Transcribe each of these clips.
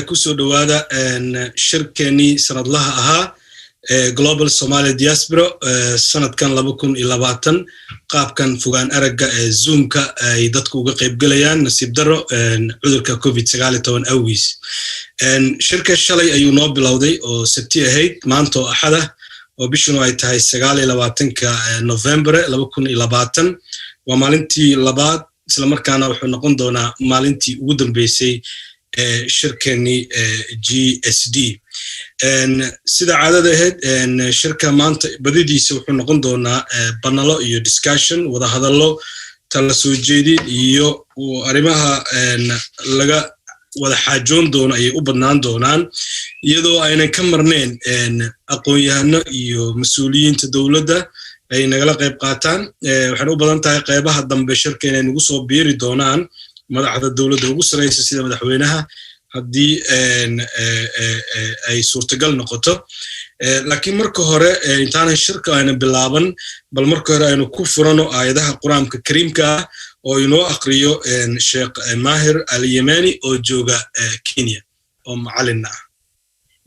kusoo dhawaada shirkeeni sanadlaha ahaa Global Somali Diaspora sanadkan 2020 qaabkan fogaan aragga Zoom-ka ay dadku uga qayb galayaan nasiib daro cudurka COVID-19 awgiis shirka shalay ayuu noo bilowday oo sabti ahayd maanta oo axada oo bishuna ay tahay 29 November 2020 waa maalintii labaad isla markaana wuxuu noqon doonaa maalintii ugu dambeysay shirkeeni GSD sida caadada ahayd shirka maanta badidiisa wuxuu noqon doonaa panelo iyo discussion wada hadallo tala soo jeedin iyo arrimaha laga wada xaajoon doono ay u badnaan doonaan iyadoo aynan ka marneen aqoon-yahano iyo mas'uuliyiinta dawladda ay nagala qayb qaataan waxaan u badan tahay qaybaha dambe shirkeena nagu soo biiri doonaan madaxda dawladda ugu sareysa sida madaxweynaha haddii ay suurtagal noqoto laakiin marka hore intaan shirka ayna bilaaban bal marka hore aynu ku furano aayadaha quraanka kariimka ah oo inoo aqriyo Sheikh Mahir Al-Yemani oo jooga Kenya oo macallin ah.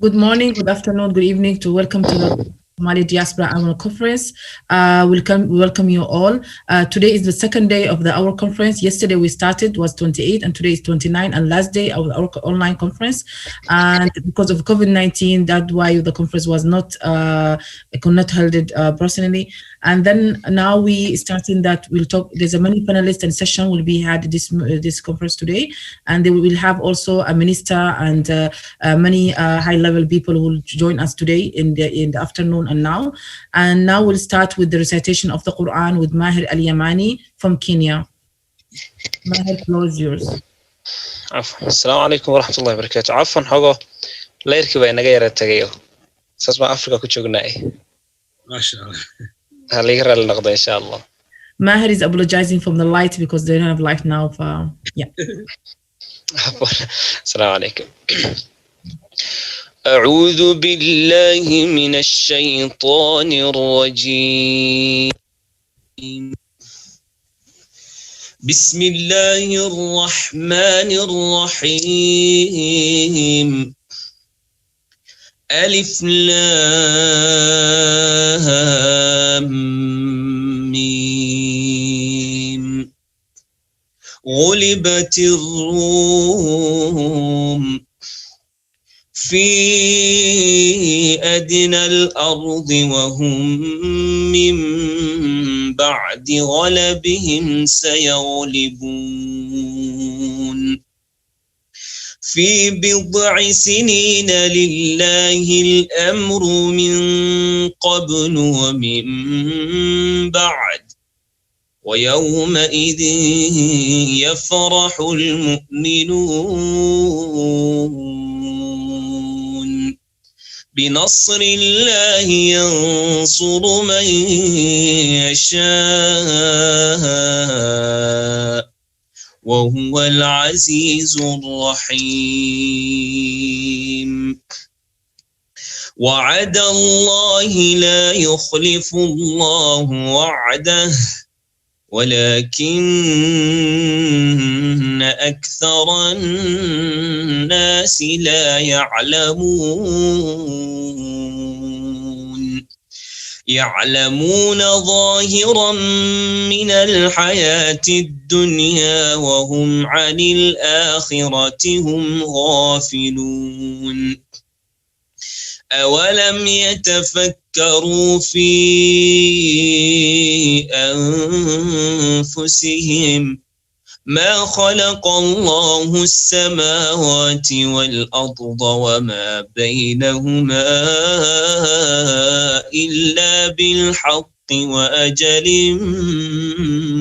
Good morning, good afternoon, good evening to welcome to the Somali Diaspora Annual Conference. Welcome you all. Today is the second day of our conference. Yesterday we started was 28 and today is 29 and last day of our online conference. And because of COVID-19, that's why the conference was not could not held it personally. And then now we starting that we'll talk. There's a many panelists and session will be had this conference today, and they will have also a minister and many high-level people who will join us today in the afternoon and now we'll start with the recitation of the Quran with Mahir Al-Yemani from Kenya. Mahir, floor is yours. Assalamu alaikum wa rahmatullahi wa barakatuh. Afwan xogo leerkii baa naga yara tagayo. Saas ma Afrika ku joognaa. Masha Allah. هاليرا النقطة إن شاء الله. Mahir is apologizing from the light because they don't have light now. Yeah. السلام عليكم. أعوذ بالله من الشيطان الرجيم. بسم الله الرحمن الرحيم. ألف لام ميم غلبت الروم في أدنى الأرض وهم من بعد غلبهم سيغلبون في بضع سنين لله الأمر من قبل ومن بعد ويومئذ يفرح المؤمنون بنصر الله ينصر من يشاء وهو العزيز الرحيم وعد الله لا يخلف الله وعده ولكن أكثر الناس لا يعلمون ظاهرا من الحياة الدنيا وهم عن الآخرة هم غافلون أولم يتفكروا في أنفسهم ما خلق الله السماوات والأرض وما بينهما إلا بالحق وأجل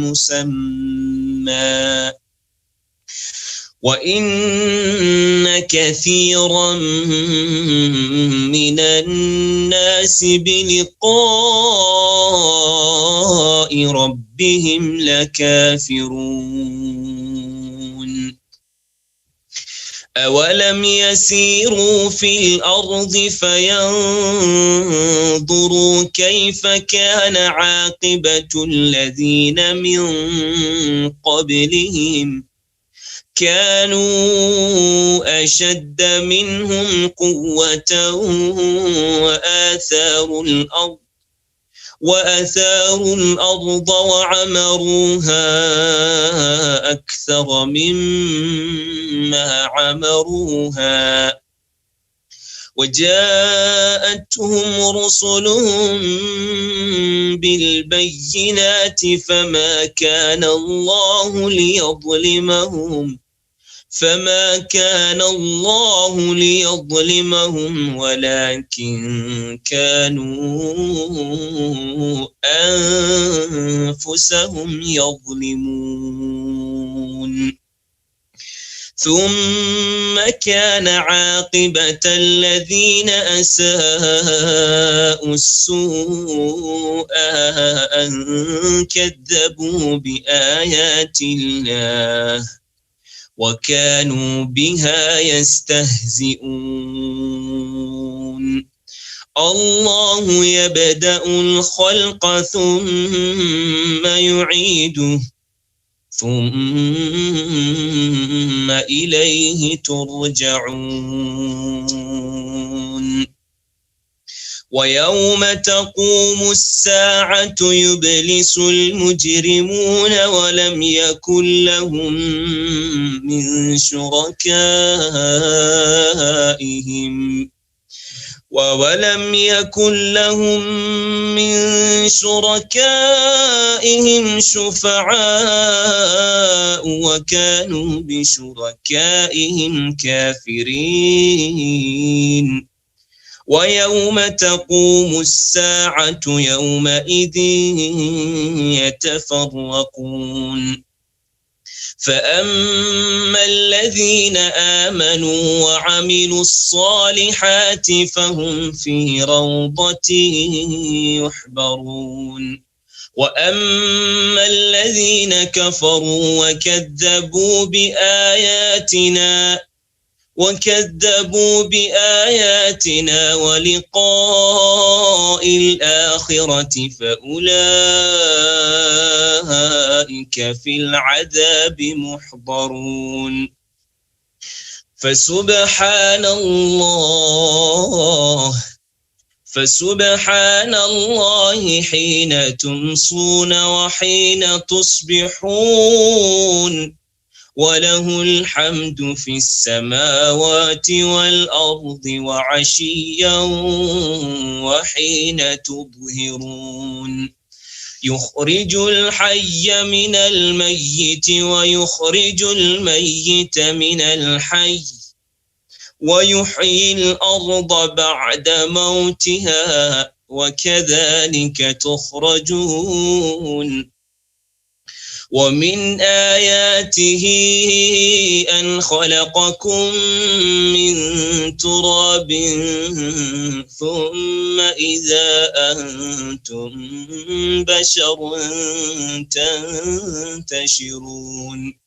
مسمى وإن كثيرا من الناس بلقاء ربهم لكافرون أولم يسيروا في الأرض فينظروا كيف كان عاقبة الذين من قبلهم كانوا أشد منهم قوة وآثاروا الأرض وعمروها أكثر مما عمروها وجاءتهم رسلهم بالبينات فما كان الله ليظلمهم ولكن كانوا أنفسهم يظلمون ثم كان عاقبة الذين أساءوا السوء أن كذبوا بآيات الله وكانوا بها يستهزئون الله يبدأ الخلق ثم يعيده ثم إليه ترجعون ويوم تقوم الساعة يبلس المجرمون ولم يكن لهم من شركائهم شفعاء وكانوا بشركائهم كافرين ويوم تقوم الساعة يومئذ يتفرقون فأما الذين آمنوا وعملوا الصالحات فهم في روضة يحبرون وأما الذين كفروا وكذبوا بآياتنا ولقاء الآخرة فأولئك في العذاب محضرون فسبحان الله حين تمسون وحين تصبحون وله الحمد في السماوات والأرض وعشيا وحين تظهرون يخرج الحي من الميت ويخرج الميت من الحي ويحيي الأرض بعد موتها وكذلك تخرجون ومن آياته أن خلقكم من تراب ثم إذا أنتم بشر تنتشرون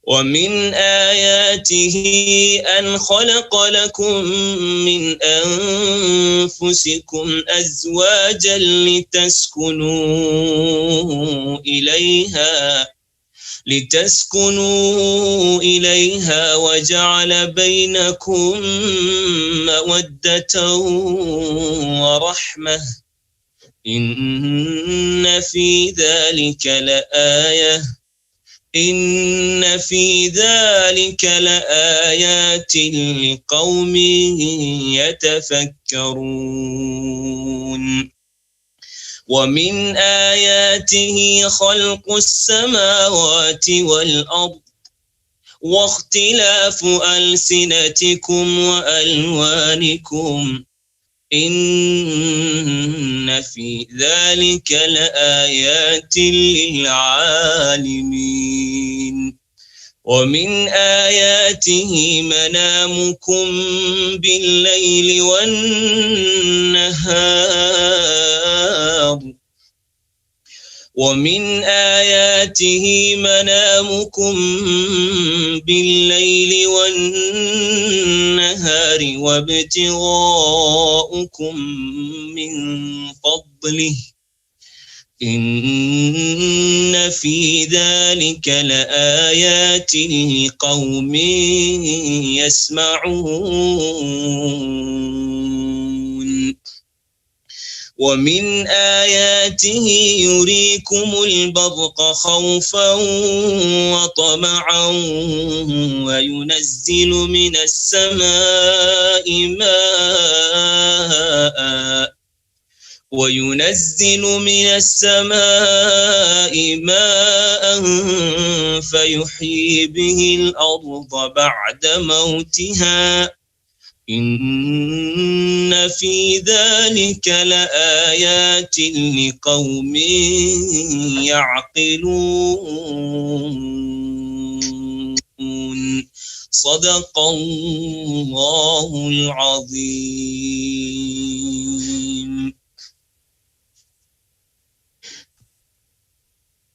ومن آياته أن خلق لكم من أنفسكم أزواجا لتسكنوا إليها وجعل بينكم مودة ورحمة إن في ذلك لآيات لقوم يتفكرون ومن آياته خلق السماوات والأرض واختلاف ألسنتكم وألوانكم إن في ذلك لآيات للعالمين ومن آياته منامكم بالليل والنهار وابتغاؤكم من فضله إن في ذلك لآيات لقوم يسمعون ومن آياته يريكم البرق خوفا وطمعا وينزل من السماء ماء فيحيي به الأرض بعد موتها إن في ذلك لآيات لقوم يعقلون صدق الله العظيم.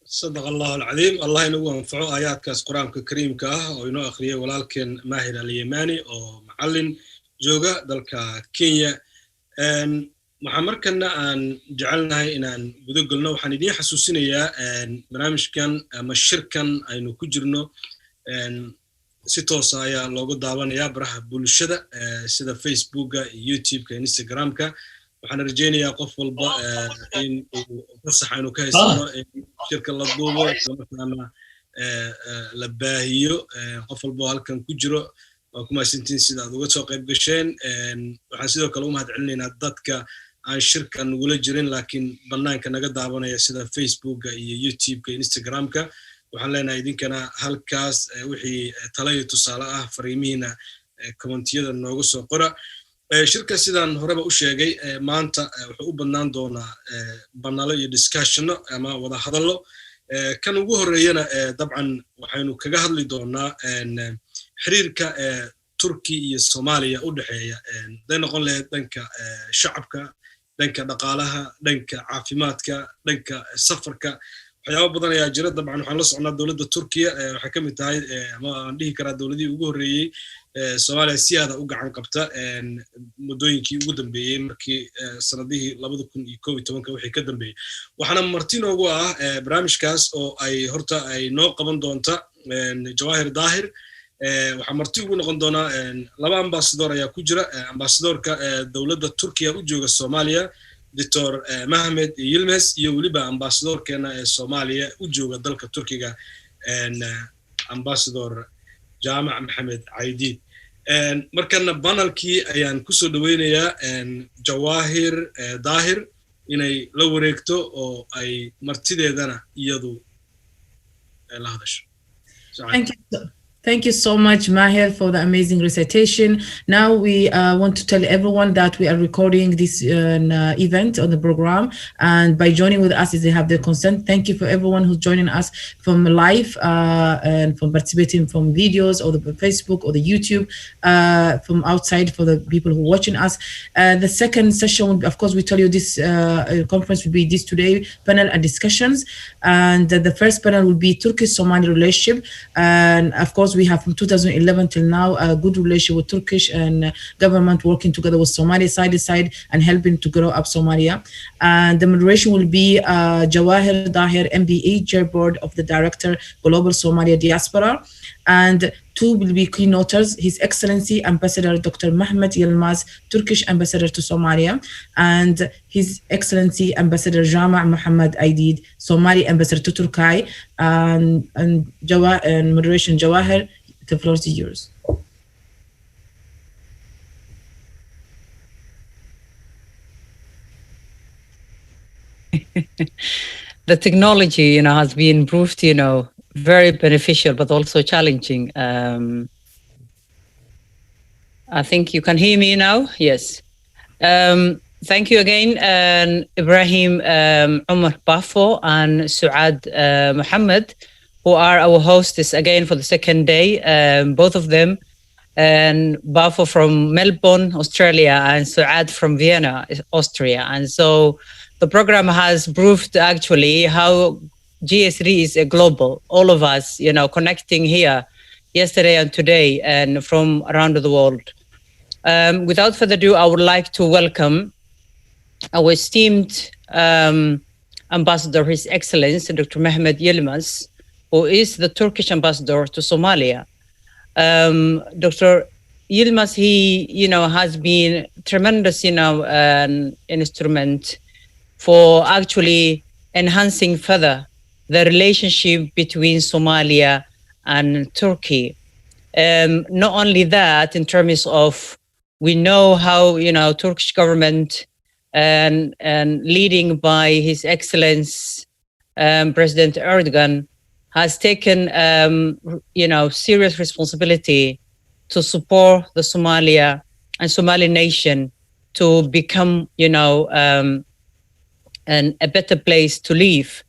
صدق الله العظيم. الله ينوّر منفعه آيات كاس قرآن الكريم كاه وينو أخريه ولكن ماهر اليماني أو معلن جوجا دلك كينيا محمد كنا أن جعلنا إن بدو قلنا وحندي حسوسين يا برنامج كان مشركا أنه كجرنا ستوصا يا لوجو دعوانا يا براه بولشدة سيدا فيسبوك يوتيوب كإنستغرام كا وحنرجيني يا قفل إن تصح إنه كهسنا شركة للضوء مثلا لباهيو قفل بوهال كان كجرو وكما سنتين سيدا دوغت سو قيب غشين waxaan sidoo kale u mahadcelinaynaa dadka aan shirkan wala jirin laakiin banaanka naga daawanaya sida Facebook-ga iyo YouTube-ga Instagram-ka waxaan leenahay idinkana halkaas wixii talo iyo tusaale ah fariimihiina commentiyada noogu soo qora shirka sidaan horeba u sheegay maanta wuxuu u badnaan doonaa banalo iyo discussion ama wada hadallo kan ugu horeeyana dabcan waxaynu kaga hadli doonaa xiriirka Turkey iyo Somalia u dhaxeeya day noqon lahayd dhanka shacabka dhanka dhaqaalaha dhanka caafimaadka dhanka safarka waxyaabo badan ayaa jira dabcan waxaan la socnaa dawladda Turkiga waxa ka mid tahay ama aan dhihi karaa dawladii ugu horeeyay Somalia si aad u gacan qabta muddooyinkii ugu dambeeyay markii sanadihii 2011 wixii ka dambeeyay waxaana marti noogu ah barnaamijkaas oo ay horta ay noo qaban doonta Jawahir Daahir waxaa marti ugu noqon doonaa laba ambassador ayaa ku jira ambassadorka dawladda Turkiga u jooga Soomaaliya Dr. Mehmet Yilmaz iyo waliba ambassadorkeena ee Soomaaliya u jooga dalka Turkiga ambassador Jaamac Maxamed Aydid markana panelkii ayaan ku soo dhaweynayaa Jawahir Daahir inay la wareegto oo ay martideedana iyadu la hadasho. Thank you so much, Maher, for the amazing recitation. Now we want to tell everyone that we are recording this event on the program, and by joining with us, they have their consent. Thank you for everyone who's joining us from live and from participating from videos or the Facebook or the YouTube, from outside for the people who are watching us. The second session, of course, we tell you this conference will be this today, panel and discussions. And the first panel will be Turkish-Somali relationship. And of course, we have from 2011 till now a good relationship with Turkish and government working together with Somalia side to side and helping to grow up Somalia. And the moderation will be Jawahir Daahir, MBE, Chair Board of the Director, Global Somalia Diaspora. And two will be keynoters, His Excellency Ambassador Dr. Mehmet Yilmaz, Turkish Ambassador to Somalia, and His Excellency Ambassador Jaamac Maxamed Aydid, Somali Ambassador to Turkey, and moderation Jawahir, the floor is yours. The technology, has been proved, very beneficial, but also challenging. I think you can hear me now. Yes. Thank you again, Ibrahim Umar Bafo and Suad Mohammed, who are our hosts again for the second day, both of them, and Bafo from Melbourne, Australia, and Suad from Vienna, Austria. And so the program has proved actually how GS3 is a global, all of us, connecting here yesterday and today and from around the world. Without further ado, I would like to welcome our esteemed Ambassador, His Excellency Dr. Mehmet Yilmaz, who is the Turkish ambassador to Somalia. Dr. Yilmaz, he, has been tremendous, an instrument for actually enhancing further the relationship between Somalia and Turkey. Not only that, in terms of, we know how, Turkish government and leading by His Excellency President Erdogan has taken, serious responsibility to support the Somalia and Somali nation to become, a better place to live.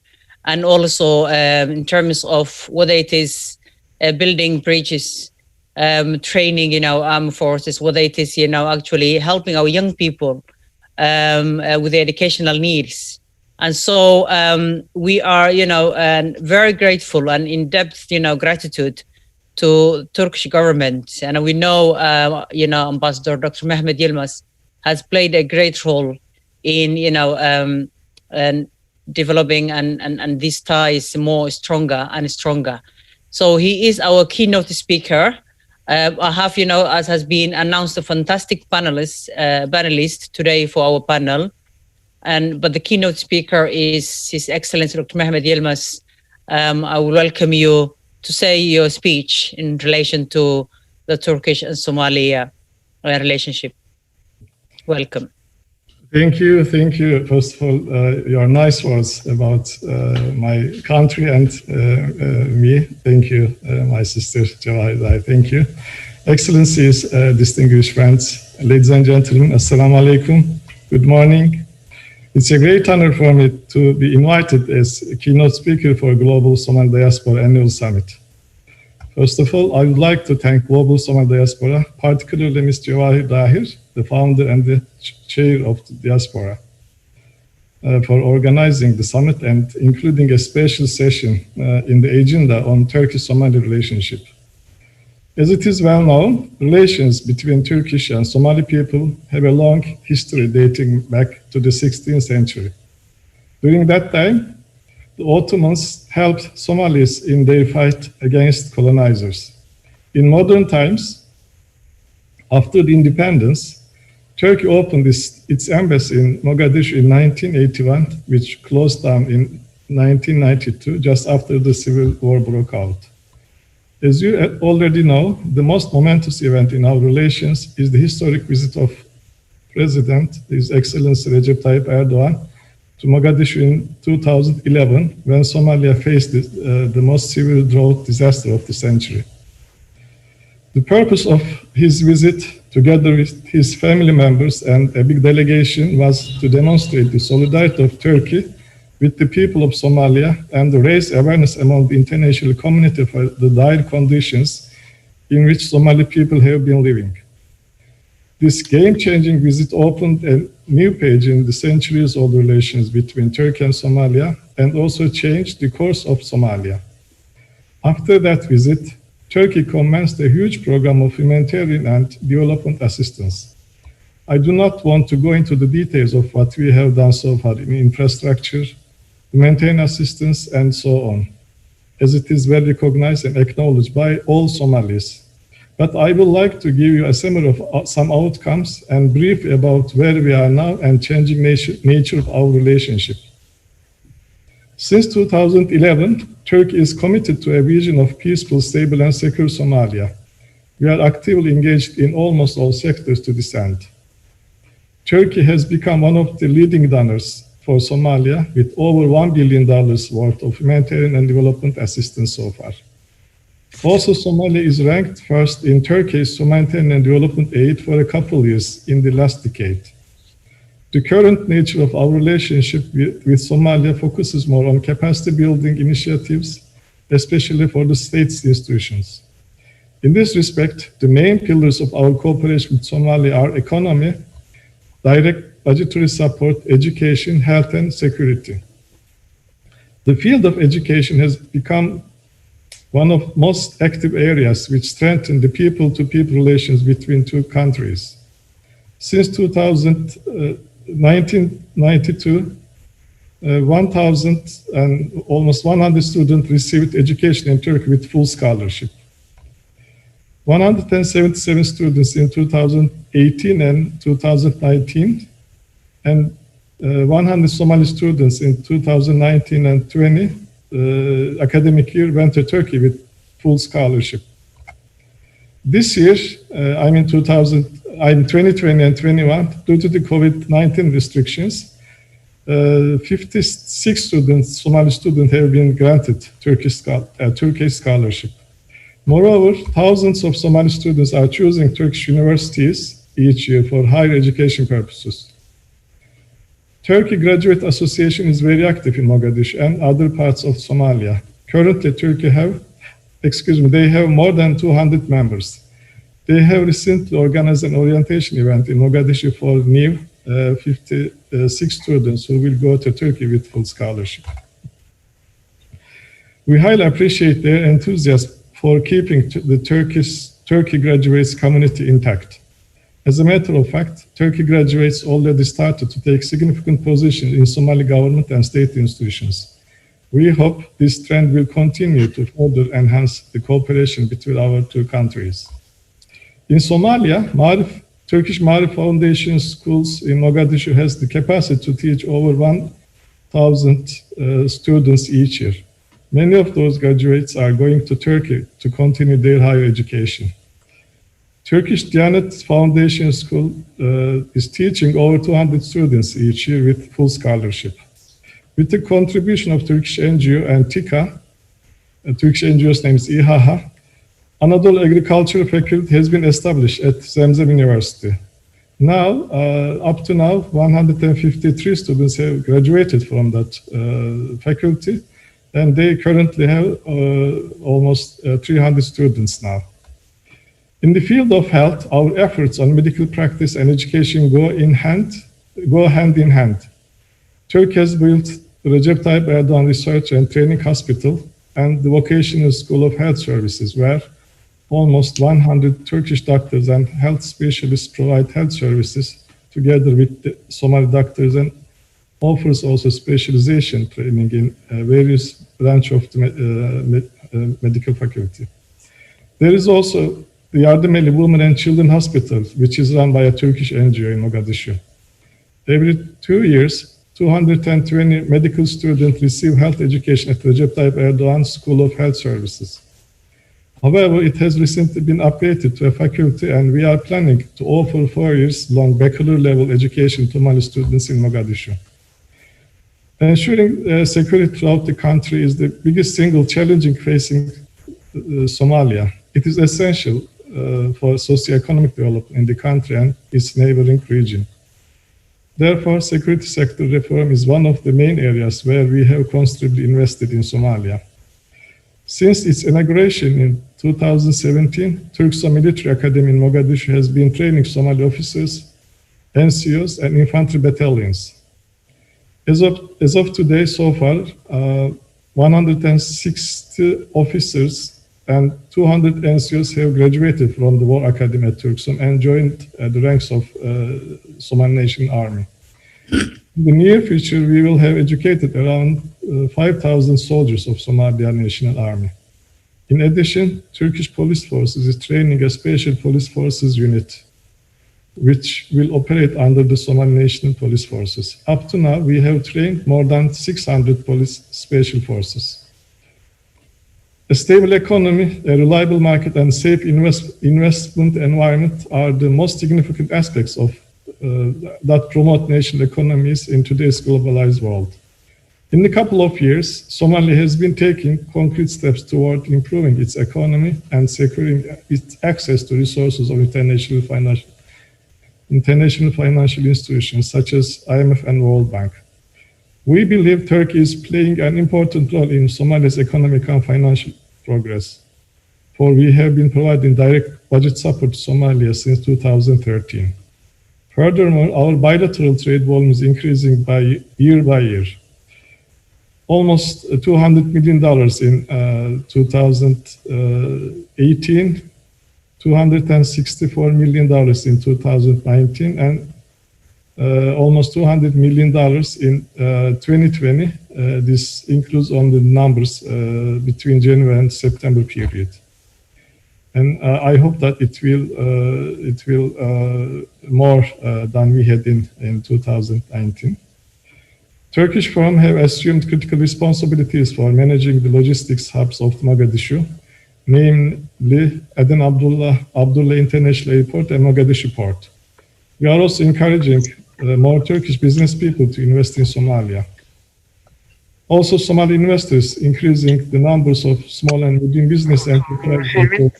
And also in terms of whether it is building bridges, training, armed forces, whether it is, actually helping our young people with their educational needs. And so we are, very grateful and in-depth, gratitude to Turkish government. And we know, Ambassador Dr. Mehmet Yilmaz has played a great role in, developing and these ties more stronger and stronger. So he is our keynote speaker. I have, as has been announced, a fantastic panelist today for our panel. But the keynote speaker is His Excellency Dr. Mehmet Yilmaz. I will welcome you to say your speech in relation to the Turkish and Somalia relationship. Welcome. Thank you. First of all, your nice words about my country and me. Thank you, my sister Jawahir. Thank you. Excellencies, distinguished friends, ladies and gentlemen, Assalamu alaikum. Good morning. It's a great honor for me to be invited as a keynote speaker for Global Somali Diaspora Annual Summit. First of all, I would like to thank Global Somali Diaspora, particularly Ms. Jawahir Dahir, the founder and the chair of the diaspora, for organizing the summit and including a special session in the agenda on Turkish-Somali relationship. As it is well known, relations between Turkish and Somali people have a long history dating back to the 16th century. During that time, the Ottomans helped Somalis in their fight against colonizers. In modern times, after the independence, Turkey opened its embassy in Mogadishu in 1981, which closed down in 1992, just after the Civil War broke out. As you already know, the most momentous event in our relations is the historic visit of President, His Excellency Recep Tayyip Erdogan, to Mogadishu in 2011, when Somalia faced the most severe drought disaster of the century. The purpose of his visit, together with his family members and a big delegation, was to demonstrate the solidarity of Turkey with the people of Somalia and to raise awareness among the international community for the dire conditions in which Somali people have been living. This game-changing visit opened a new page in the centuries-old relations between Turkey and Somalia and also changed the course of Somalia. After that visit, Turkey commenced a huge program of humanitarian and development assistance. I do not want to go into the details of what we have done so far in infrastructure, humanitarian assistance, and so on, as it is well recognized and acknowledged by all Somalis. But I would like to give you a summary of some outcomes and brief about where we are now and changing nature of our relationship. Since 2011, Turkey is committed to a vision of peaceful, stable, and secure Somalia. We are actively engaged in almost all sectors to this end. Turkey has become one of the leading donors for Somalia, with over $1 billion worth of humanitarian and development assistance so far. Also, Somalia is ranked first in Turkey's humanitarian and development aid for a couple of years in the last decade. The current nature of our relationship with Somalia focuses more on capacity building initiatives, especially for the state's institutions. In this respect, the main pillars of our cooperation with Somalia are economy, direct budgetary support, education, health, and security. The field of education has become one of most active areas which strengthen the people-to-people relations between two countries. Since 1992, 1,000 and almost 100 students received education in Turkey with full scholarship. 177 students in 2018 and 2019, and 100 Somali students in 2019 and 20 academic year went to Turkey with full scholarship. This year, I'm in 2020 and 21, due to the COVID-19 restrictions, 56 students, Somali students, have been granted Turkish scholarship. Moreover, thousands of Somali students are choosing Turkish universities each year for higher education purposes. Turkey Graduate Association is very active in Mogadishu and other parts of Somalia. Currently, they have more than 200 members. They have recently organized an orientation event in Mogadishu for new 56 students who will go to Turkey with full scholarship. We highly appreciate their enthusiasm for keeping the Turkey graduates community intact. As a matter of fact, Turkey graduates already started to take significant positions in Somali government and state institutions. We hope this trend will continue to further enhance the cooperation between our two countries. In Somalia, Turkish Marif Foundation schools in Mogadishu has the capacity to teach over 1,000 students each year. Many of those graduates are going to Turkey to continue their higher education. Turkish Diyanet Foundation School is teaching over 200 students each year with full scholarship. With the contribution of Turkish NGO and TİKA, Turkish NGO's name is İHA, Anadolu Agricultural Faculty has been established at Zemzem University. Now, up to now, 153 students have graduated from that faculty, and they currently have almost 300 students now. In the field of health, our efforts on medical practice and education go hand in hand. Turkey has built the Recep Tayyip Erdoğan Research and Training Hospital and the Vocational School of Health Services, where almost 100 Turkish doctors and health specialists provide health services together with the Somali doctors, and offers also specialization training in various branches of the medical faculty. There is also the Yardımeli Women and Children Hospital, which is run by a Turkish NGO in Mogadishu. Every 2 years, 220 medical students receive health education at Recep Tayyip Erdoğan School of Health Services. However, it has recently been upgraded to a faculty, and we are planning to offer 4 years long bachelor level education to Mali students in Mogadishu. Ensuring security throughout the country is the biggest single challenge facing Somalia. It is essential for socio-economic development in the country and its neighboring region. Therefore, security sector reform is one of the main areas where we have considerably invested in Somalia. Since its inauguration in 2017, Turkso Military Academy in Mogadishu has been training Somali officers, NCOs, and infantry battalions. As of today, so far, 160 officers and 200 NCOs have graduated from the War Academy at Turksom and joined the ranks of Somali Nation Army. In the near future, we will have educated around 5,000 soldiers of Somalia National Army. In addition, Turkish Police Forces is training a special police forces unit, which will operate under the Somali National Police Forces. Up to now, we have trained more than 600 police special forces. A stable economy, a reliable market, and safe investment environment are the most significant aspects of that promote national economies in today's globalized world. In a couple of years, Somalia has been taking concrete steps toward improving its economy and securing its access to resources of international financial institutions such as IMF and World Bank. We believe Turkey is playing an important role in Somalia's economic and financial progress, for we have been providing direct budget support to Somalia since 2013. Furthermore, our bilateral trade volume is increasing by year. Almost $200 million in 2018, $264 million in 2019, and almost $200 million in 2020. This includes only the numbers between January and September period. And I hope that it will more than we had in 2019. Turkish firms have assumed critical responsibilities for managing the logistics hubs of Mogadishu, namely Aden Abdullah International Airport and Mogadishu Port. We are also encouraging more Turkish business people to invest in Somalia. Also, Somali investors increasing the numbers of small and medium business enterprises,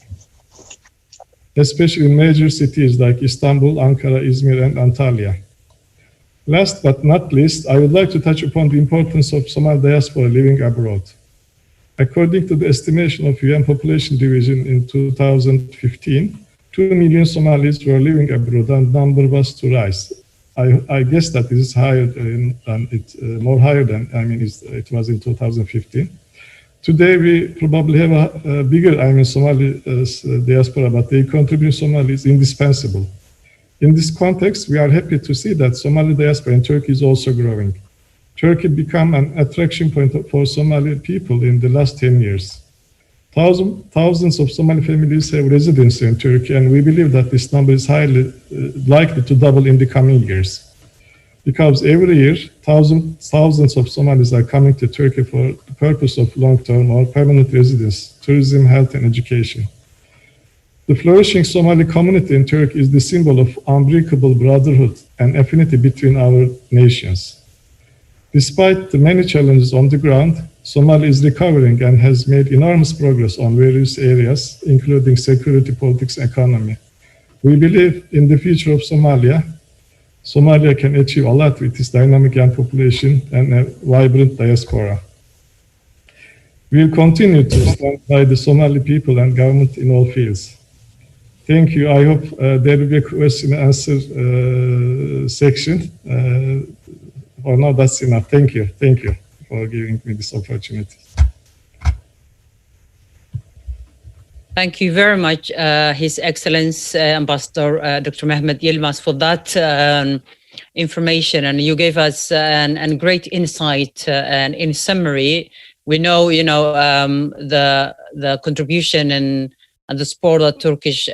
especially in major cities like Istanbul, Ankara, Izmir, and Antalya. Last but not least, I would like to touch upon the importance of Somali diaspora living abroad. According to the estimation of UN Population Division in 2015, 2 million Somalis were living abroad, and the number was to rise. I guess that this is higher than more higher than it was in 2015. Today we probably have a bigger Somali diaspora, but their contribution to Somali is indispensable. In this context, we are happy to see that Somali diaspora in Turkey is also growing. Turkey became an attraction point for Somali people in the last 10 years. Thousands of Somali families have residency in Turkey, and we believe that this number is highly likely to double in the coming years. Because every year, thousands of Somalis are coming to Turkey for the purpose of long-term or permanent residence, tourism, health, and education. The flourishing Somali community in Turkey is the symbol of unbreakable brotherhood and affinity between our nations. Despite the many challenges on the ground, Somalia is recovering and has made enormous progress on various areas, including security, politics, and economy. We believe in the future of Somalia. Somalia can achieve a lot with its dynamic young population and a vibrant diaspora. We will continue to stand by the Somali people and government in all fields. Thank you. I hope there will be a question and answer section. For now, that's enough. Thank you. Thank you for giving me this opportunity. Thank you very much, His Excellency Ambassador Dr. Mehmet Yilmaz, for that information, and you gave us a great insight. And in summary, we know, the contribution and the support that Turkish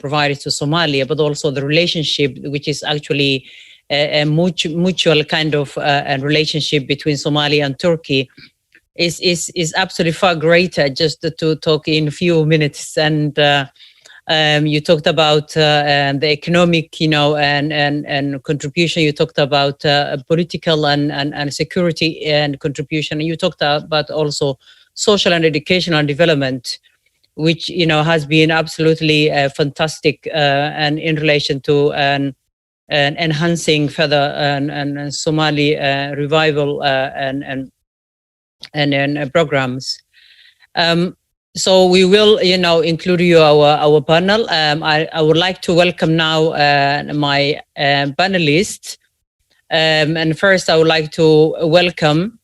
provided to Somalia, but also the relationship, which is actually a mutual kind of relationship between Somalia and Turkey, is absolutely far greater. Just to talk in a few minutes, and you talked about the economic, and contribution. You talked about political and security and contribution. And you talked about also social and educational development, which has been absolutely fantastic, and in relation to and enhancing further and Somali revival and programs. So we will, include you our panel. I would like to welcome now my panelists. And first, I would like to welcome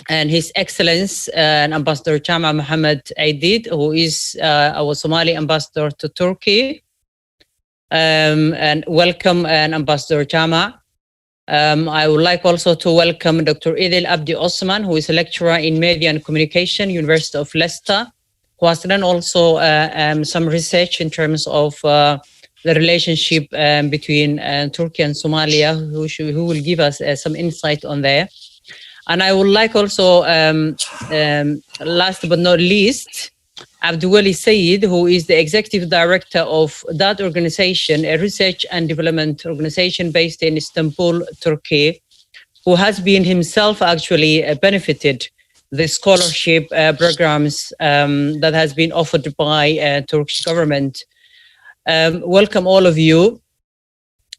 His Excellency Ambassador Chama Mohammed Aidid, who is our Somali ambassador to Turkey. And welcome Ambassador Chama. I would like also to welcome Dr. Idil Abdi Osman, who is a lecturer in Media and Communication, University of Leicester, who has done also some research in terms of the relationship between Turkey and Somalia, who will give us some insight on there. And I would like also, last but not least, Abdulwali Sayed, who is the executive director of that organization, a research and development organization based in Istanbul, Turkey, who has been himself actually benefited the scholarship programs that has been offered by Turkish government. Welcome all of you.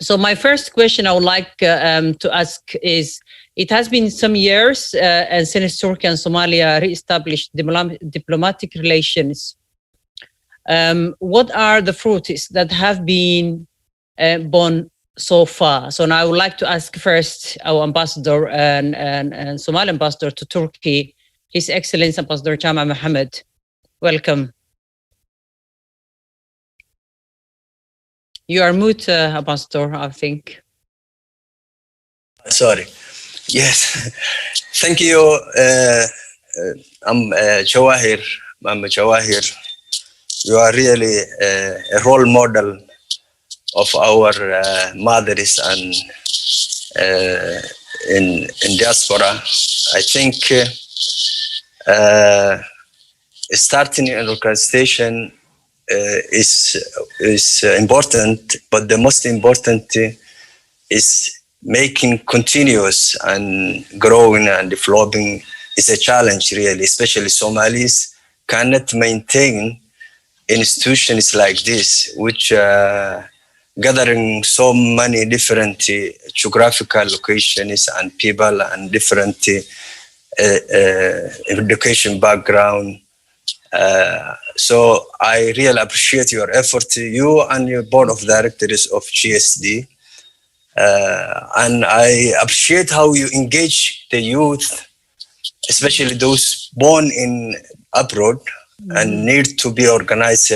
So my first question I would like to ask is, it has been some years since Turkey and Somalia re-established diplomatic relations. What are the fruits that have been born so far? So now I would like to ask first our ambassador and Somali ambassador to Turkey, His Excellency Ambassador Chama Mohammed. Welcome. You are mute, Ambassador, I think. Sorry. Yes. Thank you. I'm Jawahir. I'm Jawahir. You are really a role model of our mothers and in diaspora. I think starting an organization is important, but the most important is making continuous and growing and developing is a challenge, really, especially Somalis cannot maintain institutions like this, which gathering so many different geographical locations and people and different education background. So I really appreciate your effort, you and your board of directors of GSD. And I appreciate how you engage the youth, especially those born in abroad and need to be organized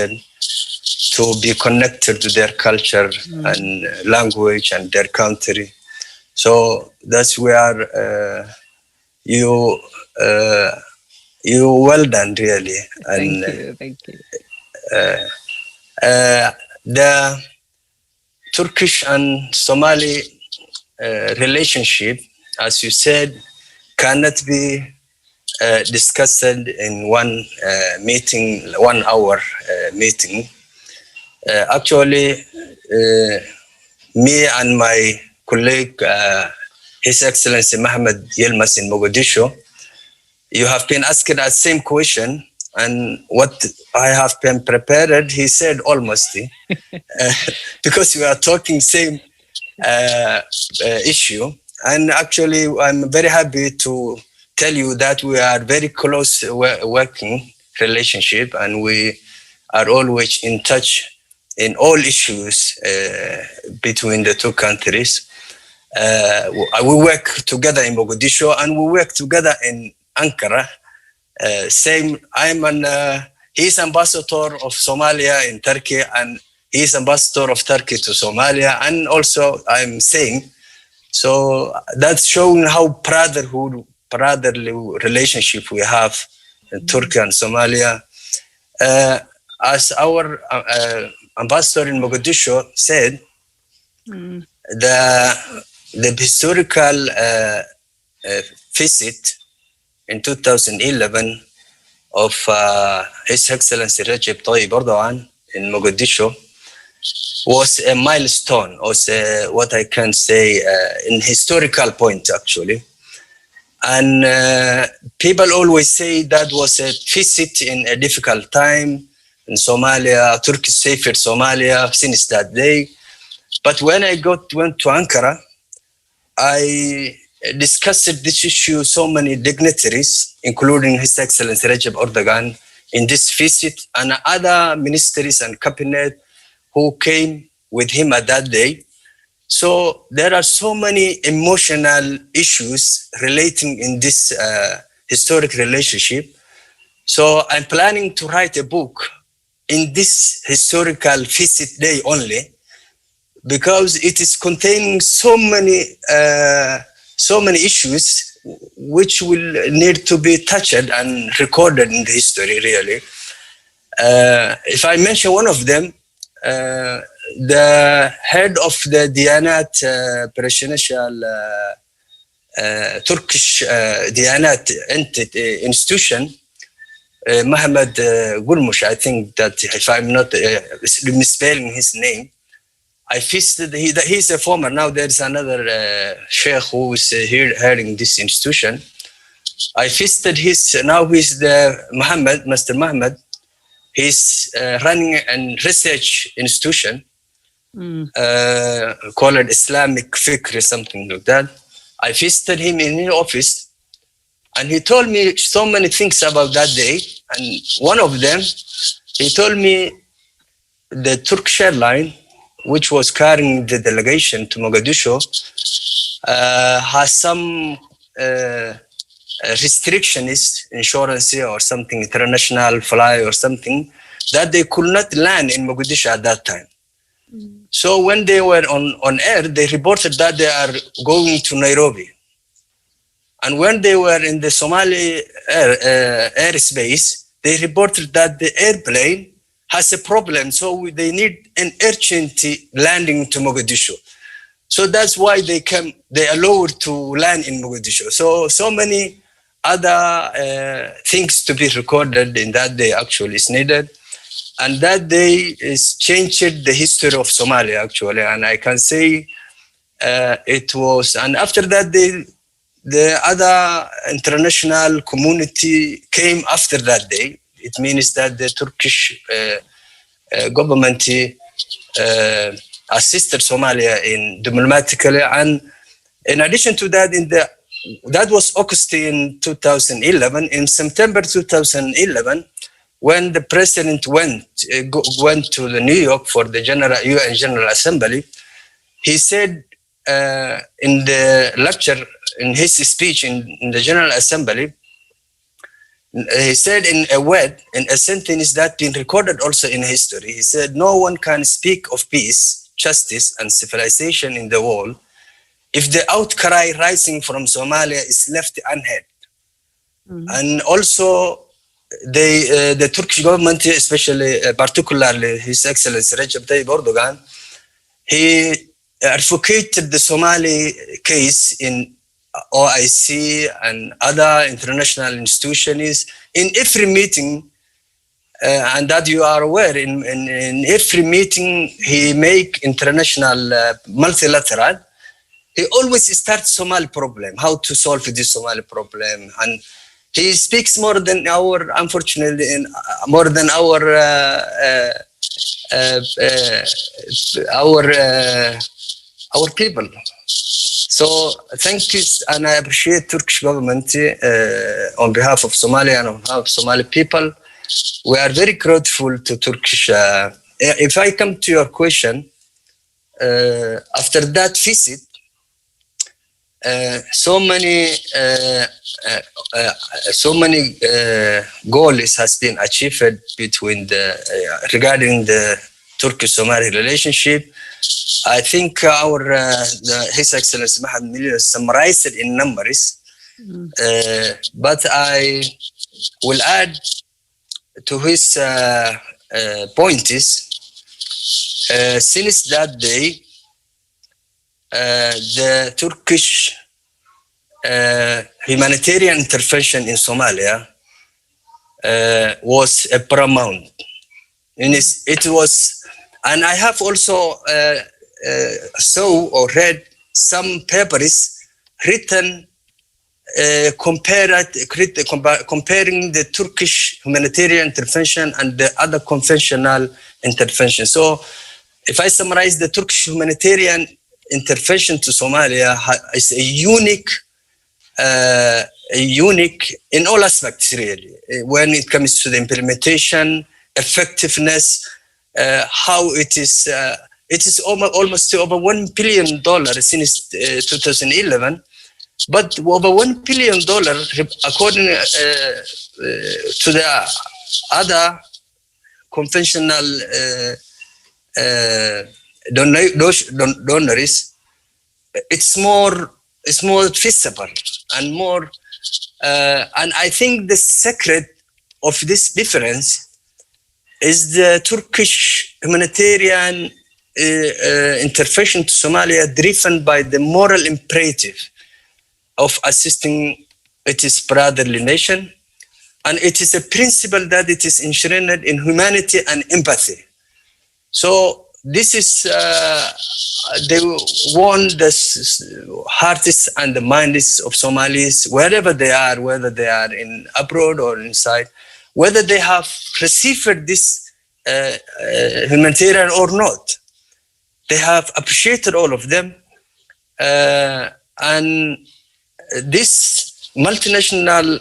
to be connected to their culture and language and their country. So that's where you well done, really. And thank you. The Turkish and Somali relationship, as you said, cannot be discussed in one meeting, 1 hour meeting. Actually, me and my colleague, His Excellency Mohammed Yilmaz in Mogadishu, you have been asked that same question, and what I have been prepared, he said almost, because we are talking same issue. And actually, I'm very happy to tell you that we are very close working relationship, and we are always in touch in all issues between the two countries. We work together in Mogadishu and we work together in Ankara. He's ambassador of Somalia in Turkey, and he's ambassador of Turkey to Somalia, and also I'm saying, so that's showing how brotherly relationship we have in Turkey and Somalia. As our ambassador in Mogadishu said, the historical visit in 2011 of His Excellency Recep Tayyip Erdogan in Mogadishu was a milestone, or what I can say, in historical point, actually. And people always say that was a visit in a difficult time in Somalia. Turkey saved Somalia since that day. But when I went to Ankara, I discussed this issue so many dignitaries, including His Excellency Recep Erdogan, in this visit, and other ministers and cabinet who came with him at that day. So there are so many emotional issues relating in this historic relationship. So I'm planning to write a book in this historical visit day only, because it is containing so many issues which will need to be touched and recorded in the history, really. If I mention one of them, the head of the Diyanat presidential Turkish Diyanat entity institution, Mohammed Gulmush, I think that if I'm not misspelling his name, I visited, he's a former, now there's another sheikh who is here heading this institution. I visited now he's the Mr. Mohammed. He's running a research institution called Islamic Fikr, something like that. I visited him in his office, and he told me so many things about that day. And one of them, he told me the Turkish airline, which was carrying the delegation to Mogadishu, has some restrictions, insurance or something, international fly or something, that they could not land in Mogadishu at that time. So when they were on air, they reported that they are going to Nairobi. And when they were in the Somali airspace, they reported that the airplane has a problem. So they need an urgent landing to Mogadishu. So that's why they allowed to land in Mogadishu. So many other things to be recorded in that day actually is needed. And that day is changed the history of Somalia actually. And I can say it was, and after that the other international community came after that day. It means that the Turkish government assisted Somalia in diplomatically, and in addition to that, that was August in 2011. In September 2011, when the president went to the New York for the UN General Assembly, he said in the lecture, in his speech in the General Assembly, he said in a word, in a sentence that been recorded also in history, he said, "No one can speak of peace, justice, and civilization in the world if the outcry rising from Somalia is left unheard." And also, the Turkish government, especially, particularly His Excellency Recep Tayyip Erdogan, he advocated the Somali case in OIC and other international institutions in every meeting, and that you are aware, in every meeting he make international multilateral, he always starts Somali problem, how to solve this Somali problem, and he speaks more than our, unfortunately, more than our people. So thank you, and I appreciate Turkish government on behalf of Somalia and on behalf of Somali people. We are very grateful to Turkish. If I come to your question, after that visit, so many goals has been achieved between regarding the Turkish-Somali relationship. I think His Excellency Mohammed Millir summarized it in numbers, but I will add to his points. Since that day, the Turkish humanitarian intervention in Somalia was paramount. It was. And I have also saw or read some papers written comparing the Turkish humanitarian intervention and the other conventional intervention. So if I summarize, the Turkish humanitarian intervention to Somalia is a unique in all aspects, really, when it comes to the implementation, effectiveness, how it is almost over $1 billion since 2011, but over $1 billion according to the other conventional donors, it's more feasible and more, and I think the secret of this difference is the Turkish humanitarian intervention to Somalia, driven by the moral imperative of assisting its brotherly nation. And it is a principle that it is enshrined in humanity and empathy. So this is, they want the hearts and the minds of Somalis, wherever they are, whether they are in abroad or inside, whether they have received this humanitarian or not. They have appreciated all of them. And this multidimensional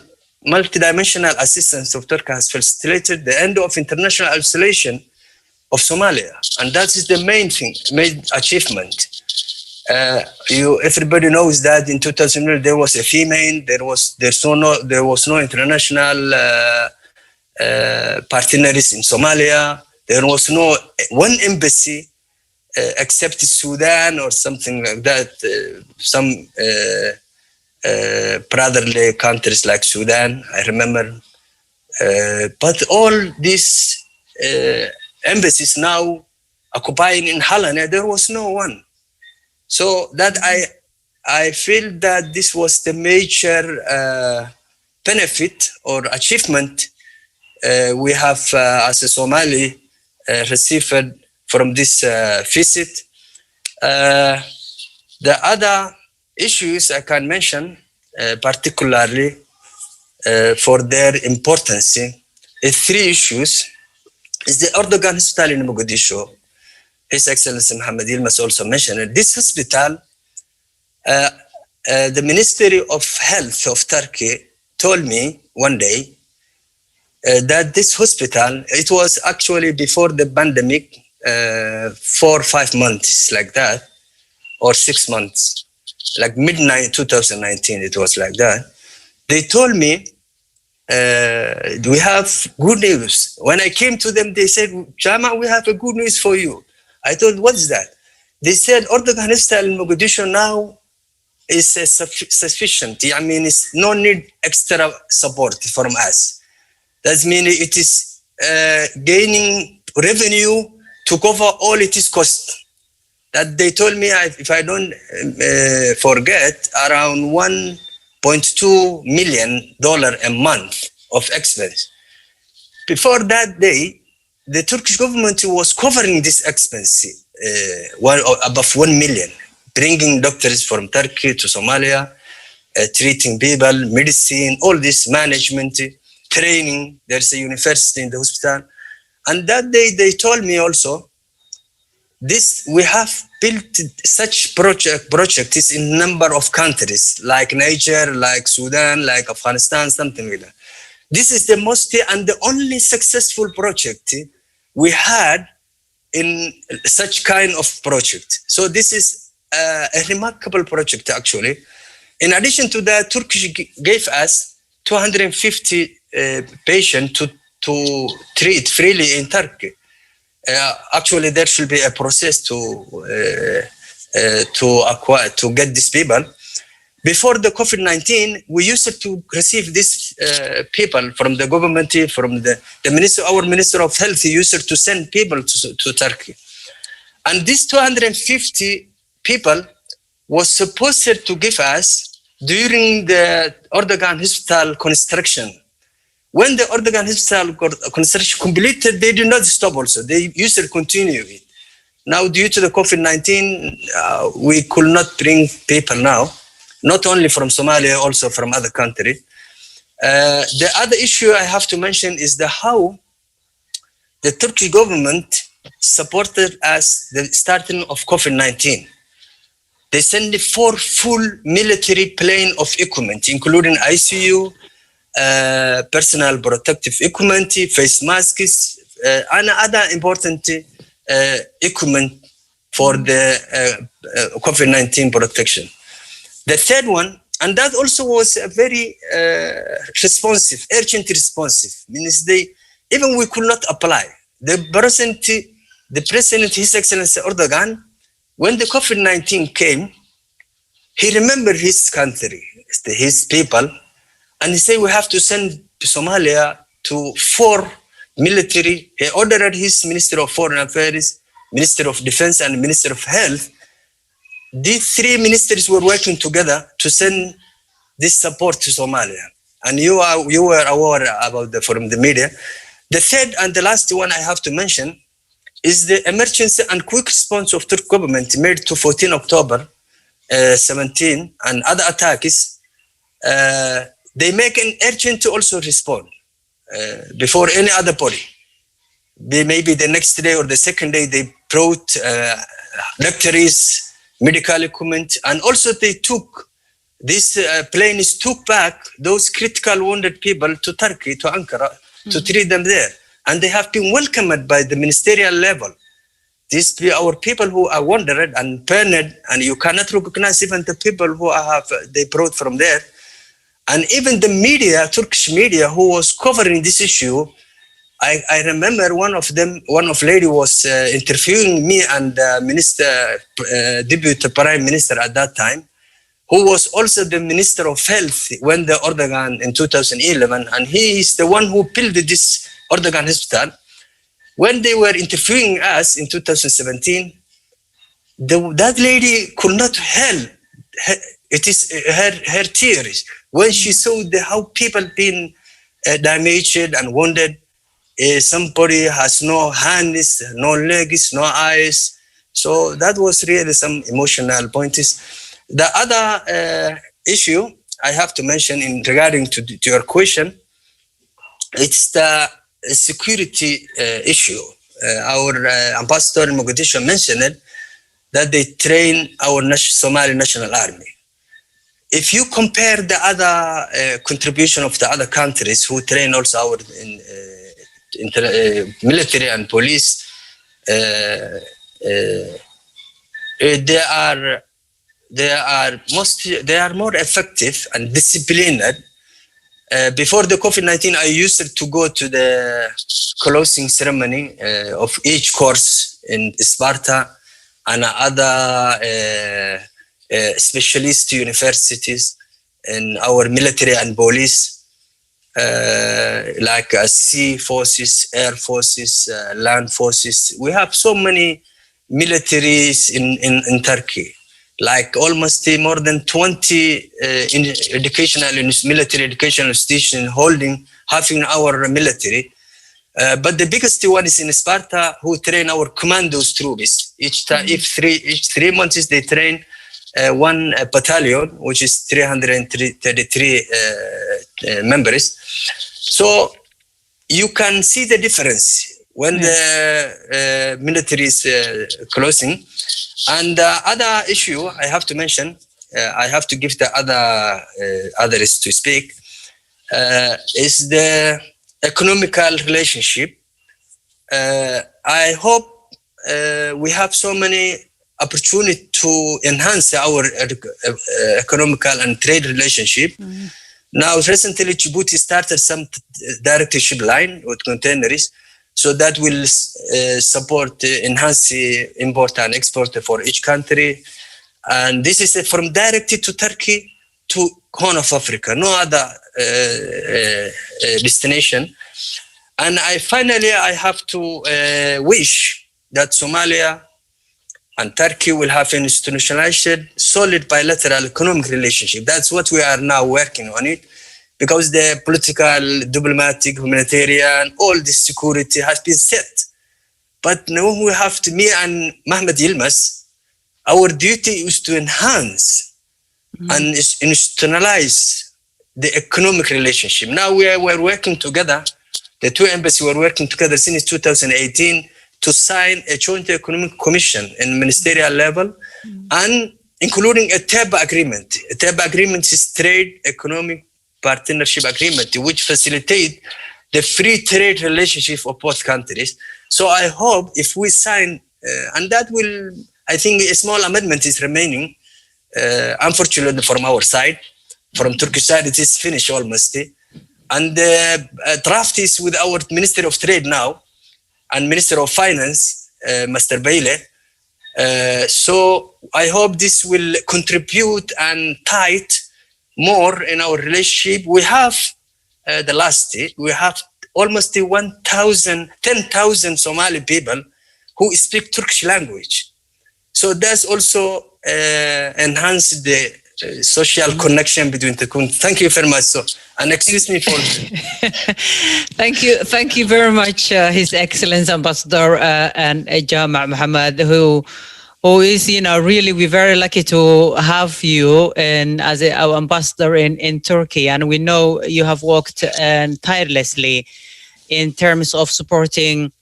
assistance of Turkey has facilitated the end of international isolation of Somalia. And that is the main achievement. Everybody knows that in 2000 there was a famine, there was no international partners in Somalia. There was no one embassy except Sudan or something like that, some brotherly countries like Sudan, I remember. But all these embassies now occupying in Holland, there was no one. So that I feel that this was the major benefit or achievement we have as a Somali received from this visit. The other issues I can mention, particularly for their importance, is three issues. Is the Erdogan Hospital in Mogadishu. His Excellency Mohammed Yilmaz also mentioned it. This hospital, the Ministry of Health of Turkey told me one day that this hospital, it was actually before the pandemic, 4 or 5 months like that, or 6 months, like midnight 2019, it was like that. They told me, we have good news. When I came to them, they said, Jama, we have a good news for you. I told, what is that? They said, Erdogan Hospital in Mogadishu now is sufficient. I mean, it's no need extra support from us. That means it is gaining revenue to cover all its costs. That they told me, if I don't forget, around $1.2 million a month of expense. Before that day, the Turkish government was covering this expense, above 1 million, bringing doctors from Turkey to Somalia, treating people, medicine, all this management, training. There's a university in the hospital. And that day they told me also, this we have built such projects in number of countries, like Niger, like Sudan, like Afghanistan, something like that. This is the most and the only successful project we had in such kind of project. So this is a remarkable project, actually. In addition to that, Turkish gave us 250 patients to treat freely in Turkey. Actually, there should be a process to get these people. Before the COVID-19, we used to receive these people from the government, from the minister. Our Minister of Health used to send people to Turkey, and these 250 people was supposed to give us during the Erdogan Hospital construction. When the Erdogan Hospital construction completed, they did not stop also. They used to continue it. Now, due to the COVID-19, we could not bring people now, not only from Somalia, also from other countries. The other issue I have to mention is how the Turkish government supported us the starting of COVID-19. They sent 4 full military plane of equipment, including ICU, personal protective equipment, face masks, and other important equipment for the COVID-19 protection. The third one, and that also was a very responsive, urgent responsive, means even we could not apply. The president, His Excellency Erdogan, when the COVID-19 came, he remembered his country, his people, and he said, we have to send Somalia to 4 military. He ordered his Minister of Foreign Affairs, Minister of Defense, and Minister of Health. These 3 ministries were working together to send this support to Somalia. And you were aware about from the media. The third and the last one I have to mention is the emergency and quick response of Turkish government made to 14 October 17 and other attacks. They make an urgent to also respond before any other body. Maybe the next day or the second day, they brought lectures, medical equipment, and also they took, these planes took back those critical wounded people to Turkey, to Ankara, to treat them there. And they have been welcomed by the ministerial level. These our people who are wounded and burned, and you cannot recognize even the people who they brought from there. And even the media, Turkish media, who was covering this issue, I remember one of lady was interviewing me and Deputy Prime Minister at that time, who was also the Minister of Health when the Erdogan in 2011, and he is the one who built this Erdogan hospital. When they were interviewing us in 2017, that lady could not help. It is her tears when she saw how people been damaged and wounded. Somebody has no hands, no legs, no eyes. So that was really some emotional points. The other issue I have to mention in regarding to your question, it's the security issue. Our ambassador in Mogadishu mentioned that they train our Somali National Army. If you compare the other contribution of the other countries who train also our military and police, they are more effective and disciplined. Before the COVID-19, I used to go to the closing ceremony of each course in Sparta and other specialist universities in our military and police, like sea forces, air forces, land forces. We have so many militaries in Turkey, like almost more than 20 military educational institutions having our military. But the biggest one is in Sparta, who train our commandos troops. Each 3 months they train one battalion, which is 333 members. So you can see the difference when the military is closing. And the other issue I have to mention, I have to give the others to speak, is the economical relationship. I hope we have so many opportunity to enhance our economical and trade relationship. Now, recently, Djibouti started some direct ship line with containers, so that will support enhance import and export for each country. And this is from directly to Turkey to Horn of Africa, no other destination. And I have to wish that Somalia and Turkey will have an institutionalized, solid bilateral economic relationship. That's what we are now working on it, because the political, diplomatic, humanitarian, all this security has been set. But now we have to, me and Mohammed Yilmaz, our duty is to enhance and institutionalize the economic relationship. Now we're working together, the two embassies were working together since 2018 to sign a joint economic commission in ministerial level, and including a TEB agreement. A TEB agreement is trade economic partnership agreement, which facilitate the free trade relationship of both countries. So I hope if we sign, and that will, I think a small amendment is remaining, unfortunately from our side. From Turkish side, it is finished almost. And the draft is with our Ministry of Trade now, and Minister of Finance, Mr. Bayle. So I hope this will contribute and tight more in our relationship. We have we have almost 10,000 Somali people who speak Turkish language. So that's also enhance the social connection between the countries. Thank you very much. So, and excuse me for. Thank you very much, His Excellency Ambassador and Jama' Muhammad, who is, really, we're very lucky to have you as our ambassador in Turkey, and we know you have worked tirelessly in terms of supporting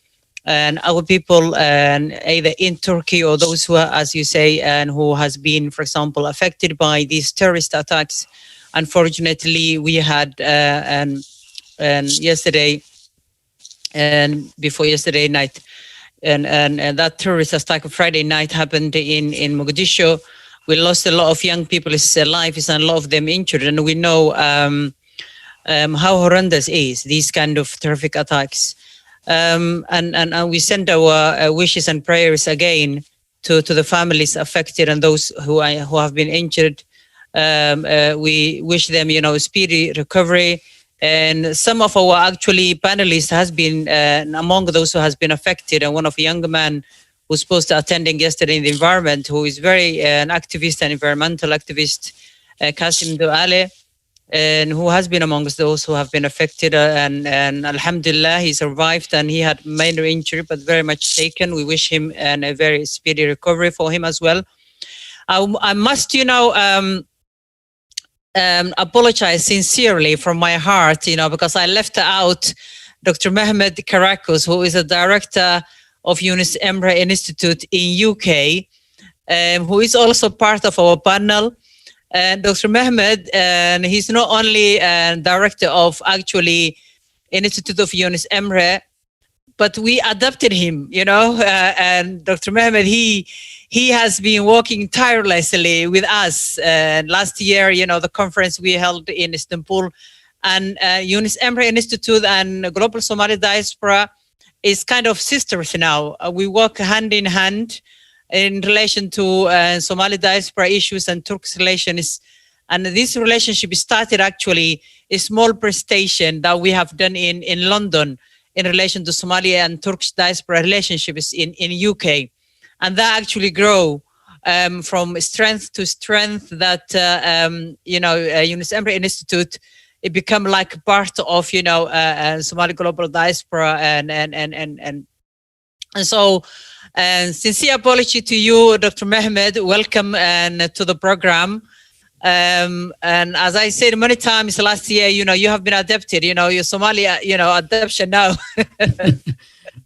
our people, either in Turkey or those who are, as you say, and who has been, for example, affected by these terrorist attacks. Unfortunately, we had yesterday and before yesterday night, and that terrorist attack on Friday night happened in Mogadishu. We lost a lot of young people's lives and a lot of them injured, and we know how horrendous is these kind of terrific attacks. And we send our wishes and prayers again to the families affected and those who have been injured. We wish them, a speedy recovery. And some of our actually panelists has been among those who has been affected. And one of the young man who's supposed to attending yesterday in the environment, who is very an activist and environmental activist, Kasim Douale, and who has been amongst those who have been affected. And alhamdulillah, he survived and he had minor injury, but very much taken. We wish him a very speedy recovery for him as well. I must, apologize sincerely from my heart, because I left out Dr. Mehmed Karakus, who is a director of Yunus Emre Institute in UK, who is also part of our panel. And Dr. Mehmed, and he's not only director of actually Institute of Yunus Emre, but we adopted him, and Dr. Mehmed, he has been working tirelessly with us. Last year, the conference we held in Istanbul, and Yunus Emre Institute and Global Somali Diaspora is kind of sisters now. We work hand in hand in relation to Somali diaspora issues and Turkish relations. And this relationship started actually a small presentation that we have done in London in relation to Somali and Turkish diaspora relationships in UK. And that actually grow from strength to strength that, Yunus Emre Institute, it become like part of, Somali global diaspora and so, sincere apology to you, Dr. Mehmed. Welcome to the program. And as I said many times last year, you have been adapted. You're Somali, adaptation now.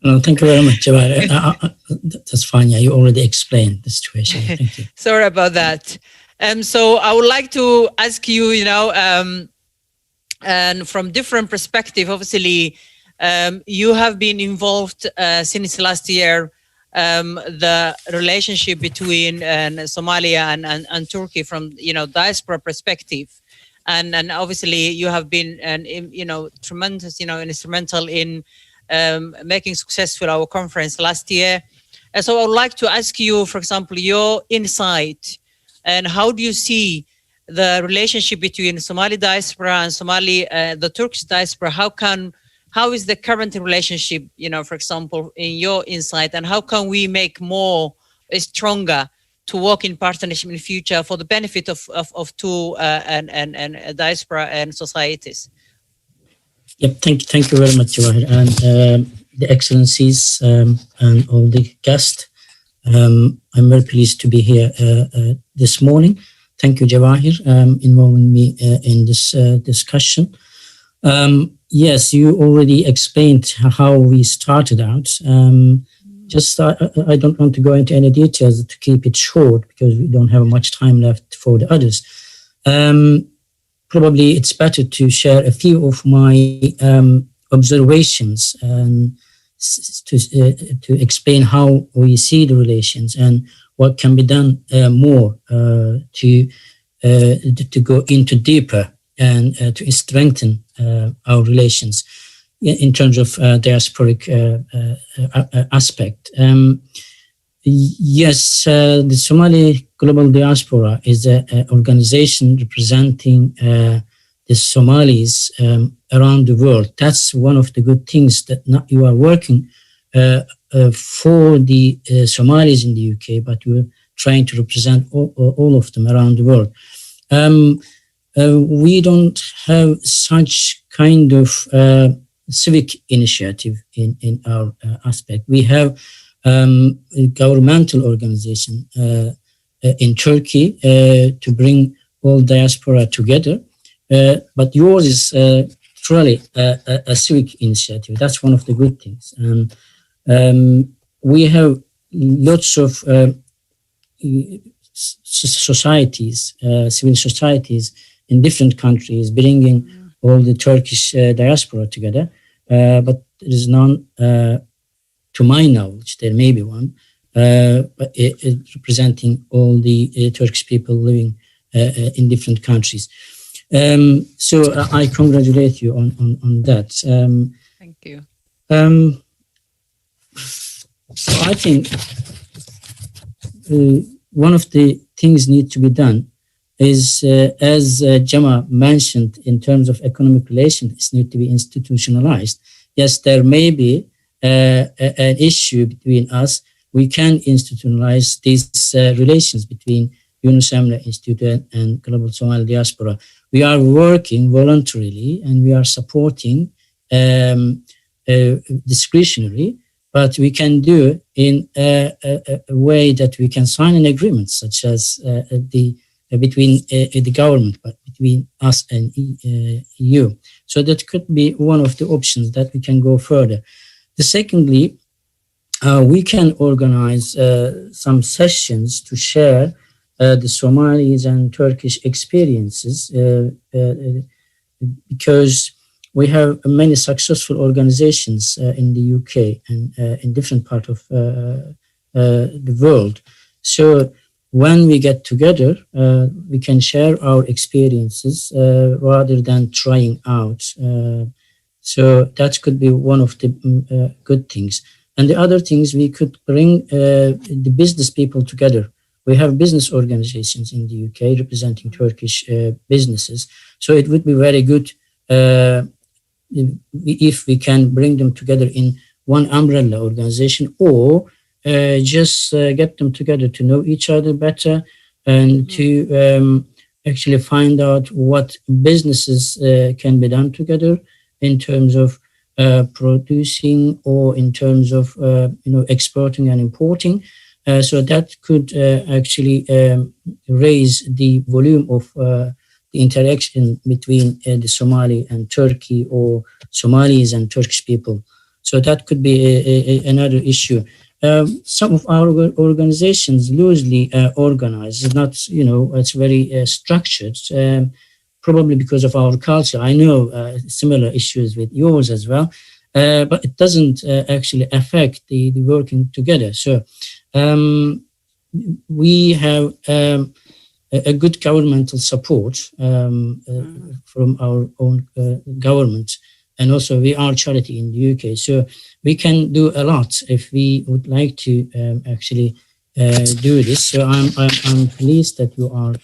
Thank you very much, Jawahir. That's fine. Yeah, you already explained the situation. Thank you. Sorry about that. So I would like to ask you, and from different perspective, obviously, you have been involved since last year, the relationship between Somalia and Turkey from, diaspora perspective. And obviously you have been, tremendous, instrumental in making successful our conference last year. And so I would like to ask you, for example, your insight and how do you see the relationship between Somali diaspora and the Turkish diaspora? How is the current relationship, for example, in your insight, and how can we make more stronger to work in partnership in the future for the benefit of two and diaspora and societies? Yep, thank you very much, Jawahir, and the excellencies and all the guests. I'm very pleased to be here this morning. Thank you, Jawahir, involving me in this discussion. Yes, you already explained how we started out. I don't want to go into any details to keep it short because we don't have much time left for the others. Probably it's better to share a few of my observations to explain how we see the relations and what can be done more to go into deeper and to strengthen our relations in terms of diasporic aspect. Yes, the Somali Global Diaspora is an organization representing the Somalis around the world. That's one of the good things that not you are working for the Somalis in the UK, but you're trying to represent all of them around the world. We don't have such kind of civic initiative in our aspect. We have a governmental organization in Turkey to bring all diaspora together. But yours is truly a civic initiative. That's one of the good things. We have lots of societies, civil societies in different countries, bringing all the Turkish diaspora together. But there is none, to my knowledge, there may be one, but representing all the Turkish people living in different countries. So I congratulate you on that. Thank you. So I think one of the things need to be done is, as Jama mentioned, in terms of economic relations, it needs to be institutionalized. Yes, there may be an issue between us. We can institutionalize these relations between Yunus Emre Institute and Global Somali Diaspora. We are working voluntarily and we are supporting discretionary, but we can do in a way that we can sign an agreement, such as between the government, but between us and EU. So that could be one of the options that we can go further. Secondly, we can organize some sessions to share the Somalis and Turkish experiences because we have many successful organizations in the UK and in different parts of the world. So when we get together, we can share our experiences rather than trying out. So that could be one of the good things. And the other things, we could bring the business people together. We have business organizations in the UK representing Turkish businesses. So it would be very good if we can bring them together in one umbrella organization, or just get them together to know each other better and to actually find out what businesses can be done together in terms of producing or in terms of exporting and importing. So that could actually raise the volume of the interaction between the Somali and Turkey, or Somalis and Turkish people. So that could be another issue. Some of our organizations loosely organized. It's not, it's very structured, probably because of our culture. I know similar issues with yours as well, but it doesn't actually affect the working together. So we have a good governmental support from our own government. And also we are charity in the UK. So we can do a lot if we would like to actually do this. So I'm pleased that you are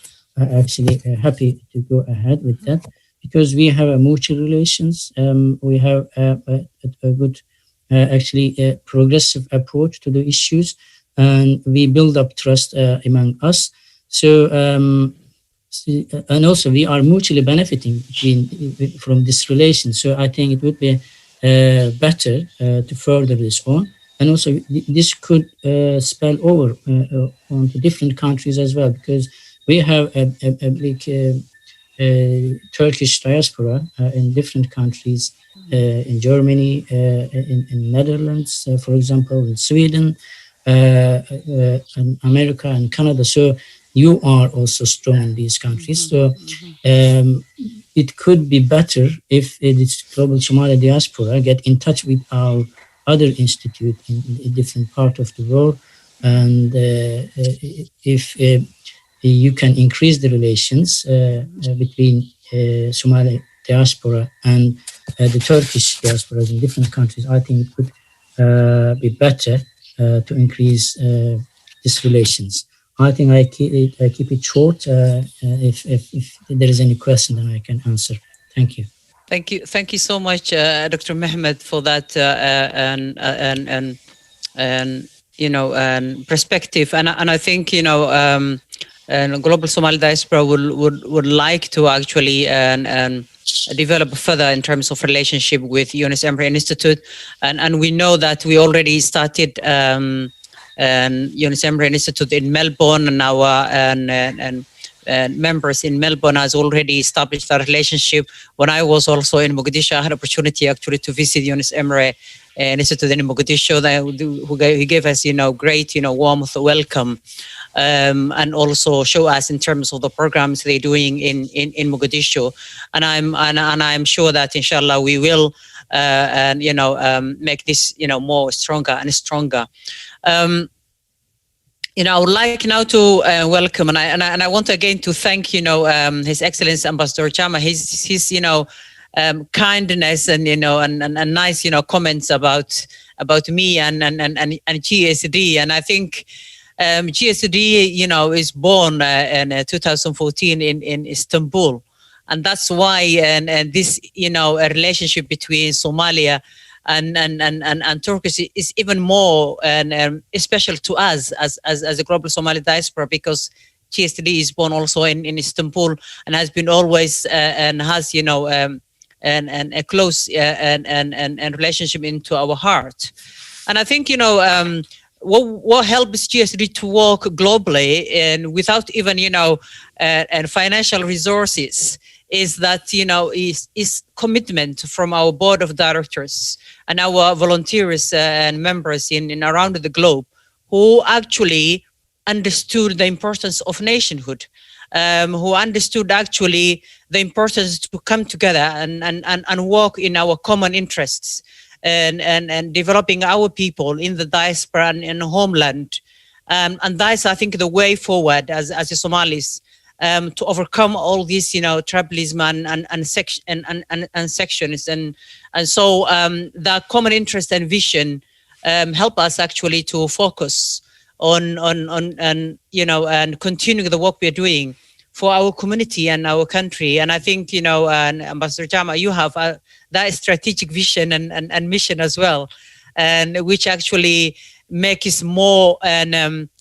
actually happy to go ahead with that, because we have a mutual relations. We have a good, actually a progressive approach to the issues, and we build up trust among us. So, and also we are mutually benefiting from this relation. So I think it would be better to further this on. And also this could spill over onto different countries as well, because we have a big Turkish diaspora in different countries, in Germany, in Netherlands, for example, in Sweden, and America and Canada. So you are also strong in these countries. So it could be better if this Global Somali Diaspora get in touch with our other institute in a different part of the world. And if you can increase the relations between Somali diaspora and the Turkish diasporas in different countries, I think it could be better to increase these relations. I think I keep it short. If there is any question, then I can answer. Thank you. Thank you so much, Dr. Mehmet, for that and perspective. And I think and Global Somali Diaspora would like to actually develop further in terms of relationship with Yunus Emre Institute, and we know that we already started Yunus Emre Institute in Melbourne, and our members in Melbourne has already established a relationship. When I was also in Mogadishu, I had opportunity actually to visit Yunus Emre Institute in Mogadishu. He gave us, great, warm welcome, and also show us in terms of the programs they're doing in Mogadishu. And I'm sure that inshallah we will, make this, more stronger and stronger. I would like now to welcome, and I want again to thank, His Excellency Ambassador Chama, his kindness and, and nice, comments about about me and GSD. And I think GSD, you know, is born in 2014 in Istanbul. And that's why, and this, you know, a relationship between Somalia and Turkey is even more special to us as a global Somali diaspora, because GSD is born also in Istanbul and has been always and has, you know, and a close and relationship into our heart. And I think, you know, what helps GSD to work globally and without even, you know, and financial resources is that, you know, is commitment from our board of directors and our volunteers and members in around the globe who actually understood the importance of nationhood, who understood actually the importance to come together and work in our common interests and developing our people in the diaspora and in the homeland. And that's, I think, the way forward as the Somalis to overcome all these, you know, tribalism and sections. And so the common interest and vision help us actually to focus on you know, and continue the work we are doing for our community and our country. And I think, you know, and Ambassador Jama, you have that strategic vision and mission as well, and which actually makes more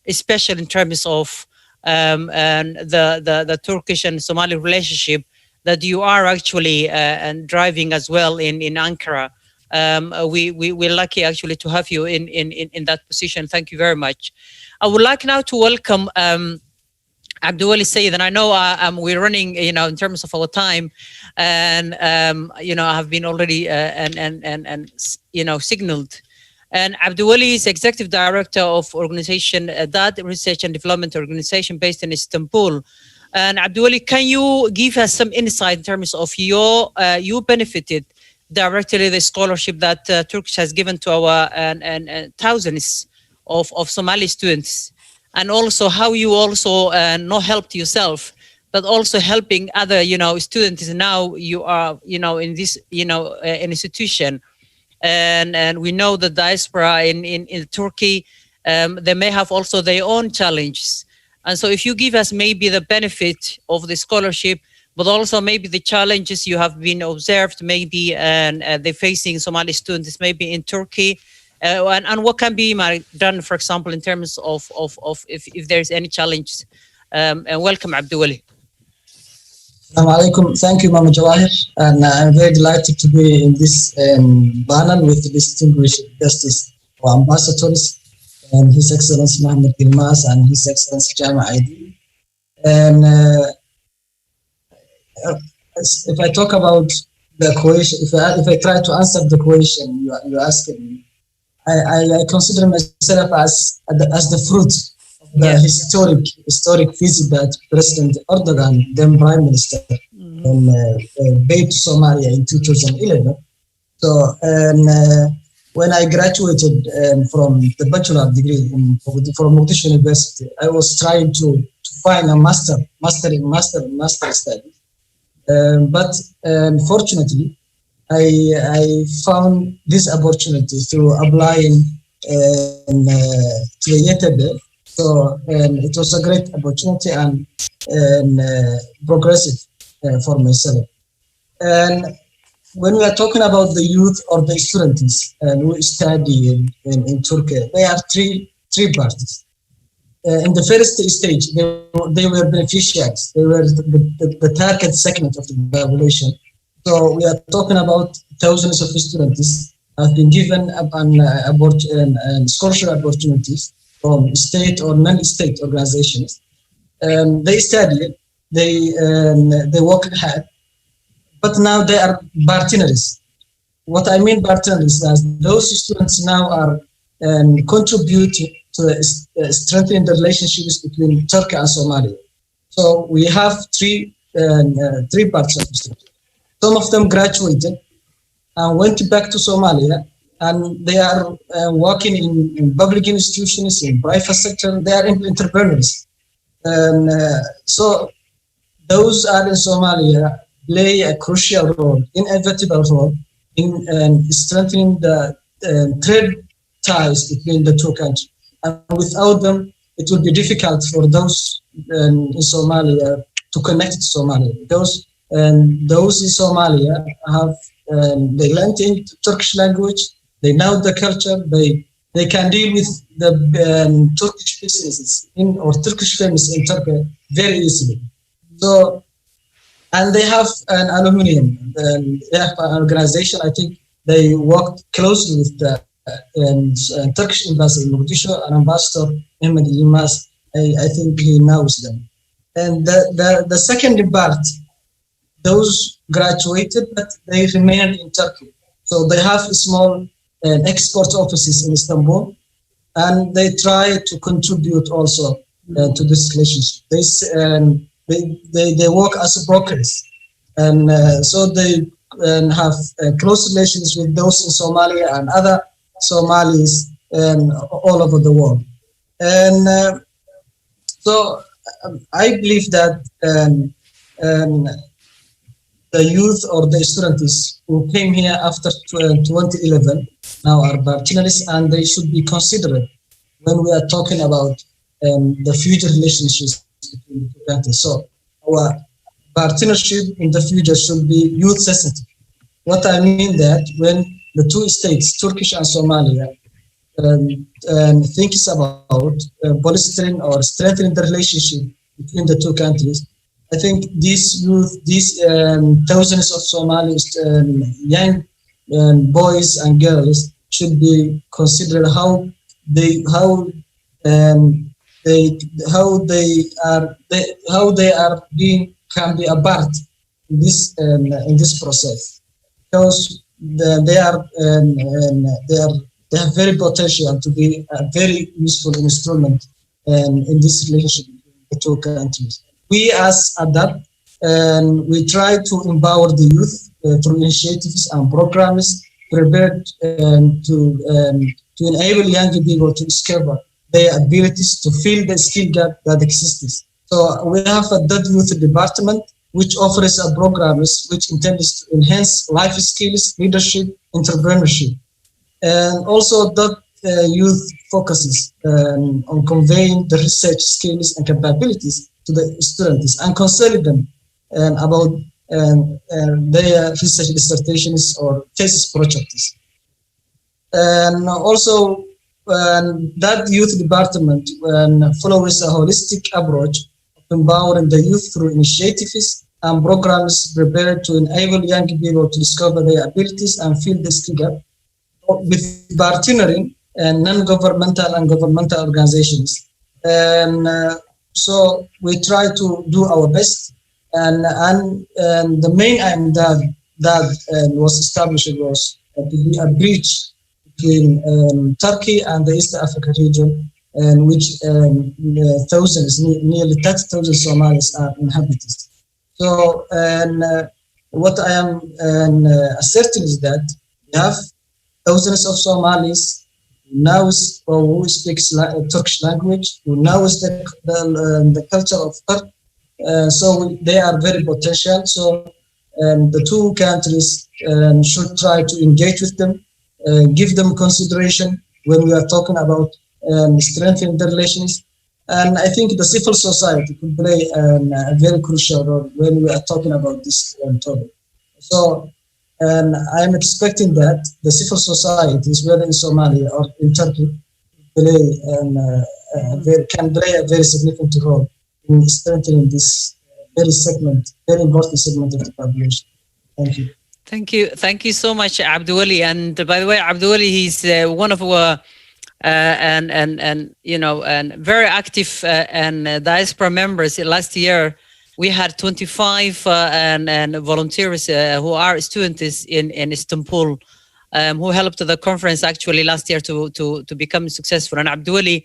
special in terms of and the Turkish and Somali relationship that you are actually and driving as well in Ankara. We're lucky actually to have you in that position. Thank you very much. I would like now to welcome Abdulwali Sayed, and I know we're running, you know, in terms of our time, and you know, I have been already and you know, signaled. And Abdulwali is Executive Director of organization that Research and Development Organization based in Istanbul. And Abdulwali, can you give us some insight in terms of you benefited directly the scholarship that Turkish has given to our thousands of Somali students, and also how you also not helped yourself, but also helping other, you know, students. Now you are, you know, in this, you know, institution. And we know the diaspora in Turkey, they may have also their own challenges. And so if you give us maybe the benefit of the scholarship, but also maybe the challenges you have been observed, maybe and they're facing Somali students, maybe in Turkey, and what can be done, for example, in terms of if there's any challenges. And welcome, Abdulwali. Assalamu alaikum. Thank you, Mama Jawahir. And I'm very delighted to be in this panel with the distinguished guests or ambassadors and His Excellency Mohammed Yilmaz and His Excellency Jama Aidi. And if I talk about the question, if I try to answer the question you asked me, I consider myself as the fruit of the historic visit that President Erdogan, then Prime Minister, paid to Somalia in 2011. So, when I graduated from the bachelor degree from Mogadishu University, I was trying to find a master study. But unfortunately, I found this opportunity through applying to the YTB. So it was a great opportunity and progressive for myself. And when we are talking about the youth or the students who study in Turkey, there are three parties. In the first stage, they were beneficiaries. They were the target segment of the population. So we are talking about thousands of students have been given scholarship opportunities from state or non-state organizations. They studied, they worked hard, but now they are barteners. What I mean barteners is those students now are contributing to strengthening the relationships between Turkey and Somalia. So we have three parts of students. Some of them graduated and went back to Somalia, and they are working in public institutions, in private sector. They are entrepreneurs. So those are in Somalia play a crucial role, inevitable role in strengthening the ties between the two countries. And without them, it will be difficult for those in Somalia to connect to Somalia. Those in Somalia have they learned in Turkish language, they know the culture, they can deal with the Turkish businesses or Turkish firms in Turkey very easily. So, and they have an aluminium, they have an organization. I think they worked closely with the Turkish embassy in Mogadishu, and Ambassador Ahmed Yilmaz, I think he knows them. And the second part, those graduated, but they remained in Turkey. So they have small export offices in Istanbul, and they try to contribute also to this relationship. They work as brokers, and so they have close relations with those in Somalia and other Somalis all over the world. And so I believe that the youth or the students who came here after 2011 now are partners, and they should be considered when we are talking about the future relationships between the two countries. So our partnership in the future should be youth sensitive. What I mean that when the two states, Turkish and Somalia, thinks about bolstering or strengthening the relationship between the two countries, I think these youth, these thousands of Somali young boys and girls should be considered how they are being can be a part in this process, because they have very potential to be a very useful instrument in this relationship between the two countries. We as ADAP, we try to empower the youth through initiatives and programs prepared to enable young people to discover their abilities to fill the skill gap that exists. So we have a DAD Youth Department, which offers a programs which intends to enhance life skills, leadership, entrepreneurship. And also DAD Youth focuses on conveying the research skills and capabilities to the students and counseling them about their research dissertations or thesis projects. And also that youth department follows a holistic approach of empowering the youth through initiatives and programs prepared to enable young people to discover their abilities and fill the skill gap, with partnering non-governmental and governmental organizations. So we try to do our best, and the main aim that was established was to be a bridge between Turkey and the East Africa region, which thousands, nearly 30,000 Somalis are inhabited. So, what I am asserting is that we have thousands of Somalis who speaks Turkish language, who knows the culture of Turkey. So they are very potential. So the two countries should try to engage with them, give them consideration when we are talking about strengthening the relations. And I think the civil society could play a very crucial role when we are talking about this topic. So, and I'm expecting that the civil societies, whether in Somalia or in Turkey, can play a very significant role in strengthening this very important segment of the population. Thank you. Thank you so much, Abdulwali. And by the way, Abdulwali, he's one of our and very active diaspora members. Last year, we had 25 volunteers who are students in Istanbul, who helped the conference actually last year to become successful. And Abdulwali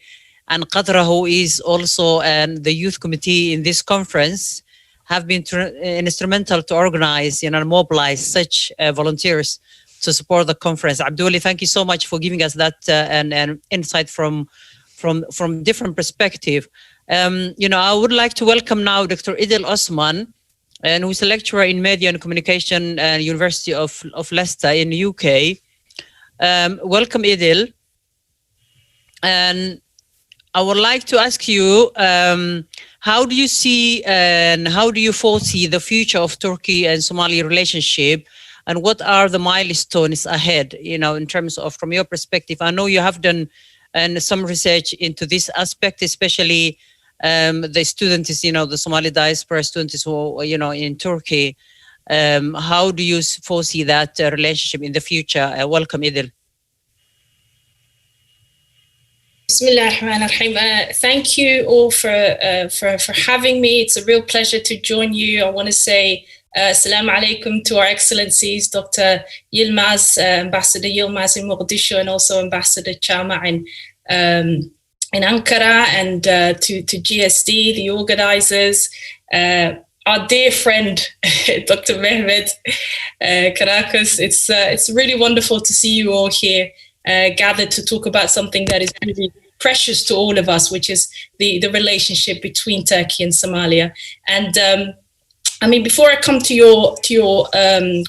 and Qatra, who is also the youth committee in this conference, have been instrumental to organize and mobilize such volunteers to support the conference. Abdulwali, thank you so much for giving us that and insight from different perspective. I would like to welcome now Dr. Idil Osman, who is a lecturer in Media and Communication at University of Leicester in the UK. Welcome, Idil. And I would like to ask you, how do you see and how do you foresee the future of Turkey and Somali relationship, and what are the milestones ahead, you know, in terms of, from your perspective? I know you have done some research into this aspect, especially the students, you know, the Somali diaspora students who, you know, in Turkey. How do you foresee that relationship in the future? Welcome, Idil. Bismillah ar-Rahman ar-Rahim. Thank you all for having me. It's a real pleasure to join you. I want to say Assalamu alaikum to our excellencies, Dr. Yilmaz, Ambassador Yilmaz in Mogadishu, and also Ambassador Chama in Ankara, and to GSD, the organizers, our dear friend, Dr. Mehmet Karakas. It's really wonderful to see you all here gathered to talk about something that is really precious to all of us, which is the relationship between Turkey and Somalia. And I mean, before I come to your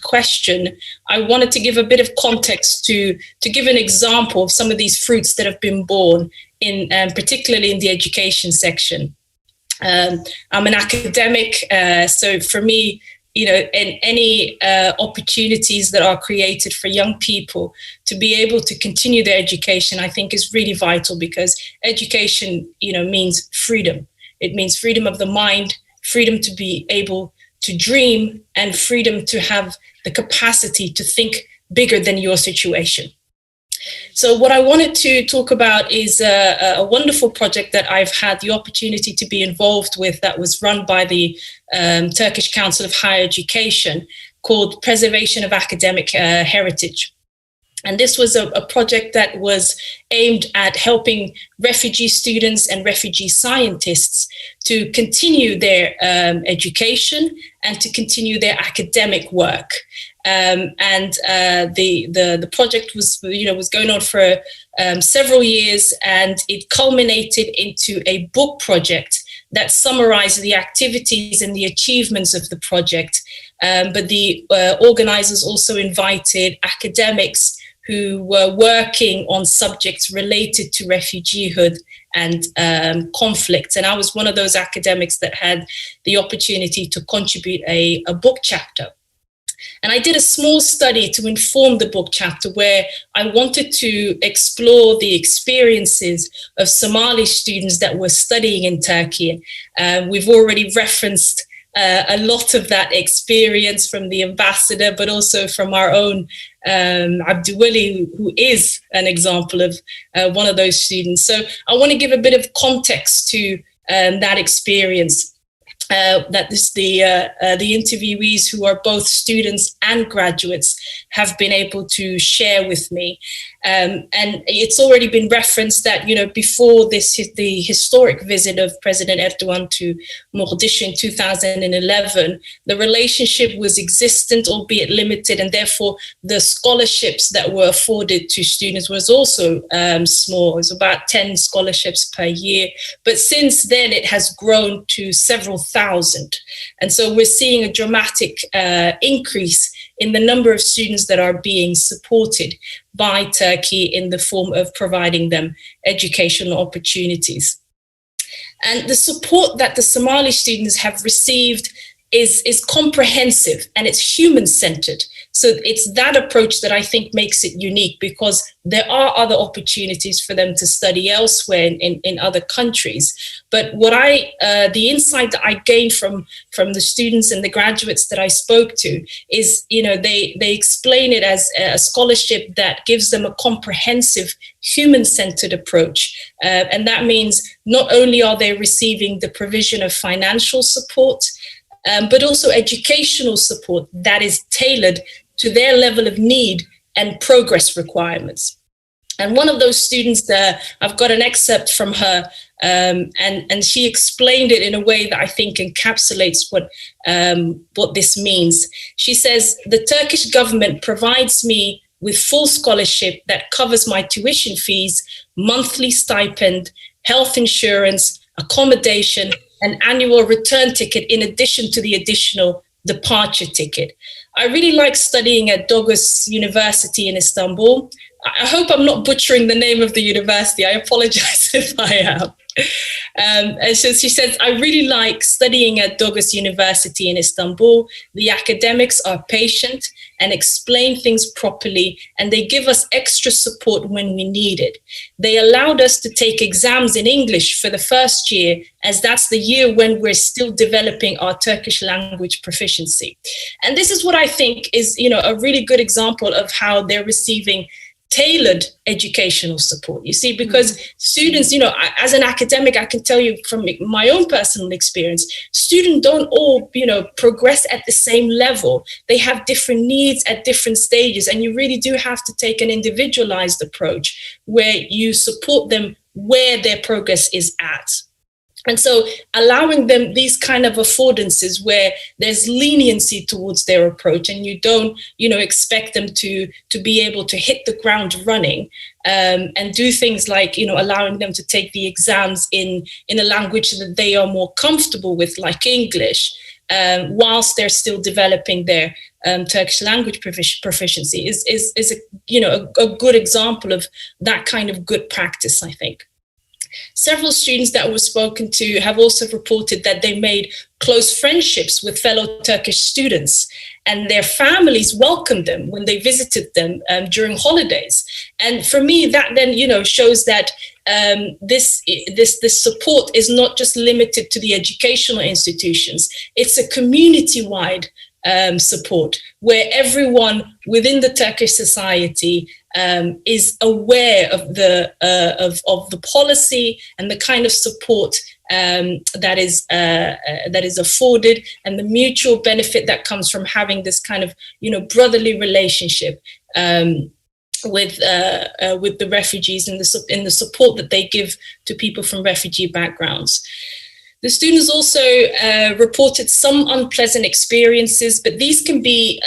question, I wanted to give a bit of context to give an example of some of these fruits that have been born in, particularly in the education section. I'm an academic, so for me, you know, in any opportunities that are created for young people to be able to continue their education, I think is really vital, because education, you know, means freedom. It means freedom of the mind, freedom to be able to dream, and freedom to have the capacity to think bigger than your situation. So what I wanted to talk about is a wonderful project that I've had the opportunity to be involved with, that was run by the Turkish Council of Higher Education, called Preservation of Academic Heritage. And this was a project that was aimed at helping refugee students and refugee scientists to continue their education and to continue their academic work. The project was, you know, was going on for several years, and it culminated into a book project that summarized the activities and the achievements of the project. But the organizers also invited academics who were working on subjects related to refugeehood and conflict. And I was one of those academics that had the opportunity to contribute a book chapter. And I did a small study to inform the book chapter, where I wanted to explore the experiences of Somali students that were studying in Turkey. We've already referenced a lot of that experience from the ambassador, but also from our own Abdiweli, who is an example of one of those students. So I want to give a bit of context to that experience. That is the interviewees, who are both students and graduates, have been able to share with me. And it's already been referenced that, you know, before this, the historic visit of President Erdogan to Mogadishu in 2011, the relationship was existent, albeit limited, and therefore the scholarships that were afforded to students was also small. It was about 10 scholarships per year. But since then, it has grown to several thousand. And so we're seeing a dramatic increase in the number of students that are being supported by Turkey in the form of providing them educational opportunities. And the support that the Somali students have received is comprehensive, and it's human-centered. So it's that approach that I think makes it unique, because there are other opportunities for them to study elsewhere in other countries. But what the insight that I gained from the students and the graduates that I spoke to is, you know, they explain it as a scholarship that gives them a comprehensive, human-centered approach. And that means not only are they receiving the provision of financial support, but also educational support that is tailored to their level of need and progress requirements. And one of those students, I've got an excerpt from her, and she explained it in a way that I think encapsulates what this means. She says, "The Turkish government provides me with full scholarship that covers my tuition fees, monthly stipend, health insurance, accommodation, an annual return ticket, in addition to the additional departure ticket. I really like studying at Doğuş University in Istanbul. I hope I'm not butchering the name of the university. I apologize if I am. And so she says, I really like studying at Dogus University in Istanbul. The academics are patient and explain things properly, and they give us extra support when we need it. They allowed us to take exams in English for the first year, as that's the year when we're still developing our Turkish language proficiency. And this is what I think is, a really good example of how they're receiving tailored educational support, you see, because students, as an academic, I can tell you from my own personal experience, students don't all, progress at the same level. They have different needs at different stages, and you really do have to take an individualized approach where you support them where their progress is at. And so allowing them these kind of affordances where there's leniency towards their approach, and you don't, expect them to be able to hit the ground running, and do things like, allowing them to take the exams in a language that they are more comfortable with, like English, whilst they're still developing their Turkish language proficiency is a good example of that kind of good practice, I think. Several students that were spoken to have also reported that they made close friendships with fellow Turkish students, and their families welcomed them when they visited them during holidays. And for me, that then, shows that this support is not just limited to the educational institutions. It's a community-wide support where everyone within the Turkish society is aware of the policy and the kind of support that is afforded, and the mutual benefit that comes from having this kind of brotherly relationship with the refugees and the support that they give to people from refugee backgrounds. The students also reported some unpleasant experiences, but these can be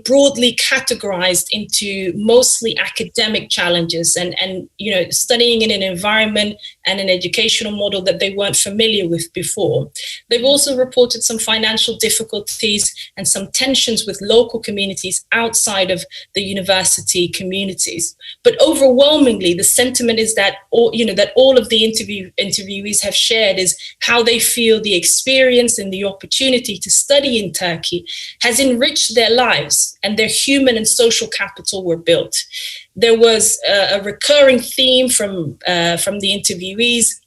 broadly categorized into mostly academic challenges and studying in an environment and an educational model that they weren't familiar with before. They've also reported some financial difficulties and some tensions with local communities outside of the university communities. But overwhelmingly, the sentiment is that all of the interviewees have shared is how they feel the experience and the opportunity to study in Turkey has enriched their lives, and their human and social capital were built. There was a recurring theme from the interviewees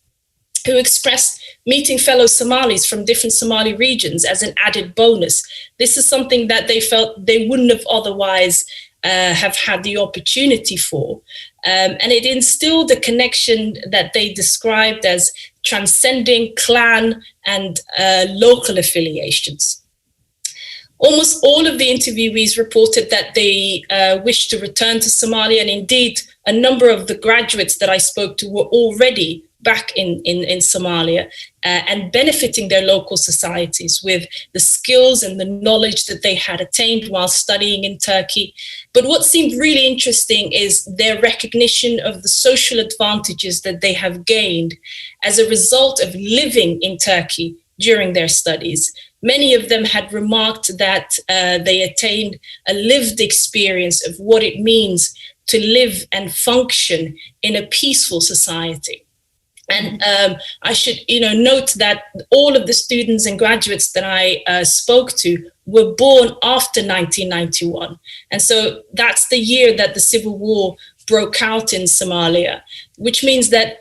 who expressed meeting fellow Somalis from different Somali regions as an added bonus. This is something that they felt they wouldn't have otherwise have had the opportunity for. And it instilled a connection that they described as transcending clan and local affiliations. Almost all of the interviewees reported that they wished to return to Somalia, and indeed, a number of the graduates that I spoke to were already back in Somalia and benefiting their local societies with the skills and the knowledge that they had attained while studying in Turkey. But what seemed really interesting is their recognition of the social advantages that they have gained as a result of living in Turkey during their studies. Many of them had remarked that they attained a lived experience of what it means to live and function in a peaceful society. And I should, note that all of the students and graduates that I spoke to were born after 1991. And so that's the year that the civil war broke out in Somalia, which means that,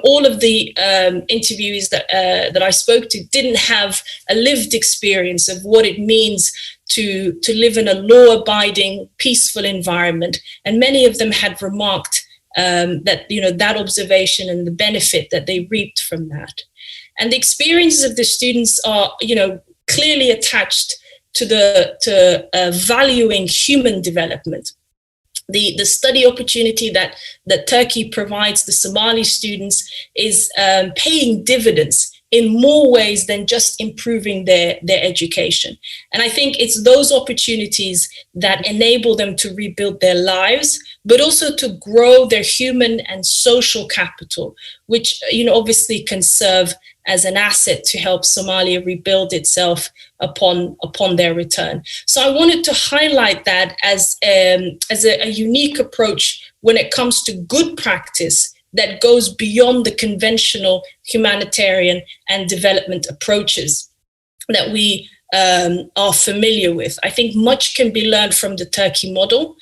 all of the interviewees that I spoke to didn't have a lived experience of what it means to live in a law-abiding, peaceful environment. And many of them had remarked that that observation and the benefit that they reaped from that. And the experiences of the students are clearly attached to valuing human development. The study opportunity that Turkey provides the Somali students is paying dividends in more ways than just improving their education. And I think it's those opportunities that enable them to rebuild their lives, but also to grow their human and social capital, which, obviously can serve as an asset to help Somalia rebuild itself upon their return. So I wanted to highlight that as a unique approach when it comes to good practice that goes beyond the conventional humanitarian and development approaches that we are familiar with. I think much can be learned from the Turkey model.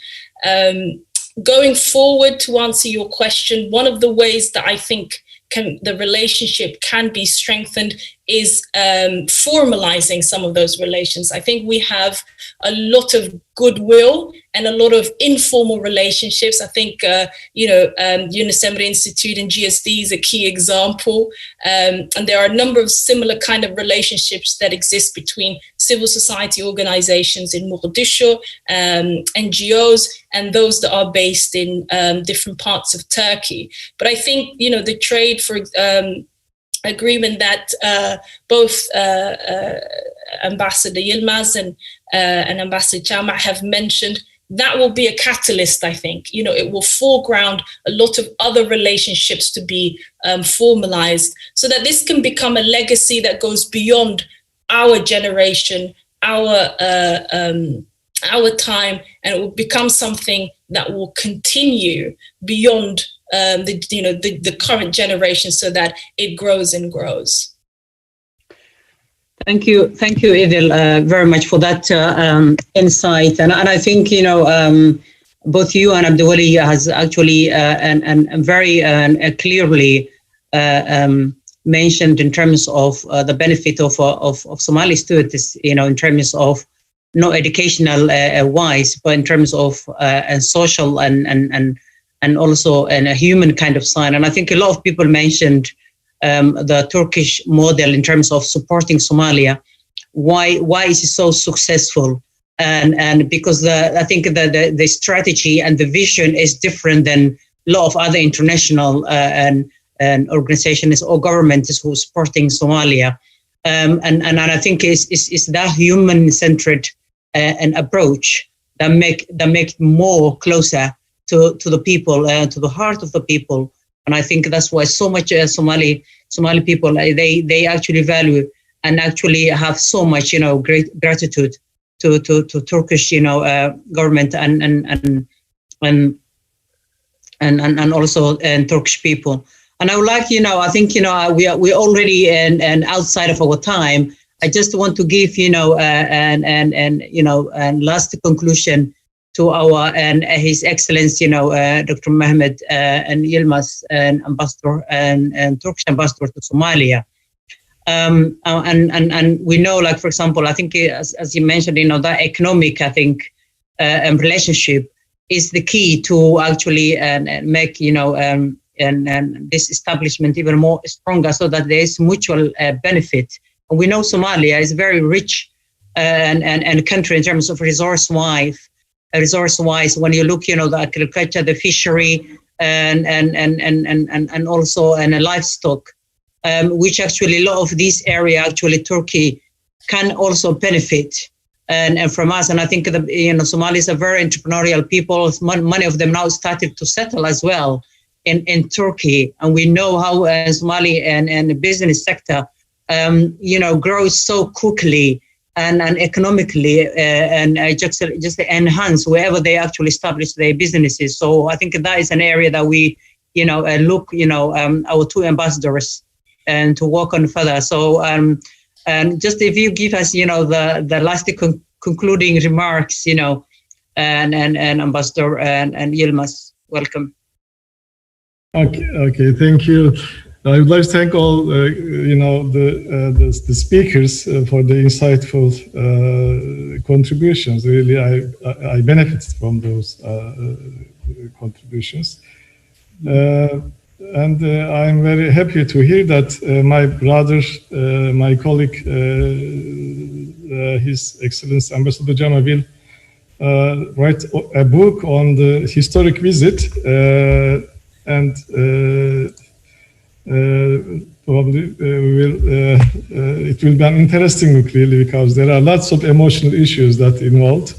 Going forward, to answer your question, one of the ways that I think the relationship can be strengthened is formalizing some of those relations. I think we have a lot of goodwill and a lot of informal relationships. I think, Yunus Emre Institute and GSD is a key example. And there are a number of similar kind of relationships that exist between civil society organizations in Mogadishu, NGOs, and those that are based in different parts of Turkey. But I think, the trade for agreement that both Ambassador Yilmaz and Ambassador Chama have mentioned, that will be a catalyst, I think. It will foreground a lot of other relationships to be formalized so that this can become a legacy that goes beyond our generation, our time, and it will become something that will continue beyond the current generation so that it grows and grows. Thank you, Idil, very much for that insight. And I think, both you and Abdulwali has actually and very clearly mentioned in terms of the benefit of Somali students, in terms of not educational wise, but in terms of social and also a human kind of side. And I think a lot of people mentioned the Turkish model in terms of supporting Somalia. Why is it so successful? And because I think the strategy and the vision is different than a lot of other international and organizations or governments who are supporting Somalia. And I think it's that human-centered an approach that make more closer to the people, to the heart of the people. And I think that's why so much Somali people, they actually value and actually have so much, great gratitude to Turkish, government and also Turkish people. And I would like, I think, we're already and outside of our time. I just want to give, and last conclusion to our and His Excellency, Dr. Mohammed and Yilmaz and Ambassador and Turkish Ambassador to Somalia. And we know, like, for example, I think as you mentioned, that economic, I think, relationship is the key to actually make, and this establishment even more stronger so that there is mutual benefit. And we know Somalia is very rich and country in terms of resource-wise, when you look, the agriculture, the fishery, and also livestock, which actually a lot of these areas, actually Turkey can also benefit and from us. And I think Somalis are very entrepreneurial people. Many of them now started to settle as well in Turkey. And we know how Somali and the business sector, grows so quickly and economically and just enhance wherever they actually establish their businesses. So I think that is an area that we, look, our two ambassadors and to work on further. So and just if you give us, the last concluding remarks, and Ambassador and Yilmaz, welcome. Okay, thank you. I would like to thank all, the speakers for the insightful contributions. Really, I benefited from those contributions. And I'm very happy to hear that my brother, my colleague, His Excellency Ambassador Jama will write a book on the historic visit and Probably it will be an interesting look, really, because there are lots of emotional issues that involved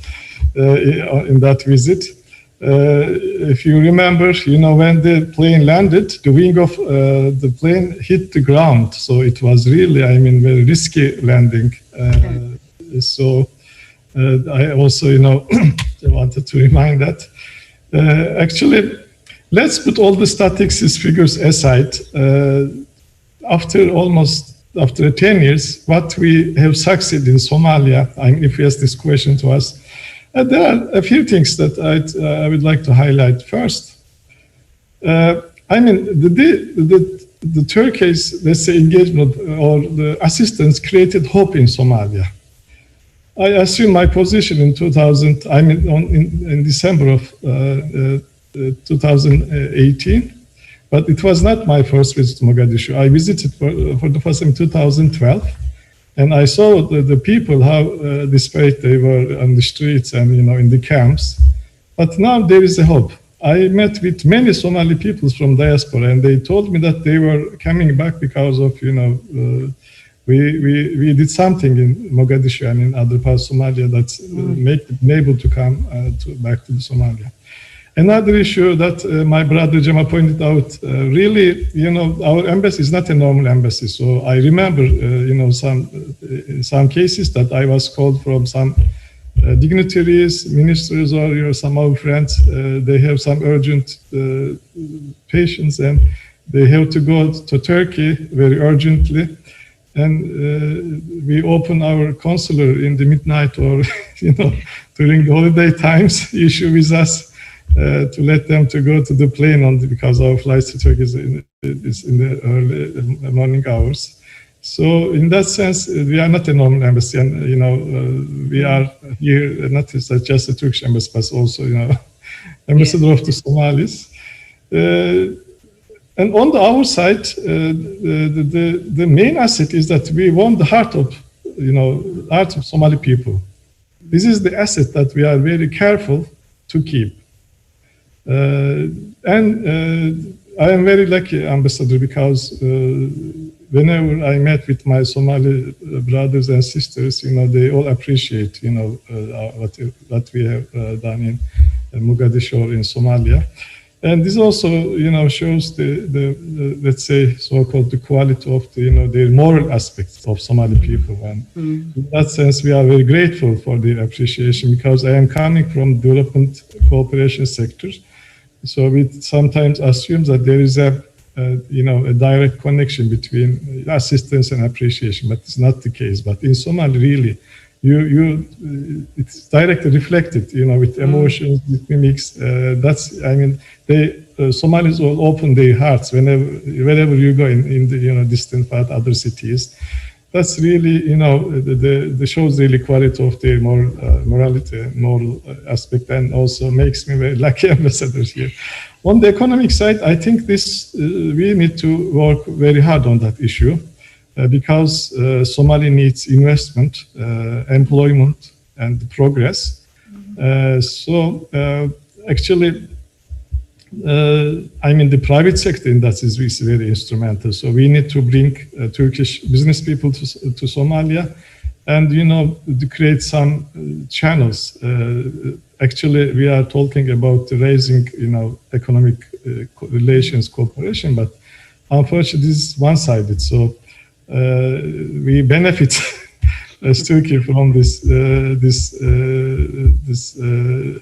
in that visit. If you remember, when the plane landed, the wing of the plane hit the ground. So it was really, very risky landing. So I also, wanted to remind that. Actually, let's put all the statistics figures aside. After 10 years, what we have succeeded in Somalia, if you ask this question to us, there are a few things that I would like to highlight. First, the Turkish, let's say, engagement or the assistance created hope in Somalia. I assume my position in in December of 2018, but it was not my first visit to Mogadishu. I visited for the first time in 2012. And I saw the people, how disparate they were on the streets and, in the camps. But now there is a hope. I met with many Somali people from diaspora, and they told me that they were coming back because of, we did something in Mogadishu and in other parts of Somalia that's make them able to come back to Somalia. Another issue that my brother Jama pointed out, really, our embassy is not a normal embassy. So I remember, some cases that I was called from some dignitaries, ministers, or some of our friends. They have some urgent patients, and they have to go to Turkey very urgently. And we open our consular in the midnight or, during the holiday times, issue with us. To let them to go to the plane because our flights to Turkey is in the early morning hours. So in that sense, we are not a normal embassy, and we are here not just a Turkish embassy, but also ambassador of the Somalis. And on our side, the main asset is that we won the heart of Somali people. This is the asset that we are very careful to keep. I am very lucky, Ambassador, because whenever I met with my Somali brothers and sisters, they all appreciate, what we have done in Mogadishu or in Somalia. And this also, shows the let's say, so-called the quality of the moral aspects of Somali people. And in that sense, we are very grateful for the appreciation, because I am coming from development cooperation sector. So we sometimes assume that there is a direct connection between assistance and appreciation, but it's not the case. But in Somalia, really, it's directly reflected, with emotions, with mimics. Somalis will open their hearts wherever you go in the distant part, other cities. That's really, the shows really quality of their morality, moral aspect, and also makes me very lucky ambassador here. On the economic side, I think we need to work very hard on that issue, because Somalia needs investment, employment, and progress. Actually, the private sector in that is very instrumental. So we need to bring Turkish business people to Somalia, and to create some channels. Actually, we are talking about raising economic relations, cooperation, but unfortunately, this is one-sided. So we benefit as Turkey from this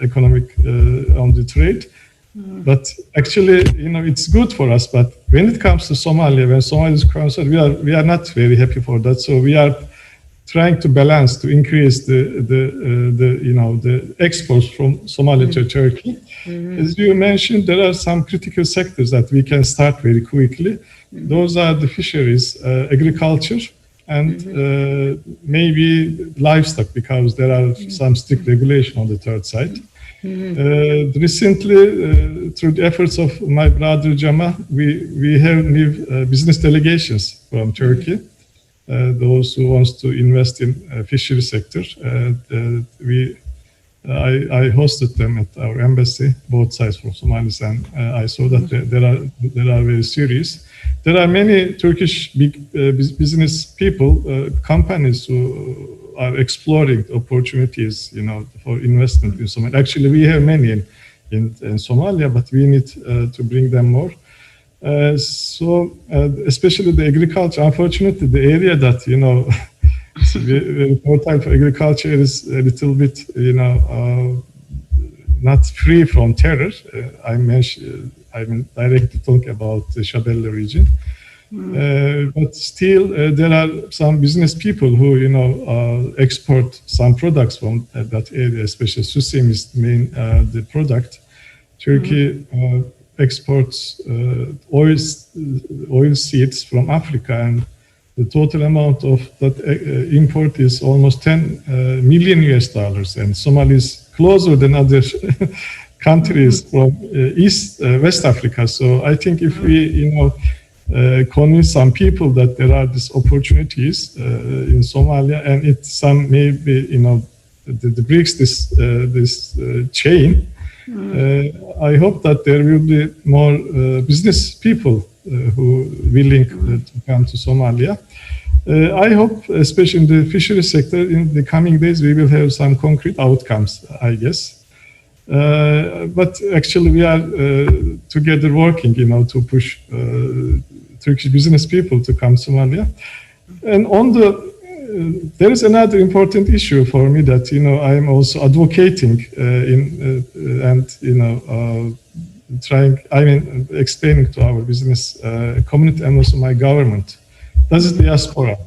economic on the trade. But actually, it's good for us. But when it comes to Somalia, when Somalia is concerned, we are not very happy for that. So we are trying to balance, to increase the exports from Somalia to Turkey. As you mentioned, there are some critical sectors that we can start very quickly. Those are the fisheries, agriculture, and maybe livestock, because there are some strict regulation on the third side. Recently, through the efforts of my brother Jama, we have new business delegations from Turkey. Those who wants to invest in fishery sector. We I hosted them at our embassy, both sides from Somalis, and I saw that there are very serious. There are many Turkish big business people, companies who are exploring opportunities, for investment in Somalia. Actually, we have many in Somalia, but we need to bring them more. Especially the agriculture. Unfortunately, the area that it's very important for agriculture is a little bit, not free from terror. I directly talk about the Shabelle region. But still, there are some business people who, export some products from that area, especially Susim is the product. Turkey exports oil seeds from Africa, and the total amount of that import is almost $10 million, and Somalia is closer than other countries from West Africa. So I think if we, convince some people that there are these opportunities in Somalia, and it's some maybe, the breaks this chain. I hope that there will be more business people who willing to come to Somalia. I hope, especially in the fishery sector, in the coming days, we will have some concrete outcomes, I guess. But actually, we are together working, to push Turkish business people to come to Somalia. And there is another important issue for me that, I am also advocating explaining to our business community and also my government. That is diaspora.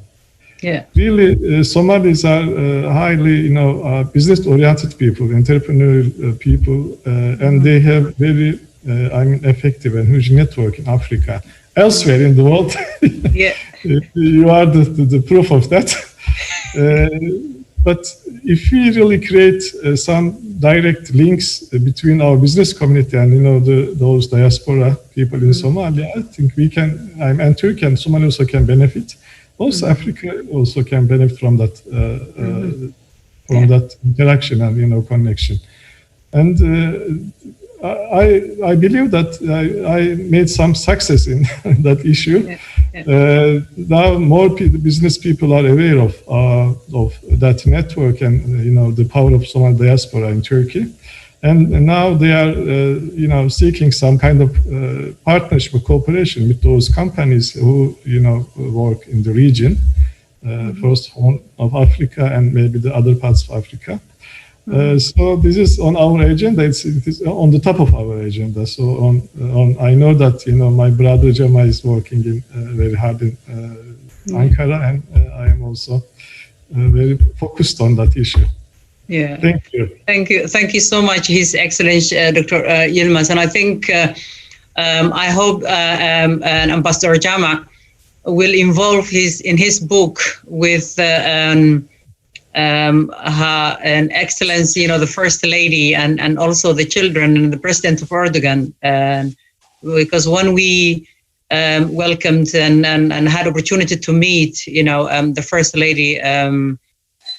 Yeah. Really, Somalis are highly, business-oriented people, entrepreneurial people, and they have very, effective and huge network in Africa. Elsewhere in the world, yeah. You are the proof of that. But if we really create some direct links between our business community and those diaspora people in Somalia, I think we can. And Turkey and Somalia also can benefit. Also, Africa also can benefit from that that interaction and connection. And I believe that I made some success in that issue. Now more business people are aware of that network and the power of Somali diaspora in Turkey, and now they are seeking some kind of partnership or cooperation with those companies who work in the region, first Horn of Africa and maybe the other parts of Africa. So this is on our agenda. It is on the top of our agenda. So I know that my brother Jama is working very hard in Ankara, and I am also very focused on that issue. Yeah. Thank you. Thank you so much, His Excellency Dr. Yilmaz. And I think I hope Ambassador Jama will involve in his book with her Excellency, the First Lady, and also the children and the President of Erdogan, because when we welcomed and had opportunity to meet, the First Lady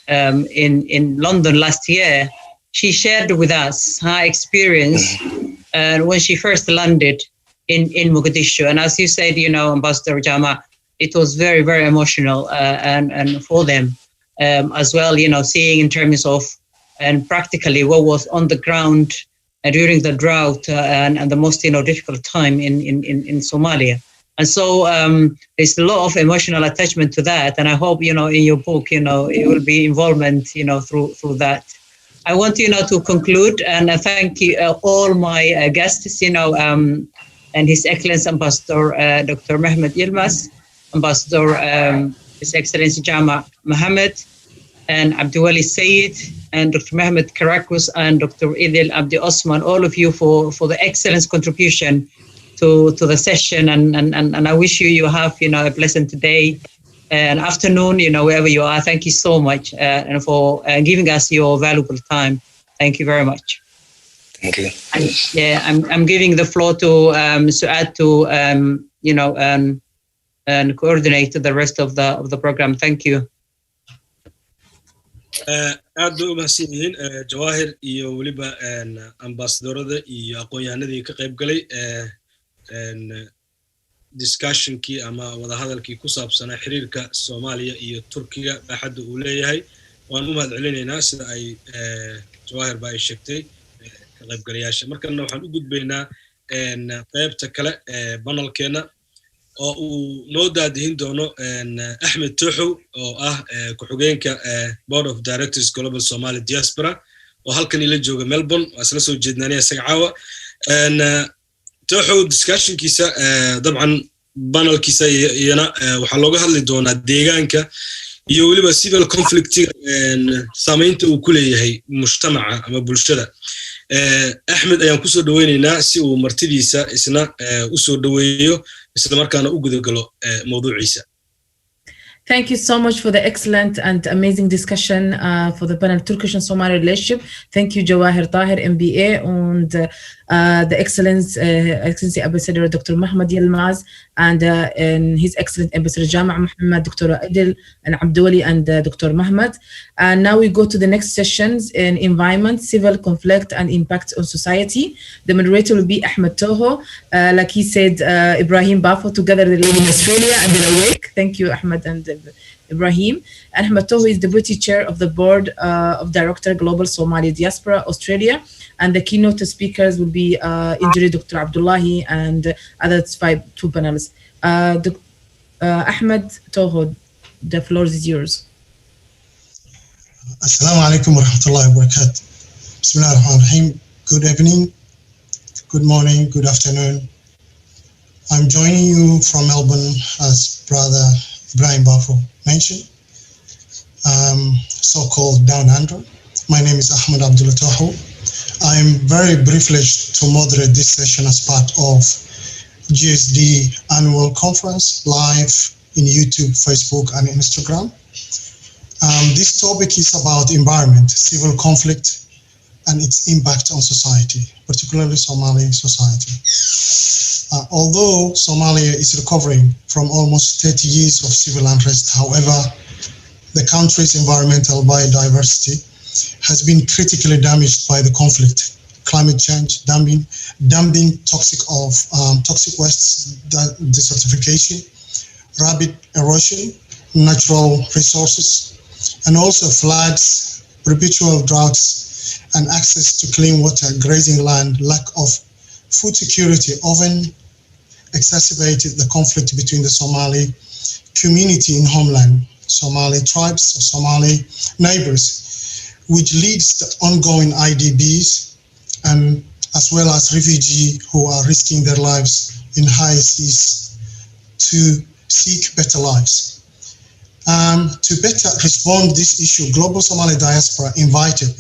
in London last year, she shared with us her experience when she first landed in Mogadishu. And as you said, Ambassador Jama, it was very, very emotional and for them. As well, seeing in terms of and practically what was on the ground during the drought and the most difficult time in Somalia. And so there's a lot of emotional attachment to that, and I hope in your book it will be involvement through that. I want to conclude and thank you all my guests and His Excellency Ambassador Dr. Mehmet Yilmaz, Ambassador His Excellency Jama Mohammed, and Abdiwali Said, and Dr. Mehmet Karakus, and Dr. Idil Abdi Osman, all of you for the excellent contribution to the session. And I wish you have a pleasant day and afternoon, wherever you are. Thank you so much and for giving us your valuable time. Thank you very much. Thank you. Yeah, I'm giving the floor to Suad to and coordinate the rest of the program. Thank you. aad bay u mahadsan yihiin Jawaahir iyo weliba ambassadorada iyo aqoon-yahanadii ka qayb galay discussionkii ama wadahadalkii ku saabsanaa xiriirka Soomaaliya iyo Turkiga baaxadda uu leeyahay. waan u mahad celinaynaa sida ay Jawaahir ba ay sheegtay ka qaybgalayaasha. markana waxaan u gudbaynaa qaybta kale panelkeena oo uu noo daadihin doono Axmed Tuuxow oo ah ku-xigeenka Board of Directors Global Somali Diaspora oo halkan ila jooga Melbourne. waa isla soo jeednaanaya isaga caawa. Tuuxow discussionkiisa dabcan panelkiisa iyana waxaa looga hadli doonaa deegaanka iyo weliba civil conflict saamaynta uu ku leeyahay mujtamaca ama bulshada. Axmed ayaan ku soo dhaweynaynaa si uu martidiisa isna u soo dhaweeyo isla markaana u gudagalo mawduuciisa. Thank you so much for the excellent and amazing discussion for the panel Turkish and Somali relationship. Thank you, Jawahir Tahir, MBA, and the Excellency Ambassador Dr. Mohammed Yilmaz, and His Excellent Ambassador Jama' Muhammad, Dr. Adil, and Abdulli, and Dr. Mohammed. And now we go to the next sessions in environment, civil conflict, and impacts on society. The moderator will be Ahmed Toho. Like he said, Ibrahim Bafo, together they live in Australia and they're awake. Thank you, Ahmed and Ibrahim. Ahmed Toho is Deputy Chair of the Board of Director Global Somali Diaspora, Australia. And the keynote speakers will be Engineer Dr. Abdullahi and other two panelists. Ahmed Toho, the floor is yours. Assalamu alaikum wa rahmatullahi wa barakatuh. Bismillah ar-Rahman ar-Rahim. Good evening, good morning, good afternoon. I'm joining you from Melbourne, as Brother Ibrahim Bafo mentioned, so-called Down Under. My name is Ahmed Abdullah Toho. I'm very privileged to moderate this session as part of GSD annual conference live in YouTube, Facebook, and Instagram. This topic is about environment, civil conflict, and its impact on society, particularly Somali society. Although Somalia is recovering from almost 30 years of civil unrest, however, the country's environmental biodiversity has been critically damaged by the conflict, climate change, dumping toxic wastes, desertification, rapid erosion, natural resources, and also floods, perpetual droughts, and access to clean water, grazing land, lack of food security often exacerbated the conflict between the Somali community in homeland, Somali tribes, Somali neighbors, which leads to ongoing IDBs and as well as refugees who are risking their lives in high seas to seek better lives. To better respond to this issue, Global Somali Diaspora invited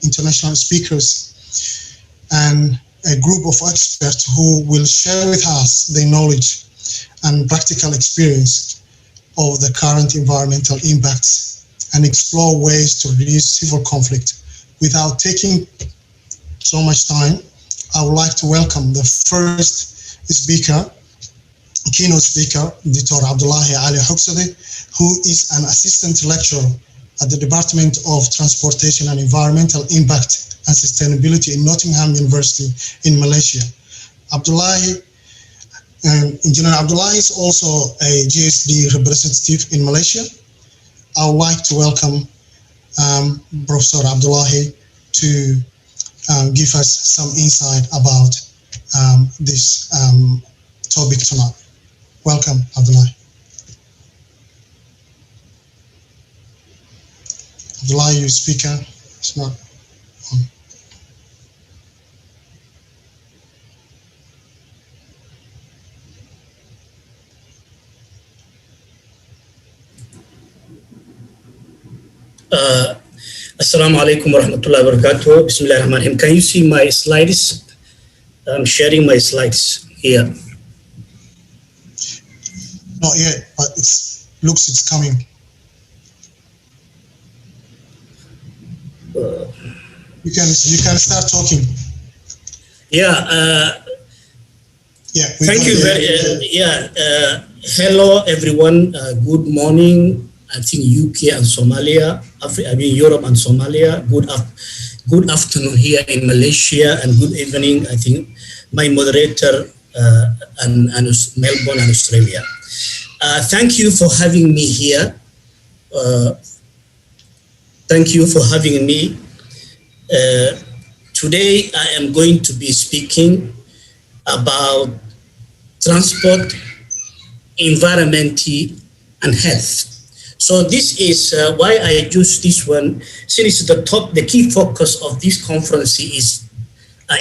international speakers and a group of experts who will share with us their knowledge and practical experience of the current environmental impacts and explore ways to reduce civil conflict. Without taking so much time, I would like to welcome the first speaker, keynote speaker, Dr. Abdullahi Ali Huxadi, who is an assistant lecturer at the Department of Transportation and Environmental Impact and Sustainability in Nottingham University in Malaysia. Engineer Abdullahi is also a GSD representative in Malaysia. I would like to welcome Professor Abdullahi to give us some insight about this topic tonight. Welcome, Abdullahi. Abdullahi, your speaker is not on. Assalamu alaikum wa rahmatullahi wa barakatuh. Bismillah ar-Rahman ar-Rahim. Can you see my slides? I'm sharing my slides here. Not yet, but it looks it's coming. You can start talking. Thank you very hello everyone. Good morning I think UK and Somalia, Europe and Somalia. Good afternoon here in Malaysia, and good evening, I think, my moderator and Melbourne and Australia. Thank you for having me here. Thank you for having me. Today I am going to be speaking about transport, environment, and health. So this is why I choose this one, since the key focus of this conference is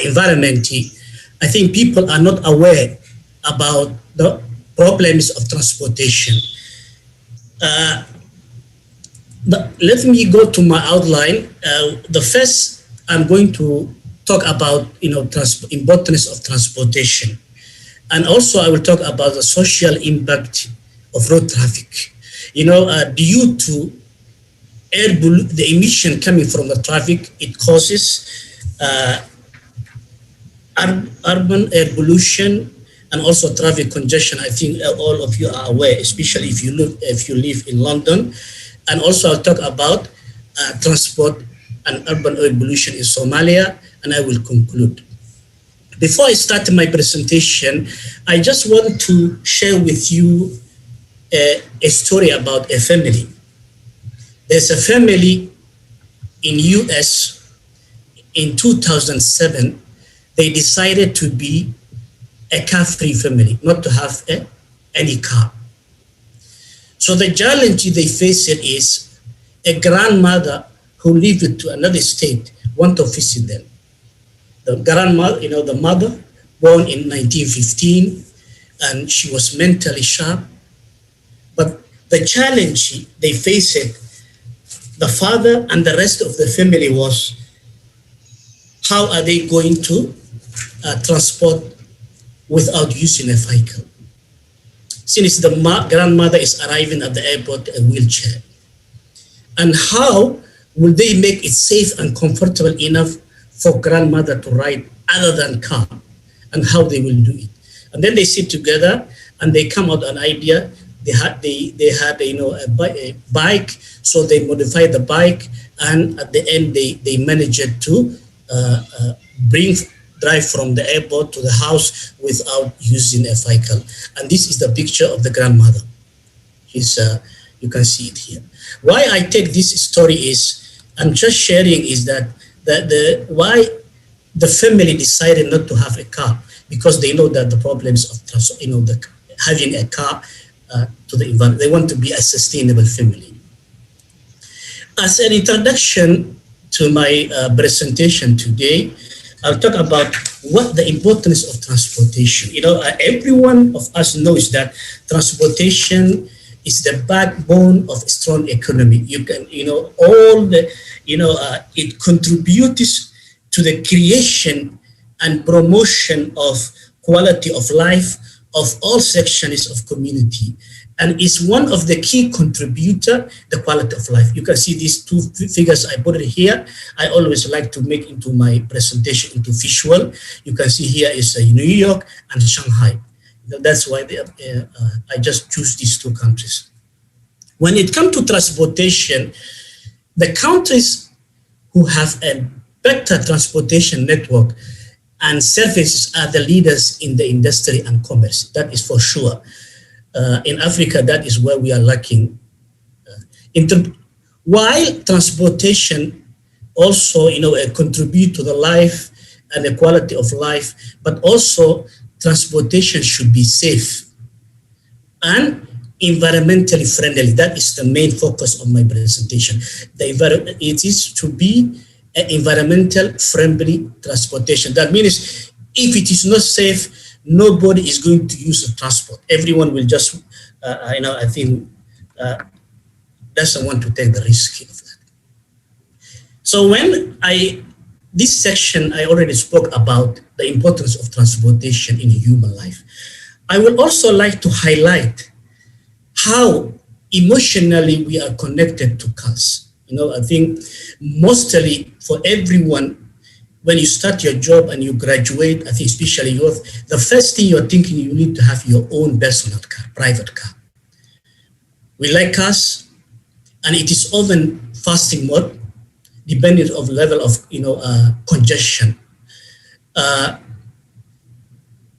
environment. I think people are not aware about the problems of transportation. Let me go to my outline. The first, I'm going to talk about importance of transportation, and also I will talk about the social impact of road traffic. Due to the emission coming from the traffic, it causes urban air pollution and also traffic congestion. I think all of you are aware, especially if you live in London. And also I'll talk about transport and urban air pollution in Somalia, and I will conclude. Before I start my presentation, I just want to share with you a story about a family. There's a family in US in 2007. They decided to be a car-free family, not to have any car. So the challenge they faced is a grandmother who lived to another state want to visit them. The grandmother, the mother, born in 1915, and she was mentally sharp. But the challenge they faced, the father and the rest of the family, was how are they going to transport without using a vehicle? Since the grandmother is arriving at the airport in a wheelchair. And how will they make it safe and comfortable enough for grandmother to ride other than car, and how they will do it? And then they sit together and they come out with an idea. They had a bike, so they modified the bike, and at the end they managed to drive from the airport to the house without using a vehicle. And this is the picture of the grandmother. You can see it here. Why I take this story is, I'm just sharing, is that why the family decided not to have a car, because they know that the problems of having a car to the environment. They want to be a sustainable family. As an introduction to my presentation today, I'll talk about what the importance of transportation. Every one of us knows that transportation is the backbone of a strong economy. It contributes to the creation and promotion of quality of life of all sections of community, and is one of the key contributor, the quality of life. You can see these two figures I put it here. I always like to make into my presentation into visual. You can see here is New York and Shanghai. That's why I just choose these two countries. When it comes to transportation, the countries who have a better transportation network and services are the leaders in the industry and commerce. That is for sure. In Africa, that is where we are lacking. While transportation also, contribute to the life and the quality of life, but also transportation should be safe and environmentally friendly. That is the main focus of my presentation. It is to be an environmental friendly transportation. That means if it is not safe, nobody is going to use the transport. Everyone will just, I think, doesn't want to take the risk of that. So this section, I already spoke about the importance of transportation in human life. I would also like to highlight how emotionally we are connected to cars. I think mostly for everyone, when you start your job and you graduate, I think especially youth, the first thing you're thinking, you need to have your own personal car, private car. We like cars, and it is often fasting mode, depending on the level of congestion.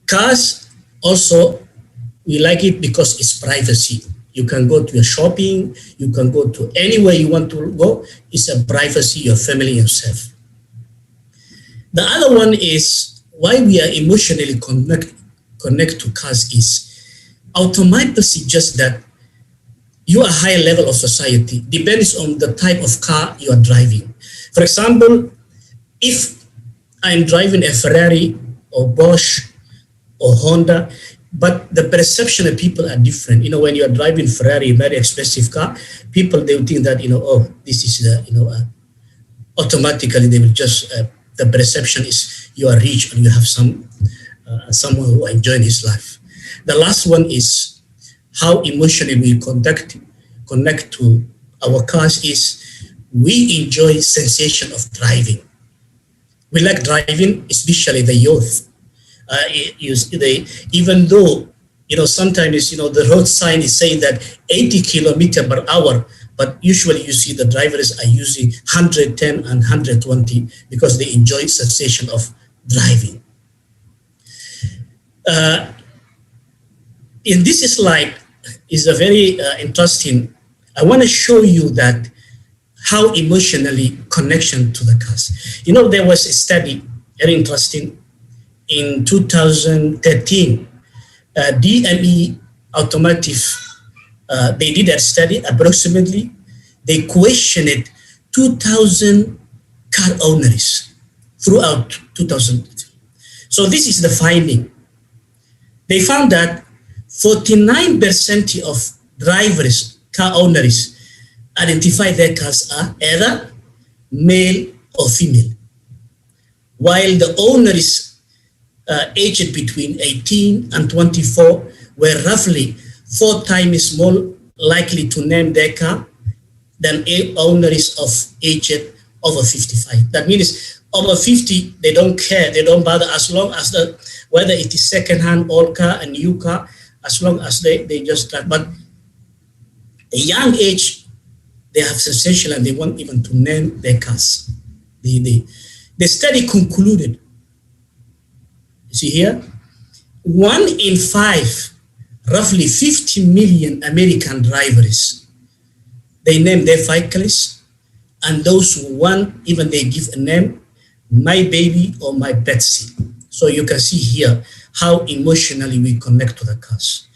Cars also, we like it because it's privacy. You can go to your shopping, you can go to anywhere you want to go. It's a privacy, your family, yourself. The other one is why we are emotionally connect to cars is automatically suggest that you are a higher level of society, depends on the type of car you are driving. For example, if I'm driving a Ferrari or Bosch or Honda, but the perception of people are different. When you are driving Ferrari, a very expensive car, people, they will think that, oh, this is automatically they will just, the perception is you are rich and you have someone who enjoys his life. The last one is how emotionally we connect to our cars is we enjoy sensation of driving. We like driving, especially the youth. Even though, sometimes, the road sign is saying that 80 kilometers per hour, but usually you see the drivers are using 110 and 120 because they enjoy sensation of driving. In this slide is a very interesting. I want to show you that how emotionally connection to the cars. There was a study, very interesting, in 2013, DME Automotive, they did a study approximately. They questioned 2,000 car owners throughout 2000. So this is the finding. They found that 49% of drivers, car owners, identify their cars are either male or female, while the owners aged between 18 and 24 were roughly 4 times more likely to name their car than owners of aged over 55. That means over 50, they don't care, they don't bother as long as whether it is second-hand, old car, a new car, as long as they just drive. But a young age, they have sensation and they want even to name their cars. The study concluded, you see here, 1 in 5, roughly 50 million American drivers, they name their vehicles, and those who want, even they give a name, my baby or my Betsy. So you can see here how emotionally we connect to the cars.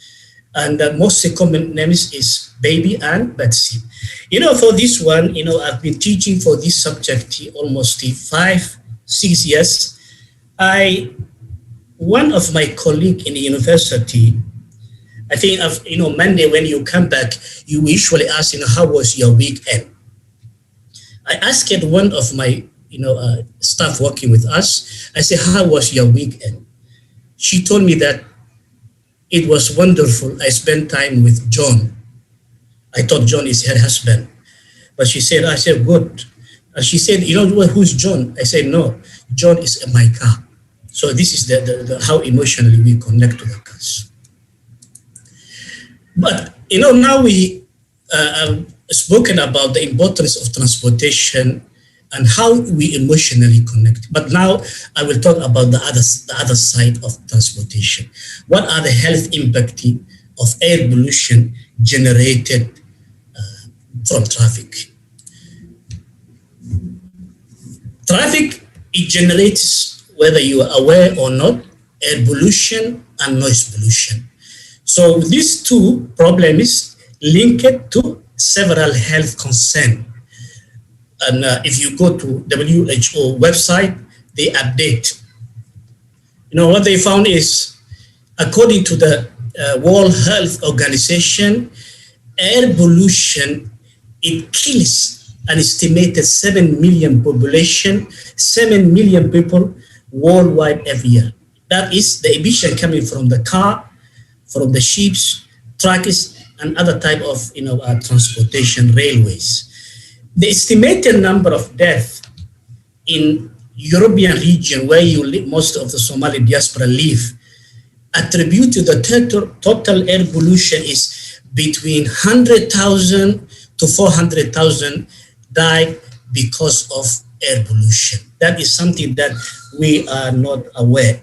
And the most common names is baby and Betsy. For this one, I've been teaching for this subject almost 5-6 years. One of my colleagues in the university, I think Monday when you come back, you usually ask, how was your weekend? I asked one of my, staff working with us, I said, how was your weekend? She told me that it was wonderful. I spent time with John. I thought John is her husband. But I said, good. And she said, who's John? I said, no, John is in my car. So this is the how emotionally we connect to the cars. But, now we have spoken about the importance of transportation and how we emotionally connect. But now I will talk about the other side of transportation. What are the health impact of air pollution generated from traffic? Traffic, it generates, whether you are aware or not, air pollution and noise pollution. So these two problems linked to several health concerns. And if you go to WHO website, they update. What they found is, according to the World Health Organization, air pollution, it kills an estimated 7 million population, 7 million people worldwide every year. That is the emission coming from the car, from the ships, trucks, and other type of transportation, railways. The estimated number of deaths in European region where you live, most of the Somali diaspora live, attributed to the total air pollution is between 100,000 to 400,000 died because of air pollution. That is something that we are not aware.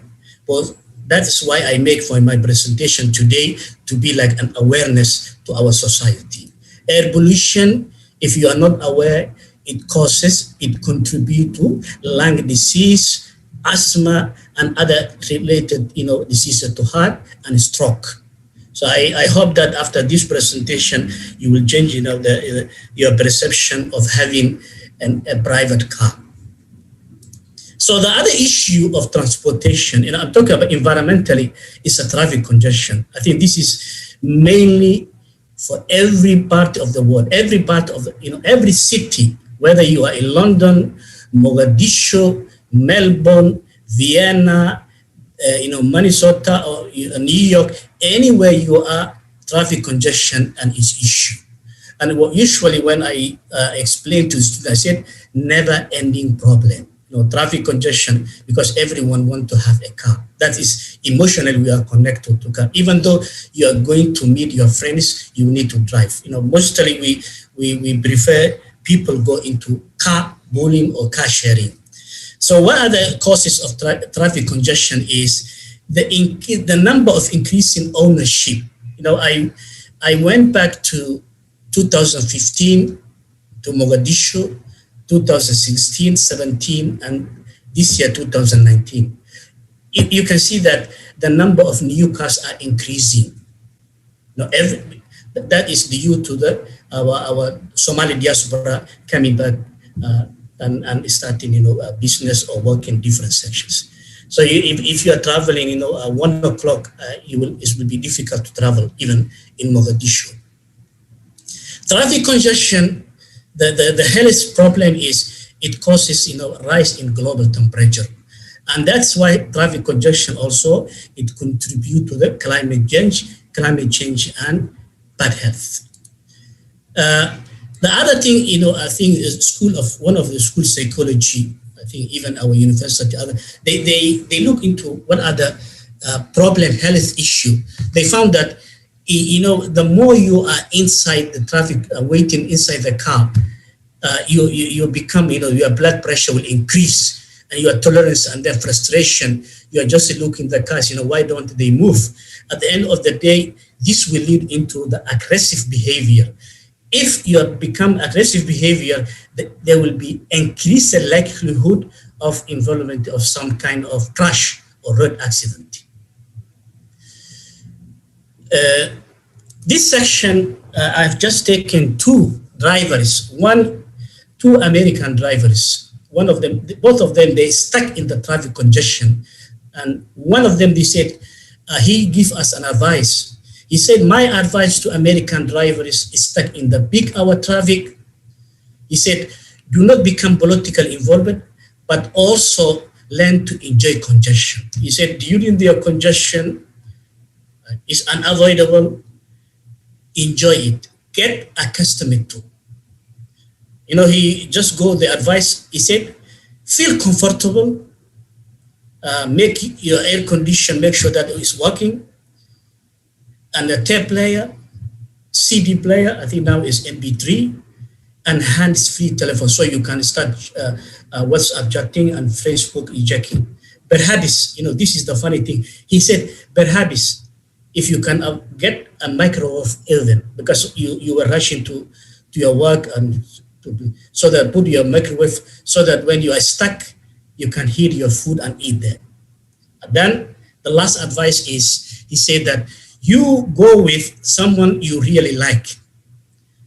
But that is why I make for my presentation today to be like an awareness to our society. Air pollution, if you are not aware, it contributes to lung disease, asthma, and other related, diseases to heart and stroke. So I hope that after this presentation, you will change, your perception of having a private car. So the other issue of transportation, and I'm talking about environmentally, is a traffic congestion. I think this is mainly for every part of the world, every part of every city, whether you are in London, Mogadishu, Melbourne, Vienna, Minnesota or New York, anywhere you are, traffic congestion and its issue. And usually when I explain to students, I said, never-ending problem. Traffic congestion, because everyone wants to have a car. That is emotionally we are connected to car. Even though you are going to meet your friends, you need to drive. Mostly we prefer people go into car bowling or car sharing. So what are the causes of traffic congestion is the number of increasing ownership. I went back to 2015 to Mogadishu, 2016, 17, and this year, 2019. You can see that the number of new cars are increasing. That is due to our Somali diaspora coming back and starting, a business or work in different sections. So if you are traveling, 1 o'clock, it will be difficult to travel even in Mogadishu. Traffic congestion, the health problem is it causes, rise in global temperature. And that's why traffic congestion also, it contributes to the climate change and bad health. The other thing, I think is one of the school psychology, I think even our university, they look into what are the health issue. They found that, the more you are inside the traffic, waiting inside the car, you become, your blood pressure will increase and your tolerance and their frustration. You are just looking at the cars, why don't they move? At the end of the day, this will lead into the aggressive behavior. If you become aggressive behavior, there will be increased likelihood of involvement of some kind of crash or road accident. This section, I've just taken two American drivers. Both of them, they stuck in the traffic congestion. And one of them, they said, he gave us an advice. He said, my advice to American drivers is stuck in the peak hour traffic. He said, do not become politically involved, but also learn to enjoy congestion. He said, during their congestion is unavoidable, enjoy it, get accustomed to. He just go the advice, he said, feel comfortable, make your air condition, make sure that it's working, and a tape player, CD player, I think now is MP3, and hands-free telephone, so you can start WhatsApp chatting and Facebook checking. Perhaps, this is the funny thing. He said, perhaps if you can get a microwave oven, because you were rushing to your work, and so that put your microwave so that when you are stuck, you can heat your food and eat there. And then the last advice is, he said that you go with someone you really like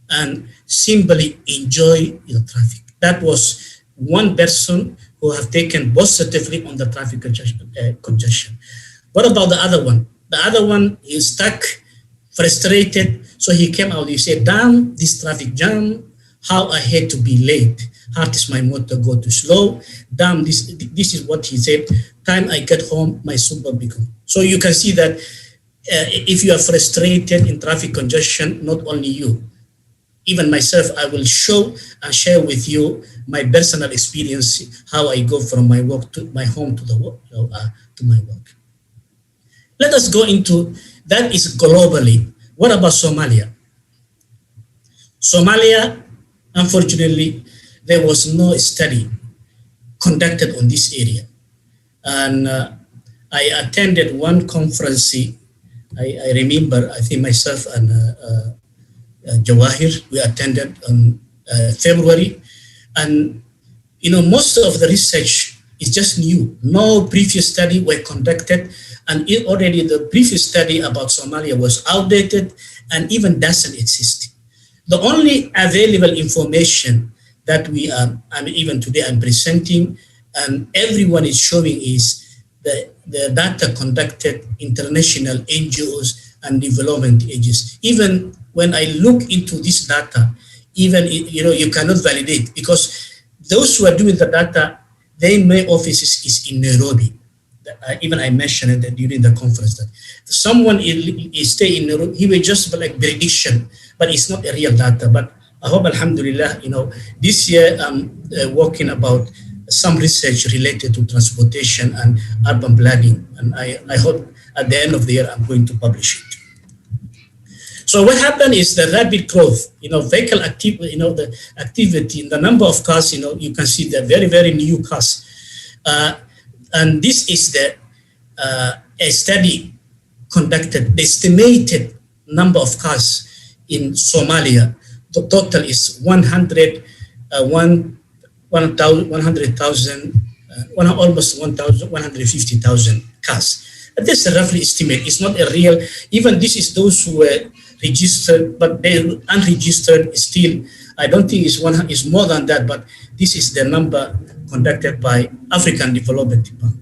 and simply enjoy your traffic. That was one person who have taken positively on the traffic congestion. What about the other one? The other one is stuck, frustrated. So he came out, he said, damn, this traffic jam, how I hate to be late. Heart is my motor, go too slow. Damn, this is what he said. Time I get home, my super become. So you can see that if you are frustrated in traffic congestion, not only you, even myself, I will show and share with you my personal experience, how I go from my work to my home to the work, to my work. Let us go into, that is globally. What about Somalia? Somalia, unfortunately, there was no study conducted on this area. And I attended one conference, I remember, I think myself and Jawahir, we attended on February. And, most of the research is just new. No previous study were conducted. And already the previous study about Somalia was outdated and even doesn't exist. The only available information that even today I'm presenting and everyone is showing is the data conducted international NGOs and development agencies. Even when I look into this data, even, you cannot validate because those who are doing the data, their main offices is in Nairobi. Even I mentioned it during the conference that someone is stay in Nairobi, he will just like prediction, but it's not a real data. But I hope, alhamdulillah, this year I'm working about some research related to transportation and urban planning. And I hope at the end of the year I'm going to publish it. So what happened is the rapid growth, vehicle activity, the activity, the number of cars, you can see the very, very new cars. And this is a study conducted, the estimated number of cars in Somalia. The total is 100,000, almost 150,000 cars. This is a roughly estimate. It's not a real, even this is those who were registered, but they unregistered still. I don't think it's more than that, but this is the number conducted by African Development Bank.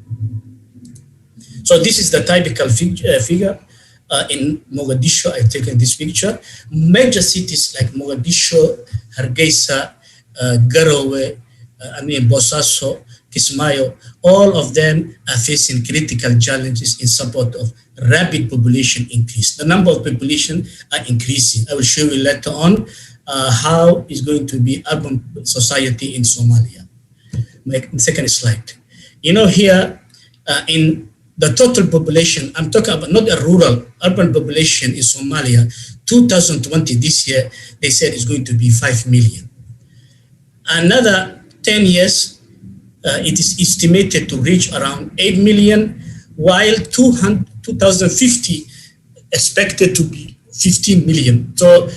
So this is the typical figure in Mogadishu. I've taken this picture. Major cities like Mogadishu, Hargeisa, Garowe, Bosaso, Kismayo, all of them are facing critical challenges in support of rapid population increase. The number of population are increasing. I will show you later on how is going to be urban society in Somalia. My second slide. Here in the total population, I'm talking about not a rural, urban population in Somalia, 2020 this year, they said it's going to be 5 million. Another 10 years, it is estimated to reach around 8 million, while 2050 expected to be 15 million. So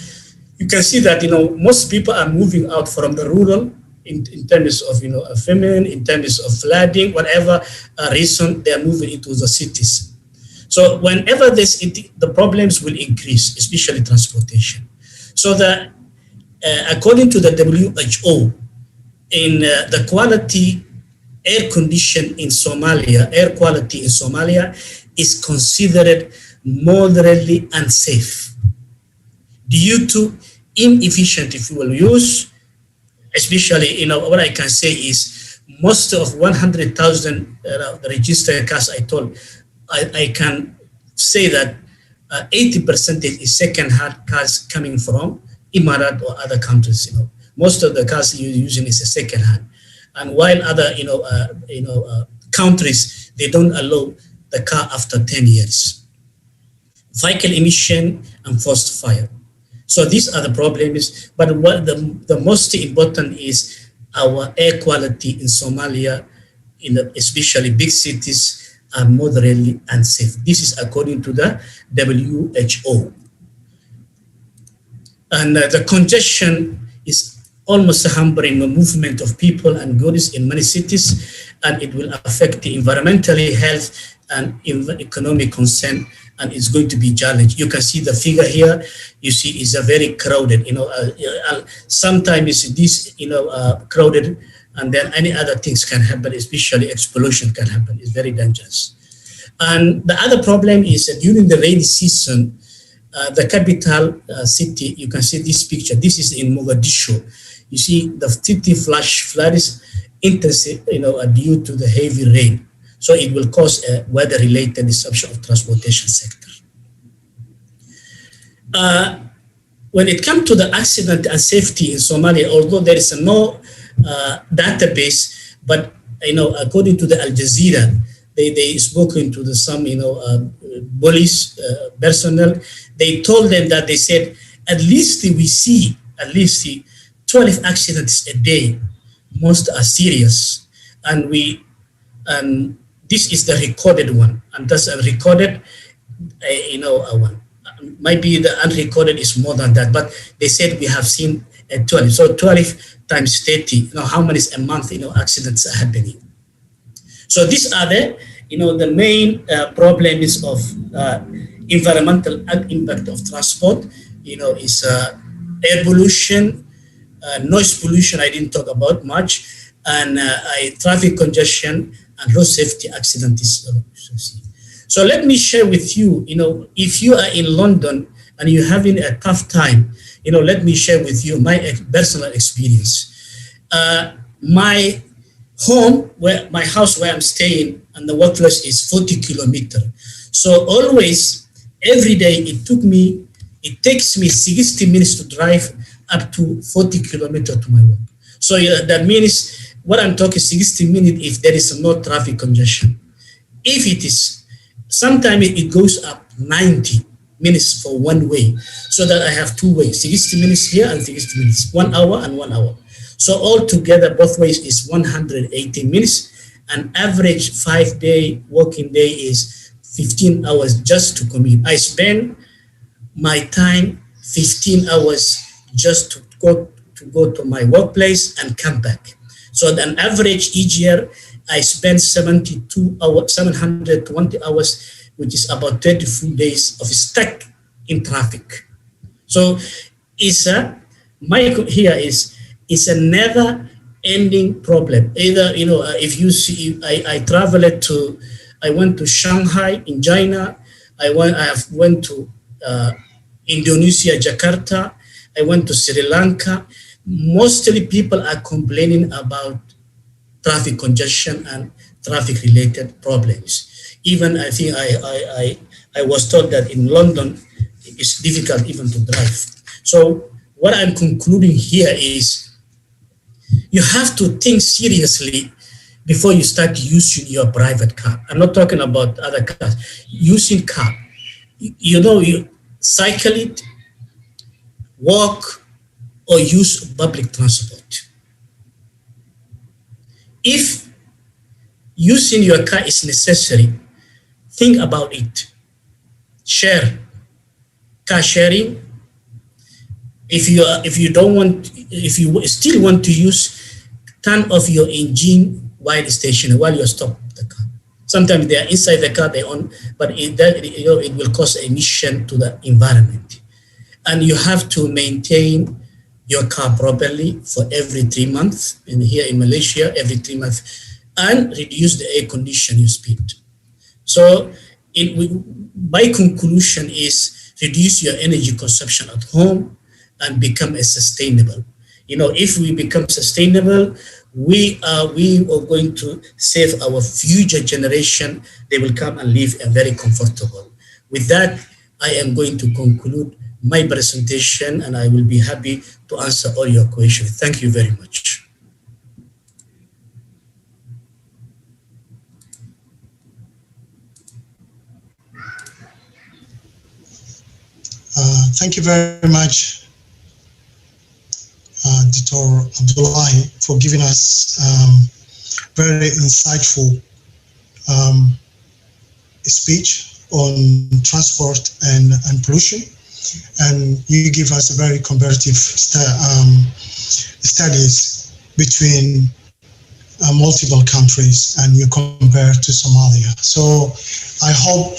you can see that, most people are moving out from the rural in terms of, famine, in terms of flooding, whatever reason, they are moving into the cities. So whenever the problems will increase, especially transportation. So according to the WHO, in the quality air condition in Somalia, air quality in Somalia is considered moderately unsafe due to inefficient fuel use. Especially, what I can say is most of 100,000 registered cars I told, I can say that 80% is second-hand cars coming from Emirat or other countries. Most of the cars you're using is a second-hand. And while other, countries, they don't allow the car after 10 years. Vehicle emission and forced fire. So these are the problems, but what the most important is our air quality in Somalia, especially big cities, are moderately unsafe. This is according to the WHO. And the congestion is almost hampering the movement of people and goods in many cities, and it will affect the environmental health and economic concern, and it's going to be challenged. You can see the figure here. You see it's a very crowded, sometimes this, crowded, and then any other things can happen, especially explosion can happen. It's very dangerous. And the other problem is that during the rainy season, the capital city, you can see this picture. This is in Mogadishu. You see the city floods intensive, due to the heavy rain. So it will cause a weather-related disruption of transportation sector. When it comes to the accident and safety in Somalia, although there is no database, but according to the Al Jazeera, they spoken to some police personnel. They told them that they said at least we see at least 12 accidents a day. Most are serious, and this is the recorded one, and that's a recorded, one. Maybe the unrecorded is more than that, but they said we have seen 12. So 12 times 30. How many a month? Accidents are happening. So these are the main problems of environmental impact of transport. Is air pollution, noise pollution. I didn't talk about much, and traffic congestion and road safety accidents. So let me share with you. If you are in London and you're having a tough time, let me share with you my personal experience. My house where I'm staying and the workplace is 40 kilometers. So always, every day, it takes me 60 minutes to drive up to 40 kilometers to my work. So that means what I'm talking 60 minutes if there is no traffic congestion. If it is, sometimes it goes up 90 minutes for one way, so that I have two ways, 60 minutes here and 60 minutes, 1 hour and 1 hour. So altogether, both ways is 180 minutes. An average 5-day working day is 15 hours just to commute. I spend my time 15 hours just to go to my workplace and come back. So an average each year, I spend 720 hours, which is about 34 days of stuck in traffic. So it's a never-ending problem. Either if you see, I went to Shanghai in China. I went to Indonesia, Jakarta. I went to Sri Lanka. Mostly people are complaining about traffic congestion and traffic-related problems. Even I think I was told that in London it's difficult even to drive. So what I'm concluding here is you have to think seriously before you start using your private car. I'm not talking about other cars. Using car, you cycle it, walk, or use public transport. If using your car is necessary, think about it. Share, car sharing. If you still want to use, turn off your engine while stationary, while you're stopped the car. Sometimes they are inside the car, but it will cause emission to the environment. And you have to maintain your car properly for every 3 months. And here in Malaysia, every 3 months, and reduce the air conditioning speed. So my conclusion is reduce your energy consumption at home and become sustainable. If we become sustainable, we are going to save our future generation. They will come and live very comfortable. With that, I am going to conclude my presentation, and I will be happy to answer all your questions. Thank you very much. Thank you very much, Dr. Abdullahi, for giving us very insightful speech on transport and pollution. And you give us a very comparative studies between multiple countries, and you compare to Somalia. So I hope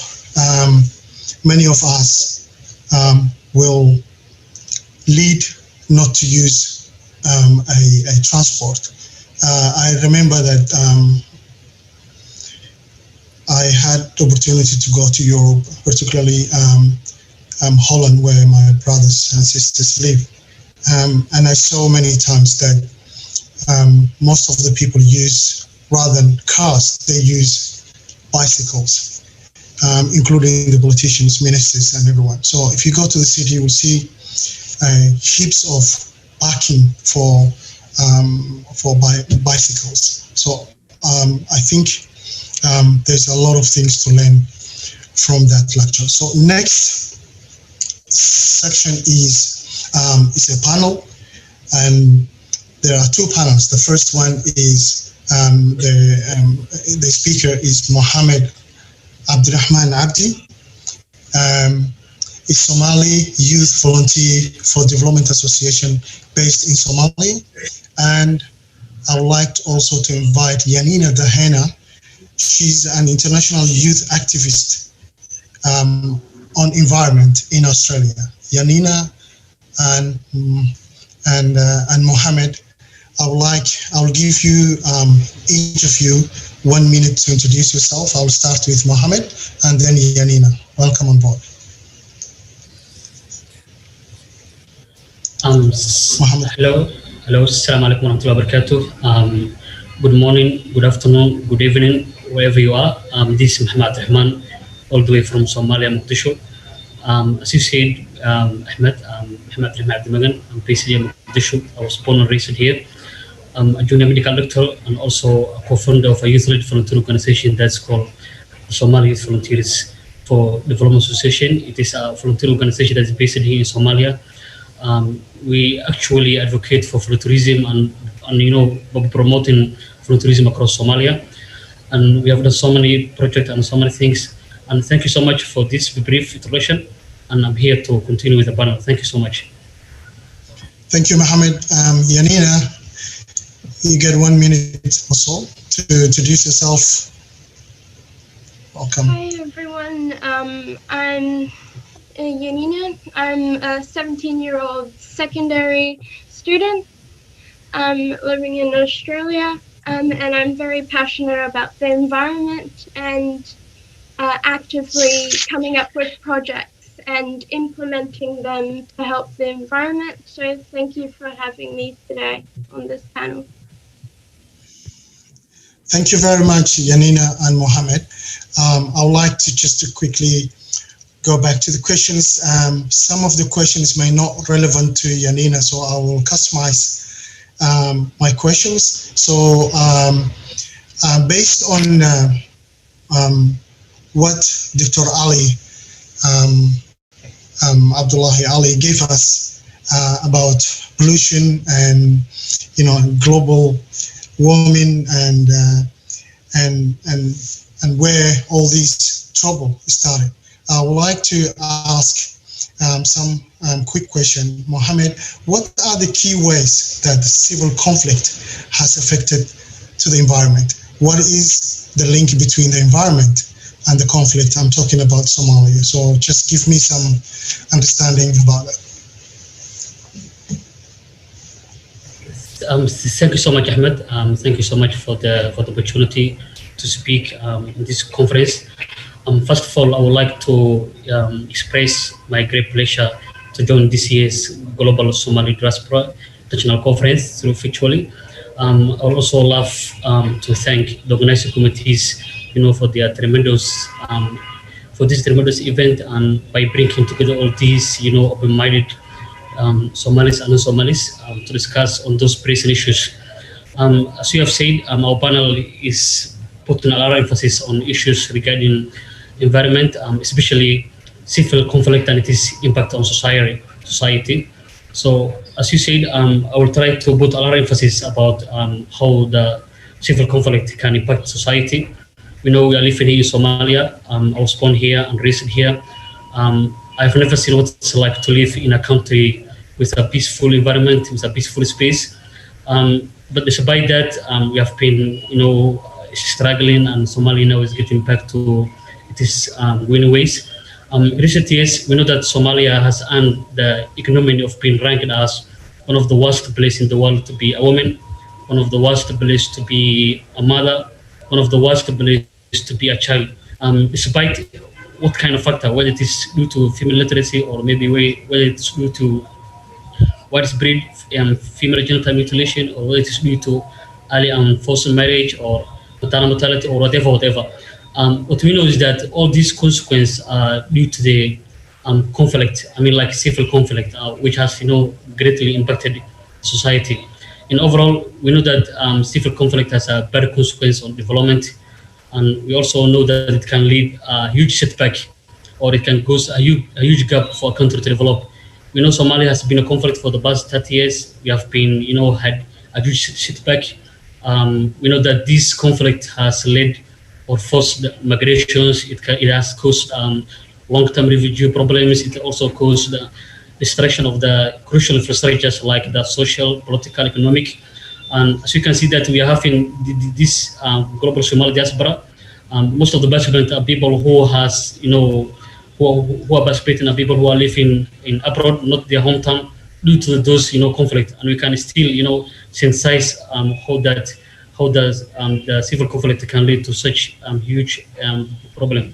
many of us will lead not to use a transport. I remember that I had the opportunity to go to Europe, particularly Holland, where my brothers and sisters live. And I saw many times that most of the people use, rather than cars, they use bicycles, including the politicians, ministers, and everyone. So if you go to the city, you will see heaps of parking for bicycles. So I think there's a lot of things to learn from that lecture. So next section is a panel And there are two panels. The first one is the speaker is Mohammed Abdurrahman Abdi, a Somali Youth Volunteer for Development Association based in Somalia. And I would like also to invite Yanina Dahena. She's an international youth activist on environment in Australia. Yanina and Mohammed, I will give you each of you 1 minute to introduce yourself. I will start with Mohammed and then Yanina. Welcome on board. Hello, assalamu alaikum wa rahmatullahi wa barakatuh. Good morning, good afternoon, good evening, wherever you are. This is Mohammed Rahman, all the way from Somalia, Mogadishu. As you said, Ahmed Rahman, I'm based here in Mogadishu. I was born and raised here. I'm a junior medical doctor and also a co-founder of a youth-led volunteer organization that's called the Somali Youth Volunteers for Development Association. It is a volunteer organization that's based here in Somalia. We actually advocate for volunteerism and promoting volunteerism across Somalia. And we have done so many projects and so many things. And thank you so much for this brief introduction. And I'm here to continue with the panel. Thank you so much. Thank you, Mohammed. Yanina, you get 1 minute or so to introduce yourself. Welcome. Hi, everyone. I'm Yanina. I'm a 17-year-old secondary student. I'm living in Australia, and I'm very passionate about the environment and actively coming up with projects and implementing them to help the environment. So thank you for having me today on this panel. Thank you very much, Yanina and Mohammed. I would like to just to quickly go back to the questions. Some of the questions may not relevant to Yanina, so I will customize my questions. So based on what Dr. Ali, Abdullahi Ali gave us about pollution and global warming and where all this trouble started. I would like to ask some quick question. Mohammed, what are the key ways that the civil conflict has affected to the environment? What is the link between the environment and the conflict? I'm talking about Somalia. So just give me some understanding about that. Thank you so much, Ahmed. Thank you so much for the opportunity to speak in this conference. First of all, I would like to express my great pleasure to join this year's Global Somali Diaspora International Conference through virtually. I would also love to thank the organizing committees, for their tremendous for this tremendous event, and by bringing together all these, open-minded Somalis and non-Somalis to discuss on those pressing issues. As you have said, our panel is putting a lot of emphasis on issues regarding environment, especially civil conflict and its impact on society. So, as you said, I will try to put a lot of emphasis about how the civil conflict can impact society. We know we are living here in Somalia. I was born here and raised here. I've never seen what it's like to live in a country with a peaceful environment, with a peaceful space. But despite that, we have been, struggling, and Somalia now is getting back to its winning ways. In recent years, we know that Somalia has earned the ignominy of being ranked as one of the worst places in the world to be a woman, one of the worst places to be a mother, one of the worst places to be a child. Despite what kind of factor, whether it is due to female literacy or maybe whether it's due to widespread female genital mutilation, or whether it is due to early and forced marriage or maternal mortality or whatever. What we know is that all these consequences are due to the conflict, like civil conflict, which has, greatly impacted society. And overall, we know that civil conflict has a bad consequence on development. And we also know that it can lead a huge setback, or it can cause a huge gap for a country to develop We know Somalia has been a conflict for the past 30 years. We have been, had a huge setback. We know that this conflict has led or forced migrations. It has caused long-term refugee problems. It also caused the destruction of the crucial infrastructures like the social, political, economic. And as you can see that we are having this global Somali diaspora. Most of the participants are people who has, who are participating are people who are living in abroad, not their hometown, due to those, conflict. And we can still, synthesize how does the civil conflict can lead to such huge problem.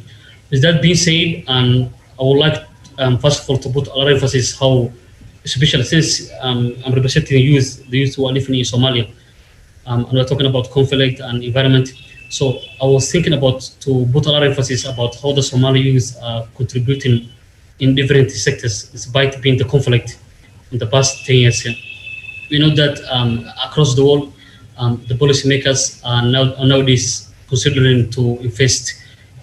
With that being said, I would like first of all to put a lot of emphasis how, especially since I'm representing the youth who are living in Somalia, and we're talking about conflict and environment. So I was thinking about to put a lot of emphasis about how the Somali youth are contributing in different sectors, despite being the conflict in the past 10 years. We know that across the world, the policymakers are nowadays considering to invest,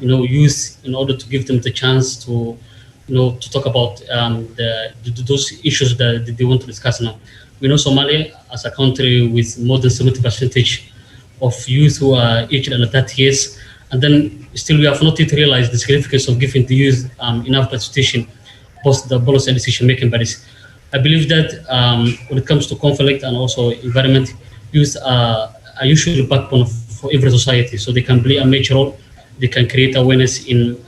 youth in order to give them the chance to, to talk about those issues that they want to discuss now. We know Somalia as a country with more than 70% of youth who are aged under 30 years, and then still we have not yet realized the significance of giving the youth enough participation post the policy and decision-making bodies. I believe that when it comes to conflict and also environment, youth are usually the backbone for every society, so they can play a major role. They can create awareness in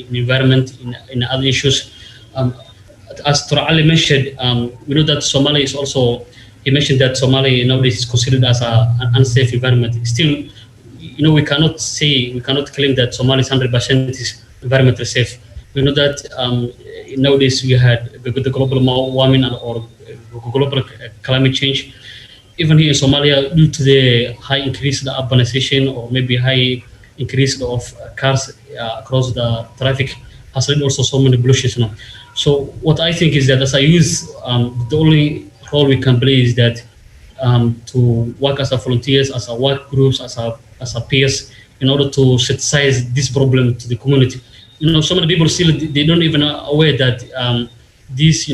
environment, in other issues. As Dr. Ali mentioned, we know that Somalia is also, he mentioned that Somalia nowadays is considered as an unsafe environment. Still, we cannot claim that Somalia is 100% is environmentally safe. We know that nowadays we had the global warming or global climate change. Even here in Somalia, due to the high increase in urbanization or maybe high increase of cars across the traffic, has led also so many pollutions now. So what I think is that as a youth, the only role we can play is that to work as a volunteers, as a work groups, as a peers, in order to synthesize this problem to the community. So many people still they don't even aware that this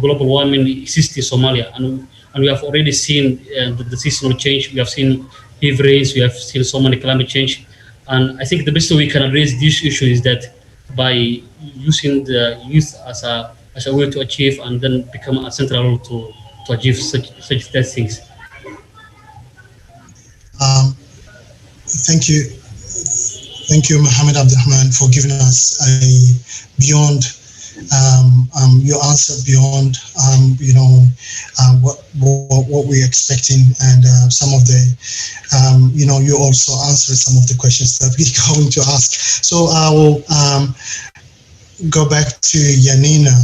global warming exists in Somalia, and we have already seen the seasonal change. We have seen heavy rains. We have seen so many climate change, and I think the best way we can address this issue is that by using the youth as a way to achieve and then become a central role to achieve such things. Thank you, Mohammed Abdurrahman, for giving us your answer beyond what we're expecting, and some of the you also answered some of the questions that we're going to ask. So I will go back to Yanina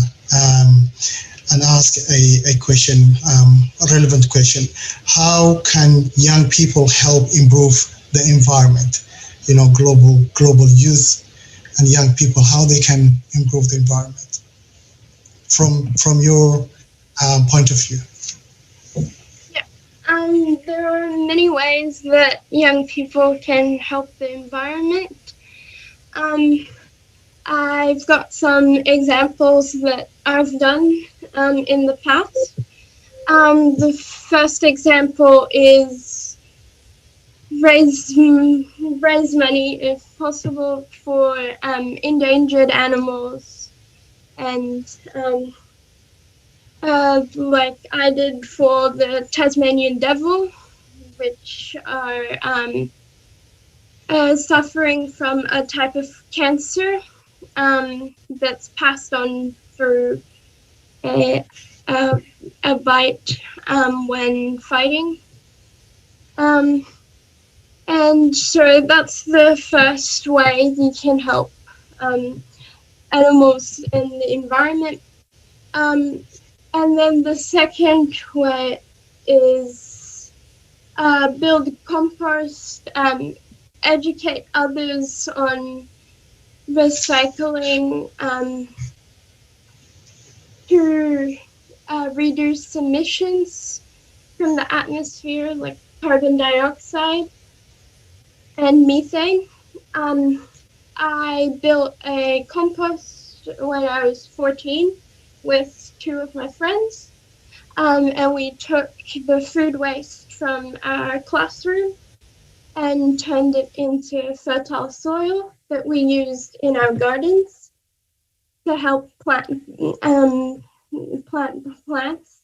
and ask a question, a relevant question. How can young people help improve the environment? Global youth and young people, how they can improve the environment from your point of view. Yeah, there are many ways that young people can help the environment. I've got some examples that I've done in the past. The first example is raise money if possible for endangered animals, and like I did for the Tasmanian devil, which are suffering from a type of cancer that's passed on through a bite when fighting. And so that's the first way you can help animals in the environment. And then the second way is build compost, educate others on recycling to reduce emissions from the atmosphere, like carbon dioxide and methane. I built a compost when I was 14 with 2 of my friends. And we took the food waste from our classroom and turned it into fertile soil that we used in our gardens to help plant plants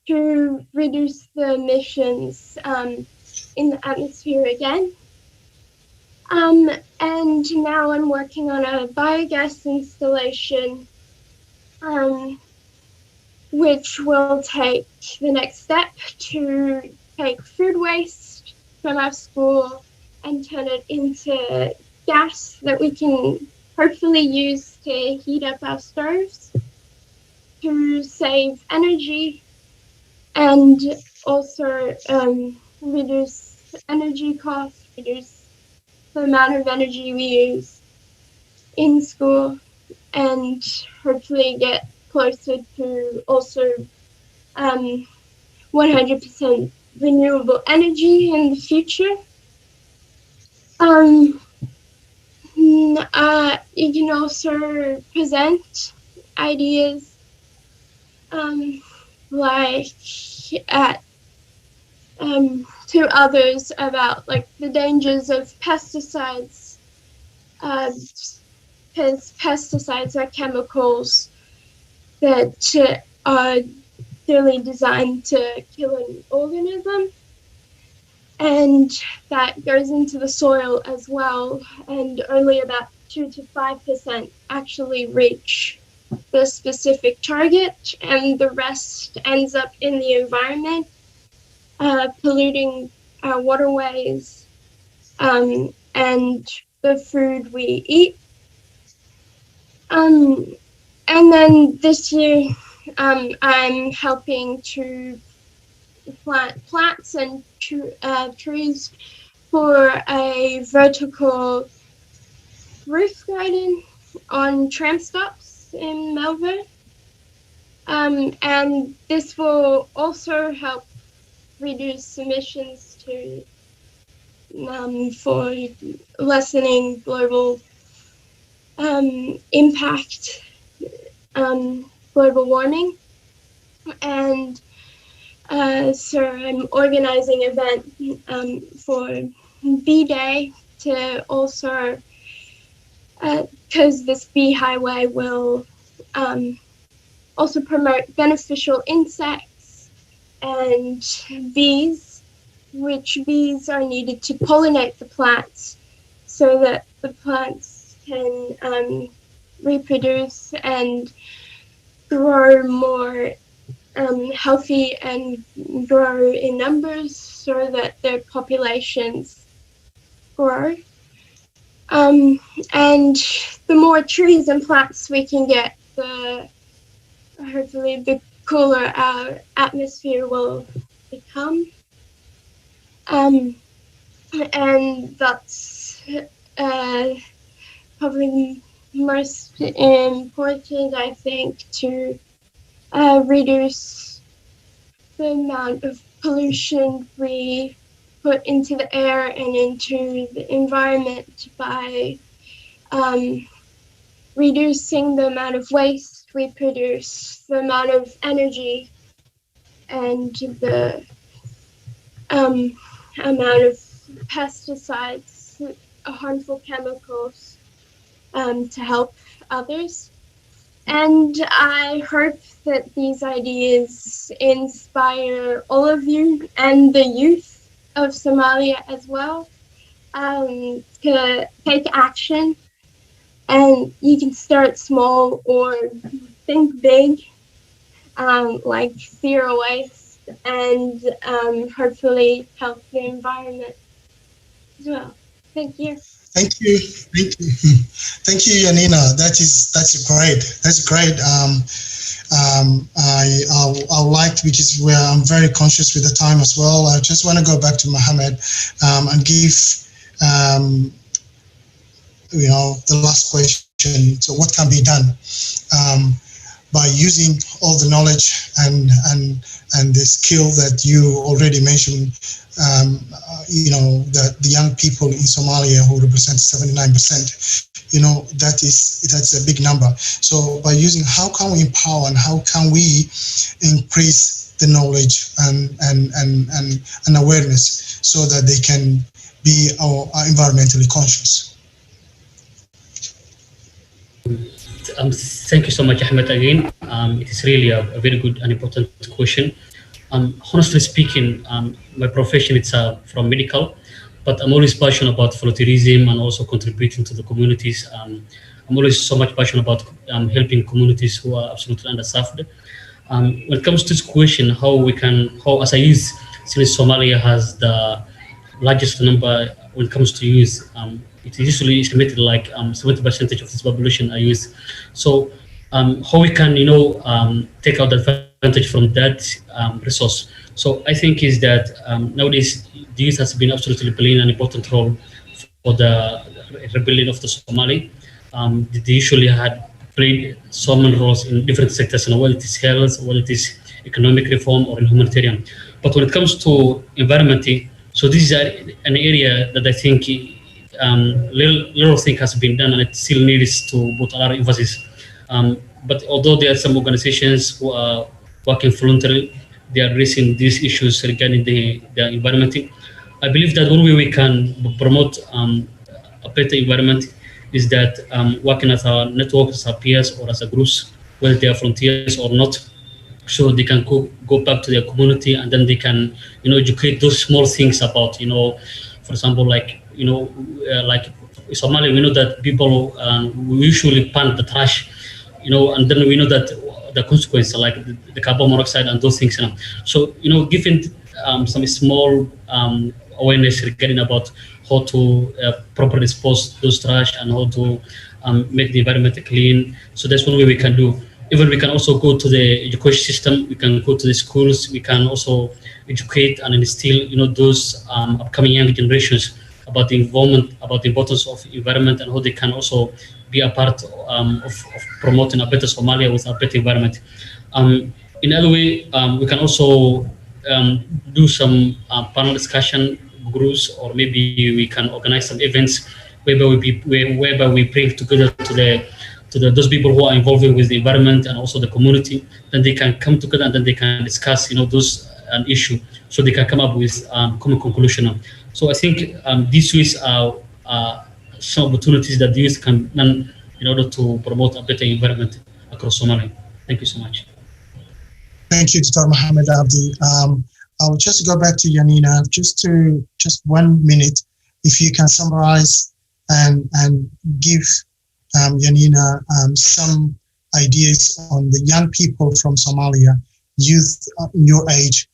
to reduce the emissions in the atmosphere again. And now I'm working on a biogas installation, which will take the next step to take food waste from our school and turn it into gas that we can hopefully use to heat up our stoves to save energy and also reduce energy costs, reduce the amount of energy we use in school, and hopefully get closer to also 100% renewable energy in the future. You can also present ideas like to others about like the dangers of pesticides, because pesticides are chemicals that are really designed to kill an organism, and that goes into the soil as well, and only about 2 to 5% actually reach the specific target, and the rest ends up in the environment, polluting our waterways and the food we eat. And then this year, I'm helping to plant plants and trees for a vertical roof garden on tram stops in Melbourne. And this will also help reduce emissions to for lessening global impact, global warming. And so I'm organizing an event for B-Day to also, because this bee highway will also promote beneficial insects and bees, which bees are needed to pollinate the plants so that the plants can reproduce and grow more healthy and grow in numbers so that their populations grow. And the more trees and plants we can get, the hopefully the cooler our atmosphere will become. And that's probably most important, I think, to reduce the amount of pollution we put into the air and into the environment by reducing the amount of waste we produce, the amount of energy, and the amount of pesticides, harmful chemicals, to help others. And I hope that these ideas inspire all of you and the youth of Somalia as well to take action. And you can start small or think big, like zero waste, and hopefully help the environment as well. Thank you. Thank you, Janina. That's great. I liked, which is where I'm very conscious with the time as well. I just want to go back to Mohammed and give the last question. So, what can be done by using all the knowledge and the skill that you already mentioned? That the young people in Somalia, who represent 79%, that's a big number. So by using how can we empower and how can we increase the knowledge and awareness so that they can be environmentally conscious. Thank you so much, Ahmed, again. It is really a very good and important question. Honestly speaking, my profession is from medical, but I'm always passionate about volunteerism and also contributing to the communities. I'm always so much passionate about helping communities who are absolutely underserved. When it comes to this question, how as a youth, since Somalia has the largest number when it comes to youth, it is usually estimated like 70% of this population are youth. So how we can, take out advantage from that resource. So I think is that nowadays the youth has been absolutely playing an important role for the rebuilding of the Somali. They usually had played so many roles in different sectors, whether it is health, whether it is economic reform or in humanitarian. But when it comes to environment, so this is an area that I think little thing has been done and it still needs to put a lot of emphasis. But although there are some organizations who are working voluntarily, they are addressing these issues regarding the environment. I believe that one way we can promote a better environment is that working as our networks, as our peers, or as a groups, whether they are volunteers or not, so they can go back to their community and then they can, educate those small things about, for example, like in Somalia, we know that people we usually pan the trash, and then we know that the consequences, like the carbon monoxide and those things. So, given some small awareness regarding about how to properly dispose those trash and how to make the environment clean. So that's one way we can do. Even we can also go to the education system. We can go to the schools. We can also educate and instill, those upcoming young generations about the environment, about the importance of environment, and how they can also be a part of promoting a better Somalia with a better environment. In other way, we can also do some panel discussion groups, or maybe we can organize some events whereby we bring together to those people who are involved with the environment and also the community. Then they can come together and then they can discuss, those an issue, so they can come up with common conclusion. So I think these ways are some opportunities that the youth can learn in order to promote a better environment across Somalia. Thank you so much. Thank you, Dr. Mohammed Abdi. I'll just go back to Yanina just 1 minute. If you can summarize and give Yanina some ideas on the young people from Somalia, youth your age.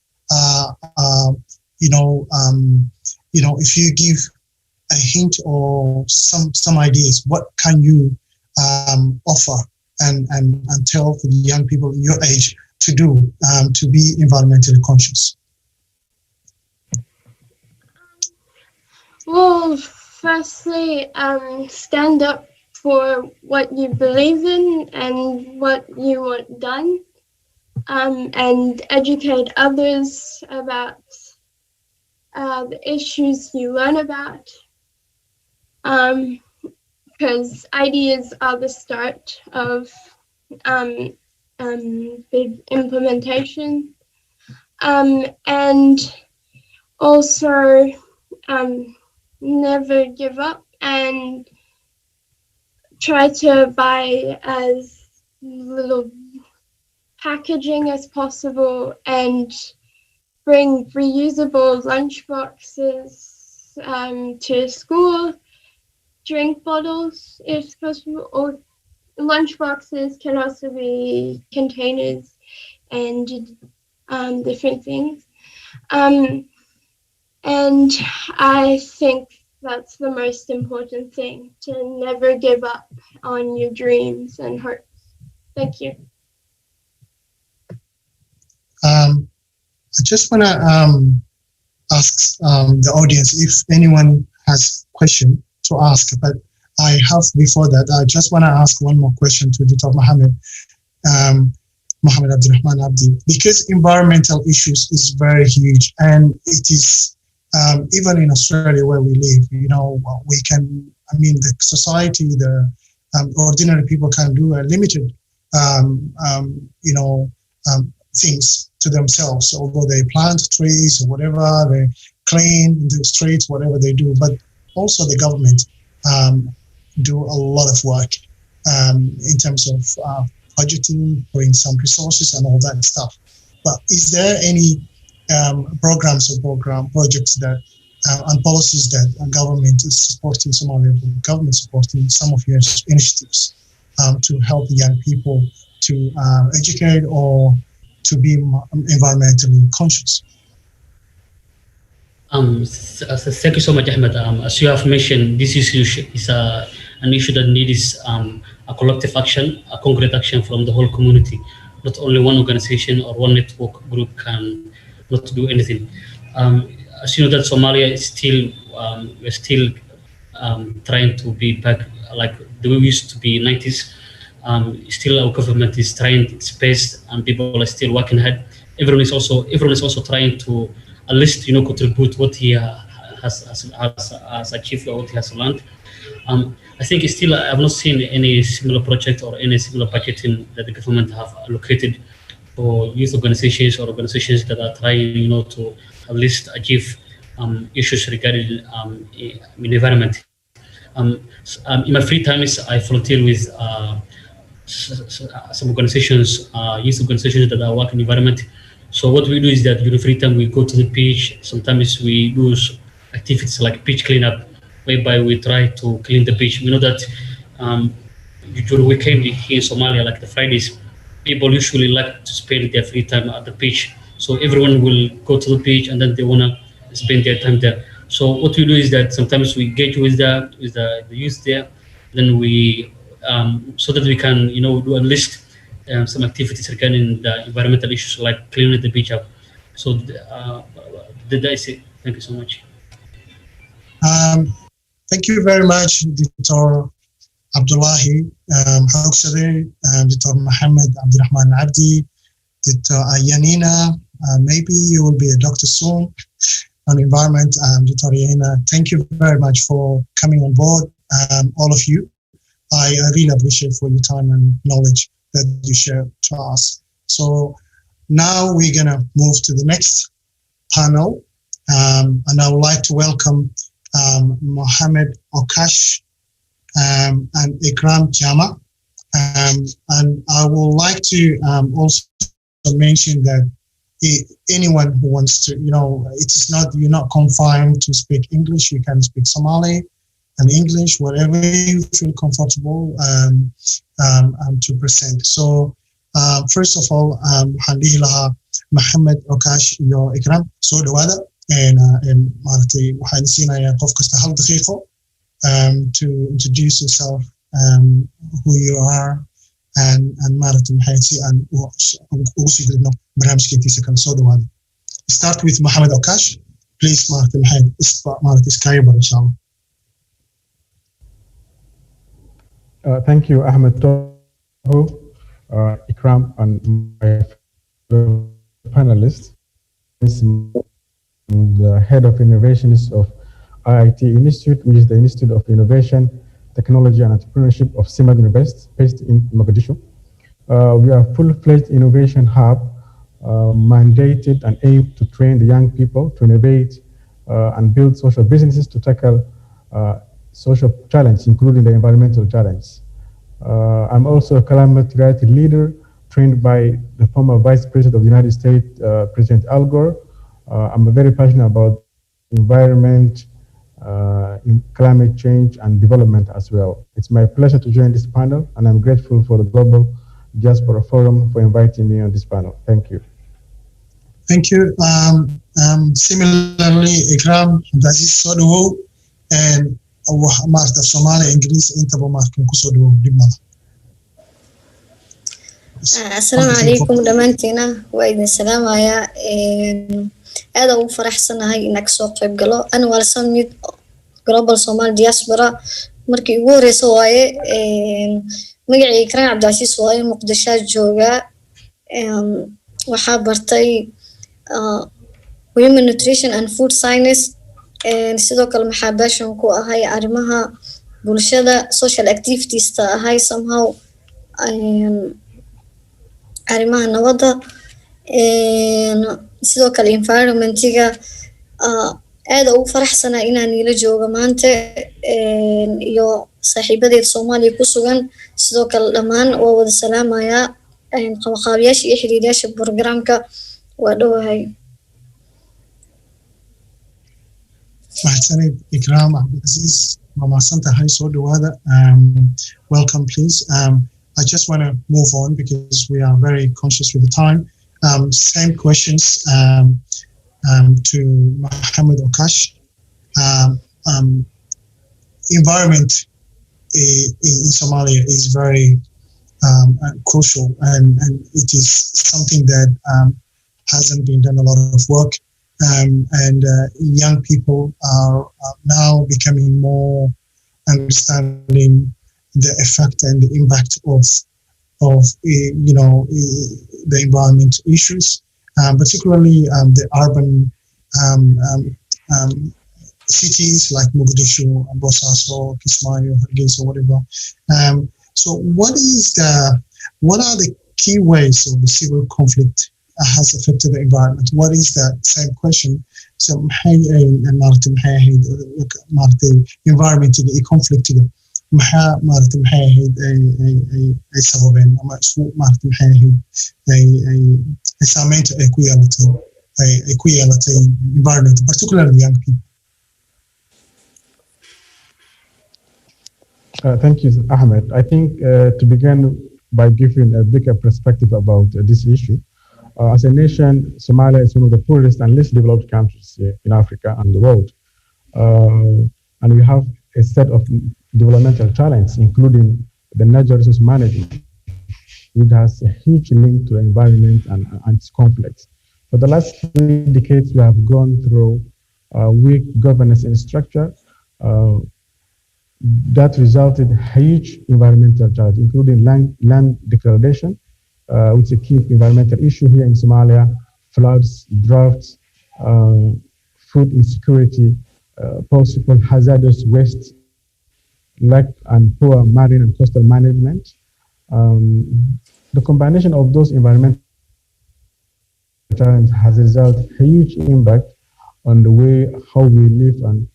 If you give a hint or some ideas, what can you offer and tell the young people your age to do to be environmentally conscious? Well, firstly, stand up for what you believe in and what you want done, and educate others about the issues you learn about, because ideas are the start of big implementation, and also never give up and try to buy as little packaging as possible and bring reusable lunch boxes to school, drink bottles if possible, or lunch boxes can also be containers and different things. And I think that's the most important thing, to never give up on your dreams and hopes. Thank you. I just want to ask the audience if anyone has a question to ask, but I have before that, I just want to ask one more question to Dr. Mohammed Abdirahman Abdi, because environmental issues is very huge, and it is even in Australia where we live, we can the society, the ordinary people can do a limited, things to themselves. Although they plant trees or whatever, they clean the streets, whatever they do, but also the government do a lot of work in terms of budgeting, putting some resources and all that stuff. But is there any programs or projects that and policies that government is supporting, Somali government supporting some of your initiatives to help young people to educate or to be environmentally conscious? Thank you so much, Ahmed. As you have mentioned, this issue is an issue that needs a collective action, a concrete action from the whole community. Not only one organization or one network group can not do anything. As you know, that Somalia is still we're still trying to be back like the way we used to be in the 90s. Still, our government is trying its best, and people are still working hard. Everyone is also trying to at least contribute what he has achieved or what he has learned. I think still I have not seen any similar project or any similar budgeting that the government have allocated for youth organizations or organizations that are trying to at least achieve issues regarding environment. In my free time, I volunteer with some organizations, youth organizations that are working environment. So what we do is that during free time we go to the beach. Sometimes we do activities like beach cleanup, whereby we try to clean the beach. We know that during weekend here in Somalia, like the Fridays, people usually like to spend their free time at the beach. So everyone will go to the beach and then they wanna spend their time there. So what we do is that sometimes we engage with the youth there, then we so that we can do at least some activities regarding the environmental issues like cleaning the beach up. So that is it. Thank you so much. Thank you very much, Dr. Abdullahi Hoxade, Dr. Mohammed Abdurrahman Abdi, Dr. Yanina. Maybe you will be a doctor soon on environment. Dr. Yanina, thank you very much for coming on board, all of you. I really appreciate for your time and knowledge that you share to us. So now we're gonna move to the next panel, and I would like to welcome Mohammed Okash and Ikram Jama, and I would like to also mention that anyone who wants to, it is not, you're not confined to speak English. You can speak Somali and English, whatever you feel comfortable to present. So first of all, waxaan dhihi lahaa Mohammed Okash iyo Ikram soo dhawaada, maaragtay waxaan siinayaa qof kasta 1 daqiiqo to introduce yourself, who you are, and maaragtay maxay si aan ugu sii gudubno barnaamijkeetiisa kale. Soo dhawaada. Start with Mohammed Okash, please. Maaragtay maaragtay iskaga bar insha Allah. Thank you, Ahmed Toho, Ikram, and my panelists. The head of innovations of IIT Institute, which is the Institute of Innovation, Technology and Entrepreneurship of Simad University, based in Mogadishu. We are a full-fledged innovation hub, mandated and aimed to train the young people to innovate and build social businesses to tackle social challenge, including the environmental challenge. I'm also a climate-related leader trained by the former Vice President of the United States, President Al Gore. I'm very passionate about environment, climate change, and development as well. It's my pleasure to join this panel, and I'm grateful for the Global Diaspora Forum for inviting me on this panel. Thank you. Thank you. Similarly, Ikram, Abdulaziz soo dhawow, and maaragtay Soomaali Ingiriis intaba maaragtay ku soo dhawow dib mala. Assalaamu calaykum dhamaantiina, waa idin salaamayaa. aad ugu faraxsanahay inaan soo qayb galo. Ana waa samid Global Somali Diaspora markii ugu horeyso waaye. magacayga Ikram Abdulaziz waaye, Muqdisho jooga. waxaa bartay Human Nutrition and Food Science, sidoo kale maxaa passion ku ahay arrimaha bulshada social activities ta ahay somehow arrimaha nabadda sidoo kale environmentiga aad ugu faraxsanaa inaan ila joogo maanta iyo saaxiibadeed Soomaaliya ku sugan sidoo kale dhammaan waa wada salaamayaa qabaqaabiyaasha iyo xiriiriyaasha programka waa dhawahay mahadsanid Ikram Abdulaziz mahadsantahay soo dhawaada welcome please I just want to move on because we are very conscious with the time same questions to Mohammed Okash environment in Somalia is very crucial and it is something that hasn't been done a lot of work and young people are now becoming more understanding the effect and the impact of the environment issues particularly the urban cities like Mogadishu, Bosaso, Kismayo, Hargeisa, whatever. So what are the key ways of the civil conflict has affected the environment? What is that same question? So environment conflict ay sababeen ama isku ay saameynta ay ku yeelatay environment particularly young people. Thank you, Ahmed. I think to begin by giving a bigger perspective about this issue, as a nation, Somalia is one of the poorest and least developed countries in Africa and the world. And we have a set of developmental challenges, including the natural resource management, which has a huge link to the environment and its complex. For the last 3 decades, we have gone through weak governance and structure, that resulted in huge environmental challenges, including land degradation, which is a key environmental issue here in Somalia, floods, droughts, food insecurity, possible hazardous waste, lack and poor marine and coastal management. The combination of those environmental challenges has resulted in huge impact on the way how we live and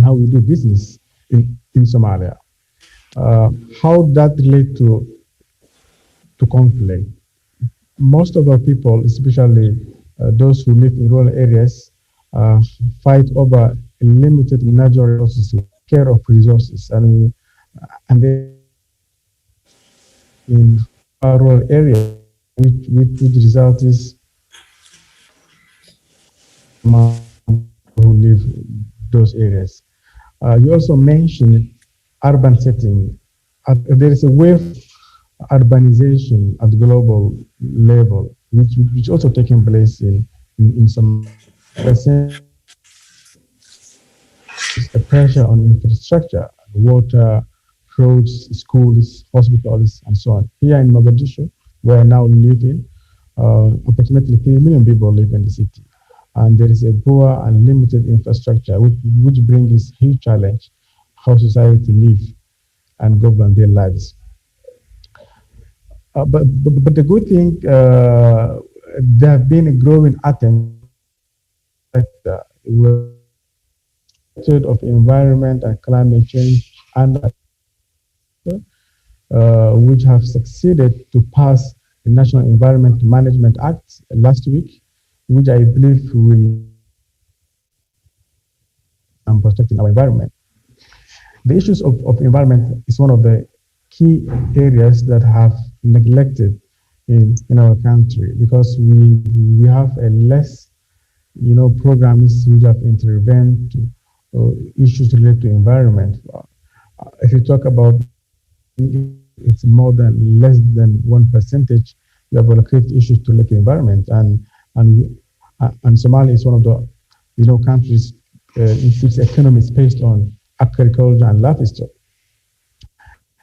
how we do business in Somalia. How that relate to conflict? Most of our people, especially those who live in rural areas, fight over limited natural resources, care of resources, and they in our rural area, which result is who live those areas. You also mentioned urban setting. There is a wave of urbanization at the global level, which also taking place in some percent. The pressure on infrastructure, water, roads, schools, hospitals, and so on. Here in Mogadishu, where I now live in, approximately 3 million people live in the city. And there is a poor and limited infrastructure, which brings huge challenge how society live and govern their lives. But the good thing, there have been a growing attempt of environment and climate change, and which have succeeded to pass the National Environment Management Act last week, which I believe will protecting our environment. The issues of environment is one of the key areas that have neglected in our country, because we have a less, programs which have intervened to issues related to environment. If you talk about, it's more than less than 1%. You have allocated issues to relate to environment, and Somalia is one of the countries its economy is based on agriculture and livestock.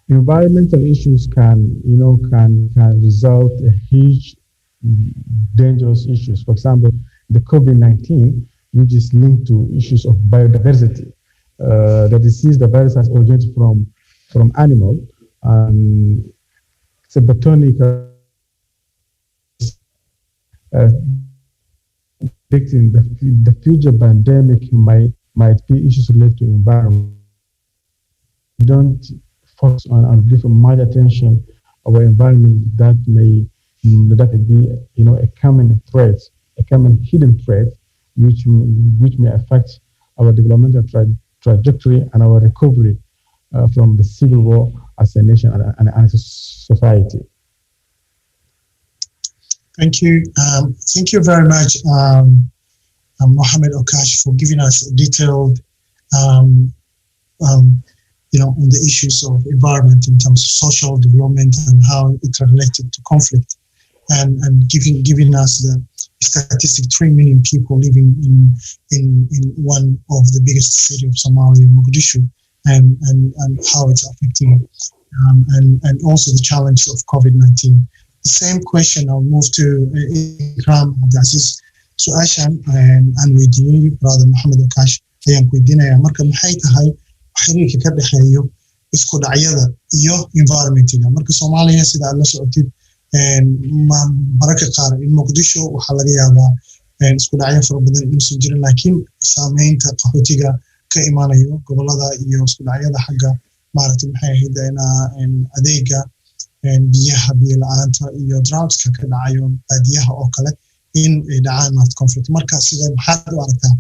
Environmental issues can result in huge dangerous issues. For example, the COVID-19, which is linked to issues of biodiversity, the disease, the virus has originated from animal, and it's a botanical predicting the future pandemic might be issues related to environment. We don't focus on and give much attention our environment that may be a common threat, a common hidden threat, which may affect our developmental trajectory and our recovery from the civil war as a nation and as a society. Thank you. Thank you very much, Mohammed Okash, for giving us a detailed, on the issues of environment in terms of social development and how it's related to conflict, and giving us the statistic: 3 million people living in one of the biggest cities of Somalia, Mogadishu, and how it's affecting, and also the challenge of COVID-19. The same question, I'll move to Ikram Abdulaziz. Su'aashan aan weydiiyey brother Mohammed Okash ayaan ku weydiinayaa marka maxay tahay xiriirka ka dhexeeyo isku dhacyada iyo environmentiga. Marka Soomaaliya sida aad la socotid mararka qaar in Muqdisho waxaa laga yaabaa isku dhacyo fara badan inuusan jirin, laakiin saameynta qaxootiga ka imaanayo gobolada iyo isku dhacyada xagga maaragtay maxay ahayd adeega biyaha, biyo la-aanta iyo droughtka ka dhacayo baadiyaha oo kale in ay dhacaan maaragtay conflict. Marka sidee maxaad u aragtaa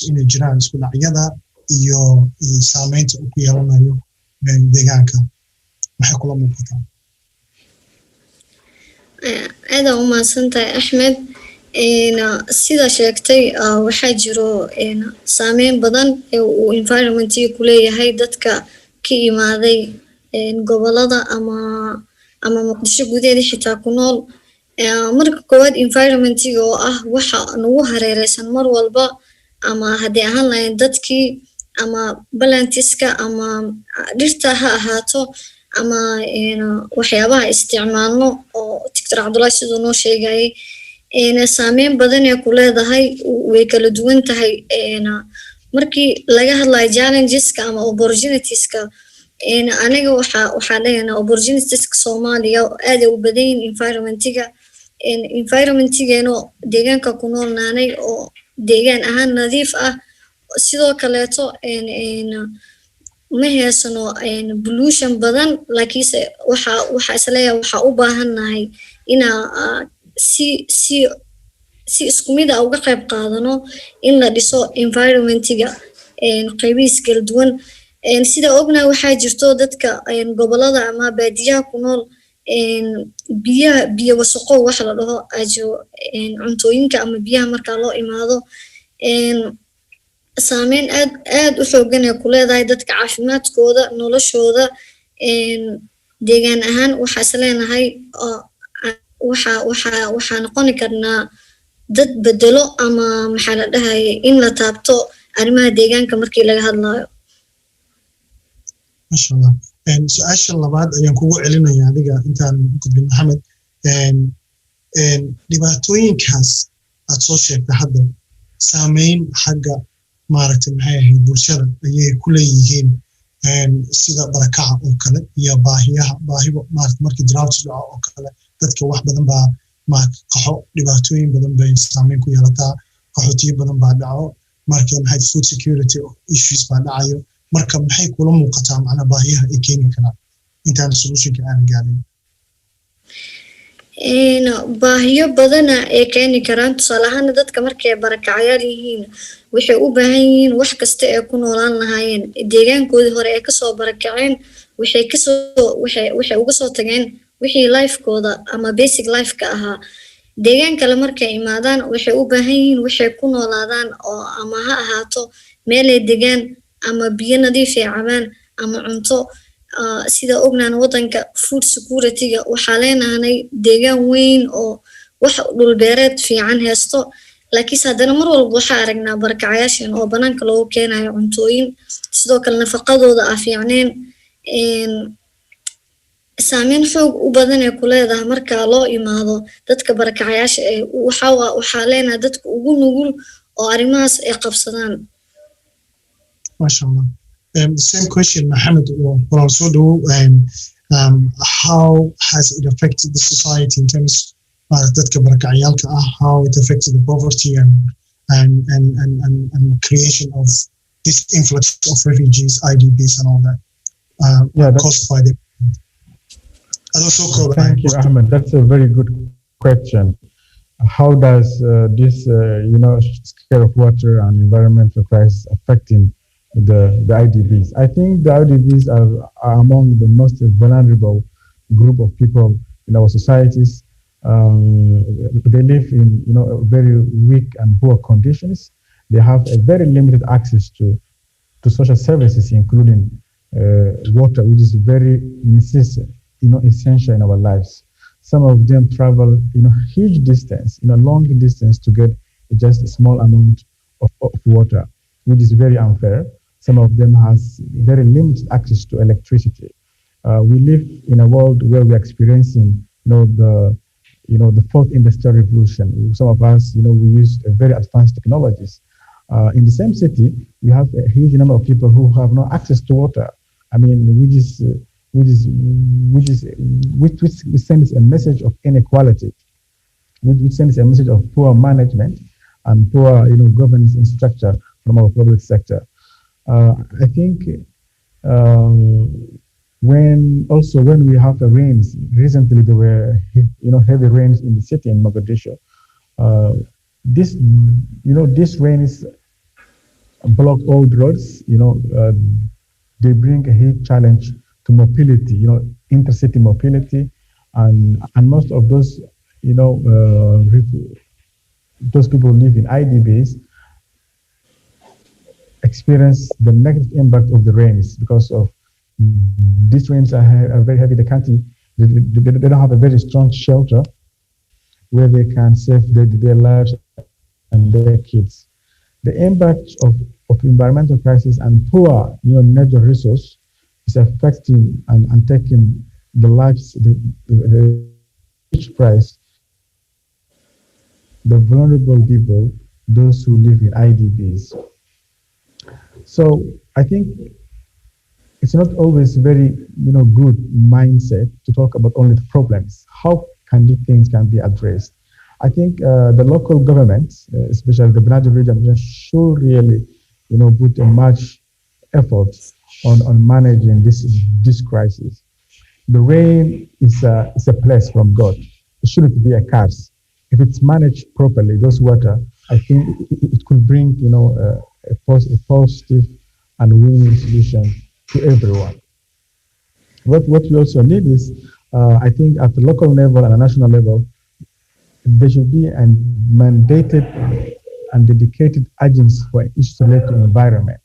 inay jiraan isku dhacyada iyo saameynta uu ku yeelanayo deegaanka, maxay kula muuqataa? aad u mahadsantahay Axmed. sida sheegtay waxaa jiro saameyn badan uu environment-iga ku leeyahay dadka ka imaaday gobolada ama Muqdisho gudaheeda xitaa ku nool. marka koowaad environment-iga oo ah waxa nagu hareereysan mar walba, ama haddii ahaan lahayn dadkii ama balantiska ama dhirta ha ahaato ama waxyaabaha isticmaalno oo Dr. Cabdullaahi sidoo noo sheegay saameyn badan ee ku leedahay way kala duwan tahay. markii laga hadlayo challengeska ama opportunitieska, aniga waxaa leeyahay opportunitieska Soomaaliya aad u badan yihiin environment-igeeno deegaanka ku noolnaanay oo deegaan ahaan nadiif ah. sidoo kaleeto ma heesano pollution badan, laakiinse waxa isleeyahay waxaa u baahannahay inaa si isku mid ah uga qayb qaadano in la dhiso environment-iga qaybihiis kala duwan. sida ognahay waxaa jirto dadka gobolada ama baadiyaha ku nool biyo wasaqo wax la dhaho ajo cuntooyinka ama biyaha marka loo imaado saameyn aad u xoogan ee ku leedahay dadka caafimaadkooda, noloshooda. deegaan ahaan waxaa isleenahay waxaa noqoni karnaa dad bedelo ama maxaa la dhahay in la taabto arrimaha deegaanka markii laga hadlayo. Masha Allah. Su-aasha labaad ayaan kugu celinaya adiga intaan gudbin Maxamed. dhibaatooyinkaas aad soo sheegtay hadda saameyn xagga maaragtay maxay ahayd bulshada ayay ku leeyihiin, sida barakaca oo kale iyo baahibo maaragtay markii drought dhaco oo kale dadka wax badan baa qaxo, dhibaatooyin badan bay saameyn ku yeelataa, qaxootiyo badan baa dhaco, marka maxay food security issues baa dhacayo. marka maxay kula muuqataa macna baahiyaha ay keeni karaan intaan solutionka aan gaarin? baahiyo badana ay keeni karaan. tusaale ahaan dadka markay barakacayaal yihiin waxay u baahan yihiin wax kasta ee ku noolaan lahaayeen deegaankoodii hore ee kasoo barakaceen, waxay uga soo tageen wixii lifekooda ama basic life-ka ahaa. deegaan kale markay imaadaan waxay u baahan yihiin waxay ku noolaadaan oo ama ha ahaato meelay degaan ama biyo nadiif ay cabaan ama cunto. sida ognaan wadanka food security-ga waxaa leenahay deegaan weyn oo wax dhulbeereed fiican haysto, laakiinse haddana mar walba waxaa aragnaa barakacayaashan oo banaanka loogu keenayo cuntooyin, sidoo kale nafaqadooda aan fiicneen. saameyn xoog u badan ee ku leedahay marka loo imaado dadka barakacayaasha waxaa leenahay dadka ugu nugul oo arrimahaas ay qabsadaan. MashaAllah. Same question, Mohammed, or also do, how has it affected the society in terms of how it affected the poverty and creation of this influx of refugees, IDPs, and all that caused by the. Thank you, Ahmed. That's a very good question. How does this, scale of water and environmental crisis affecting the IDPs? I think the IDPs are among the most vulnerable group of people in our societies. They live in, very weak and poor conditions. They have a very limited access to social services, including water, which is very necessary, essential in our lives. Some of them travel, huge distance, long distance to get just a small amount of water, which is very unfair. Some of them has very limited access to electricity. We live in a world where we're experiencing, the fourth industrial revolution. Some of us, we use very advanced technologies. In the same city, we have a huge number of people who have no access to water. I mean, which sends a message of inequality, which sends a message of poor management and poor, governance and structure from our public sector. I think when we have the rains, recently there were, heavy rains in the city in Mogadishu. This rains block all the roads, they bring a huge challenge to mobility, intercity mobility, and most of those, those people who live in IDBs experience the negative impact of the rains because of these rains are very heavy. They don't have a very strong shelter where they can save their lives and their kids. The impact of environmental crisis and poor, natural resource is affecting and taking the lives, the rich price, the vulnerable people, those who live in IDBs. So I think it's not always very, good mindset to talk about only the problems. How can these things can be addressed? I think the local governments, especially the Banadil region, should really, put a much effort on managing this crisis. The rain is a blessing from God. It shouldn't be a curse. If it's managed properly, those water, I think it could bring, a positive and win-win solution to everyone. What we also need is, I think at the local level and a national level, there should be a mandated and dedicated agency for issues related to environment.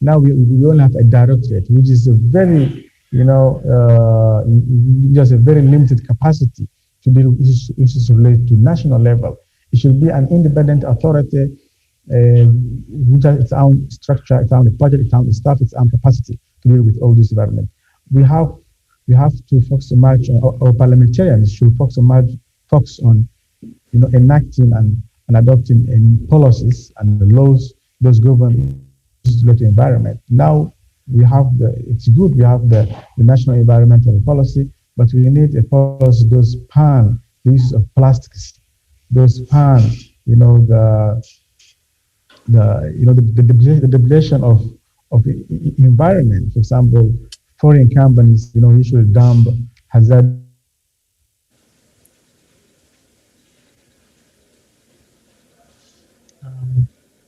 Now we only have a directorate, which is a very, just a very limited capacity to deal with issues related to national level. It should be an independent authority which has its own structure, its own budget, its own staff, its own capacity to deal with all this environment. We have to focus much on our parliamentarians should focus on enacting and adopting policies and laws those govern the environment. Now it's good we have the national environmental policy, but we need a policy those ban the use of plastics, those ban the depletion of the environment. For example, foreign companies usually dump hazard.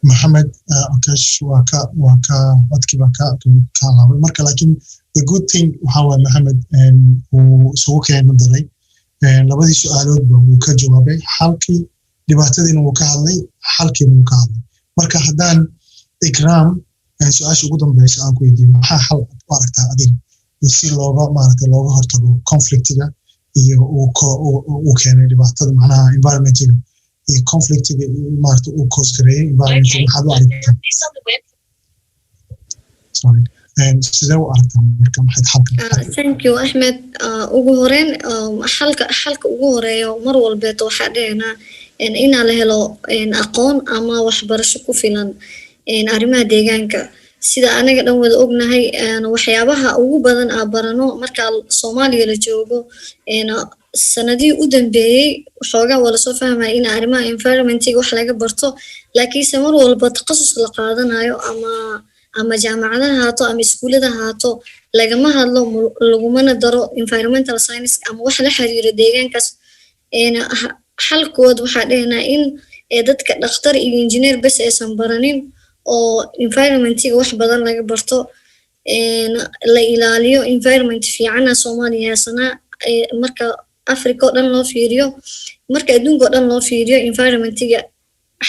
Mohammed Akash marka laakiin the good thing waxa waa Mohammed uu soo keenay daray labadii su'aaloodba uu ka jawaabay halkii dhibaatadiina uu ka hadlay halkiina uu ka hadlay marka haddaan ikraam su'aasha ugu dambaysa aan ku weydiin maxaa xal u aragtaa adiga si looga hortago conflictiga iyo uu keenay dhibaatada macnaha environmental conflict uu cause gareeyay environment maxaad u aragtaa sorry sidee u aragtaa marka maxaad xalka thank you Ahmed ugu horeen xalka ugu horeeyo mar walbeed waxaa dheena in la helo aqoon ama waxbarasho ku filan arrimaha deegaanka sida anaga dhan wada ognahay waxyaabaha ugu badan aan barano marka Soomaaliya la joogo sanadii u dambeeyay waxoogaa wala soo fahmay in arrimaha environmentiga wax laga barto laakiinse mar walba takhasus la qaadanayo ama jaamacadaha haato ama iskuulada haato lagama hadlo lagumana daro environmental science ama wax la xiriira deegaankaas xalkood waxaa dhehnaa in dadka dhakhtar iyo engineer bas aysan baranin oo environmentiga wax badan laga barto la ilaaliyo environment fiicana Soomaaliya haysana marka Africa oo dhan loo fiiriyo marka adduunka oo dhan loo fiiriyo environmentiga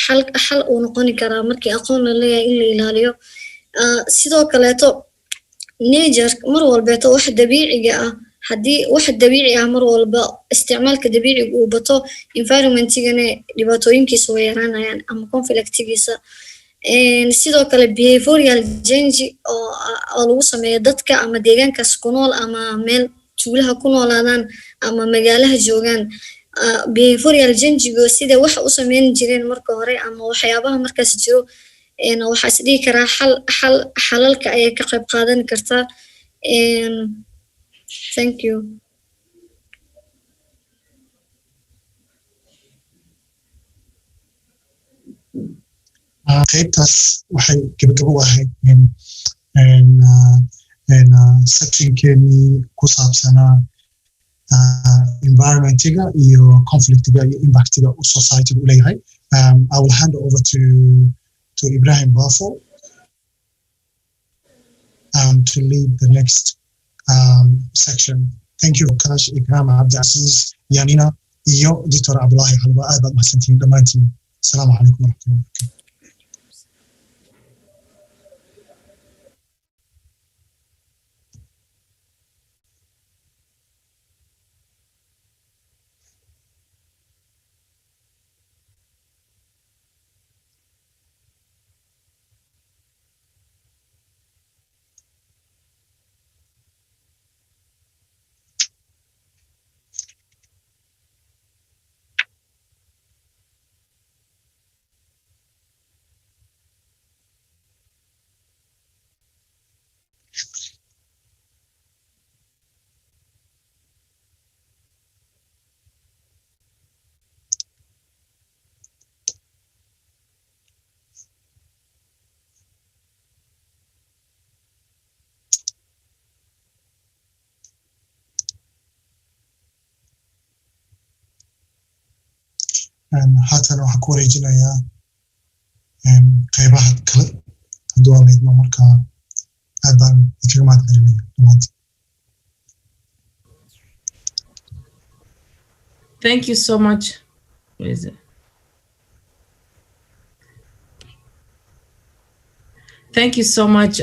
xal uu noqon karaa markii aqoon la leeyahay in la ilaaliyo sidoo kaleeto nature mar walba wax dabiiciga ah haddii wax dabiici ah mar walba isticmaalka dabiiciga uu bato environmentigana dhibaatooyinkiisa way yaraanayaan ama conflictigiisa sidoo kale behavioral change oo lagu sameeyo dadka ama deegaankaas ku nool ama meel tuulaha ku noolaadaan ama magaalaha joogaan behavioral change-go sida wax u sameyn jireen marka hore ama waxyaabaha markaas jiro waxaa is dhihi karaa xalalka ayay ka qayb qaadan kartaa thank you qaybtaas waxay gabagabo u ahayd sectionkeenii ku saabsanaa environmentiga iyo conflictiga iyo impactiga society-ga u leeyahay I will hand over to Ibrahim Bafo to lead the next section. Thank you, Kash, Ikram, Abdulaziz, Yanina, iyo Dr. Abdullahi Halba. aad baad mahadsantihiin dhammaantiin. Asalaamu calaykum waraxmatullahi wabarakatuh. haatan waxaan ku wareejinayaa qaybaha kale hadduu aan leydmo markaa aad baan idinkaga mahad celinaya dhammaantiin. Thank you so much. Where is it? Thank you so much,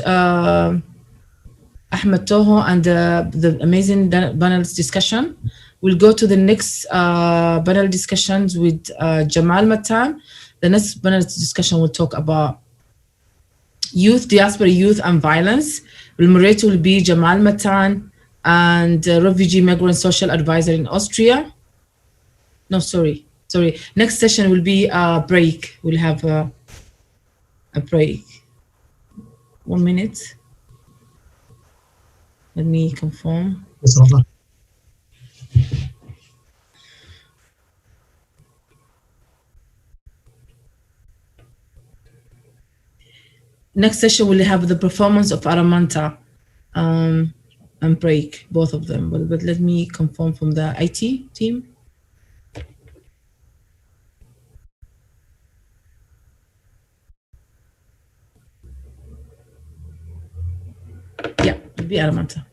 Ahmed Toho, and the amazing panelist discussion. We'll go to the next panel discussions with Jamal Matan. The next panel discussion will talk about youth, diaspora youth and violence. The moderator will be Jamal Matan and refugee migrant social advisor in Austria. No, sorry. Next session will be a break. We'll have a break. 1 minute. Let me confirm. Next session will have the performance of Aramanta and break, both of them. But let me confirm from the IT team. Yeah, it'll be Aramanta.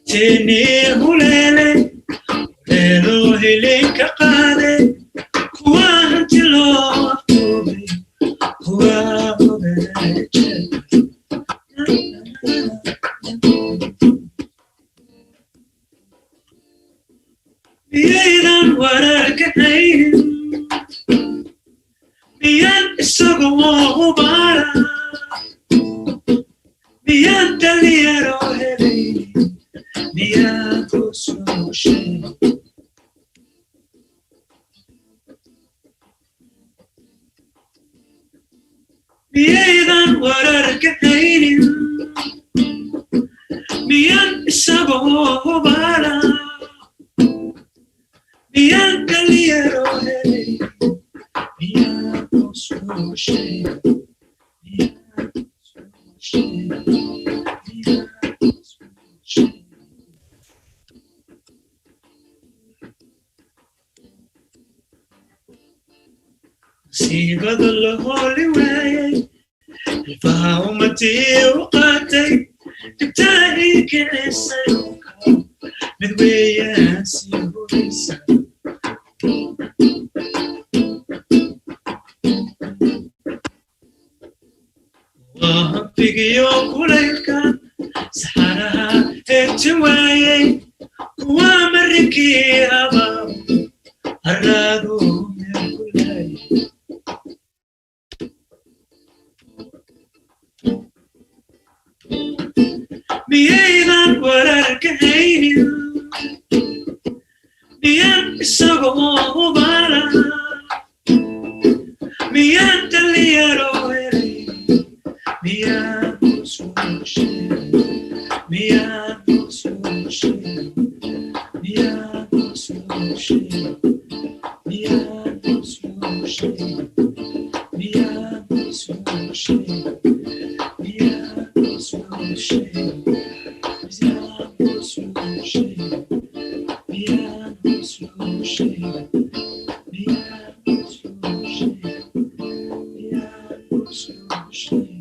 tini hulele lelo hilinka qade kuwa hanti loo afduubay kuwa ogaje miyaydan wararka haynin miyaan isagoo hubara miyaan dhalinyaro helaynin miyaan ku soo sheegay miyaydan wararka haynin miyaan isagoo hubara miyaan dhalinyaro helaynin miyaan ku soo sheegay miyaan ku soo sheegay miyaan ku soo sheegay siibada la hooli waayay ilfaha ummadii u qaatay dhibtaa ii kicisay mid weeyaan sii huraysa waa habbigiyo kulaylka saxaraha heegti waayay kuwa marinkii habaa harraadu meel ku laayay miyaydan wararka haynin miyaan isagoo hubara miyaan dhalinyaro helaynin miyaan ku soo sheegay miyaan ku soo sheegay miyaan ku soo sheegay miyaan ku soo sheegay miyaan ku soo sheegay miyaan ku soo sheegay miyaan ku soo sheegay miyaan ku soo sheegay miyaan ku soo sheegay miyaan ku soo sheegay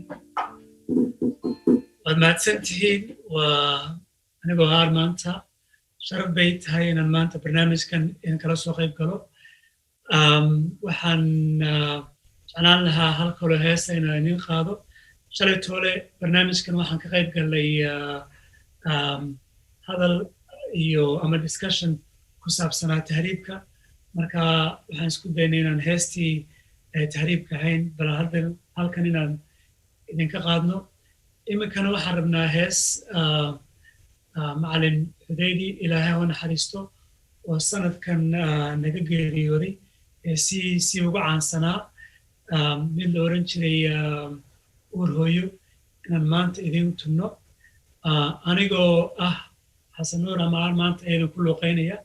waad mahadsantihiin waa anigoo haar maanta sharaf bay tahay inaan maanta barnaamijkan idin kala soo qayb galo waxaan jeclaan lahaa hal kaloo heesa inaan idin qaado shalay toole barnaamijkan waxaan ka qayb galay hadal iyo ama discussion ku saabsanaa tahriibka marka waxaan isku daynay inaan heestii tahriibka ahayn bal hadda halkan inaan idinka qaadno iminkana waxaan rabnaa hees macalin xudaydi ilaahay ha naxariisto oo sanadkan naga geeriyooday si ugu caansanaa mid la oran jiray uur hooyo inaan maanta idin tunno anigoo ah xasan nuur amaar maanta aydan ku luuqaynaya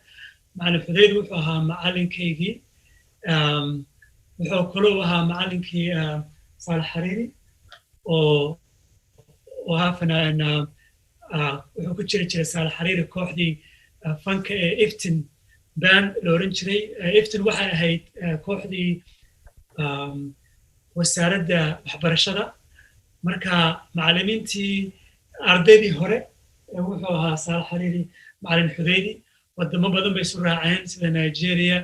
macalin xudaydi wuxuu ahaa macalinkaygii wuxuu kaloo ahaa macalinkii saalax xariiri oo ahaa fanaan wuxuu ku jiri jiray saalax xariiri kooxdii fanka ee iftin band la oran jiray iftin waxay ahayd kooxdii wasaaradda waxbarashada marka macalimiintii ardaydii hore wuxuu ahaa saalax xariiri macalin xudaydi wadamo badan bay isu raaceen sida nigeria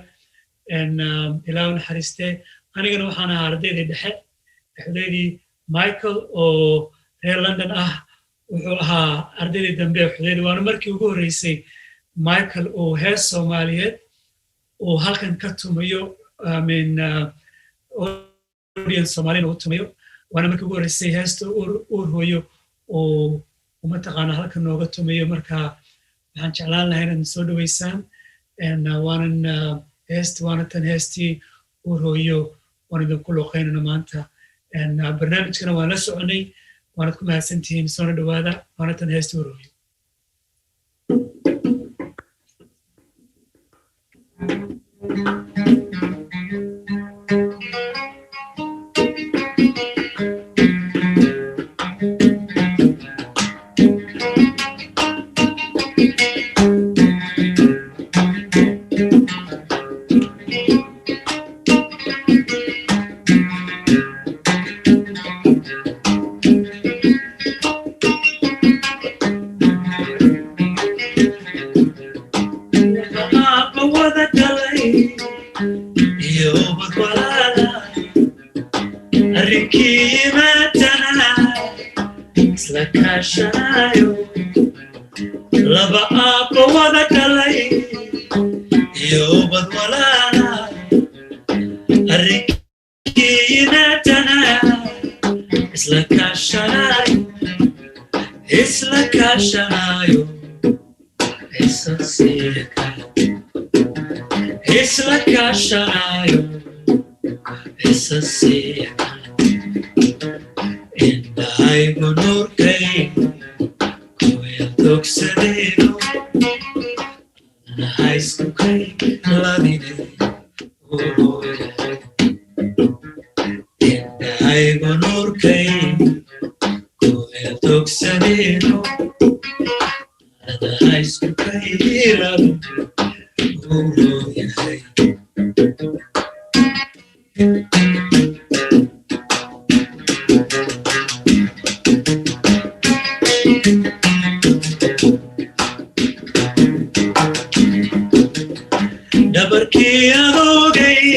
ilaa u naxariistee anigana waxaan ahaa ardaydii dhexe xudaydi michael oo reer london ah wuxuu ahaa ardaydii dambe xudaydi waana markii ugu horreysay michael uu hees soomaaliyeed uu halkan ka tumayo audience soomaalina u tumayo waana markii ugu horreysay heesta uur hooyo uu mataqaana halkan nooga tumayo marka waxaan jeclaan lahaa inaad soo dhaweysaan waanan waana tan heestii uur hooyo waan idinku luuqaynana maanta barnaamijkana waan la soconay waanad ku mahadsantihiin soona dhawaada waana tan heestii uur hooyo abawada dhalay iyo bad walaala arkiinatana isla kaashanayo isla kaashanayo indhahaygu nuurkay kuweel togsadeeno nahaystukay ladine indhahaygu nuurkay kuweel togsadeeno nahaystukay ladine uroyahay dabarkii adoogay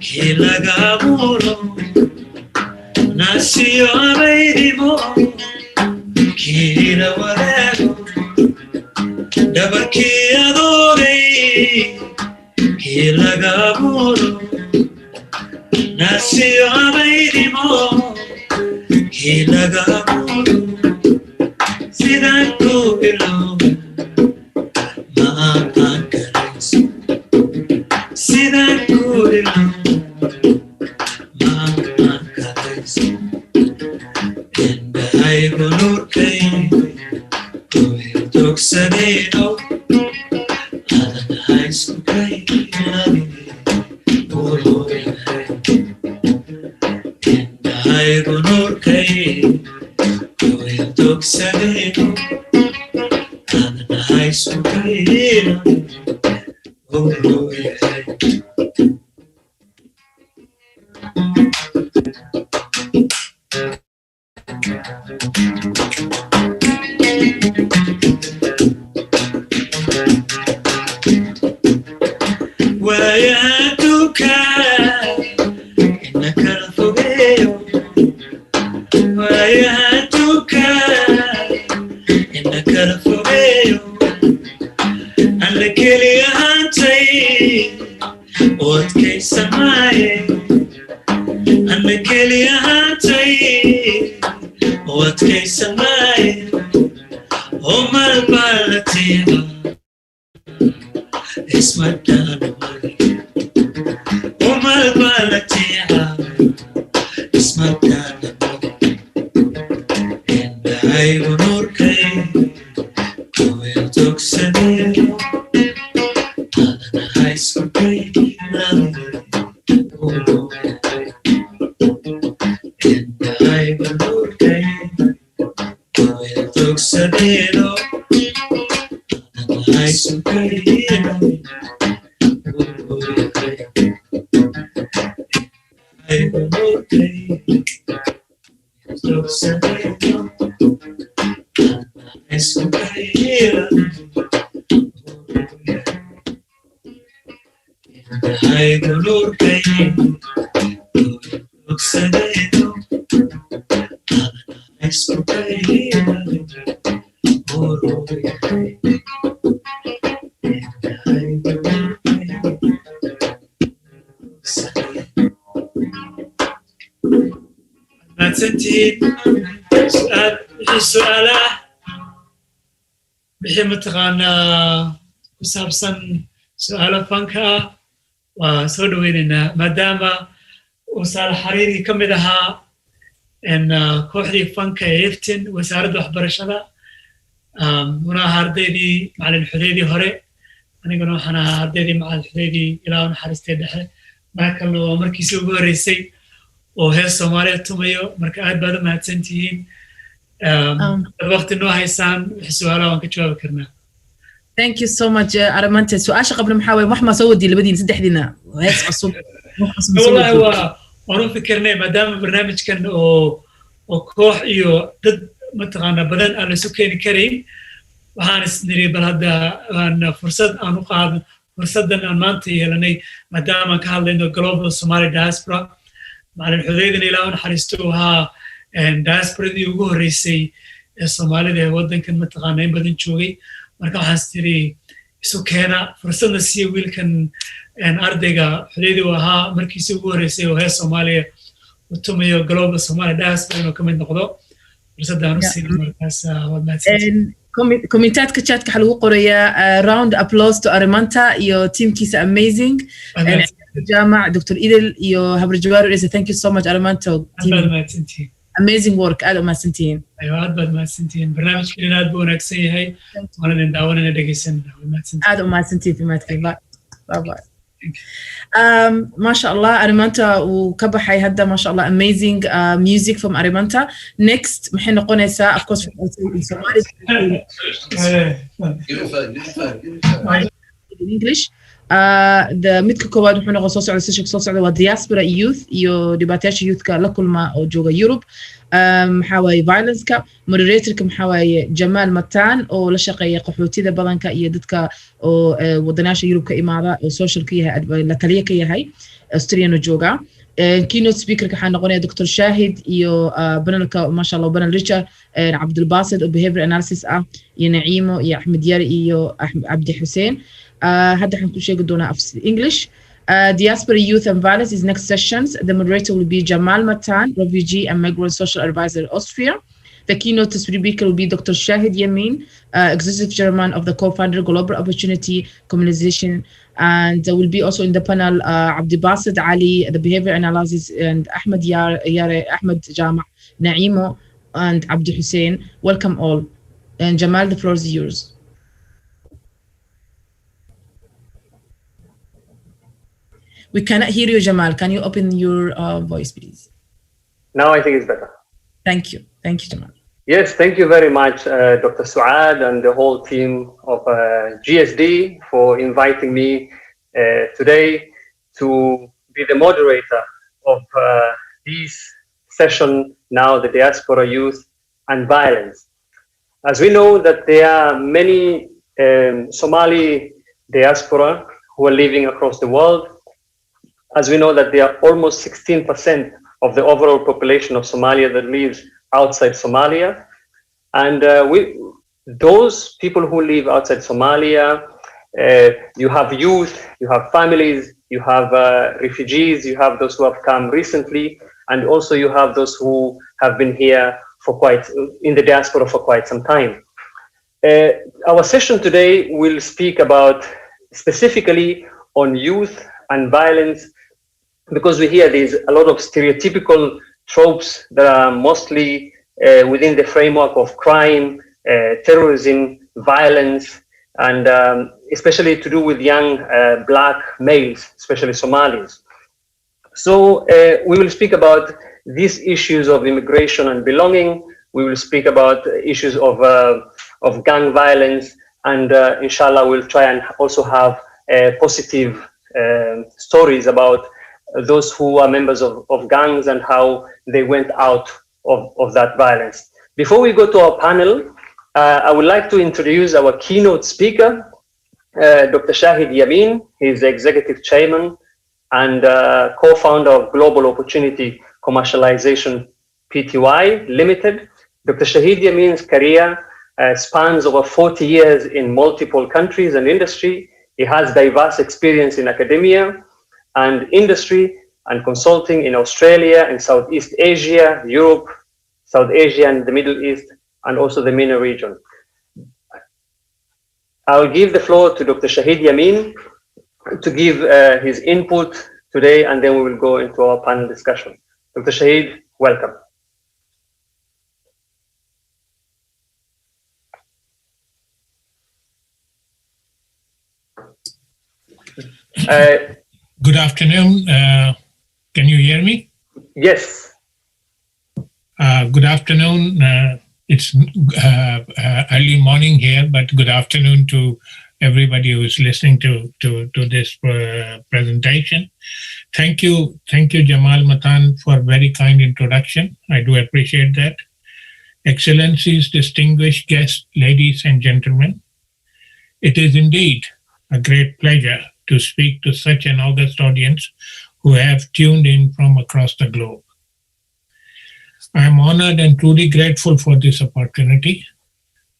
kii laga abuuro nasiyo abaydimo kii la wadaago dabarkii adoogay kii laga abuuro nasiyo abaydimo kii laga abuuro sidaan ku ilooba ma aan karayso sidaan ku ilooba ma aan karayso indhahaygu nuurkay kuweel togsadeeno adan haystukay ladine uroyahay indhahaygu nuurkay kuweel togsadeeno adan haystukay ladine uroyahay wayaduka inaka la fogeeyo wayaduka inaka la fogeeyo alla keli ahaantay oo adkaysan maaye alla keli ahaantay oo adkaysan maaye oo malbaa la tiiba ismadaan oo malbaa la tiiba ismadaan indhahaygu nuurkay kuweel togsadeeno adan haystukay ladine indhahaygu nuurkay kuweel togsadeeno adan haystukay ladine indhahaygu nuurkay togsadeeno adan haystukay ladine indhahaygu nuurkay togsadeeno adan haystukay ladine uroyahay indhahaygu nuurkay mahadsantihiin wixii su-aalaah wixii mataqaanaa ku saabsan su-aalo fanka ah waa soo dhaweynaynaa maadaama uu saalax xariiri ka mid ahaa kooxdii fanka ee iftin wasaaradda waxbarashada una ahaa ardaydii macalin xudeydii hore aniguna waxaan ahaa ardaydii macalin xudeydii ilaa u naxariistay dhexe markalna waa markiisii ugu horreysay oo hees soomaaliya tumayo marka aad baad u mahadsan tihiin waqti noo haysaan wixii su-aalaha waan ka jawaabi karnaa Thank you so much Aramante su-aasha qabla maxaa waye wax ma soo wadi labadiina saddexdiina hees cusub wallahi waan u fikirnay maadaama barnaamijkan oo koox iyo dad mataqaana badan aan la isu keeni karayn waxaan isniri bal hadda fursad aan u qaadno fursadan aan maanta yeelanay maadaama aan ka hadlayno global Somali Diaspora macalin xudeydina ilaa u naxariisto ahaa diasporadii ugu horreysay ee Soomaalida ee waddankan mataqaana in badan joogay marka waxaan tiri isu keena fursadda siiya wiilkan ardayga xudaydi uu ahaa markiisii ugu horreysay oo hees Soomaaliya u tumayo Global Somali Diaspora inuu ka mid noqdo fursaddan u siiyay markaas waad mahadsantihiin كومنتات كشات كحلو قرية round applause to Arimanta your team كيسا amazing جامع دكتور إيدل يو هبر جوارو is thank you so much Arimanta amazing work أدو ما سنتين أيوة أدو ما سنتين برنامج كلنا أدو نكسي هاي وانا نداونا ندقيسن أدو ما سنتين في ماتكي باي باي ما شاء الله أريمانتا وكبحي هدا ما شاء الله amazing music from Arimanta. Next محين نقونيسا of course in Somali in English the midka koowaad wuxuu noqon soo socda session soo socda waa diaspora youth iyo dhibaatayaasha youthka la kulma oo jooga Europe maxaa waaye violence-ka moderatorka maxaa waaye Jamal Matan oo la shaqeeya qaxootida badanka iyo dadka oo wadanaasha Europe ka imaada oo social ka yahay la taliye ka yahay Australian oo jooga keynote speaker ka waxaa noqonaya Dr. Shahid iyo panelka ma sha Allah panel Richard Abdul Basit oo behavior analysis ah iyo Naimo iyo Ahmed Yari iyo Abdi Hussein هذا حنكون شيء قدونا في English. Diaspora Youth and Violence is next sessions. The moderator will be Jamal Matan, refugee and migrant social advisor Austria. The keynote speaker will be Dr. Shahid Yamin, executive chairman of the co-founder Global Opportunity Communization, and will be also in the panel Abdi Basit Ali, the behavior analysis, and Ahmed Yare, Ahmed Jama, Naimo, and Abdi Hussein. Welcome all. And Jamal, the floor is yours. We cannot hear you, Jamal. Can you open your voice, please? Now I think it's better. Thank you. Thank you, Jamal. Yes, thank you very much, Dr. Suad and the whole team of GSD for inviting me today to be the moderator of this session now, the Diaspora Youth and Violence. As we know that there are many Somali diaspora who are living across the world. As we know that there are almost 16% of the overall population of Somalia that lives outside Somalia. And those people who live outside Somalia, you have youth, you have families, you have refugees, you have those who have come recently, and also you have those who have been here for in the diaspora for quite some time. Our session today will speak about specifically on youth and violence, because we hear there's a lot of stereotypical tropes that are mostly within the framework of crime, terrorism, violence, and especially to do with young black males, especially Somalis. So we will speak about these issues of immigration and belonging. We will speak about issues of gang violence, and inshallah we'll try and also have positive stories about those who are members of gangs and how they went out of that violence. Before we go to our panel, I would like to introduce our keynote speaker, Dr. Shahid Yamin. He's the executive chairman and co-founder of Global Opportunity Commercialization Pty Limited. Dr. Shahid Yamin's career spans over 40 years in multiple countries and industry. He has diverse experience in academia and industry and consulting in Australia and Southeast Asia, Europe, South Asia and the Middle East, and also the MENA region. I'll give the floor to Dr. Shahid Yamin to give his input today, and then we will go into our panel discussion. Dr. Shahid, welcome. Good afternoon. Can you hear me? Yes. Good afternoon. It's early morning here, but good afternoon to everybody who is listening to this presentation. Thank you, Jamal Matan, for a very kind introduction. I do appreciate that. Excellencies, distinguished guests, ladies and gentlemen, it is indeed a great pleasure to speak to such an august audience who have tuned in from across the globe. I am honored and truly grateful for this opportunity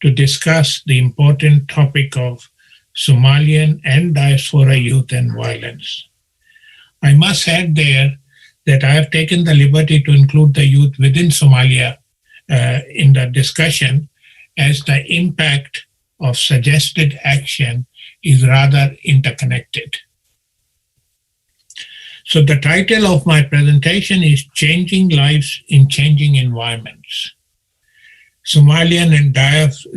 to discuss the important topic of Somalian and diaspora youth and violence. I must add there that I have taken the liberty to include the youth within Somalia in the discussion, as the impact of suggested action is rather interconnected. So the title of my presentation is Changing Lives in Changing Environments: Somalian and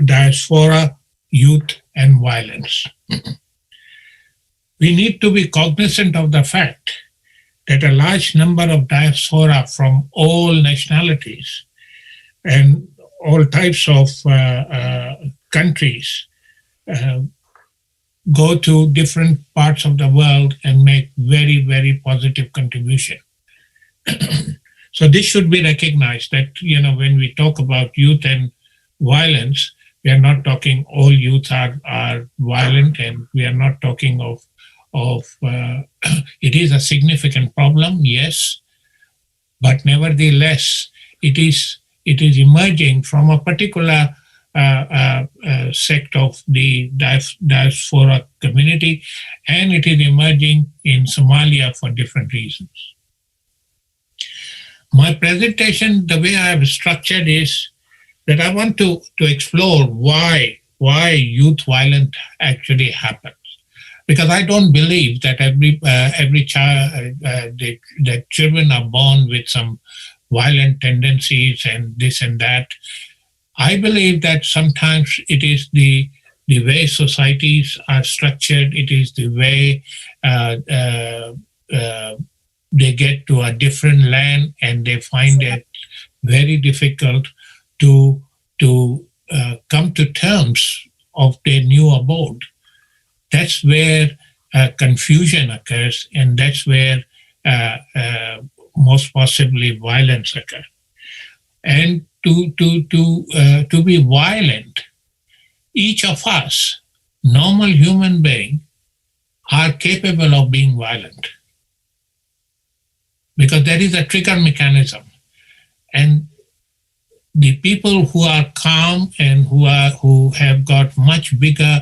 Diaspora Youth and Violence. We need to be cognizant of the fact that a large number of diaspora from all nationalities and all types of countries go to different parts of the world and make very, very positive contribution. So this should be recognized that, when we talk about youth and violence, we are not talking all youth are violent, and we are not talking of it is a significant problem, yes, but nevertheless, it is emerging from a particular sect of the diaspora community, and it is emerging in Somalia for different reasons. My presentation, the way I have structured is that I want to explore why youth violence actually happens. Because I don't believe that every child, that children are born with some violent tendencies and this and that. I believe that sometimes it is the way societies are structured, it is the way they get to a different land and they find it very difficult to come to terms of their new abode. That's where confusion occurs, and that's where most possibly violence occurs. And to be violent, each of us, normal human beings, are capable of being violent, because there is a trigger mechanism. And the people who are calm and who have got much bigger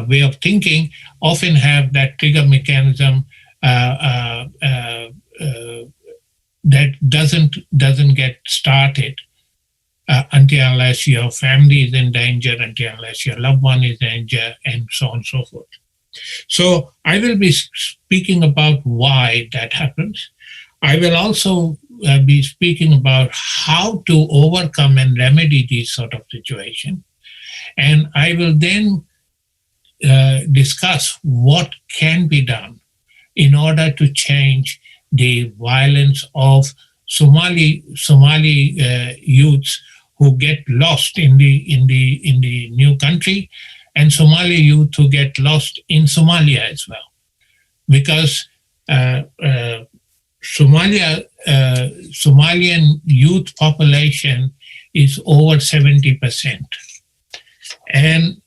way of thinking often have that trigger mechanism that doesn't get started until unless your family is in danger, until unless your loved one is in danger, and so on and so forth. So I will be speaking about why that happens. I will also be speaking about how to overcome and remedy these sort of situations. And I will then discuss what can be done in order to change the violence of Somali youths who get lost in the new country, and Somali youth who get lost in Somalia as well, because Somalian youth population is over 70%, and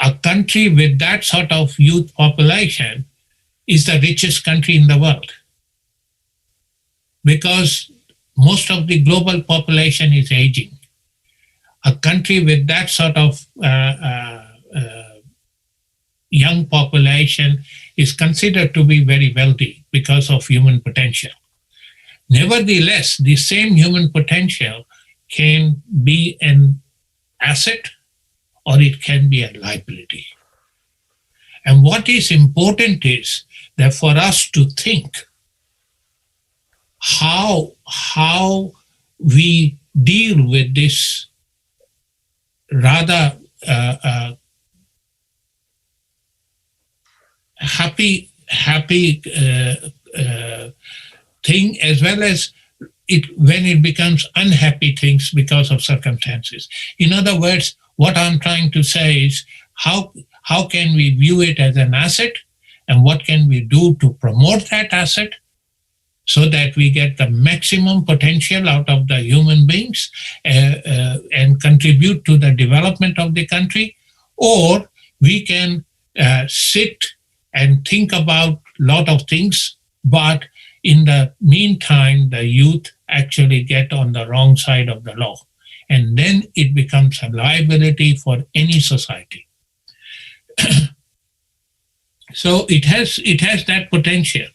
a country with that sort of youth population is the richest country in the world, because most of the global population is aging. A country with that sort of young population is considered to be very wealthy because of human potential. Nevertheless, the same human potential can be an asset or it can be a liability. And what is important is that for us to think how we deal with this rather happy thing, as well as when it becomes unhappy things because of circumstances. In other words, what I'm trying to say is how can we view it as an asset, and what can we do to promote that asset so that we get the maximum potential out of the human beings and contribute to the development of the country. Or we can sit and think about a lot of things, but in the meantime, the youth actually get on the wrong side of the law. and then it becomes a liability for any society. So it has that potential.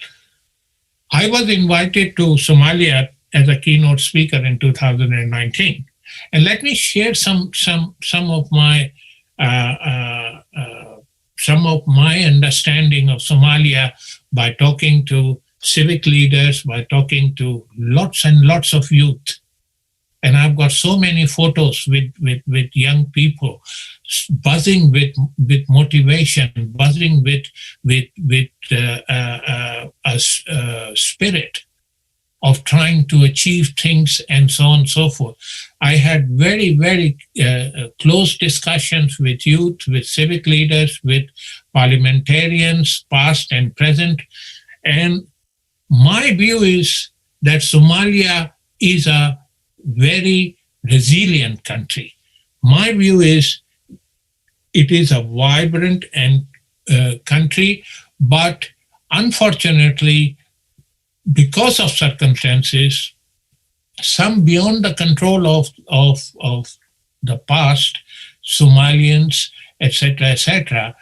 I was invited to Somalia as a keynote speaker in 2019, and let me share some of my understanding of Somalia by talking to civic leaders, by talking to lots and lots of youth. And I've got so many photos with young people buzzing with motivation, buzzing with a spirit of trying to achieve things and so on and so forth. I had very, very close discussions with youth, with civic leaders, with parliamentarians, past and present. And my view is that Somalia is a very resilient country. My view is it is a vibrant and country, but unfortunately, because of circumstances, some beyond the control of the past, Somalians, etc.,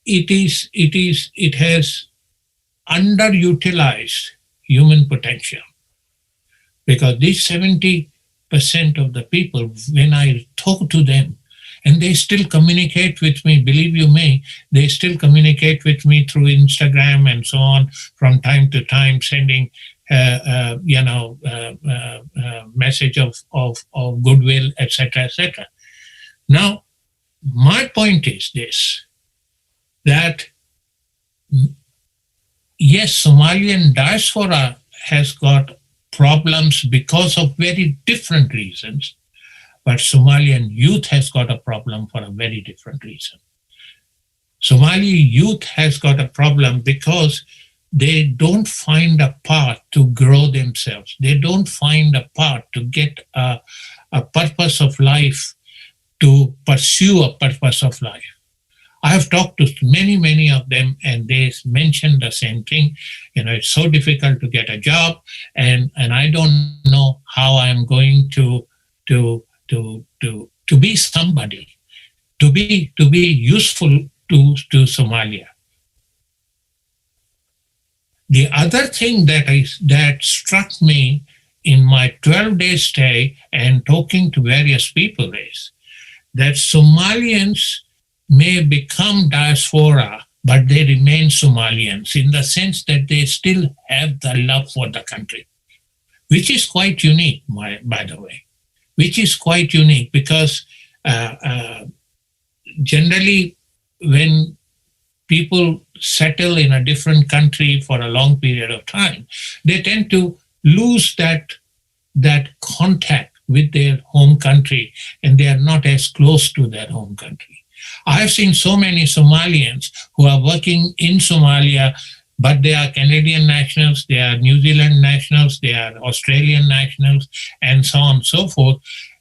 it has underutilized human potential. Because these 70% of the people, when I talk to them, and they still communicate with me, believe you me, they still communicate with me through Instagram and so on, from time to time, sending message of goodwill, etc. Now, my point is this, that yes, Somalian diaspora has got problems because of very different reasons, but Somalian youth has got a problem for a very different reason. Somali youth has got a problem because they don't find a path to grow themselves. They don't find a path to get a purpose of life, to pursue a purpose of life. I have talked to many of them, and they mentioned the same thing. It's so difficult to get a job, and I don't know how I'm going to be somebody, to be useful to Somalia. The other thing that struck me in my 12-day stay and talking to various people is that Somalians may become diaspora, but they remain Somalians in the sense that they still have the love for the country, which is quite unique, by the way, which is quite unique because generally when people settle in a different country for a long period of time, they tend to lose that contact with their home country, and they are not as close to their home country. I have seen so many Somalians who are working in Somalia, but they are Canadian nationals, they are New Zealand nationals, they are Australian nationals, and so on and so forth.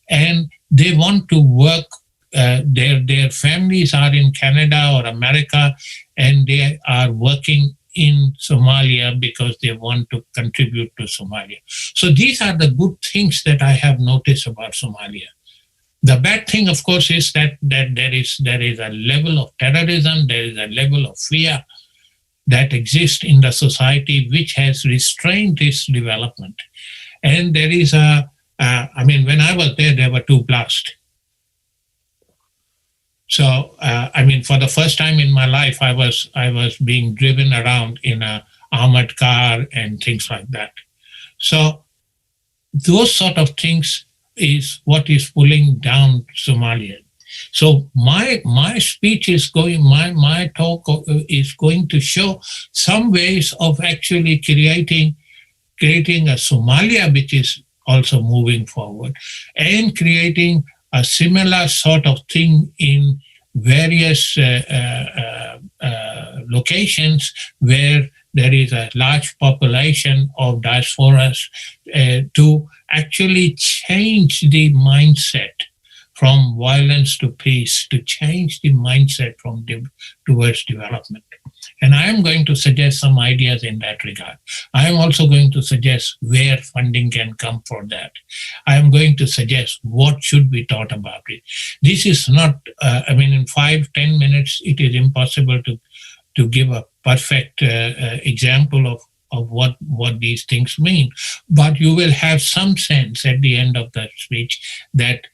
And they want to work, their families are in Canada or America, and they are working in Somalia because they want to contribute to Somalia. So these are the good things that I have noticed about Somalia. The bad thing, of course, is that there is a level of terrorism, there is a level of fear that exists in the society which has restrained this development. And there is when I was there were 2 blasts. So, for the first time in my life, I was being driven around in an armored car and things like that. So those sort of things is what is pulling down Somalia. So my speech is my talk is going to show some ways of actually creating a Somalia which is also moving forward, and creating a similar sort of thing in various locations where there is a large population of diasporas to actually change the mindset from violence to peace, to change the mindset towards development. And I am going to suggest some ideas in that regard. I am also going to suggest where funding can come for that. I am going to suggest what should be taught about it. This is not, in 5-10 minutes, it is impossible to give a perfect example of what these things mean. But you will have some sense at the end of the speech that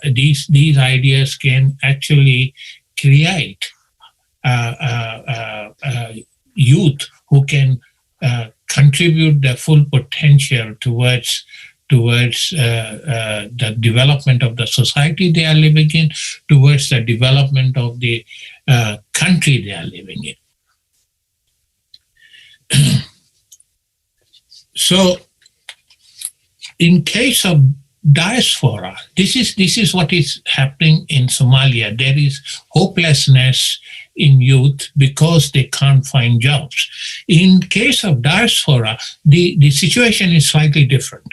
these ideas can actually create youth who can contribute their full potential towards the development of the society they are living in, towards the development of the country they are living in. So, in case of diaspora, this is what is happening in Somalia. There is hopelessness in youth because they can't find jobs. In case of diaspora, the situation is slightly different.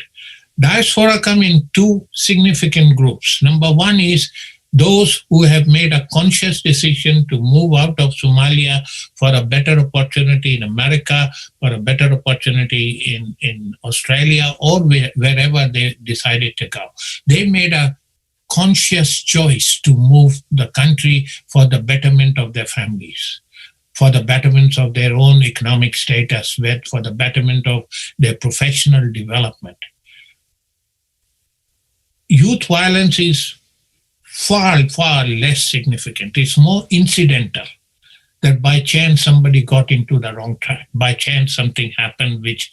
Diaspora come in two significant groups. Number one is those who have made a conscious decision to move out of Somalia for a better opportunity in America, for a better opportunity in Australia, or wherever they decided to go. They made a conscious choice to move the country for the betterment of their families, for the betterment of their own economic status, for the betterment of their professional development. Youth violence is far less significant. It's more incidental, that by chance somebody got into the wrong track. By chance something happened which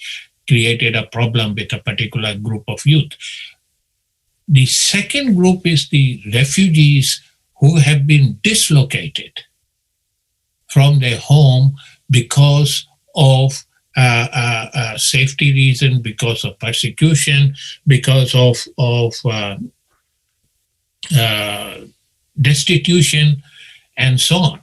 created a problem with a particular group of youth. The second group is the refugees who have been dislocated from their home because of safety reason, because of persecution, because of destitution, and so on.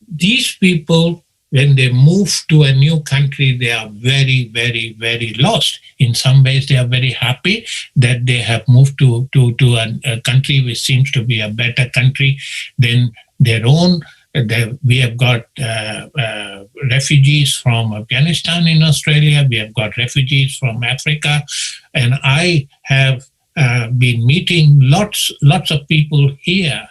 These people, when they move to a new country, they are very, very, very lost. In some ways, they are very happy that they have moved to a country which seems to be a better country than their own. We have got refugees from Afghanistan in Australia. We have got refugees from Africa. And I have been meeting lots of people here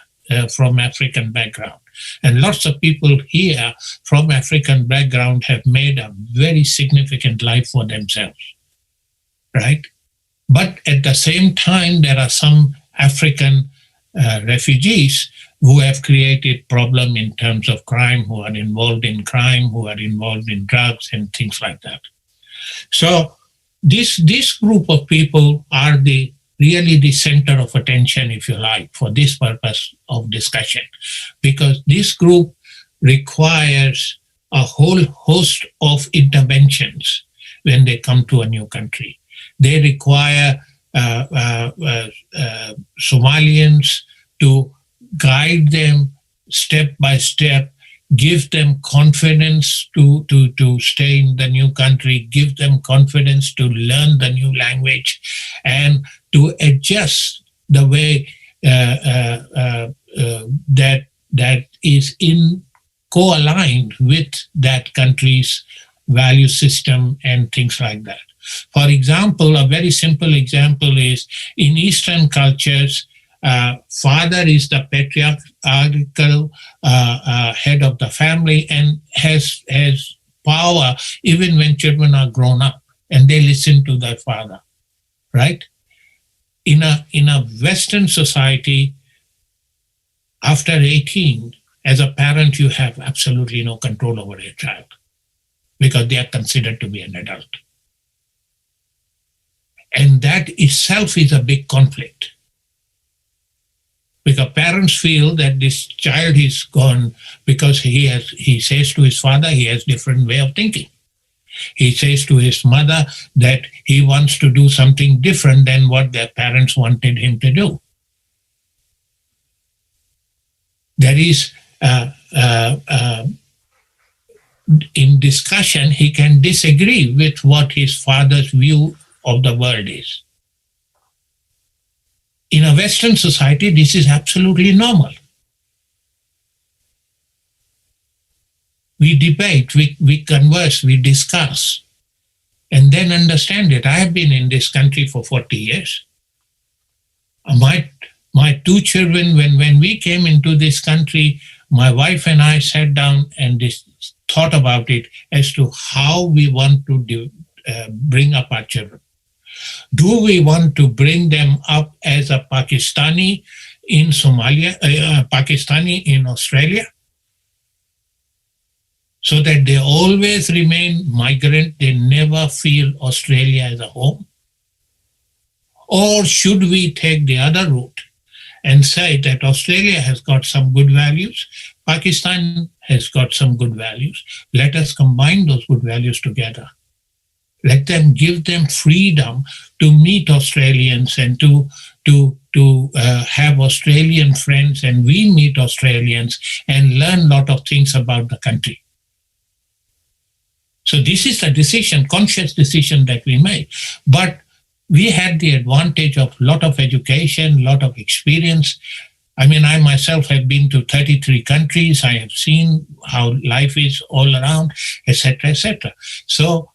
from African background. And lots of people here from African background have made a very significant life for themselves, right? But at the same time, there are some African refugees who have created problem in terms of crime, who are involved in crime, who are involved in drugs and things like that. So this group of people are really the center of attention, if you like, for this purpose of discussion, because this group requires a whole host of interventions when they come to a new country. They require Somalians to guide them step by step, give them confidence to stay in the new country, give them confidence to learn the new language, and to adjust the way that is co-aligned with that country's value system and things like that. For example, a very simple example is in Eastern cultures, father is the patriarchal head of the family and has power even when children are grown up and they listen to their father, right? In a Western society, after 18, as a parent, you have absolutely no control over your child because they are considered to be an adult. And that itself is a big conflict. Because parents feel that this child is gone because he says to his father he has different way of thinking. He says to his mother that he wants to do something different than what their parents wanted him to do. There is, in discussion, he can disagree with what his father's view of the world is. In a Western society, this is absolutely normal. We debate, we converse, we discuss, and then understand it. I have been in this country for 40 years. My two children, when we came into this country, my wife and I sat down and thought about it as to how we want to bring up our children. Do we want to bring them up as a Pakistani in Somalia, Pakistani in Australia, so that they always remain migrant, they never feel Australia as a home? Or should we take the other route and say that Australia has got some good values, Pakistan has got some good values. Let us combine those good values together. Let them give them freedom to meet Australians and to have Australian friends, and we meet Australians and learn a lot of things about the country. So this is a decision, conscious decision that we made. But we had the advantage of a lot of education, a lot of experience. I mean, I myself have been to 33 countries. I have seen how life is all around, etc., etc. So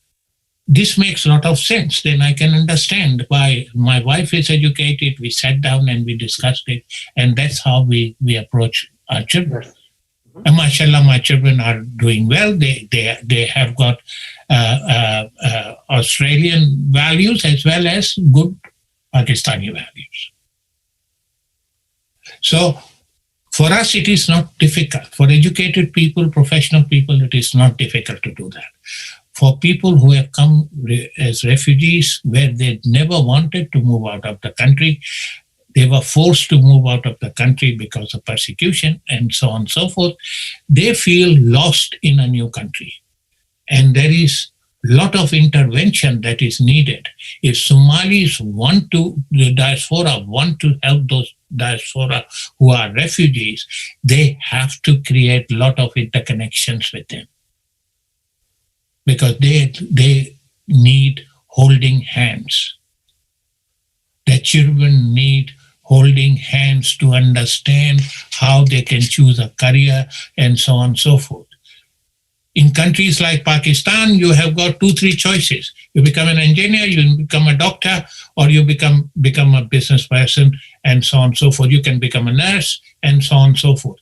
this makes a lot of sense. Then I can understand why my wife is educated. We sat down and we discussed it, and that's how we approach our children. And mashallah, my children are doing well. They have got Australian values as well as good Pakistani values. So for us, it is not difficult. For educated people, professional people, it is not difficult to do that. For people who have come as refugees where they never wanted to move out of the country, they were forced to move out of the country because of persecution and so on and so forth, they feel lost in a new country. And there is a lot of intervention that is needed. If Somalis want to, the diaspora want to help those diaspora who are refugees, they have to create a lot of interconnections with them. Because they need holding hands. Their children need holding hands to understand how they can choose a career and so on and so forth. In countries like Pakistan, you have got 2-3 choices. You become an engineer, you become a doctor, or you become a business person and so on and so forth. You can become a nurse and so on and so forth.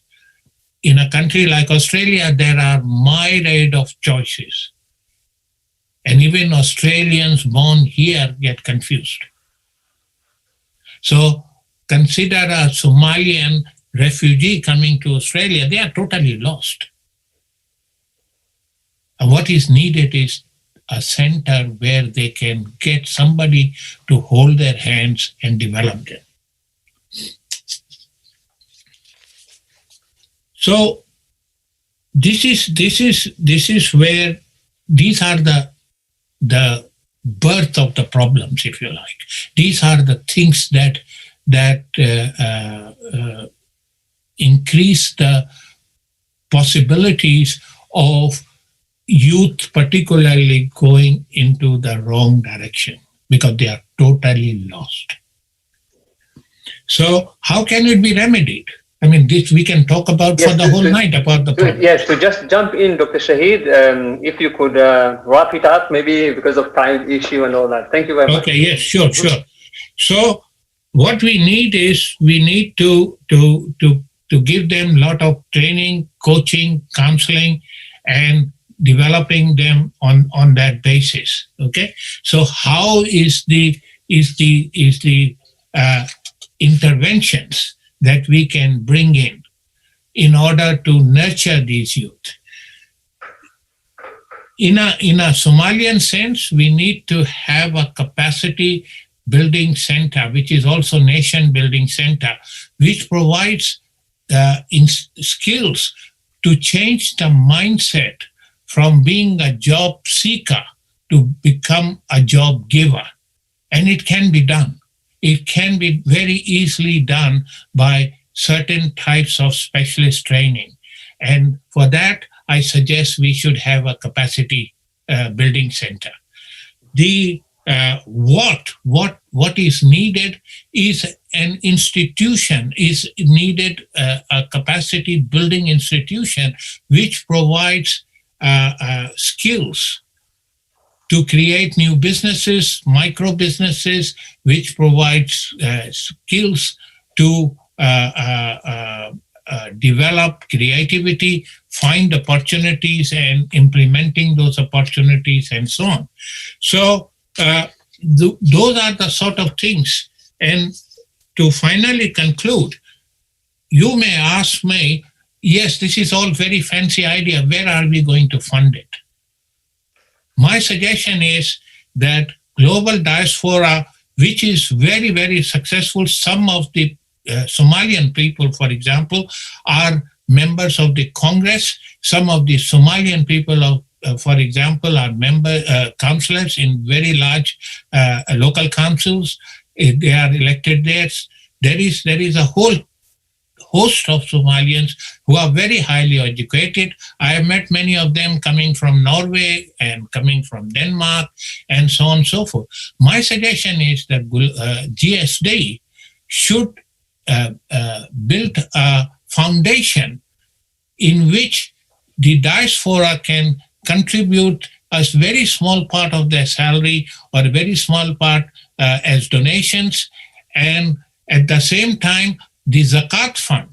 In a country like Australia, there are myriad of choices. And even Australians born here get confused. So consider a Somalian refugee coming to Australia, they are totally lost. And what is needed is a center where they can get somebody to hold their hands and develop them. So this is where these are the birth of the problems, if you like. These are the things that increase the possibilities of youth particularly going into the wrong direction because they are totally lost. So how can it be remedied? I mean, this we can talk about for the whole night about the problem. Yes, to just jump in, Dr. Shahid, if you could wrap it up, maybe because of time issue and all that. Thank you very much. Okay, yes, sure. So what we need is we need to give them a lot of training, coaching, counseling, and developing them on that basis. Okay, so how is the interventions that we can bring in order to nurture these youth? In a Somalian sense, we need to have a capacity building center, which is also nation building center, which provides skills to change the mindset from being a job seeker to become a job giver. And it can be done. It can be very easily done by certain types of specialist training. And for that, I suggest we should have a capacity building center. What is needed is an institution, is needed a capacity building institution which provides skills to create new businesses, micro businesses, which provides skills to develop creativity, find opportunities and implementing those opportunities and so on. So those are the sort of things. And to finally conclude, you may ask me, yes, this is all very fancy idea. Where are we going to fund it? My suggestion is that global diaspora, which is very, very successful, some of the Somalian people, for example, are members of the Congress. Some of the Somalian people, for example, are councillors in very large local councils. They are elected there. There is a whole host of Somalians who are very highly educated. I have met many of them coming from Norway and coming from Denmark and so on and so forth. My suggestion is that GSD should build a foundation in which the diaspora can contribute a very small part of their salary or a very small part as donations, and at the same time the Zakat fund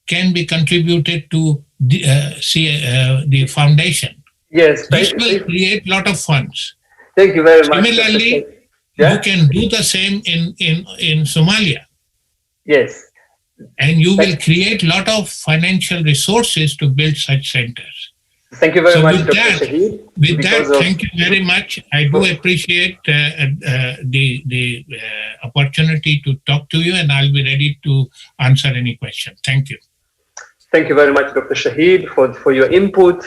can be contributed to the foundation. Yes, this will create a lot of funds. Thank you very much. Similarly, you can do the same in Somalia. Yes. And you will create a lot of financial resources to build such centers. Thank you very much, Dr. Shahid. With that, thank you very much. I do appreciate the opportunity to talk to you, and I'll be ready to answer any question. Thank you. Thank you very much, Dr. Shahid, for your input.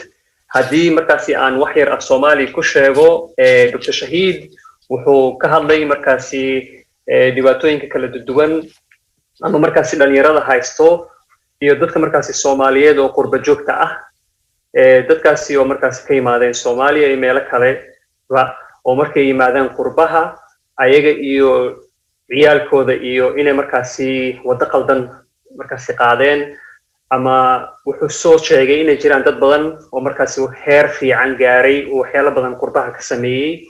Haddii markaasi aan wax yar af Soomaali ku sheego, Dr. Shahid wuxuu ka hadlay markaasi dhibaatooyinka kala duwan ama markaasi dhalinyarada haysto iyo dadka markaasi Soomaaliyeed oo qurba joogta ah. Dadkaasi oo markaasi ka yimaadeen Soomaaliya iyo meelo kale oo markay yimaadeen qurbaha ayaga iyo ciyaalkooda iyo inay markaasi wada qaldan markaasi qaadeen, ama wuxuu soo sheegay inay jiraan dad badan oo markaasi heer fiican gaaray oo waxyaalo badan qurbaha ka sameeyay,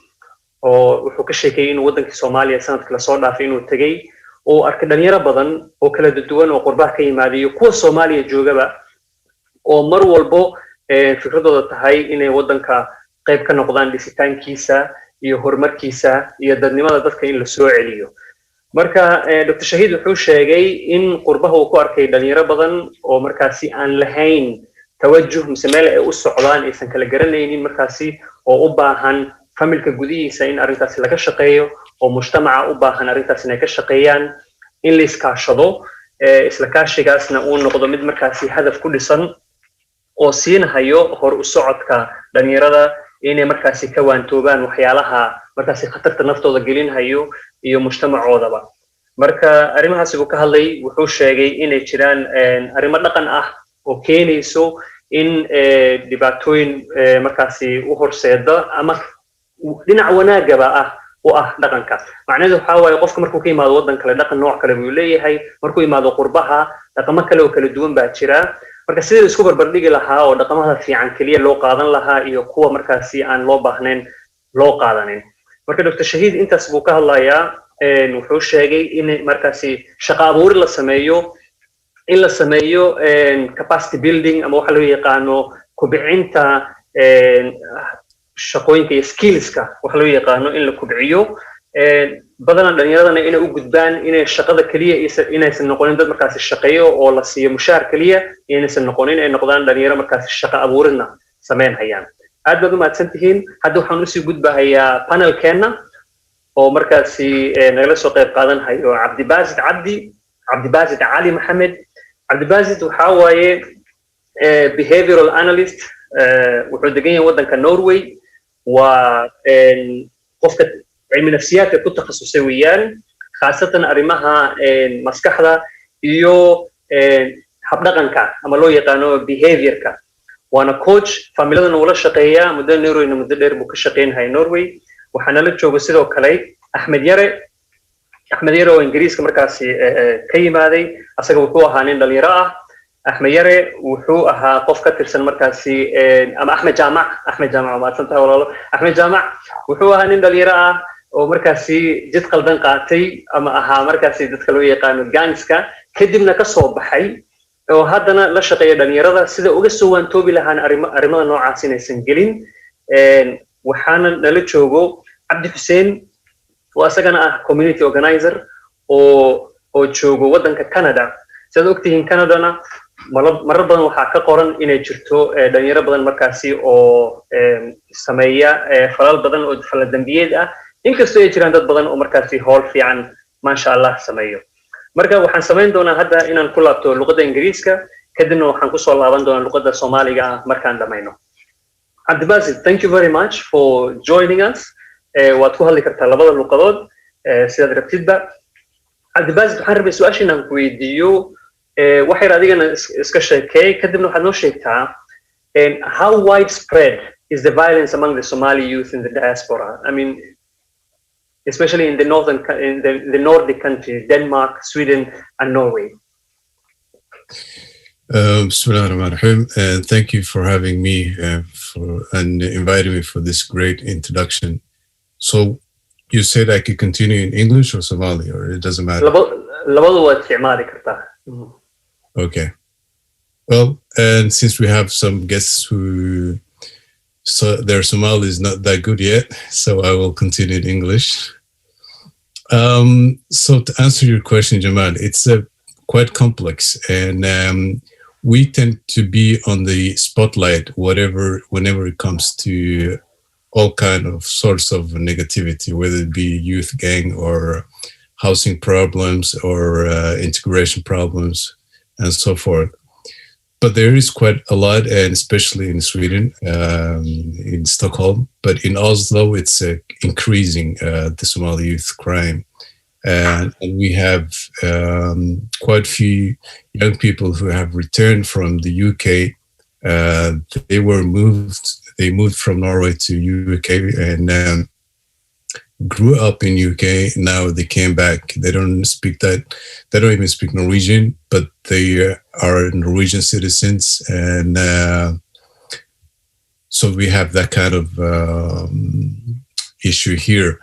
oo wuxuu ka sheegay inuu wadankii Soomaaliya sanadkii la soo dhaafay inuu tagay oo arkay dhalinyaro badan oo kala duwan oo qurbaha ka yimaaday kuwa Soomaaliya joogaba oo mar walbo fikradooda tahay inay wadanka qayb ka noqdaan dhisitaankiisa iyo horumarkiisa iyo dadnimada dadka in la soo celiyo. Marka Dr. Shahid wuxuu sheegay in qurbaha uu ku arkay dhalinyaro badan oo markaasi aan lahayn tawajuh mise meel ay u socdaan aysan kala garanaynin markaasi oo u baahan familka gudihiisa in arrintaasi laga shaqeeyo oo mujtamaca u baahan arrintaasi inay ka shaqeeyaan in la iskaashado isla kaashigaasna uu noqdo mid markaasi hadaf ku dhisan oo siinahayo hor u socodka dhalinyarada inay markaasi ka waantoobaan waxyaalaha markaasi khatarta naftooda gelinhayo iyo mujtamacoodaba. Marka arrimahaasi uu ka hadlay wuxuu sheegay inay jiraan arrimo dhaqan ah oo keenayso in dhibaatooyin markaasi u horseeda ama dhinac wanaagaba ah u ah dhaqanka. Macnaheedu waxa waaye qofka markuu ka yimaado wadan kale dhaqan nooc kale buu leeyahay, markuu yimaado qurbaha dhaqamo kale oo kala duwan baa jira. Marka sidii isku barbardhigi lahaa oo dhaqamada fiican kaliya loo qaadan lahaa iyo kuwa markaasi aan loo baahnayn loo qaadanin. Marka Dr. Shahid intaas buu ka hadlayaa, wuxuu sheegay in markaasi shaqo abuur la sameeyo, in la sameeyo capacity building ama waxa loo yaqaano kubcinta shaqooyinka iyo skillska waxa loo yaqaano in la kubciyo. Badanaa dhalinyaradana inay u gudbaan inay shaqada kaliya inaysan noqonin dad markaasi shaqeeyo oo la siiyo mushaar kaliya, inaysan noqonin ay noqdaan dhalinyaro markaasi shaqo abuurina sameynayaan. Aad baad u mahadsantihiin. Hadda waxaan usii gudbahayaa panelkeena oo markaasi nagala soo qayb qaadan hayo Cabdibaasid Cali Maxamed. Cabdibaasid waxa waaye behavioral analyst, wuxuu degan yahay wadanka Norway, waa qofka cilmi nafsiyaadka ku takhasusay weeyaan, khaasatan arrimaha maskaxda iyo habdhaqanka ama loo yaqaano behaviorka. Waana coach familiyadan uu la shaqeeyaa muddo dheer buu ka shaqeynayay Norway. Waxaana la jooga sidoo kale Axmed Yare oo Ingiriiska markaasi ka yimaaday, asaga wuxuu ahaa nin dhalinyaro ah axmed yare wuxuu ahaa qof ka tirsan markaasi ama axmed jaamac maadsantahay walaalo axmed jaamac wuxuu ahaa nin dhalinyaro ah oo markaasi jid qaldan qaatay ama ahaa markaasi dadka loo yaqaano gaaniska kadibna ka soo baxay oo haddana la shaqeeya dhalinyarada sida uga soo waantoobi lahaan arrimada noocaas inaysan gelin waxaana nala joogo cabdi xuseen oo asagana ah community organizer oo joogo waddanka Canada sidaad ogtihiin Canadana marar badan waxaa ka qoran inay jirto dhalinyaro badan markaasi oo sameeya falal badan oo falal dambiyeed ah inkastoo ay jiraan dad badan oo markaasi howl fiican maasha Allah sameeyo marka waxaan sameyn doonaa hadda inaan ku laabto luqadda Ingiriiska kadibna waxaan ku soo laaban doonaa luqadda Soomaaliga markaan dhamayno Abdulbasit, thank you very much for joining us waad ku hadli kartaa labada luqadood sidaad rabtidba Abdulbasit waxaan rabay su'aasha inaan ku weydiiyo waxay adigana iska sheekay kadibna waxaad noo sheegtaa how widespread is the violence among the Somali youth in the diaspora? I mean, especially in the Nordic countries, Denmark, Sweden, and Norway. Bismillahirrahmanirrahim. Thank you for having me and inviting me for this great introduction. So you said I could continue in English or Somali, or it doesn't matter? Okay. Well, and since we have some guests who their Somali is not that good yet, so I will continue in English. So to answer your question, Jamal, it's quite complex, and we tend to be on the spotlight whenever it comes to all kind of sorts of negativity, whether it be youth gang or housing problems or integration problems and so forth. But there is quite a lot, and especially in Sweden, in Stockholm, but in Oslo, it's increasing the Somali youth crime. And we have quite a few young people who have returned from the UK. They moved from Norway to UK and grew up in UK. Now they came back. They don't even speak Norwegian, but they are Norwegian citizens. And so we have that kind of issue here.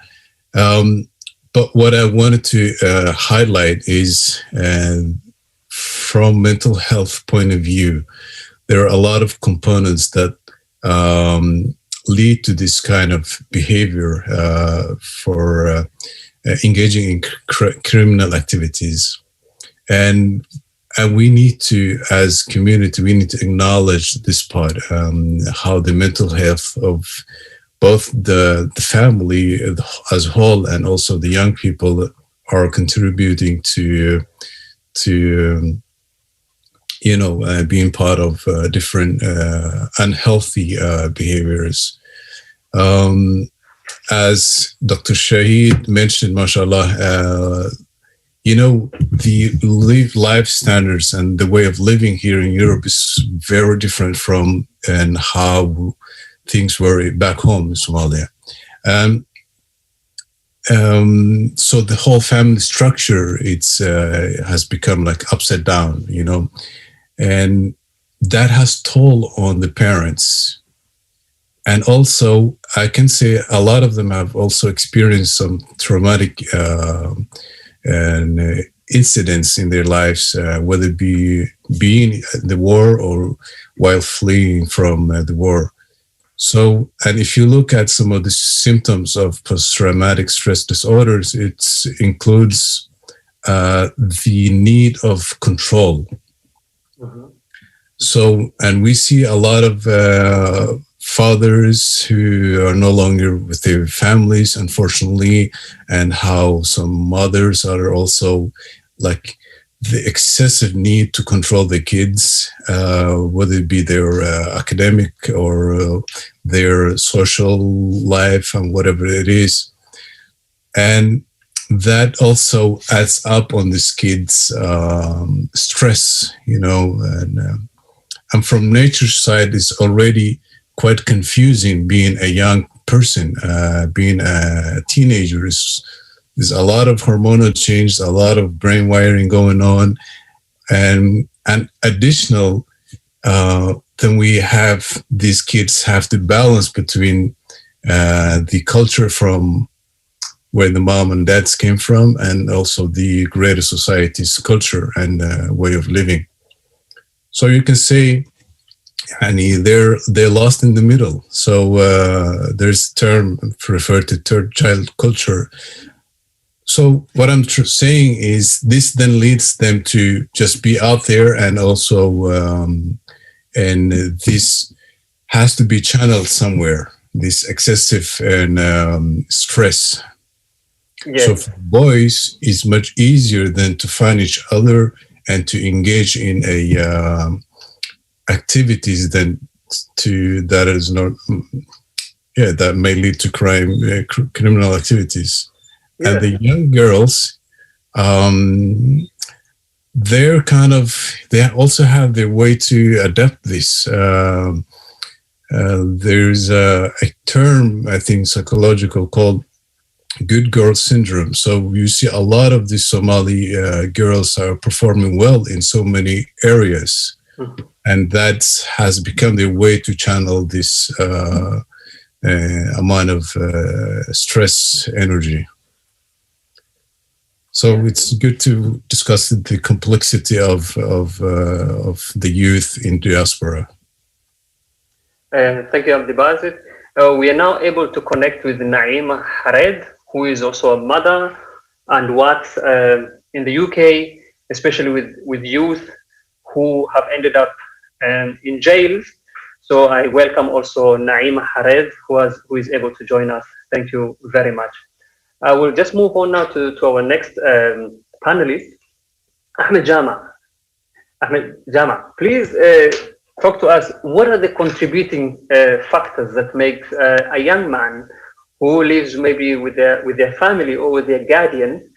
But what I wanted to highlight is from mental health point of view, there are a lot of components that lead to this kind of behavior for engaging in criminal activities. And we need to, as community, we need to acknowledge this part, how the mental health of both the family as a whole and also the young people are contributing to being part of different unhealthy behaviors. As Dr. Shahid mentioned, mashallah, the life standards and the way of living here in Europe is very different from and how things were back home in Somalia. So the whole family structure, has become like upside down, and that has toll on the parents. And also, I can say a lot of them have also experienced some traumatic incidents in their lives, whether it be being in the war or while fleeing from the war. So, and if you look at some of the symptoms of post-traumatic stress disorders, it includes the need of control. Mm-hmm. So, and we see a lot of fathers who are no longer with their families, unfortunately, and how some mothers are also like the excessive need to control the kids, whether it be their academic or their social life and whatever it is. And that also adds up on this kid's stress, and from nature's side, it's already quite confusing being a young person, being a teenager. There's a lot of hormonal change, a lot of brain wiring going on. And And additional, then we have these kids have to balance between the culture from where the mom and dads came from, and also the greater society's culture and way of living. So you can say, they're lost in the middle. So there's a term referred to third child culture. So what I'm saying is this then leads them to just be out there, and also and this has to be channeled somewhere, this excessive and stress. Yes. So for boys, it's much easier than to find each other and to engage in a activities than to that is not, that may lead to crime, criminal activities. Yeah. And the young girls, they also have their way to adapt this. There's a term, I think, psychological called good girl syndrome. So you see a lot of the Somali girls are performing well in so many areas. Mm-hmm. And that has become their way to channel this amount of stress energy. So it's good to discuss the complexity of the youth in diaspora. Thank you, Abdibasit. We are now able to connect with Naima Hared, who is also a mother and works in the UK, especially with youth who have ended up in jail. So I welcome also Naima Hared, who is able to join us. Thank you very much. I will just move on now to our next panelist, Ahmed Jama. Ahmed Jama, please talk to us. What are the contributing factors that make a young man who lives maybe with their family or with their guardian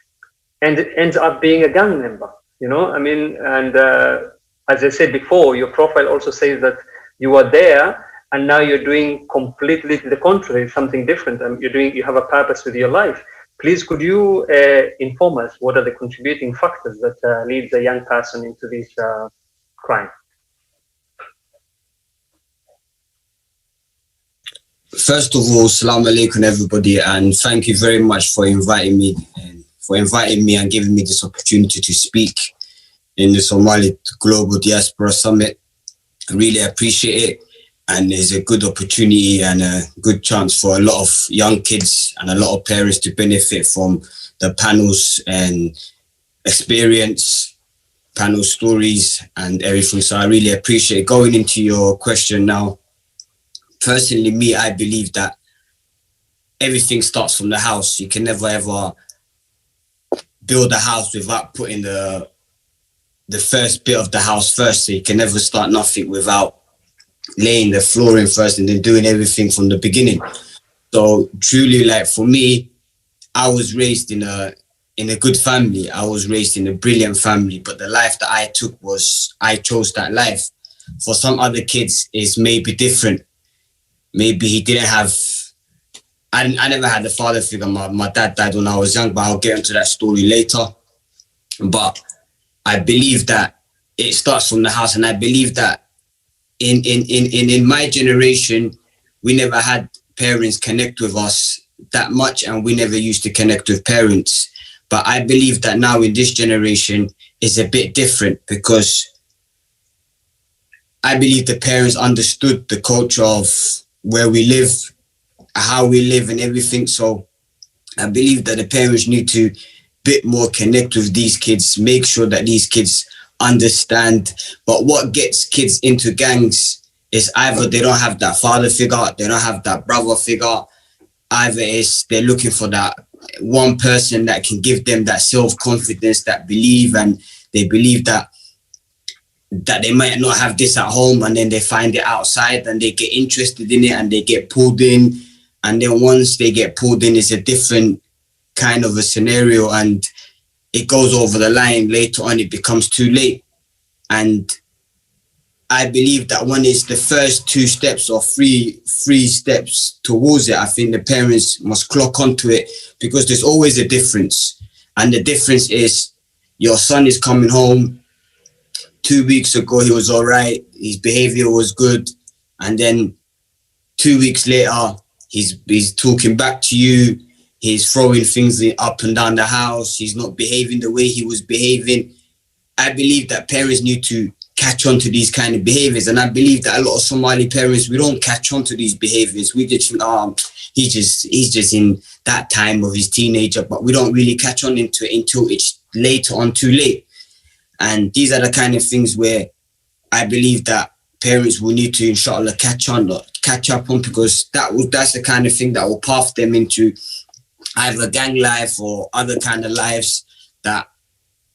and ends up being a gang member? You know, I mean, and as I said before, your profile also says that you are there and now you're doing completely the contrary, something different. You have a purpose with your life. Please, could you inform us what are the contributing factors that leads a young person into this crime? First of all, Assalamu alaikum everybody, and thank you very much for inviting me and giving me this opportunity to speak in the Somali Global Diaspora Summit. I really appreciate it, and it's a good opportunity and a good chance for a lot of young kids and a lot of parents to benefit from the panels and experience, panel stories and everything. So I really appreciate it. Going into your question now, personally, me, I believe that everything starts from the house. You can never ever build a house without putting the first bit of the house first. So you can never start nothing without laying the flooring first and then doing everything from the beginning. So truly, like for me, I was raised in a good family. I was raised in a brilliant family, but the life that I took was, I chose that life. For some other kids, it's maybe different. Maybe he didn't have, I never had a father figure. My dad died when I was young, but I'll get into that story later. But I believe that it starts from the house, and I believe that in my generation, we never had parents connect with us that much, and we never used to connect with parents. But I believe that now in this generation is a bit different, because I believe the parents understood the culture of where we live, how we live and everything. So I believe that the parents need to bit more connect with these kids, make sure that these kids understand. But what gets kids into gangs is either they don't have that father figure, they don't have that brother figure, either it's they're looking for that one person that can give them that self-confidence, that believe, and they believe that they might not have this at home, and then they find it outside and they get interested in it and they get pulled in. And then once they get pulled in, it's a different kind of a scenario, and it goes over the line. Later on, it becomes too late. And I believe that when it's the first 2 steps or three steps towards it, I think the parents must clock onto it, because there's always a difference. And the difference is your son is coming home 2 weeks ago he was all right, his behavior was good, and then 2 weeks later he's talking back to you, he's throwing things up and down the house, he's not behaving the way he was behaving. I believe that parents need to catch on to these kind of behaviors, and I believe that a lot of Somali parents, we don't catch on to these behaviors. We just he's just in that time of his teenager, but we don't really catch on into it until it's later on, too late. And these are the kind of things where I believe that parents will need to, inshallah, catch up on, because that's the kind of thing that will path them into either gang life or other kind of lives that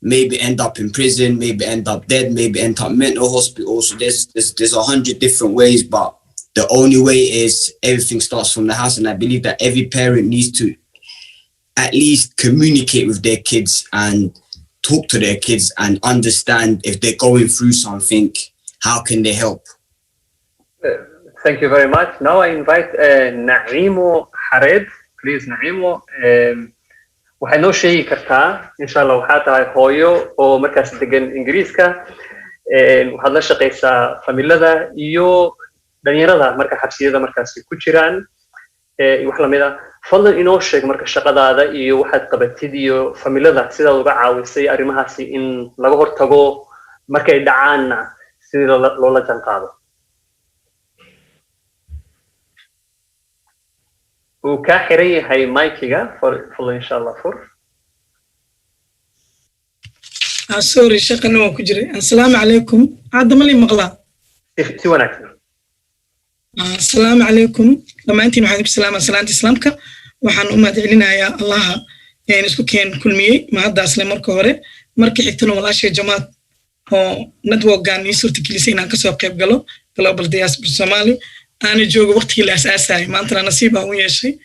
maybe end up in prison, maybe end up dead, maybe end up mental hospital. So there's 100 different ways, but the only way is everything starts from the house. And I believe that every parent needs to at least communicate with their kids and talk to their kids and understand if they're going through something, how can they help? Thank you very much. Now I invite Naimo Hared. Please, Naimo. waxay noo sheegi kartaa insha Allah waxaa tahay hooyo oo markaas degan Ingiriiska waxaad la shaqeysaa familada iyo dhalinyarada marka xabsiyada markaas ku jiraan wax la mid ah fadlan inoo sheeg marka shaqadaada iyo waxaad qabatid iyo familada sidaad uga caawisay arrimahaasi in laga hortago markay dhacaanna sidii loola janqaado وكاحري هاي مايكيغا فضل إن شاء الله فور سوري شقنا وكجري السلام عليكم عاد مالي مغلا سواناك السلام عليكم لما أنتي نحن سلام إسلامك وحن أمد علينا يا الله يعني اسكو كان كل مية ما هذا أسلم مركورة مركي حكتنا ولا شيء جماعة ندوق جاني صورة كليسين عن كسب كيف قالوا Global Diaspora Somali أنا جوج وقت كلا أساسي ما أنت نصيبه ويا شيء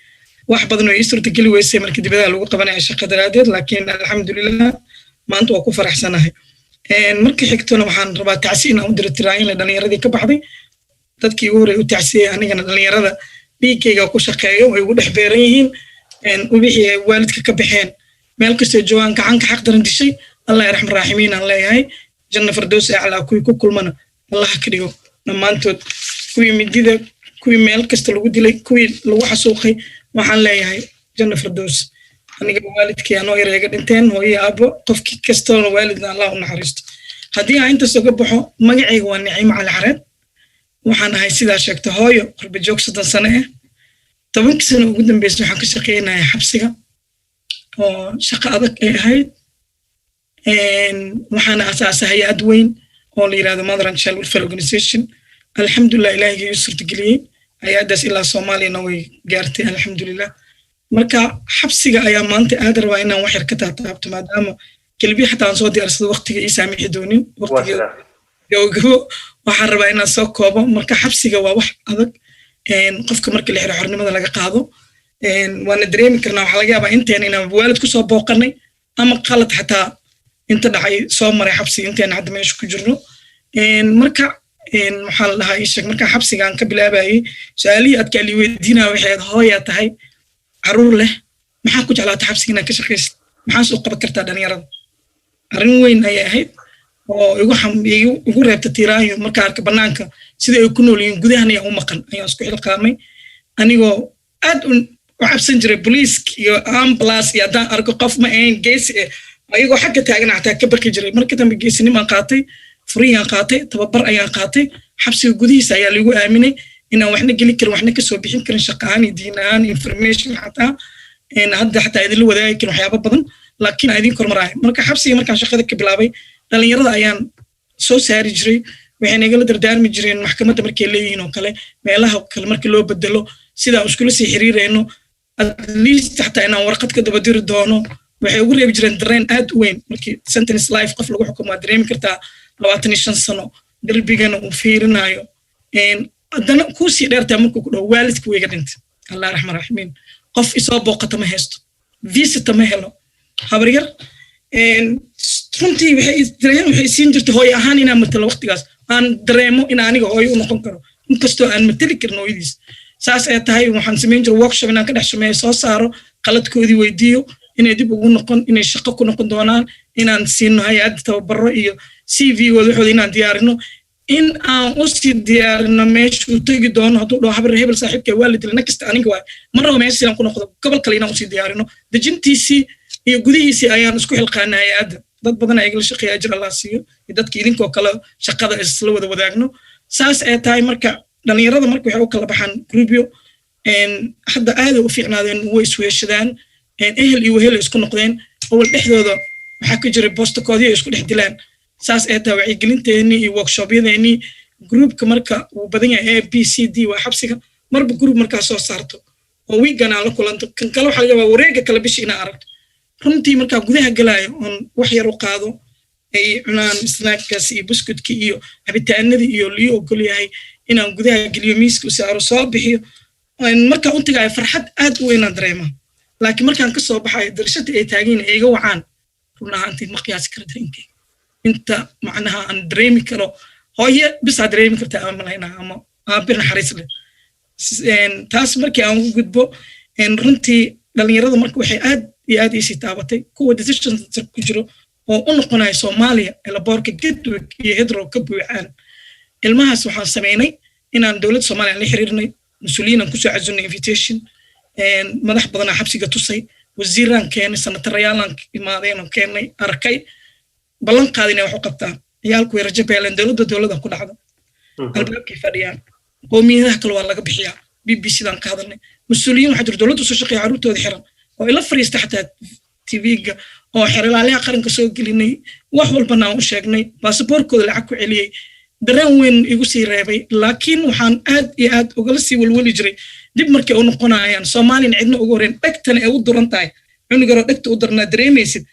واحد بدنا يسرت كل ويسي من كده بدأ لو طبعا عشان قدر عدد لكن الحمد لله ما أنت وقف فرح سنة هاي مركي حكتنا وحن ربع تعسينا ودر التراين لأن يردي كبحضي تذكي يوري وتعسيه أنا كان اللي يرده بيكي أو شقيه ويقول حبيرين وبيحي والدك كبحين مالك استجوان كعنك حق درن شيء الله يرحم الراحمين الله هاي جنة فردوس على كل منا الله كريو لما أنتوا كوي مديدة كوي ميل كستلو ديلي كوي لو حسوقي waxaan leeyahay janna firdaws aniga waalidkii aan oo yareega dhinteen hooyo aabo qofkii kastoo waalidna Allah u naxariisto hadii aan inta soo gabaxo magacayga waa Naciimo Cali Xareed waxaan ahay sidaa sheegtay hooyo qurba joog 7 sano ah 10 sano ugu dambeysay waxaan ka shaqeynayaa xabsiga oo shaqo adag ay ahayd waxaan aasaasay hay'ad weyn oo la yiraahdo Mother and Child Welfare Organization alxamdulillah ilaahay uu suurtageliyay hay'adaas ilaa Soomaaliya way gaartay alxamdulillah marka xabsiga ayaa maanta aad rabaa inaan wax yar ka taabto maadaama qalbi xataa aan soo diyaarsado waqtiga ii saamixi doonin waqtiga gowgo waxaan rabaa inaan soo koobo marka xabsiga waa wax adag qofka marka la xiro xornimada laga qaado waana dareemi karnaa waxa laga yaabaa intaan inaan waalid ku soo booqanay ama qalad xataa inta dhacay soo maray xabsiga intaan hadda meesha ku jirno marka waxaa la dhahaa ishag marka xabsigaan ka bilaabayay su'aalihii aad kali weydiinaa waxay hooya tahay caruur leh maxaa ku jeclaatay xabsiga inaad ka shaqaysid maxaa soo qaban kartaa dhalinyarada arrin weyn ayay ahayd oo igu reebta tiiraayo marka arka banaanka sida ay ku nool yihiin gudahan ayaa u maqan ayaan isku xilqaamay anigoo aad u cabsan jiray booliiska iyo ambulance iyo haddaan arko qof ma ahayn geesi ayagoo xagga taagan xataa ka baqi jiray marka dambe geesinimaan qaatay furiyaan qaatay tababar ayaan qaatay xabsiga gudihiisa ayaa lagu aaminay inaan waxna geli karin waxna ka soo bixin karin shaqaan iyo diin ahaan information xataa hadda xataa idinla wadaagi karin waxyaabo badan laakiin idin kormaraay marka xabsiga markaan shaqada ka bilaabay dhalinyarada ayaan soo saari jiray waxay nagala dardaarmi jireen maxkamadda markay leeyihiin oo kale meelaha kale markii loo bedelo sidaan iskula sii xiriirayno at least xataa inaan warqad ka daba diri doono waxay ugu reebi jireen dareen aad u weyn markii sentence life qof lagu xukumo waad dareemi kartaa 25 sano darbigana uu fiirinayo haddana kuusii dheertaa markuu ku dhaho waalidka wayga dhintay allah raxmaan raxiimiin qof isoo booqata ma haysto visita ma helo habaryar runtii waxay siin jirtay hooyo ahaan inaan matalo waqtigaas aan dareemo in aniga hooyo u noqon karo inkastoo aan matali karin hooyadiis saas ay tahay waxaan samayn jiray workshop inaan ka dhex sameeyo soo saaro qaladkoodii weydiiyo inay dib ugu noqon inay shaqo ku noqon doonaan inaan siino hay'ad tababaro iyo CV-gooda waxooda inaan diyaarino in aan u sii diyaarino meeshuu tegi doono hadduu dhaho habar hebel saaxiibkay waa la dilay nakasta aniga waay ma rabo meesha inaan ku noqdo gobol kale inaan usii diyaarino dejintiisii iyo gudihiisii ayaan isku xilqaanay hay-adda dad badan ay igala shaqeeya ajir allah siiyo iyo dadka idinkoo kale shaqada isla wada wadaagno saas ay tahay marka dhalinyarada marka waxay u kala baxaan groupyo hadda aaday u fiicnaadeen way isweeshadaan ehel iyo wehel isku noqdeen oo dhexdooda waxaa ka jiray boostakoodii ay isku dhex dilaan saas ay tahay wacyigelinteennii iyo workshoopyadeennii groupka marka uu badan yahay A B C D waa xabsiga marba group markaa soo saarto oo wiigan aan la kulanto kan kale waxaa laga yaabaa wareega kala bishi inaa aragto runtii markaa gudaha galaayo oon wax yar u qaado ay cunaan snackkaas iyo buskudki iyo cabitaanadii iyo liyo ogol yahay inaan gudaha geliyo miiska u saaro soo bixiyo markaa u tagaayo farxad aad u weynaan dareemaa laakiin markaan ka soo baxayo darashadii ay taagiin ay iga wacaan run ahaantii ma qiyaasi kara dareenkay inta macnaha aan dareemi karo hooye bisaa dareemi kartaa aan malaynaa ama aabir naxariis leh taas markii aan ugu gudbo runtii dhalinyarada marka waxay aad iyo aad iisii taabatay kuwa decision ku jiro oo u noqonaya Soomaaliya elaboorka Gatwick iyo Heathrow ka buuxaan ilmahaas waxaan sameynay inaan dowladda Soomaaliya la xiriirnay mas'uuliyiin aan ku soo casuunay invitation madax badan xabsiga tusay wasiiraan keenay sanatarayaalan imaadeen oo keenay arkay ballan qaadinay wax u qabtaan ciyaalku way rajo beeleen dowladda ku dhacdo albaabkii fadhiyaan qowmiyadaha kale waa laga bixiyaa BBC-dan ka hadalnay mas'uuliyiin waxaa jira dowladda soo shaqeeya carruurtooda xiran oo ila fariista xataa TV-ga oo xeralaalaha qaranka soo gelinay wax walbana aan u sheegnay baasaboorkooda lacag ku celiyey dareen weyn igu sii reebay laakiin waxaan aad iyo aad ugala sii walwali jiray dib markay u noqonayaan Soomaaliyan cidna ugu horeen dhegtana ay u duran tahay cunugaro dhegta u darnaa dareemaysid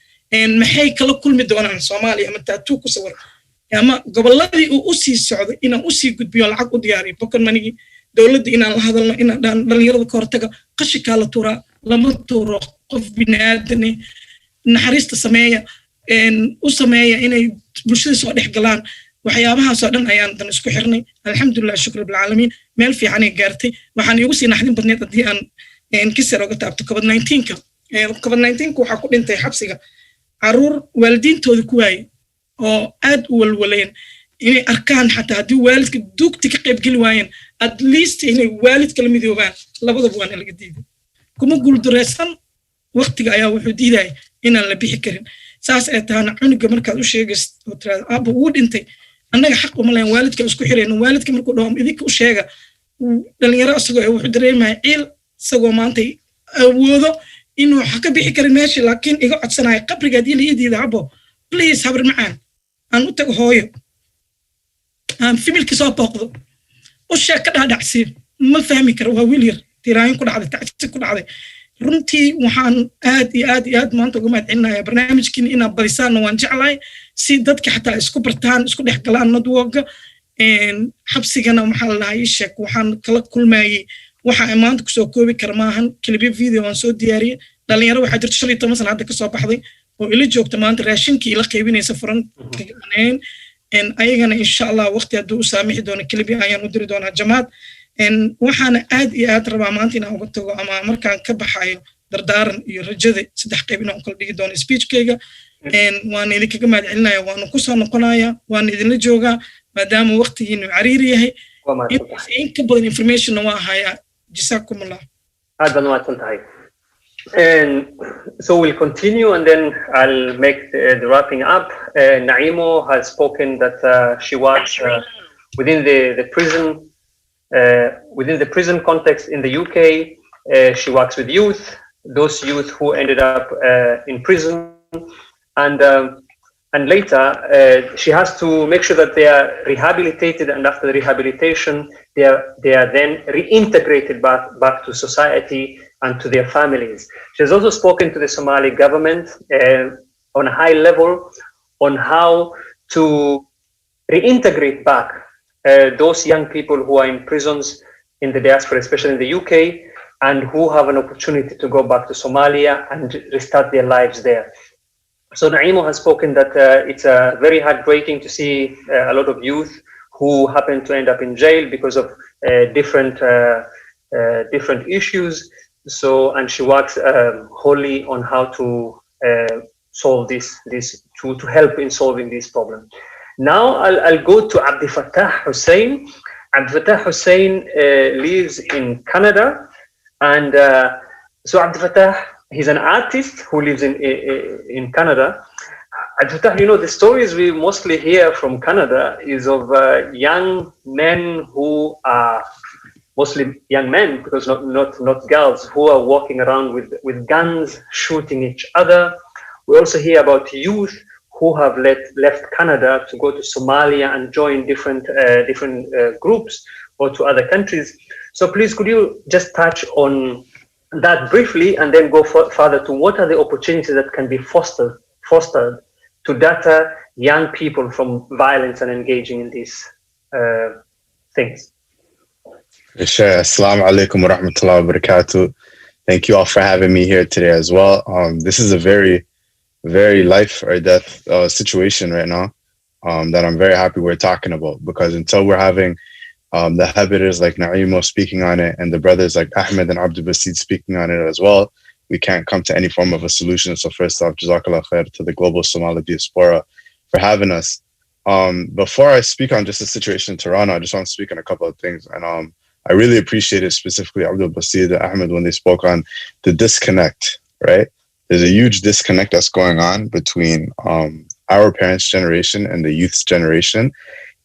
maxay kala kulmi doonaan Soomaaliya ama taatu ku sawir ama gobolladii uu u sii socdo inaan u sii gudbiyo lacag u diyaariyo bokan manigi dowladda inaan la hadalno inaan dhalinyarada ka hortaga qashinkaa la tuuraa lama tuuro qof bini'aadane naxariista sameeya u sameeya inay bulshada soo dhex galaan waxyaabahaasoo dhan ayaan dan isku xirnay alxamdulilah shukr bilcaalamiin meel fiicanay gaartay waxaan iigu sii naxdin badneed haddii aan kisar oga taabto COVID-19-ka COVID-19-ka waxaa ku dhintay xabsiga carruur waalidiintooda ku waayey oo aad u walwaleen inay arkaan xataa haddii waalidka duugti ka qayb geli waayeen at least inay waalid kala midoobaan labadaba waana laga diiday kuma guuldareysan waqtiga ayaa wuxuu diidaya inaan la bixi karin saas ay tahana cunuga markaad u sheegaysid oo tiraahdo aabba wuu dhintay annaga xaq uma lahayn waalidka isku xirayno waalidka markuu dhaho idinka u sheega dhalinyaro isagoo wuxuu dareemaya ciil isagoo maanta awoodo inuu wax ka bixi karin meesha laakiin iga codsanayo qabriga haddii la ii diida abo please habar macaan aan u tago hooyo aan familki soo booqdo u sheeg ka dhaadhacsi ma fahmi karo waa wiil yar tiraayin ku dhacday tacsi ku dhacday runtii waxaan aad iyo aad iyo aad maanta uga mahadcelinayaa barnaamijkiina inaad badisaanna waan jeclahay si dadka xataa isku bartaan isku dhex galaan nadwoga xabsigana maxaa la dhahay sheeg waxaan kala kulmayey waxa ay maanta kusoo koobi kara maahan kilibyo video waan soo diyaariyey dhalinyaro waxaa jirta 15 sano hadda kasoo baxday oo ila joogta maanta raashinkii ila qaybinaysa furan ayagana insha allah waqti hadduu u saamixi doono kilibyo ayaan u diri doonaa jamaad waxaana aad iyo aad rabaa maanta inaan uga tago ama markaan ka baxayo dardaaran iyo rajada 3 qayb inaan kala dhigi doono speechkayga waan idinkaga mahadcelinaya waana kusoo noqonaya waan idinla joogaa maadaama waqtigiinu cariiri yahay in ka badan informationna waa hayaa جزاكم الله. هذا نوعاً. And so we'll continue and then I'll make the wrapping up. Naimo has spoken that she works within the prison context in the UK. She works with youth, those youth who ended up in prison, and later she has to make sure that they are rehabilitated, and after the rehabilitation they are then reintegrated back to society and to their families. She has also spoken to the Somali government on a high level on how to reintegrate back those young people who are in prisons in the diaspora, especially in the UK, and who have an opportunity to go back to Somalia and restart their lives there. So Naimo has spoken that it's very heartbreaking to see a lot of youth who happen to end up in jail because of different issues. So, and she works wholly on how to solve this to help in solving this problem. Now I'll go to Abdel Fattah Hussein. Abdel Fattah Hussein lives in Canada, and so Abdel Fattah, he's an artist who lives in Canada. Abdel Fattah, you know, the stories we mostly hear from Canada is of young men who are mostly young men, because not girls, who are walking around with guns, shooting each other. We also hear about youth who have left Canada to go to Somalia and join different groups or to other countries. So please, could you just touch on that briefly, and then go further to what are the opportunities that can be fostered to deter young people from violence and engaging in these things? Sure. Assalamu alaikum wa rahmatullahi wa barakatuh. Thank you all for having me here today as well. This is a very, very life or death situation right now that I'm very happy we're talking about, because until we're having the habiters like Naimo speaking on it and the brothers like Ahmed and Abdul Basid speaking on it as well, we can't come to any form of a solution. So first off, Jazakallah khair to the global Somali Diaspora for having us. Before I speak on just the situation in Toronto, I just want to speak on a couple of things. And I really appreciated specifically Abdul Basid and Ahmed when they spoke on the disconnect, right? There's a huge disconnect that's going on between our parents' generation and the youth's generation.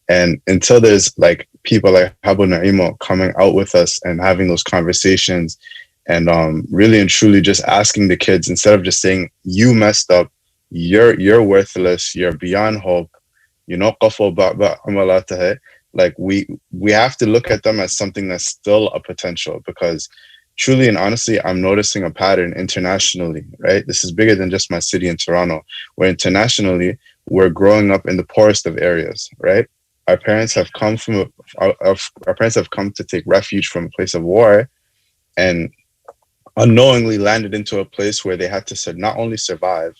And until there's like people like Habu Naimo coming out with us and having those conversations and really and truly just asking the kids, instead of just saying, you messed up, you're worthless, you're beyond hope, you know, like we have to look at them as something that's still a potential, because truly and honestly, I'm noticing a pattern internationally, right? This is bigger than just my city in Toronto, where internationally we're growing up in the poorest of areas, right? Our parents have come to take refuge from a place of war, and unknowingly landed into a place where they had to not only survive,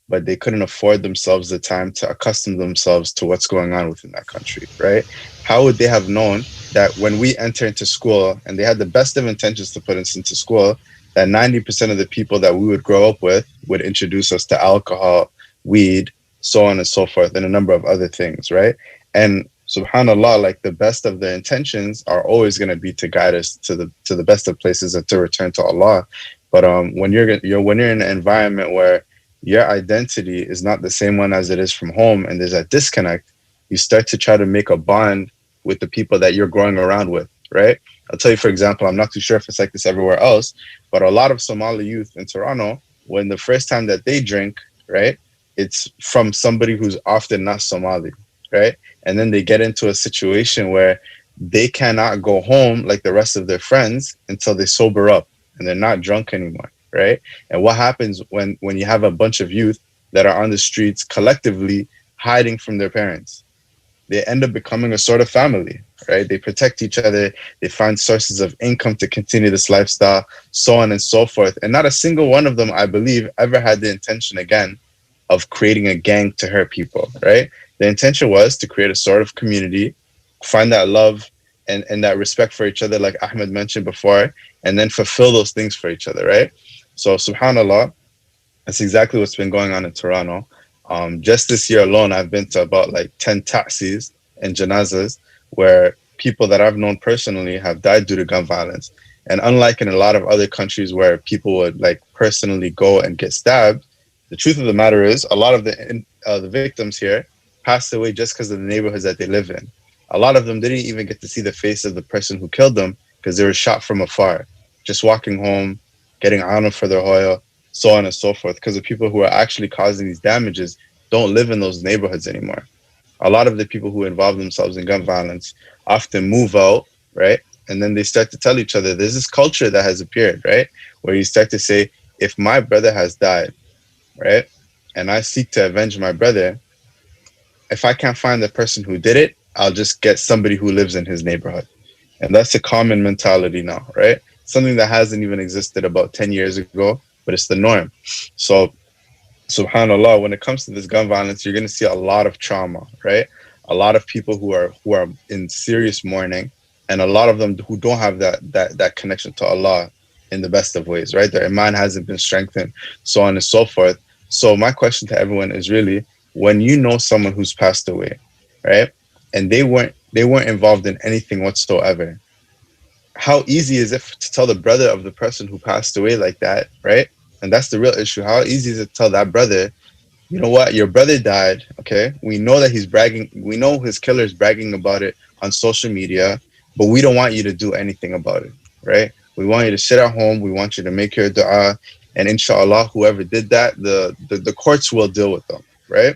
but they couldn't afford themselves the time to accustom themselves to what's going on within that country, right? How would they have known that when we enter into school, and they had the best of intentions to put us into school, that 90% of the people that we would grow up with would introduce us to alcohol, weed, so on and so forth, and a number of other things, right? And subhanallah, like the best of their intentions are always going to be to guide us to the best of places and to return to Allah. But when you're in an environment where your identity is not the same one as it is from home, and there's a disconnect, you start to try to make a bond with the people that you're growing around with, right? I'll tell you, for example, I'm not too sure if it's like this everywhere else, but a lot of Somali youth in Toronto, when the first time that they drink, right, it's from somebody who's often not Somali, right? And then they get into a situation where they cannot go home like the rest of their friends until they sober up and they're not drunk anymore, right? And what happens when you have a bunch of youth that are on the streets collectively hiding from their parents? They end up becoming a sort of family, right? They protect each other. They find sources of income to continue this lifestyle, so on and so forth. And not a single one of them, I believe, ever had the intention again of creating a gang to hurt people, right? The intention was to create a sort of community, find that love and that respect for each other, like Ahmed mentioned before, and then fulfill those things for each other, right? So subhanAllah, that's exactly what's been going on in Toronto. Just this year alone, I've been to about like 10 ta'sis and janazas where people that I've known personally have died due to gun violence. And unlike in a lot of other countries where people would like personally go and get stabbed, the truth of the matter is a lot of the victims here passed away just because of the neighborhoods that they live in. A lot of them didn't even get to see the face of the person who killed them because they were shot from afar, just walking home, getting honor for their hoya, so on and so forth, because the people who are actually causing these damages don't live in those neighborhoods anymore. A lot of the people who involve themselves in gun violence often move out, right? And then they start to tell each other, there's this culture that has appeared, right? Where you start to say, if my brother has died, right? And I seek to avenge my brother, if I can't find the person who did it, I'll just get somebody who lives in his neighborhood. And that's a common mentality now, right? Something that hasn't even existed about 10 years ago, but it's the norm. So, subhanAllah, when it comes to this gun violence, you're going to see a lot of trauma, right? A lot of people who are in serious mourning, and a lot of them who don't have that connection to Allah in the best of ways, right? Their iman hasn't been strengthened, so on and so forth. So my question to everyone is really, when you know someone who's passed away, right? And they weren't involved in anything whatsoever. How easy is it to tell the brother of the person who passed away like that, right? And that's the real issue. How easy is it to tell that brother, you know what, your brother died, okay? We know that he's bragging, we know his killer's bragging about it on social media, but we don't want you to do anything about it, right? We want you to sit at home, we want you to make your dua, and inshallah, whoever did that, the courts will deal with them, right?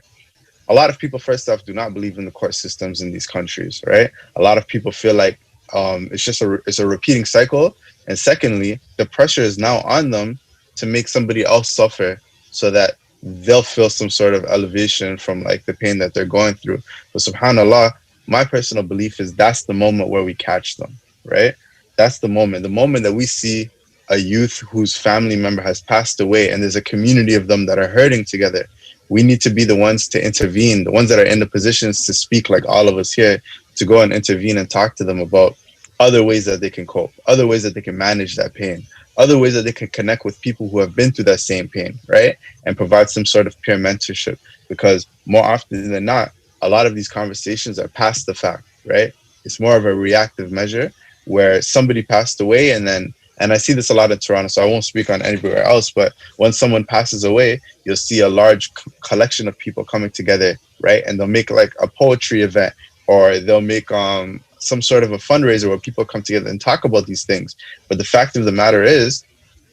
A lot of people, first off, do not believe in the court systems in these countries, right? A lot of people feel like it's just a repeating cycle. And secondly, the pressure is now on them to make somebody else suffer so that they'll feel some sort of elevation from like the pain that they're going through. But subhanAllah, my personal belief is that's the moment where we catch them, right? That's the moment that we see a youth whose family member has passed away and there's a community of them that are hurting together. We need to be the ones to intervene, the ones that are in the positions to speak, like all of us here, to go and intervene and talk to them about other ways that they can cope, other ways that they can manage that pain, other ways that they can connect with people who have been through that same pain, right? And provide some sort of peer mentorship. Because more often than not, a lot of these conversations are past the fact, right? It's more of a reactive measure where somebody passed away and I see this a lot in Toronto, so I won't speak on anywhere else, but when someone passes away, you'll see a large collection of people coming together, right? And they'll make like a poetry event, or they'll make some sort of a fundraiser where people come together and talk about these things. But the fact of the matter is,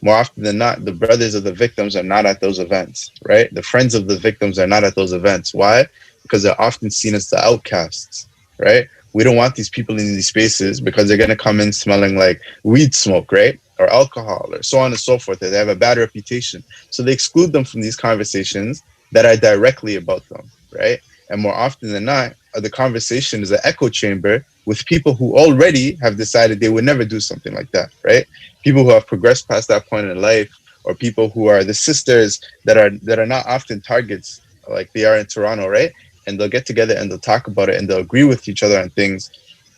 more often than not, the brothers of the victims are not at those events, right? The friends of the victims are not at those events. Why? Because they're often seen as the outcasts, right? We don't want these people in these spaces because they're going to come in smelling like weed smoke, right? Or alcohol, or so on and so forth. They have a bad reputation. So they exclude them from these conversations that are directly about them, right? And more often than not, the conversation is an echo chamber with people who already have decided they would never do something like that, right? People who have progressed past that point in life, or people who are the sisters that are not often targets like they are in Toronto, right? And they'll get together and they'll talk about it and they'll agree with each other on things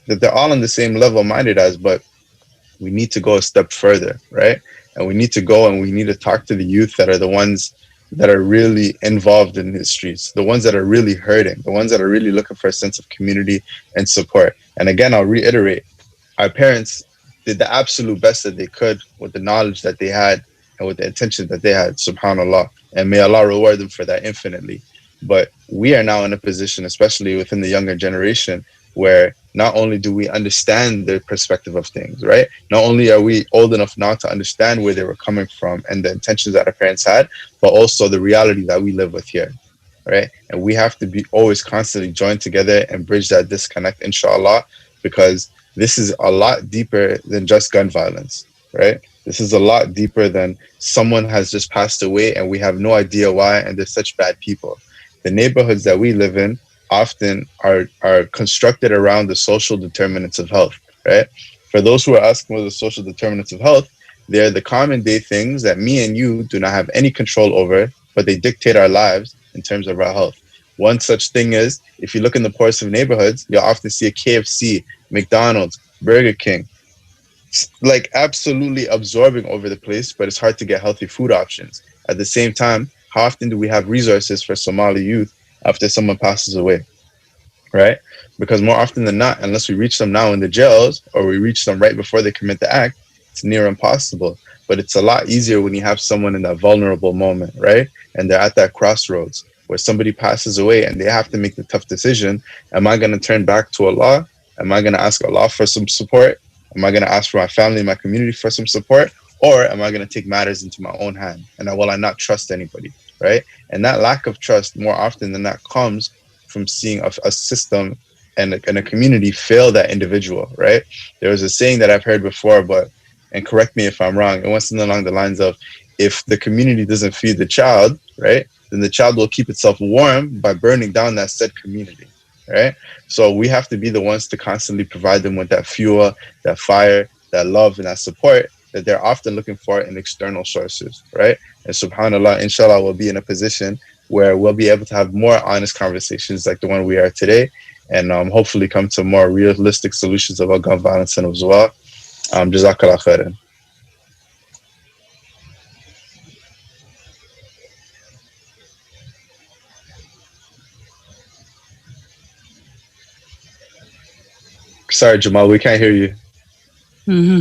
that they're all on the same level minded as, but we need to go a step further, right? And we need to go and we need to talk to the youth that are the ones that are really involved in the streets, the ones that are really hurting, the ones that are really looking for a sense of community and support. And again, I'll reiterate, our parents did the absolute best that they could with the knowledge that they had and with the intention that they had, subhanAllah. And may Allah reward them for that infinitely. But we are now in a position, especially within the younger generation, where not only do we understand the perspective of things, right? Not only are we old enough now to understand where they were coming from and the intentions that our parents had, but also the reality that we live with here, right? And we have to be always constantly joined together and bridge that disconnect, inshallah, because this is a lot deeper than just gun violence, right? This is a lot deeper than someone has just passed away and we have no idea why, and they're such bad people. The neighborhoods that we live in often are constructed around the social determinants of health, right? For those who are asking what are the social determinants of health, they're the common day things that me and you do not have any control over, but they dictate our lives in terms of our health. One such thing is, if you look in the poorest of neighborhoods, you'll often see a KFC, McDonald's, Burger King, like absolutely absorbing over the place, but it's hard to get healthy food options. At the same time, how often do we have resources for Somali youth after someone passes away, right? Because more often than not, unless we reach them now in the jails or we reach them right before they commit the act, it's near impossible. But it's a lot easier when you have someone in that vulnerable moment, right? And they're at that crossroads where somebody passes away and they have to make the tough decision. Am I going to turn back to Allah? Am I going to ask Allah for some support? Am I going to ask for my family, my community for some support? Or am I going to take matters into my own hand? And will I not trust anybody, right? And that lack of trust, more often than not, comes from seeing a system and a community fail that individual, right? There was a saying that I've heard before, and correct me if I'm wrong, it went something along the lines of, if the community doesn't feed the child, right, then the child will keep itself warm by burning down that said community, right? So we have to be the ones to constantly provide them with that fuel, that fire, that love, and that support that they're often looking for in external sources, right? And subhanAllah, inshallah, we'll be in a position where we'll be able to have more honest conversations like the one we are today, and hopefully come to more realistic solutions about gun violence and as well. Jazakallah khairan. Sorry, Jamal, we can't hear you. Mm-hmm.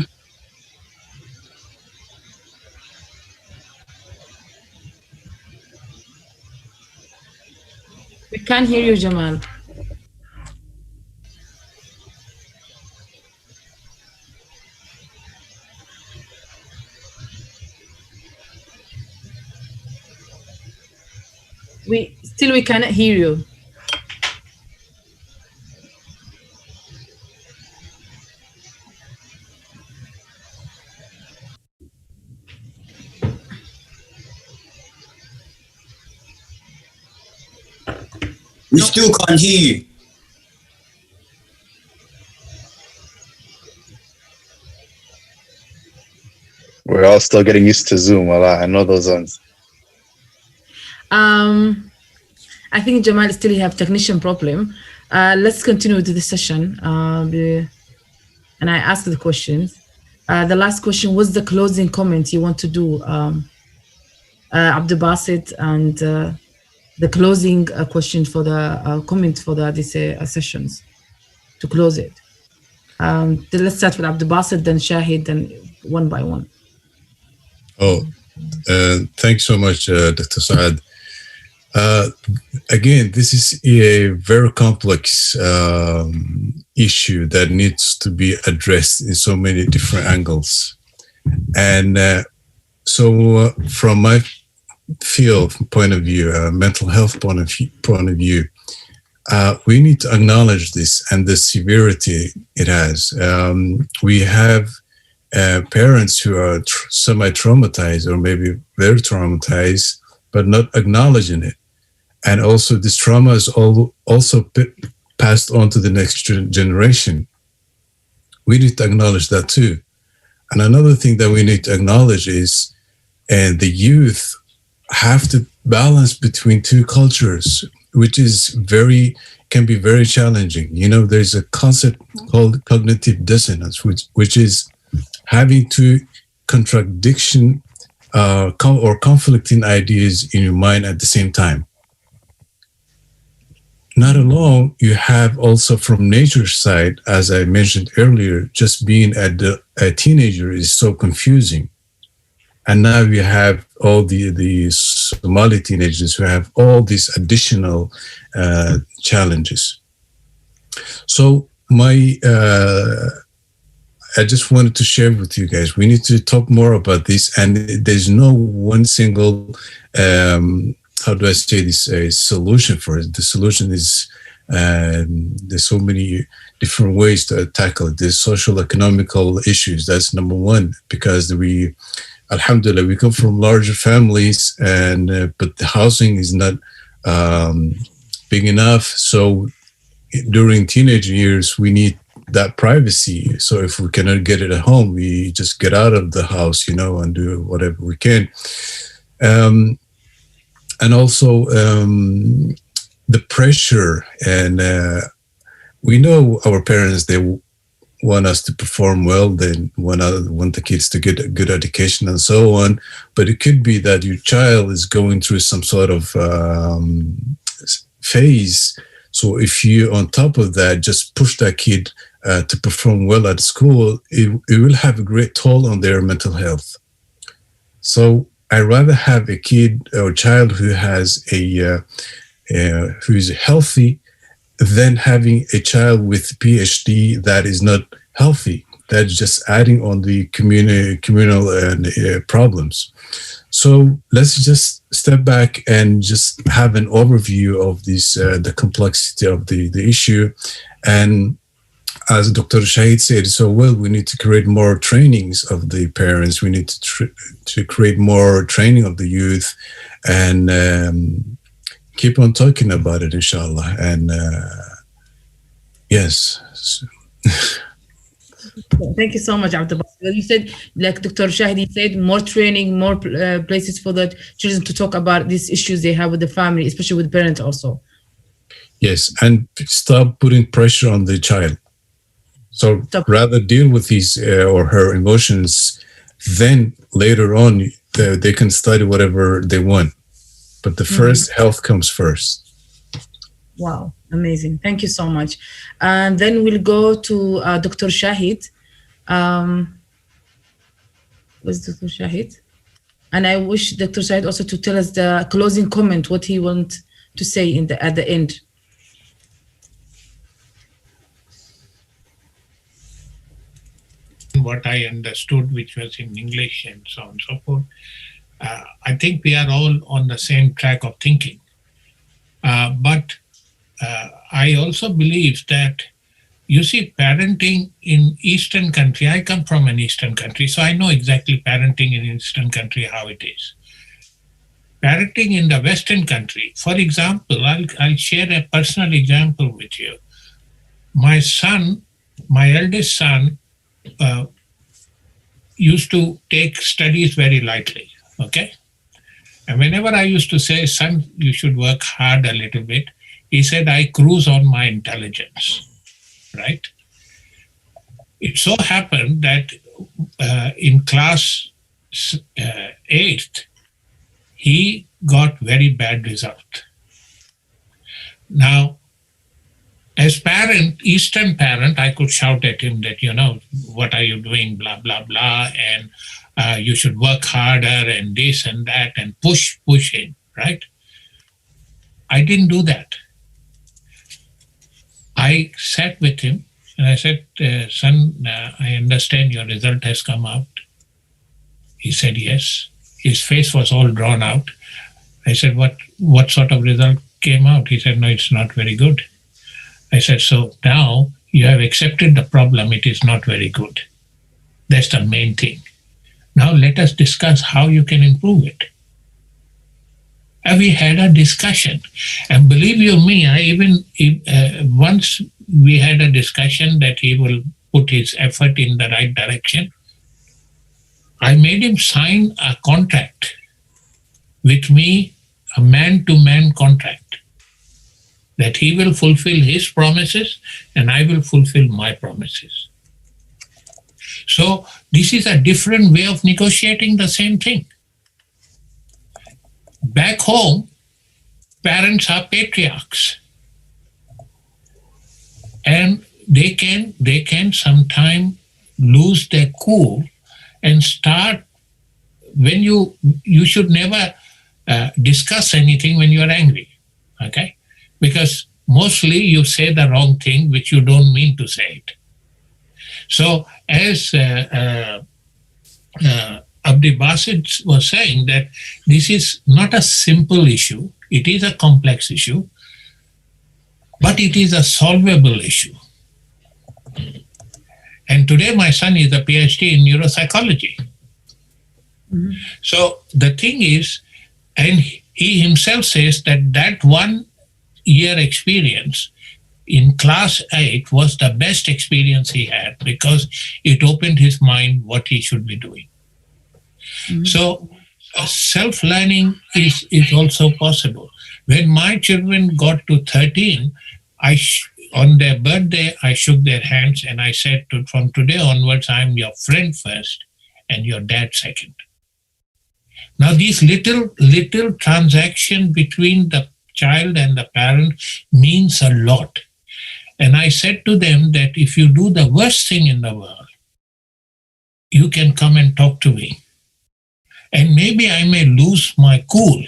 We can't hear you, Jamal. We cannot hear you. We still can't hear you. We're all still getting used to Zoom. Well, I know those ones. I think Jamal still have technician problem. Let's continue with the session. And I ask the questions. The last question was the closing comment you want to do, Abdul Basit, and the closing question for the comment for this sessions to close it. Then let's start with Abdul Basit, then Shahid, then one by one. Oh, thanks so much, Dr. Saad. Again, this is a very complex issue that needs to be addressed in so many different angles. And so from my field point of view, mental health point of view, we need to acknowledge this and the severity it has. We have parents who are semi-traumatized or maybe very traumatized, but not acknowledging it. And also this trauma is also passed on to the next generation. We need to acknowledge that too. And another thing that we need to acknowledge is, and the youth have to balance between two cultures, which is can be very challenging. You know, there's a concept called cognitive dissonance, which is having two contradiction or conflicting ideas in your mind at the same time. Not alone, you have also from nature's side, as I mentioned earlier, just being a teenager is so confusing. And now you have all the Somali teenagers who have all these additional challenges. So I just wanted to share with you guys, we need to talk more about this, and there's no one single, how do I say this, a solution for it. The solution is, there's so many different ways to tackle it. There's social economical issues, that's number one, because alhamdulillah, we come from larger families, but the housing is not big enough. So during teenage years, we need that privacy. So if we cannot get it at home, we just get out of the house, and do whatever we can. And also the pressure, and we know our parents, they want us to perform well, they want the kids to get a good education and so on, but it could be that your child is going through some sort of phase. So if you, on top of that, just push that kid to perform well at school, it will have a great toll on their mental health. So I'd rather have a kid or child who has who is healthy than having a child with PhD that is not healthy. That's just adding on the communal problems. So let's just step back and just have an overview of this, the complexity of the issue. And as Dr. Shahid said so well, we need to create more trainings of the parents. We need to create more training of the youth, and keep on talking about it, inshallah. And yes. Thank you so much, Abdul. You said, like Dr. Shahid said, more training, more places for the children to talk about these issues they have with the family, especially with parents also. Yes, and stop putting pressure on the child. So rather deal with his or her emotions, then later on they can study whatever they want. But the first health comes first. Wow, amazing. Thank you so much. And then we'll go to Dr. Shahid. Where's Dr. Shahid? And I wish Dr. Shahid also to tell us the closing comment, what he wants to say at the end. What I understood, which was in English and so on and so forth, I think we are all on the same track of thinking. But I also believe that, you see, parenting in Eastern country, I come from an Eastern country, so I know exactly parenting in Eastern country, how it is. Parenting in the Western country, for example, I'll share a personal example with you. My son, my eldest son, used to take studies very lightly, okay? And whenever I used to say, son, you should work hard a little bit, he said, I cruise on my intelligence, right? It so happened that in class 8th, he got very bad result. Now, as parent, Eastern parent, I could shout at him that, you know, what are you doing, blah, blah, blah, and you should work harder and this and that and push him, right? I didn't do that. I sat with him and I said, son, I understand your result has come out. He said, yes. His face was all drawn out. I said, what sort of result came out? He said, no, it's not very good. I said, so now you have accepted the problem, it is not very good. That's the main thing. Now let us discuss how you can improve it. And we had a discussion. And believe you me, I even, once we had a discussion that he will put his effort in the right direction, I made him sign a contract with me, a man-to-man contract, that he will fulfill his promises and I will fulfill my promises. So this is a different way of negotiating the same thing. Back home, parents are patriarchs. And they can sometimes lose their cool and start, when you should never discuss anything when you are angry, okay? Because mostly you say the wrong thing which you don't mean to say it. So as Abdi Basit was saying, that this is not a simple issue, it is a complex issue, but it is a solvable issue. And today my son is a PhD in neuropsychology. Mm-hmm. So the thing is, and he himself says that 1 year experience in class 8 was the best experience he had because it opened his mind what he should be doing. Mm-hmm. So self-learning is also possible. When my children got to 13, on their birthday, I shook their hands and I said, from today onwards, I'm your friend first and your dad second. Now these little transaction between the child and the parent means a lot. And I said to them that if you do the worst thing in the world, you can come and talk to me. And maybe I may lose my cool,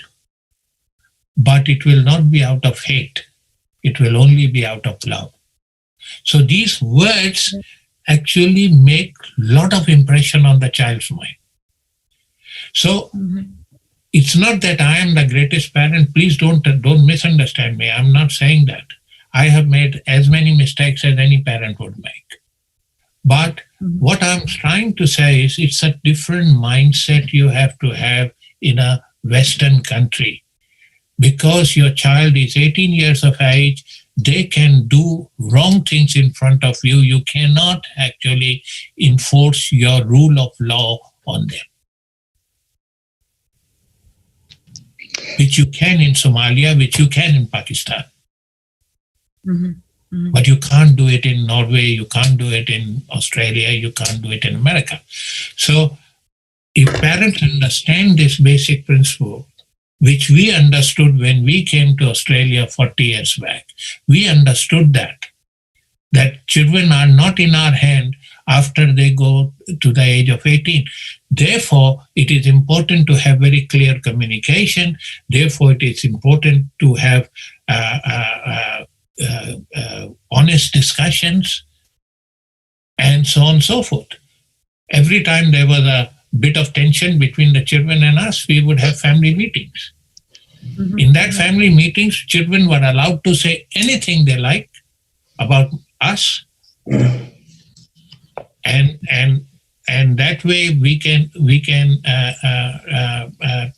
but it will not be out of hate. It will only be out of love. So these words actually make a lot of impression on the child's mind. So it's not that I am the greatest parent. Please don't misunderstand me. I'm not saying that. I have made as many mistakes as any parent would make. But what I'm trying to say is it's a different mindset you have to have in a Western country. Because your child is 18 years of age, they can do wrong things in front of you. You cannot actually enforce your rule of law on them, which you can in Somalia, which you can in Pakistan. Mm-hmm. Mm-hmm. But you can't do it in Norway, you can't do it in Australia, you can't do it in America. So if parents understand this basic principle, which we understood when we came to Australia 40 years back. We understood that children are not in our hand after they go to the age of 18. Therefore, it is important to have very clear communication. Therefore, it is important to have honest discussions, and so on and so forth. Every time there was a bit of tension between the children and us, we would have family meetings. Mm-hmm. In that family meetings, children were allowed to say anything they like about us, and that way we can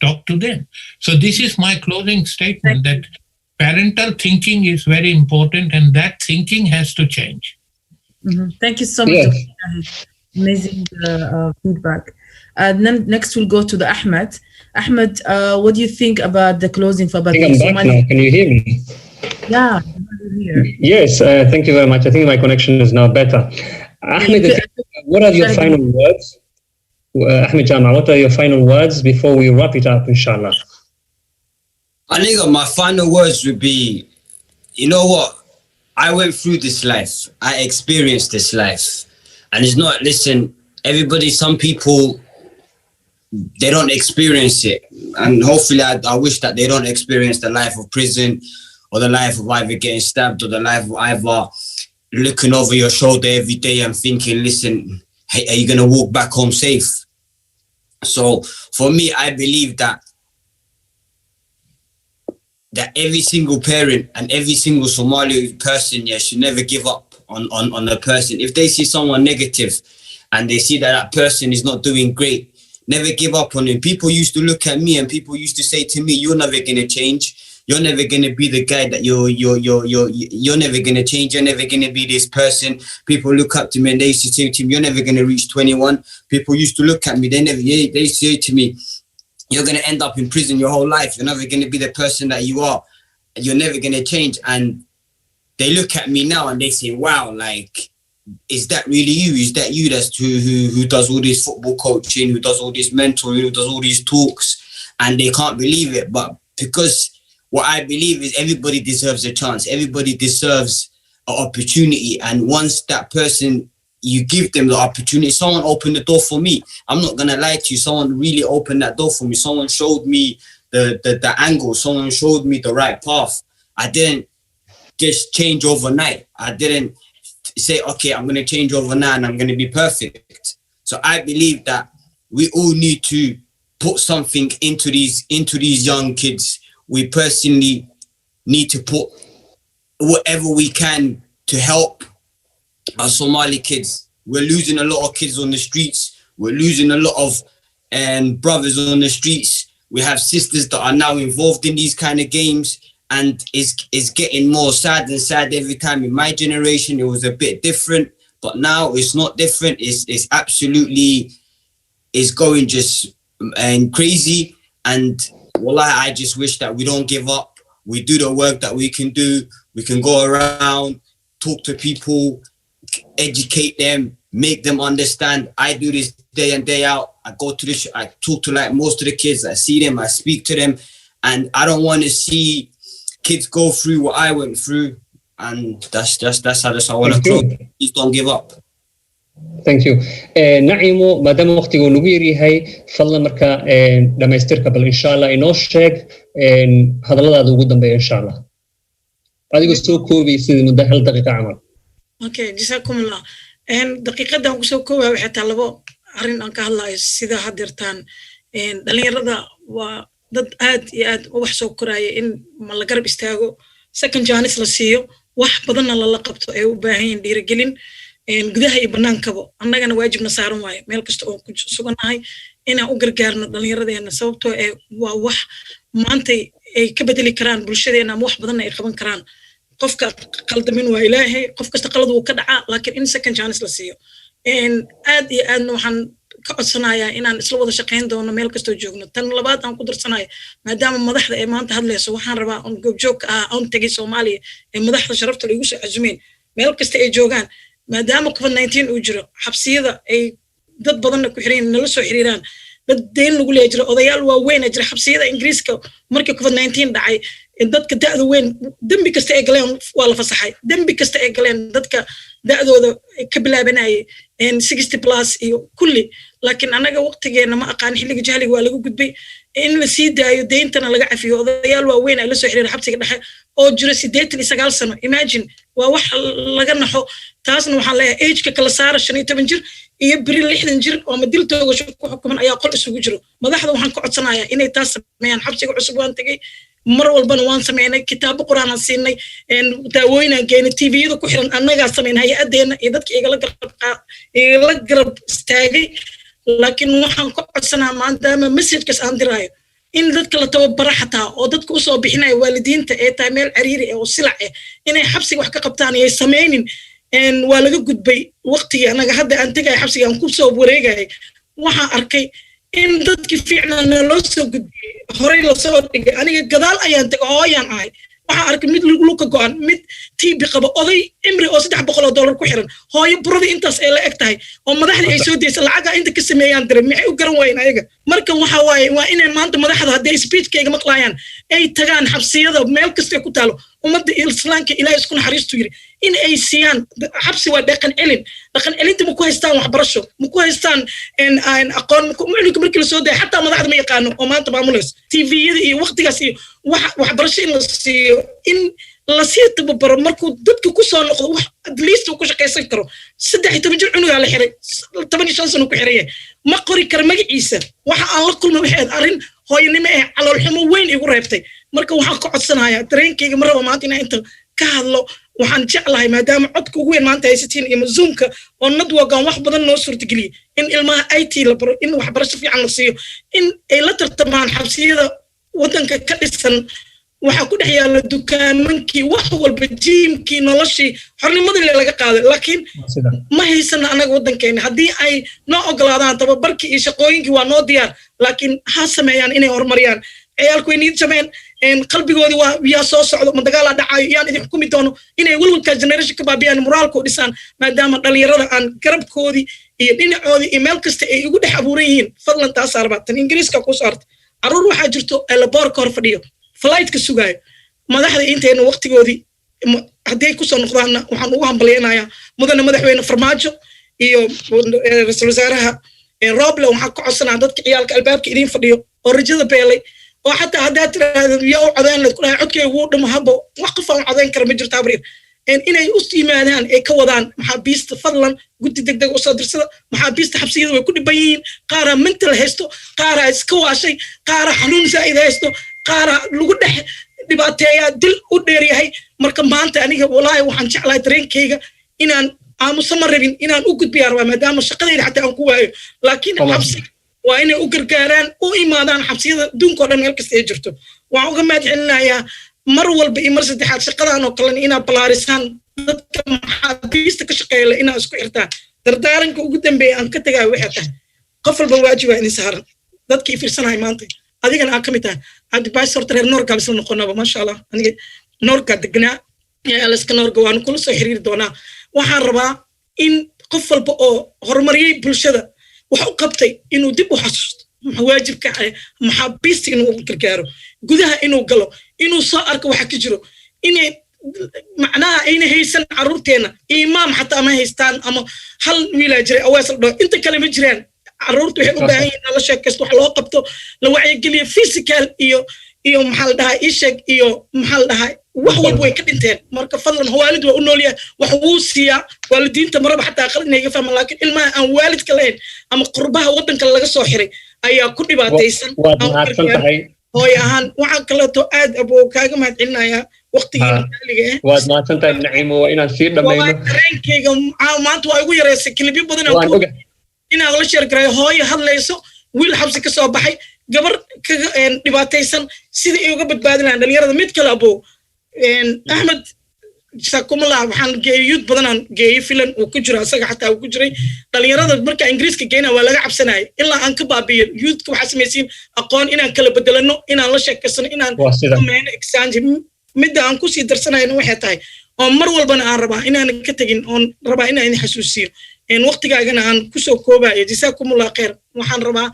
talk to them. So this is my closing statement, that parental thinking is very important, and that thinking has to change. Mm-hmm. Thank you so much. Yes. Amazing feedback. Next we'll go to the Ahmed. Ahmed, what do you think about the closing for I think I'm back now. Can you hear me? Yeah. Yes, thank you very much. I think my connection is now better. Ahmed, what are your final words? Ahmed Jama, what are your final words before we wrap it up, inshallah? I think my final words would be, you know what? I went through this life. I experienced this life. And it's not, listen, everybody, some people, they don't experience it. And hopefully I wish that they don't experience the life of prison, or the life of either getting stabbed, or the life of either looking over your shoulder every day and thinking, listen, hey, are you going to walk back home safe? So for me, I believe that every single parent and every single Somali person should never give up on a person. If they see someone negative and they see that person is not doing great, never give up on him. People used to look at me and people used to say to me, you're never going to change. You're never going to be the guy that you're never going to change. You're never going to be this person. People look up to me and they used to say to me, you're never going to reach 21. People used to look at me. They used to say to me, you're going to end up in prison your whole life. You're never going to be the person that you are. You're never going to change. And they look at me now and they say, wow, like, is that really you? Is that you that's who does all this football coaching, who does all this mentoring, who does all these talks? And they can't believe it. But because what I believe is everybody deserves a chance. Everybody deserves an opportunity. And once that person, you give them the opportunity, someone opened the door for me. I'm not going to lie to you. Someone really opened that door for me. Someone showed me the angle. Someone showed me the right path. I didn't just change overnight. I didn't say, okay, I'm going to change overnight and I'm going to be perfect. So I believe that we all need to put something into these young kids. We personally need to put whatever we can to help our Somali kids. We're losing a lot of kids on the streets. We're losing a lot of brothers on the streets. We have sisters that are now involved in these kind of games, and it's getting more sad and sad every time. In my generation, it was a bit different, but now it's not different. It's absolutely, it's going just crazy. And wallah, I just wish that we don't give up. We do the work that we can do. We can go around, talk to people, educate them, make them understand. I do this day in, day out. I go to this, I talk to like most of the kids. I see them, I speak to them. And I don't want to see kids go through what I went through. And that's how I want to close. Please don't give up. Thank you. Naimo, madam waqtigu nagu yaryahay, fadlan marka dhamaystirka bal inshallah inoo sheeg hadalladaada ugu dambeeya inshallah. Adigu soo koobi sidii muddo hal daqiiqo camal. Okay, jazakumullah. Daqiiqadan ku soo koobaa waxay tahay labo arrin aan ka hadlayo sida hadirtaan dhalinyarada waa dad aad iyo aad wax soo koraya in ma la garab istaago, second chance la siiyo, wax badanna la qabto ay u baahan yihiin dhiirigelin gudaha iyo banaankaba. Annagana waajibna saaran waaye meel kasta oo ku suganahay inaan u gargaarno dhalinyaradeena, sababtoo waa wax maanta ay ka bedeli karaan bulshadeena, wax badan ay qaban karaan. qofka qaldamin waa ilaahay, qof kasta qalad uu ka dhacaa, laakiin in second chance la siiyo. Aad iyo aadna waxaan ka codsanayaa inaan isla wada shaqayn doono meel kastoo joogno. Tan labaad aan ku darsanayo, maadaama madaxda ay maanta hadlayso, waxaan rabaa on goobjoog aan tagay Soomaaliya ee madaxda sharafta lagu soo casuumeen meel kasta ay joogaan, maadaama COVID-19 uu jiro, xabsiyada ay dad badan ku xireen nala soo xiriiraan. dad deen lagu leeyahay jira odayaal waaweyn jira xabsiyada ingiriiska markii covid-19 dhacay dadka da'da weyn dambi kasta ay galeen waa la fasaxay dambi kasta ay galeen dadka da'dooda ka bilaabanayay 60+ iyo kulli laakiin anaga waqtigeena ma aqaan xilliga jahliga waa lagu gudbay in la sii daayo deentana laga cafiyo odayaal waaweyn ay la soo xiriir xabsiga dhexe oo jira 89 sano imagine waa wax laga naxo taasna waxaan leeyahay age-ka kala saara 15 jir iyo biri 60 jir oo madil toogasho ku xukuman ayaa qol isugu jiro madaxda waxaan ka codsanayaa inay taas sameeyaan xabsiga cusub waan tagay mar walbana waan sameynay kitaabo quraan aan siinay daawooyin aan geynay TV-yada ku xiran annagaa sameynay hay-adeena iyo dadka igala garab istaagay laakiin waxaan ka codsanaa maadaama message-kaas aan diraayo in dadka la tababaro xataa oo dadka usoo bixinaya waalidiinta ee tahay meel cariiri oo silac inay xabsiga wax ka qabtaan iyo sameynin waa laga gudbay waqtigii anaga hadda aan tegay xabsiga aan ku soo wareegay waxaan arkay in dadkii fiicnaa loo soo gudbiyey horey la soo dhigay aniga gadaal ayaan tegay hooyaan ahay waxaan arkay mid luka go'an mid TB qaba oday imri oo $300 ku xiran hooyo burada intaas ay la eg tahay oo madaxda ay soo deysay lacaga inta ka sameeyaan diray maxay u garan waayeen ayaga marka waxa waaye waa inay maanta madaxda hadday speechkayga maqlaayaan ay tagaan xabsiyada meel kasta ku taalo ummadda islaamka ilaahay isku naxariistu yiri in ay siiyaan xabsi waa dhaqan celinta ma ku haystaan waxbarasho ma ku haystaan aqoon macluumaadka markii la soo day xataa madaxda ma yaqaano oo maanta maamulayso TV-yada iyo waqtigaas iyo waxbarasho in la siiyo in la sii tababaro markuu dadka ku soo noqdo wax at least uu ku shaqaysan karo 13 jir cunuga la xiray 15 sano ku xirayay ma qori kar magaciisa waxa aan la kulmay waxay arin hooyanimo ee calool xumo weyn igu reebtay marka waxaan ka codsanayaa dareenkayga mar raba maanta inaan inta ka hadlo waxaan jeclahay maadaama codka ugu weyn maanta haysatiin iyo Zoom-ka oo nadwagan wax badan noo suurtageliyay in ilmaha IT la baro in waxbarasho fiican la siiyo in ay la tartamaan xabsiyada wadanka ka dhisan waxa ku dhex yaala dukaamankii wax walba jiimkii noloshii xornimadii laga qaaday laakiin ma haysana anaga wadankeena haddii ay noo ogolaadaan tababarkii iyo shaqooyinkii waa noo diyaar laakiin ha sameeyaan inay horumariyaan ciyaalku way niid sameen qalbigoodii waa yaa soo socdo ma dagaala dhacayo yaan idin xukumi doono inay walwalka generation ka baabiyaan moraalku dhisaan maadaama dhalinyarada aan garabkoodii iyo dhinacoodii iyo meel kasta ay ugu dhex abuuran yihiin fadlan taas arbatan ingiriiska ku saarta caruur waxaa jirto laboorka hor fadhiyo flight-ka sugaayo madaxda intayna waqtigoodii hadday ku soo noqdaanna waxaan ugu hambaleynayaa mudane madaxweyne farmaajo iyo ra'iisul wasaaraha Roble waxaan ka codsanaa dadka ciyaalka albaabka idin fadhiyo oo rajada beelay oo xataa haddaad tiraahdo yaa u codeyn lahayd kulahay codkay ugu dhamo habo wax qof aan codeyn kara ma jirto abriir inay u yimaadaan ay ka wadaan maxaabiista fadlan guddi degdeg u soo dirsada maxaabiista xabsiyada way ku dhiban yihiin qaaraa mental haysto qaaraa iska waashay qaaraa xanuun zaa'id haysto qaaraa lagu dhex dhibaateeyaa dil u dheer yahay marka maanta aniga walaahi waxaan jeclahay dareenkayga inaan aamusa ma rabin inaan u gudbiyaa rabaa maadaama shaqadayda xataa aan ku waayo laakiin xabsi waa inay u gargaaraan u imaadaan xabsiyada adduunka oo dhan meel kasta ay jirto waxaan uga mahad celinayaa mar walba iyo mar saddexaad shaqadan oo kalen inaad balaarisaan dadka maxaabiista ka shaqeeya inaad isku xirtaan dardaaranka ugu dambeeya aan ka tagayo waxay tahay qof walba waajiba in saaran dadkii fiirsanahay maanta adigana aan ka mid tahay advice horta reer noorka isla noqonaba maasha allah aniga noorka degnaa alaska noorka waan kula soo xiriiri doonaa waxaan rabaa in qof walba oo horumariyay bulshada wax u qabtay inuu dib u xasuusto waajibka maxaabiista inuu gargaaro gudaha inuu galo inuu soo arko waxa ka jiro inay macnaha ayna haysan caruurteena imaam xataa ma haystaan ama hal wiilaa jiray awees la dhaho inta kale ma jiraan caruurtu waxay u baahan yihiin la sheekaysto wax loo qabto la wacyigeliyo physical iyo maxaa la dhahaa isheg iyo maxaa la dhahaa wax walba way ka dhinteen marka fadlan waalid waa u nool yahay wax wuu siiyaa waalidiinta maraba xataa aqal inay iga fahmaan laakiin ilmaha aan waalidka lahayn ama qurbaha waddanka laga soo xiray ayaa ku dhibaataysan hooy ahaan waxaan kaleeto aad aboo kaaga mahad celinayaa waqtigiina maaliga waad mahadsantahay naciimo waa inaan sii dhamayno dareenkayga maanta waa igu yareysay kilibyo badan inaan la sheergaray hooyo hadlayso wiil xabsi ka soo baxay gabar kaga dhibaataysan sida ay uga badbaadin lahayn dhalinyarada mid kale aboo axmed sakumala waxaan geeyay youth badanaan geeyay filan uu ku jiro asaga xataa uu ku jiray dhalinyarada marka ingiriiska geynaa waa laga cabsanayay ilaa aan ka baabiyo youthka waxaa samaysiin aqoon inaan kala bedelano inaan la sheekaysano inaan samayno exchange midda aan kusii darsanayna waxay tahay oo mar walbana aan rabaa inaan ka tegin oon rabaa inaan xasuusiyo waqtigaagana aan kusoo koobayo jasaakumullah khayr waxaan rabaa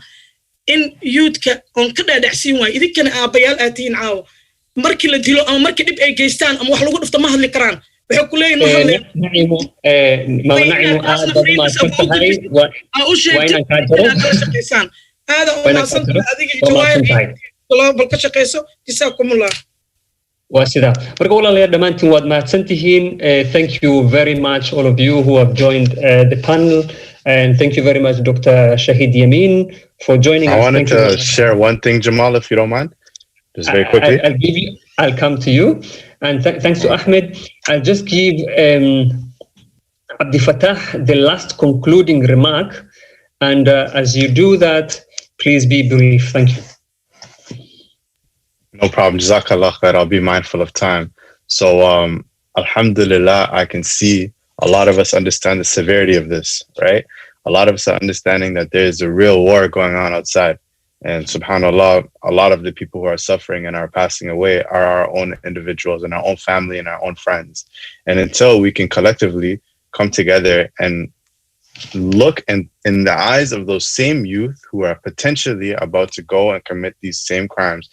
in youthka on ka dhaadhacsiin waayo idinkana aabayaal aatiin caawo markii la dilo ama markii dhib ay geystaan ama wax lagu dhufto ma hadli karaan waxay ku leeyihiin ma hadleen نعيمو نعيمو ما تنتهي وين shaqaysaan aada u maasanta adiga jawaab global ka shaqayso jazaakumullah واسدا marka walaalayaal dhamaantiin waad mahadsantihiin thank you very much all of you who have joined the panel and thank you very much Dr. Shahid Yamin for joining us. I wanted to share one thing, Jamal, if you don't mind, just very quickly. I'll come to you, and thanks to Ahmed. I'll just give Abdi Fattah the last concluding remark, and as you do that, please be brief. Thank you. No problem. Jazakallah khair. I'll be mindful of time. So, alhamdulillah, I can see a lot of us understand the severity of this, right? A lot of us are understanding that there is a real war going on outside. And subhanAllah, a lot of the people who are suffering and are passing away are our own individuals and our own family and our own friends. And until we can collectively come together and look in the eyes of those same youth who are potentially about to go and commit these same crimes,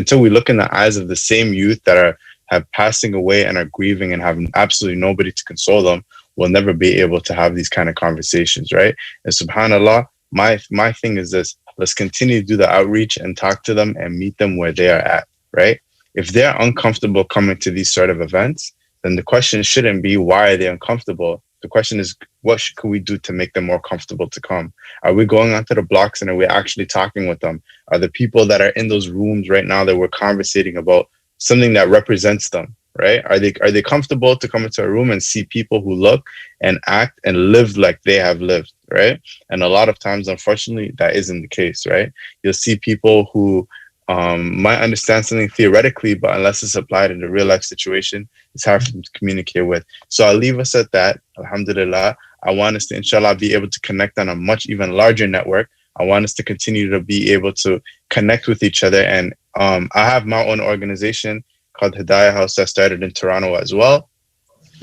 until we look in the eyes of the same youth that have passing away and are grieving and have absolutely nobody to console them, we'll never be able to have these kind of conversations, right? And subhanAllah, my thing is this: let's continue to do the outreach and talk to them and meet them where they are at, right? If they're uncomfortable coming to these sort of events, then the question shouldn't be why are they uncomfortable. The question is, what can we do to make them more comfortable to come? Are we going onto the blocks and are we actually talking with them? Are the people that are in those rooms right now that we're conversating about something that represents them, right? Are they comfortable to come into a room and see people who look and act and live like they have lived, right? And a lot of times, unfortunately, that isn't the case, right? You'll see people who might understand something theoretically, but unless it's applied in a real life situation, it's hard for them to communicate with. So I'll leave us at that. Alhamdulillah. I want us to, inshallah, be able to connect on a much even larger network. I want us to continue to be able to connect with each other. And I have my own organization called Hidayah House that started in Toronto as well,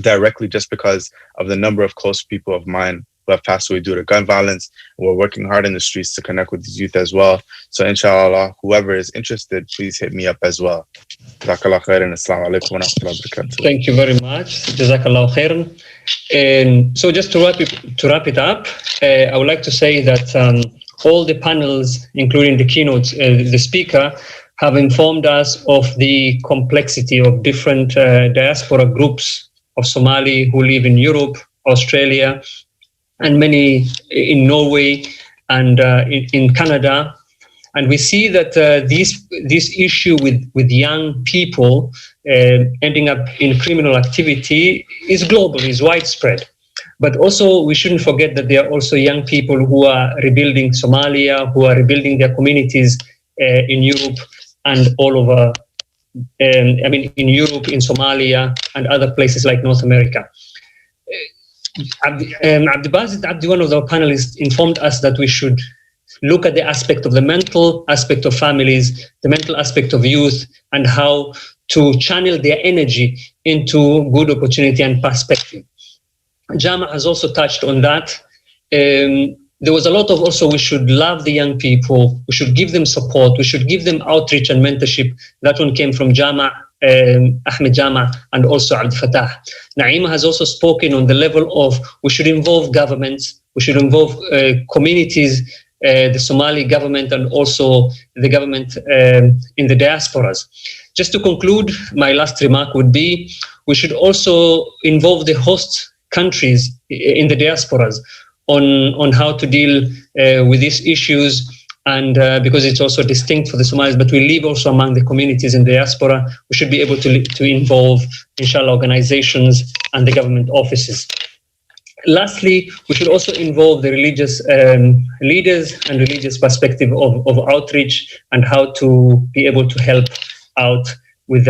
directly just because of the number of close people of mine who have passed away due to gun violence. We're working hard in the streets to connect with these youth as well. So inshallah, whoever is interested, please hit me up as well. Jazakallah khairan. Assalamu alaikum wa rahmatullahi wa barakatuh. Thank you very much. Jazakallah khairan. And so just to wrap it up, I would like to say that all the panels, including the keynotes, the speaker, have informed us of the complexity of different diaspora groups of Somali who live in Europe, Australia, and many in Norway and in Canada. And we see that this issue with young people ending up in criminal activity is global, is widespread. But also we shouldn't forget that there are also young people who are rebuilding Somalia, who are rebuilding their communities in Europe and all over, in Europe, in Somalia, and other places like North America. Abdibasit Abdi, one of our panelists, informed us that we should look at the aspect of the mental aspect of families, the mental aspect of youth, and how to channel their energy into good opportunity and perspective. Jama has also touched on that. There was a lot of also, we should love the young people, we should give them support, we should give them outreach and mentorship. That one came from Jama, Ahmed Jama, and also Abdi Fattah. Naima has also spoken on the level of we should involve governments, we should involve communities, the Somali government, and also the government in the diasporas. Just to conclude, my last remark would be we should also involve the host countries in the diasporas on how to deal with these issues, and because it's also distinct for the Somalis, but we live also among the communities in the diaspora, we should be able to involve, inshallah, organizations and the government offices. Lastly, we should also involve the religious leaders and religious perspective of outreach and how to be able to help out with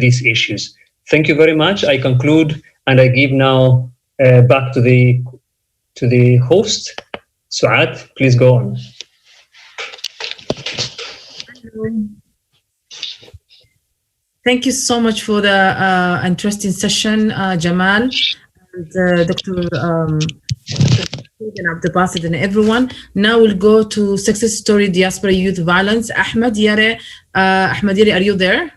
these issues. Thank you very much. I conclude, and I give now back to the host. Suad, please go on. Thank you so much for the interesting session, Jamal and Dr. and Abdelbasit and everyone. Now we'll go to Success Story Diaspora Youth Violence. Ahmed Yare, are you there?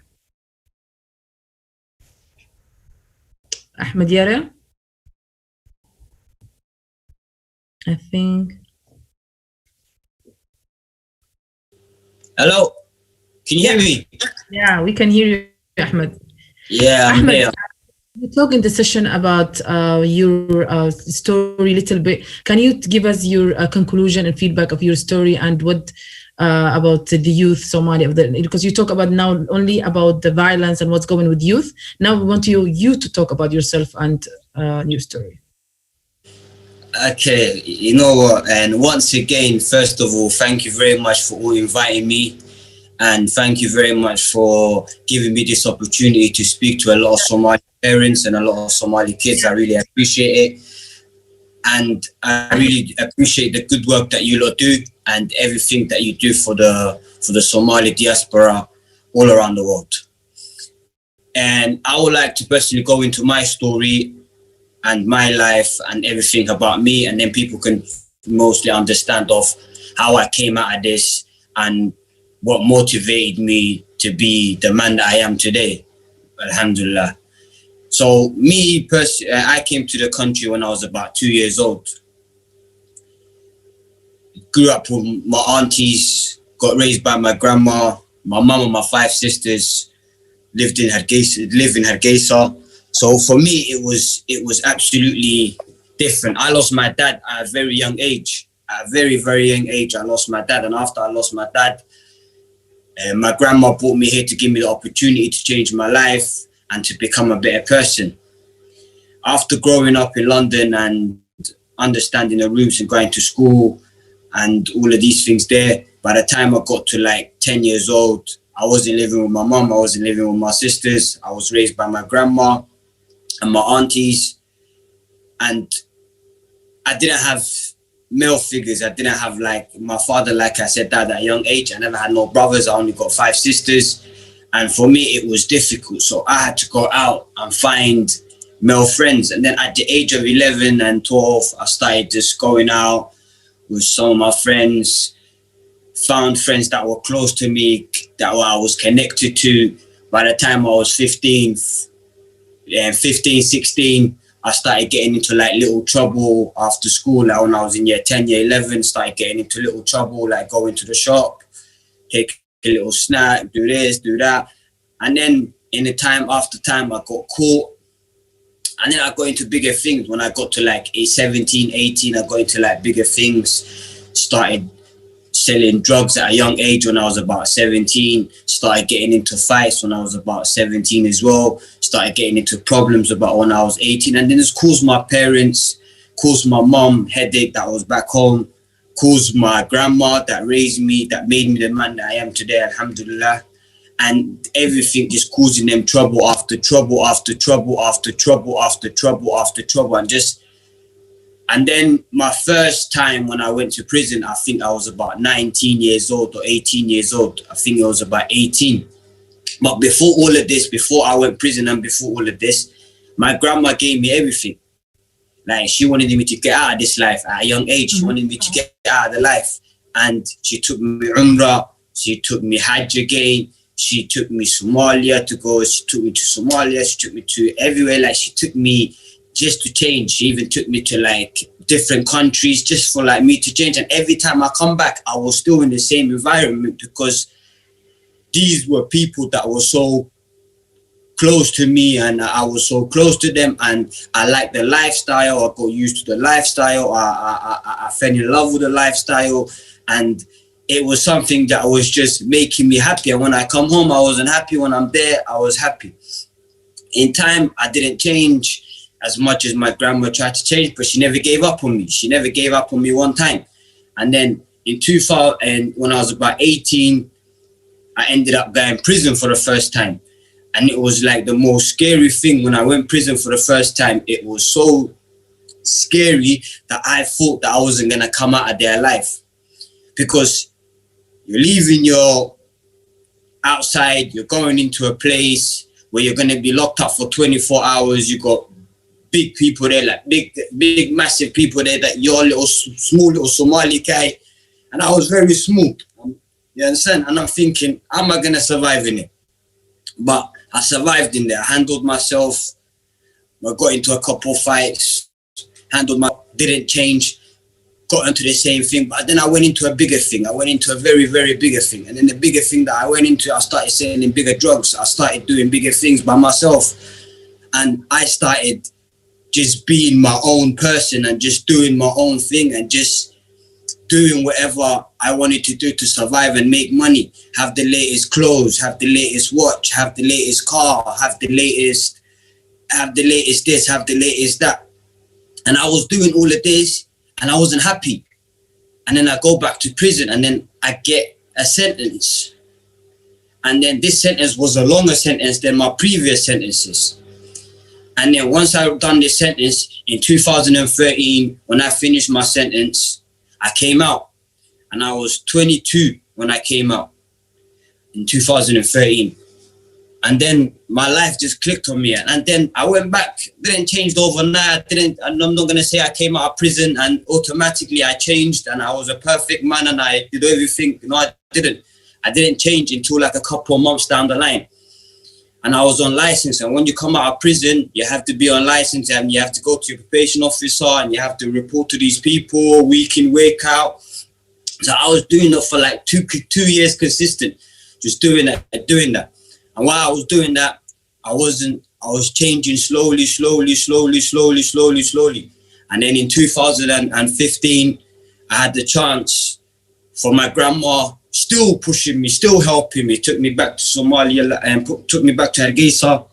Ahmed Yare? I think. Hello, can you hear me? Yeah, we can hear you, Ahmed. Yeah, I'm here. You talk in the session about your story a little bit. Can you give us your conclusion and feedback of your story and what about the youth Somalia? Because you talk about now only about the violence and what's going with youth. Now we want you to talk about yourself and your story. Okay, you know what? And once again, first of all, thank you very much for all inviting me. And thank you very much for giving me this opportunity to speak to a lot of Somali parents and a lot of Somali kids. I really appreciate it. And I really appreciate the good work that you lot do and everything that you do for the Somali diaspora all around the world. And I would like to personally go into my story and my life and everything about me, and then people can mostly understand of how I came out of this and what motivated me to be the man that I am today. Alhamdulillah. So me personally, I came to the country when I was about 2 years old. Grew up with my aunties, got raised by my grandma, my mum and my 5 sisters live in Hargeisa. So for me, it was absolutely different. I lost my dad at a very young age. At a very, very young age, I lost my dad. And after I lost my dad, my grandma brought me here to give me the opportunity to change my life and to become a better person. After growing up in London and understanding the roots and going to school and all of these things there, by the time I got to like 10 years old, I wasn't living with my mum, I wasn't living with my sisters. I was raised by my grandma and my aunties. And I didn't have male figures. I didn't have like my father, like I said, died at a young age. I never had no brothers. I only got 5 sisters. And for me, it was difficult. So I had to go out and find male friends. And then at the age of 11 and 12, I started just going out with some of my friends, found friends that were close to me, that I was connected to. By the time I was 15, 16, I started getting into like little trouble after school. Like when I was in year 10, year 11, started getting into little trouble, like going to the shop, take a little snack, do this, do that. And then in the time after time, I got caught. And then I got into bigger things. When I got to like 17, 18, I got into like bigger things, started selling drugs at a young age when I was about 17, started getting into fights when I was about 17 as well, started getting into problems about when I was 18, and then this caused my parents, caused my mom headache that I was back home, caused my grandma that raised me, that made me the man that I am today, alhamdulillah, and everything just causing them trouble after trouble after trouble after trouble after trouble after trouble, and then my first time when I went to prison, I think I was about 19 years old or 18 years old. I think it was about 18. But before all of this, before I went to prison and before all of this, my grandma gave me everything. Like she wanted me to get out of this life at a young age. She wanted me to get out of the life. And she took me Umrah, she took me Hajj again, she took me Somalia to go, she took me to Somalia, she took me to everywhere. Like she took me just to change. She even took me to like different countries just for like me to change. And every time I come back, I was still in the same environment because these were people that were so close to me and I was so close to them, and I liked the lifestyle. I got used to the lifestyle. I fell in love with the lifestyle, and it was something that was just making me happy. And when I come home, I wasn't happy. When I'm there, I was happy. In time, I didn't change as much as my grandma tried to change, but she never gave up on me. She never gave up on me one time. And then in 2000, and when I was about 18, I ended up going to prison for the first time. And it was like the most scary thing when I went to prison for the first time. It was so scary that I thought that I wasn't going to come out of their life. Because you're leaving your outside, you're going into a place where you're going to be locked up for 24 hours. You got big people there, like big, massive people there, that you're little, small little Somali guy. And I was very small, you understand? And I'm thinking, how am I going to survive in it? But I survived in there. I handled myself. I got into a couple fights, didn't change, got into the same thing. But then I went into a bigger thing. I went into a very, very bigger thing. And then the bigger thing that I went into, I started selling bigger drugs. I started doing bigger things by myself. And I started just being my own person and just doing my own thing and just doing whatever I wanted to do to survive and make money. Have the latest clothes, have the latest watch, have the latest car, have the latest this, have the latest that. And I was doing all of this and I wasn't happy. And then I go back to prison and then I get a sentence. And then this sentence was a longer sentence than my previous sentences. And then once I done this sentence in 2013, when I finished my sentence, I came out. And I was 22 when I came out in 2013. And then my life just clicked on me. And then I went back, didn't change overnight. I'm not going to say I came out of prison and automatically I changed and I was a perfect man and I did everything. No, I didn't. I didn't change until like a couple of months down the line. And I was on license. And when you come out of prison, you have to be on license and you have to go to your probation officer and you have to report to these people week in, week out. So I was doing that for like two years consistent, just doing that. And while I was doing that, I was changing slowly. And then in 2015, I had the chance for my grandma still pushing me, still helping me, took me back to Somalia and took me back to Hargeisa.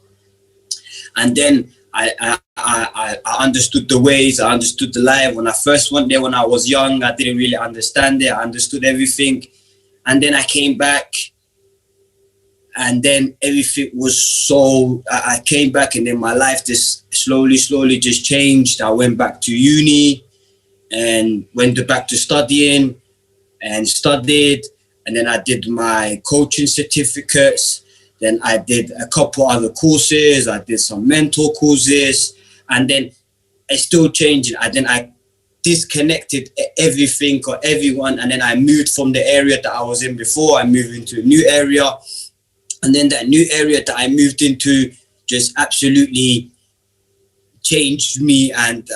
And then I understood the ways, I understood the life. When I first went there when I was young, I didn't really understand it. I understood everything. And then I came back. And then everything was I came back and then my life just slowly just changed. I went back to uni and went back to studying and studied. And then I did my coaching certificates. Then I did a couple other courses. I did some mentor courses. And then it's still changing. I disconnected everything or everyone. And then I moved from the area that I was in before. I moved into a new area. And then that new area that I moved into just absolutely changed me and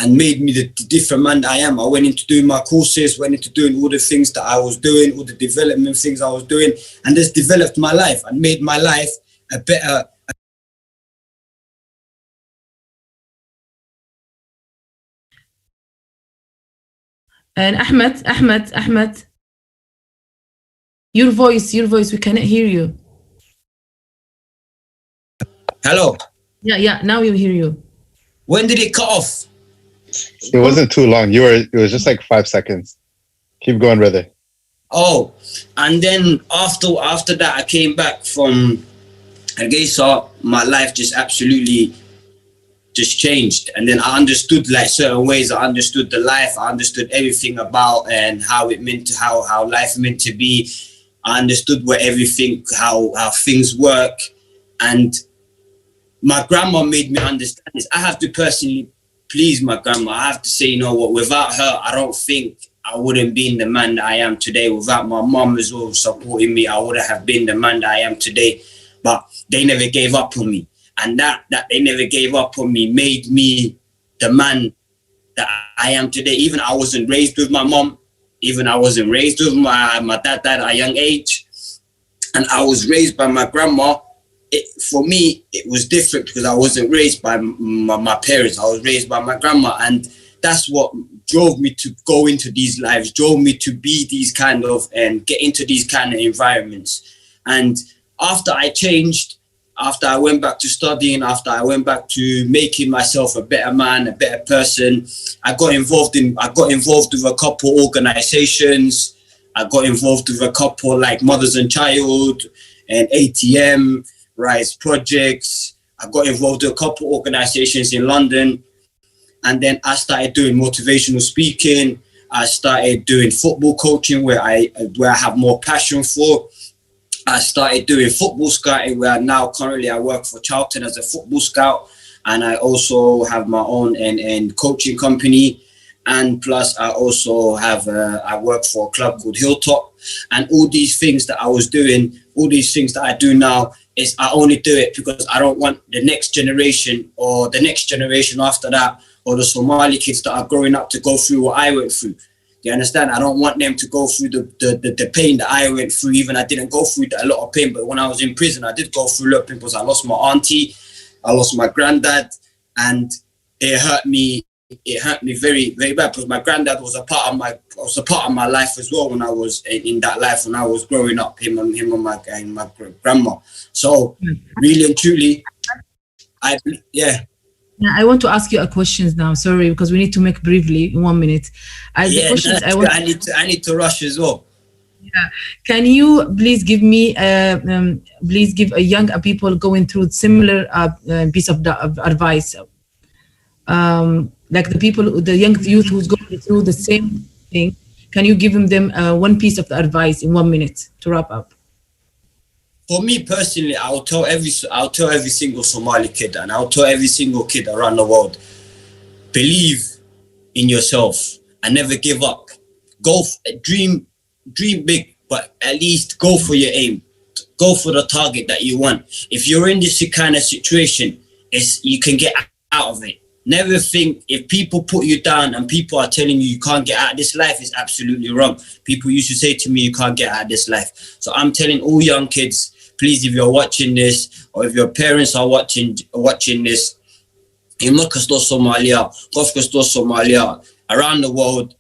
made me the different man that I am. I went into doing my courses, went into doing all the things that I was doing, all the development things I was doing, and just developed my life and made my life a better. And Ahmed. Your voice, we cannot hear you. Hello? Yeah, now we hear you. When did it cut off? It wasn't too long. It was just like 5 seconds. Keep going, brother. Oh, and then after that, I came back from Hargeisa. My life just absolutely just changed. And then I understood like certain ways. I understood the life. I understood everything about and how it meant to, how life meant to be. I understood how things work. And my grandma made me understand this. I have to personally please my grandma. I have to say, you know what, without her, I don't think I wouldn't be the man that I am today. Without my mom as well supporting me, I wouldn't have been the man that I am today. But they never gave up on me. And that they never gave up on me made me the man that I am today. Even I wasn't raised with my mom. Even I wasn't raised with my dad at a young age. And I was raised by my grandma. For me, it was different because I wasn't raised by my parents. I was raised by my grandma. And that's what drove me to go into these lives, drove me to be these kind of, and get into these kind of environments. And after I changed, after I went back to studying, after I went back to making myself a better man, a better person, I got involved with a couple organizations. I got involved with a couple like Mothers and Child and ATM, Rise Projects. I got involved with a couple organizations in London. And then I started doing motivational speaking. I started doing football coaching where I have more passion for. I started doing football scouting where now currently I work for Charlton as a football scout. and I also have my own and coaching company. And plus I also have, I work for a club called Hilltop, and all these things that I was doing, all these things that I do now is I only do it because I don't want the next generation or the next generation after that or the Somali kids that are growing up to go through what I went through. Do you understand? I don't want them to go through the pain that I went through. Even I didn't go through a lot of pain, but when I was in prison, I did go through a lot of pain because I lost my auntie, I lost my granddad, and it hurt me. It hurt me very, very bad because my granddad was a part of my life as well when I was in that life when I was growing up. Him and my grandma. So really and truly, Yeah, I want to ask you a question now. Sorry, because we need to make briefly in 1 minute. I need to rush as well. Yeah. Can you please give me, please give a young people going through similar piece of advice? Like the young youth who's going through the same thing. Can you give them one piece of the advice in 1 minute to wrap up? For me personally, I'll tell every single Somali kid, and I'll tell every single kid around the world, believe in yourself and never give up. Dream big, but at least go for your aim. Go for the target that you want. If you're in this kind of situation, you can get out of it. Never think if people put you down and people are telling you can't get out of this life is absolutely wrong. People used to say to me, you can't get out of this life. So I'm telling all young kids, please, if you're watching this or if your parents are watching this, Somalia, around the world,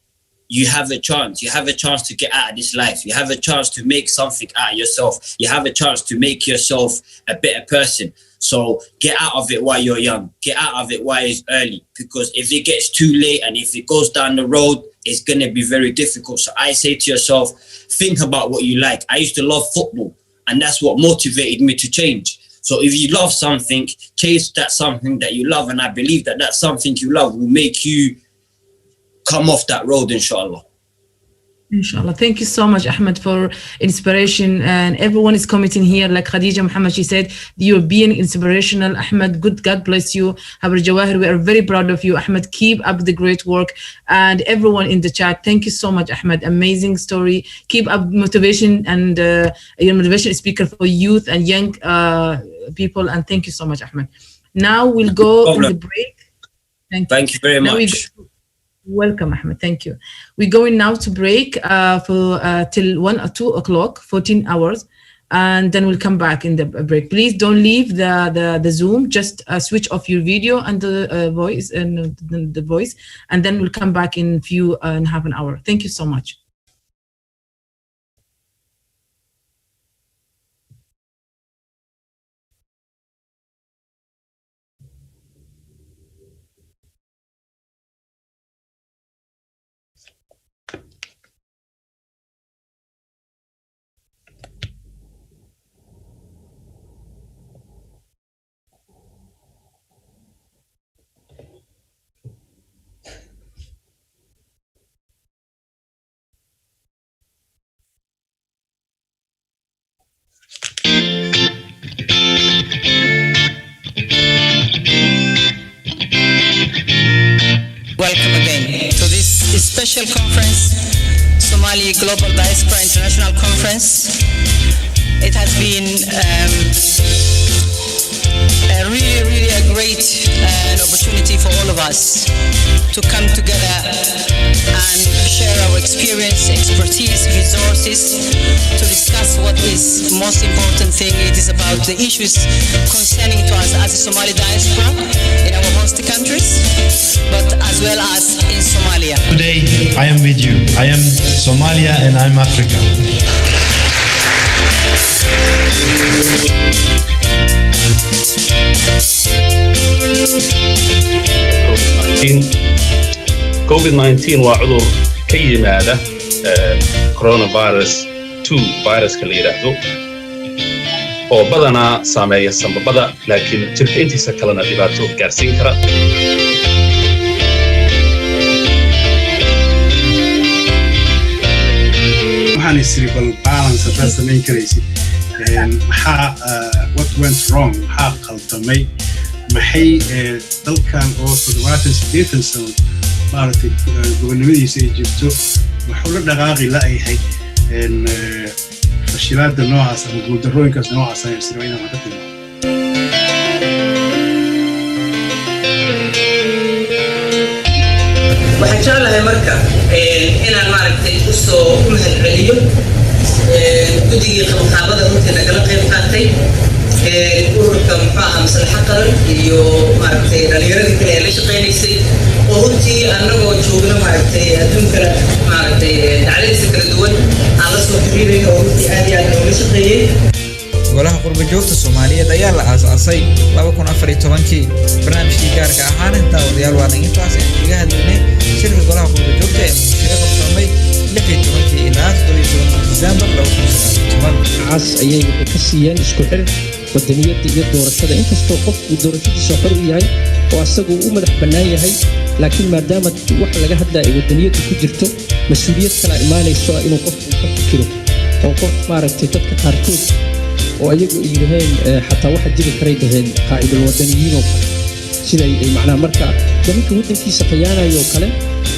you have a chance. You have a chance to get out of this life. You have a chance to make something out of yourself. You have a chance to make yourself a better person. So get out of it while you're young. Get out of it while it's early. Because if it gets too late and if it goes down the road, it's going to be very difficult. So I say to yourself, think about what you like. I used to love football, and that's what motivated me to change. So if you love something, chase that something that you love. And I believe that that something you love will make you come off that road, inshallah. Inshallah. Thank you so much, Ahmed, for inspiration. And everyone is commenting here, like Khadija Muhammad, she said, you're being inspirational. Ahmed, God bless you. Habar Jawahir, we are very proud of you. Ahmed, keep up the great work. And everyone in the chat, thank you so much, Ahmed. Amazing story. Keep up motivation, and your motivation speaker for youth and young people. And thank you so much, Ahmed. Now we'll go on the break. Thank you very much. Welcome, Ahmed. Thank you. We're going now to break for till 1 or 2 o'clock, 14 hours, and then we'll come back in the break. Please don't leave the Zoom. Just switch off your video and the voice and the voice, and then we'll come back in half an hour. Thank you so much. Welcome again to this special conference, Somali Global Diaspora International Conference. It has been really a great opportunity for all of us to come together and share our experience, expertise, resources to discuss what is most important thing. It is about the issues concerning to us as a Somali diaspora in our host countries, but as well as in Somalia. Today I am with you. I am Somalia and I'm Africa. COVID-19 waa cudur ka yimaada coronavirus 2 viruska la yiraahdo oo badanaa saameeya sanbabada laakiin jirka intiisa kalena dhibaato gaarsiin kara. waxaan cerebral balance haddaad samayn karaysid what went wrong, maxaa qaldamay, maxay dalkan oo 70 sano maaragtay gobonimadiisa ay jirto wuxuu la dhaqaaqi la'yahay fashilaada noocaas ama guuldarrooyinkaas noocaas ay Israa'iil ka timaado. waxaan jeclahay marka inaan maaragtay u soo mahadceliyo guddigii qabanqaabada runtii nagala qayb qaatay ururka muxuu ahaa maslaxa qaran iyo maaragtay dhallinyaradii kale ee la shaqaynaysay oo runtii annagoo joogna maaragtay adduunkana maaragtay dacladiisa kala duwan aan la soo xiriiray oo runtii aad iyo aad nooga shaqeeyey. golaha qurba joogta Soomaaliyeed ayaa la aasaasay 2014kii barnaamijkii gaarka ahaan daawadayaal waana intaas aan kaga hadlaynay shirka golaha qurba joogta ee musharaxa qabsamay 16 ilaa 17 December 2019 cas ayay ka siiyeen isku xir wadaniyada iyo doorashada inkastoo qofku doorashadiisa xor u yahay oo asagu u madax bannaan yahay laakiin maadaama wax laga hadlayo wadaniyada ku jirto mas'uuliyad kala imaanayso inuu qofku ka fikiro oo qof maaragtay dadka qaarkood oo ayagu yiraahdeen xataa waxa jiri karay daheen qaa'idul wadaniyiin oo sida ay macnaha marka dadka wadankiisa qiyaanayo kale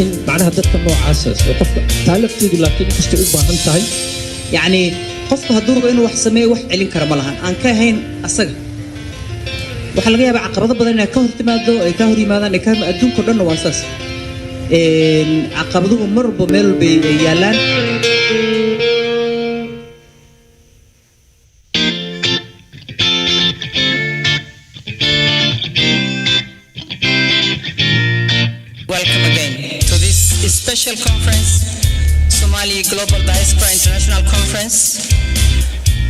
in macnaha dadka noocaas oo qofka taalafteedu laakiin kasta u baahan tahay yani qofka hadduu rabo inuu wax sameeyo wax celin kara ma lahan aan ka ahayn asaga waxa laga yaabaa caqabado badan inay ka hor timaado ay ka hor yimaadaan ay ka adduunka dhan waa saas caqabaduhu marba meel bay yaalaan. Welcome again to this special conference, Somali Global Diaspora International Conference.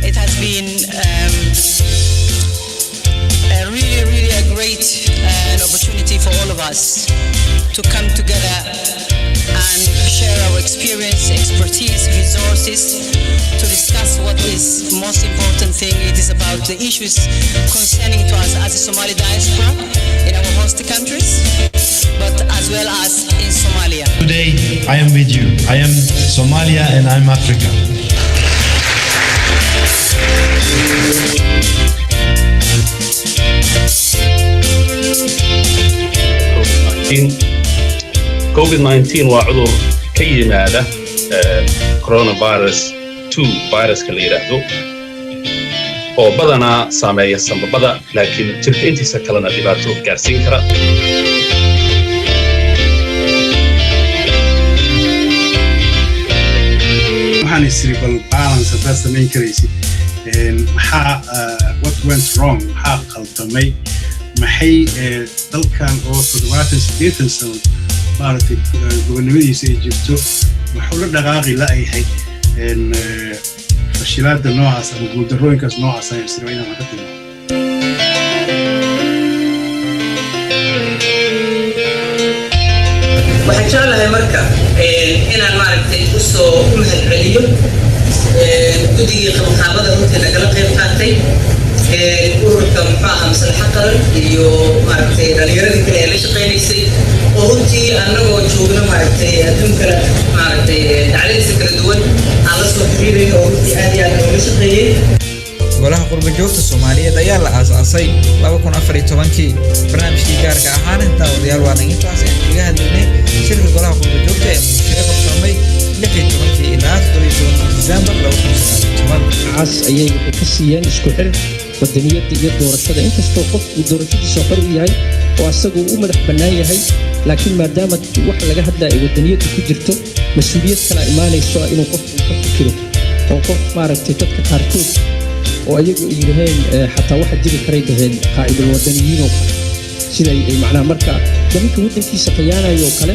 It has been really a great opportunity for all of us to come together and share our experience, expertise, resources to discuss what is most important thing. It is about the issues concerning to us as a Somali diaspora in our host countries, but as well as in Somalia. Today, I am with you. I am Somalia and I'm Africa. COVID-19 waa cudur ka yimaada coronavirus 2 viruska la yiraahdo oo badanaa saameeya sanbabada laakiin jirka intiisa kalena dhibaato gaarsiin kara. waxaan cerebral balance haddaad samayn karaysid maxaa what went wrong maxaa qaldamay maxay dalkan oo 70 sano maaragtay gobonimadiisa ay jirto wuxuu la dhaqaaqi la'yahay fashilaada noocaas ama guuldarrooyinkaas noocaas ay Israa'iil ka timaado. waxaan jeclahay marka inaan maaragtay u soo mahadceliyo guddigii qabanqaabada runtii nagala qayb qaatay ururka muxuu ahaa maslaxa qaran iyo maaragtay dhallinyaradii kale ee la shaqaynaysay oo runtii annagoo joogna maaragtay adduunkana maaragtay dacladiisa kala duwan aan la soo xiriiray oo runtii aad iyo aad nooga shaqeeyey. golaha qurba joogta Soomaaliyeed ayaa la aasaasay 2014kii barnaamijkii gaarka ahaan daawadayaal waana intaas aan kaga hadlaynay shirka golaha qurba joogta ee musharaxa qabsamay 16 ilaa 17 December 2019 cas ayay ka siiyeen isku xir wadaniyada iyo doorashada inkastoo qofku doorashadiisa xor u yahay oo asagu u madax bannaan yahay laakiin maadaama wax laga hadlayo wadaniyada ku jirto mas'uuliyad kala imaanayso inuu qofku ka fikiro oo qof maaragtay dadka qaarkood oo ayagu yiraahdeen xataa waxa jiri karay daheen qaa'idul wadaniyiin oo sida ay macnaha marka dadka wadankiisa qiyaanayo kale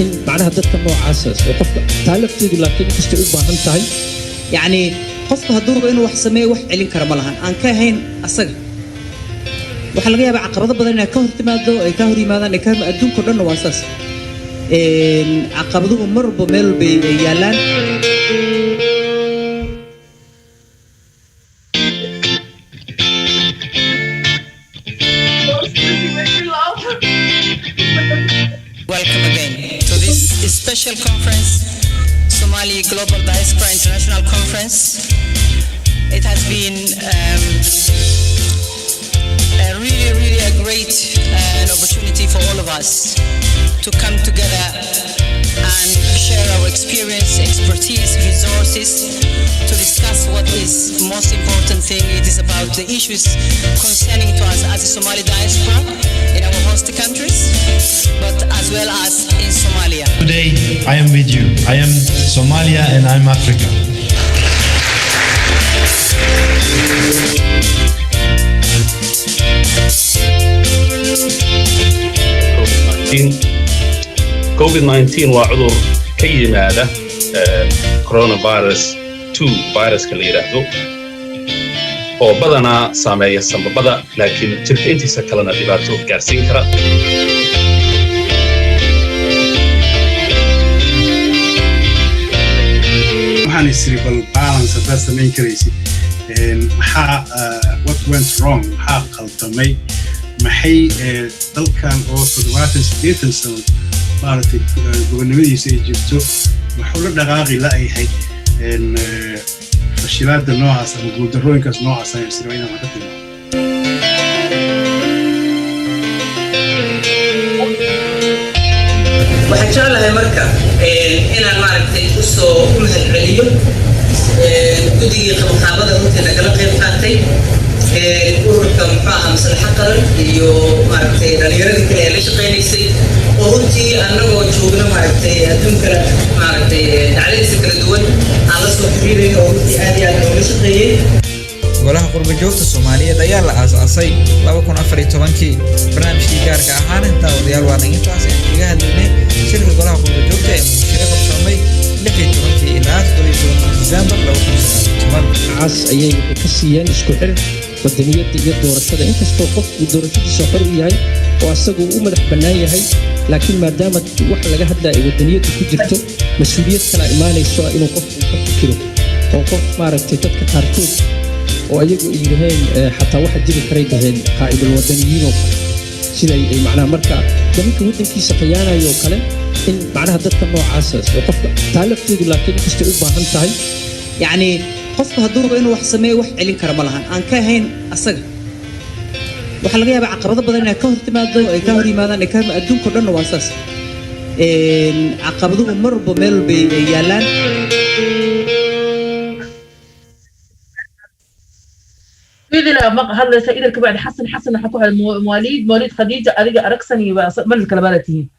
in macnaha dadka noocaas oo qofka taalafteedu laakiin kasta u baahan tahay yani qofka hadduu rabo inuu wax sameeyo wax celin kara ma lahan aan ka ahayn asaga waxa laga yaabaa caqabado badan inay ka hor timaado ay ka hor yimaadaan ay ka adduunka dhan waa saas caqabaduhu marba meel bay yaalaan. Welcome again to this special conference, Somali Global Diaspora International Conference. It has been really a great opportunity for all of us to come together and share our experience, expertise, resources to discuss what is most important thing. It is about the issues concerning to us as a Somali diaspora in our host countries, but as well as in Somalia. Today, I am with you. I am Somalia and I'm Africa. COVID-19 waa cudur ka yimaada coronavirus 2 viruska la yiraahdo oo badanaa saameeya sanbabada laakiin jirka intiisa kalena dhibaato gaarsiin kara. waxaan cerebral balance haddaad samayn karaysid what went wrong maxaa qaldamay maxay dalkan oo 70 sano maaragtay gobonimadiisa ay jirto wuxuu la dhaqaaqi la'yahay fashilaada noocaas ama guuldarrooyinkaas noocaas ayaan sirba inaan wax ka tilmaamo. waxaan jeclahay marka inaan maaragtay u mahadceliyo guddigii qabanqaabada runtii nagala qayb qaatay ururka muxuu ahaa maslaxa qaran iyo maaragtay dhallinyaradii kale ee la shaqaynaysay oo runtii annagoo joogno maaragtay adduunka maaragtay dhacdadiisa kala duwan aan la soo xiriiray oo runtii aad iyo aad loola shaqeeyey. golaha qurba-joogta Soomaaliyeed ayaa la aasaasay 2014kii. barnaamijkii gaarka ahaan daawadayaal waa intaas kaga hadlaynay shirka golaha qurba-joogta ee Ministerial qabsoomay 16 ilaa 17 December 2019. cas ayay ka siiyeen isku xir wadaniyada iyo doorashada inkastoo qofku doorashadiisa xor u yahay oo asagu u madax bannaan yahay laakiin maadaama wax laga hadlayo wadaniyada ku jirto mas'uuliyad kala imaanayso inuu qofku ka fikiro oo qof maaragtay dadka qaarkood oo ayagu yiraahdeen xataa waxa jiri karay daheen qaa'idul wadaniyiin oo sida ay macnaha marka dadka wadankiisa qiyaanayo kale in macnaha dadka noocaas oo qofka taalafteedu laakiin inkastoo u baahan tahay يعني qofka hadduu rabo inuu wax sameeyo wax celin kara ma lahan aan ka ahayn asaga waxa laga yaabaa caqabado badan inay ka hor timaado ay ka hor yimaadaan ay ka adduunka dhan waa saas caqabaduhu marba meel bay yaalaan إذا ما هذا سيدك بعد حسن حكوا على مواليد خديجة أرجع أركسني من الكلبالتين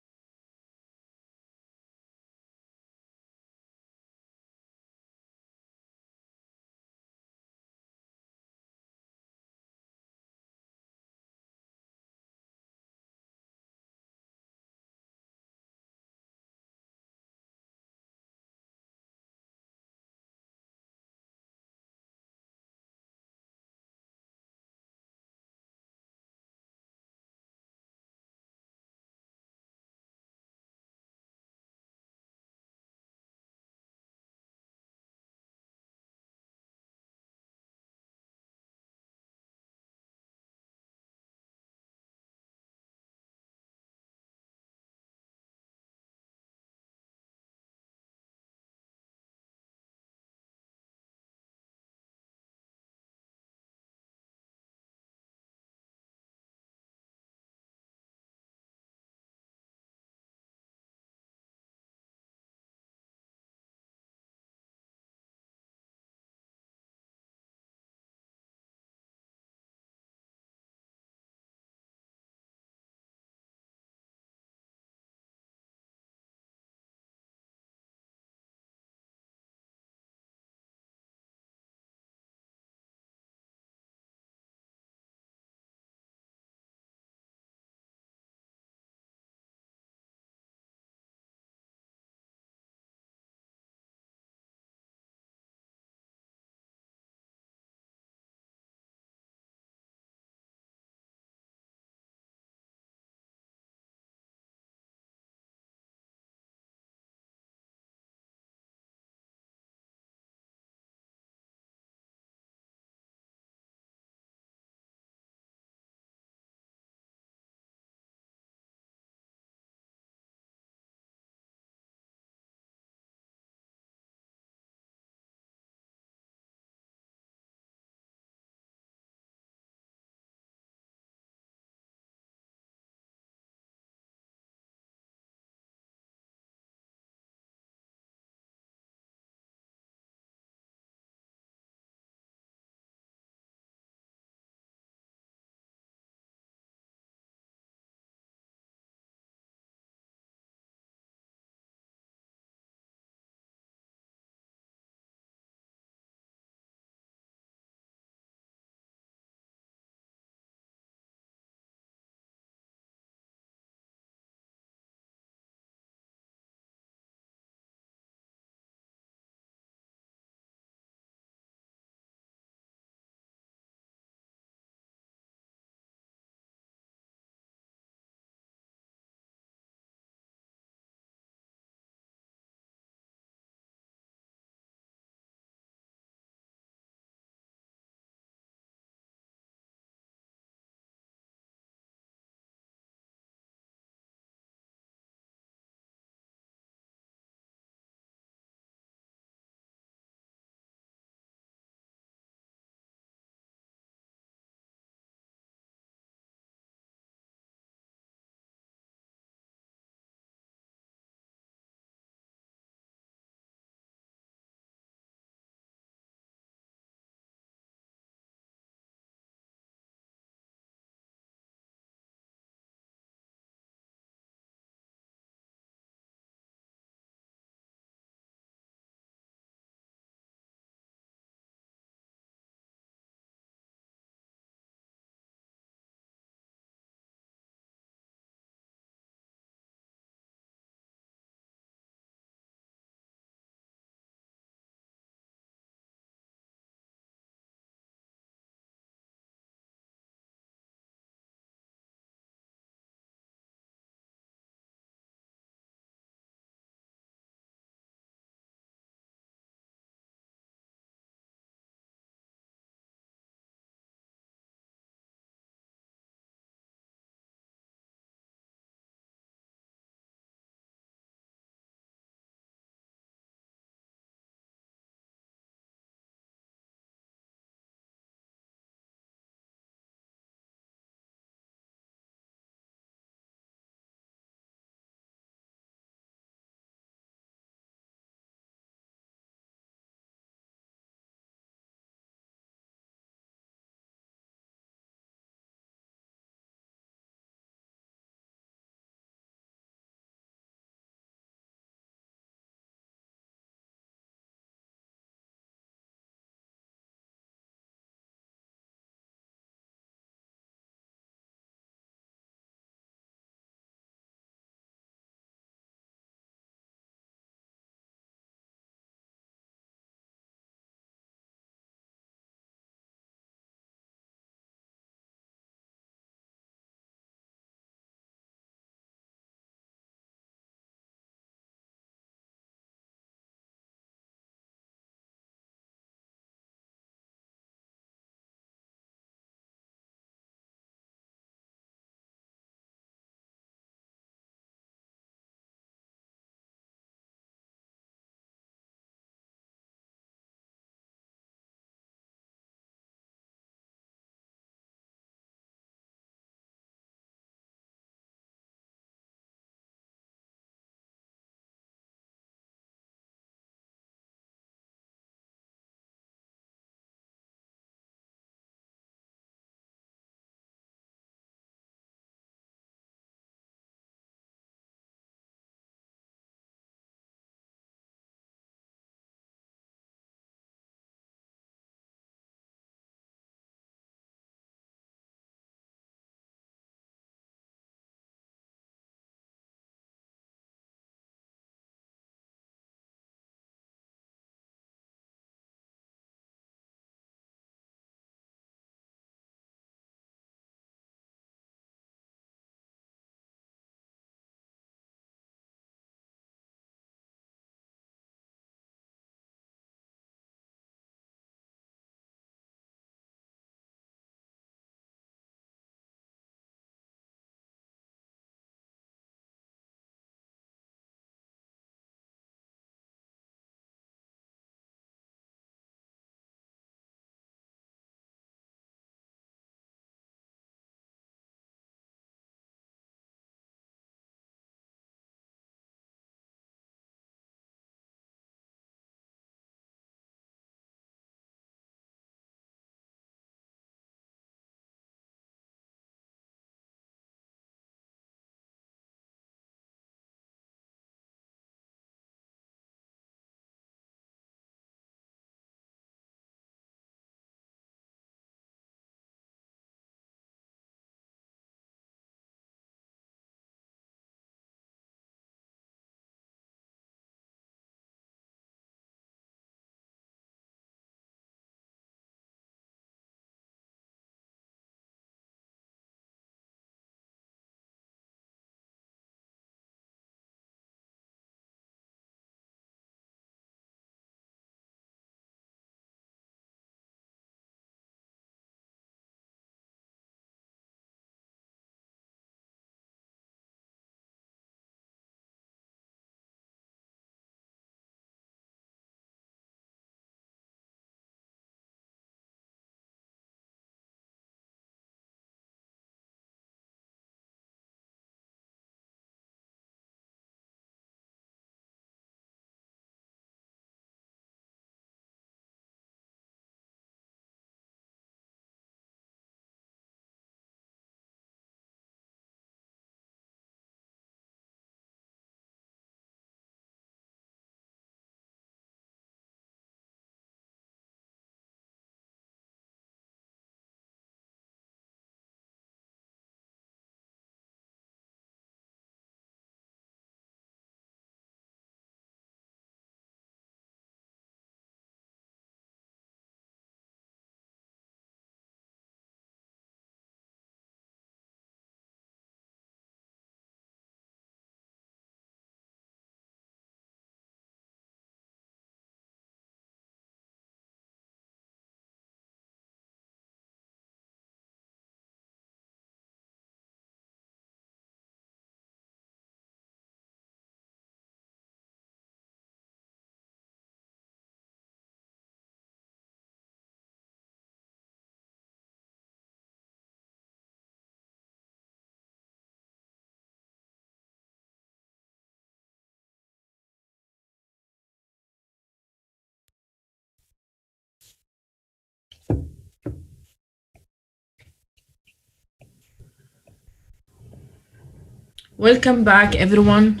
Welcome back, everyone.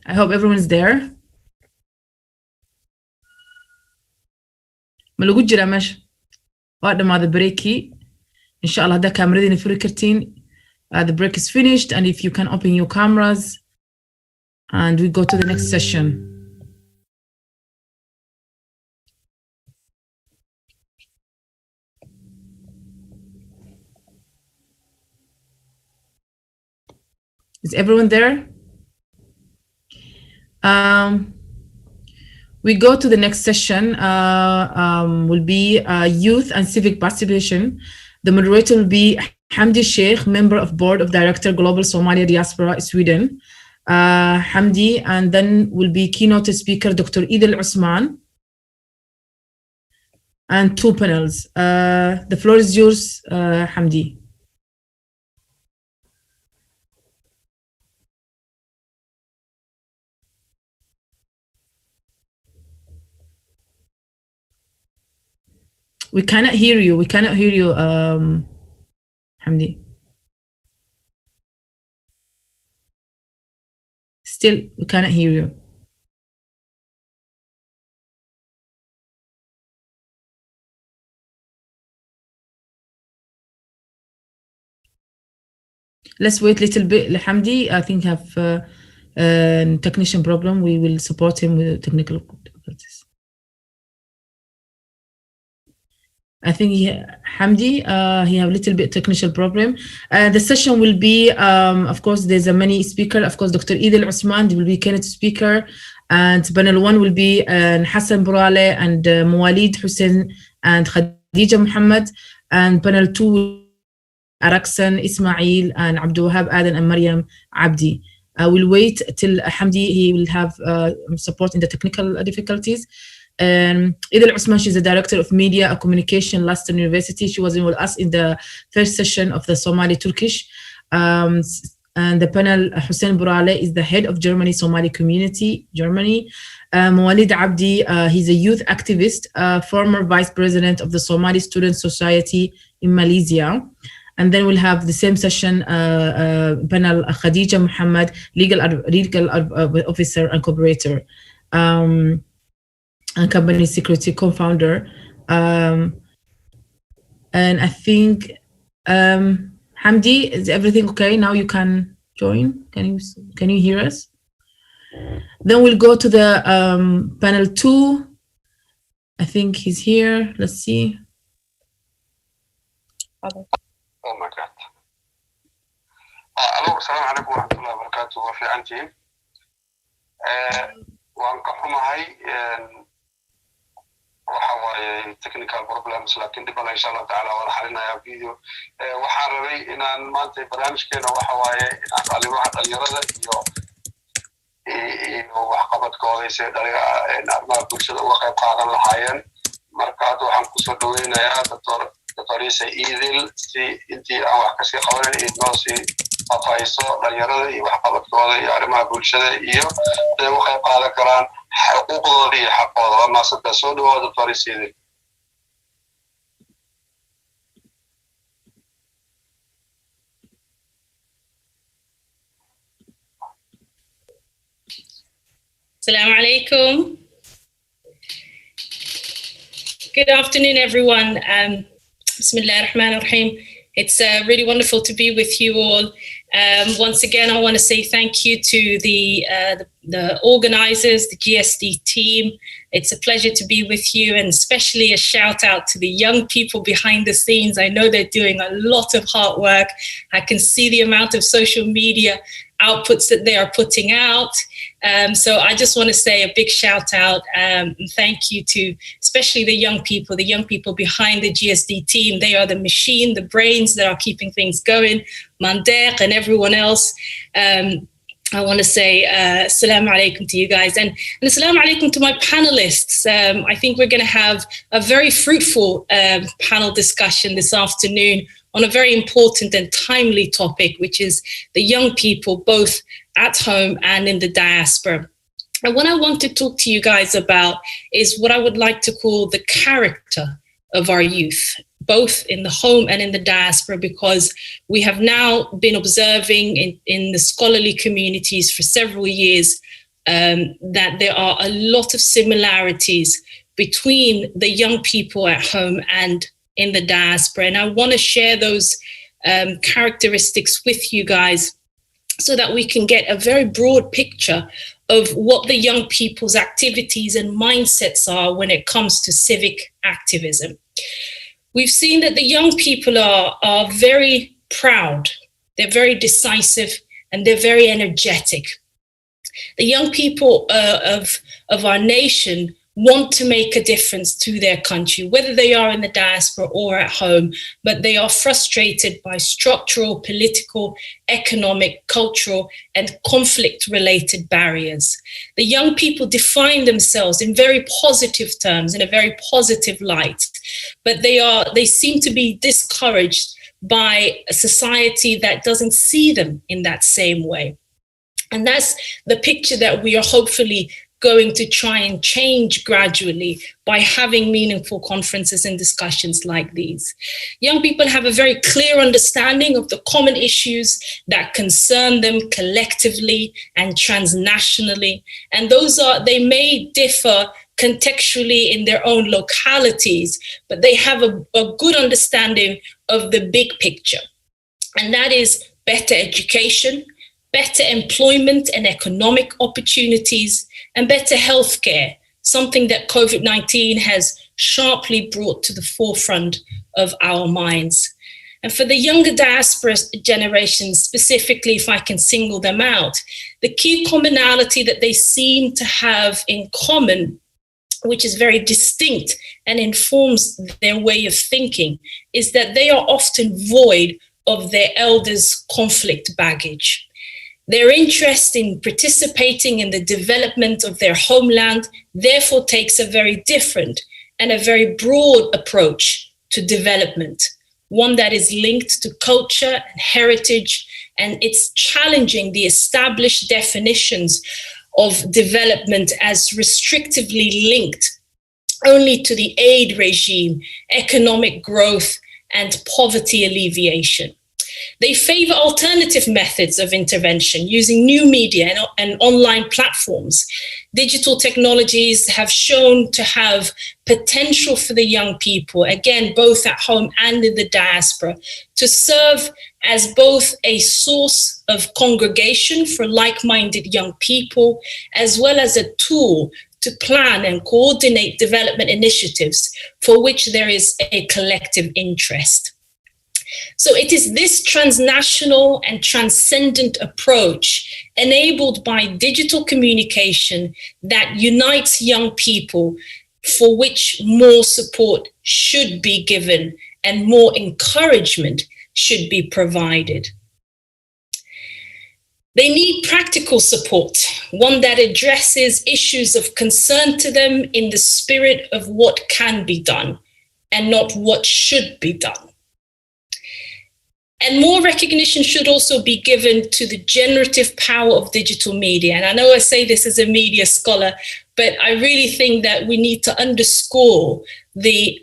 I hope everyone's there. malagu jira meesha waa dhamaada breaki inshallah hadda kaamradina furi kartiin. The break is finished, and if you can open your cameras and we go to the next session. Is everyone there? We go to the next session, will be youth and civic participation. The moderator will be Hamdi Sheikh, member of board of director, Global Somali Diaspora, Sweden. Hamdi, and then will be keynote speaker, Dr. Idil Usman, and 2 panels. The floor is yours, Hamdi. We cannot hear you. We cannot hear you, Hamdi. Still, we cannot hear you. Let's wait a little bit. Hamdi, I think have a technician problem. We will support him with technical difficulties. I think Hamdi, he have a little bit technical problem. The session will be, of course, there's a many speaker. Of course, Dr. Idil Usman will be keynote speaker, and panel 1 will be Hassan Burale and Mawalid Hussein and Khadija Muhammad, and panel 2 Araksan Ismail and Abdul Wahab Adan and Maryam Abdi. I will wait till Hamdi, he will have support in the technical difficulties. Idil Usman, she's the director of media and communication, Leicester University. She was with us in the first session of the Somali Turkish. And the panel, Hussein Burale is the head of Germany Somali community, Germany. Mawalid Abdi, he's a youth activist, former vice president of the Somali Student Society in Malaysia. And then we'll have the same session, panel Khadija Muhammad, legal officer and cooperator. And company security co-founder, and I think Hamdi, is everything okay? Now you can join. Can you hear us? Then we'll go to the panel 2. I think he's here. Let's see. Oh my God. Hello, assalamu alaikum wa rahmatullahi wa barakatuh. Wa fi anti. Waan ka xumahay وحوي technical problems لكن دي بلا إن شاء الله تعالى ولا حلنا يا فيديو وحاربي إن ما أنت برامج كنا وحوي إن على واحد اليرادة وحقبت كويس درجة إن أربعة كل وقت قاعد الحياة مركات وحنقص دوين يا دكتور سيدل سي أنت أو كسي قولنا إدناسي أفايسو اليرادة وحقبت كويس أربعة كل شيء وقت قاعد كران حقوق ذي حقوق ما ستسود وهذا فريسيدي. Assalamu alaikum. Good afternoon, everyone. Bismillah ar-Rahman ar-Rahim. It's really wonderful to be with you all. Once again, I want to say thank you to the organizers, the GSD team. It's a pleasure to be with you, and especially a shout out to the young people behind the scenes. I know they're doing a lot of hard work. I can see the amount of social media outputs that they are putting out. So I just want to say a big shout out and thank you to especially the young people behind the GSD team. They are the machine, the brains that are keeping things going. Mandek and everyone else. I want to say assalamu alaikum to you guys and assalamu alaikum to my panelists. I think we're going to have a very fruitful panel discussion this afternoon on a very important and timely topic, which is the young people, both at home and in the diaspora. And what I want to talk to you guys about is what I would like to call the character of our youth. both in the home and in the diaspora, because we have now been observing in the scholarly communities for several years that there are a lot of similarities between the young people at home and in the diaspora. And I want to share those characteristics with you guys so that we can get a very broad picture of what the young people's activities and mindsets are when it comes to civic activism. We've seen that the young people are very proud, they're very decisive, and they're very energetic. The young people of our nation want to make a difference to their country, whether they are in the diaspora or at home, but they are frustrated by structural, political, economic, cultural, and conflict-related barriers. The young people define themselves in very positive terms, in a very positive light, but they seem to be discouraged by a society that doesn't see them in that same way. And that's the picture that we are hopefully going to try and change gradually by having meaningful conferences and discussions like these. Young people have a very clear understanding of the common issues that concern them collectively and transnationally. And they may differ contextually in their own localities, but they have a good understanding of the big picture. And that is better education, better employment and economic opportunities, and better healthcare, something that COVID-19 has sharply brought to the forefront of our minds. And for the younger diaspora generations, specifically, if I can single them out, the key commonality that they seem to have in common, which is very distinct and informs their way of thinking, is that they are often void of their elders' conflict baggage. Their interest in participating in the development of their homeland therefore takes a very different and a very broad approach to development, one that is linked to culture and heritage, and it's challenging the established definitions of development as restrictively linked only to the aid regime, economic growth, and poverty alleviation. They favor alternative methods of intervention using new media and online platforms. Digital technologies have shown to have potential for the young people, again, both at home and in the diaspora, to serve as both a source of congregation for like-minded young people, as well as a tool to plan and coordinate development initiatives for which there is a collective interest. So it is this transnational and transcendent approach enabled by digital communication that unites young people, for which more support should be given and more encouragement should be provided. They need practical support, one that addresses issues of concern to them in the spirit of what can be done and not what should be done. And more recognition should also be given to the generative power of digital media. And I know I say this as a media scholar, but I really think that we need to underscore the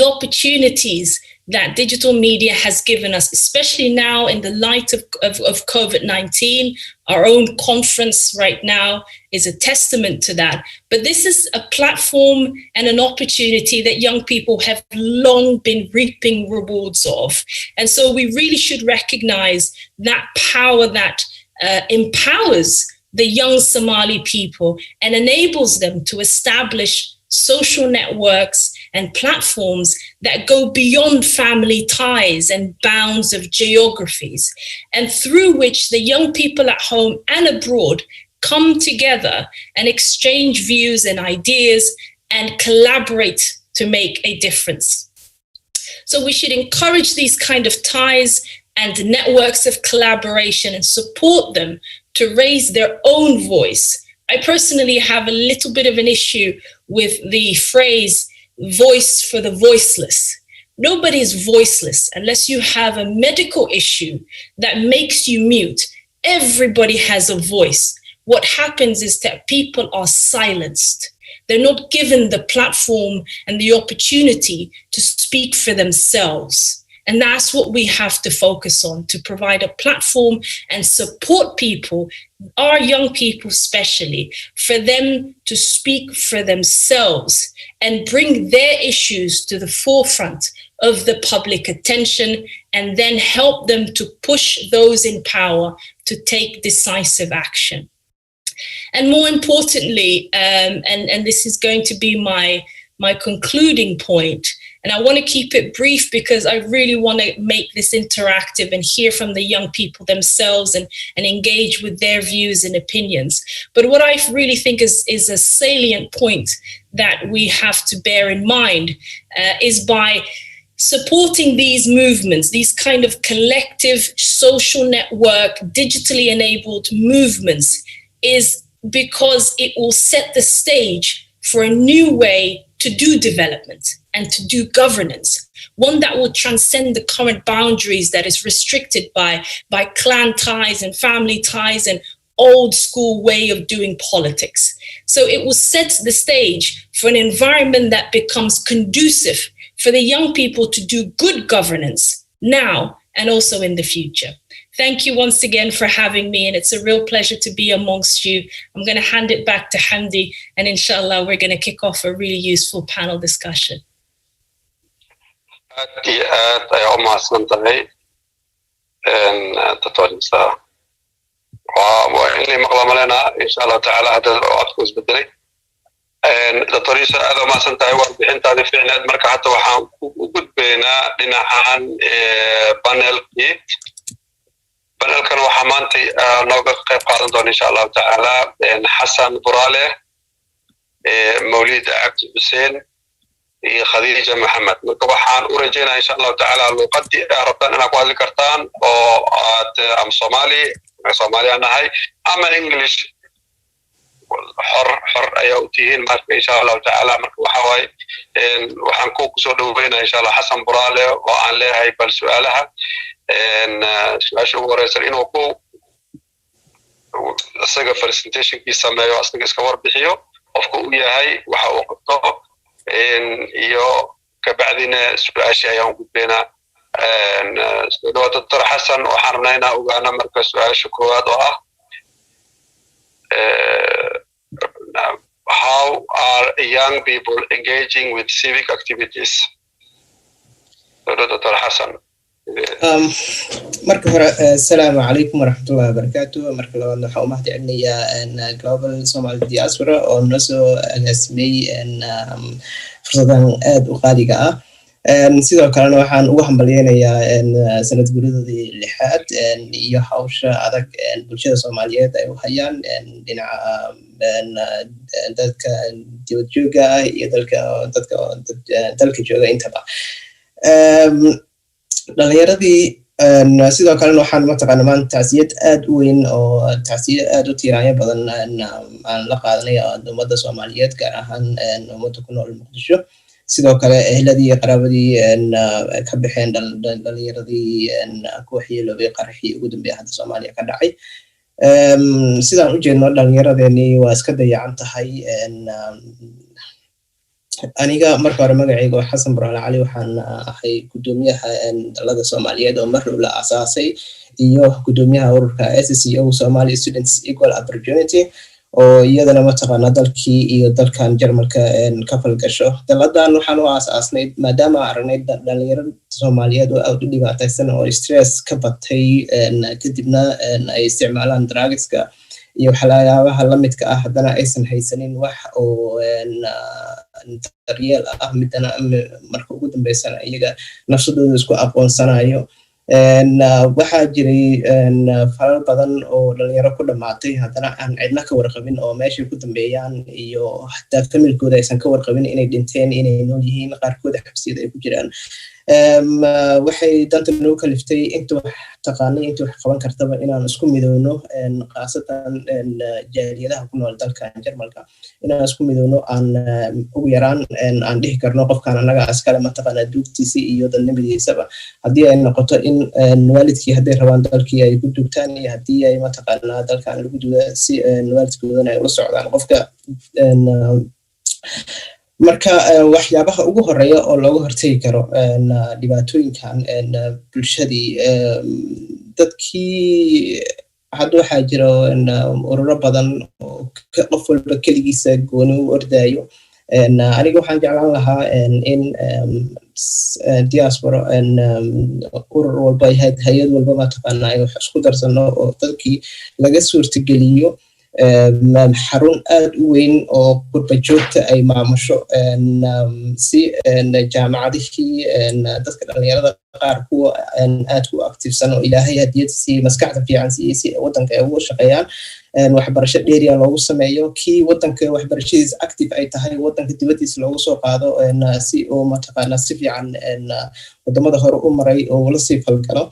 opportunities that digital media has given us, especially now in the light of COVID-19. Our own conference right now is a testament to that. But this is a platform and an opportunity that young people have long been reaping rewards of. And so we really should recognize that power that empowers the young Somali people and enables them to establish social networks and platforms that go beyond family ties and bounds of geographies, and through which the young people at home and abroad come together and exchange views and ideas and collaborate to make a difference. So we should encourage these kind of ties and networks of collaboration and support them to raise their own voice. I personally have a little bit of an issue with the phrase voice for the voiceless. Nobody's voiceless unless you have a medical issue that makes you mute. Everybody has a voice. What happens is that people are silenced. They're not given the platform and the opportunity to speak for themselves. And that's what we have to focus on, to provide a platform and support people, our young people especially, for them to speak for themselves and bring their issues to the forefront of the public attention, and then help them to push those in power to take decisive action. And more importantly, and this is going to be my concluding point, and I want to keep it brief because I really want to make this interactive and hear from the young people themselves and engage with their views and opinions. But what I really think is a salient point that we have to bear in mind is by supporting these movements, these kind of collective social network, digitally enabled movements, is because it will set the stage for a new way to do development and to do governance, one that will transcend the current boundaries that is restricted by clan ties and family ties and old school way of doing politics. So it will set the stage for an environment that becomes conducive for the young people to do good governance now and also in the future. Thank you once again for having me, and it's a real pleasure to be amongst you. I'm going to hand it back to Hamdi, and inshallah, we're going to kick off a really useful panel discussion. دكتوريسا هذا ما سنتهي وبحنت هذه فعلا مركا حتى وحان وجود بينا لنحان بانل كان وحمانتي نوقع قيب قادم دون إن شاء الله تعالى حسن برالة موليد Activism خديجة محمد مركا وحان ورجينا إن شاء الله تعالى الوقت ربطان أنا قوال الكرتان أم صومالي أنا هاي أما إنجليش حر أيوتيهن مركب إن شاء الله تعالى مركب وحواي وحنكوك سودوبينا إن شاء الله حسن برالة وعن لها هاي بالسؤالها سؤال شو ورئيس إنه كو أصدق presentation كي سماه أصدق إسكور بحيو أفكو هاي وحوقته يو كبعدين سؤال شيء يوم بينا دكتور حسن وحرمنا وأنا مركز سؤال شكرا دعاء. How are young people engaging with civic activities? Dr. Hassan. marka hore assalaamu calaykum waraxmatullahi wabarakaatuh marka labaad waxaan u mahadcelinayaa Global Somali Diaspora oo noo soo agaasimay fursadan aad u qaaliga ah sidoo kalena waxaan ugu hambalyeeynaa sanad guuradii lixaad iyo hawsha adag bulshada Soomaaliyeed ay u hayaan dhinaca dadka dibad jooga iyo dalka jooga intaba dhalinyaradii sidoo kalena waxaan mataqaana maanta tacsiyad aad u weyn oo tacsiyad aad u tiiraanya badan aan la qaadanay ummadda Soomaaliyeed gaar ahaan ummadda ku nool Muqdisho sidoo kale ehladii qaraabadii ka bixeen dhalinyaradii ku waxyeeloobay qaraxii ugu dambeeyay hadda Soomaaliya ka dhacay sidaan u jeedno dhalinyaradeenii waa iska dayacan tahay aniga marka hore magacayga waa Xasan Buraale Cali waxaan ahay gudoomiyaha dalada Soomaaliyeed oo mar la aasaasay iyo gudoomiyaha ururka SCO Somali Students Equal Opportunity oo iyadana mataqaana dalkii iyo dalkan Jarmalka ka falgasho daladan waxaan u aasaasnay maadaama aragnay dhalinyaro Soomaaliyeed oo aad u dhibaataysan oo stress ka batay kadibna ay isticmaalaan drugska iyo waxyaabaha la midka ah haddana aysan haysanin wax oo daryeel ah midana marka ugu dambeysana iyaga nafsadooda isku aqoonsanayo waxaa jiray falal badan oo dhalinyaro ku dhamaatay haddana aan cidna ka warqabin oo meeshay ku dambeeyaan iyo xataa familkooda aysan ka warqabin inay dhinteen inay nool yihiin qaarkooda xabsiyada ay ku jiraan waxay danta noo kaliftay inta wax taqaanay inta wax qaban kartaba inaan isku midowno qaasatan jaaliyadaha ku nool dalka Jarmalka inaan isku midowno aan ugu yaraan aan dhihi karno qofkaan anaga askale mataqaana duugtiisa iyo dadnimadiisaba haddii ay noqoto in waalidkii hadday rabaan dalkii ay ku dugtaan iyo haddii ay mataqaana dalkan lagu duuda si waalidkoodana ay ula socdaan qofka marka waxyaabaha ugu horeeya oo looga hortagi karo dhibaatooyinkan bulshadii dadkii hadda waxaa jira ururo badan oo qof walba keligiisa gooni u ordayo aniga waxaan jeclaan lahaa in diaspora urur walba hay-ad walba mataqaanaa ay wax isku darsano oo dadkii laga suurtageliyo xarun aad u weyn oo qurba joogta ay maamusho si jaamacadihii dadka dhalinyarada qaar kuwa aad ku activesan oo ilaahay hadiyad si maskaxda fiican si wadanka ay ugu shaqeeyaan waxbarasho dheeriya loogu sameeyo kii wadanka waxbarashadiisa active ay tahay wadanka dibadiisa loogu soo qaado si oo mataqaanaa si fiican wadamada hore u maray oo la sii falgalo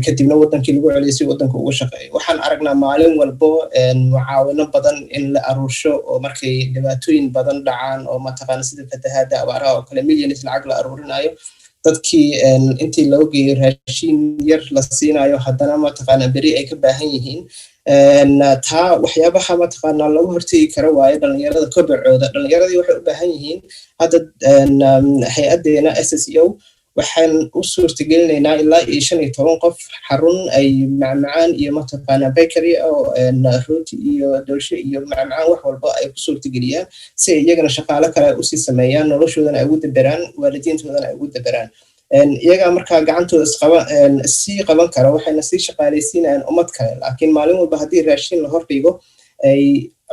kadibna wadankii lagu celiyay si wadanka ugu shaqeeyo waxaan aragnaa maalin walbo mucaawino badan in la aruursho oo markay dhibaatooyin badan dhacaan oo mataqaana sida fatahaada abaaraha oo kale millions lacag la aruurinayo dadkii intii loo geeyo raashin yar la siinayo haddana mataqaana beri ay ka baahan yihiin taa waxyaabaha mataqaana lagu hortegi karo waaye dhalinyarada kobacooda dhalinyaradii waxay u baahan yihiin hadda hay-adeena SSO waxaan u suurtagelinaynaa ilaa 15 qof xarun ay macmacaan iyo mataqaana bakery oo rooti iyo dolsho iyo macmacaan wax walba ay ku suurtageliyaan si iyagana shaqaale kale u sii sameeyaan noloshoodana ay ugu dabaraan waalidiintoodana ay ugu dabaraan iyaga markaa gacantooda sii qaban kara waxayna sii shaqaalaysiinayaan ummad kale laakiin maalin walba haddii raashin la hordhigo ay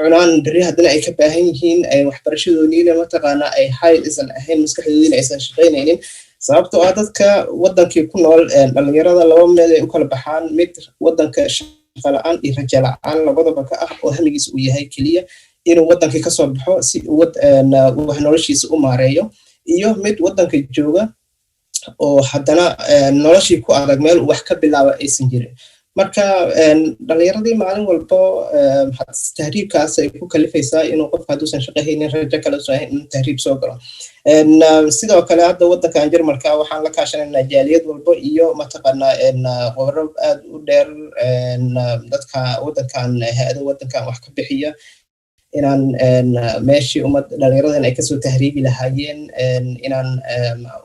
cunaan beri haddana ay ka baahan yihiin ay waxbarashadoodiina mataqaana ay hayl isan ahayn maskaxdoodiina aysan shaqaynaynin sababtoo ah dadka wadankii ku nool dhalinyarada laba meel ay u kala baxaan mid wadanka shaqo la'aan iyo rajo la'aan labadaba ka ah oo hamigiisa uu yahay keliya inuu wadankii kasoo baxo si wax noloshiisa u maareeyo iyo mid wadanka jooga oo haddana noloshii ku adag meel wax ka bilaaba aysan jirin marka dhalinyaradii maalin walbo tahriibkaas ay ku kalifaysaa inuu qofka hadduusan shaqahaynin rajo kale soo ahayn inuu tahriib soo galo sidoo kale hadda wadankan Jarmalka waxaan la kaashanaynaa jaaliyad walbo iyo mataqaanaa qobro aad u dheer dadka wadankan hay'ado wadankan wax ka bixiya inaan meeshii dhalinyaradan ay kasoo tahriibi lahaayeen inaan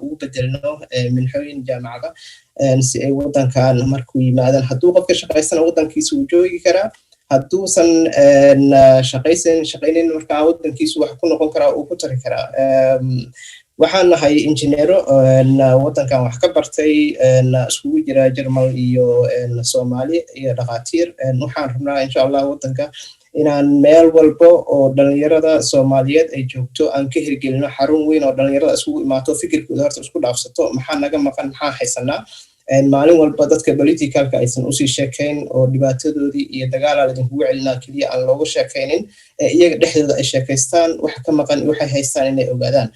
ugu bedelno minxooyin jaamacada si ay wadankan markuu yimaadaan hadduu qofka shaqaysana wadankiisa uu joogi karaa hadduusan shaqaynin markaa wadankiisu wax ku noqon karaa uu ku tari karaa waxaan nahay injineero wadankan wax ka bartay iskugu jira Jarmal iyo Soomaali iyo dhaqaatiir waxaan rabnaa insha Allah wadanka inaan meel walbo oo dhalinyarada Soomaaliyeed ay joogto aan ka hirgelino xarun weyn oo dhalinyarada isugu imaato fikirkooda horta isku dhaafsato maxaa naga maqan maxaa haysanaa maalin walba dadka politicalka aysan usii sheekayn oo dhibaatadoodii iyo dagaalaa idinkugu celinaa keliya aan loogu sheekaynin iyaga dhexdooda ay sheekaystaan waxa ka maqan waxay haystaan inay ogaadaan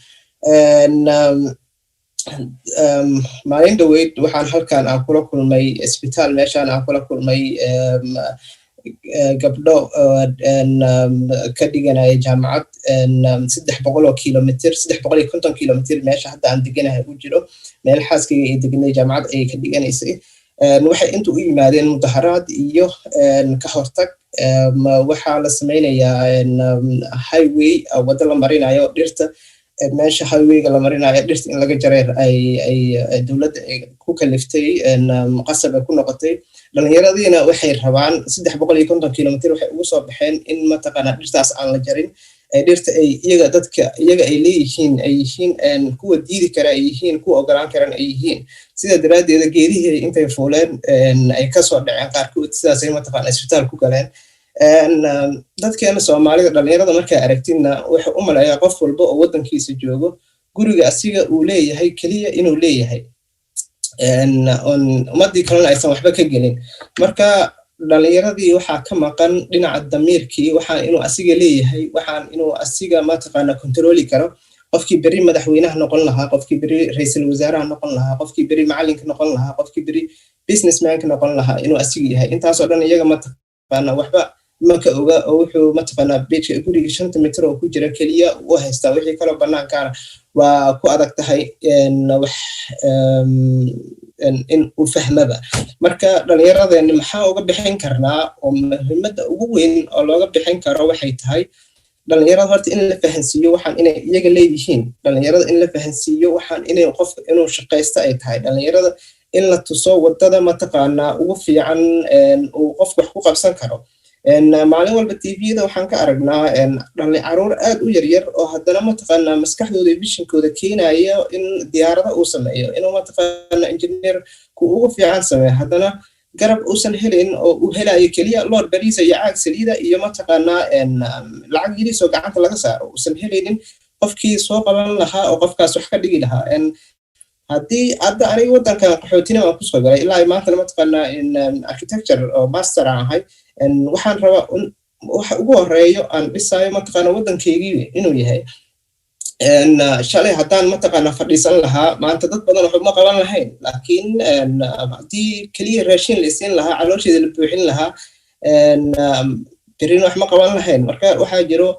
maalin dhaweyd waxaan halkan aan kula kulmay isbitaal meeshaan aan kula kulmay gabdho ka dhiganaya jaamacad 300 kilomitir 350 kilomitir meesha hadda aan deganahay u jiro meel xaaskayga ay deganay jaamacad ay ka dhiganaysay waxay inta u yimaadeen mudaharaad iyo ka hortag waxaa la sameynayaa highway wada la marinayo dhirta meesha highwayga la marinayo dhirta in laga jareer ay dowladda ku kaliftay qasab ay ku noqotay dhalinyaradiina waxay rabaan 350 kilomitir waxay ugu soo baxeen in mataqaana dhirtaas aan la jarin dhirta ay iyaga ay leeyihiin ay yihiin kuwa diidi kara ay yihiin kuwa ogolaan karan ay yihiin sida daraadeeda geedihii intay fuuleen ay kasoo dhaceen qaarkood sidaas ay mataqaana isbitaal ku galeen dadkeena Soomaalida dhalinyarada markay aragtina waxa u maleeyaa qof walba oo wadankiisa joogo guriga asiga uu leeyahay kaliya inuu leeyahay ummadii kalena aysan waxba ka gelin marka dhalinyaradii waxaa ka maqan dhinaca damiirkii waxaan inuu asiga leeyahay waxaan inuu asiga mataqaana kontroli karo qofkii beri madaxweynaha noqon lahaa qofkii beri ra'iisul wasaaraha noqon lahaa qofkii beri macalinka noqon lahaa qofkii beri businessmanka noqon lahaa inuu asiga yahay intaas oo dhan iyaga mataqaana waxba marka oga wuxuu mataqaana beedka guriga 5 mitir oo ku jira kaliya uu haystaa wixii kale banaankaana waa ku adag tahay in uu fahmaba marka dhalinyaradeenna maxaa uga bixin karnaa oo muhiimadda ugu weyn oo looga bixin karo waxay tahay dhalinyarada horta in la fahansiiyo waxaan inay iyaga leeyihiin dhalinyarada in la fahansiiyo waxaan inay qof inuu shaqaysto ay tahay dhalinyarada in la tuso wadada mataqaanaa ugu fiican uu qofku wax ku qabsan karo maalin walba tvda waxaan ka aragnaa caruur aad u yaryar oo haddana mataqaanaa maskaxdooda visionkooda keenaya in diyaarada uu sameeyo inuu mataqaanaa engineer ku ugu fiican sameeyo haddana garab uusan helin oo uu helayo keliya loor bariisa iyo caag saliida iyo mataqaanaa lacag yariis oo gacanta laga saaro uusan helaynin qofkii soo qaban lahaa oo qofkaas wax ka dhigi lahaa haddii hadda aniga waddankan qaxootina waan kusoo galay ilaa maantana mataqaanaa architecture oo master aan ahay waxaan rabaa waxa ugu horeeyo aan dhisayo mataqaanaa waddankaygii inuu yahay shalay haddaan mataqaanaa fadhiisan lahaa maanta dad badan wax uma qaban lahayn laakiin haddii keliya raashin la isiin lahaa caloosheeda la buuxin lahaa berin wax ma qaban lahayn marka waxaa jiro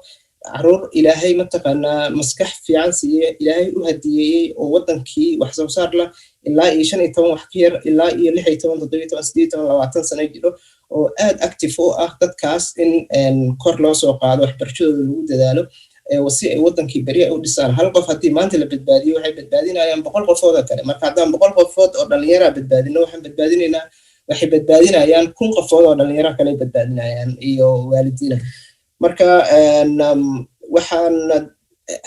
caruur ilaahay mataqaanaa maskax fiican siiye ilaahay u hadiyeeyey oo waddankii wax soo saar la ilaa iyo 15 wax ka yar ilaa iyo 16 17 18 20 sano jiro oo aad active u ah dadkaas in kor loo soo qaado waxbarashadooda lagu dadaalo si ay waddankii beri u dhisaan hal qof haddii maanta la badbaadiyo waxay badbaadinayaan 100 qofood kale marka haddaan 100 qofood oo dhalinyaro badbaadino waxaan badbaadinaynaa waxay badbaadinayaan 1000 qofood oo dhalinyaro kale badbaadinayaan iyo waalidiina marka waxaan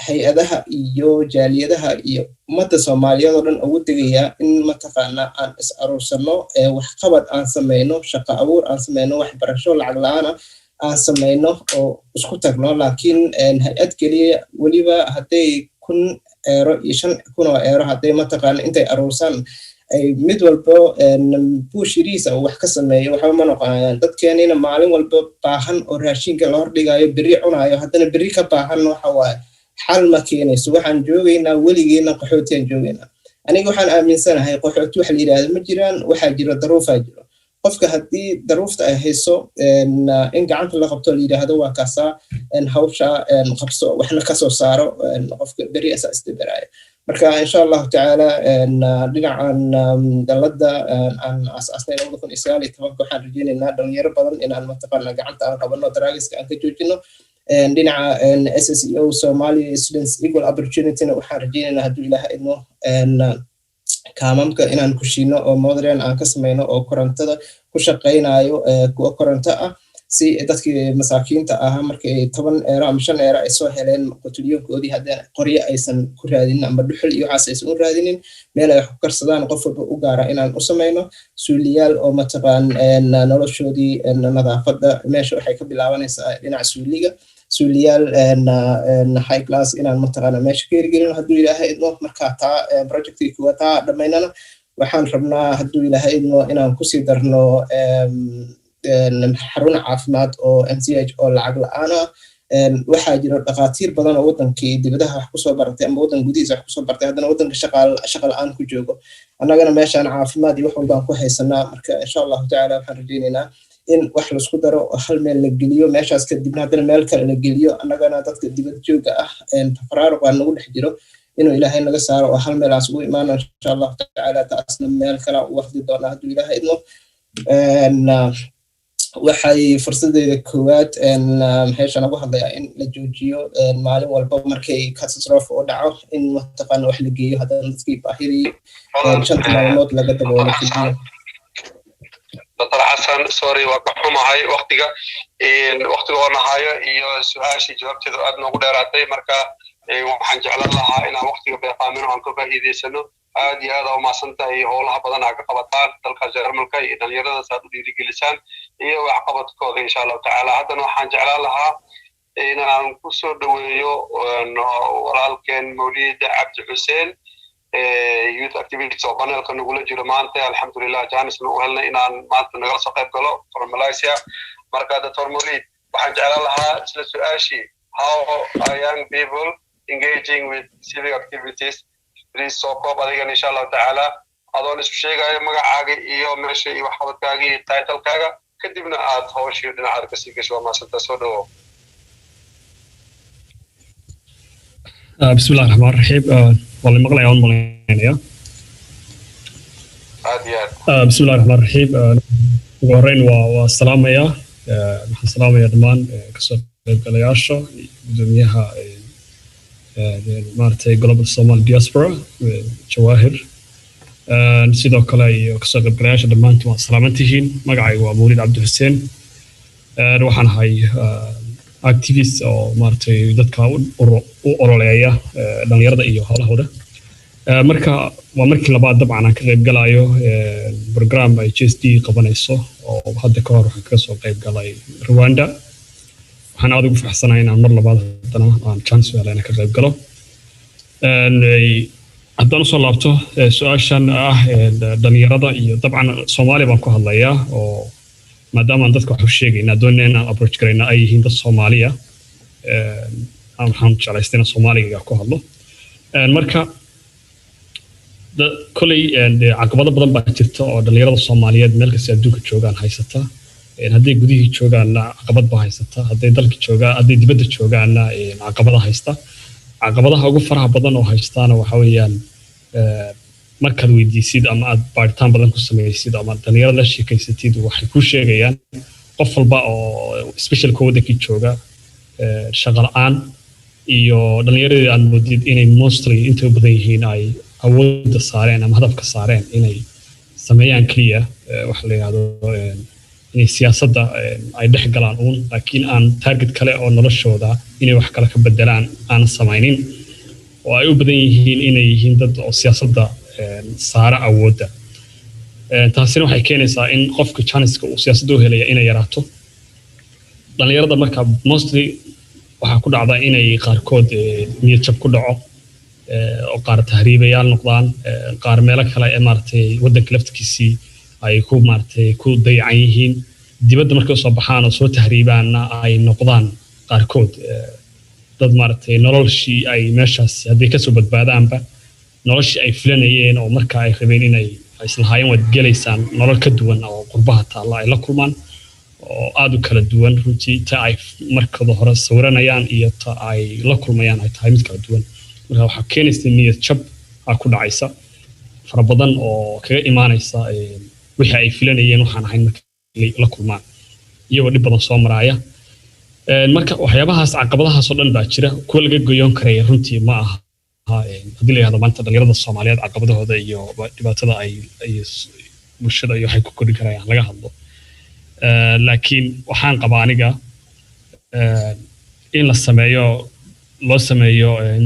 hay-adaha iyo jaaliyadaha iyo ummadda Soomaaliyeed oo dhan ugu digayaa in mataqaanaa aan is aruursano wax qabad aan sameeyno shaqo abuur aan sameeyno waxbarasho lacag la'aan aan sameeyno oo isku tagno laakiin hay-ad kaliya waliba hadday 1,000 euro iyo 5,000 euro hadday mataqaanaa intay aruursan ay mid walba buushiriisa wax ka sameeyo waxa ma noqonayaan dadkeenina maalin walba baahan oo raashinka la hordhigayo beri cunayo haddana beri ka baahan waxa waaye xal ma keenayso waxaan joogaynaa weligeena qaxootiyan joogaynaa aniga waxaan aaminsanahay qaxooti wax la yiraahdo ma jiraan waxaa jiro daruufaa jiro qofka haddii daruufta ay hayso in gacanta la qabto la yiraahdo waa kaasaa hawsha qabso waxna ka soo saaro qofka beri asaas dibarayo marka insha Allah ta'ala dhinacan dalada aan asaasnay 2019 waxaan rajaynaynaa dhalinyaro badan inaan mataqaanaa gacanta aan qabano daraagiska aan ka joojino dhinaca SSEO Somali Students Equal Opportunity waxaan rajaynaynaa haddii Ilaahay idmo kaamamka inaan ku shiino oo modern aan ka sameeyno oo korontada ku shaqeynayo kuwa koronto ah si dadkii masaakiinta ah markay 10 euro ama 5 euro ay soo heleen qotuliyonkoodii haddana qoryo aysan ku raadin ama dhuxul iyo waxaas aysan u raadinin meel ay ku karsadaan qof walba u gaara inaan u sameeyno suuliyaal oo mataqaan noloshoodii nadaafadda meesha waxay ka bilaabanaysaa dhinaca suuliyaal high class inaan mataqaana meesha ka hirgelino hadduu Ilaahay idmo marka taa projectkii kuwa taa dhamaynana waxaan rabnaa hadduu Ilaahay idmo inaan ku sii darno xarun caafimaad oo MCH oo lacag la'aan ah waxaa jira dhaqaatiir badan oo waddankii dibadaha wax ku soo bartay ama waddan gudihiisa wax ku soo bartay haddana waddanka shaqo la'aan ku joogo annagana meeshaan caafimaad iyo wax walbaan ku haysanaa marka insha Allah ta'ala waxaan rajaynaynaa in wax la isku daro hal meel la geliyo meeshaas kadibna haddana meel kale la geliyo annagana dadka dibad jooga ah tafaraaruq aan nagu dhex jiro inuu Ilaahay naga saaro oo hal meelaas ugu imaano insha Allah ta'ala taasna meel kale u waqti doona hadduu Ilaahay idmo waxay fursadeeda koowaad maxaysan ugu hadlayaa in la joojiyo maalin walba markay catastrophe oo dhaco in mataqaana wax la geeyo haddana dadkii baahidii 5 maalmood laga daboolo Dr. Hassan sorry waa ka xumahay waqtiga oo nahayo iyo su'aashii jawaabteedu aad noogu dheeraatay marka waxaan jeclaan lahaa inaan waqtiga beeqaamino aan ka faa'iideysano aad iyo aad u maasantahay howlaha badan aad ka qabataan dalka Jarmalka iyo dhalinyarada saad u dhiirigelisaan iyo wax qabadkooda insha Allah ta'ala haddana waxaan jeclaan lahaa inaan ku soo dhaweeyo walaalkeen Mawlid Cabdi Xuseen youth activities oo panelka nagula jiro maanta alxamdulillah jaanisna u helnay inaan maanta nagala soo qayb galo from Malaysia marka Dr. Mawlid waxaan jeclaan lahaa isla su'aashii how are young people engaging with civic activities please soo koob adigan insha Allah ta'ala adoon isku sheegayo magacaaga iyo meesha iyo waxqabadkaaga iyo title-kaaga kadibna aad hawshii dhinaca ka sii gasho maasanta soo dhawo بسم الله الرحمن الرحيم والله مقلع عن مليانيا بسم الله الرحمن الرحيم وهرين والسلام يا السلام يا دمان كسر qaybgalayaasha gudoomiyaha maartay Global Somali Diaspora Jawahir sidoo kale iyo kasoo qaybgalayaasha dhammaantiin waa salaamantihiin magacaygu waa Mawlid Cabdi Xuseen waxaan ahay activist oo maartay dadka u ololeeya dhalinyarada iyo hawlahooda marka waa markii labaad dabcan aan ka qayb galayo program ay JSD qabanayso oo hadda ka hor waxaan ka soo qayb galay Rwanda waxaan aad ugu faraxsanahay inaan mar labaad haddana aan chance u helay inaan ka qayb galo haddaan usoo laabto su-aashan ah dhalinyarada iyo dabcan Soomaali baan ku hadlayaa oo maadaama aan dadka wax u sheegayna doonayna inaan approach garayna ay yihiin dad Soomaaliya waxaan jeclaystayna Soomaaliga ku hadlo marka kolay caqabado badan baa jirta oo dhalinyarada Soomaaliyeed meel kasta adduunka joogaan haysata hadday gudihii joogaanna caqabad baa haysata hadday dalka joogaan hadday dibadda joogaanna caqabada haysta caqabadaha ugu faraha badan oo haystaana waxa weeyaan markaad weydiisid ama aad baaritaan badan ku samaysid ama dhalinyarada la sheekaysatid waxay ku sheegayaan qof walba oo special wadankii jooga shaqo la'aan iyo dhalinyaradii aad moodid inay mostly inta badan yihiin ay awoodda saareen ama hadafka saareen inay sameeyaan kaliya waxa la yiraahdo inay siyaasadda ay dhex galaan laakiin aan target kale oo noloshooda inay wax kale ka bedelaan aan samaynin oo ay u badan yihiin inay yihiin dad oo siyaasadda saara awoodda taasina waxay keenaysaa in qofka chance-ka uu siyaasadda u helaya inay yaraato dhalinyarada marka mostly waxaa ku dhacda inay qaarkood niyad jab ku dhaco oo qaar tahriibayaal noqdaan qaar meelo kale ee maartay waddanka laftigiisii ay ku maartay ku dayacan yihiin dibadda markay soo baxaan oo soo tahriibaanna ay noqdaan qaarkood dad maartay noloshii ay meeshaas hadday kasoo badbaadaanba noloshii ay filanayeen oo marka ay rabeen inay islahaayeen waad gelaysaan nolol ka duwan oo qurbaha taalla ay la kulmaan oo aad u kala duwan runtii ta ay markooda hore sawiranayaan iyo ta ay la kulmayaan ay tahay mid kala duwan marka waxaa keenaysa niyad jab ku dhacaysa fara badan oo kaga imaanaysa wixii ay filanayeen waxaan ahayn markay la kulmaan iyagoo dhib badan soo maraya marka waxyaabahaas caqabadahaas oo dhan baa jira kuwa laga goyon karaya runtii ma aha haddii la yidhahdo maanta dhalinyarada Soomaaliyeed caqabadahooda iyo dhibaatada ay bulshada iyo waxay ku kordhi karayaan laga hadlo laakiin waxaan qabaa aniga in loo sameeyo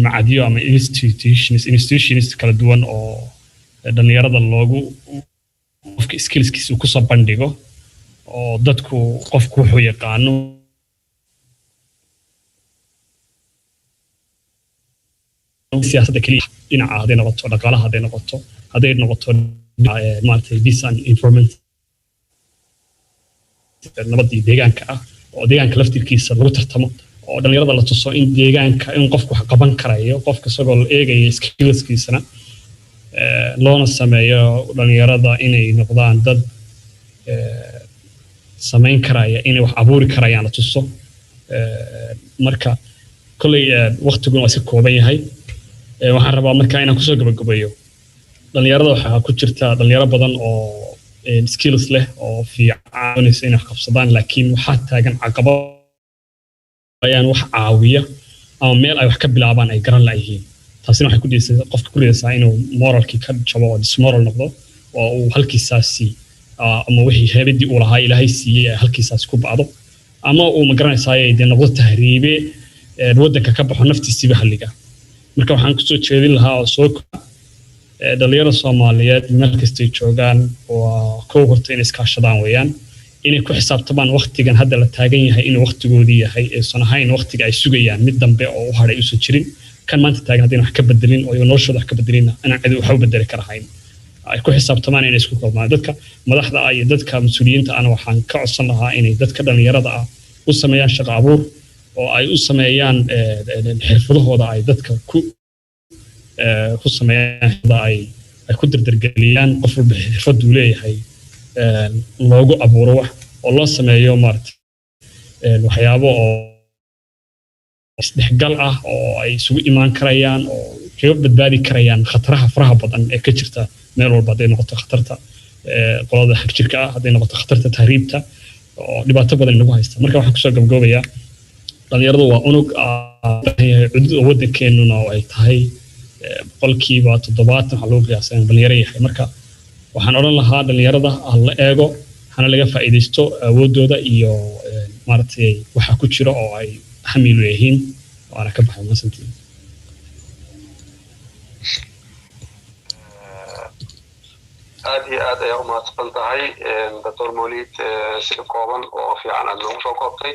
macadyo ama institutions kala duwan oo dhalinyarada loogu qofka skillskiisa uu kusoo bandhigo oo dadku qofku wuxuu yaqaano siyaasadda kaliya dhinaca hadday noqoto dhaqaalaha hadday noqoto maartay peace and environment nabadii deegaanka ah oo deegaanka laftirkiisa lagu tartamo oo dhalinyarada la tuso in deegaanka in qofku wax qaban karayo qofka isagoo la eegaya skillskiisana loona sameeyo dhalinyarada inay noqdaan dad samayn karaya inay wax abuuri karayaan la tuso marka kolley waqtiguna waa si kooban yahay waxaan rabaa marka inaan kusoo gabagabeeyo dhalinyarada waxaa ku jirta dhalinyaro badan oo skills leh oo fiican inay qabsadaan laakiin waxaa taagan caqabado ayaan wax caawiya ama meel ay wax ka bilaabaan ay garan laayihiin taasina waxay ku dhigaysaa qofka ku dhigaysaa inuu moralkii ka jabo oo dismoral noqdo oo uu halkiisaasi ama wixii heebadii uu lahaa ilaahay siiyey ay halkiisaasi ku bacdo ama uu ma garanaysaa dee noqdo tahriibe waddanka ka baxo naftiisiiba halliga marka waxaan kusoo jeedin lahaa oo soo dhalinyarada Soomaaliyeed meel kastay joogaan waa koow horta inay iskaashadaan weeyaan inay ku xisaabtamaan waqtigan hadda la taagan yahay inuu waqtigoodii yahay aysan ahayn waqtiga ay sugayaan mid dambe oo u hadhay uusan jirin kan maanta taagan haddii wax ka bedelin oo noloshooda wax ka bedelina inaan cid wax u bedeli karahayn ay ku xisaabtamaan inay isku kulmaan dadka madaxda iyo dadka mas'uuliyiinta ana waxaan ka codsan lahaa inay dadka dhalinyarada ah u sameeyaan shaqo abuur oo ay u sameeyaan xirfadahooda ay dadka ku sameeyaan ay ku dardargeliyaan qof walba xirfad uu leeyahay loogu abuuro wax oo loo sameeyo maartay waxyaabo oo isdhexgal ah oo ay isugu imaan karayaan oo kaga badbaadi karayaan khataraha faraha badan ee ka jirta meel walba hadday noqoto khatarta qolada xag jirka ah hadday noqoto khatarta tahriibta oo dhibaato badan lagu haysta marka waxaan kusoo gabagoobayaa dhalinyaradu waa unug cudud waddankeenuna oo ay tahay boqolkiiba 70 waxaa lagu qiyaasaa in dhalinyaro yahay marka waxaan odhan lahaa dhalinyarada la eego hana laga faa'iidaysto awoodooda iyo maaragtay waxa ku jira oo ay xamiil u yihiin waana ka baxay masantiin aad iyo aad ayaa u mahadsan tahay Dr. Mawlid sida kooban oo fiican aad noogu soo koobtay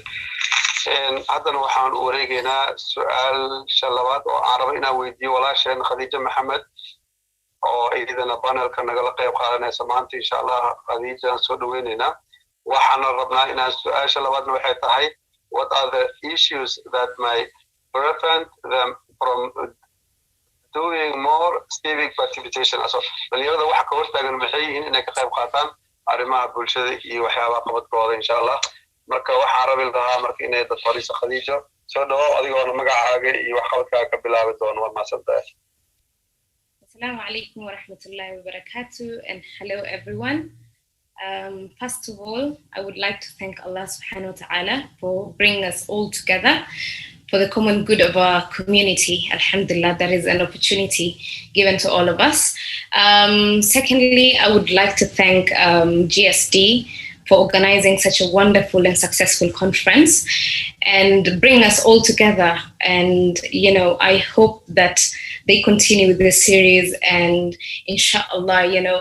haddana waxaan u wareegaynaa su-aasha labaad oo aan rabo inaan weydiiyo walaasheen Khadiija Maxamed oo iyadana panelka nagala qayb qaadanaysa maanta insha Allah Khadiija soo dhaweynaynaa waxaan rabnaa inaan su-aasha labaadna waxay tahay what are the issues that might prevent them from doing more civic participation aso dhalinyarada waxa ka hortaagan maxay yihiin inay ka qayb qaataan arrimaha bulshada iyo waxyaabaha qabadkooda insha Allah marka waxaan rabi lahaa marka inay dad fariisa Khadiija soo dhawaad adigoona magacaaga iyo wax qabadkaaga ka bilaabi doono waa maasantahay Assalamu alaikum wa rahmatullahi wa barakatuh and hello everyone. First of all, I would like to thank Allah subhanahu wa ta'ala for bringing us all together for the common good of our community. Alhamdulillah, there is an opportunity given to all of us. Secondly, I would like to thank GSD for organizing such a wonderful and successful conference and bring us all together. And, you know, I hope that they continue with this series and inshallah, you know,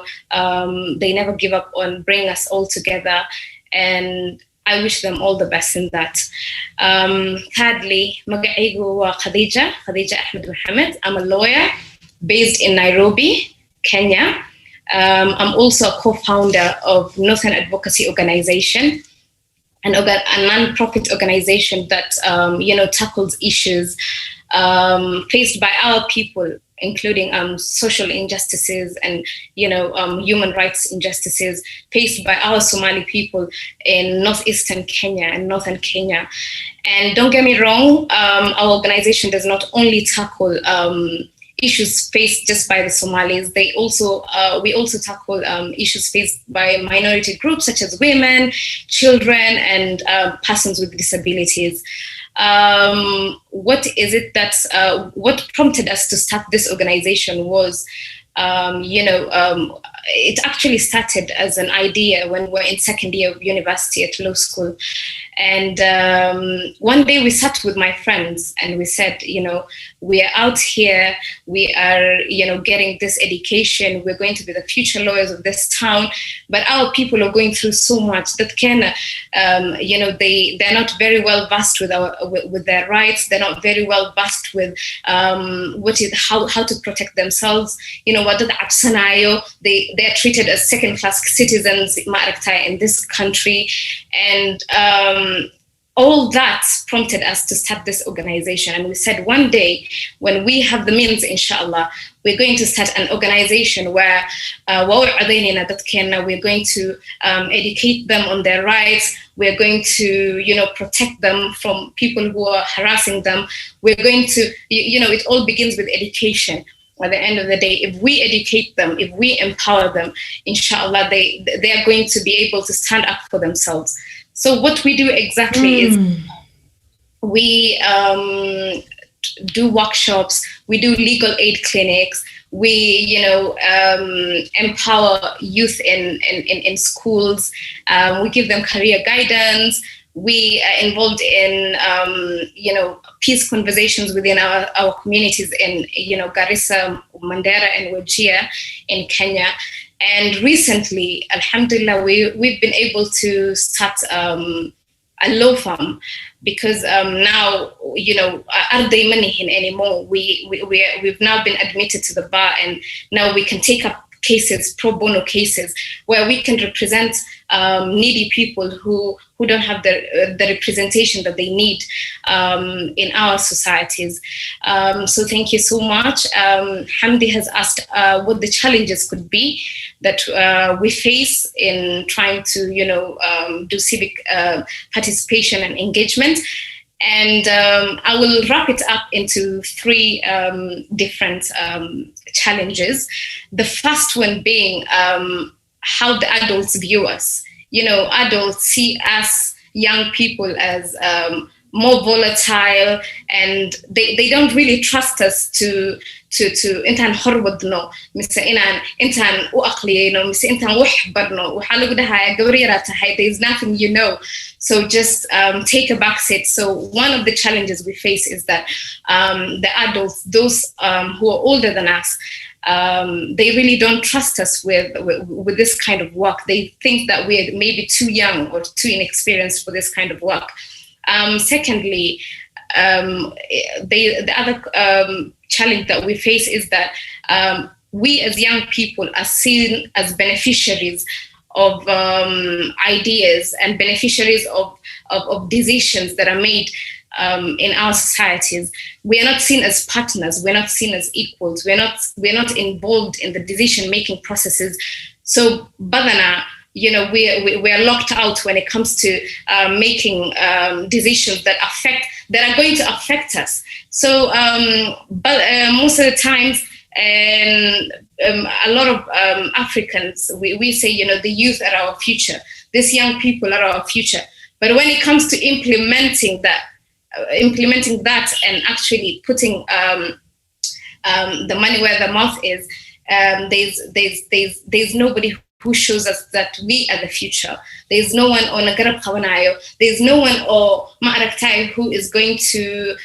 they never give up on bringing us all together. And I wish them all the best in that. Thirdly, magacaygu waa Khadija Ahmed Mohammed. I'm a lawyer based in Nairobi, Kenya. I'm also a co-founder of Northern Advocacy Organization, a non-profit organization that you know tackles issues faced by our people, including social injustices and you know human rights injustices faced by our Somali people in northeastern Kenya and northern Kenya. And don't get me wrong, our organization does not only tackle issues faced just by the Somalis. We also tackle issues faced by minority groups such as women, children, and persons with disabilities. What is it that's what prompted us to start this organization was it actually started as an idea when we were in second year of university at law school. And one day we sat with my friends and we said, you know, we are out here, we are, you know, getting this education, we're going to be the future lawyers of this town, but our people are going through so much that can, you know, they're not very well versed with their rights, they're not very well versed with how to protect themselves, you know, what the absanayo, they're treated as second-class citizens in this country, and all that prompted us to start this organization. And we said one day, when we have the means, inshallah, we're going to start an organization where we're going to educate them on their rights. We're going to, you know, protect them from people who are harassing them. We're going to, you know, it all begins with education. At the end of the day, if we educate them, if we empower them, inshallah, they are going to be able to stand up for themselves. So what we do exactly is we do workshops, we do legal aid clinics, we, you know, empower youth in schools, we give them career guidance, we are involved in, you know, peace conversations within our communities in, you know, Garissa, Mandera, and Wajir in Kenya. And recently, alhamdulillah, we've been able to start a law firm because now, you know, arday manihin anymore. We've now been admitted to the bar, and now we can take up cases, pro bono cases, where we can represent needy people who don't have the representation that they need in our societies. So thank you so much. Hamdi has asked what the challenges could be that we face in trying to, you know, do civic participation and engagement. And I will wrap it up into three different challenges. The first one being how the adults view us. You know, adults see us young people as more volatile, and they don't really trust us to intaan horwadno mise intaan u aqliyeyno mise intaan wax barno waxaa lagu dhahayaa gabar yaraa tahay there's nothing you know, so just take a back seat. So one of the challenges we face is that the adults, those who are older than us, they really don't trust us with this kind of work. They think that we're maybe too young or too inexperienced for this kind of work. Secondly, the other challenge that we face is that we as young people are seen as beneficiaries of ideas and beneficiaries of decisions that are made in our societies. We are not seen as partners. We're not seen as equals. We're not involved in the decision-making processes. So, badana, you know, we are locked out when it comes to making decisions that are going to affect us. So, but most of the times, and a lot of Africans, we say, you know, the youth are our future. These young people are our future. But when it comes to implementing that and actually putting the money where the mouth is, there's nobody who shows us that we are the future. There's no one on a garab khawanayo. There's no one or ma'araktai who is going to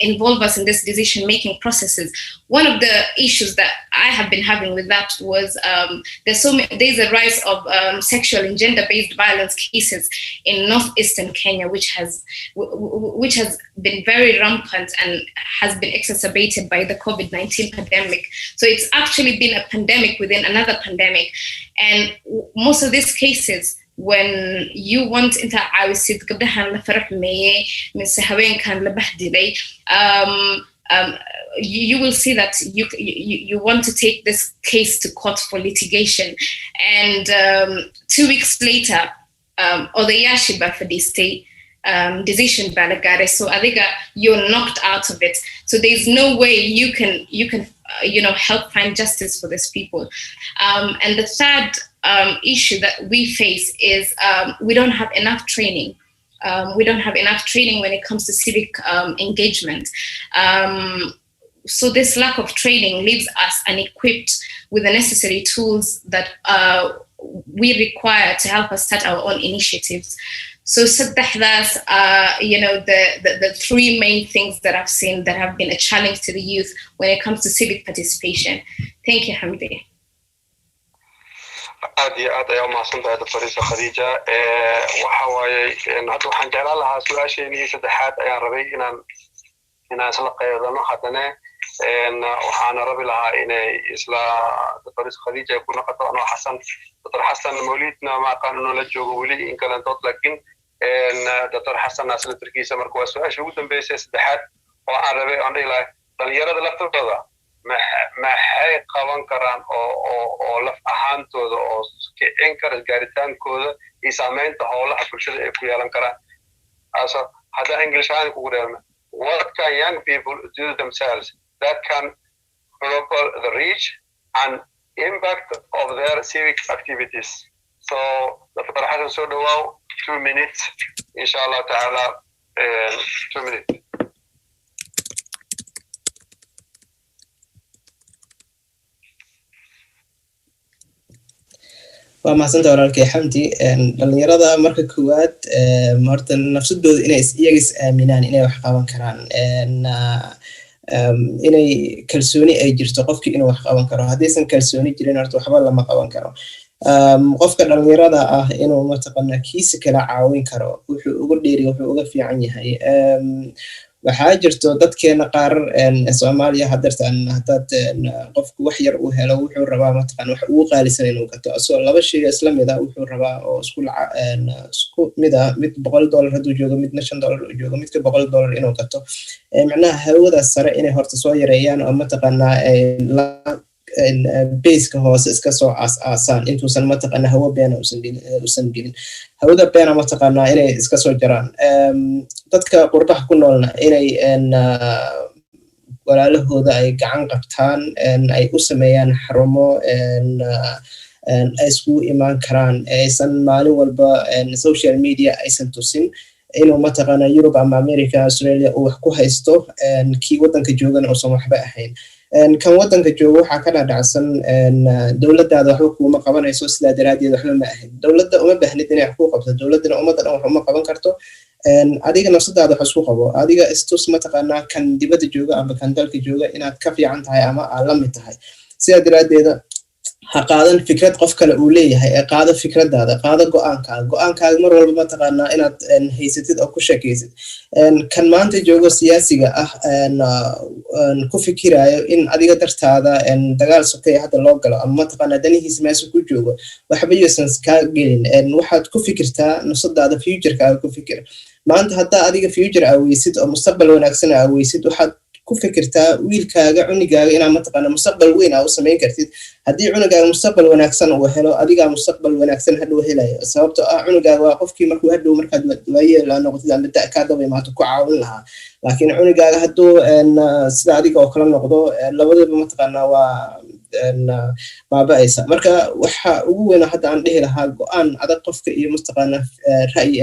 involve us in this decision-making processes. One of the issues that I have been having with that was there's a rise of sexual and gender-based violence cases in northeastern Kenya, which has been very rampant and has been exacerbated by the COVID-19 pandemic. So it's actually been a pandemic within another pandemic. And most of these cases, when you want inta caawisid gabdhahan la faraxmeeyay mise haweenkan la bahdilay, you will see that you want to take this case to court for litigation, and 2 weeks later odayashi baa fadhiistay decision baa la gaaray, so adiga you're knocked out of it. So there's no way you can you know, help find justice for these people. And the third issue that we face is we don't have enough training. We don't have enough training when it comes to civic engagement. So this lack of training leaves us unequipped with the necessary tools that we require to help us start our own initiatives. So saddexdaas, you know, the three main things that I've seen that have been a challenge to the youth when it comes to civic participation. Thank you, Hamdi. aad iyo aad ayaa umahadsantahay Dr. Khadija. Waxa waaye hadda waxaan jeclaan lahaa su-aasheenii saddexaad ayaan rabay inaan isla qaybano haddana waxaana rabi lahaa inay isla Dr. Khadija ku noqoto anoo Dr. Xasan Mawlidna ma aqaan inuu la joogo weli in kalantood, laakiin Dr. Xasan asla Turkiisa marka waa su-aasha ugu dambeysay saddexaad oo aan rabay aan dhihi lahaa dhalinyarada laftooda maxay qaban karaan oo laf ahaantooda oo kicin kara gaaritaankooda iyo saameynta howlaha bulshada ay ku yeelan karaan. Hadda English ahaan kugu dheerna, what can young people do themselves that can propel the reach and impact of their civic activities? So Dr. Hassan, so 2 minutes, inshallah ta'ala, 2 minutes. waa mahadsantahay walaalkay Xamdi. dhalinyarada marka koowaad horta nafsadooda inay iyaga is aaminaan inay wax qaban karaan, inay kalsooni ay jirto qofkii inuu wax qaban karo. haddaysan kalsooni jirin horta waxba lama qaban karo. qofka dhalinyarada ah inuu mataqaanaa kiisa kala caawin karo, wuxuu ugu dheeri, wuxuu uga fiican yahay. waxaa jirto dadkeena qaar Soomaaliya hadartan hadaad qofku wax yar uu helo wuxuu rabaa mataqaanaa wax ugu qaalisan inuu gato, asoo laba shay isla mid ah wuxuu rabaa oo isku mid ah, mid $100 haduu joogo, midna $5 uu joogo, midka $100 inuu gato. macnaha hawada sare inay horta soo yareeyaan oo mataqaanaa base-ka hoose iska soo aasaan intuusan mataqaanaa hawo beena uusan gelin. hawada beena mataqaanaa inay iska soo jaraan. dadka qurbaha ku noolna inay walaalahooda ay gacan qabtaan, ay u sameeyaan xarumo ay isku imaan karaan, aysan maalin walba social media aysan tusin, inuu mataqaana Europe ama America Australia uu wax ku haysto kii wadanka joogan oo san waxba ahayn kan wadanka jooga waxa ka dhacsan dawladdaada waxba kuma qabanayso sida daraadeed waxba ma ahayn dawladda uma baahnid inay wax ku qabto dawladda ummadda dhan wax uma qaban karto adiga nafsadaada wax isku qabo adiga istus mataqaana kan dibadda jooga ama kan dalka jooga inaad ka fiican tahay ama aad la mid tahay sida daraadeed ha qaadan fikrad qof kale uu leeyahay ee qaado fikradaada qaado go'aankaaga mar walba mataqaana inaad haysatid oo ku shaqeysid kan maanta joogo siyaasiga ah ku fikirayo in adiga dartaada dagaal sokay hadda loo galo ama mataqaana danihiisa meesha ku joogo waxba yuusan ka gelin waxaad ku fikirtaa nafsadaada future-kaaga ku fikir maanta hadda adiga future aweysid oo mustaqbal wanaagsan aweysid waxaad ku fikirtaa wiilkaaga cunigaaga inaad mataqaana mustaqbal weyn u samayn kartid haddii cunigaaga mustaqbal wanaagsan uu helo adiga mustaqbal wanaagsan hadhow helayo sababtoo ah cunigaaga waa qofkii markuu hadhow markaad waayeel noqotid ama ka daba imaado ku caawin lahaa laakiin cunigaaga hadduu sida adiga oo kala noqdo labadaba mataqaana waa baaba'aysa marka waxa ugu weyn hadda aan dhihi lahaa go'aan adag qofka iyo mataqaana ra'yi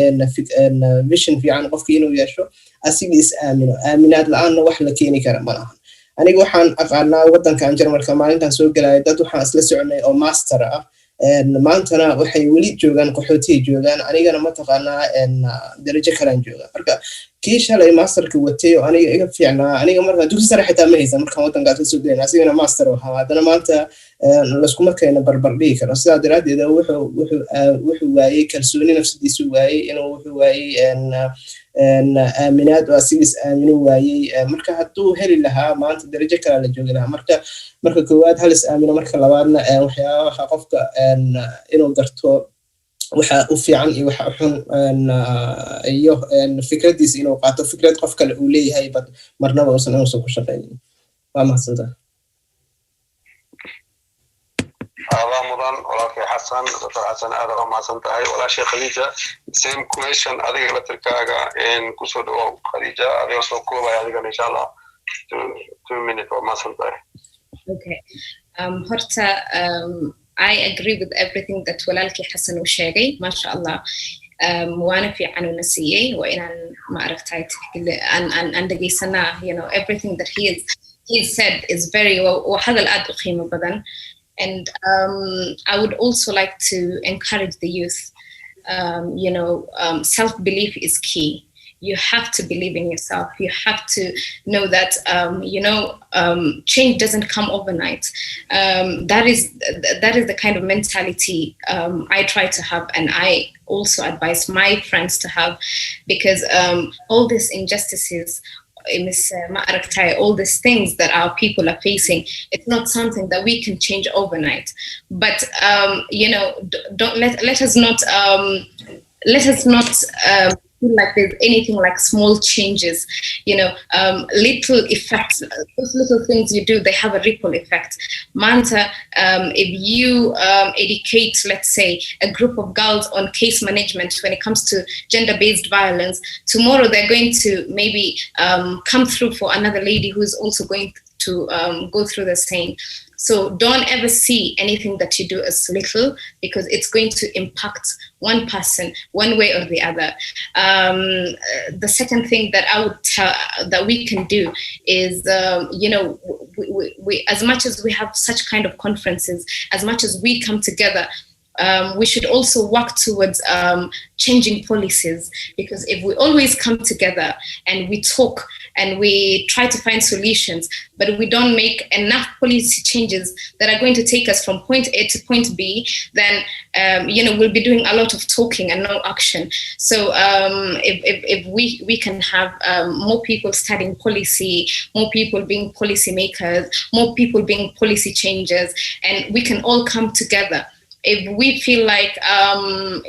vision fiican qofka inuu yeesho asigiis aaminaad la'aanna wax la keeni kara ma lahan aniga waxaan aqaanaa wadankan Jarmalka maalintan soo galay dad waxaan isla soconay oo master ah maantana waxay weli joogaan qaxootiga joogaan anigana mataqaanaa darajo kale aan jooga marka kii shalay masterka watay oo aniga iga fiicnaa aniga marka dugsi sare xitaa ma haysan markaan wadankaas soo galay asigana master oo haddana maanta lasku markayna barbar dhigi karo sidaa daraadeed wuxuu waayay kalsooni nafsadiisu waayay inuu wuxuu waayay aaminaad oo asigiis aamino waayay marka hadduu heli lahaa maanta darajo kale la joogi lahaa marka koowaad halis aamino marka labaadna waxyaabaha qofka inuu garto waxa u fiican iyo waxa xun iyo fikradiisa inuu qaato fikrad qof kale uu leeyahay bad marnaba uusan ku shaqeynin waa mahadsantahay هذا مدن ولكن حسن دكتور حسن هذا ما سنتهي ولا شيء خديجة same question هذه اللي تركاها إن كسر خديجة هذه أصلا كوبا هذه إن شاء الله 2 minutes وما سنتهي. Okay. Horta, I agree with everything that walaalkii Xasan uu sheegay ما شاء الله. وانا في عنو نسيي وإن ما أركتاي أن دقيسنا you know everything that he said is very وهذا الأد قيمة بدن. And I would also like to encourage the youth, self-belief is key. You have to believe in yourself. You have to know that, change doesn't come overnight. That is the kind of mentality I try to have, and I also advise my friends to have, because all these injustices, all these things that our people are facing, it's not something that we can change overnight. But don't let us not feel like there's anything like small changes. Little effects. Those little things you do, they have a ripple effect. Manta, if you educate, let's say, a group of girls on case management when it comes to gender-based violence, tomorrow they're going to maybe come through for another lady who's also going to go through the same. So don't ever see anything that you do as little, because it's going to impact one person one way or the other. The second thing that I would tell that we can do is, we as much as we have such kind of conferences, as much as we come together, we should also work towards changing policies, because if we always come together and we talk and we try to find solutions, but we don't make enough policy changes that are going to take us from point A to point B, then we'll be doing a lot of talking and no action. So if we can have more people studying policy, more people being policy makers, more people being policy changers, and we can all come together. If we feel like, I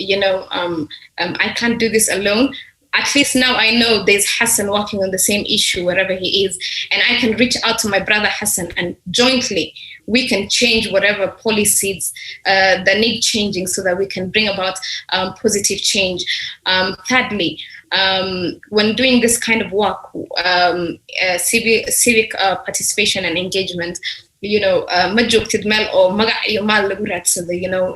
can't do this alone, at least now I know there's Hassan working on the same issue wherever he is, and I can reach out to my brother Hassan, and jointly we can change whatever policies that need changing, so that we can bring about positive change. Thirdly, when doing this kind of work, civic participation and engagement, you know, ma joogtid meel oo magac iyo maal lagu raadsado, you know.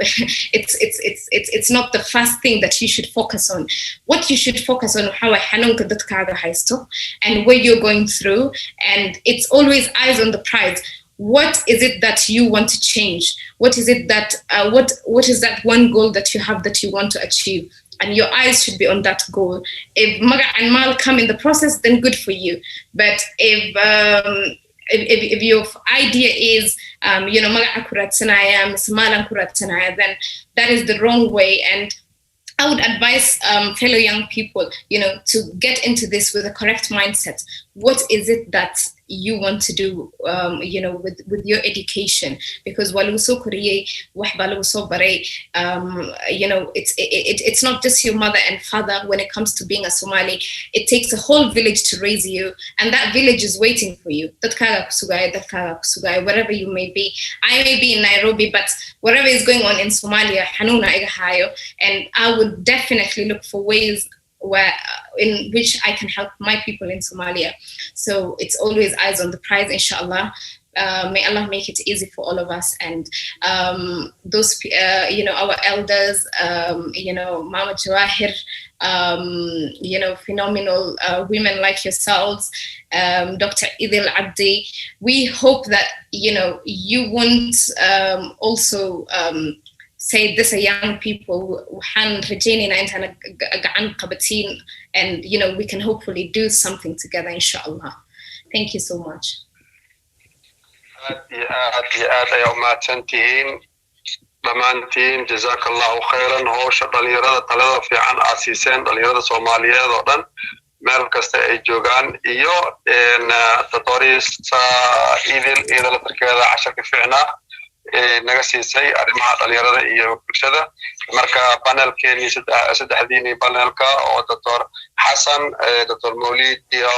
It's not the first thing that you should focus on. What you should focus on how xanuunka dadkaaga haysto and where you're going through, and it's always eyes on the prize. What is it that you want to change? What is it that what is that one goal that you have that you want to achieve? And your eyes should be on that goal. If maga and mal come in the process, then good for you. But if your idea is you know, maga akurat sanaya, mismalan kurat sanaya, then that is the wrong way. And I would advise fellow young people, you know, to get into this with a correct mindset. What is it that you want to do, you know, with your education? Because you know, it's not just your mother and father when it comes to being a Somali. It takes a whole village to raise you, and that village is waiting for you. Wherever you may be. I may be in Nairobi, but whatever is going on in Somalia, and I would definitely look for ways where in which I can help my people in Somalia. So it's always eyes on the prize, inshallah. May Allah make it easy for all of us. And those, you know, our elders, you know, Mama Jawahir, you know, phenomenal women like yourselves, Dr. Idil Abdi. We hope that, you know, you won't also say this are young people, and you know, we can hopefully do something together, inshallah. Thank you so much. dhammaantiin jazakallahu khayran. howsha dhalinyarada talada fiican aad siiseen dhalinyarada Soomaaliyeed oo dhan meel kasta ay joogaan, iyo Dr. Idil tarkeeda casharka fiicnaa naga siisay arrimaha dhalinyarada iyo bulshada. marka panelkeeni saddexdiini panelka oo Dr. Xasan, Dr. Mawlid iyo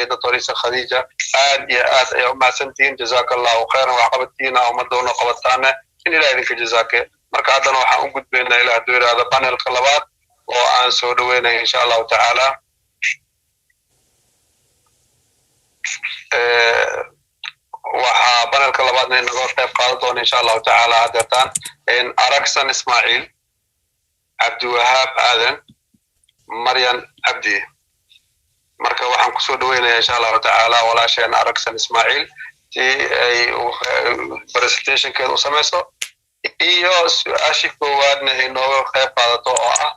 Dr. Khadija, aad iyo aad ay u mahadsantihiin. jazakallahu khayran. waxqabadkiina ummaddoona qabataana in ilaahay idinka jazaake. marka haddana waxaan u gudbaynaa ilaa hadduu yidhaahdo panelka labaad oo aan soo dhaweynaya insha allahu tacaala. waxaa panelka labaadna inaga qayb qaadan doona insha allahu tacaala hadeertaan Aragsan Ismaaciil, Cabdiwahaab Aadan, Maryan Cabdi. marka waxaan kusoo dhaweynayaa insha allahu tacaala walaasheen Aragsan Ismaaciil si ay presentationkeeda u samayso, iyo su-aashii koowaadna inooga qayb qaadato oo ah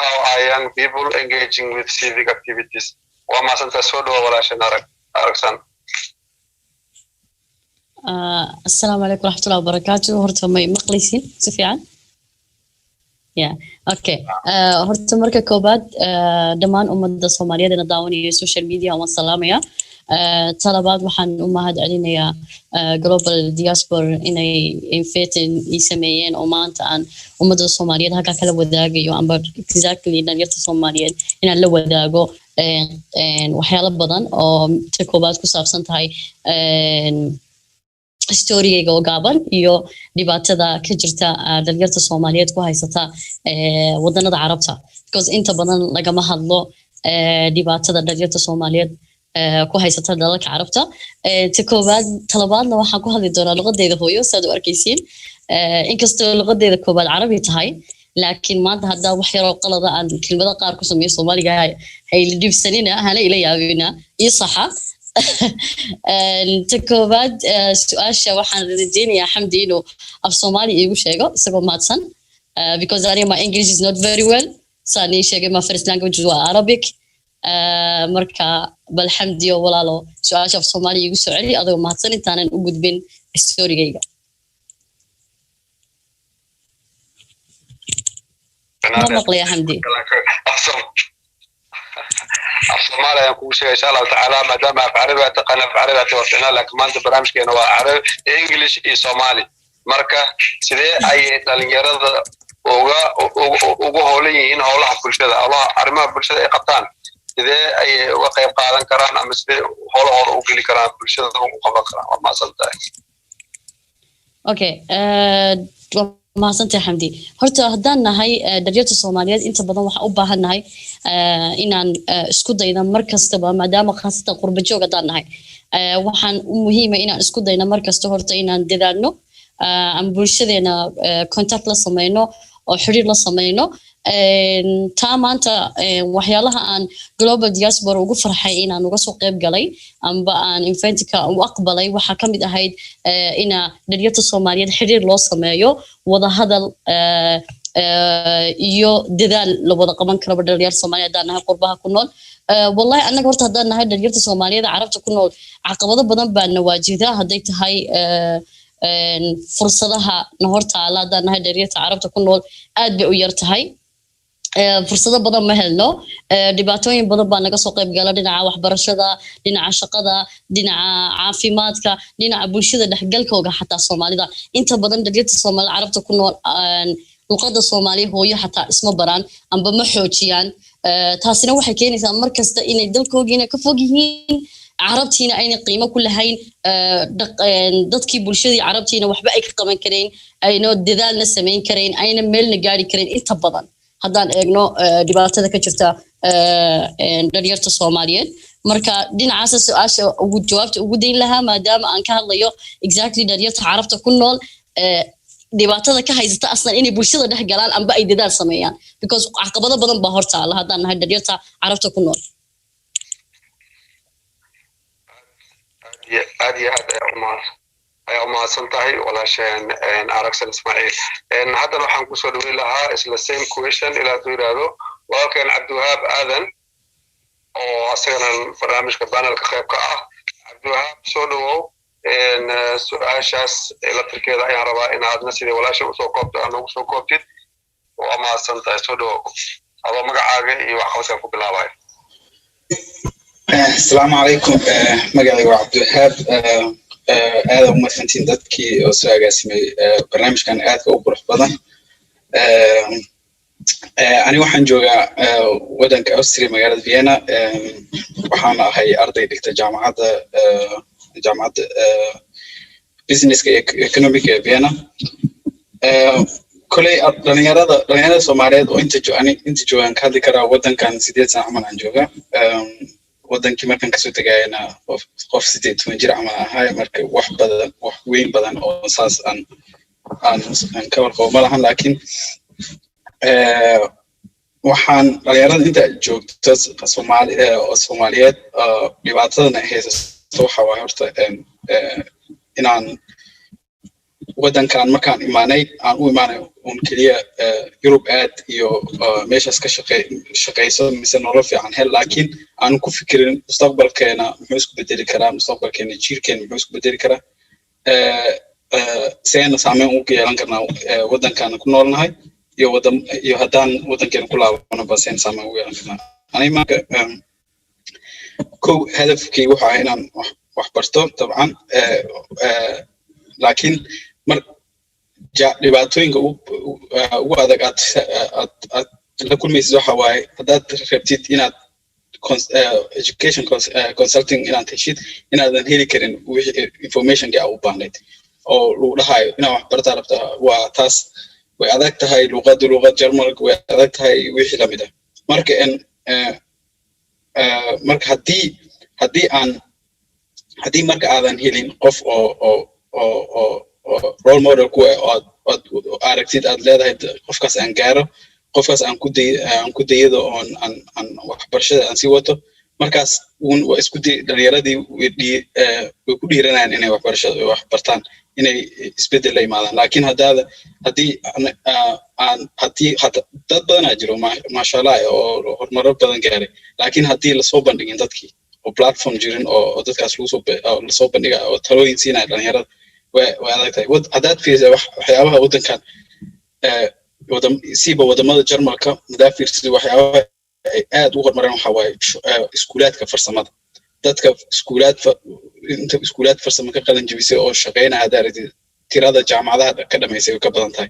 how are young people engaging with civic activities. waa mahadsantahay. soo dhawo walaasheen Aragsan. السلام عليكم ورحمة الله وبركاته. هرت ما مقليسين سفيان. يا أوكي. هرت مركز كوباد دمان أمد الصومالية دنا داوني السوشيال ميديا والسلام يا طلبات وحن أمهات علينا يا global diaspora إني إنفتن يسميين أمان عن أمد الصومالية هكذا كلا وداعي يو أمبر exactly نيرت الصومالية إن اللي وداعو وحياة بدن أو تكوبات كسب سنتهاي historiga oo gaaban iyo dhibaatada ka jirta dhalinyarada Soomaaliyeed ku haysata wadanada Carabta, because inta badan lagama hadlo dhibaatada dhalinyarada Soomaaliyeed ku haysata dalalka Carabta. talabaadna waxaan ku hadli doonaa luqadeeda hooyo saad u arkaysiin, inkastoo luqadeeda koobaad Carabi tahay, laakiin maanta hadda wax yar oo qalad ah aan kelmado qaar ku sameeyo Soomaaliga hay la dhibsanina hana ila yaabina iyo saxa. تكوباد سؤال waxaan rajeynayaa Xamdi inuu af Soomaali igu sheego isagoo maadsan, because my English is not very well. Sani sheegay my first language waa Arabic. marka bal Xamdi oo walaalo su'aasha af Soomaali igu soo celi adoo maadsan intaanan u gudbin storygayga. ma maqlaya Xamdi. Somali aan kugu sheegay insha Allah taala maadaama Carabi taqaan Carabi tawartana laakiin maanta barnaamijkeena waa Carabi, English iyo Somali. marka sidee ay dhalinyarada ugu howlan yihiin howlaha bulshada, arrimaha bulshada ay qabtaan, sidee ay uga qayb qaadan karaan ama sidee howlahooda u geli karaan bulshada ugu qaban karaan. waa mahadsantahay. Okay, mahadsantahay Xamdi. horta haddaan nahay dhalinyarada Soomaaliyeed inta badan waxaan u baahannahay inaan isku dayno mar kastaba, maadaama khaasatan qurba joog haddaan nahay waxaan muhiim ah inaan isku dayno markasta horta inaan dadaalno aan bulshadeena contact la sameeyno oo xiriir la sameeyno taa maanta waxyaalaha aan global diaspora ugu farxay inaan uga soo qayb galay amba aan inventika u aqbalay waxaa ka mid ahayd ina dhalinyarta Soomaaliyeed xiriir loo sameeyo wada hadal iyo dadaal la wada qaban karo dhalinyarta Soomaaliyeed aan nahay qurbaha ku nool wallahi anaga horta hadaan nahay dhalinyarta Soomaaliyeed carabta ku nool caqabado badan baan nawaajidaa haday tahay fursadaha hortaala hadaan nahay dhalinyarta carabta ku nool aad bay u yar tahay fursado badan ma helno dhibaatooyin badan baa naga soo qayb gala dhinaca waxbarashada dhinaca shaqada dhinaca caafimaadka dhinaca bulshada dhexgalkooga xataa Soomaalida inta badan dhalinyarta Soomaaliyeed carabta ku nool luqadda Soomaali hooyo xataa isma baraan amba ma xoojiyaan taasina waxay keenaysaa markasta inay dalkoogiina ka fog yihiin carabtiina ayna qiimo ku lahayn dadkii bulshadii carabtiina waxba ay ka qaban kareen ayna dadaalna sameyn kareen ayna meelna gaari kareen inta badan haddaan eegno dhibaatada ka jirta dhalinyarta Soomaaliyeed marka dhinacaas su'aasha ugu jawaabta ugu deyn lahaa maadaama aan ka hadlayo exactly dhalinyarta carabta ku nool dhibaatada ka haysata aslan inay bulshada dhex galaan amba ay dadaal sameeyaan because caqabado badan baa hortaala haddaan nahay dhalinyarta carabta ku nool aad iyo aad ayaa umahadsan tahay walaasheen aragsan Ismaaciil haddana waxaan kusoo dhaweyn lahaa isla same question ilaa hadduu yidhaahdo walaalkeen Cabdiwahaab Aadan oo asagana barnaamijka panelka qayb ka ah Cabdiwahaab soo dhawow su-aashaas electrikeeda ayaan rabaa inaadna sidii walaasha usoo koobto aan ugu soo koobtid waa mahadsan tahay soo dhawow adoo magacaaga iyo waxqabadka ku bilaabayo السلام عليكم مقعي وعبد الوهاب هذا ممثلين دتكي وسواء اسمي برنامج كان آدك وبروح بدن أنا وحن جوجا ودن كأستري مقالة فيينا وحنا هاي أرضي دكتة جامعة بيزنس إيكونوميك فيينا كلي رنيرة سوماليد وإنت جوان كهذي كرا ودن كان سيديت سنعمل عن جوجا wadankii markan kasoo tagayna qof 18 jir ama ahay marka wax weyn badan oo saas aan ka warqabo malahan laakiin waxaan dhalinyarada inta joogto Soomaaliyeed dhibaatadana haysato waxa waa horta inaan wadankan markaan imaanay aan u imaanay un kaliya Yurub aad iyo meeshaas ka shaqeyso mise nolol fiican hel laakiin aan ku fikirin mustaqbalkeena muxuu isku bedeli karaa mustaqbalkeena jiilkeena muxuu isku bedeli karaa seena saameyn ugu yeelan karnaa wadankan ku noolnahay iyo haddaan wadankeena ku laabano ba seena saameyn ugu yeelan karnaa aniga marka kow hadafkii waxa ah inaan wax barto dabcan laakiin dhibaatooyinka ugu adag aad la kulmaysid waxa waaye haddaad rabtid inaad education consulting inaad heshid inaadan heli karin wixii informationka aad u baahnayd oo lagu dhahayo inaad wax bartaa rabtaa waa taas way adag tahay luqad Jarmalka way adag tahay wixii la mid ah marka haddii marka aadan helin qof oo role model ku aragtid aad leedahay qofkaas aan gaaro qofkaas aan ku dayado oo aan waxbarashada aan sii wato markaas waa isku dhalinyaradii way ku dhiiranayaan inay waxbarashada wax bartaan inay isbedel la yimaadaan laakiin haddii dad badanaa jiro maasha Allah oo horumaro badan gaaray laakiin haddii lasoo bandhigin dadkii oo platform jirin oo dadkaas lasoo bandhiga oo talooyin siinaya dhalinyarada way adag tahay haddaad fiirisa waxyaabaha wadankan siiba wadamada Jarmalka haddaad fiirsid waxyaabaha ay aad u horumareen waxa waaye iskuulaadka farsamada dadka iskuulaad farsamo ka qalan jabisay oo shaqeynaya haddaad aragtid tirada jaamacadaha ka dhamaysay way ka badan tahay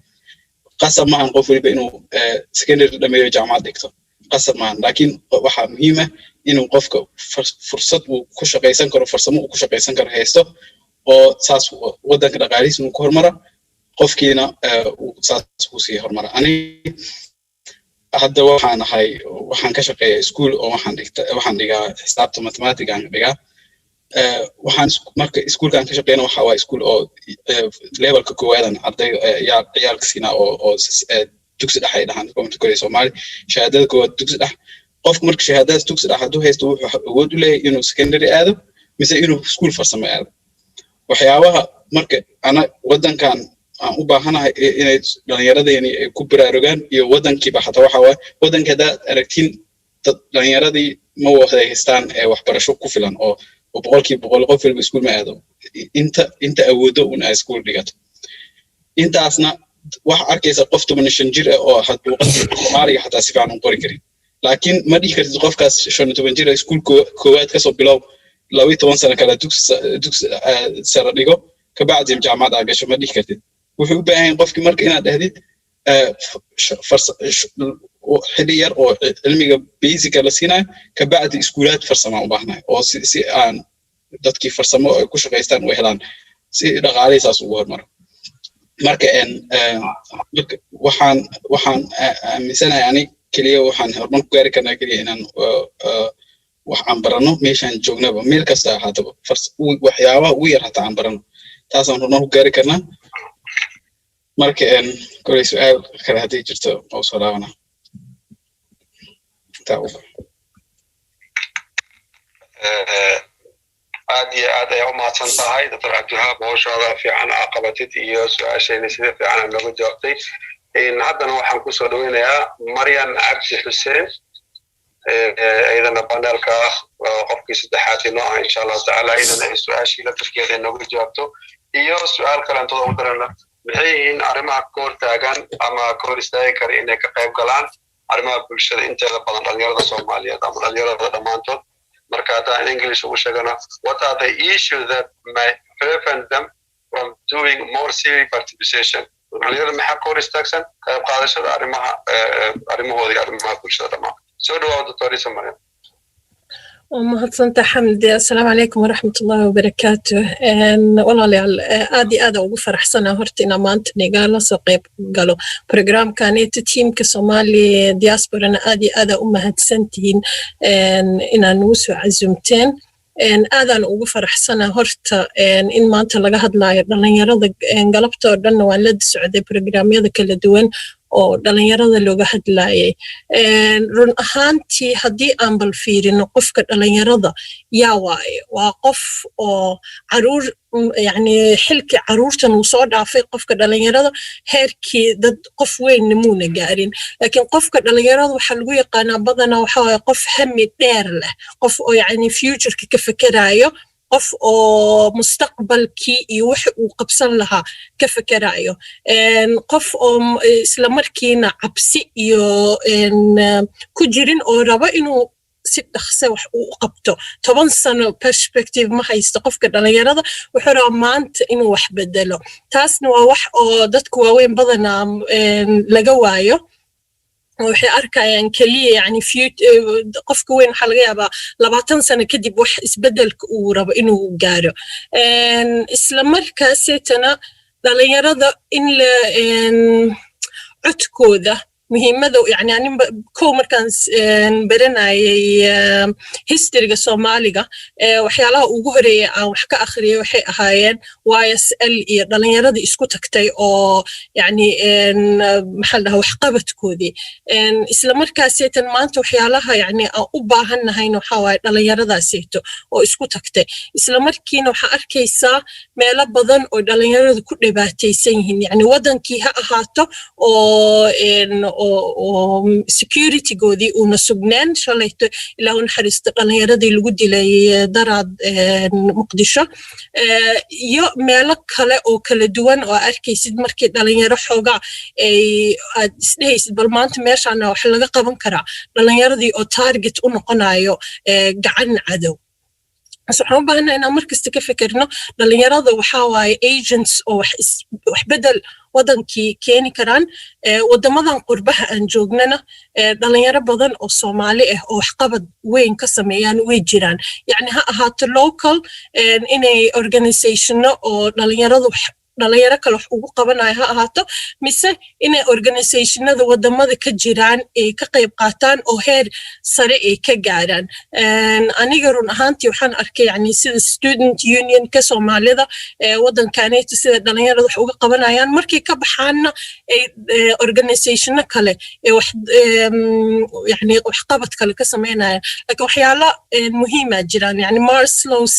qasab maahan qof waliba inuu secondary dhameeyo jaamacad dhigto qasab maahan laakiin waxaa muhiim ah inuu qofka fursad uu ku shaqaysan karo farsamo uu ku shaqaysan karo haysto oo saas wadanka dhaqaalihiisa uu ku horumaro qofkiina saas uu sii horumaro aniga hadda waxaan ka shaqeeyaa school oo waxaan dhigaa xisaabta mathematics aan dhigaa waxaan marka iskuulkan ka shaqeynaa waxa waa iskuul oo levelka koowaad arday ciyaalka siinaa oo dugsi dhexe ay dhahaan koonfurta Soomaali shahaadada koowaad dugsi dhexe qofku marka shahaadada dugsi dhexe hadduu haysto wuxuu awood u leeyahay inuu secondary aado mise inuu iskuul farsamo aado waxyaabaha marka ana wadankan aan u baahanahay inay dhalinyaradeenii ay ku baraarugaan iyo wadankiiba xataa waxa waa wadanka hadaad aragtiin dhalinyaradii ma wada haystaan waxbarasho ku filan oo boqolkiiba boqol qof walba iskuul ma aado inta awoodo un ay iskuul dhigato intaasna wax arkaysa qof 15 jir oo hadduu Soomaaliga xataa si fiican u qori karin laakiin ma dhihi kartid qofkaas 15 jir iskuul koowaad ka soo bilow 12 sano kala dugsi sare dhigo ka bacdi jaamacad aad gasho ma dhihi kartid wuxuu u baahan yahay qofkii marka inaad dhahdid xilli yar oo cilmiga basic la siinayo ka bacdi iskuulaad farsamo u baahnaay oo si aan dadkii farsamo ay ku shaqeystaan u helaan si dhaqaalihiisaas ugu hormaro marka waxaan aaminsanahay ani keliya waxaan horumar ku gaari karnaa keliya inaan wax aan barano meeshaan joognaba meel kasta ahaataba waxyaabaha ugu yar hataa aan barano taasaan horumar ku gaari karnaa marka kolay su'aal kale haddii jirto oo soo laabana aad iyo aad ay u mahadsan tahay Dr. Abdiwahaab hawshaada fiican qabatid iyo su'aashayna sida fiican looga jawaabtay haddana waxaan ku soo dhaweynayaa Maryan Abdi Hussein ayadana panelka qofkii saddexaad inoo ah insha Allah taala ayadana su'aashii la tafkiyeeda nooga jawaabto iyo su'aal kale inta u darana maxay yihiin arrimaha koor taagan ama koor istaagi kara inay ka qayb galaan arrimaha bulshada inteeda badan dhalinyarada Soomaaliyeed ama dhalinyarada dhammaantood marka haddaan English ugu sheegana what are the issues that may prevent them from doing more civic participation dhalinyarada maxaa koor istaagsan qayb qaadashada arrimahooda iyo arrimaha bulshada dhammaan soo dhawaada Dr. Somali ومهندسة حمد السلام عليكم ورحمة الله وبركاته والله آدي ugu faraxsana horta ina maanta nigaala soo qayb galo programkaanita teamka Somali Diaspora aada u mahadsantihiin inaan ugu soo cazumteen aadaan ugu faraxsana horta in maanta laga hadlayo dhalinyarada galabtoo dhan waan la socday programyada kala duwan oo dhalinyarada looga hadlayay run ahaantii haddii aan bal fiirino qofka dhalinyarada yaa waaye waa qof oo caruur yani xilkii caruurtan uu soo dhaafay qofka dhalinyarada heerkii dad qof weyn muuna gaarin laakiin qofka dhalinyarada waxaa lagu yaqaanaa badanaa waxaa waaye qof hami dheer leh qof oo yani futureka ka fekerayo qof oo mustaqbalkii iyo wax uu qabsan lahaa ka fekerayo qof oo isla markiina cabsi iyo ku jirin oo rabo inuu si dhaqso wax uu qabto 10 sano perspective ma haysto qofka dhalinyarada wuxuu rabaa maanta inuu wax bedelo taasna waa wax oo dadku waaweyn badanaa laga waayo waxay arkayaan kaliya yani qofka weyn waxa laga yaabaa 20 sano kadib wax isbedelka uu rabo inuu gaaro isla markaasina dhalinyarada in la codkooda muhiimada yani aan markaan baranayay historyga Soomaaliga waxyaalaha ugu horeeyay aan wax ka akhriyay waxay ahaayeen YSL iyo dhalinyarada isku tagtay oo yani maxaa la wax qabadkoodii isla markaasina maanta waxyaalaha yani aan u baahanahay waxa waay dhalinyaradaasito oo isku tagtay isla markiina waxa arkaysaa meelo badan oo dhalinyaradu ku dhibaataysan yihiin yani wadankii ha ahaato oo security goodii una sugnaan shalayto ilaa uu naxariisto dhalinyaradii lagu dilay daraad Muqdisho iyo meelo kale oo kala duwan oo arkaysid markii dhalinyaro xooga ay aad isdhaysid bal maanta meeshaan wax laga qaban karaa dhalinyaradii oo target u noqonayo gacan cadow waxaan u baahanahay inaan markasta ka fikirno dhalinyarada waxaa waaye agents oo wax bedel wadankii keeni karaan wadamadan qurbaha aan joognana dhalinyaro badan oo Soomaali ah oo waxqabad weyn ka sameeyaan way jiraan yani ha ahaato local inay organizationno oo dhalinyaradu dhalinyaro kale wax ugu qabanayo ha ahaato mise inay organizationada wadamada ka jiraan ay ka qayb qaataan oo heer sare ay ka gaaraan aniga run ahaantii waxaan arkay yani sida student union ka Soomaalida wadankaanayta sida dhalinyarada wax uga qabanayaan markay ka baxaana ay organizationna kale ee wax yani wax qabad kale ka sameynayaan laakiin waxyaalo muhiim ah jiraan yani Maslow's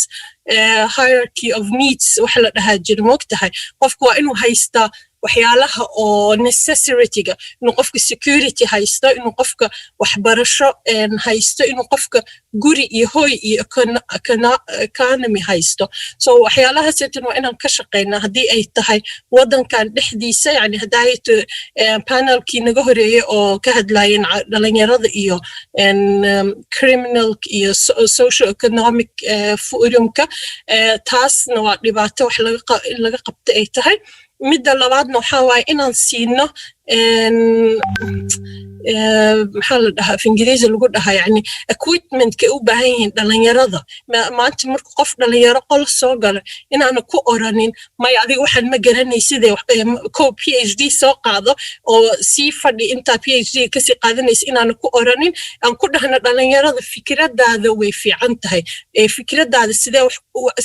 hierarchy of needs wax la dhahaa jiro moogtahay qofku waa inuu haystaa waxyaalaha oo necessity-ga inuu qofka security haysto inuu qofka waxbarasho haysto inuu qofka guri iyo hoy iyo economy haysto so waxyaalaha sidan waa inaan ka shaqeynaa haddii ay tahay wadankan dhexdiisa yani hadayto panelkii naga horeeyay oo ka hadlayeen dhalinyarada iyo criminal iyo social economic forumka taasna waa dhibaato wax laga qabta ay tahay midda labaadna waxaa waaye inaan siino maxaa la dhahaa ingiriisi lagu dhahaa yani equipmentka u baahan yihiin dhalinyarada maanta marka qof dhalinyaro qol soo galo inaanu ku oranin may adiga waxaan ma garanay sidee ko PhD soo qaado oo sii fadhi intaa PhD kasii qaadanaysa inaanu ku oranin aan ku dhahno dhalinyarada fikradaada way fiican tahay fikradaada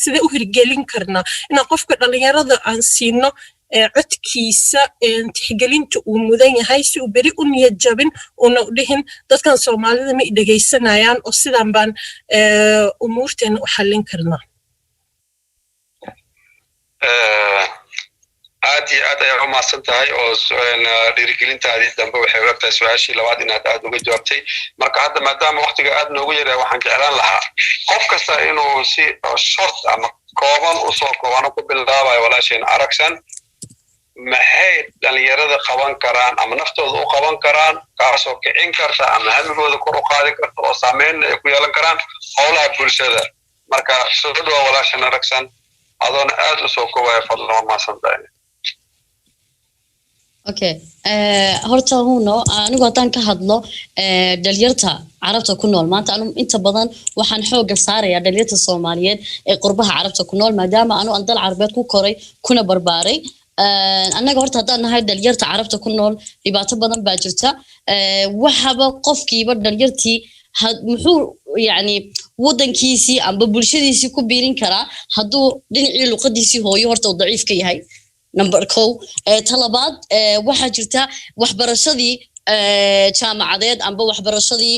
sidee u hirgelin karnaa inaan qofka dhalinyarada aan siino codkiisa tixgelinta uu mudan yahay si uu beri u niyad jabin una dhihin dadkan Soomaalida ma dhageysanayaan oo sidan baan umuurteena u xallin karnaa aad iyo aad ayaa u mahadsan tahay oo dhiirigelintaadii dambe waxay u egtahay su-aashii labaad inaad aad uga jawaabtay marka hadda maadaama waqtiga aad noogu yaraa waxaan jeclaan lahaa qof kasta inuu si short ama kooban usoo koobano ku bilaabayo walaasheen aragsan maxay dhalinyarada qaban karaan ama naftooda u qaban karaan kaasoo kicin karta ama hamigooda kor u qaadi karta oo saameyn ay ku yeelan karaan howlaha bulshada marka soo dhawa walaashan aragsan adoona aad u soo koobaya fadlan waa mahadsantahay okay horta huno anigu haddaan ka hadlo dhalinyarta carabta ku nool maanta anu inta badan waxaan xooga saarayaa dhalinyarta Soomaaliyeed ee qurbaha carabta ku nool maadaama anu dal carabeed ku koray kuna barbaaray annaga horta haddaan nahay dhalinyarta carabta ku nool dhibaato badan baa jirta waxaba qofkiiba dhalinyartii muxuu yani wadankiisii amba bulshadiisii ku biirin karaa hadduu dhinacii luqadiisii hooyo horta uu daciif ka yahay number 2 talabaad waxaa jirta waxbarashadii jaamacadeed amba waxbarashadii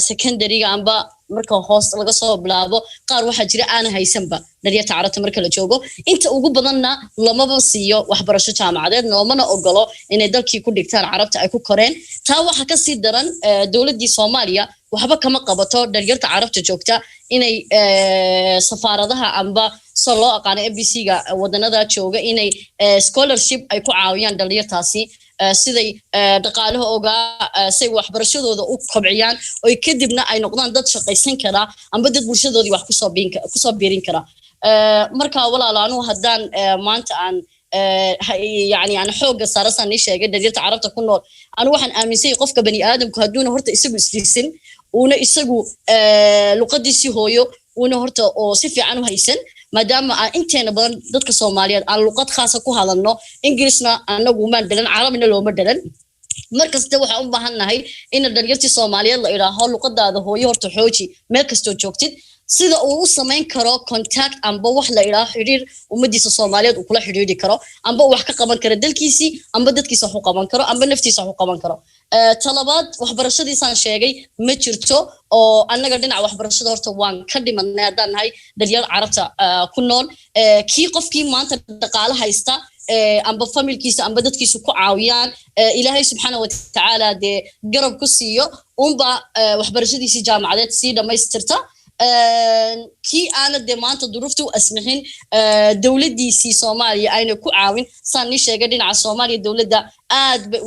secondary-ga amba marka hoos laga soo bilaabo qaar waxaa jira aan haysanba dhalinyarta carabta marka la joogo inta ugu badanna lamaba siiyo waxbarasho jaamacadeed noomana ogolo inay dalkii ku dhigtaan carabta ay ku koreen taa waxa ka sii daran dowladii Soomaaliya waxba kama qabato dhalinyarta carabta joogta inay safaaradaha amba soo loo aqaan ABC-ga wadanada jooga inay scholarship ay ku caawiyaan dhalinyartaasi siday dhaqaalaha oga say waxbarashadooda u kobciyaan oo kadibna ay noqdaan dad shaqaysan kara amba dad bulshadoodii wax ku soo biirin kara marka walaalaanu haddaan maanta aan يعني أنا حوج صارصا نيشة جدا ديرت عرفت كل نور أنا واحد آمنسي قف كبني آدم كهدونا هرت يسقو سلسن ونا يسقو لقدسي هويو ونا هرت أو صفي عنه هيسن ما دام أنت أنا بدن ضد كصوماليات على لقط خاصة كهذا النوع إنجليزنا أنا ومان دلنا عربنا لو مدلن مركز توحى بهنا هاي إن دليرتي الصومالية الله إلها لقط هذا هو يهرت حوجي مركز توجكتد sida uu sameyn karo contact amba wax la ilaa xiriir umadiisa Soomaaliyeed uu kula xiriiri karo amba wax ka qaban karo dalkiisi amba dadkiisa wax u qaban karo amba naftiisa wax u qaban karo talabaad waxbarashadiisaan sheegay ma jirto oo annaga dhinaca waxbarashada horta waan ka dhimanay haddaan nahay dhalinyar carabta ku nool kii qofkii maanta dhaqaale haysta amba familkiisa amba dadkiisa ku caawiyaan ilaahay subxaanahu wa ta'aala de garab ku siiyo umba waxbarashadiisa jaamacadeed si dhamaystirta kii aana de maanta duruuftu asmixin dawladiisii Soomaaliya ayna ku caawin saan ni sheegay dhinaca Soomaaliya dawladda aad bay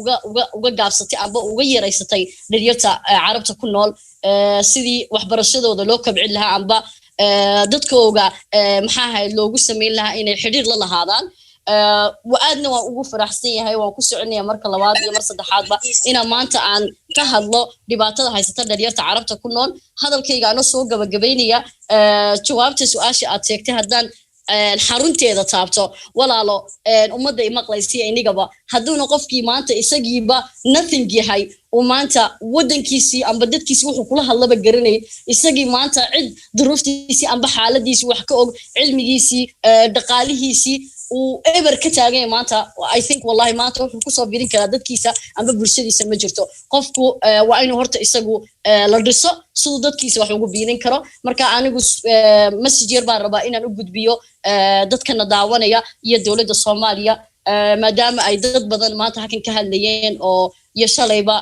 uga gaabsatay amba uga yareysatay dhalinyarta carabta ku nool sidii waxbarashadooda loo kabcin lahaa amba dadkooga maxaa ahayd loogu sameyn lahaa inay xiriir la lahaadaan وأدنى وفرح سيها وكسرني مركل لواد يمر صدحات با إن ما أنت عن كهذا لبعضها هاي ستر دليرت عربت كلون هذا الكي قالوا سوق بجبينية جوابت سؤال أتيكت هذا xarunteeda taabto walaalo ummadda ay maqlaysi inigaba hadduuna qofkii maanta isagiiba nothing yahay oo maanta wadankiisii amba dadkiisii wuxuu kula hadlaba garanay isagii maanta cid duruuftiisii amba xaaladiisii wax ka og cilmigiisii dhaqaalihiisii uu ever ka taagay maanta I think wallahi maanta wuxuu ku soo biirin karaa dadkiisa amba bulshadiisa ma jirto qofku waa inuu horta isagu la dhiso sidoo dadkiisa wax ugu biirin karo marka anigu message baan rabaa inaan u gudbiyo dadkana daawanaya iyo dawladda Soomaaliya maadaama ay dad badan maanta halkan ka hadlayeen oo iyo shalayba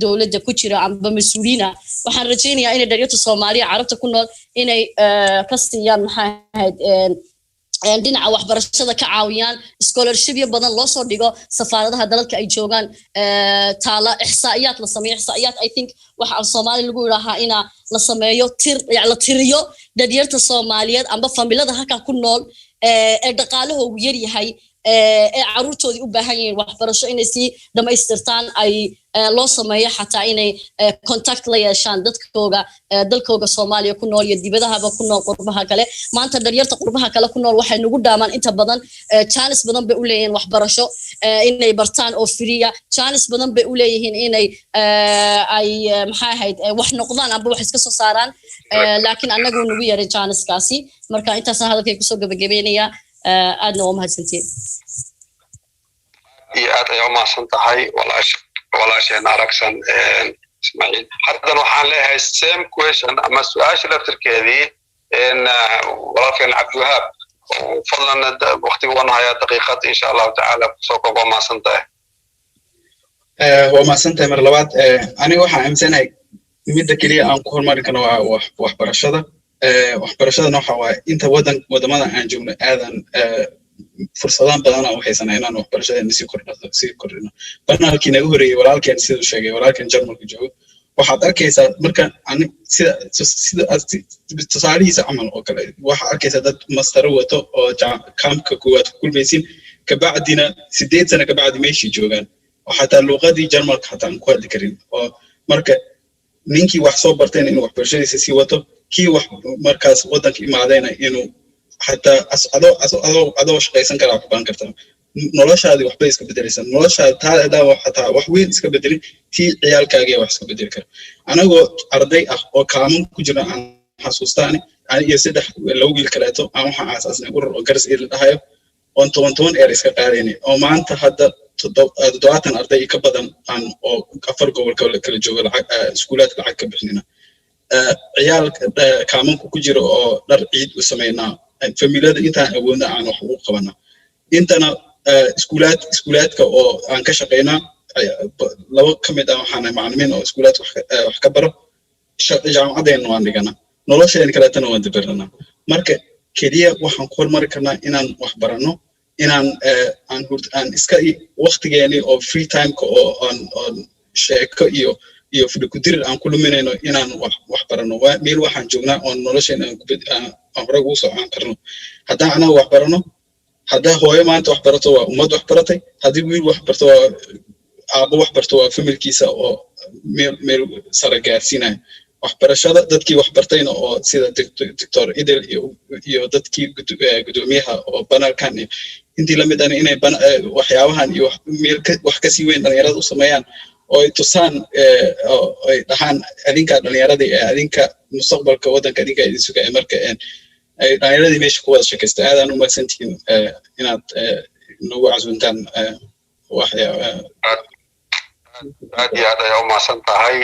dawladda ku jira amba mas'uuliina waxaan rajaynayaa inay dhalinyarada Soomaaliya carabta ku nool inay ka siiyaan maxay ahayd dhinaca waxbarashada ka caawiyaan scholarship badan loo soo dhigo safaaradaha dalalka ay joogaan taala ihsaa'iyaad la sameeyo ihsaa'iyaad I think waxa Soomaali lagu yiraahdaa ina la sameeyo la tiriyo dhalinyarada Soomaaliyeed amba familada halka ku nool ee dhaqaalahoodu yar yahay caruurtoodii u baahan yihiin waxbarasho inay si dhamaystirtaan ay loo sameeyo xataa inay contact la yeeshaan dalkooga Soomaaliya ku nool iyo dibadahaba ku nool qurbaha kale maanta dhalinyarta qurbaha kale ku nool waxay nagu dhaamaan inta badan chance badan bay u leeyihiin waxbarasho inay bartaan oo free chance badan bay u leeyihiin inay ay maxay ahayd wax noqdaan amba wax iska soo saaraan laakiin anagu nagu yaray chance kaasi marka intaas hadalkay ku soo gabagabeynaya aadna waa mahadsantiin iyo aad ay u mahadsan tahay walaasheen aragsan Ismaaciil haddana waxaan leeyahay same question ama su'aasha laftirkeedii walaalkeen Cabdiwahaab fadlan waqtiga wana haya daqiiqad insha Allah ta'ala soo koobo mahadsan tahay waa mahadsan tahay mar labaad aniga waxaan aaminsanahay midda kaliya aan ku hormarin karno waa waxbarashadana waxa waaye inta wadamada aan joogno aadan fursadaan badan oo haysanaa inaan waxbarashada sii kordhino banaalkii naga horeeyay walaalkeen siduu sheegay walaalkeen Jarmalka joogo waxaad arkaysaa marka sida tusaalihiisa camal oo kale waxaad arkaysaa dad master wato oo kaamka koowaad ku kulmaysiin kabacdina 8 sano kabacdi meeshii joogaan oo xataa luqadii Jarmalka xataa aan ku hadli karin oo marka ninkii wax soo barteen inuu waxbarashadiisa sii wato kii wax markaas wadanka imaadayna inuu حتى أدو شقيسن كلا عقبان كرتنا نلاش هذه وحبي إسك بدريسن نلاش هذا دا حتى وحوين إسك بدري تي عيال كاجي وحسك بدري كر أنا جو أرضي أو كامن كجنا عن حسوستاني أنا يصير لو جيل كلاته أنا حاسس نقول جرس إير هاي وانتون إيريس كاريني أو ما أنت هذا دوات أرضي كبدن عن أو كفر جوال كل جوال سكولات العك بحنينا عيال كامن كجرا أو در عيد وسمينا فاميلada inta awoodna aan wax ugu qabana intana iskuulaadka oo aan ka shaqeynaa laba kamid ah waxaan macallimiin oo iskuulaad wax ka baro jaamacadeena waan dhigana nolosheen kale tan waan dabarana marka kaliya waxaan ku hormari karnaa inaan wax barano inaan aan iska waqtigeeni oo free time ka oo aan sheeko iyo fudkudir aan ku luminayno inaan wax barano meel waxaan joognaa oo nolosheena aan hore ugu soo aan karno haddaan ana wax barano haddaa hooyo maanta wax barato waa ummad wax baratay haddii wiil wax barto waa aabo wax barto waa familkiisa oo meel sare gaarsiinaya waxbarashada dadkii wax bartayna oo sida Dr. Idil iyo dadkii gudoomiyaha oo banalkan intii la mid ah inay waxyaabahan iyo wax ka sii weyn dhalinyarada u sameeyaan oo ay tusaan oo ay dhahaan adinka dhalinyarada adinka mustaqbalka wadanka adinka idin sugay marka ay dhalinyarada meesha ku wada shaqeysta aadaan u mahadsantihiin inaad nagu casuuntaan aad iyo aad ayaa u mahadsan tahay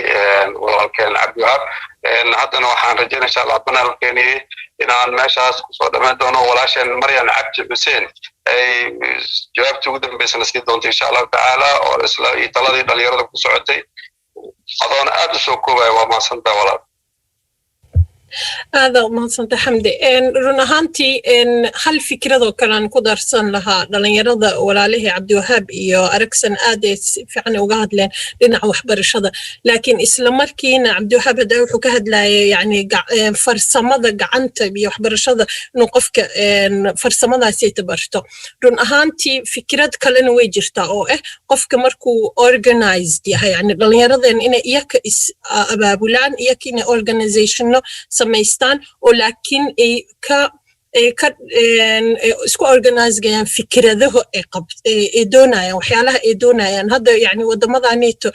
walaalkeen Cabdiwahaab haddana waxaan rajaynaa insha Allah banaalkeeni inaan meeshaas kusoo dhamaan doono walaasheen Maryan Cabdi Xuseen ay jawaabta ugu dambeysana sii doonto insha Allah taala oo isla taladii dhalinyarada ku socotay adoona aad u soo koobay waa mahadsan tahay walaal هذا ما صنت حمدي رنهانتي هل فكرة كلام كدر صن لها لأن يرضى ولا له عبد الوهاب يو أركسن آديس فعنا وجهد لنا وحبرش هذا لكن إسلامركين عبد الوهاب ده وحكهد لا يعني فرسمة جعنت بيحبرش هذا نقفك فرسمة سيت برشته رنهانتي فكرة كلام ويجرتا أو قفك مركو organized يعني لأن يرضى إن إياك أبابولان إياك إن organization سميستان ولكن isku organize gayaan fikradaho ay doonayaan waxyaalaha ay doonayaan hadda yani wadamadaanito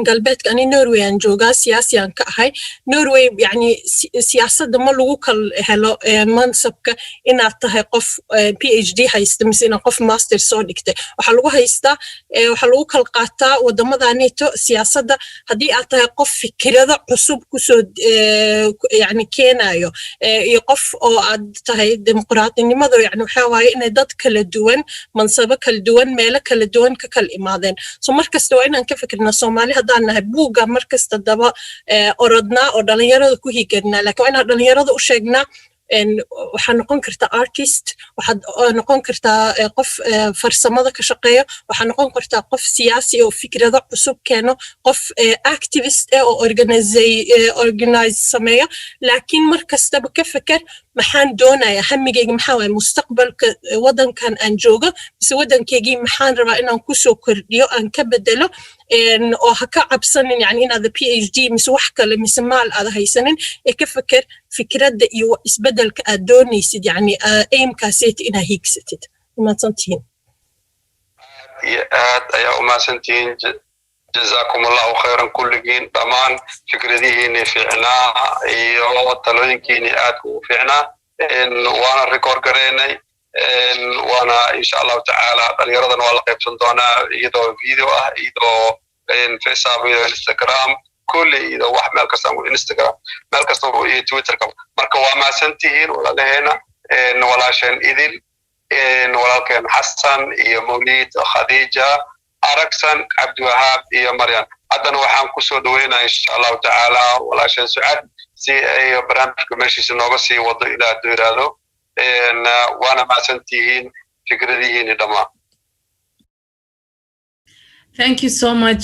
galbeedka ani Norway aan joogaa siyaasiyan ka ahay Norway yani siyaasadda ma lagu kal helo mansabka inaad tahay qof PhD haysta mise inaad qof master soo dhigtay waxa lagu haystaa waxa lagu kal qaataa wadamadaanito siyaasadda haddii aad tahay qof fikrado cusub kusoo yani keenayo iyo qof oo aad tahay dimuqraadinimada yani waxa waaye inay dad kala duwan mansabo kala duwan meelo kala duwan ka kala imaadeen so markasta waa inaan ka fikirnaa Soomaali haddaan nahay buugga markasta daba orodnaa oo dhalinyarada ku higadnaa laakiin inaan dhalinyarada u sheegnaa waxaa noqon kartaa artist waxaad noqon kartaa qof farsamada ka shaqeeya waxaa noqon kartaa qof siyaasi oo fikrado cusub keeno qof activist oo organize sameeya laakiin markastaba ka fikir maxaan doonayaa hamigayga maxaa waaye mustaqbalka wadankan aan joogo mise wadankaygii maxaan rabaa inaan kusoo kordhiyo aan ka bedelo oo ha ka cabsanin yani inaad PhD mise wax kale mise maal aad haysanin ee ka fikir fikradda iyo isbedelka aad doonaysid yani aimkaaseet inaad hiigsatid umahadsantihiin aad ayaa umahadsantihiin جزاكم الله خيرا كلكين ضمان فكرتيني فينا iyo talooyinkiini aad ku fiicna waana record gareynay waana insha Allah ta'ala dhalinyaradan waa la qaybsan doonaa iyadoo video ah iyadoo Facebook iyo Instagram kulli iyadoo wax meel kasta oo Instagram meel kasta oo Twitter marka waa maasantihiin walaalaheena walaasheen idil walaalkeen Xasan iyo Mawlid Khadija Araksan Abdulwahab iyo Maryam haddana waxaan ku soo dhaweynaa insha Allah ta'ala walaasheen Sucad si ay barnaamijka meeshiisa nooga sii wado ilaa doorado waana maasantihiin fikradihiin dhamaan Thank you so much.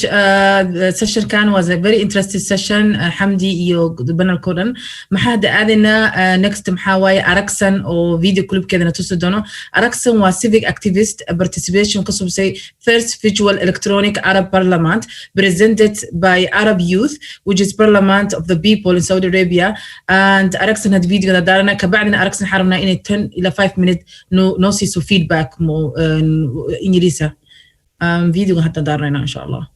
The session was a very interesting session. Hamdi iyo Banal Koran. Mahad adina next Mhawai Araksan or video clip kedana tuso dono. Araksan was civic activist participation kasub say first visual electronic Arab parliament presented by Arab youth, which is parliament of the people in Saudi Arabia. And Araksan had video that darana kabadina Araksan haramna in a 10 ila 5 minute no see so feedback mo in Yirisa. فيديو حتى دارنا إن شاء الله.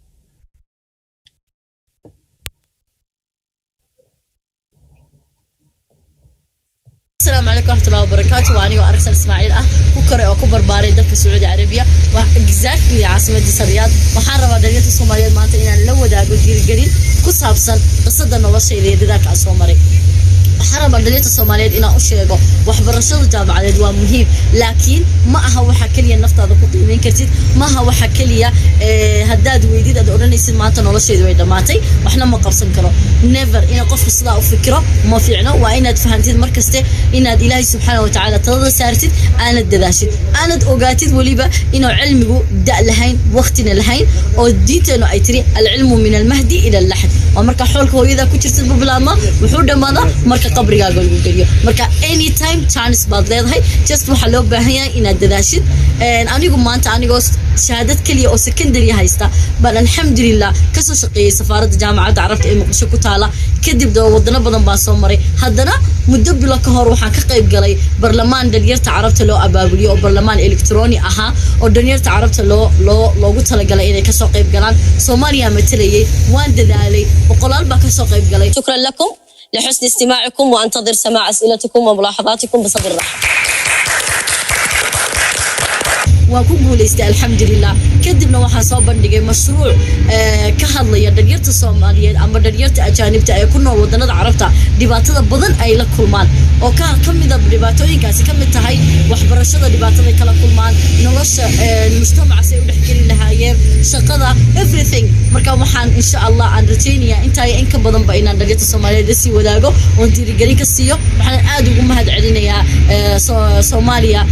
السلام عليكم ورحمة الله وبركاته وأنا وأرسل إسماعيل وكرة وكبر باري دك السعودية العربية وإكزاكتلي عاصمة الرياض وحرم دنيا الصومالية ما أنت إن لو ده قليل قليل كصابسا قصدنا وشيء اللي ذاك الصومالي حرم دنيا الصومالية إن أشياء وحبرشة الجامعة الدوا مهم لكن ما هو حكلي النفط هذا قطعين كتير ما هو حكلي هداد ويديد أدورني سمعتنا ولا شيء ذوي دماتي وإحنا ما قبصن كرو never إن قف الصلاة وفكرة ما في عنا وإن تفهمتين مركزته إن إلهي سبحانه وتعالى ترى سارتين أنا الدلاشين أنا أوقاتي وليبا إنه علمه دع لهين وقتنا لهين أو ديتنا أيتري العلم من المهدي إلى اللحد ومركا حولك هو إذا كنت تسبب بلاما وحود ماذا مركا قبري قال قولي مركا any time chance بعد هاي just وحلو بهيا إن الدلاشين أنا يقول ما أنت أنا يقول شهادة كلية أو سكندري هايستا بل الحمد لله كسر شقي سفارة جامعة عرفت إيه مقشة كتالة كدب دو ودنا بدن باصومري هدنا مدب لك كهروحا كقيب قلي برلمان دنيرت عرفت له أبابلي أو برلمان إلكتروني أها أو دنيرت عرفت لو قلت له قلي إني كسر قيب قلان سوماليا مثلي وان دلالي وقلال بكسر قيب قلي شكرا لكم لحسن استماعكم وأنتظر سماع أسئلتكم وملاحظاتكم بصدر رحب وكم ليست الحمد لله كدبنا وحنا صوبا نجي مشروع كهذا يا دنيرت الصومالية أما دنيرت أجانب تأكلنا ودنا عرفتها دباتة بدن أي لكل مان أو كم إذا دباتوي كاس كم تهاي وحبرشة دباتة كلا كل مان نلاش المجتمع سيقول حكي لها هي شقة everything مركب محن إن شاء الله عن روتينيا أنت هاي إنك بدن بينا دنيرت الصومالية دسي وداقو وندير جريك السيو محن آدو مهد علينا يا صوماليا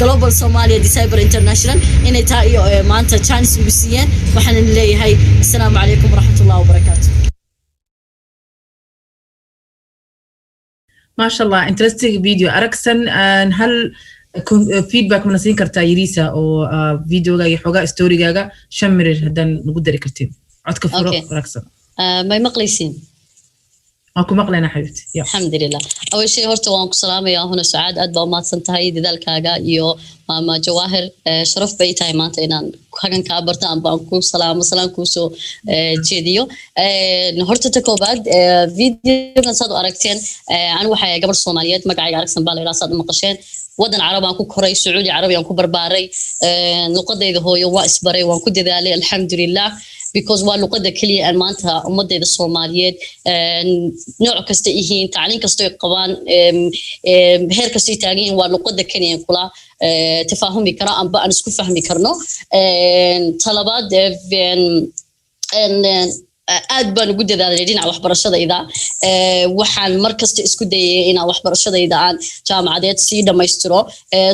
global Somalia Diaspora International إن تايو ما أنت chance بسيان وحنا نلاقي هاي السلام عليكم ورحمة الله وبركاته. ما شاء الله interesting video أركسن هل feedback من السين كرتا يريسا أو فيديو جاي حاجة story جاي شمر هدان نقدر كرتين عد كفرق أركسن. ما مقليسين. أكو مقلنا حبيبتي الحمد لله أول شيء هرت وانكو سلامة يا هنا سعاد أدبا ما تنتهي ذلك هذا يو ماما جواهر شرف بيتاي مانتا إنان حقن كابرتا أم بانكو سلام كوسو جديو نهرت تكوباد فيديو نصادو أركتين أنا وحياة قبل الصوماليات مقعي عرق سنبالي راسات مقشين ودن عرب أنكو كوري سعودي عربي أنكو برباري نقد إذا هو يوا إسبري وأنكو ذلك الحمد لله because waa luqada kaliya aan maanta ummadayda Soomaaliyeed nooc kasta yihiin tacliin kasta ay qabaan heer kasta ay taagan waa luqada kaliya kula tafaahumi kara amba aan isku fahmi karno talabaad aad baan ugu dadaalay dhinaca waxbarashadayda waxaan markasta isku dayay inaan waxbarashadayda aan jaamacadeed si dhameystiro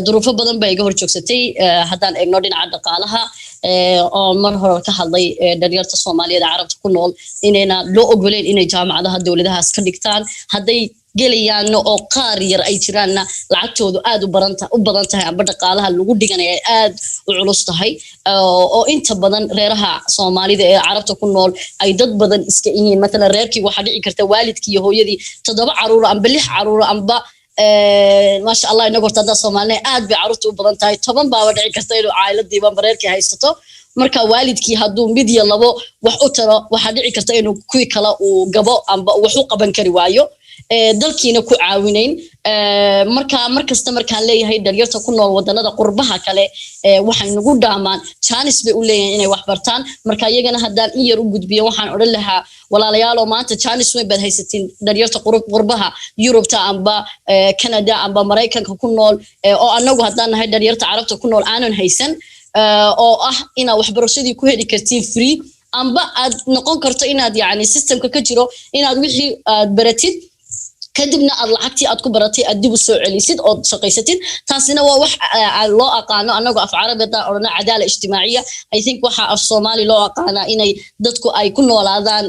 duruufo badan bay iga hor joogsatay haddaan eegno dhinaca dhaqaalaha oo mar hore ka hadlay dhalinyarta Soomaaliyeed Carabta ku nool inayna loo ogoleen inay jaamacadaha dawladahaas ka dhigtaan hadday gelayaan oo qaar yar ay jiraan lacagtoodu aad u badan tahay amba dhaqaalaha lagu dhiganayo aad u culus tahay oo inta badan reeraha Soomaalida ee Carabta ku nool ay dad badan iska yihiin mesela reerkii waxa dhici karta waalidkii iyo hooyadii 7 caruur amba 6 caruur amba ما شاء الله إنه قرطة دا Soomaaliya aad bay carruurtu u badan tahay 10 baa dhici karta inuu caaladii bareerkii haysto marka waalidkii haduu mid iyo labo wax u taro waxa dhici karta inuu kuwi kala uu gabo amba wax u qaban kari waayo dalkiina ku caawinayn markasta markaan leeyahay dhalinyarta ku nool wadanada qurbaha kale waxay nagu dhaamaan chance bay u leeyihiin inay wax bartaan marka iyagana hadaan in yar u gudbiyo waxaan oran lahaa walaalayaal oo maanta chance way bad haysatiin dhalinyarta qurbaha Yurubta amba Canada amba Mareykanka ku nool oo anagu hadaan nahay dhalinyarta Carabta ku nool aanan haysan oo ina waxbarashadii ku heli kartiin free amba aad noqon karto inaad yaani systemka ka jiro inaad wixii aad baratid kadibna aad lacagtii aad ku baratay aad dib u soo celisid oo shaqaysatid taasina waa wax loo aqaano anagu af Carabida orana cadaalad ijtimaaciya I think waxa af Soomaali loo aqaana inay dadku ay ku noolaadaan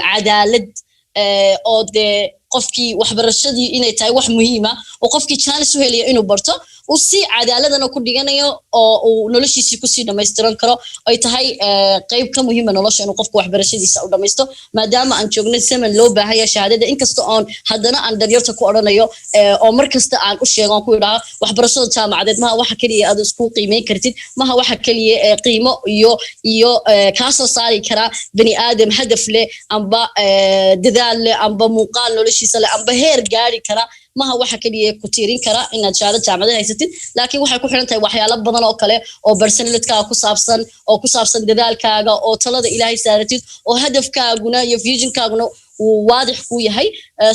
cadaalad oo de qofkii waxbarashadii inay tahay wax muhiim ah oo qofkii chance u heliyo inuu barto oo si cadaaladana ku dhiganayo oo uu noloshiisa ku sii dhameystiran karo ay tahay qayb ka muhiim ah nolosha inuu qofku waxbarashadiisa u dhameysto maadaama aan joogno zaman loo baahan yahay shahaadada inkasta oo haddana aan dhalinyarta ku oranayo oo markasta aan u sheego ku yiraahdo waxbarashada jaamacadeed ma waxa kaliya aad isku qiimeyn kartid ma waxa kaliya qiimo iyo ka soo saari kara bani aadam hadaf leh amba dadaal leh amba muuqaal noloshiisa leh amba heer gaari kara ما waxa kaliya ku tiirin kara inaad shahaado jaamacad haysatid laakiin waxay ku xiran tahay waxyaalo badan oo kale oo personality-kaaga ku saabsan dadaalkaaga oo talada Ilaahay saaratid oo hadafkaaguna iyo vision-kaaguna uu waadix ku yahay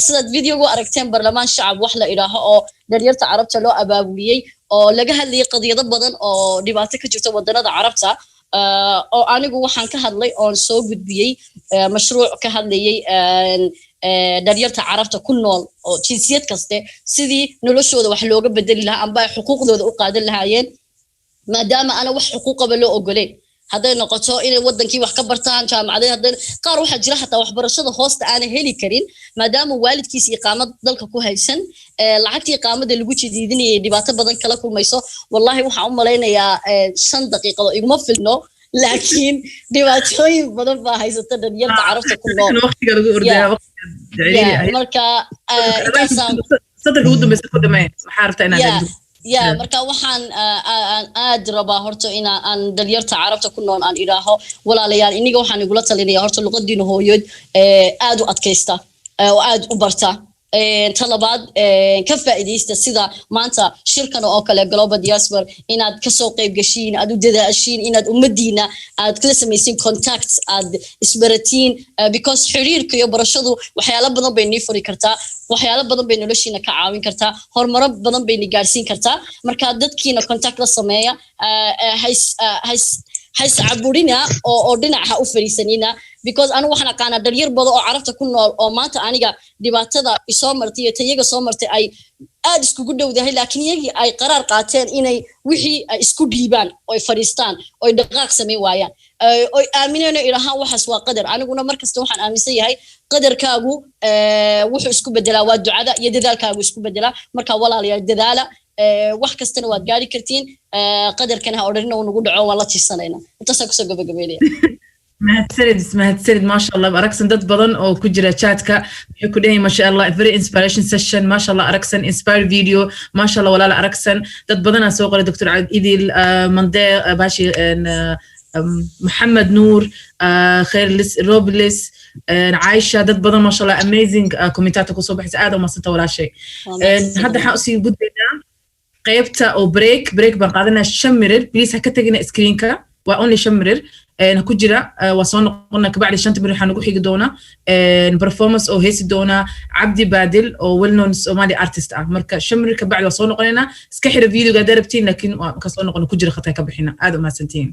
sida video-ga aragteen barlamaan shacab wax la ilaaho oo dhalinyarta Carabta loo abaabuliyay oo laga hadlayay qadiyado badan oo dhibaato ka jirta wadanada Carabta oo anigu waxaan ka hadlay oo soo gudbiyay mashruuc ka hadlayay dhalinyarta Carabta ku nool oo jinsiyad kaste sidii noloshooda wax looga bedeli lahaa amba xuquuqdooda u qaadan lahaayeen maadaama ana wax xuquuqaba loo ogoleen haday noqoto inay wadankii wax ka bartaan jaamacadeed haday qaar waxa jira xataa waxbarashada hoosta aan heli karin maadaama waalidkiisa iqaamad dalka ku haysan lacagtii iqaamada lagu jidiidinayay dhibaato badan kala kulmayso wallahi waxa u maleynayaa 5 daqiiqo iguma filno laakiin dhibaatooyin badan baa haysata dhalinyarta Carabta ku nool waqtiga lagu ordayaa marka saddex ugu dambaysa ku dhameey maxaa rabtaa inaad marka waxaan aad rabaa horta aan dhalinyarta Carabta ku nool aan iraaho walaalayaal iniga waxaan igula talinayaa horta luqadiina hooyood aad u adkaysta oo aad u barta talabaad ka faa'iideysta sida maanta shirkan oo kale Global Diaspora inaad ka soo qayb gashiin aad u dadaashiin inaad ummadiina aad kala sameeyeen contacts aad isbaratiin because xiriirka iyo barashadu waxyaalo badan bay nii furi kartaa waxyaalo badan bay noloshiina ka caawin kartaa horumar badan bay ni gaarsiin kartaa marka dadkiina contact la sameeya hays aburina oo dhinaca u fariisanina because anu waxaan aqaana dhalinyar badan oo Carabta ku nool oo maanta aniga dhibaatada isoo martay tayaga soo martay ay aad isku dhawdahay laakiin iyagii ay qaraar qaateen inay wixii isku dhiibaan oo fariistaan oo dhaqaaq sameey waayaan oo aaminayna ilaahan waxas waa qadar aniguna markasta waxaan aaminsan yahay qadarkaagu wuxuu isku bedelaa waa ducada iyo dadaalkaagu isku bedelaa marka walaalayaal dadaala wax kastana waad gaari kartiin qadarkana ha odhanina uu nagu dhaco waan la tiisanayna intaas ku soo gabagabeynaya mahadsanid maasha allah aragsan dad badan oo ku jira chatka waxay ku dhahay maasha allah very inspiration session maasha allah aragsan inspire video maasha allah walaal aragsan dad badan aan soo qoray dr idil mande bashi محمد نور خير روبلس عايشة dad badan ما شاء الله amazing كومنتات ku soo baxaysa aad uma santa wala shay hadda waxaan usii gudbaynaa qaybta oo break baan qaadanaa shamirir please ha ka tagina screenka waa only shamirir ku jira waa soo noqona ka bacdi 5 minute waxaan ugu xigi doona performance oo heesi doona Abdi Badil oo well known Somali artist ah marka shamirir ka bacdi waa soo noqonayna iska xira videoga darabtiin laakiin ka soo noqon ku jira khata ka bixina aad uma santiin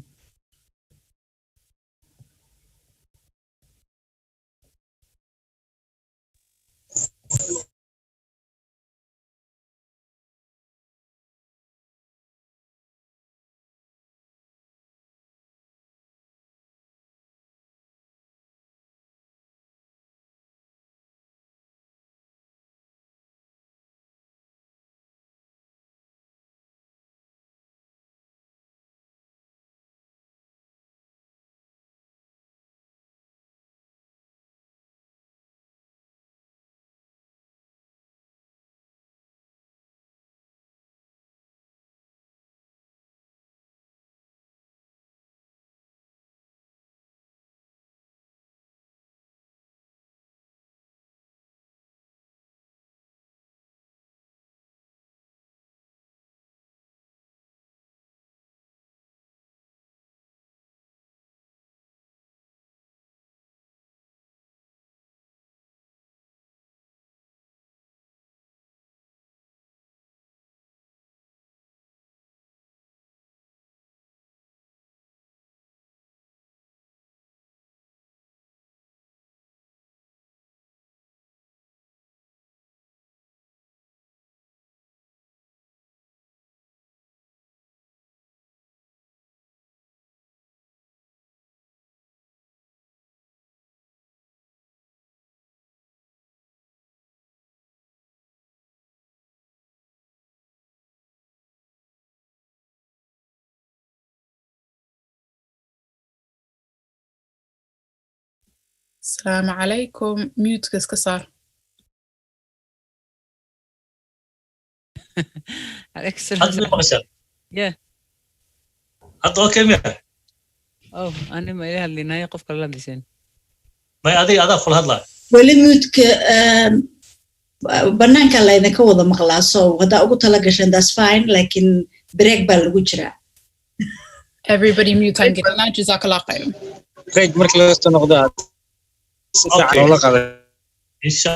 السلام عليكم ميوت كيس صار excellent yeah hadda okay miya oh ani ma ilaha linaya qof kala hadlaysan may adiga ful hadlaa wali mute banaanka la idinka wada maqlaa so hada ugu tala gashan that's fine laakiin break baa lagu jiraa everybody mute and get na jazakallahu khairan break markii la soo noqdo si fiican loo qaday insha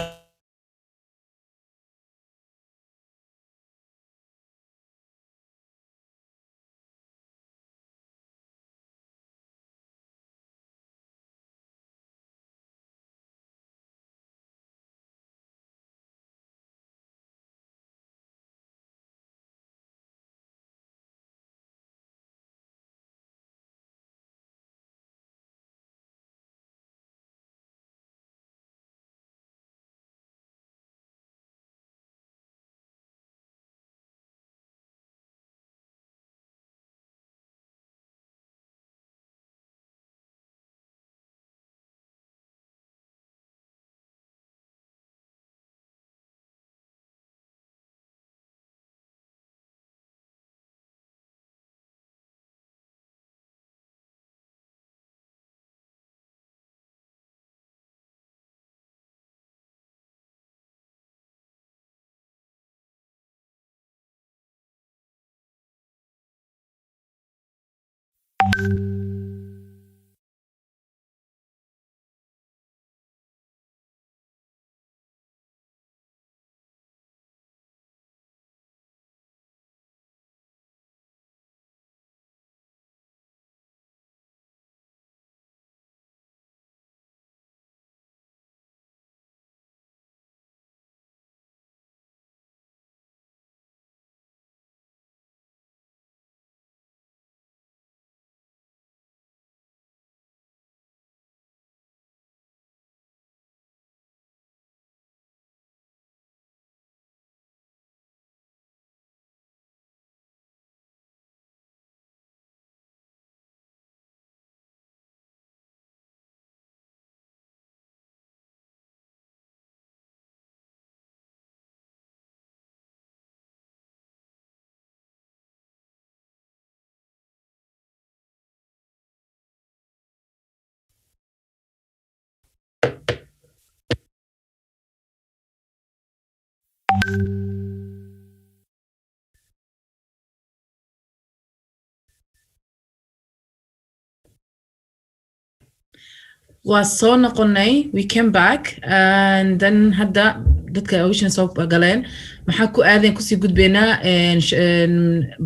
وصو نقولني we came back and then هدا dadka ocean soo galeen maxaa ku aadan ku sii gudbeynaa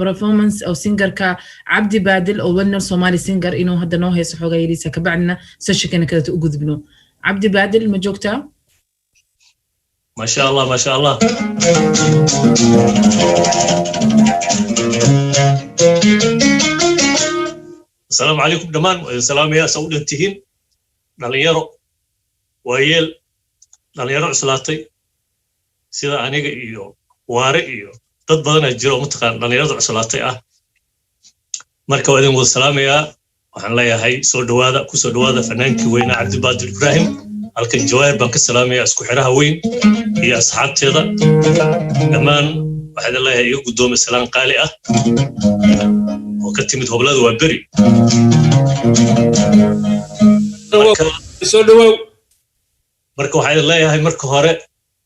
performance oo singerka Cabdi Baadil oo winner Somali singer inuu hadda noo heeso xogaa yariisa ka bacdina session kale u gudbino Cabdi Baadil ma joogtaa ما شاء الله ما شاء الله السلام عليكم دمان السلام يا سعود انتهين dhalinyaro waayeel dhalinyaro cuslaatay sida aniga iyo waare iyo dad badan ay jiro mataqaan dhalinyarada cuslaatay ah marka waa idin wada salaamayaa waxaan leeyahay soo dhawaada ku soo dhawaada fanaankii weyna Cabdi Baadil Ibrahim halkan jawaar baan ka salaamayaa isku xiraha weyn iyo asxaabteeda dhamaan waxaan leeyahay igu gudoomo salaan qaali ah oo ka timid hoblada waa beri soo dhawow marka waxaan leeyahay marka hore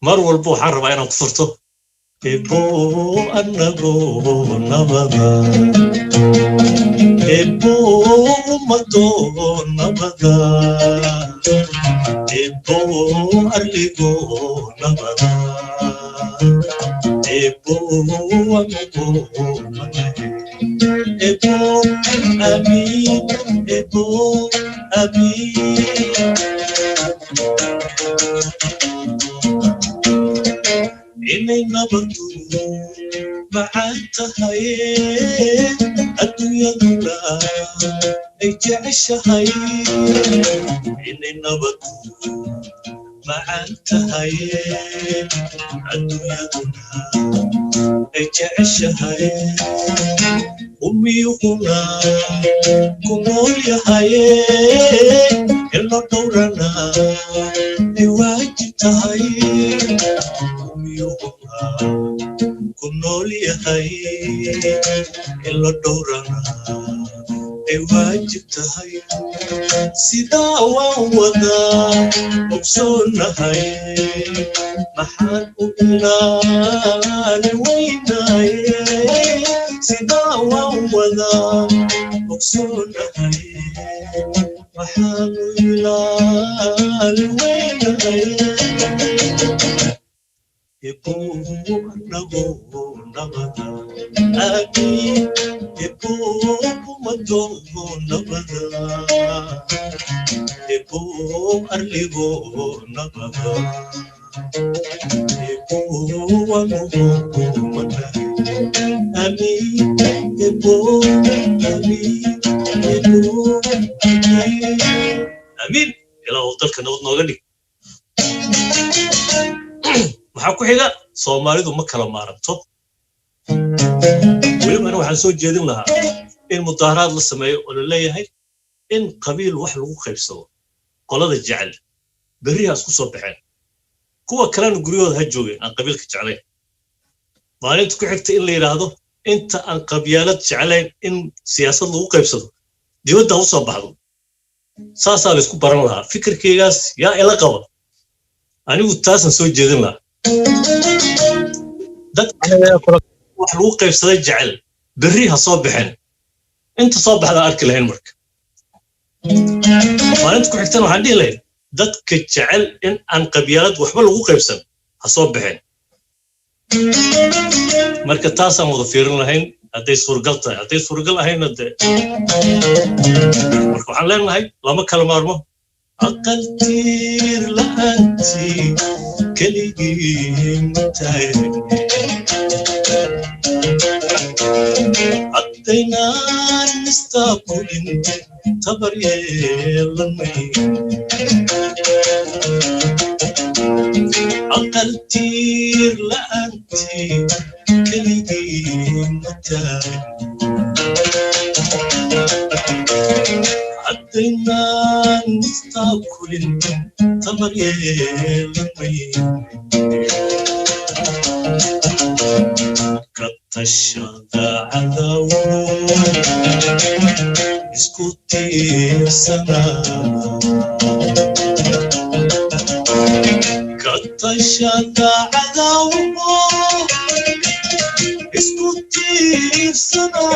mar walba waxaan rabaa inaan ku furto ebo annago nabada ebo mato nabada ebo arligo nabada ebo amigo ebo ami ebo abi inay nabadu macantahay adduunyaduna ay jeceshahay inay nabadu macantahay adduunyaduna ay jeceshahay umiyuhuna ku nool yahay ilo dhowrana ay waajib tahay umiyuhuna ku nool yahay ilo dhowrana ay waajib tahay sidaa waan wada ogsoonahay maxaan u ilaali weynaye sidaa waan wada ogsoonahay maxaan u ilaali weynaye ebo nago nabada abi ebo mato nabada ebo arligo nabada ebo wamugo mana ami ebo ami ebo amin ila dalka nabad nooga dhig maxaa ku xiga Soomaalidu ma kala maaranto weliba waxaan soo jeedin lahaa in mudaharaad la sameeyo oo la leeyahay in qabiil wax lagu qaybsado qolada jecel bariyaas ku soo baxeen kuwa kalena guriyooda ha joogeen aan qabiilka jeclayn maalinta ku xigta in la yiraahdo inta aan qabyaalad jeclayn in siyaasad lagu qaybsado dibadda u soo baxdo saasaa la isku baran lahaa fikirkaygaas yaa ila qaba anigu taasan soo jeedin lahaa dad wax lagu qaybsaday jecel berri ha soo baxeen inta soo baxda arki lahayn marka maalinta ku xigtana waxaan dhihi lahayn dadka jecel in aan qabyaalad waxba lagu qaybsan ha soo baxeen marka taasaan wada fiirin lahayn hadday suuragal tahay hadday suuragal ahayna dee marka waxaan leenahay lama kala maarmo aqal tiir la'aantii keligii mataagne haddaynaan istaaqulin tabar yeelanay aqal tiir la'aantii keligii mataagne haddaynaan istaaqulin tabar yeelanay katashada cadawo isku tiirsana katashada cadawo isku tiirsanada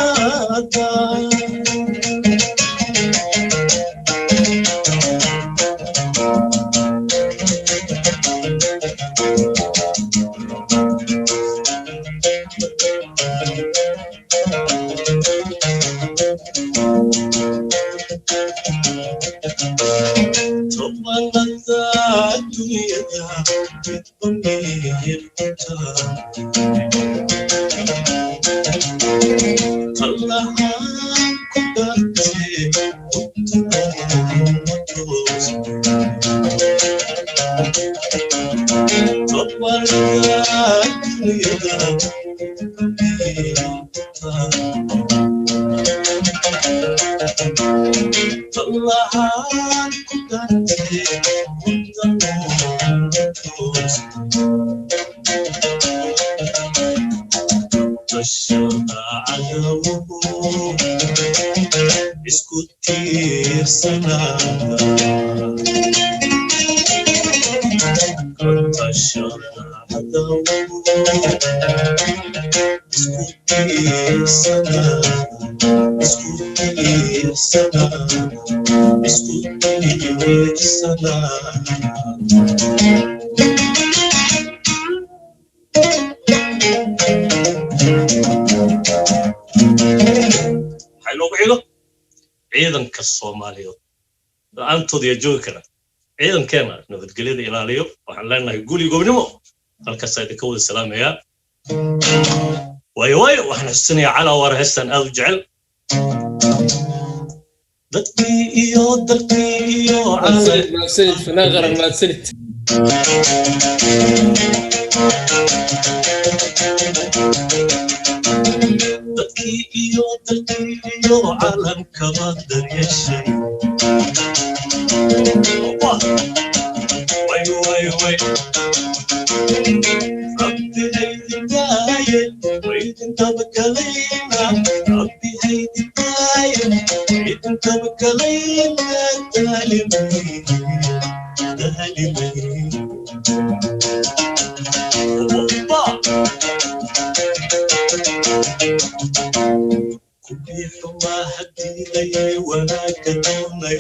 ciidanka Soomaaliyeed aantood iyo joogi kara ciidankeena nabadgelyada ilaaliyo waxaan leenahay guli gobnimo halkaas ay ka wada salaamaya way waxaan xusinayaa cala war heestan aad u jecel dadkii iyo dalkii iyo maasanid fanaan qaran maasanid dadkii iyo dalkii iyo calanka badar yeeshay way rabbi haydinaaye waydin tabakalayna rabbi haydinaaye waydin tabakalayna daalimay كبيح ما هدي لي ولا كدوني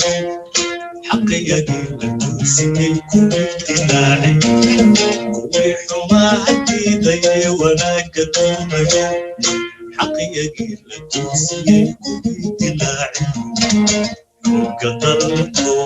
حقيقي لتوسي كنت لاعي كبيح ما هدي لي ولا كدوني حقيقي لتوسي كنت لاعي وقدركو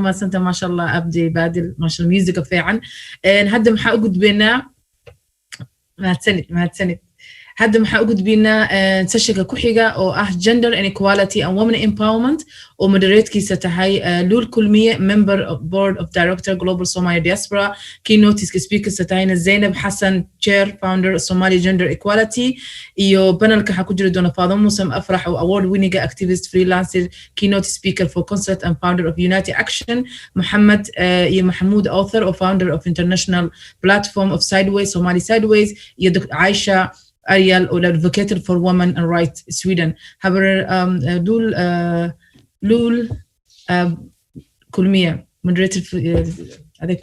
ما سنتها ما شاء الله أبدي بادل ما شاء الله ميوزك فعلا هذا محقق بينا ما تسند hadda maxaa u gudbinaa sessionka ku xiga oo ah gender inequality and women empowerment oo moderatekiisa tahay Lul Kulmiye, member of board of director Global Somali Diaspora. Keynote speakers tahayna Zainab Hassan, chair founder Somali Gender Equality. Iyo panelka waxaa ku jiri doona Faadimo Musam Afrax oo award winning activist freelancer, keynote speaker for concert and founder of United Action. Muhammad iyo Mahmoud, author or founder of international platform of Sideways, Somali Sideways. Iyo Dr. Aisha Ariel, or advocate for women and rights Sweden. Haber Lul Kulmiye, moderated adek.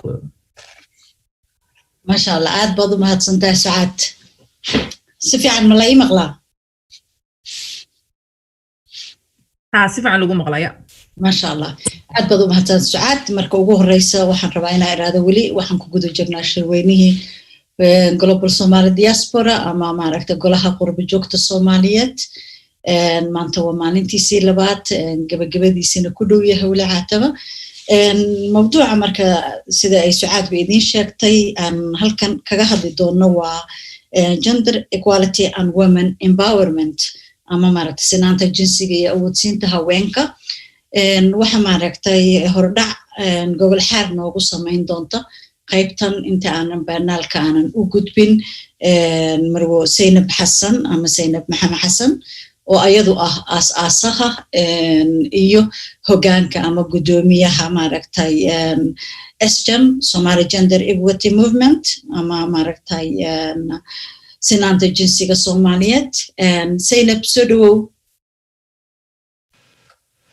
ما شاء الله عاد بعض ما هتصنتها ساعات سفي عن ملاي مغلا سفي عن لغو مغلا ما شاء الله عاد بعض ما هتصنتها ساعات مركوه الرئيسة وحن ربعنا إرادة ولي وحن كقدو جبنا شروينيه Global Somali Diaspora أما معركة قولها قرب جوكت الصوماليات ما أنتوا ما ننتسي لبات قبل دي سنة كله يهولا عتبة موضوع مركا سيدا أي سعاد بإذن شاكتي أن هل كان كجهد دونوا gender equality and women empowerment أما مركا سنانتا جنسية أو تسينتها وينكا وحا مركتي هردع قبل حار نوغو سمين دونتا قيبتن انت aanan banaalka aanan u gudbin marwo Zainab Hassan ama Zainab Maxamed Hassan oo ayadu ah aasaasaha iyo hogaanka ama gudoomiyaha maaragtay SGEM Somali Gender Equality Movement ama maaragtay sinaanta jinsiga Soomaaliyeed Zainab soo dhawow.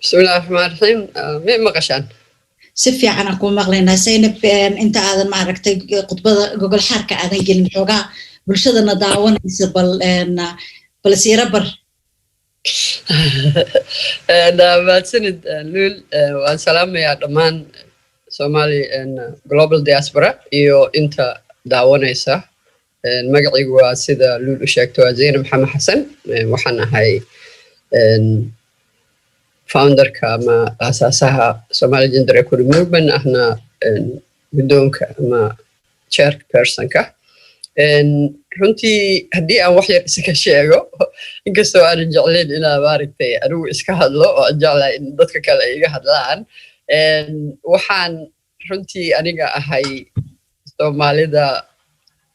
Bismillahir Rahmanir Rahim maqashaan سفي عنا كون مغلينا سينب أنت هذا ما عرفتي قطبة جوجل حركة هذا جيل حوجا بلشدنا دعونا يسبل بلسيرة بر. أنا بسند لول والسلام يا دمان Somali and Global Diaspora iyo أنت دعونا يسا المجلي وسيدا لول شاكتو زين محمد حسن وحنا هاي founder كما أساسها Somali Gender Equality Movement احنا بدونك ما chair person كا runtii haddii aan wax yar iska sheego inkastoo aanan jeclayn inaa maaragtay anigu iska hadlo oo aan jeclaa in dadka kale ay iga hadlaan waxaan runtii aniga ahay Soomaalida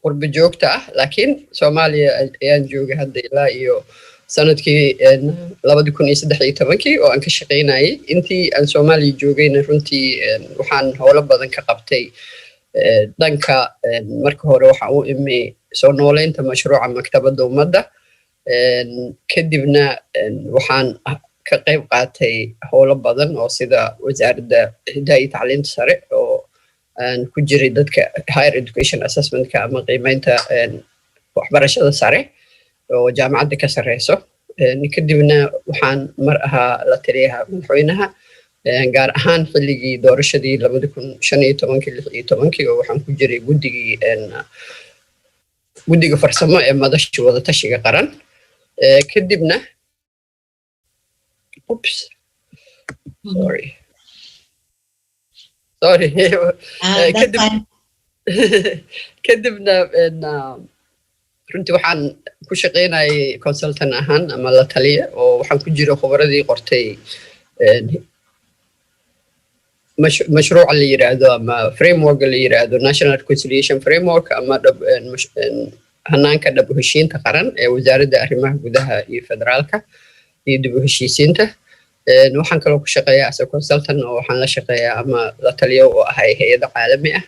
qurba joogta ah laakiin Soomaaliya ayaan joogay hadda ilaa iyo sanadkii 2013 oo aan ka shaqeynayay intii aan Soomaaliya joogayna runtii waxaan howlo badan ka qabtay dhanka marka hore waxa uu imi soo nooleynta mashruuca maktabadda ummadda kadibna waxaan ka qayb qaatay howlo badan oo sida wasaaradda hidaaya iyo tacliinta sare oo aan ku jiray dadka higher education assessment-ka ama qiimeynta waxbarashada sare oo jaamacadda ka sareyso kadibna waxaan mar ahaa la taliyaha madaxweynaha gaar ahaan xilligii doorashadii 2015 oo waxaan ku jiray guddiga farsamo ee madasha wada tashiga qaran kadibna kadibna runtii waxaan ku shaqeynayay consultant ahaan ama la taliya oo waxaan ku jira khubradii qortay مشروع اللي يرادو أما framework اللي يرادو national reconciliation framework أما هنانك دبو هشين تقرن وزارة أرماه جودها فدرالك يدبو هشيسينته نوحن كلو كشقيا أس consultant نوحن لا شقيا أما لا تليو هاي هي عالمية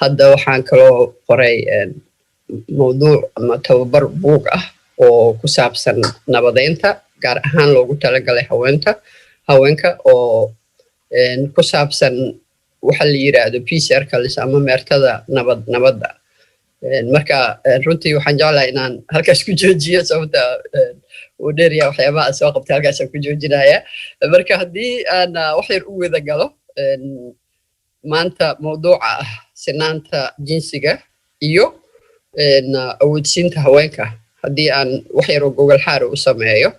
هذا وحن كلو قري موضوع أما توبر بوقة وكساب سن نبضينتا قار هان لو قلت لك haweenka oo ku saabsan waxa la yiraahdo PCR-ka ama meertada nabadda marka runtii waxaan jeclahay inaan halkaas ku joojiyo sababta oo dheeriya waxyaabaha soo qabtay halkaas ku joojinaya marka haddii aan wax yar u wada galo maanta mawduuca ah sinaanta jinsiga iyo awoodsiinta haweenka haddii aan wax yar oo gogol xaar u sameeyo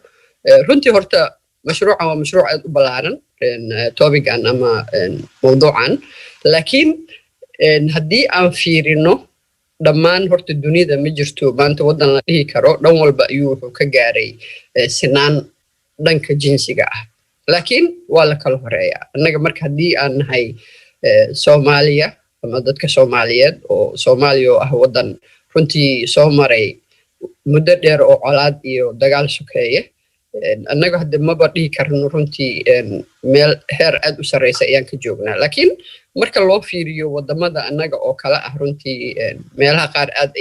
runtii horta مشروع هو مشروع بلارن توبيكان أما موضوعا لكن هدي أنفيرينه dhammaan horta dunida ma jirto maanta waddan la dhihi karo dhan walba ayuu wuxuu ka gaaray sinaan dhanka jinsiga ah laakiin waa la kala horeeyaa annaga marka haddii aan nahay Soomaaliya ama dadka Soomaaliyeed oo Soomaaliya oo ah waddan runtii soo maray muddo dheer oo colaad iyo dagaal sokeeye annaga hadda maba dhihi karno runtii meel heer aad u sareysa ayaan ka joognaa laakiin marka loo fiiriyo wadamada annaga oo kala ah runtii meelaha qaar aad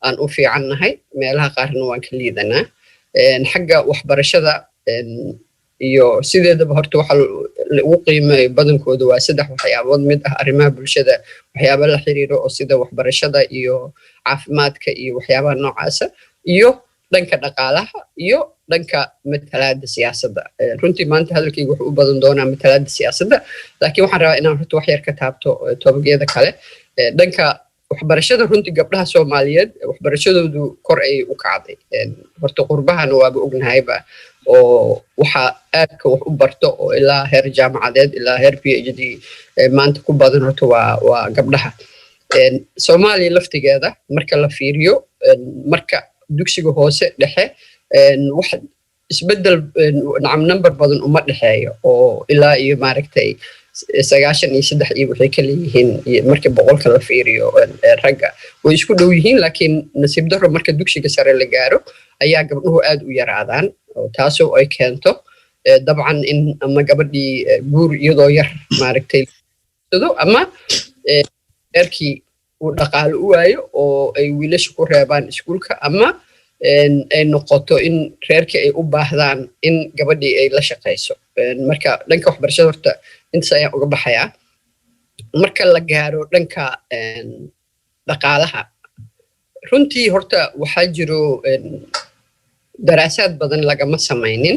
aan u fiicannahay meelaha qaarna waan ka liidanaa xagga waxbarashada iyo sideedaba horta waxa ugu qiimeeyo badankooda waa saddex waxyaabood mid ah arrimaha bulshada waxyaabo la xiriiro oo sida waxbarashada iyo caafimaadka iyo waxyaabaha noocaasa iyo dhanka dhaqaalaha iyo dhanka matalaadda siyaasadda runtii maanta hadalkayga wuxuu u badan doonaa matalaadda siyaasadda laakiin waxaan rabaa inaan horta wax yar ka taabto tobagyada kale dhanka waxbarashada runtii gabdhaha Soomaaliyeed waxbarashadoodu kor ay u kacday horta qurbahana waaba ognahayba oo waxa aadka wax u barto oo ilaa heer jaamacadeed ilaa heer PhD maanta ku badan horta waa gabdhaha Soomaaliya laftigeeda marka la fiiriyo marka dugsiga hoose dhexe wax isbedel nacam number badan uma dhexeeyo oo ilaa iyo maaragtay 93 iyo waxay kala yihiin markii boqolka la fiiriyo ragga way isku dhow yihiin laakiin nasiib darro marka dugsiga sare la gaaro ayaa gabdhuhu aad u yaraadaan taasoo ay keento dabcan in ama gabadhii guur iyadoo yar maaragtay ama erkii uu dhaqaale u waayo oo ay wiilasha ku reebaan iskuulka ama ay noqoto in reerkii ay u baahdaan in gabadhii ay la shaqayso marka dhanka waxbarashada horta intaas ayaan uga baxayaa marka la gaaro dhanka dhaqaalaha runtii horta waxaa jiro daraasaad badan lagama samaynin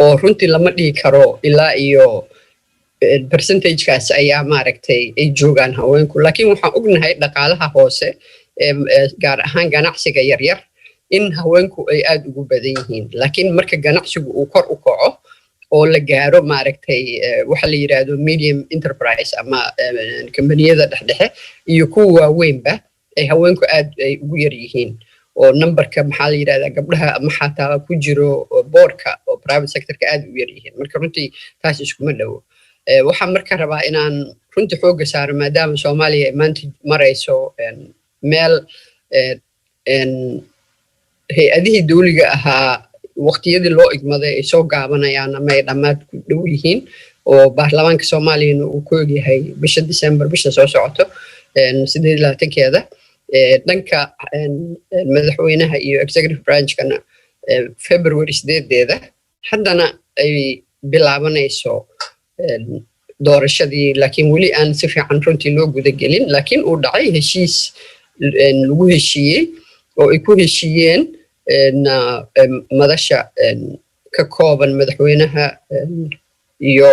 oo runtii lama dhihi karo ilaa iyo percentagekaas ayaa maaragtay ay joogaan haweenku laakiin waxaan ognahay dhaqaalaha hoose gaar ahaan ganacsiga yaryar in haweenku ay aad ugu badan yihiin laakiin marka ganacsigu uu kor u kaco oo la gaaro maaragtay waxa la yiraahdo medium enterprise ama kambaniyada dhexdhexe iyo kuwa waaweynba ay haweenku aad ay ugu yar yihiin oo numberka maxaa la yiraahdaa gabdhaha ama xataa ku jiro boardka oo private sectorka aad u yar yihiin marka runtii taas iskuma dhowo waxaan marka rabaa inaan runtii xooga saaro maadaama Soomaaliya ay maanta marayso meel hay-adihii dawliga ahaa waqtiyadii loo igmaday ay soo gaabanayaan ama ay dhammaad ku dhow yihiin oo baarlamaanka Soomaaliyana uu ku ogyahay bisha December bisha soo socoto 28keeda dhanka madaxweynaha iyo executive branchkana February 8deeda haddana ay bilaabanayso doorashadii laakiin weli aan si fiican runtii loo guda gelin laakiin uu dhacay heshiis lagu heshiiyey oo ay ku heshiiyeen madasha ka kooban madaxweynaha iyo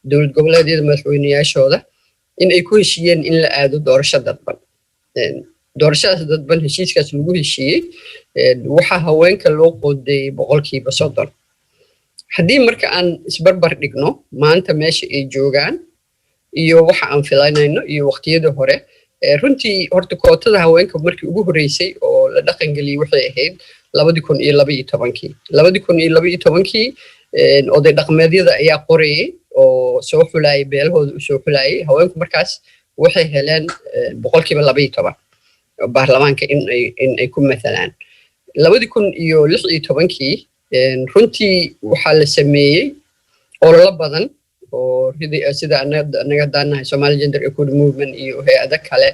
dowlad goboleedyada madaxweynayaashooda in ay ku heshiiyeen in la aado doorasho dadban doorashadaas dadban heshiiskaas lagu heshiiyey waxaa haweenka loo qoodayay 30%. haddii marka aan isbarbar dhigno maanta meesha ay joogaan iyo waxa aan filanayno iyo waqtiyada hore runtii horta kootada haweenka markii ugu horeysay oo la dhaqan geliyay waxay ahayd 2012 oday dhaqameedyada ayaa qorayay oo soo xulayay beelahooda u soo xulayay haweenku markaas waxay heleen 12% baarlamaanka in ay ku matalaan 2016 runtii waxaa la sameeyey ololo badan oo sida anaga daanahay Somali Gender Equality Movement iyo hay'ado kale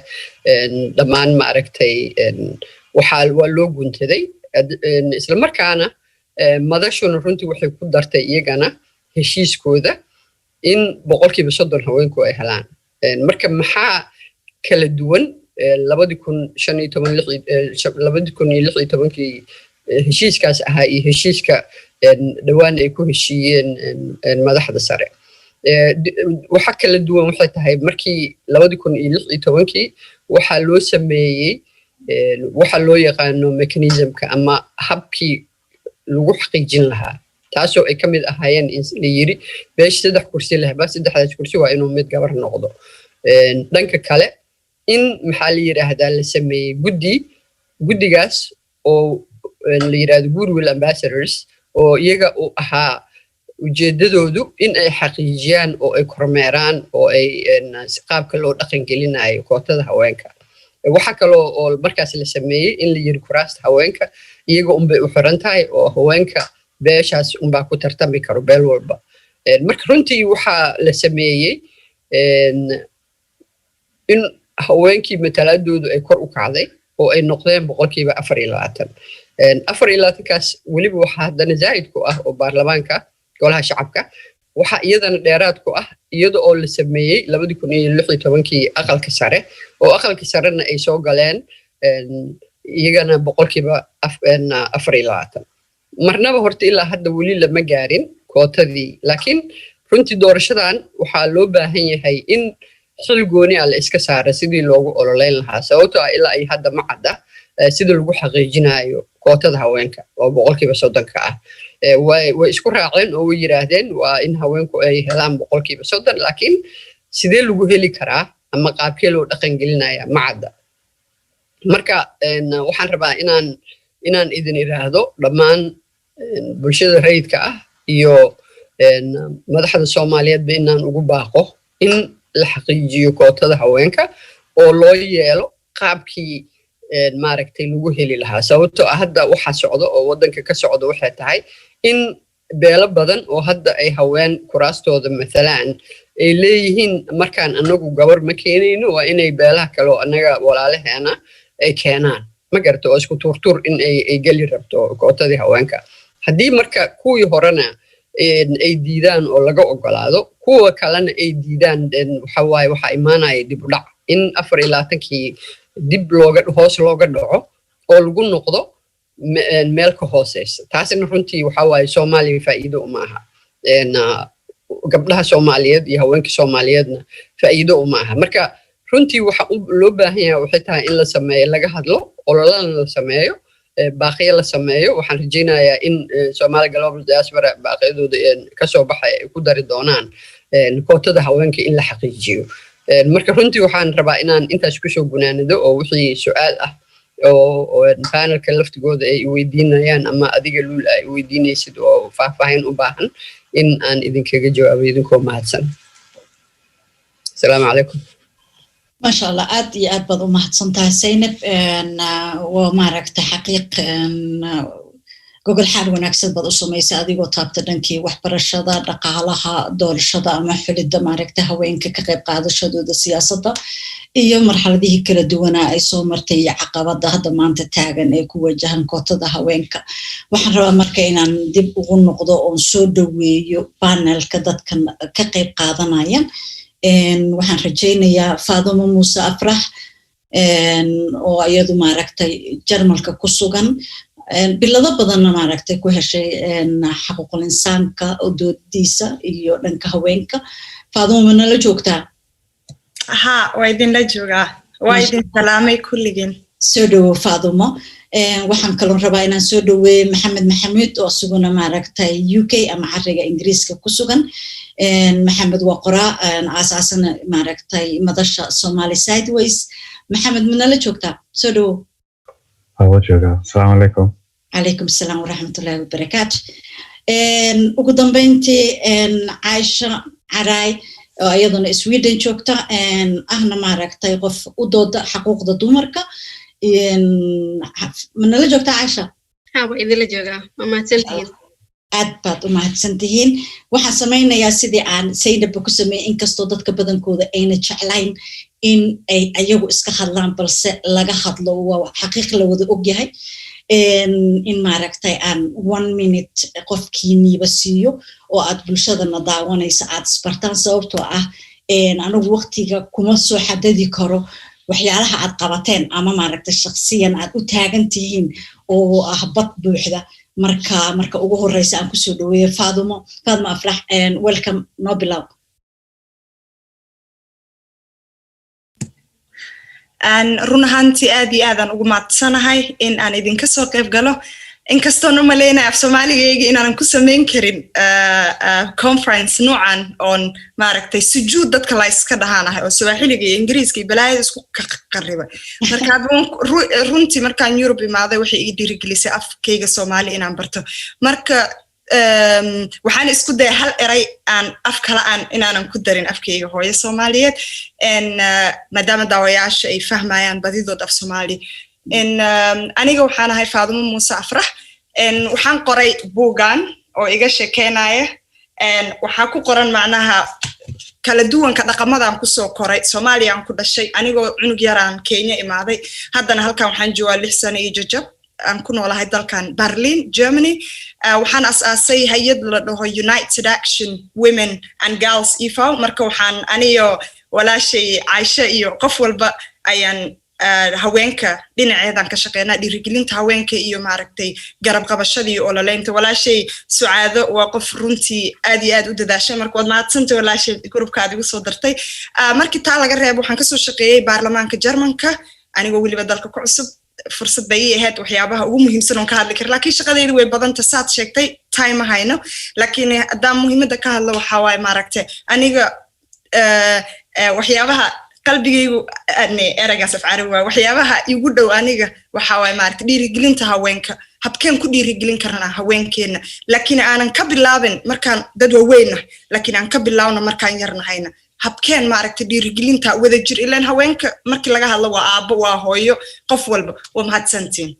dhammaan maaragtay waa loo guntaday isla markaana madashuna runtii waxay ku dartay iyagana heshiiskooda in 30% haweenku ay helaan marka maxaa kala duwan 2016 heshiiskaas ahaa iyo heshiiska dhawaan ay ku heshiiyeen madaxda sare waxa kala duwan waxay tahay markii 2016 waxaa loo sameeyey waxa loo yaqaano mechanismka ama habkii lagu xaqiijin lahaa taasoo ay ka mid ahaayeen in la yiri beesh 3 kursi lehba 3daas kursi waa inuu mid gabar noqdo dhanka kale in maxaa la yiraahdaa la sameeyey guddigaas oo la yiraahdo goodwill ambassadors oo iyaga u ahaa ujeedadoodu in ay xaqiijiyaan oo ay kormeeraan oo ay qaabka loo dhaqan gelinayo kootada haweenka waxa kale oo markaas la sameeyey in la yiri kuraasta haweenka iyaga unbay u xiran tahay oo haweenka beeshaas unbaa ku tartami karo beel walba marka runtii waxaa la sameeyey in haweenkii matalaadoodu ay kor u kacday oo ay noqdeen 24%. 24kaas weliba waxaa haddana zaa'id ku ah oo baarlamaanka golaha shacabka waxaa iyadana dheeraad ku ah iyada oo la sameeyey 2016 aqalka sare oo aqalka sarena ay soo galeen iyagana 24%. marnaba horta ilaa hadda weli lama gaarin kootadii laakiin runtii doorashadan waxaa loo baahan yahay in xil gooni ah la iska saaro sidii loogu ololeyn lahaa sababtoo ah ilaa ay hadda ma cadda sida lagu xaqiijinayo kootada haweenka oo 30% ah way isku raaceen oo way yiraahdeen waa in haweenku ay helaan 30% laakiin sidee lagu heli karaa ama qaabkee loo dhaqan gelinaya ma cadda marka waxaan rabaa inaan idin iraahdo dhammaan bulshada rayidka ah iyo madaxda Soomaaliyeed inaan ugu baaqo in la xaqiijiyo kootada haweenka oo loo yeelo qaabkii maaragtay lagu heli lahaa sababtoo ah hadda waxa socdo oo wadanka ka socdo waxay tahay in beelo badan oo hadda ay haween kuraastooda maalan ay leeyihiin markaan anagu gabar ma keenayno waa inay beelaha kale oo anaga walaalaheena ay keenaan ma garto oo isku turtur in ay gali rabto kootadii haweenka haddii marka kuwii horena ay diidaan oo laga ogolaado kuwa kalena ay diidaan waxa imaanaya dib u dhac in 24kii dib hoos looga dhaco oo lagu noqdo meel ka hooseysa taasina runtii waxa waaye Soomaaliya faa'iido uma aha gabdhaha Soomaaliyeed iyo haweenka Soomaaliyeedna faa'iido uma aha marka runtii waxa loo baahan yahay waxay tahay in la sameeyo laga hadlo ololana la sameeyo baaqiyo la sameeyo waxaan rajaynayaa in Somali Global Diaspora baaqiyadooda ka soo baxay ay ku dari doonaan kootada haweenka in la xaqiijiyo marka runtii waxaan rabaa inaan intaas ku soo gunaanado oo wixii su'aal ah oo panelka laftigooda ay weydiinayaan ama adiga luul ay weydiinaysid oo faahfaahin u baahan in aan idinkaga jawaabo idinkoo mahadsan assalaamu calaykum ما شاء الله آد بدو مهتسنتها سينب وماركت حقيق جوجل حال ونكسد بدو سميسا أديقو تابتدنكي وحبرشدا دقالها دولشدا أما حلد ماركتها وينك كقيب قادة شدود السياسة iyo marxaladihii kala duwanaa ay soo martay caqabada hadda maanta taagan ee ku wajahan kootada haweenka waxaan rabaa marka inaan dib ugu noqdo oo soo dhaweeyo panelka dadkan ka qayb qaadanaya waxaan rajaynayaa Faadimo Muuse Afrax oo ayadu maaragtay Jarmalka ku sugan bilada badanna maaragtay ku heshay xuquuqul insaanka oo doodiisa iyo dhanka haweenka Faadimo ma nala joogtaa ها وايدين لا جوغا وايدين سلامي كلين soo dhawo Faadimo waxaan kaloo rabaa inaan soo dhaweeyo Maxamed Maxamuud oo suguna maaragtay UK ama xariga Ingiriiska ku sugan Maxamed waa qoraa aasaasan maaragtay madasha Somali Sideways Maxamed ma nala joogtaa soo dhawo waa joogaa assalaamu calaykum calaykum assalaam waraxmatullaahi wabarakaatu ugu dambeyntii Aisha Caray oo ayaduna Sweden joogta ahna maaragtay qof u dooda xuquuqda dumarka ma nala joogta Aisha waa idinla joogaa waa mahadsantihiin aad baad u mahadsantihiin waxaan samaynayaa sidii aan Saynab ku sameeyay inkastoo dadka badankooda ayna jeclayn in ay ayagu iska hadlaan balse laga hadlo waa xaqiiq la wada ogyahay in maaragtay aan 1 minute qofkiiniiba siiyo oo aad bulshadana daawanaysa aad isbartaan sababtoo ah anigu waqtiga kuma soo xadadi karo waxyaalaha aad qabateen ama maaragtay shakhsiyan aad u taagan tihiin oo ah bad buuxda marka ugu horeysa aan ku soo dhaweeyo Faadimo Afrax welcome no bilow run ahaantii aad iyo aadaan ugu maadsanahay in aan idinka soo qayb galo inkastoo numaleena af Soomaaliga inaan ku sameyn karin conference noocan on maaragtay sujuud dadka la iska dhahaanahay oo Swahiliga iyo Ingiriiska iyo balaayada isku qarriba marka runtii markaan Europe imaaday waxay ii dhiirigelisay afkayga Soomaali inaan barto marka waxaan isku day hal eray aan af kala aan inaanan ku darin afkayga hooyo Soomaaliyeed maadaama daawayaasha ay fahmayaan badidood af Soomaali aniga waxaan ahay Faadumo Muuse Afrax waxaan qoray buugan oo iga sheekeynaya waxaa ku qoran macnaha kala duwanka dhaqamadaan ku soo koray Soomaaliya aan ku dhashay anigoo cunug yaraan Kenya imaaday haddana halkan waxaan joogaa 6 sano iyo jajab aan ku noolahay dalkan Berlin Germany waxaan asaasay hay'ad la dhaho United Action Women and Girls IFAW marka waxaan aniyo walaashay Aisha iyo qof walba ayaan haweenka dhinaceedan ka shaqeynaa dhiirigelinta haweenka iyo maaragtay garab qabashadii oo laleynta walaashay Sucaado waa qof runtii aad iyo aad u dadaashay marka wad maadsantay walaashay groupkaad igu soo dartay markii taa laga reebo waxaan ka soo shaqeeyay baarlamaanka Jarmanka anigoo waliba dalka ku cusub fursad bay ahayd waxyaabaha ugu muhiimsan oo ka hadli kar laakiin shaqadeedu way badanta saad sheegtay time hayno laakiin hadaan muhiimada ka hadlo waxa waay maaragtay aniga waxyaabaha qalbigaygu eragaas af Carabi waa waxyaabaha igu dhow aniga waxa waay maaragtay dhiirigelinta haweenka habkeen ku dhiirigelin karnaa haweenkeena laakiin aanan ka bilaabin markaan dad waaweyn laakiin aan ka bilaawno markaan yarnahayna habkeen maaragtay dhiirigelinta wada jir ilaan haweenka markii laga hadlo waa aabo waa hooyo qof walba waa mahadsantiin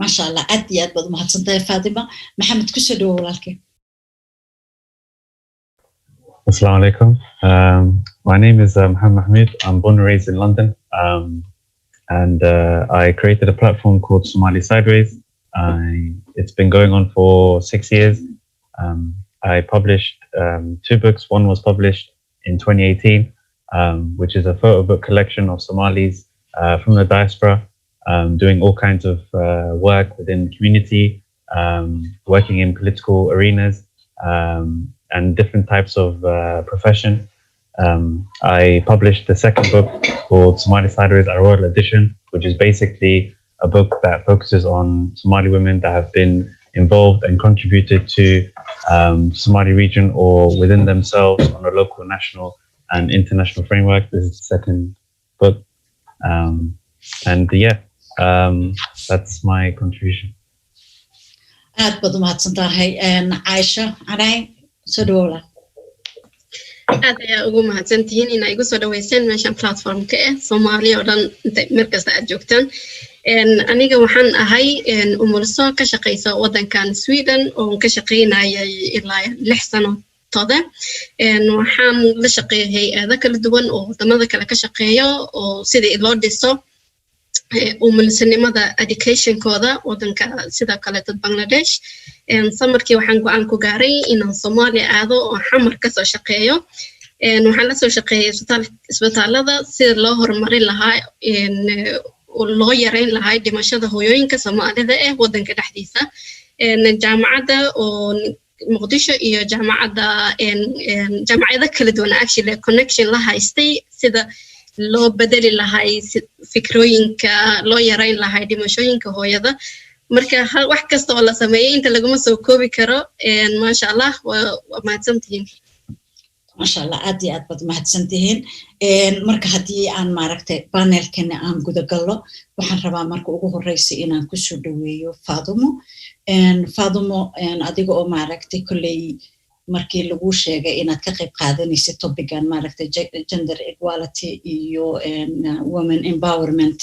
ما شاء الله أدي أدبض ما هتصدق فاطمة محمد كسر walaalkay Assalamu alaikum. My name is Mohammed Mahmoud. I'm born and raised in London. And I created a platform called Somali Sideways. It's been going on for 6 years. I published 2 books. One was published in 2018, which is a photo book collection of Somalis from the diaspora, doing all kinds of work within the community, working in political arenas, and different types of profession. I published the second book called Somali Sideways, a Royal Edition, which is basically a book that focuses on Somali women that have been involved and contributed to Somali region or within themselves on a local, national and international framework. This is the second book. And yeah, that's my contribution. aad baad u mahadsantahay Aisha anay soo dhawla aad ayaa ugu mahadsantihiin in ay igu soo dhaweyseen meeshan platformka Soomaaliya oo dhan meel kasta aad joogtaan aniga waxaan ahay umulso ka shaqeysa wadankan Sweden oo ka shaqeynayay ilaa 6 sano toda waxaan la shaqeeyay hay'ado kala duwan oo wadamada kale ka shaqeeyo oo sidii loo dhiso umulsanimada education-kooda wadanka sida kale dad Bangladesh samarkii waxaan go'aan ku gaaray inaan Soomaaliya aado oo xamar ka soo shaqeeyo waxaan la soo shaqeeyay isbitaalada sida loo horumarin lahaa loo yareyn lahaa dhimashada hooyooyinka Soomaalida wadanka dhexdiisa jaamacadda oo Muqdisho iyo jaamacada kala duwan actually connection la haystay sida loo bedeli lahay fikrooyinka loo yareyn lahay dhimashooyinka hooyada marka wax kasta oo la sameeyay inta laguma soo koobi karo ma sha Allah waa mahadsantihiin ما شاء الله aad iyo aad baad mahadsantihiin marka hadii aan maaragtay panelkana aan guda galno waxaan rabaa marka ugu horeysay inaan ku soo dhaweeyo Faadumo adiga oo maaragtay kulay markii lagu sheegay inaad ka qayb qaadanayso topican maaragtay gender equality iyo women empowerment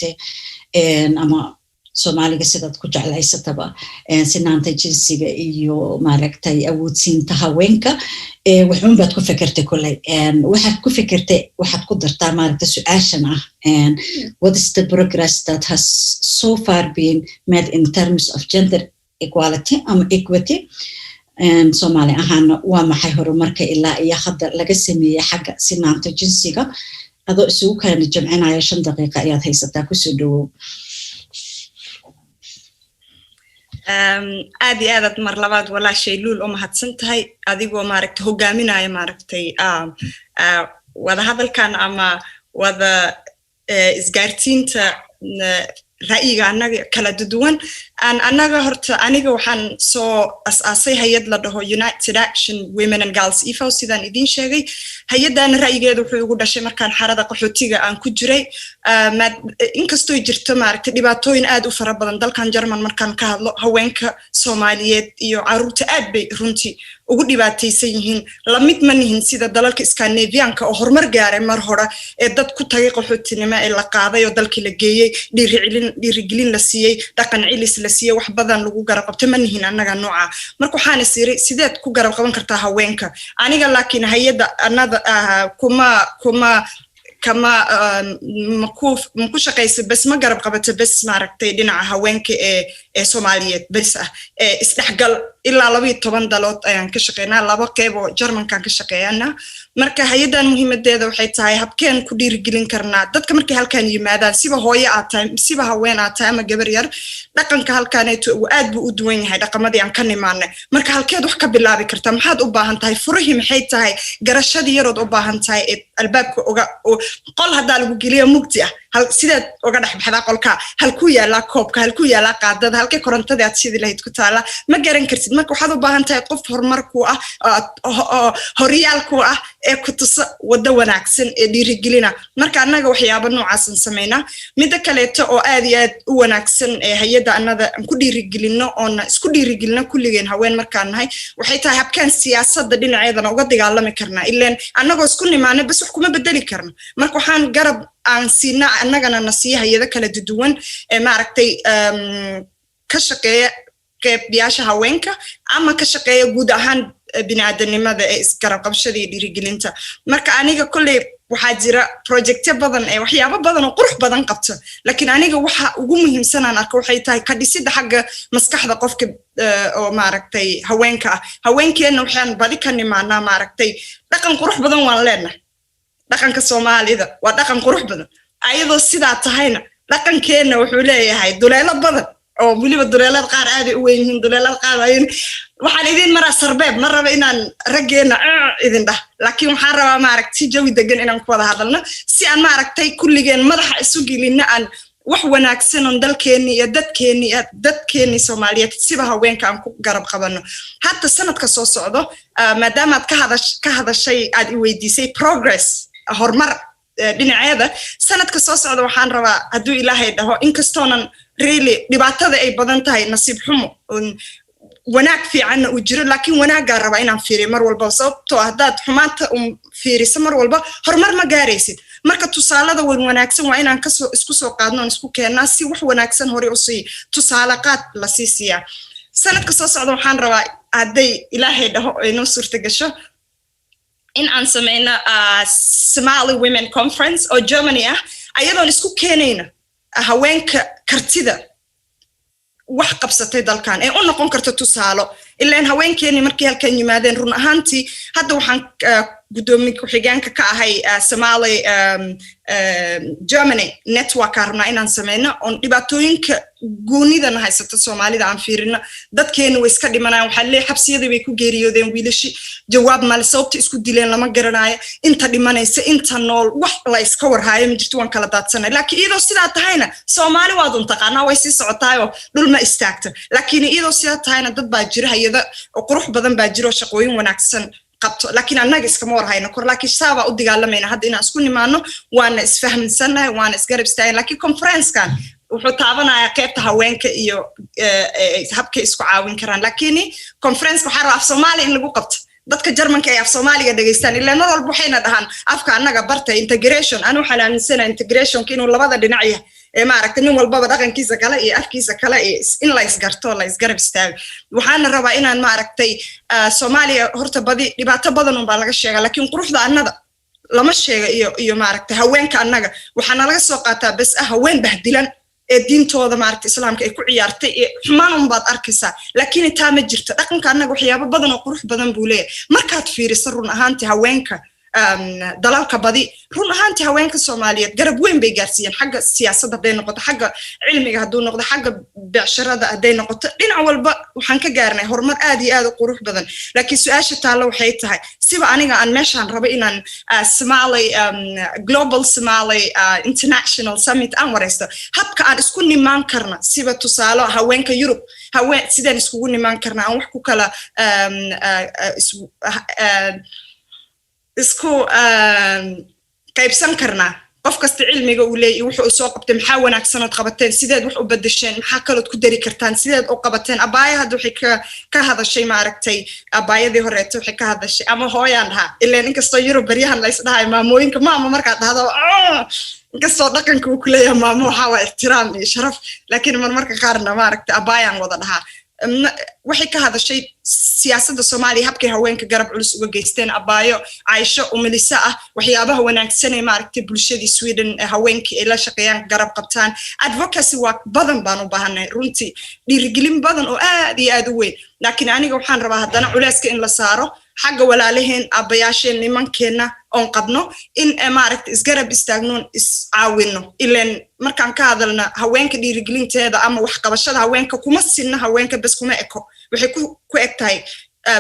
ama Soomaaliga sidaad ku jeclaysataba sinaanta jinsiga iyo maaragtay awoodsiinta haweenka waxaan baad ku fikirtay kulay waxaad ku fikirtay waxaad ku dartaa maaragtay su'aashan what is the progress that has so far been made in terms of gender equality equity Somali ahaan waa maxay horumarka ilaa iyo hadda laga sameeyay xagga sinaanta jinsiga adoo isugu kala jamcinaya 5 daqiiqo ayaad haysataa ku soo dhawow aad iyo aad mar labaad walaashay luul oo mahadsan tahay adigoo maaragtay hogaaminaya maaragtay wada hadalkan ama wada isgaarsiinta ra'yiga anaga kala duwan annaga horta aniga waxaan soo asaasay hay'ad la dhaho United Action Women and Girls IFO sidaan idin sheegay hay'adan ra'yigeedu wuxuu ugu dhashay markaan xarada qaxootiga aan ku jiray inkastoo jirto maaragtay dhibaatooyin aad u fara badan dalkan Jarman markaan ka hadlo haweenka Soomaaliyeed iyo carruurta aad bay runtii ugu dhibaataysan yihiin la mid ma nihin sida dalalka Scandinavianka oo horumar gaaray mar hore ee dad ku tagay qaxootinimo ee la qaaday oo dalkii la geeyay dhiirigelin la siiyay dhaqan cilis la siiyay wax badan lagu garab qabtay ma nihin annaga nooca marka waxaan isiri sideed ku garab qaban kartaa haweenka aniga laakiin hay'adda anada kama ku shaqaysa bas ma garab qabato bas maaragtay dhinaca haweenka ee Soomaaliyeed bas isdhexgal ilaa 12 dalood ayaan ka shaqeynaa laba qeyb oo Jarmanka ka shaqeeyana marka hay'adan muhiimadeeda waxay tahay habkeen ku dhiirigelin karnaa dadka markay halkaan yimaadaan siba hooyo aad tahay siba haween aad tahay ama gabar yar dhaqanka halkaan ay aad buu u duwan yahay dhaqamadii aan ka nimaanay marka halkeed wax ka bilaabi kartaa maxaad u baahan tahay furihii maxay tahay garashadii yarood u baahan tahay albaabka uga qol hadaa lagu geliyo mugdi ah hal sideed uga dhaxbaxdaa qolka halku yaala koobka halku yaala qaadada halkay korontada aad sidii lahayd ku taala ma garan kartid marka waxaad u baahan tahay qof horumar ku ah horiyaal ku ah ee ku tusa wada wanaagsan ee dhiirigelina marka annaga waxyaabo noocaas aan sameynaa mid kale oo aad iyo aad u wanaagsan ee hay'adda annada aan ku dhiirigelino oo isku dhiirigelino kulligeen haween markaan nahay waxay tahay habkaan siyaasadda dhinaceedana uga dagaalami karnaa ileen annagoo isku nimaanay bas wax kuma bedeli karno marka waxaan garab aan siina annagana nasiiha hay'ado kala duwan ee maaragtay ka shaqeeya qeybiyaasha haweenka ama ka shaqeeya guud ahaan bini'aadanimada ee isgarab qabashada iyo dhiirigelinta marka aniga kulay waxaa jira projectyo badan ee waxyaabo badan oo qurux badan qabto laakiin aniga waxa ugu muhiimsan aan arko waxay tahay ka dhisidda xagga maskaxda qofka oo maaragtay haweenka ah haweenkeena waxaan badi ka nimaanaa maaragtay dhaqan qurux badan waan leenahay dhaqanka Soomaalida waa dhaqan qurux badan ayadoo sidaa tahayna dhaqankeena wuxuu leeyahay duleelo badan oo waliba duleelada qaar aad u weyn yihiin duleelada qaar waxaan idin maraa sarbeeb ma raba inaan raggeena idin dhah laakiin waxaan rabaa maaragtay jawi degan inaan ku wada hadalno si aan maaragtay kulligeen madaxa isu gelino aan wax wanaagsan oo dadkeeni Soomaaliyeed siba haweenka aan ku garab qabano hadda sanadka soo socdo maadaama aad ka hadashay aad i weydiisay progress horumar dhinaceeda sanadka soo socdo waxaan rabaa hadduu Ilaahay dhaho inkastoonan really dhibaatada ay badan tahay nasiib xumo wanaag fiican u jiro laakiin wanaaga raba inaan fiiriyo mar walba sababtoo hadaad xumaanta fiiriso mar walba horumar ma gaaraysid marka tusaalada wanaagsan waa inaan isku soo qaadno isku keenaa si wax wanaagsan hore u sii tusaale qaad la siisiya sanadka soo socdo waxaan rabaa haday Ilaahay dhaho inuu suurta gasho in aan sameyno Somali Women Conference oo Germany ah ayadoon isku keenayna haweenka kartida wax qabsatay dalkan ee u noqon karto tusaalo ilaan haweenkeeni markii halkan yimaadeen run ahaantii hadda waxaan gudoomiye ku-xigeenka ka ahay Somali Germany network arna inaan sameyno on dhibaatooyinka goonidana haysata Soomaalida aan fiirino dadkeena way iska dhimanayaan waxa leeyahay xabsiyada way ku geeriyoodeen wiilashi jawaab mal sababta isku dileen lama garanayo inta dhimanaysa inta nool wax la iska warhaayo ma jirto waan kala daadsanay laakiin iyadoo sidaa tahayna Soomaali waa doon taqaanaa way sii socotaayoo dhul ma istaagto laakiin iyadoo sidaa tahayna dad baa jira hay'ado qurux badan baa jiro shaqooyin wanaagsan qabto laakiin annaga iskama warhayno kor laakiin saaba u dagaalamayna hadda inaan isku nimaano waana isfahamsanahay waana isgarab istaagay laakiin conference-kan wuxuu taabanayaa qaybta haweenka iyo habka isku caawin karaan laakiin conference waxa raax Soomaali in lagu qabto dadka Jarmanka ay af Soomaaliga dhageystaan ilaa mar walba waxayna dhahan afka annaga barta integration anu xalaaminsana integration inuu labada dhinac yahay ee maaragtay nin walba dhaqankiisa kale iyo afkiisa kale in la isgarto la isgarab istaago waxaan rabaa inaan maaragtay Soomaaliya horta badi dhibaato badan oo baa laga sheegaa laakiin quruxda annada lama sheega iyo maaragtay haweenka annaga waxaana laga soo qaataa bas haween bahdilan ee diintooda maaragtay islaamka ay ku ciyaartay xumaan baad arkaysaa laakiin taa ma jirto dhaqanka annaga waxyaabo badan oo qurux badan buu leeyahay markaad fiiriso run ahaantii haweenka dalalka badi run ahaantii haweenka Soomaaliyeed garab weyn bay gaarsiiyeen xagga siyaasadda haday noqoto xagga cilmiga haduu noqdo xagga becsharada haday noqoto dhinac walba waxaan ka gaarnay horumar aad iyo aad u qurux badan laakiin su'aasha taalo waxay tahay siba aniga aan meeshaan rabo inaan Somali Global Somali International Summit aan wareysto habka aan isku nimaan karna siba tusaalo haweenka Europe haween sidaan iskugu nimaan karna aan wax ku kala isku qaybsan karna qof kasta cilmiga uu leeyahay wuxuu soo qabtay maxaa wanaagsan oo qabateen sideed wax u bedesheen maxaa kale oo ku dari kartaan sideed oo qabateen abaaya hadda waxay ka hadashay ma aragtay abaayadii horeeto waxay ka hadashay ama hooyaan dhaha ilaa inkastoo Europe baryahan la isdhahay maamooyinka maama markaa dhahdo inkastoo dhaqanka uu ku leeyahay maamo waxa waa ixtiraam iyo sharaf laakiin marmarka qaarna ma aragtay abaayaan wada dhaha waxay ka hadashay siyaasadda Soomaaliya habkay haweenka garab culus uga geysteen abaayo Aisha Melissa ah waxyaabaha wanaagsan ee maaragtay bulshadii Sweden haweenkii ay la shaqeeyaan garab qabtaan advocacy waa badan baan u baahanay runtii dhiirigelin badan oo aad iyo aad u weyn laakiin aniga waxaan rabaa haddana culeyska in la saaro xagga walaalaheen abayaasheen nimankeena on qabno in maaragtay isgarab istaagnoon is caawino ileen markaan ka hadalna haweenka dhiirigelinteeda ama wax qabashada haweenka kuma sinna haweenka bas kuma eko waxay ku egtahay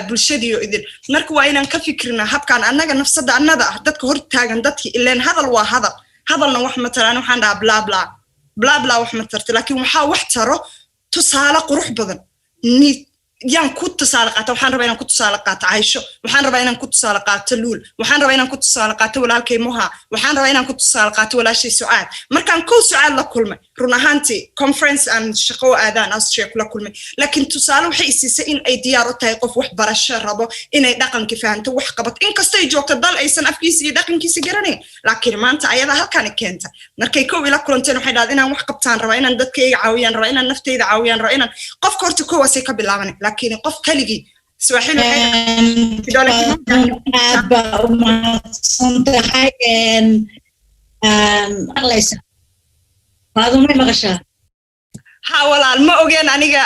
bulshadiyo idin marka waa inaan ka fikirnaa habkaan annaga nafsada annada ah dadka hor taagan dadkii ileen hadal waa hadalna wax ma taraan waxaan dhahaa bla bla wax ma tarto laakiin waxaa wax taro tusaale qurux badan yaan ku tusaale qaata waxaan rabaa inaan ku tusaale qaato Aisha waxaan rabaa inaan ku tusaale qaato Luul waxaan rabaa inaan ku tusaale qaato walaalkay Moha waxaan rabaa inaan ku tusaale qaato walaashay Sucaad markaan ku Sucaad la kulmay run ahaantii conference aan shaqo aadaan Austria kula kulmay laakiin tusaale waxay isiisay in ay diyaar u tahay qof wax barasho rabo inay dhaqanka fahanto wax qabad inkastoo ay joogto dal aysan afkiisa iyo dhaqankiisa garanayn laakiin maanta ayada halkaan keenta markay koow ila kulanteen waxay dhaad inaan wax qabtaan rabaa inaan dadkayga caawiyaan rabaa inaan naftayda caawiyaan rabaa inaan qofka horta koowaasay ka bilaabanay لكن قف كلجي سواحل هذا ما مغشى حاول ما أوجين أنيجا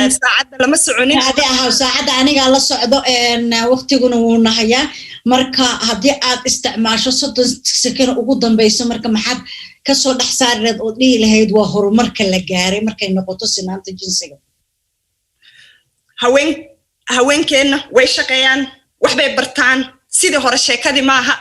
ساعد لما سعونين هذا ساعد أنيجا الله صعدوا إن وقت يكونوا نحيا مركا هدي عاد استعمال شو صد سكر وجودا بيسو مركا محد كسر حسار رد ليه لهيد وهر مركا لجاري مركا النقطة سنان الجنسية haweenkeena way shaqeeyaan wax bay bartaan sidii hore sheekadii maaha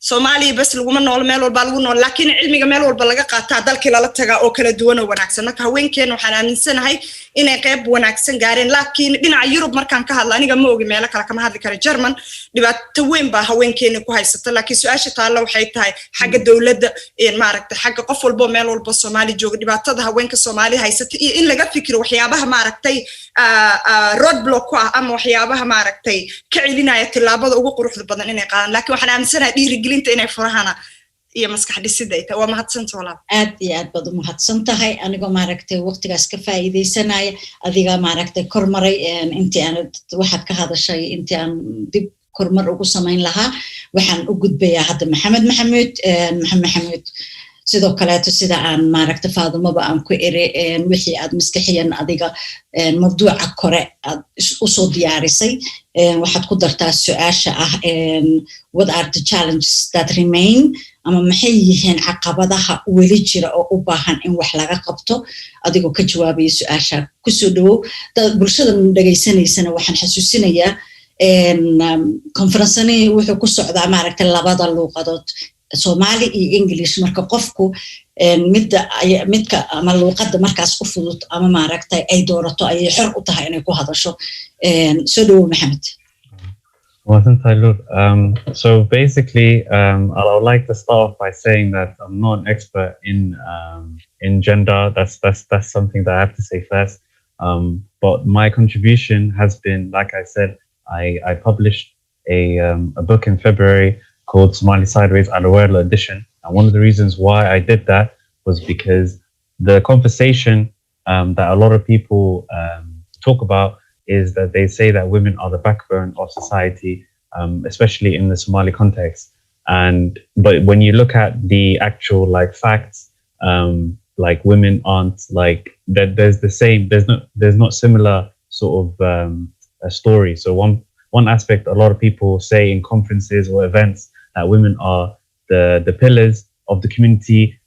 Soomaaliya bas lagu nool meel walba lagu nool laakiin cilmiga meel walba laga qaataa dalkii la tagaa oo kala duwan oo wanaagsan marka haweenkeena waxaan aaminsanahay inay qayb wanaagsan gaareen laakiin dhinaca Europe markaan ka hadla aniga ma ogi meel kale kama hadli karo German dhibaato weyn baa haweenkeena ku haysata laakiin su'aasha taalo waxay tahay xagga dawladda ee maaragtay xagga qof walba meel walba Soomaali jooga dhibaatada haweenka Soomaali haysata iyo in laga fikiro waxyaabaha maaragtay roadblock ama waxyaabaha maaragtay ka celinaya tilaabada ugu quruxda badan inay qaadaan laakiin waxaan aaminsanahay dhiirigelinta inay furahana iyo maskax dhisidda ay tahay waa mahadsantahay walaal aad iyo aad baad u mahadsantahay anigoo maaragtay waqtigaas ka faa'iideysanaya adiga maaragtay kormaray intii aan waxaad ka hadashay intii aan dib kormar ugu samayn lahaa waxaan u gudbayaa hadda maxamed maxamuud sidoo kaleeto sida aan maaragtay Faadumaba aan ku ere wixii aad maskaxiyan adiga mawduuca kore aad u soo diyaarisay waxaad ku dartaa su'aasha ah what are the challenges that remain ama maxay yihiin caqabadaha weli jira oo u baahan in wax laga qabto adigoo ka jawaabaya su'aasha ku soo dhawow bulshada dhageysanaysana waxaan xasuusinayaa conference-ni wuxuu ku socdaa maaragtay labada luuqadood Somali iyo English marka qofku midka ama luqadda markaas u fudud ama maaragtay ay doorato ay xor u tahay inay ku hadasho soo dhawow Maxamed Wasn't I look? So basically, I would like to start off by saying that I'm not an expert in gender. That's something that I have to say first. But my contribution has been, like I said, I published a book in February called Somali Sideways and a Wordle Edition. And one of the reasons why I did that was because the conversation that a lot of people talk about is that they say that women are the backbone of society, especially in the Somali context. But when you look at the actual facts, like women aren't that. There's the same. There's not similar sort of a story. So one aspect a lot of people say in conferences or events that women are the pillars of the community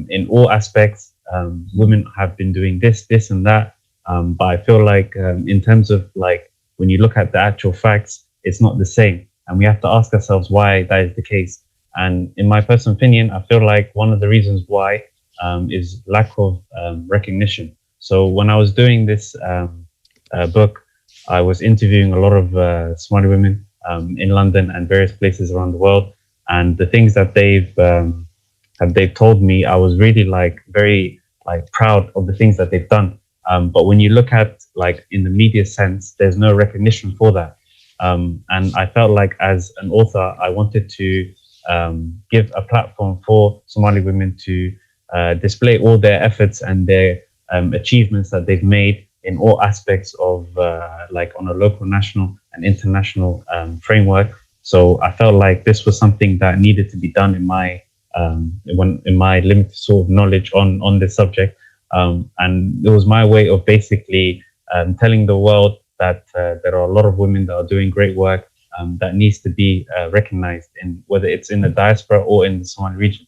in all aspects. Women have been doing this and that, but I feel like in terms of like when you look at the actual facts, it's not the same, and we have to ask ourselves why that is the case. And in my personal opinion, I feel like one of the reasons why is lack of recognition. So when I was doing this book, I was interviewing a lot of Somali women in London and various places around the world, and the things that they've told me, I was really very proud of the things that they've done. But when you look at like in the media sense, there's no recognition for that. And I felt like as an author, I wanted to give a platform for Somali women to display all their efforts and their achievements that they've made in all aspects of like on a local, national and international framework. So I felt like this was something that needed to be done in my limited sort of knowledge on this subject. And it was my way of basically telling the world that there are a lot of women that are doing great work that needs to be recognized, in whether it's in the diaspora or in the Somali region.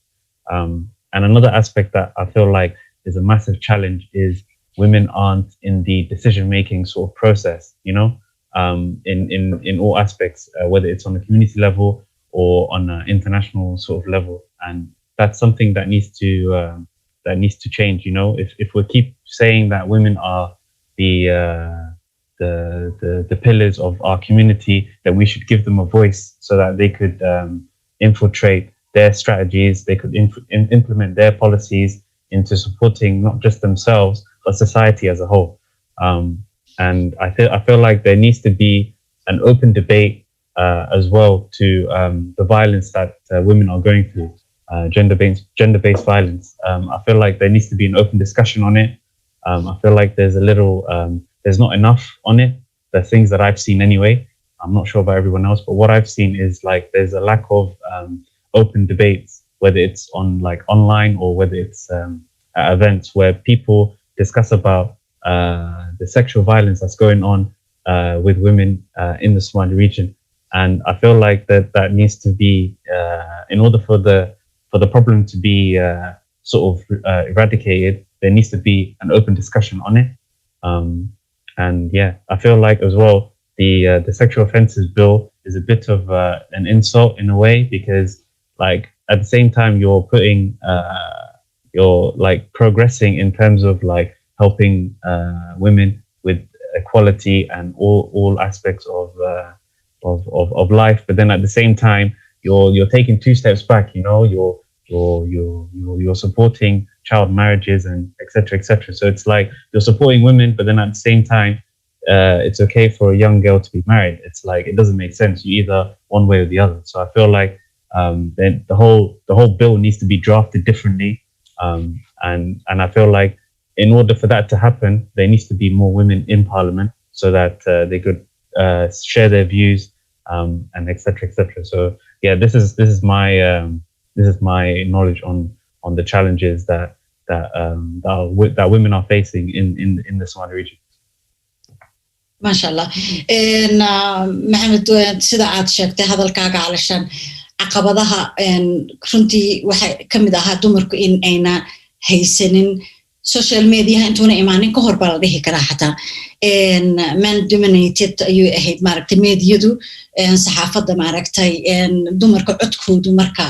And another aspect that I feel like is a massive challenge is women aren't in the decision-making sort of process, you know, in all aspects, whether it's on a community level or on an international sort of level. And that's something that needs to change. You know, if we keep saying that women are the pillars of our community, then we should give them a voice so that they could infiltrate their strategies, they could implement their policies into supporting not just themselves but society as a whole. And I feel like there needs to be an open debate as well to the violence that women are going through, gender-based violence. I feel like there needs to be an open discussion on it. I feel like there's there's not enough on it. The things that I've seen anyway. I'm not sure about everyone else, but what I've seen is like there's a lack of open debates, whether it's on like online or whether it's at events where people discuss about the sexual violence that's going on with women in the Somali region. And I feel like that needs to be, in order for the problem to be sort of eradicated, there needs to be an open discussion on it. And yeah, I feel like as well, the sexual offences bill is a bit of an insult in a way, because like at the same time you're putting, you're like progressing in terms of like helping women with equality and all aspects of life, but then at the same time you're taking 2 steps back. You know, you're supporting child marriages and etc. So it's like you're supporting women, but then at the same time it's okay for a young girl to be married. It's like it doesn't make sense. You either one way or the other. So I feel like then the whole bill needs to be drafted differently, and I feel like in order for that to happen, there needs to be more women in Parliament so that they could share their views and etc. So yeah, this is my knowledge on the challenges that women are facing in the Somali region. MashaAllah. Maxamed, sida aad sheegtay hadalkaaga calashan caqabadaha runtii waxay kamid ahaa dumarku in ayna haysanin social media intuuna imaanin ka hor baa la dhihi karaa xataa man dominated ayuu ahayd maaragtay meediyadu saxaafadda maaragtay dumarka codkoodu marka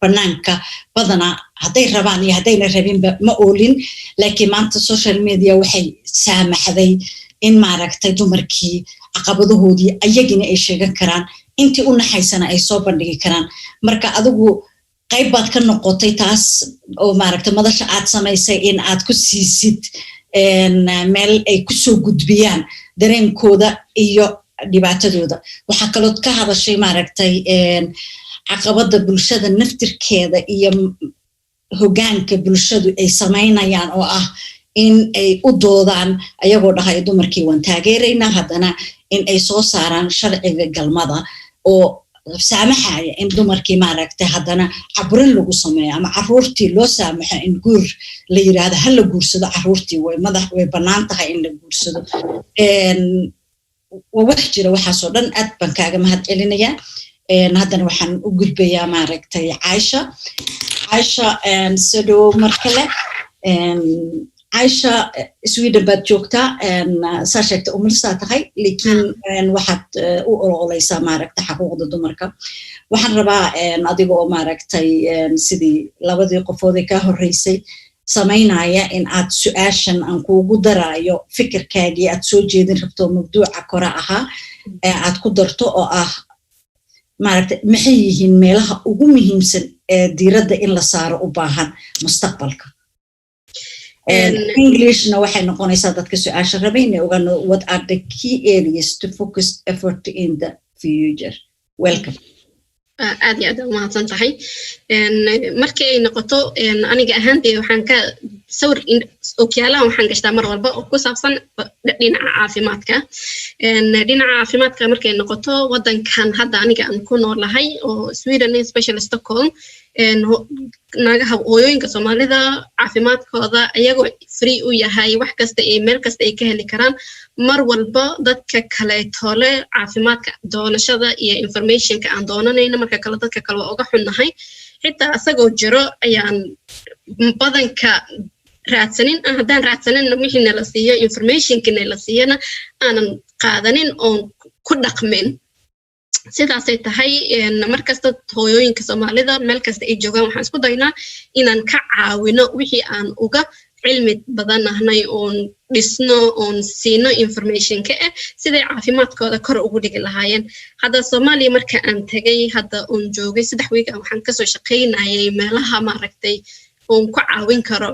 banaanka badana hadday rabaan iyo haddayna rabinba ma oolin, laakiin maanta social media waxay saamaxday in maaragtay dumarkii caqabadahoodii ayagina ay sheegan karaan, intii u naxaysana ay soo bandhigi karaan. Marka adigu qayb baad ka noqotay taas oo maaragtay madasha aad samaysay in aad ku siisid meel ay ku soo gudbiyaan dareenkooda iyo dhibaatadooda. Waxaa kaloo ka hadashay maaragtay caqabada bulshada naftirkeeda iyo hoggaanka bulshadu ay samaynayaan oo ah in ay u doodaan ayagoo dhahay dumarkii waan taageeraynaa, haddana in ay soo saaraan sharciga galmada oo saamaxaya in dumarkii maaragtay haddana caburin lagu sameeyo ama caruurtii loo saamaxo in guur la yiraahdo ha la guursado, caruurtii way bannaan tahay in la guursado. wax jira waxaasoo dhan aad baan kaaga mahad celinayaa. haddana waxaan u gudbayaa maaragtay Aisha soo dhawow mar kale Aisha Sweden baad joogtaa saa sheegtay umulsaa tahay laakiin waxaad u ololeysaa maaragtay xuquuqda dumarka waxaan rabaa adiga oo maaragtay sidii labadii qofood ee ka horeysay samaynaya in aad su'aashan aan kuugu daraayo fikirkaagii aad soo jeedin rabto mawduuca kore ahaa aad ku darto oo ah maaragtay maxay yihiin meelaha ugu muhiimsan ee diiradda in la saaro u baahan mustaqbalka Englishna waxay noqonaysaa dadka su'aasha rabay inay ogaano what are the key areas to focus effort in the future. Welcome. aad iyo aad umahadsan tahay markii ay noqoto aniga ahaantay waxaan ka sawir okyaalaha waxaan gashtaa mar walba oo ku saabsan dhinaca caafimaadka markay noqoto wadankan hadda aniga aan ku noolahay oo Sweden especially Stockholm naagaha hooyooyinka Soomaalida caafimaadkooda ayagoo free u yahay wax kasta ee meel kasta ay ka heli karaan mar walba dadka kale toole caafimaadka doonashada iyo informationka aan doonanayna marka kale dadka kale waa uga xunnahay xitaa asagoo jiro ayaan badanka raadsanin haddaan raadsanin wixii la siiyo informationka la siiyana aanan qaadanin oon ku dhaqmin sidaasay tahay markasta hooyooyinka Soomaalida meel kasta ay joogaan waxaan isku daynaa inaan ka caawino wixii aan uga cilmi badan ahnay oon dhisno oon siino informationka sida caafimaadkooda kor ugu dhigi lahaayeen hadda Soomaaliya marka aan tagay hadda oon joogay 3 week waxaan ka soo shaqeynayay meelaha maaragtay oon ku caawin karo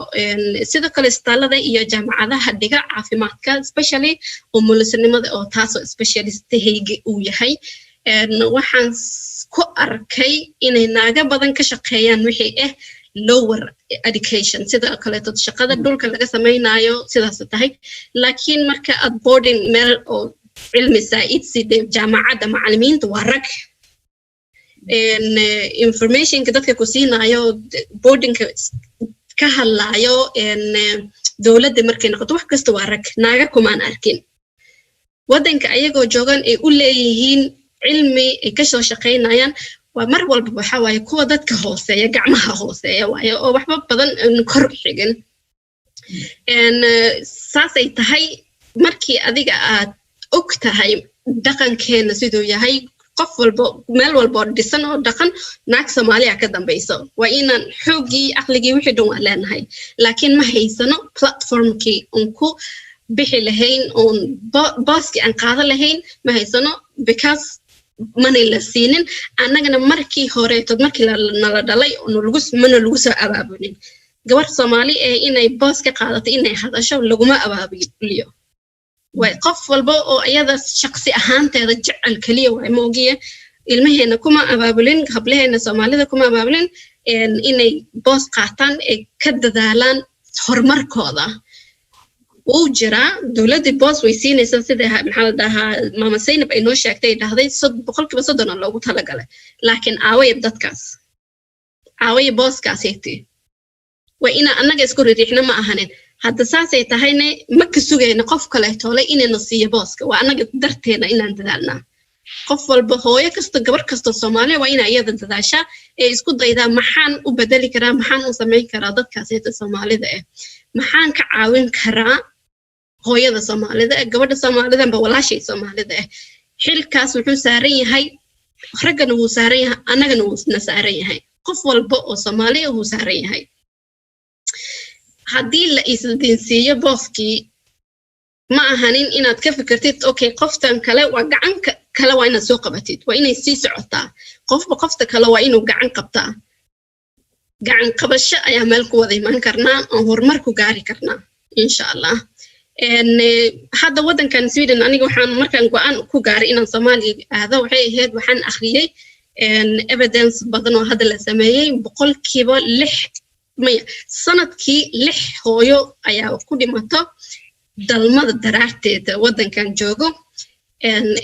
sidoo kale isbitaalada iyo jaamacadaha dhiga caafimaadka especially umulisanimada oo taas oo specialist-hayga uu yahay waxaan ku arkay inay naaga badan ka shaqeeyaan wixii lower education sida kale dad shaqada dhulka laga sameeynayo sidaas tahay laakiin marka aad boarding meel oo cilmi saa'id sida jaamacada macallimiinta waa rag information ka dadka ku siinayo boarding ka hadlaayo dawladda markay noqoto wax kasta waa rag naaga kumaan arkin wadanka ayagoo joogan ay u leeyihiin cilmi ay ka soo shaqeynayaan waa mar walba waxa waaye kuwa dadka hooseeya gacmaha hooseeya waaye oo waxba badan kor xigin saasay tahay markii adiga aad og tahay dhaqankeena sidoo yahay qof walba meel walba dhisan oo dhaqan naag Soomaaliya ka dambayso waa inaan xoogii aqligii wixii dhan waa leenahay laakiin ma haysano platformkii ku bixi lahayn on booski aan qaada lahayn ma haysano because money la siinin annagana markii hore markii la dhalay oo lagu soo abaabulin gabar Soomaali inay boos ka qaadato inay hadasho laguma abaabuliyo way qof walba oo iyada shakhsi ahaanteeda jecel kaliya way moogiye ilmaheena kuma abaabulin hablaheena Soomaalida kuma abaabulin inay boos qaataan ee ka dadaalaan horumarkooda oo jira dawladda boos way siinaysaa sida maxaa la dhahaa Mama Zainab ay noo sheegtay dhahday 100% loogu talagalay laakiin aaway dadkaas aaway booskaas heetay way ina annaga isku riixna ma ahanin hadda saasay tahayne ma ka sugayna qof kale toole inayna siiyo booska waa annaga darteena inaan dadaalnaa qof walba hooyo kasta gabar kasta Soomaaliya waa ina iyada dadaasha ee isku dayda maxaan u bedeli karaa maxaan u sameyn karaa dadkaas ee Soomaalida maxaan ka caawin karaa hooyada Soomaalida gabadha Soomaalida ba walaashay Soomaalida xilkaas wuxuu saaran yahay ragana wuu saaran yahay annagana wuu saaran yahay qof walba oo Soomaaliya wuu saaran yahay haddii la isdiinsiyo booskii ma ahanin inaad ka fikirtid okay qoftan kale waa gacan kale waa inaad soo qabatid waa inay sii socotaa qofta kale waa inuu gacan qabtaa gacan qabasho ayaa meel ku wada iman karnaa oo horumar ku gaari karnaa insha Allah hadda wadankan Sweden aniga waxaan markaan go'aan ku gaaray inaan Soomaaliya aado waxay ahayd waxaan akhriyay evidence badan oo hadda la sameeyay 6% sanadkii 6 hooyo ayaa ku dhimato dalmada daraarteeda wadankan joogo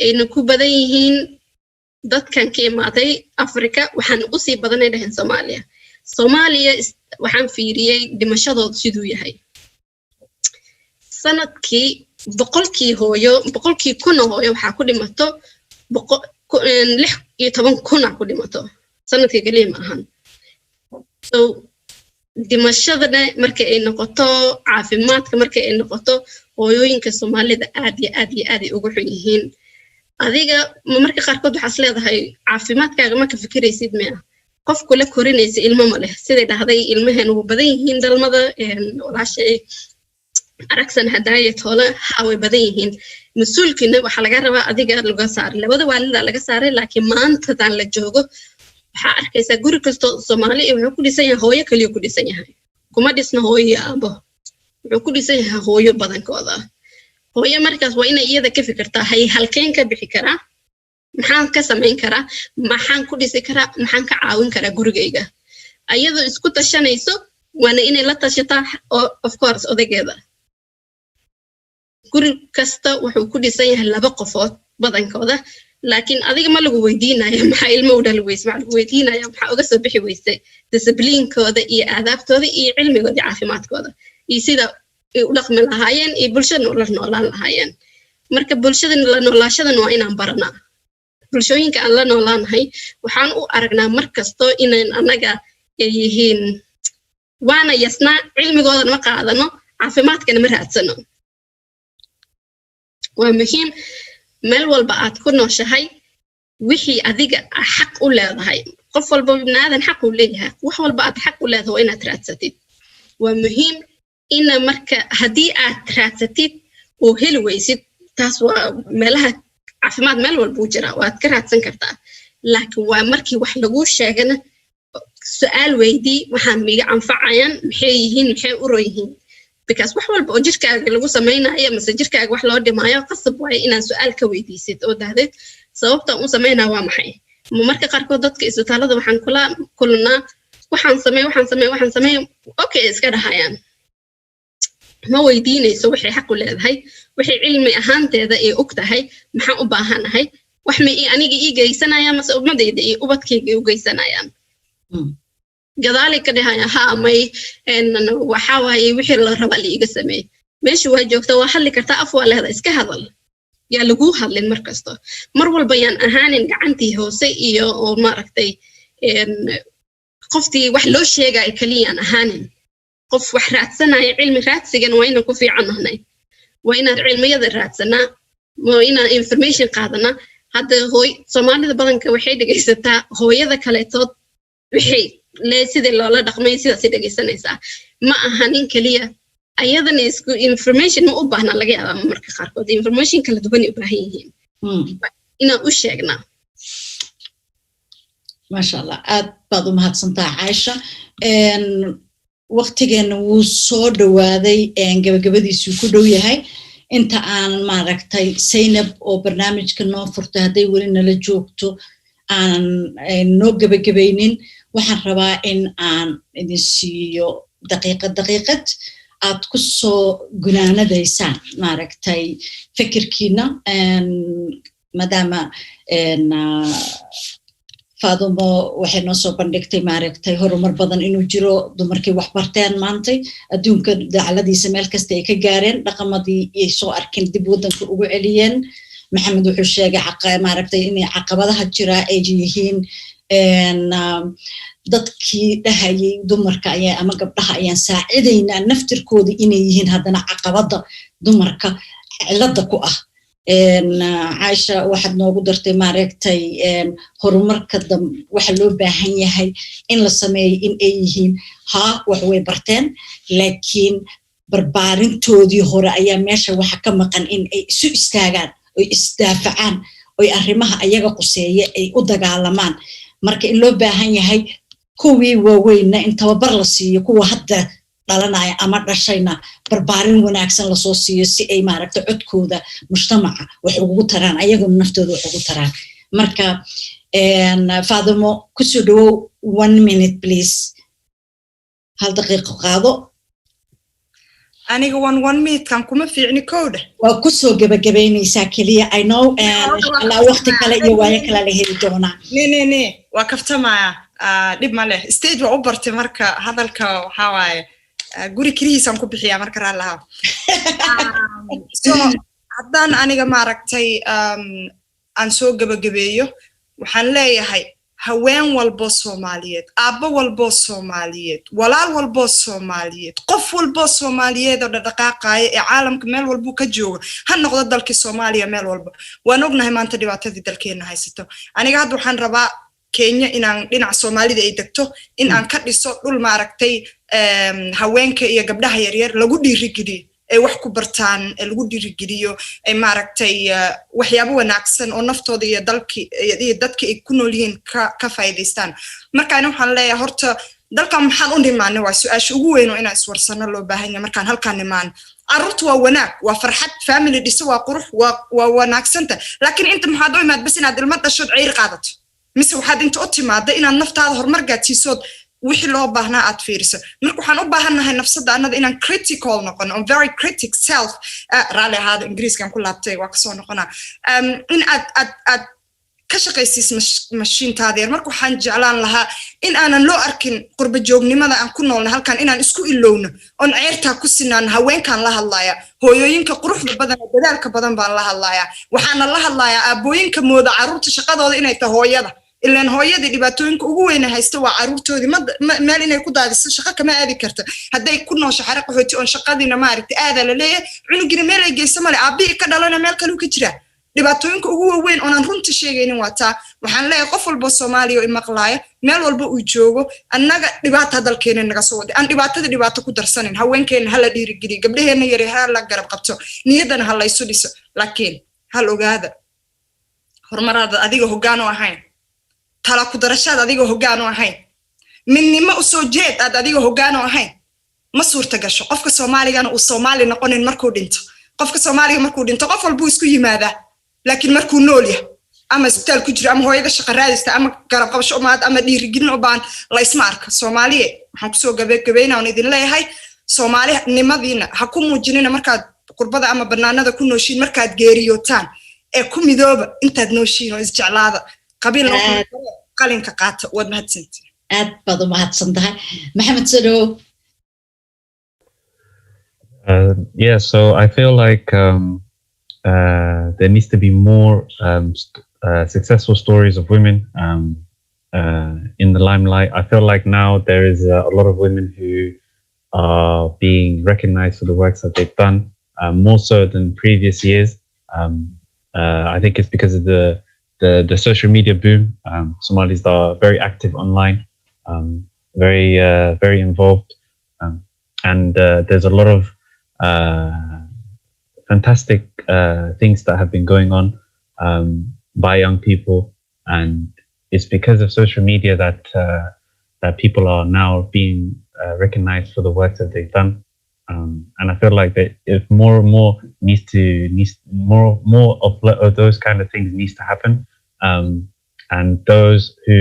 ayna ku badan yihiin dadkan ka imaaday Afrika waxaan u sii badanay dhahan Soomaaliya waxaan fiiriyay dhimashadooda siduu yahay sanadkii 100 hooyo 100 kun hooyo waxa ku dhimato 6,000 ku dhimato sanadka kaliya ma ahan. So dimashadana marka ay noqoto caafimaadka marka ay noqoto hooyooyinka Soomaalida aad iyo aad ugu xun yihiin. Adiga marka qaarkood waxaad leedahay caafimaadkaaga ma ka fikiraysid miya qof kula korinaysa ilmo ma leh sida dhahday ilmahan ugu badan yihiin dalmada walaashay aragsan hadaaya toole way badan yihiin mas'uulkina waxa laga rabaa adiga laga saar labada waalida laga saaray laakiin maanta tan la joogo waxa arkaysa guri kasto Soomaali wuxuu ku dhisan yahay hooyo kaliya ku dhisan yahay kuma dhisna hooyo abo wuxuu ku dhisan yahay hooyo badankooda hooyo markaas waa inay iyada ka fikirtaa hay halkeen ka bixi karaa maxaan ka sameyn karaa maxaan ku dhisi karaa maxaan ka caawin karaa gurigayga ayadoo isku tashanayso waana inay la tashataa of course odageeda guri kasta wuxuu ku dhisan yahay 2 qofood badankooda laakiin adiga ma lagu weydiinayo maxaa ilmo u dhal weysay ma lagu weydiinayo maxaa uga soo bixi weysay discipline-kooda iyo aadaabtooda iyo cilmigooda caafimaadkooda iyo sida u dhaqmi lahaayeen iyo bulshada la noolaan lahaayeen marka bulshada la noolaashadan waa inaan baranaa bulshooyinka aan la noolaanahay waxaan u aragnaa markasto inaan anaga yihiin waana yasna cilmigooda ma qaadano caafimaadkana ma raadsano waa muhiim meel walba aad ku nooshahay wixii adiga xaq u leedahay qof walba ibnaadan xaq u leeyahay wax walba aad xaq u leedahay inaad raadsatid waa muhiim in marka hadii aad raadsatid oo heli weysid taas waa meelaha caafimaad meel walba u jira waad ka raadsan kartaa laakiin waa markii wax lagu sheegana su'aal weydii waxaan miga anfacayaan maxay yihiin maxay u rooyihiin because wax walba oo jirkaaga lagu sameeynayo ama jirkaaga wax loo dhimaayo qasab way inaan su'aal ka weydiisid oo dahdeed sababta uu sameeynaa waa maxay marka qaarkood dadka isbitaalada waxaan kulnaa waxaan sameey okay iska dhahayaan ma weydiinayso waxay xaq u leedahay waxay cilmi ahaanteeda ee og tahay maxaan u baahanahay wax ma aniga ii geysanaya mase ummadayda iyo ubadkayga u geysanayaan gadaali ka dhahaya ha may waxa waaye wixii la raba la iga sameey meesha waa joogta waa hadli kartaa af waa leedahay iska hadal yaa lagu hadlin markasto mar walba yaan ahaanin gacantii hoose iyo oo maaragtay qoftii wax loo sheegay kaliyaan ahaanin qof wax raadsanaya cilmi raadsigan waa inaan ku fiicanahay waa inaan cilmiyada raadsanaa waa inaan information qaadana hadda Soomaalida badanka waxay dhageysataa hooyada kaleetood waxay sida loola dhaqmay sidaas dhageysanaysaa ma ahanin kaliya ayadana isku information ma u baahna laga yaabaa marka qaarkood information kala duwan u baahan yihiin inaan u sheegnaa masha Allah aad baad u mahadsantahay Aisha waqtigeena wuu soo dhawaaday gabagabadiisu ku dhow yahay inta aan maaragtay Zainab oo barnaamijka noo furtay haday wali nala joogto aan noo gabagabaynin waxaan rabaa in aan idin siiyo daqiiqad aad ku soo gunaanadaysaan maaragtay fikirkiina maadaama Faadumo waxay noo soo bandhigtay maaragtay horumar badan inuu jiro dumarkii wax barteen maantay adduunka dacaladiisa meel kasta ay ka gaareen dhaqamadii ay soo arkeen dib wadanka ugu celiyeen maxamed wuxuu sheegay maaragtay inay caqabadaha jira ay yihiin dadkii dhahayay dumarka ayaa ama gabdhaha ayaan saacidaynaa naftirkooda inay yihiin haddana caqabada dumarka cilada ku ah Aisha waxaad noogu dartay maaragtay horumarka waxa loo baahan yahay in la sameeyo in ay yihiin wax way barteen laakiin barbaarintoodii hore ayaa meesha waxa ka maqan in ay isu istaagaan oo isdaafacaan oo arrimaha ayaga quseeya ay u dagaalamaan marka in loo baahan yahay kuwii waaweyna in tababar la siiyo kuwa hadda dhalanaya ama dhashayna barbaarin wanaagsan la soo siiyo si ay maaragtay codkooda mujtamaca wax ugu taraan ayaga naftooda wax ugu taraan marka Faadumo ku soo dhawow 1 minute please hal daqiiqo qaado aniga 1 minute kan kuma fiicni kooda waa ku soo gabagabaynaysaa kaliya I know la waqti kale iyo waayo kale la heli doonaa ne waa kaftamaya dib ma leh stage waa u bartay marka hadalka waxa waaye guri kirihiisan ku bixiyaa marka raalaha so haddaan aniga maaragtay aan soo gabagabeeyo waxaan leeyahay haween walbo Soomaaliyeed aabbo walbo Soomaaliyeed walaal walbo Soomaaliyeed qof walbo Soomaaliyeed oo dhaqaaqaya ee caalamka meel walbo ka jooga ha noqdo dalka Soomaaliya meel walba waan ognahay maanta dhibaatadii dalkeena haysato aniga hadda waxaan rabaa Kenya inaan dhinaca Soomaalida ay degto in aan ka dhiso dhul maaragtay haweenka iyo gabdhaha yaryar lagu dhiirigeliyo ay wax ku bartaan lagu dhiirigeliyo ay maaragtay waxyaabo wanaagsan oo naftooda iyo dadka ay ku nool yihiin ka faa'iideystaan markaan waxaan leeyahay horta dalkan maxaan u dhimaanay waa su'aasha ugu weyn oo inaan iswarsano loo baahan yahay markaan halkaan nimaan carruurtu waa wanaag waa farxad family dhiso waa qurux waa wanaagsanta laakiin inta maxaad u imaad bas inaad ilmo dhashood ceyr qaadato mise waxaad inta u timaada inaad naftaada horumar gaadsiisood wixii loo baahnaa aad fiiriso marka waxaan u baahannahay nafsada annada inaan critical noqono on very critic self raali ahaada ingiriiskan ku laabtay waa kasoo noqonaa in aad ka shaqaysiis mashiintaada marka waxaan jeclaan lahaa in aanan loo arkin qurba joognimada aan ku noolna halkan inaan isku ilowno on ceyrtaa ku sinaan haweenkaan la hadlaya hooyooyinka quruxda badan ee dadaalka badan baan la hadlayaa waxaana la hadlayaa aabooyinka mooda carruurta shaqadooda inay tahay hooyada ilaan hooyadii dhibaatooyinka ugu weyn haysta waa carruurtoodii meel inay ku daadiso shaqo kama aadi karto hadday ku noosho xare qaxooti on shaqadiina maaragtay aada la leeyahay cunugina meel ay geyso male aabbihii ka dhalana meel kale ka jira dhibaatooyinka ugu weyn oonaan runta sheegaynin waa taa waxaan leeyahay qof walbo Soomaaliya oo imaqlaaya meel walba uu joogo annaga dhibaata dalkeena naga soo waday aan dhibaato ku darsanin haweenkeena hala dhiirigeliyo gabdhaheena yar ha la garab qabto niyadana ha la isu dhiso laakiin hal ogaada horumarada adiga hoggaan u ahayn tala ku darashada adiga hoggaan u ahayn midnimo u soo jeed adiga hoggaan u ahayn ma suurta gasho qofka Soomaaligana uu Soomaali noqonin markuu dhinto qofka Soomaaliga markuu dhinto qof walba isku yimaada laakiin markuu nool yahay ama isbitaal ku jira ama hooyada shaqo raadista ama garab qabasho ama dhiirigelin u baan la isma arka Soomaaliye waxaan ku soo gabagabeynaa oo idin leeyahay Soomaalinimadiina ha ku muujinina markaad qurbada ama banaanada ku nooshiin markaad geeriyootaan ee ku midooba intaad nooshiin oo isjeclaada qabiil qalinka qaata wad mahadsantahay aad baad u mahadsantahay Maxamed Sadow yeah, so I feel like there needs to be more successful stories of women in the limelight. I feel like now there is a lot of women who are being recognized for the works that they've done, more so than previous years. I think it's because of the social media boom. Somalis are very active online, very involved, and there's a lot of fantastic things that have been going on by young people, and it's because of social media that people are now being recognized for the work that they've done, and I feel like that if more and more more of those kind of things needs to happen, and those who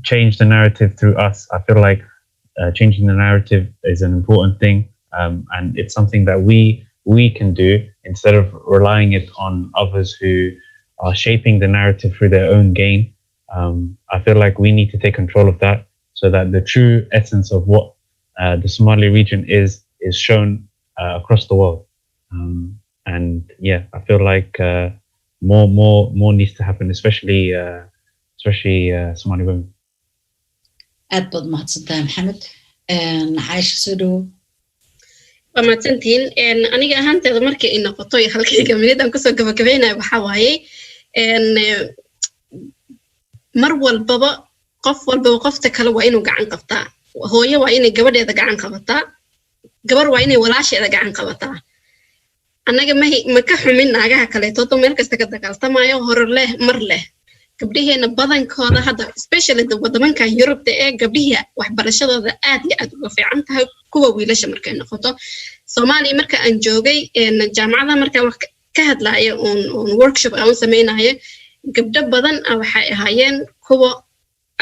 change the narrative through us, I feel like changing the narrative is an important thing, and it's something that we can do instead of relying it on others who are shaping the narrative through their own gain. I feel like we need to take control of that so that the true essence of what the Somali region is shown across the world. And yeah, I feel like more needs to happen, especially Somali women. aad baad mahadsantahay Maxamed Caaisha Sadow waa mahadsantiin aniga ahaanteeda markii ay noqoto halkayga minidaan kusoo gabagabeynaya waxaa waaye mar walbaba qof walbaba qofta kale waa inuu gacan qabtaa hooyo waa inay gabadheeda gacan qabataa gabar waa inay walaasheeda gacan qabataa annaga ma ka xumin naagaha kaleeto meel kasta ka dagaaltamayo hor leh mar leh gabdhaheena badankooda hadda especially waddamanka Yurubta ee gabdhiha waxbarashadooda aad iyo aad uga fiican tahay kuwa wiilasha markay noqoto Soomaaliya marka aan joogay jaamacada marka wax ka hadlayo on workshop aan sameeynayo gabdho badan waxay ahaayeen kuwa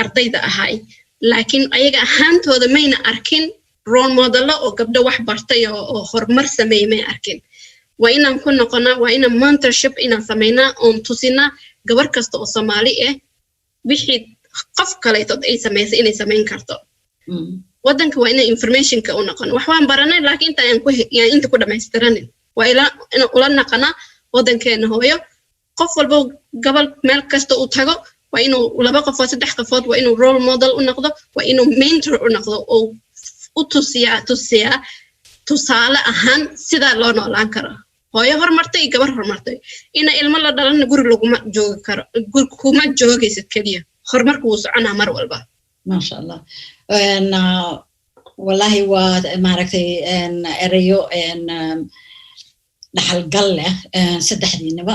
ardayda ahay laakiin ayaga ahaantooda mayna arkin role model oo gabdho wax bartay oo horumar sameeyay arkin waa inaan ku noqonaa waa inaan mentorship inaan sameeynaa on tusina gabar kasta oo Soomaali ah wixii qof kale ay sameeyay inay sameyn karto wadanka waa inay information ka u noqon wax waan baranay laakiin inta aan ku dhameystiranin waa in ula naqana wadankeena hooyo qof walba gobol meel kasta uu tago waa inuu 2 qofood 3 qofood waa inuu role model u noqdo waa inuu mentor u noqdo oo u tusiya tusaale ahaan sida loo noolaan karo hooyo horumartay gabar horumartay ina ilmo la dhalan guri laguma joogi karo guri kuma joogaysid kaliya horumarku wuu soconaa mar walba ma sha Allah wallahi waa maaragtay erayo dhaxal gal leh saddexdiinaba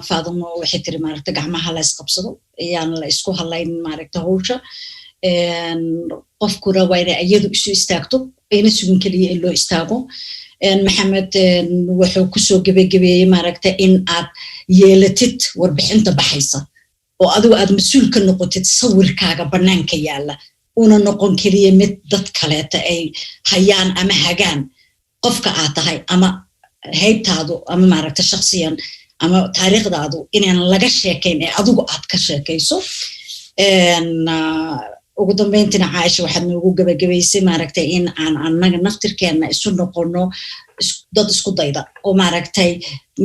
faadimo waxay tiri maaragtay gacmaha la isqabsado ayaan la isku halayn maaragtay hawsha qofkuna waa inay iyadu isu istaagto ayna sugin kaliya in loo istaago maxamed wuxuu kusoo gabagabeeyey maaragtay in aad yeelatid warbixinta baxaysa oo adigu aad mas'uul ka noqotid sawirkaaga banaanka yaala una noqon kaliya mid dad kaleeta ay hayaan ama hagaan qofka aad tahay ama haybtaadu ama maaragtay shakhsiyan ama taariikhdaadu inaan laga sheekayn ee adigu aad ka sheekayso ugu dambeyntina Caaisha waxaad noogu gabagabaysay maaragtay in aan annaga naftirkeena isu noqono dad isku dayda oo maaragtay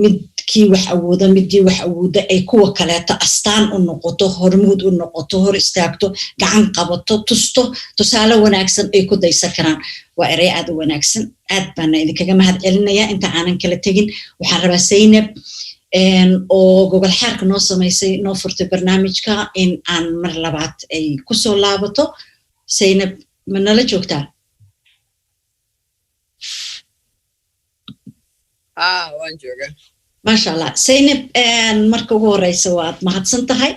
midkii wax awooda midii wax awooda ay kuwa kaleeto astaan u noqoto hormuud u noqoto hor istaagto gacan qabato tusto tusaale wanaagsan ay ku daysan karaan waa eray aad u wanaagsan aad baan idinkaga mahadcelinayaa inta aanan kala tegin waxaan rabaa Zainab oo gobol xaarka noo samaysay noo furtay barnaamijka in aan mar labaad ay ku soo laabato Zainab ma nala joogtaa waan joogaa ما شاء الله Zainab marka ugu horeysa waad mahadsan tahay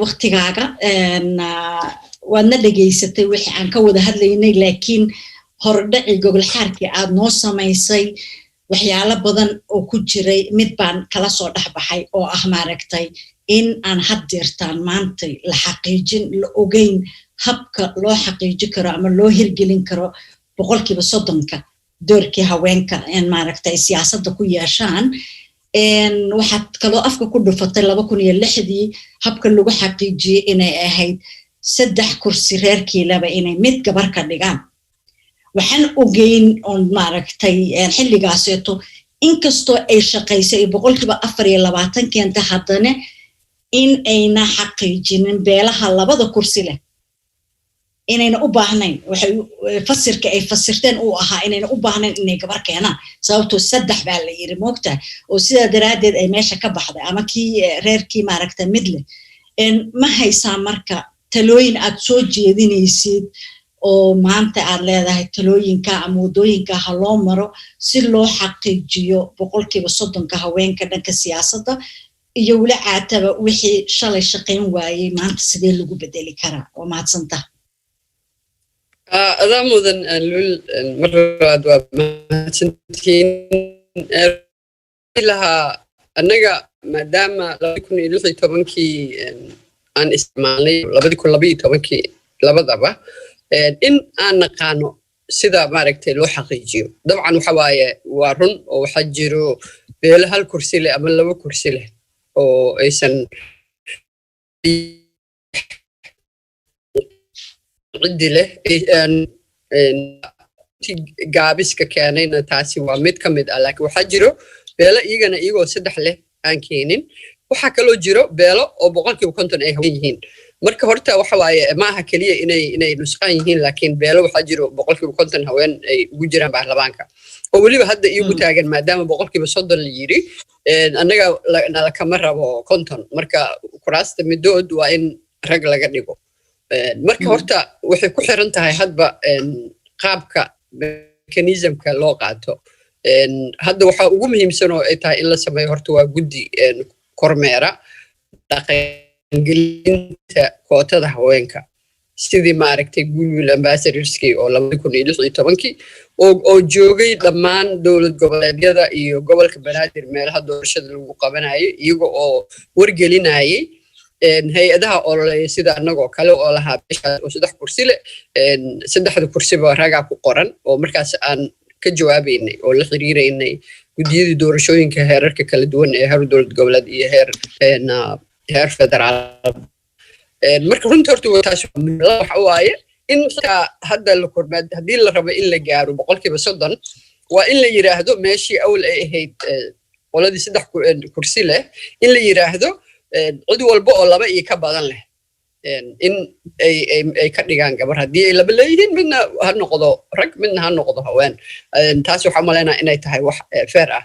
waqtigaaga waadna dhageysatay wixii aan ka wada hadlaynay laakiin hordhaci gobol xaarkii aad noo samaysay waxyaalo badan oo ku jiray mid baan kala soo dhaxbaxay oo ah maaragtay in aan haddeertaan maanta la xaqiijin la ogeyn habka loo xaqiijin karo ama loo hirgelin karo 30% doorkii haweenka in maaragtay siyaasadda ku yeeshaan waxaad kaloo afka ku dhufatay 2006 habka lagu xaqiijiyay inay ahayd 3 kursi reerkiilaba inay mid gabar ka dhigaan waxaan ogeyn on maaragtay xilligaaseeto inkastoo ay shaqaysay 24% keenta haddana in ayna xaqiijinin beelaha 2 kursi leh inayna u baahnayn waxay fasirka ay fasirteen uu ahaa inayna u baahnayn inay gabar keenaan sababtoo 3 baa la yiri moogtaa oo sidaa daraadeed ay meesha ka baxday ama kii reerkii maaragtay mid leh ma haysaa marka talooyin aad soo jeedinaysid oo maanta aad leedahay talooyinka ama wadooyinka ha loo maro si loo xaqiijiyo 30% haweenka dhanka siyaasadda iyo wala caataba wixii shalay shaqayn waayay maanta sidee lagu bedeli karaa oo maadsanta adaa mudan lul marlabaad waa mahadsantihiin lahaa annaga maadaama 2016 aan isticmaalnay 2012 labadaba in aan naqaano sida maaragtay loo xaqiijiyo dabcan waxa waaye waa run oo waxa jiro beelo 1 kursi leh ama 2 kursi leh oo aysan cidi leh gaabiska keenayna taasi waa mid ka mid ah laakiin waxa jiro beelo iyagana iyagoo 3 leh aan keenin waxa kaloo jiro beelo oo 50% ay haween yihiin marka horta waxa waaye ma aha kaliya inay nusqaan yihiin laakiin beelo waxa jiro 50% haween ay ugu jiraan baarlamaanka oo waliba hadda iyagu taagan maadaama 30% la yiri annaga nala kama rabo 50 marka kuraasta midood waa in rag laga dhigo marka horta waxay ku xiran tahay hadba qaabka mechanismka loo qaato hadda waxa ugu muhiimsan oo ay tahay in la sameeyo horta waa guddi kormeera dhaqangelinta kootada haweenka sidii maaragtay goodwill ambassadorskii oo 2016 oo joogay dhammaan dowlad goboleedyada iyo gobolka banaadir meelaha doorashada lagu qabanayo iyaga oo wargelinayay hay-adaha ololeeya sida annagoo kale oo lahaa bishaas oo 3 kursi leh 3 kursiba ragaa ku qoran oo markaas aan ka jawaabaynay oo la xiriiraynay guddiyada doorashooyinka heerarka kala duwan ee heer dowlad goboleed iyo heer federaal marka runtii horta taas waxa waaye in hadda la kormaad haddii la rabo in la gaaro 30% waa in la yiraahdo meeshii awl ay ahayd qoladii 3 kursi leh in la yiraahdo cid walba oo 2 iyo ka badan leh in ay ka dhigaan gabar haddii ay laba leeyihiin midna ha noqdo rag midna ha noqdo haween taas waxaa umaleynaa inay tahay wax fair ah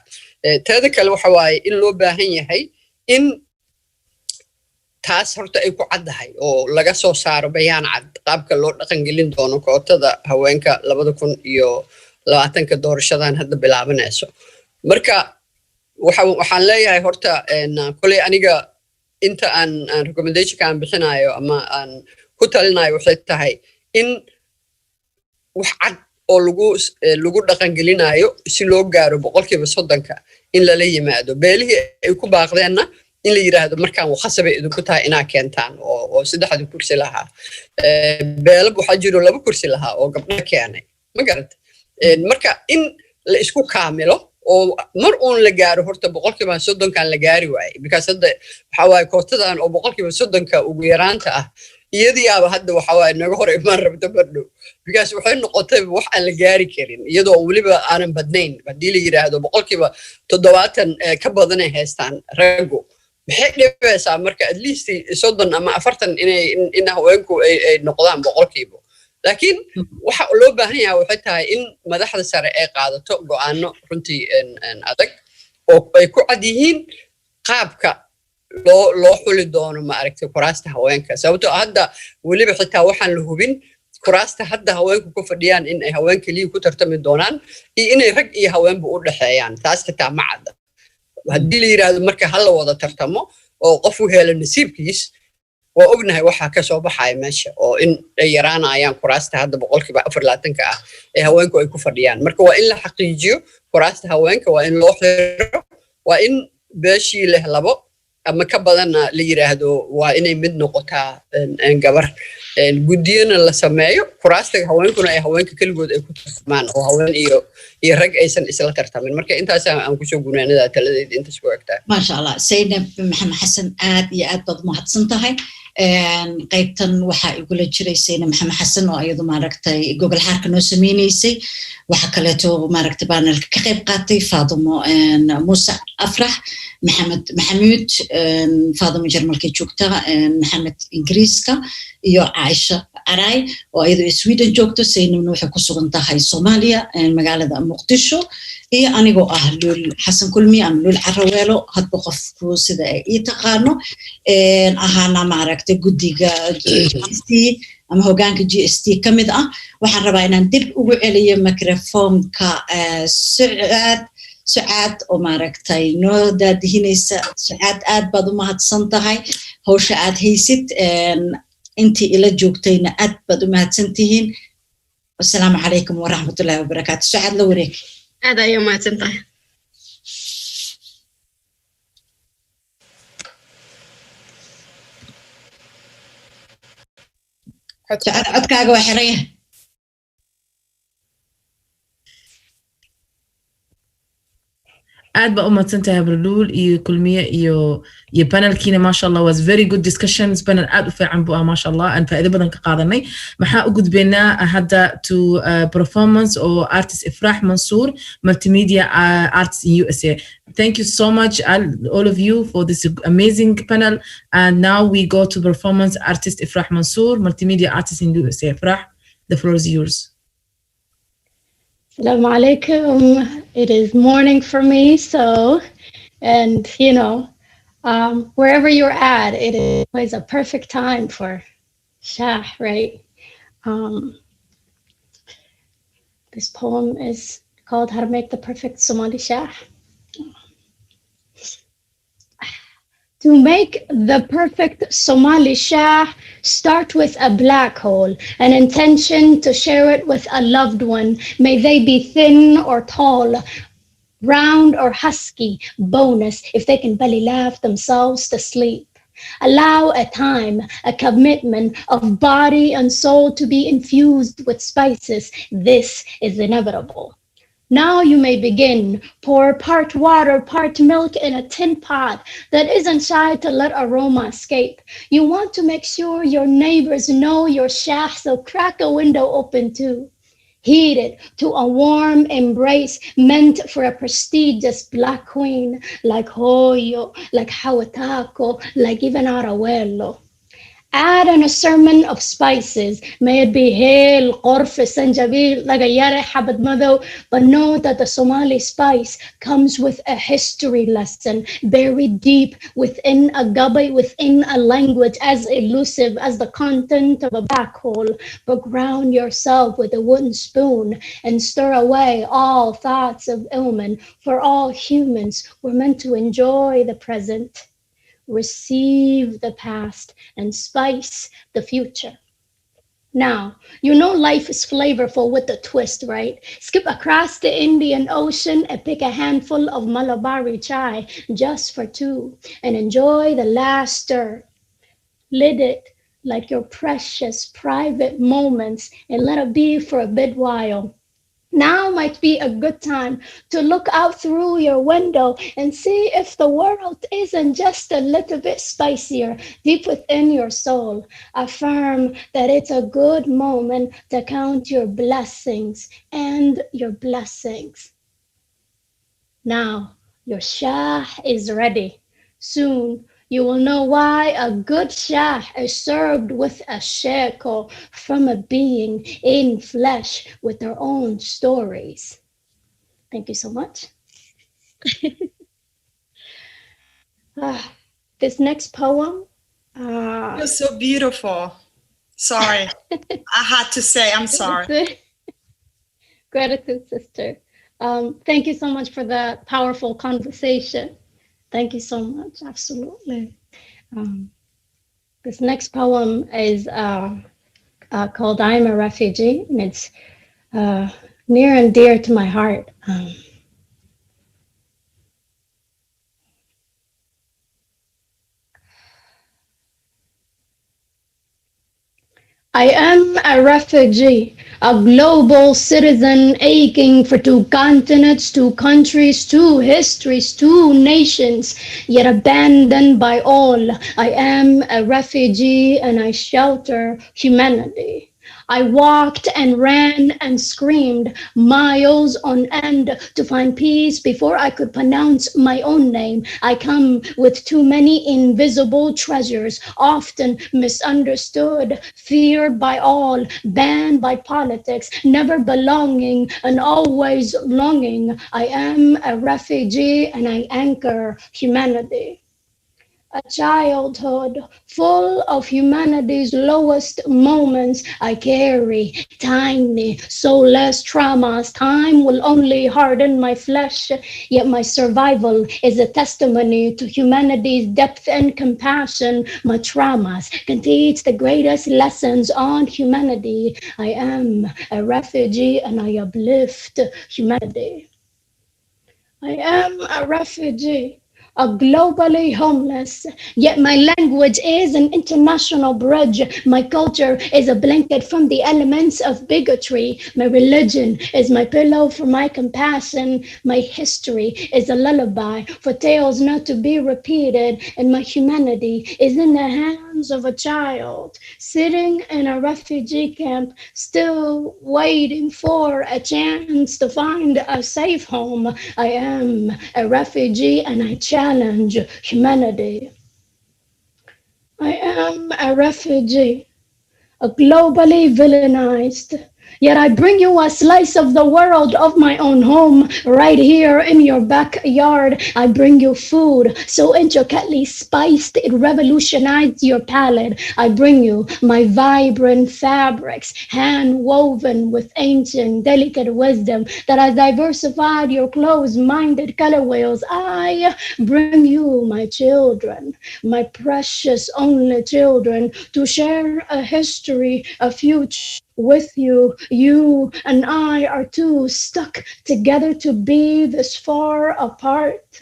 teeda kale waxa waaye in loo baahan yahay in taas horta ay ku caddahay oo laga soo saaro bayaan cad qaabka loo dhaqangelin doono kootada haweenka 2020 doorashadan hadda bilaabanayso marka waxaan leeyahay horta koley aniga inta aan recommendationka aan bixinayo ama aan ku talinayo waxay tahay in wax cad oo lagu dhaqangelinayo si loo gaaro 30% in lala yimaado beelihii ay ku baaqdeenna in la yiraahdo markaan waxasabay idinku tahay inaa keentaan oo 3 kursi lahaa beelab waxaa jiro 2 kursi lahaa oo gabdho keenay ma garad marka in la isku kaamilo oo mar uun la gaaro horta 30% kan la gaari waayay because hadda waxa waaye kootadan oo 30% ugu yaraanta ah iyadiyaaba hadda waxa waaye naga hor imaan rabta badhow because waxay noqotay wax aan la gaari karin iyadoo waliba aanan badnayn haddii la yiraahdo 70% ka badan ay haystaan raggu maxay dhibaysaa marka at least 30 ama 40 in haweenku ay noqdaan 100%. laakiin waxa loo baahan yahay waxay tahay in madaxda sare ay qaadato go'aano runtii adag oo ay ku cad yihiin qaabka loo xuli doono ma aragtay kuraasta haweenka sababtoo hadda waliba xitaa waxaan la hubin kuraasta hadda haweenku ku fadhiyaan in ay haween kaliya ku tartami doonaan iyo inay rag iyo haweenba u dhaxeeyaan taas xitaa ma cadda haddii la yiraahdo marka hal la wada tartamo oo qof u helo nasiibkiis waa ognahay waxa ka soo baxay meesha oo in ay yaraanayaan kuraasta hadda 40% ah ee haweenku ay ku fadhiyaan marka waa in la xaqiijiyo kuraasta haweenka waa in loo xiro waa in beeshii leh labo ama ka badan la yiraahdo waa inay mid noqotaa gabar gudiyana la sameeyo kuraasta haweenkuna ay haweenka kaligood ay ku tartamaan oo haween iyo rag aysan isla tartamin marka intaas aan ku soo gunaanada taladeed inta soo agtaa ma sha Allah Saynab Maxamed Xasan aad iyo aad baad mahadsan tahay qaybtan waxa igula jiray Saynab Maxamed Xasan oo ayadu maaragtay Google xarka noo sameeynay waxa kale oo maaragtay panelka ka qayb qaatay Faadimo Musa Afrax Maxamuud Faadimo Jarmalka joogta Maxamed Ingiriiska iyo Aisha Aray oo ayadu Sweden joogto Saynabna waxay ku sugan tahay Soomaaliya magaalada Muqdisho iyo anigoo ah Lul Xasan Kulmi ama Lul Caraweelo hadba qofku sida ay taqaano ahaana maaragtay guddiga GST ama hoggaanka GST kamid ah waxaan rabaa inaan dib ugu celiyo microphone-ka Sucaad oo maaragtay noo daadihinaysa Sucaad aad baad u mahadsan tahay hawsha aad haysid intii ila joogtayna aad baad u mahadsantihiin assalaamu calaykum waraxmatullaahi wabarakaatu Sucaad la wareeg aad ayay mahadsan tahay codkaaga waa xiran yahay aad ba u mahadsantahay Abdul iyo kulmiye iyo panelkiina ma sha Allah was very good discussions panel aad u fiican buu ma sha Allah aan faa'iido badan ka qaadanay maxaa u gudbeynaa hadda to performance or artist Ifrah Mansour multimedia artist in USA. Thank you so much all of you for this amazing panel and now we go to performance artist Ifrah Mansour multimedia artist in USA. Ifrah, the floor is yours. Assalamu alaikum. It is morning for me, and wherever you're at, it is always a perfect time for Shah, right? This poem is called How to Make the Perfect Somali Shah. To make the perfect Somali Shah, start with a black hole, an intention to share it with a loved one. May they be thin or tall, round or husky, bonus if they can belly laugh themselves to sleep. Allow a time, a commitment of body and soul to be infused with spices. This is inevitable. Now you may begin. Pour part water, part milk in a tin pot that isn't shy to let aroma escape. You want to make sure your neighbors know your Shah, so crack a window open too. heated to a warm embrace meant for a prestigious black queen like Hoyo, like Hawatako, like even Arahuelo. Add an assortment of spices, may it be hale, qorfe, sanjabil, lagayare, habad mado, but know that the Somali spice comes with a history lesson buried deep within a gabay, within a language as elusive as the content of a black hole. But ground yourself with a wooden spoon and stir away all thoughts of illness, for all humans were meant to enjoy the present, receive the past, and spice the future. Now, you know life is flavorful with a twist, right? Skip across the Indian Ocean and pick a handful of Malabari chai just for two and enjoy the last stir. Lid it like your precious private moments and let it be for a bit while. Now might be a good time to look out through your window and see if the world isn't just a little bit spicier deep within your soul. Affirm that it's a good moment to count your blessings and your blessings. Now, your Shah is ready. Soon, you will know why a good Shah is served with a shekel from a being in flesh with their own stories. Thank you so much. This next poem. You're so beautiful. Sorry. I had to say, I'm sorry. Gratitude, sister. Thank you so much for the powerful conversation. Thank you so much. Absolutely. This next poem is called I'm a Refugee, and it's near and dear to my heart. I am a refugee, a global citizen aching for two continents, two countries, two histories, two nations, yet abandoned by all. I am a refugee and I shelter humanity. I walked and ran and screamed miles on end to find peace before I could pronounce my own name. I come with too many invisible treasures, often misunderstood, feared by all, banned by politics, never belonging and always longing. I am a refugee and I anchor humanity. A childhood full of humanity's lowest moments I carry, tiny, soulless traumas. Time will only harden my flesh, yet my survival is a testimony to humanity's depth and compassion. My traumas can teach the greatest lessons on humanity. I am a refugee and I uplift humanity. I am a refugee, a globally homeless, yet my language is an international bridge. My culture is a blanket from the elements of bigotry. My religion is my pillow for my compassion. My history is a lullaby for tales not to be repeated. And my humanity is in the hands of a child sitting in a refugee camp, still waiting for a chance to find a safe home. I am a refugee and I challenge humanity. I am a refugee, a globally villainized, yet I bring you a slice of the world of my own home, right here in your backyard. I bring you food so intricately spiced it revolutionized your palate. I bring you my vibrant fabrics, hand woven with ancient, delicate wisdom that has diversified your closed-minded color wheels. I bring you my children, my precious only children, to share a history, a future with you. You and I are too stuck together to be this far apart.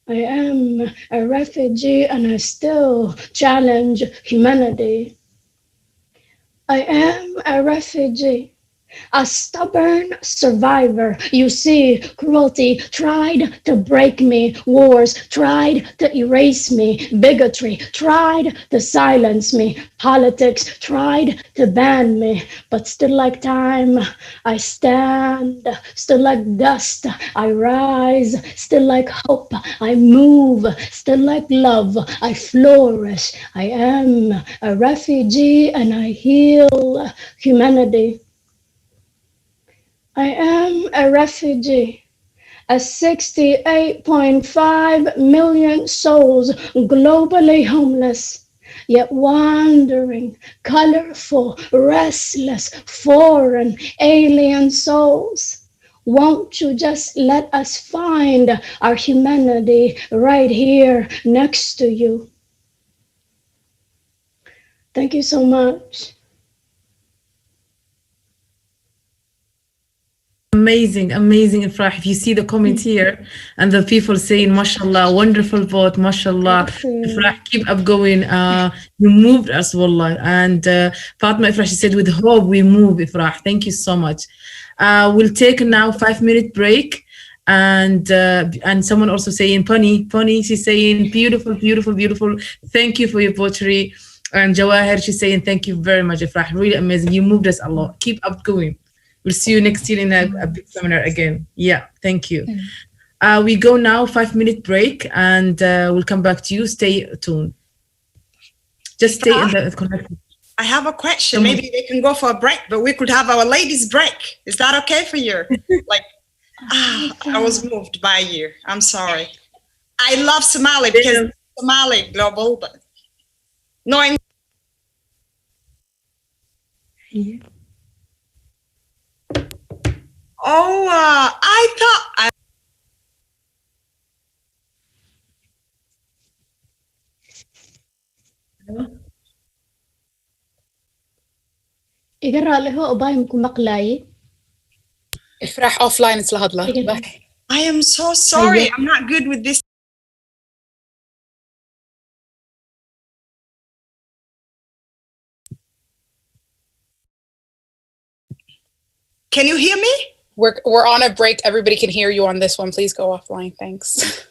I am a refugee and I still challenge humanity. I am a refugee, A stubborn survivor. You see, cruelty tried to break me. Wars tried to erase me. Bigotry tried to silence me. Politics tried to ban me. But still like time, I stand. Still like dust, I rise. Still like hope, I move. Still like love, I flourish. I am a refugee and I heal humanity. I am a refugee, a 68.5 million souls globally homeless, yet wandering, colorful, restless, foreign, alien souls. Won't you just let us find our humanity right here next to you? Thank you so much. Amazing, amazing, Ifrah. If you see the comments here and the people saying, mashallah, wonderful vote, mashallah. Ifrah, keep up going. You moved us, wallah. And Fatma Ifrah, she said, with hope we move, Ifrah. Thank you so much. We'll take now 5-minute break. And someone also saying, Pony, she's saying, beautiful, beautiful, beautiful. Thank you for your poetry. And Jawahir, she's saying, thank you very much, Ifrah. Really amazing. You moved us a lot. Keep up going. We'll see you next year in a big seminar again. Yeah, thank you. We go now 5-minute break and we'll come back to you. Stay tuned. Just stay in the connection. I have a question. Maybe they can go for a break, but we could have our ladies break. Is that okay for you? Like, I was moved by you. I'm sorry. I love Somali because Somali global, but knowing. Yeah. Oh, I thought. Ifrah offline isla hadla. I am so sorry. I'm not good with this. Can you hear me? We're on a break. Everybody can hear you on this one. Please go offline. Thanks.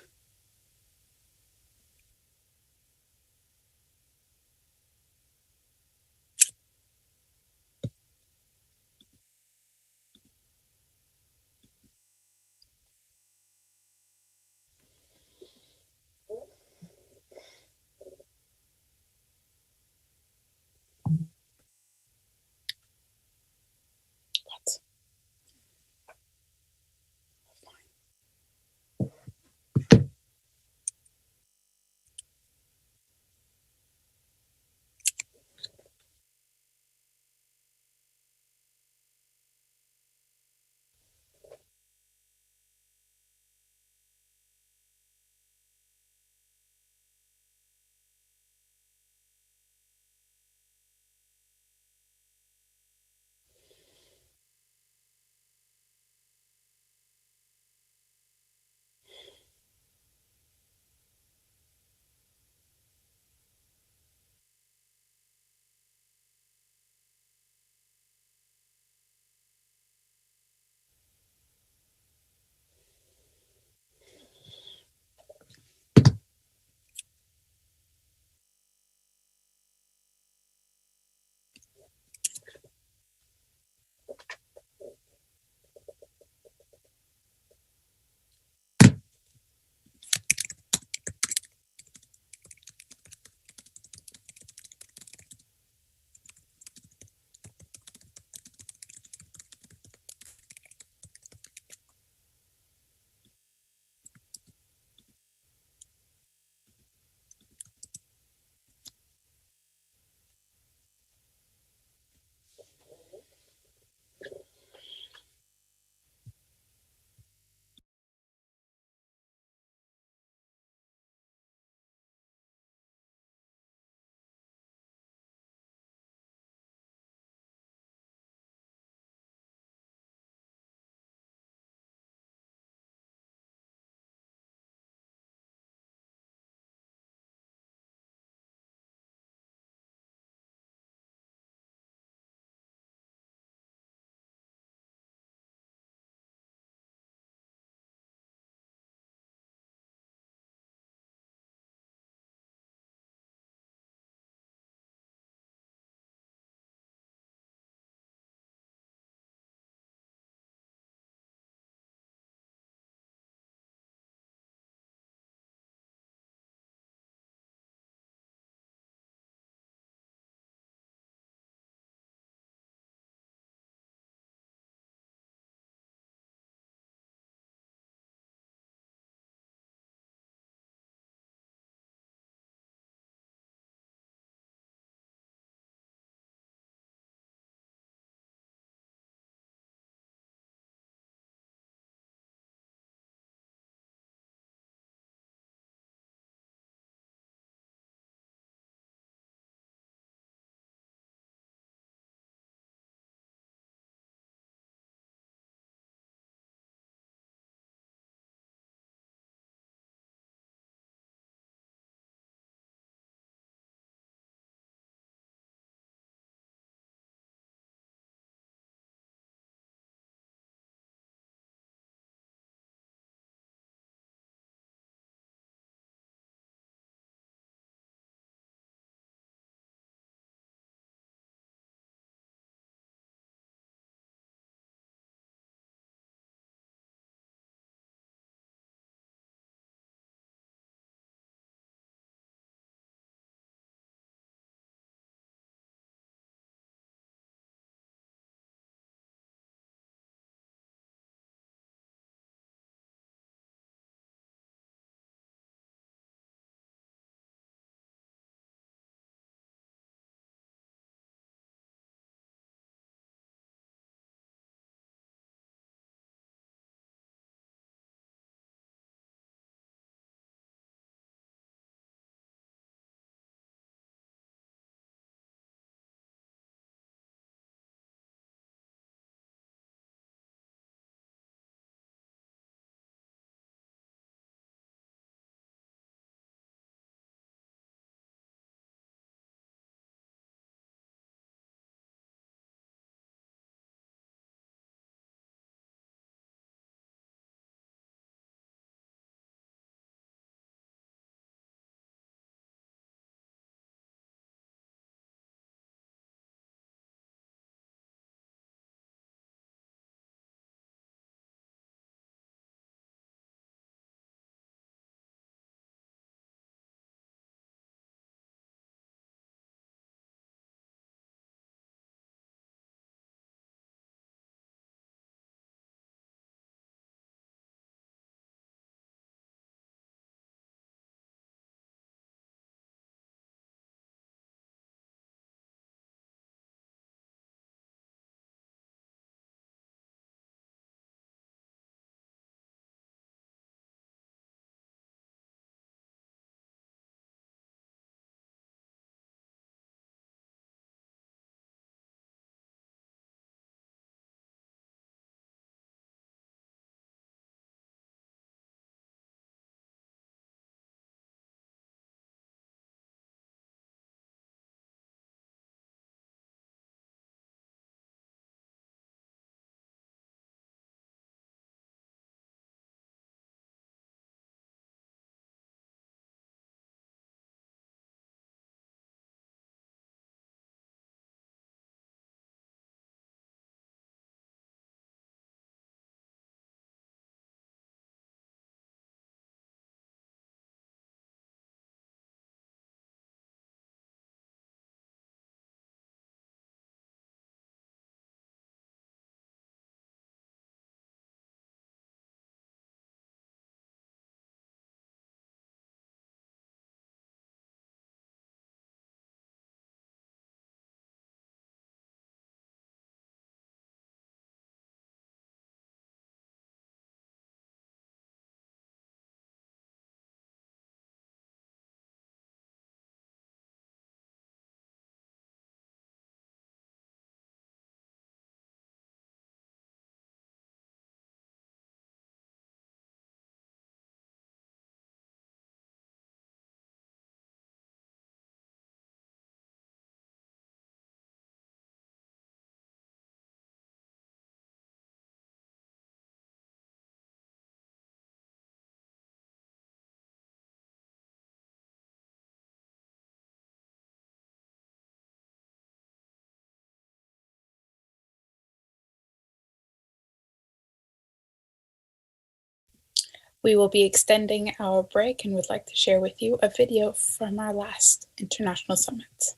We will be extending our break and would like to share with you a video from our last international summit.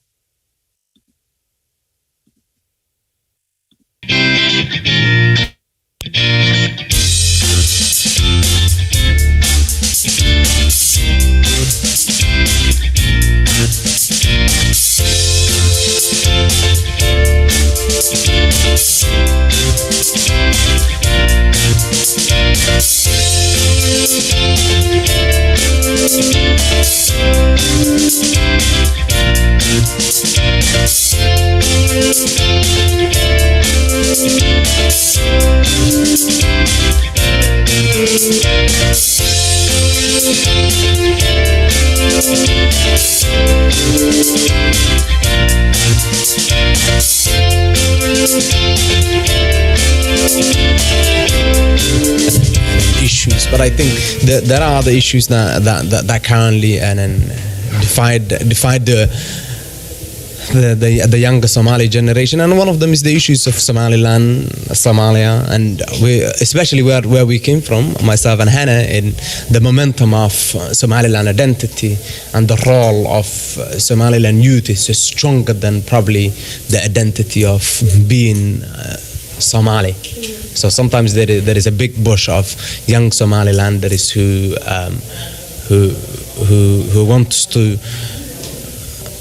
Issues, but I think there are other issues that currently divide the younger Somali generation, and one of them is the issues of Somaliland, Somalia, and especially where we came from, myself and Hannah, in the momentum of Somaliland identity and the role of Somaliland youth is stronger than probably the identity of being Somali. So sometimes there is a big bush of young Somalilanders who wants to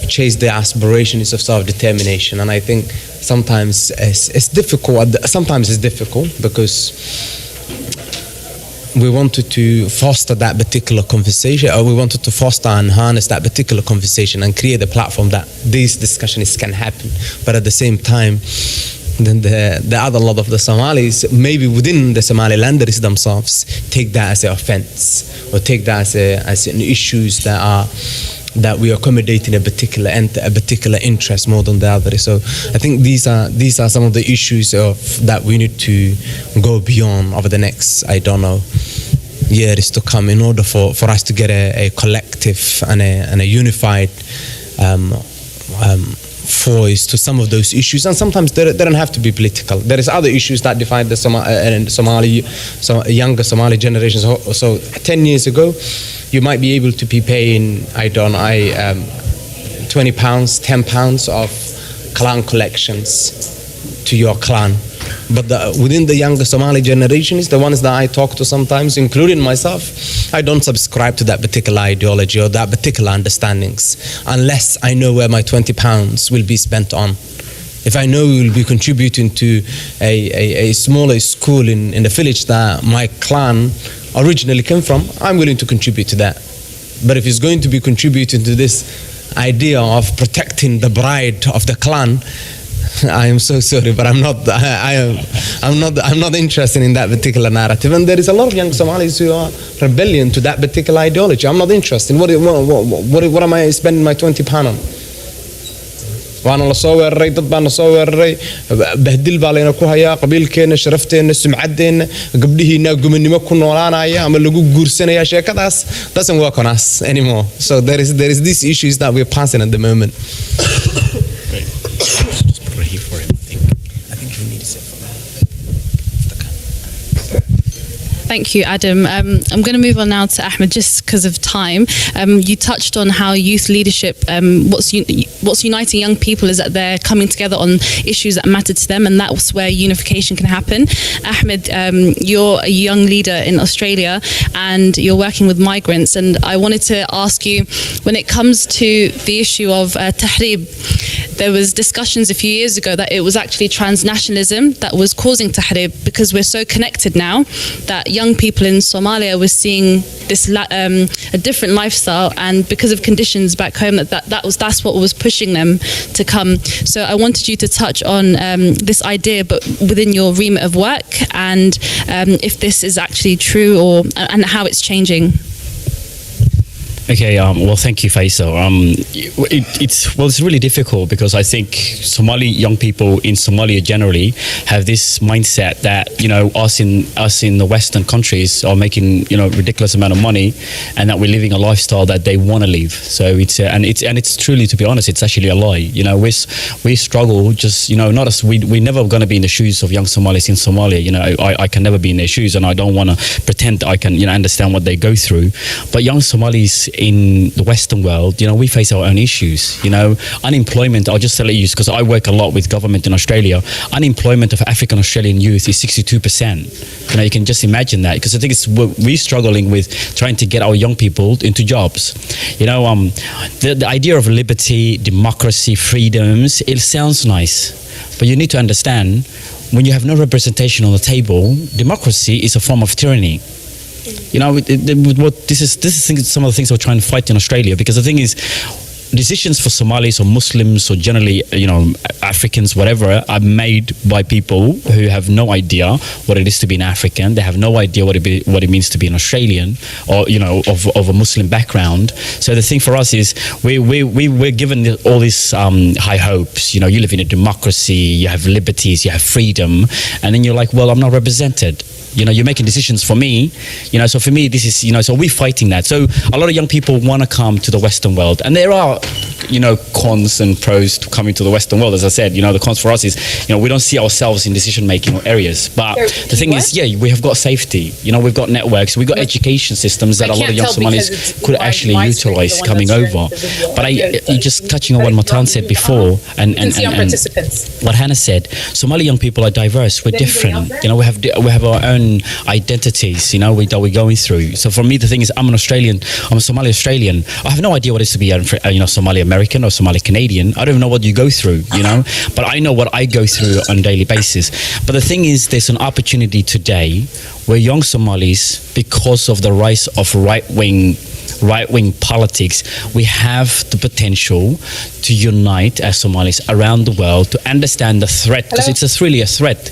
chase their aspirations of self-determination, and I think sometimes it's difficult. Sometimes it's difficult because we wanted to foster that particular conversation, or we wanted to foster and harness that particular conversation and create a platform that these discussions can happen. But at the same time, then the other lot of the Somalis, maybe within the Somalilanders themselves, take that as an offense, or take that as an issues that we accommodate in a particular interest more than the other. So I think these are some of the issues that we need to go beyond over the next, years to come, in order for us to get a collective and a unified voice to some of those issues. And sometimes they don't have to be political. There is other issues that divide the younger Somali generations. So 10 years ago, you might be able to be paying, £20, £10 of clan collections to your clan. But within the younger Somali generations, the ones that I talk to sometimes, including myself, I don't subscribe to that particular ideology or that particular understandings unless I know where my £20 will be spent on. If I know we will be contributing to a smaller school in the village that my clan originally came from, I'm willing to contribute to that. But if it's going to be contributing to this idea of protecting the bride of the clan, I am so sorry, but I'm not interested in that particular narrative. And there is a lot of young Somalis who are rebellion to that particular ideology. I'm not interested. What am I spending my £20 on? waana la soo weeraray, dad baana soo weeraray, bahdil baa layna ku hayaa, qabiilkeena, sharafteena, sumcadeena, gabdhihiina gumanimo ku noolaanaya ama lagu guursanaya. Sheekadaas doesn't work on us anymore. So there is these issues that we're passing at the moment. Thank you, Adam. I'm going to move on now to Ahmed just because of time. You touched on how youth leadership, what's uniting young people is that they're coming together on issues that matter to them, and that's where unification can happen. Ahmed, you're a young leader in Australia and you're working with migrants, and I wanted to ask you, when it comes to the issue of tahrib, there was discussions a few years ago that it was actually transnationalism that was causing tahrib, because we're so connected now that young people in Somalia were seeing this a different lifestyle, and because of conditions back home, that's what was pushing them to come. So I wanted you to touch on this idea, but within your remit of work, and if this is actually true and how it's changing. Okay, well, thank you, Faisal. It's really difficult because I think Somali young people in Somalia generally have this mindset that us in the Western countries are making ridiculous amount of money, and that we're living a lifestyle that they want to live. So it's truly, to be honest, it's actually a lie. We struggle just not us. We're never going to be in the shoes of young Somalis in Somalia. I can never be in their shoes, and I don't want to pretend that I can understand what they go through. But young Somalis in the Western world, we face our own issues. Unemployment, I'll just tell you, because I work a lot with government in Australia, unemployment of African Australian youth is 62%. You can just imagine that, because I think we're struggling with trying to get our young people into jobs. The idea of liberty, democracy, freedoms, it sounds nice, but you need to understand, when you have no representation on the table, democracy is a form of tyranny. This is some of the things we're trying to fight in Australia, because the thing is, decisions for Somalis or Muslims or generally, Africans, whatever, are made by people who have no idea what it is to be an African. They have no idea what it means to be an Australian, or of a Muslim background. So the thing for us is we're given all these high hopes. You live in a democracy, you have liberties, you have freedom, and then you're like, well, I'm not represented. You're making decisions for me. So for me, this is, so we're fighting that. So a lot of young people want to come to the Western world, and there are, cons and pros to coming to the Western world. As I said, the cons for us is, we don't see ourselves in decision-making areas. But the thing is, we have got safety. We've got networks, we've got education systems that a lot of young Somalis could actually utilize coming over. But just touching on what Matan said before, and what Hannah said, Somali young people are diverse. We're different. We have our own identities, that we're going through. So for me, the thing is, I'm a Somali Australian. I have no idea what it is to be a Somali American or Somali Canadian. I don't even know what you go through, but I know what I go through on a daily basis. But the thing is, there's an opportunity today where young Somalis, because of the rise of right-wing politics, we have the potential to unite as Somalis around the world to understand the threat, because it's really a threat.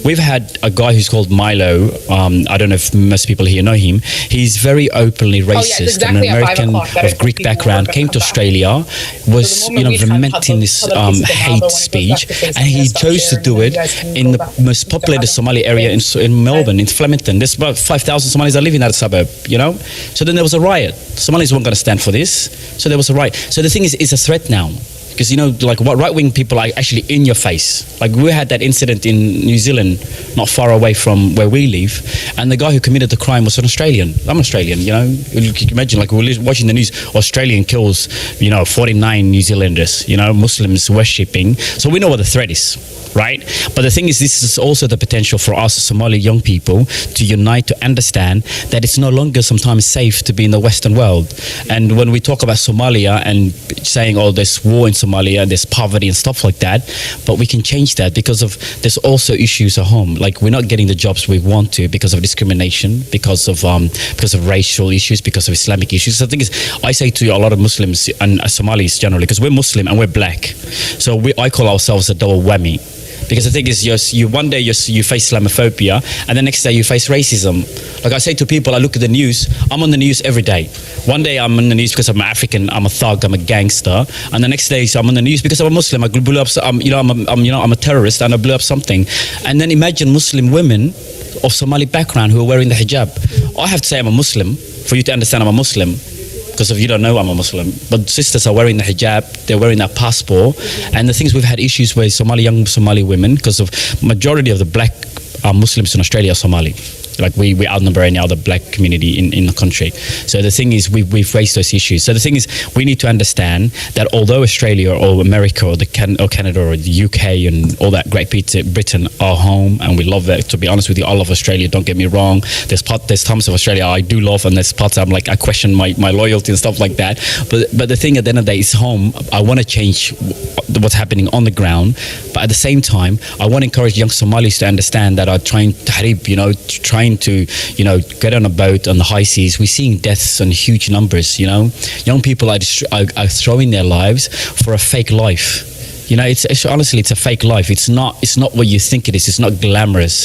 We've had a guy who's called Milo. I don't know if most people here know him. He's very openly racist. An American of Greek background, came to Australia, was fomenting this hate speech, and he chose to do it in the most populated Somali area in Melbourne, in Flemington. There's about 5,000 Somalis that live in that suburb. So then there was a riot. Somalis weren't going to stand for this, so there was a riot. So the thing is, it's a threat now, because what right-wing people are actually in your face. Like, we had that incident in New Zealand, not far away from where we live, and the guy who committed the crime was an Australian. I'm Australian. You can imagine, we're watching the news, Australian kills 49 New Zealanders, Muslims worshipping. So we know what the threat is, right? But the thing is, this is also the potential for us Somali young people to unite, to understand that it's no longer sometimes safe to be in the Western world. And when we talk about Somalia and saying, there's war in Somalia, there's poverty and stuff like that, but we can change that because there's also issues at home. Like, we're not getting the jobs we want to because of discrimination, because of racial issues, because of Islamic issues. So the thing is, I say to a lot of Muslims and Somalis generally, because we're Muslim and we're black, so I call ourselves a double whammy. Because the thing is, one day you face Islamophobia, and the next day you face racism. Like I say to people, I look at the news. I'm on the news every day. One day I'm on the news because I'm African, I'm a thug, I'm a gangster, and the next day I'm on the news because I'm a Muslim. I blew up. I'm a terrorist, and I blew up something. And then imagine Muslim women of Somali background who are wearing the hijab. I have to say I'm a Muslim for you to understand I'm a Muslim. Because if you don't know, I'm a Muslim. But sisters are wearing the hijab, they're wearing their passport. And the things, we've had issues with young Somali women, because of majority of the black Muslims in Australia are Somali. Like, we outnumber any other black community in the country. So the thing is, we've raised those issues. So the thing is, we need to understand that although Australia or America or Canada or the UK and all that Great Britain are home, and we love it. To be honest with you, I love Australia, don't get me wrong. There's times of Australia I do love, and there's parts I'm like, I question my loyalty and stuff like that. But the thing at the end of the day is home. I want to change what's happening on the ground, but at the same time, I want to encourage young Somalis to understand that are trying to get on a boat on the high seas. We're seeing deaths in huge numbers. Young people are throwing their lives for a fake life. You know, it's honestly, it's a fake life. It's not what you think it is. It's not glamorous.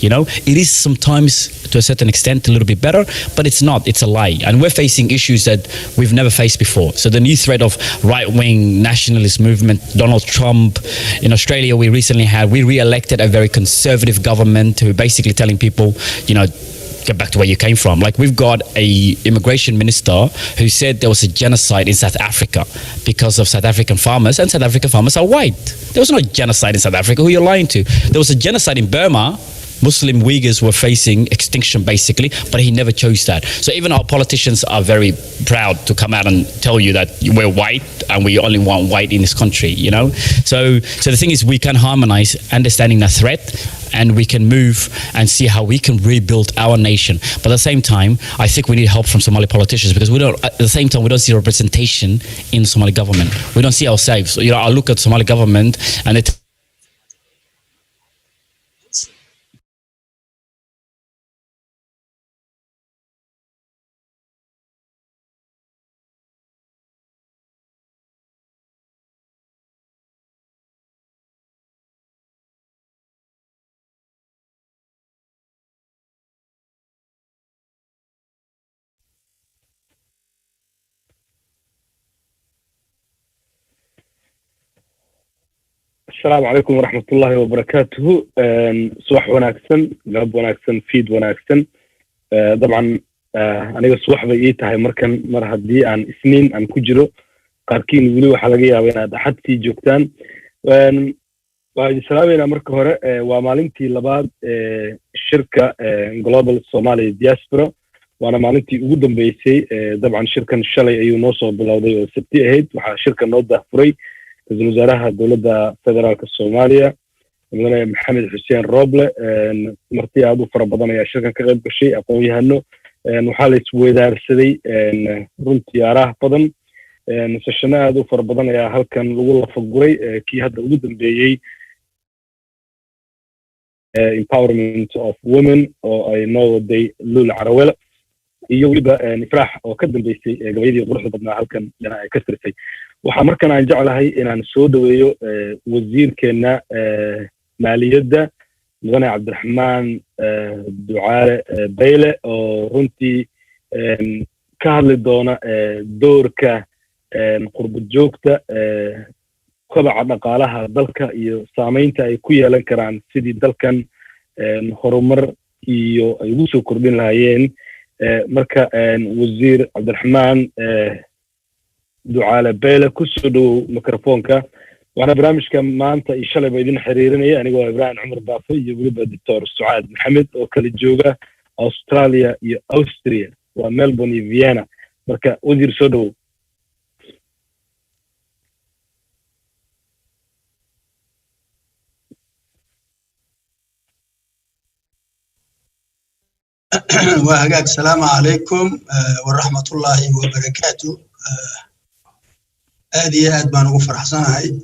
You know, it is sometimes to a certain extent a little bit better, but it's not. It's a lie. And we're facing issues that we've never faced before. So the new threat of right-wing nationalist movement, Donald Trump. In Australia, we re-elected a very conservative government who are basically telling people, you know, get back to where you came from. Like, we've got a immigration minister who said there was a genocide in South Africa because of South African farmers, and South African farmers are white. There was no genocide in South Africa. Who are you lying to? There was a genocide in Burma. Muslim Uyghurs were facing extinction, basically, but he never chose that. So even our politicians are very proud to come out and tell you that we're white and we only want white in this country, you know? So the thing is, we can harmonize understanding the threat, and we can move and see how we can rebuild our nation. But at the same time, I think we need help from Somali politicians, because at the same time, we don't see representation in the Somali government. We don't see ourselves. You know, I look at Somali government and it. السلام عليكم ورحمة الله وبركاته. صباح وناكسن، قلب وناكسن، فيد وناكسن. طبعا أنا صباح بيتها مر هدي عن سنين عن كجرو قاركين ولي وحلقية بين هذا حتى جوكتان. وسلامنا مركه هراء ومالنتي لبعض الشركة Global Somali Diaspora، وأنا مالنتي قدام بيسي. طبعا شركة الشلي أيو نوصل بالعودية والسبتي أهيد، وح شركة نوضة فري رئيس وزراء دولة فدرالك الصومالية مدن محمد حسين روبله مرتي عضو فربضان يا شركة كغيب بشيء أقوي هنو نحال يسوي دارسدي runtii araah badan nasashana aad u fara badan ayaa halkan lagu lafaguray kii hadda ugu dambeeyay empowerment of women oo ay noo waday lul carawela iyo waliba nifraax oo ka dambeysay gabayadii quruxda badnaa halkan dhinaca ay ka tirsay. waxaa markan aan jeclahay inaan soo dhaweeyo wasiirkeena maaliyadda mudane cabdiraxmaan ducaale bayle oo runtii ka hadli doona doorka qurbo joogta kobaca dhaqaalaha dalka iyo saameynta ay ku yeelan karaan sidii dalkan horumar iyo ay ugu soo kordhin lahaayeen. marka wasiir cabdiraxmaan ducaale bayle ku soo dhawow mikrofoonka. waxaana barnaamijka maanta iyo shalay ba idin xiriirinaya anigoo ibraahim cumar baafe iyo weliba doctor sucaad maxamed oo kala jooga Australia iyo Austria, waa Melbourne iyo Vienna. marka wasiir soo dhawow. وهاجاك السلام عليكم ورحمة الله وبركاته. هذه أدبان وفرح سنة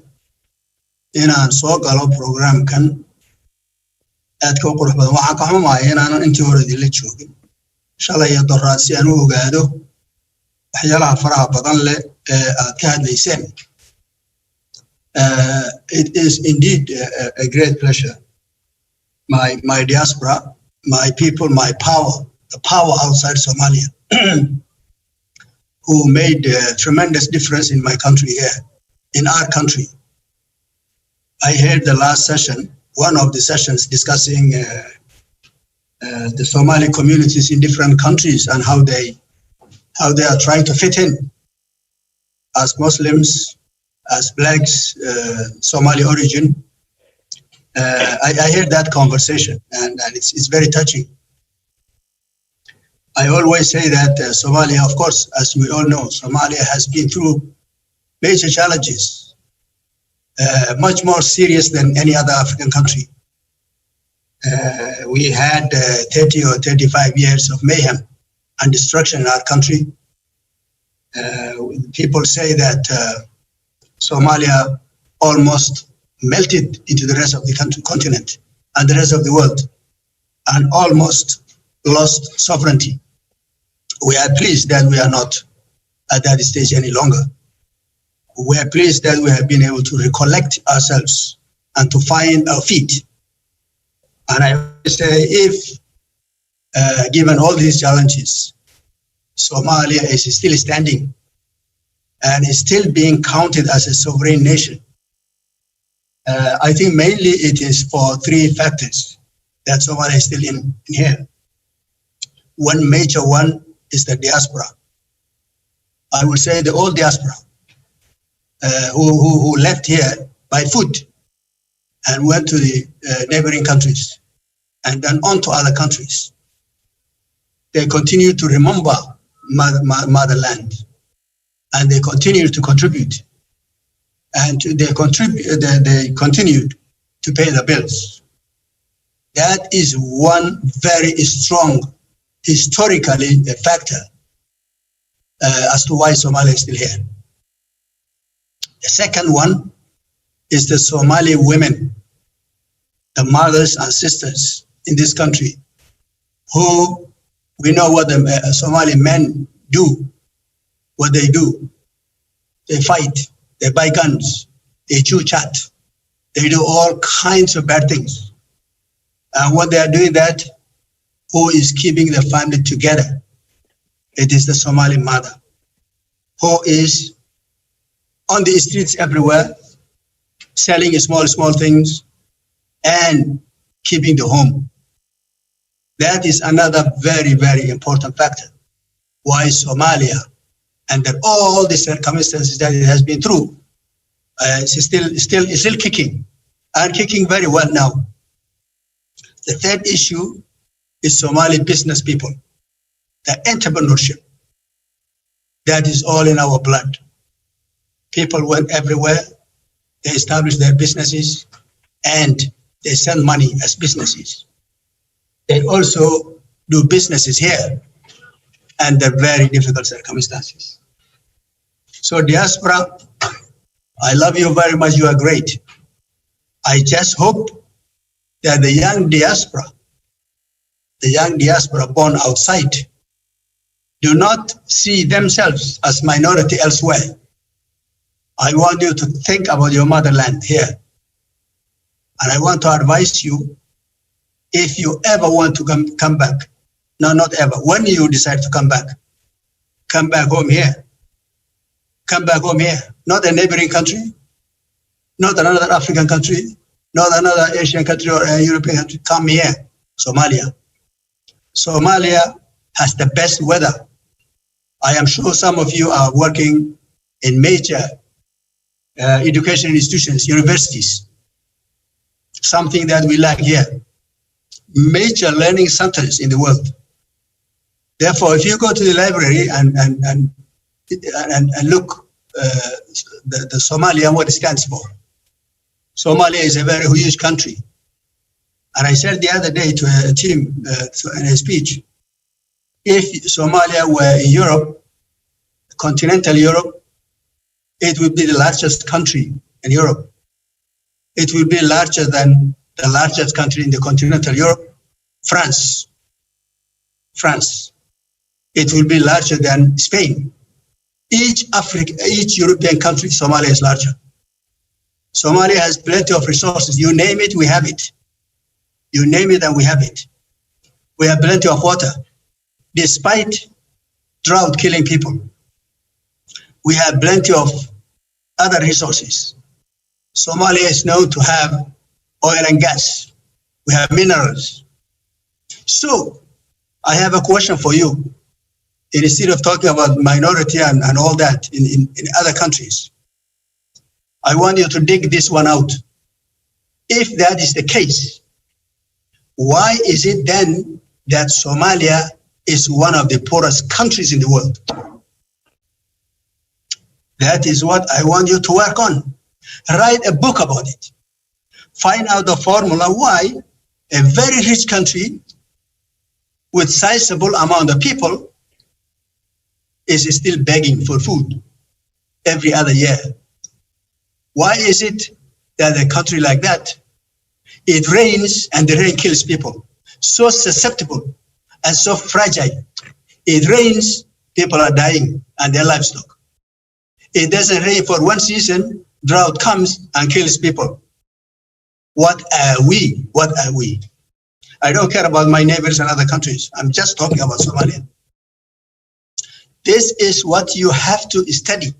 إنا نسوق على برنامج كان أتكو قرب وعاك حماية أنا أنت وردي اللي تشوفي إن شاء الله يضر راسي أنا وقاعده وحيلا فرح بدن ل أتكاد ليسن. It is indeed a great pleasure. My diaspora, my people, my power, the power outside Somalia, who made a tremendous difference in my country here, in our country. I heard the last session, one of the sessions discussing the Somali communities in different countries and how they are trying to fit in as Muslims, as blacks, Somali origin. I heard that conversation and it's very touching. I always say that Somalia, of course, as we all know, Somalia has been through major challenges, much more serious than any other African country. We had 30 or 35 years of mayhem and destruction in our country. People say that Somalia almost melted into the rest of the continent and the rest of the world and almost lost sovereignty. We are pleased that we are not at that stage any longer. we are pleased that we have been able to recollect ourselves and to find our feet. And I say, if given all these challenges, Somalia is still standing and is still being counted as a sovereign nation. I think mainly it is for three factors that Somalia is still in here. One major one is the diaspora. I would say the old diaspora who left here by foot and went to the neighboring countries and then on to other countries. They continue to remember motherland, and they continue to contribute, and they continued to pay the bills. That is one very strong, historically, a factor as to why Somalia is still here. The second one is the Somali women, the mothers and sisters in this country, who we know what the Somali men do, what they do. They fight, they buy guns, they chew chat, they do all kinds of bad things. And when they are doing that, who is keeping the family together? It is the Somali mother, who is on the streets everywhere, selling small things and keeping the home. That is another very, very important factor why Somalia, under all the circumstances that it has been through, is still kicking, and kicking very well now. The third issue is Somali business people, the entrepreneurship. That is all in our blood. People went everywhere, they established their businesses, and they send money as businesses. They also do businesses here under very difficult circumstances. So diaspora, I love you very much, you are great. I just hope that the young diaspora born outside, do not see themselves as minority elsewhere. I want you to think about your motherland here. And I want to advise you, if you ever want to come back, no, not ever, when you decide to come back home here. Come back home here, not a neighboring country, not another African country, not another Asian country or a European country. Come here, Somalia. Somalia has the best weather. I am sure some of you are working in major education institutions, universities, something that we lack here. Major learning centers in the world. Therefore, if you go to the library and look the Somalia, what it stands for. Somalia is a very huge country. And I said the other day to a team in a speech, if Somalia were in Europe, continental Europe, it would be the largest country in Europe. It will be larger than the largest country in the continental Europe, France. It will be larger than Spain. Each European country, Somalia is larger. Somalia has plenty of resources. You name it, we have it. You name it and we have it. We have plenty of water. Despite drought killing people, we have plenty of other resources. Somalia is known to have oil and gas. We have minerals. So I have a question for you. Instead of talking about minority and all that in other countries, I want you to dig this one out. If that is the case, why is it then that Somalia is one of the poorest countries in the world? That is what I want you to work on. Write a book about it. Find out the formula why a very rich country with sizable amount of people is still begging for food every other year. Why is it that a country like that, it rains and the rain kills people? So susceptible and so fragile. It rains, people are dying and their livestock. It doesn't rain for one season, drought comes and kills people. What are we? What are we? I don't care about my neighbors and other countries. I'm just talking about Somalia. This is what you have to study.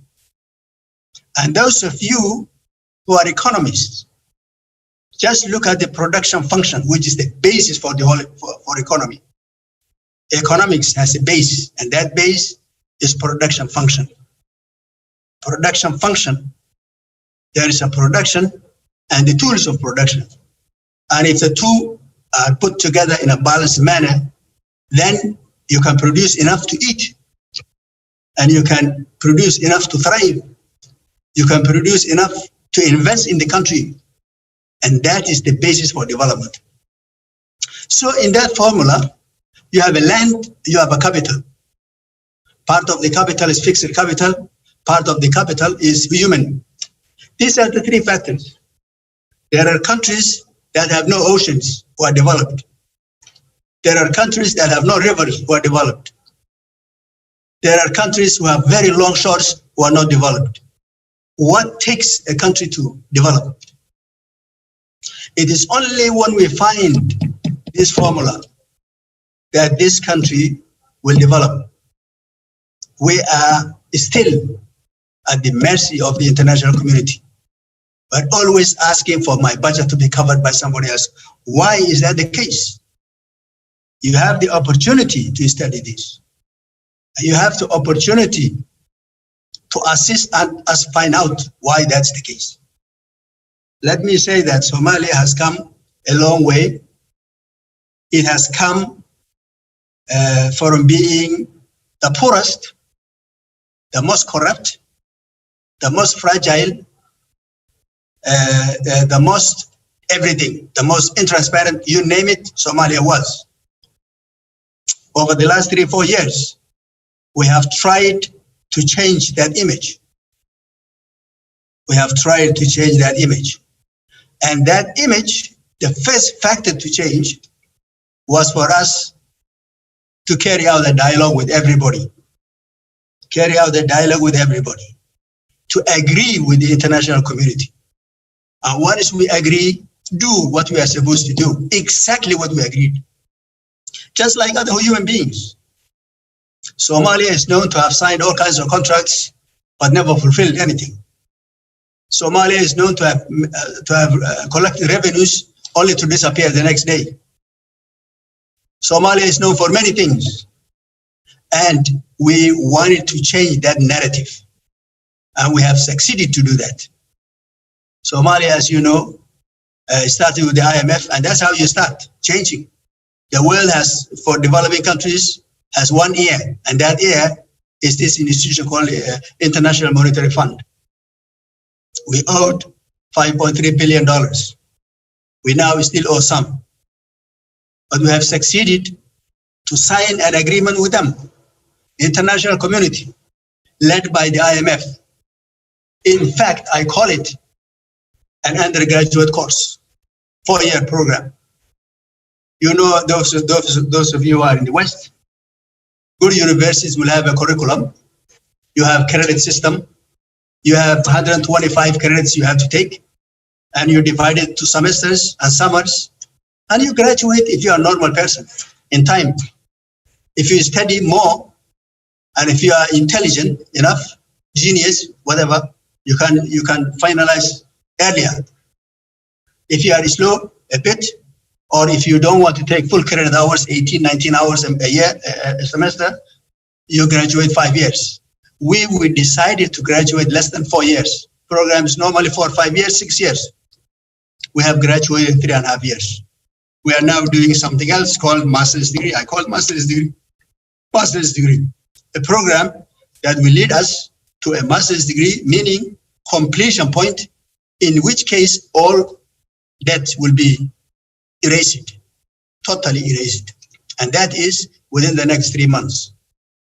And those of you who are economists, just look at the production function, which is the basis for the whole for economy. Economics has a base, and that base is production function. Production function, there is a production and the tools of production. And if the two are put together in a balanced manner, then you can produce enough to eat, and you can produce enough to thrive. You can produce enough to invest in the country. And that is the basis for development. So in that formula, you have a land, you have a capital. Part of the capital is fixed capital. Part of the capital is human. These are the three factors. There are countries that have no oceans who are developed. There are countries that have no rivers who are developed. There are countries who have very long shores who are not developed. What takes a country to develop? It is only when we find this formula that this country will develop. We are still at the mercy of the international community, but always asking for my budget to be covered by somebody else. Why is that the case? You have the opportunity to study this. You have the opportunity to assist us find out why that's the case. Let me say that Somalia has come a long way. It has come from being the poorest, the most corrupt, the most fragile, the most everything, the most intransparent, you name it, Somalia was. Over the last 3-4 years, we have tried to change that image. We have tried to change that image. And that image, the first factor to change was for us to carry out a dialogue with everybody. Carry out the dialogue with everybody. To agree with the international community. And once we agree, do what we are supposed to do. Exactly what we agreed. Just like other human beings. Somalia is known to have signed all kinds of contracts, but never fulfilled anything. Somalia is known to have collected revenues only to disappear the next day. Somalia is known for many things. And we wanted to change that narrative. And we have succeeded to do that. Somalia, as you know, started with the IMF, and that's how you start changing. The world has, for developing countries, has one ear, and that ear is this institution called the International Monetary Fund. We owed $5.3 billion. We now still owe some. But we have succeeded to sign an agreement with them, the international community, led by the IMF. In fact, I call it an undergraduate course, 4-year program. You know, those of you who are in the West, good universities will have a curriculum. You have credit system. You have 125 credits you have to take, and you divide it to semesters and summers, and you graduate if you are a normal person in time. If you study more, and if you are intelligent enough, genius, whatever, you can finalize earlier. If you are slow a bit, or if you don't want to take full credit hours, 18, 19 hours a year, a semester, you graduate 5 years. We decided to graduate less than 4 years. Programs normally 4 or 5 years, 6 years. We have graduated 3.5 years. We are now doing something else called master's degree. I call it master's degree. Master's degree, a program that will lead us to a master's degree, meaning completion point, in which case all debt will be erased, totally erased. And that is within the next 3 months.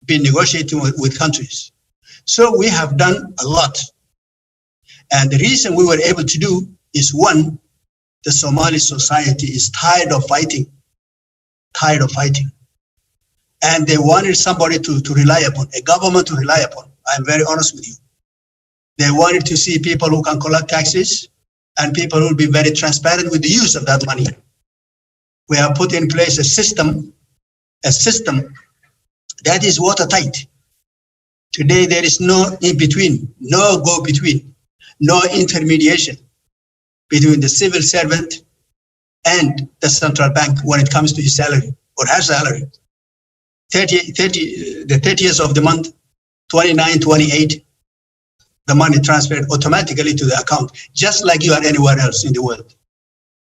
Been negotiating with countries. So we have done a lot. And the reason we were able to do is, one, the Somali society is tired of fighting. Tired of fighting. And they wanted somebody to rely upon, a government to rely upon. I'm very honest with you. They wanted to see people who can collect taxes and people who will be very transparent with the use of that money. We have put in place a system that is watertight. Today, there is no in-between, no go-between, no intermediation between the civil servant and the central bank when it comes to his salary or her salary. The 30th of the month, 29, 28, the money transferred automatically to the account, just like you are anywhere else in the world.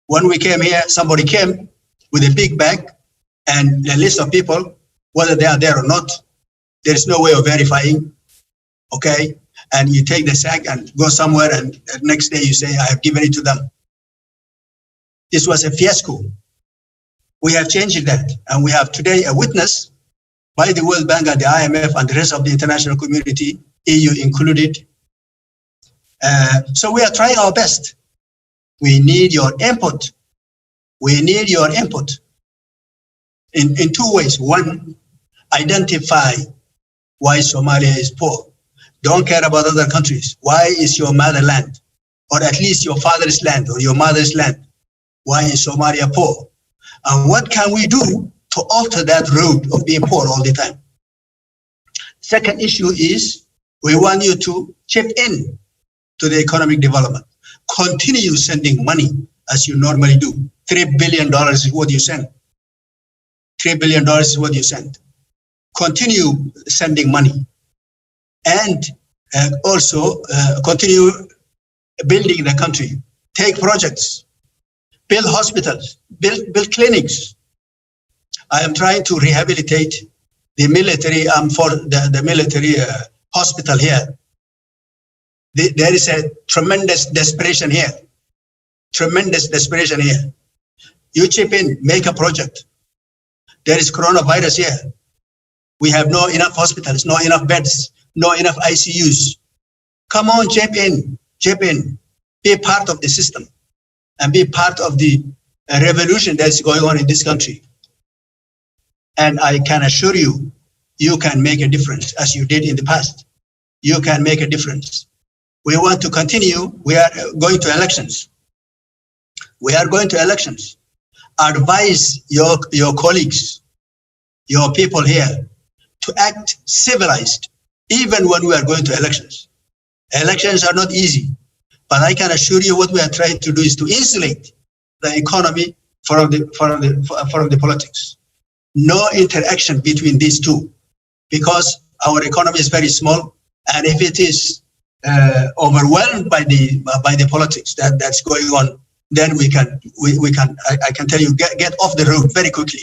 When we came here, somebody came with a big bag and a list of people, whether they are there or not. There is no way of verifying, okay? And you take the sack and go somewhere, and the next day you say, I have given it to them. This was a fiasco. We have changed that, and we have today a witness by the World Bank and the IMF and the rest of the international community, EU included. So we are trying our best. We need your input. We need your input in two ways. One, identify why Somalia is poor. Don't care about other countries. Why is your motherland, or at least your father's land or your mother's land, why is Somalia poor? And what can we do to alter that road of being poor all the time? Second issue is we want you to chip in to the economic development. Continue sending money as you normally do. $3 billion is what you send. $3 billion is what you send. Continue sending money. And also continue building the country. Take projects. Build hospitals. Build clinics. I am trying to rehabilitate the military, for the military hospital here. There is a tremendous desperation here. Tremendous desperation here. You chip in, make a project. There is coronavirus here. We have no enough hospitals, no enough beds, no enough ICUs. Come on, chip in, be part of the system and be part of the revolution that's going on in this country. And I can assure you, you can make a difference as you did in the past. You can make a difference. We want to continue. We are going to elections. We are going to elections. Advise your colleagues, your people here, to act civilized, even when we are going to elections. Elections are not easy, but I can assure you what we are trying to do is to insulate the economy from the politics. No interaction between these two, because our economy is very small, and if it is overwhelmed by the politics that's going on, then we can I can tell you get off the road very quickly.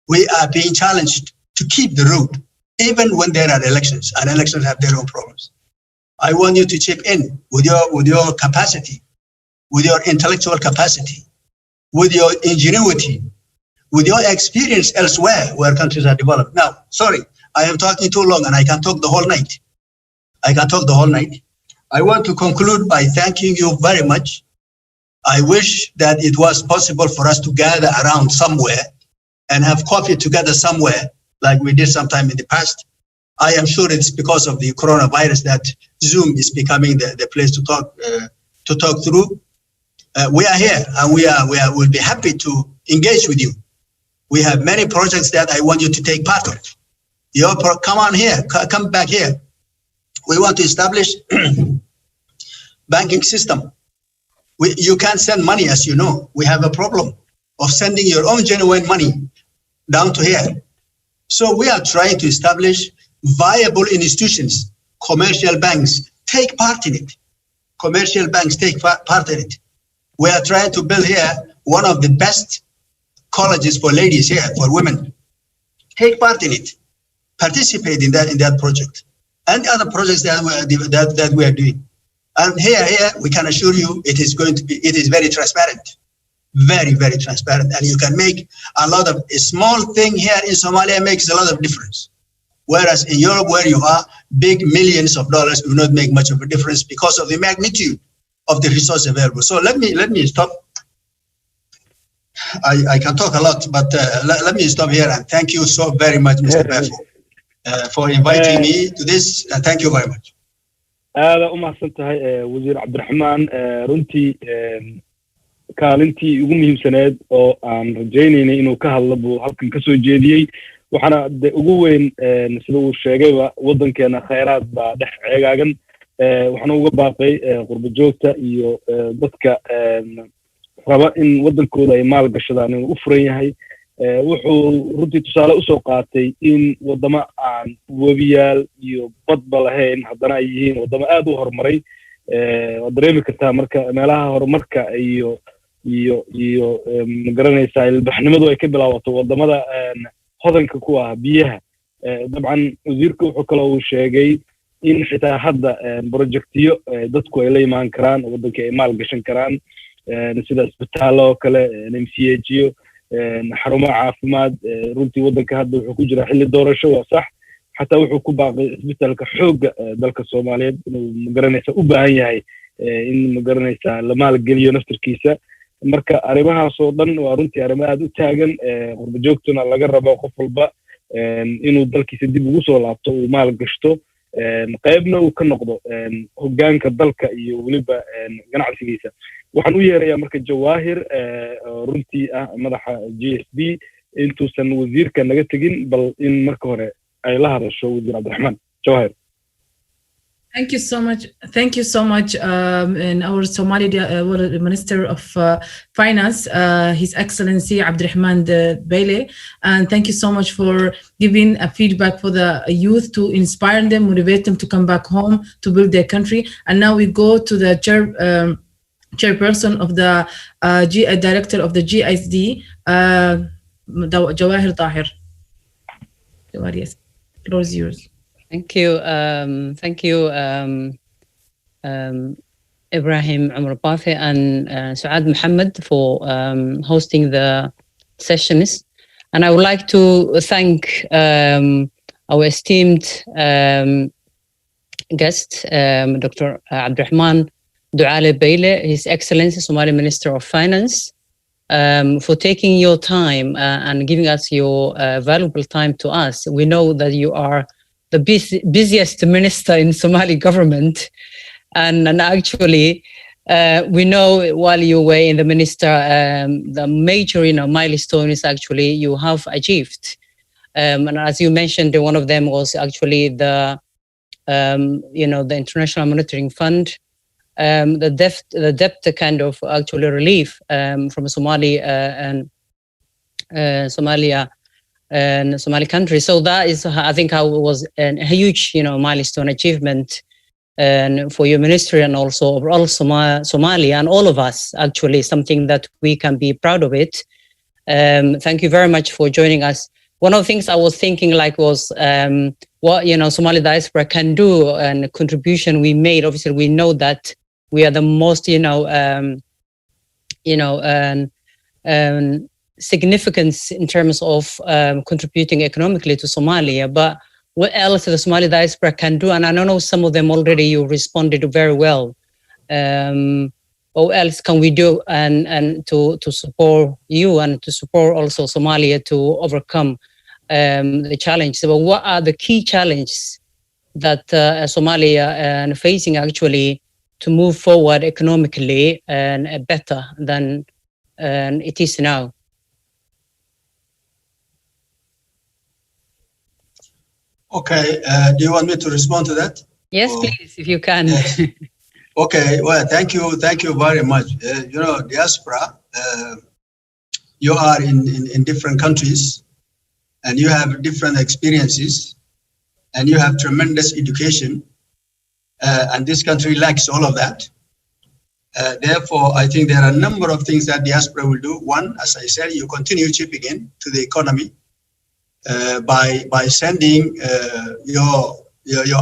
We are being challenged to keep the road, even when there are elections, and elections have their own problems. I want you to chip in with your capacity, with your intellectual capacity, with your ingenuity, with your experience elsewhere where countries are developed. Now, sorry, I am talking too long and I can talk the whole night. I want to conclude by thanking you very much. I wish that it was possible for us to gather around somewhere and have coffee together somewhere like we did sometime in the past. I am sure it's because of the coronavirus that Zoom is becoming the place to talk through. We are here and we'll be happy to engage with you. We have many projects that I want you to take part of. Come on here, come back here. We want to establish banking system. You can't send money, as you know. We have a problem of sending your own genuine money down to here. So we are trying to establish viable institutions. Commercial banks take part in it. Commercial banks take part in it. We are trying to build here one of the best colleges for ladies here, for women. Take part in it. Participate in that project and the other projects that we are doing. And here we can assure you it is very transparent, very, very transparent. And you can make a small thing here in Somalia makes a lot of difference. Whereas in Europe, where you are, big millions of dollars will not make much of a difference because of the magnitude of the resource available. So let me stop. I can talk a lot, but let me stop here and thank you so very much, Mr. Bafo, for inviting me to this. And thank you very much. aada u mahadsan tahay wasiir cabdiraxmaan runtii kaalintii ugu muhiimsaneed oo aan rajaynaynay inuu ka hadlo buu halkan ka soo jeediyey waxaana de ugu weyn sida uu sheegayba waddankeena khayraad baa dhex ceegaagan waxaana uga baaqay qurbo joogta iyo dadka raba in waddankooda ay maal gashadaan inuu u furan yahay wuxuu runtii tusaale usoo qaatay in waddamo aan webiyaal iyo badba lahayn haddana ay yihiin waddamo aad u horumaray waad dareemi kartaa marka meelaha horumarka iyo magaranaysaa ilbaxnimadu ay ka bilaabato waddamada hodanka ku ah biyaha dabcan wasiirka wuxuu kaloo uu sheegay in xitaa hadda projectiyo dadku ay la imaan karaan waddanka ay maal gashan karaan sida isbitaallo oo kale mchyo xarumaha caafimaad runtii waddanka hadda wuxuu ku jiraa xilli doorasho waa sax xataa wuxuu ku baaqay isbitaalka xoogga dalka soomaaliyeed inuu magaranaysa u baahan yahay in magaranaysaa la maalgeliyo naftirkiisa marka arrimahaasoo dhan waa runtii arrimo aad u taagan qurbo joogtuna laga rabo qof walba inuu dalkiisa dib ugu soo laabto uu maal gashto qaybna uu ka noqdo hoggaanka dalka iyo weliba ganacsigiisa waxaan u yeerayaa marka jawaahir runtii ah madaxa GSB intuusan wasiirka naga tegin bal in marka hore ay la hadasho wasiir cabdiraxmaan jawaahir. Thank you so much. Thank you so much, and our Somali Minister of Finance, His Excellency Abdirahman Bailey, and thank you so much for giving a feedback for the youth to inspire them, motivate them to come back home to build their country. And now we go to the chairperson of the director of the GISD, Jawahir Tahir. Jawahir, yes, the floor is yours. Thank you. Ibrahim Umar Bafi and Suad Muhammad for hosting the sessions. And I would like to thank our esteemed guest, Dr. Abdirahman Duale Bailey, His Excellency Somali Minister of Finance, for taking your time and giving us your valuable time to us. We know that you are the busiest minister in Somali government. And actually, we know while you were in the minister, the major milestone is actually you have achieved. And as you mentioned, one of them was actually the International Monetary Fund, the debt kind of actually relief from Somalia and Somali country. So that is, I think, how it was a huge, milestone achievement for your ministry and also overall Somalia and all of us, actually, something that we can be proud of it. Thank you very much for joining us. One of the things I was thinking was what, Somali Diaspora can do and the contribution we made. Obviously, we know that we are the most, significance in terms of contributing economically to Somalia, but what else the Somali Diaspora can do? And I know some of them already you responded very well. What else can we do and to support you and to support also Somalia to overcome the challenges? But what are the key challenges that Somalia is facing actually to move forward economically and better than it is now? Okay, do you want me to respond to that? Yes, please, if you can. Yes. Okay, well, thank you very much. Diaspora, you are in different countries, and you have different experiences, and you have tremendous education, and this country lacks all of that. Therefore, I think there are a number of things that diaspora will do. One, as I said, you continue chipping in to the economy. By sending your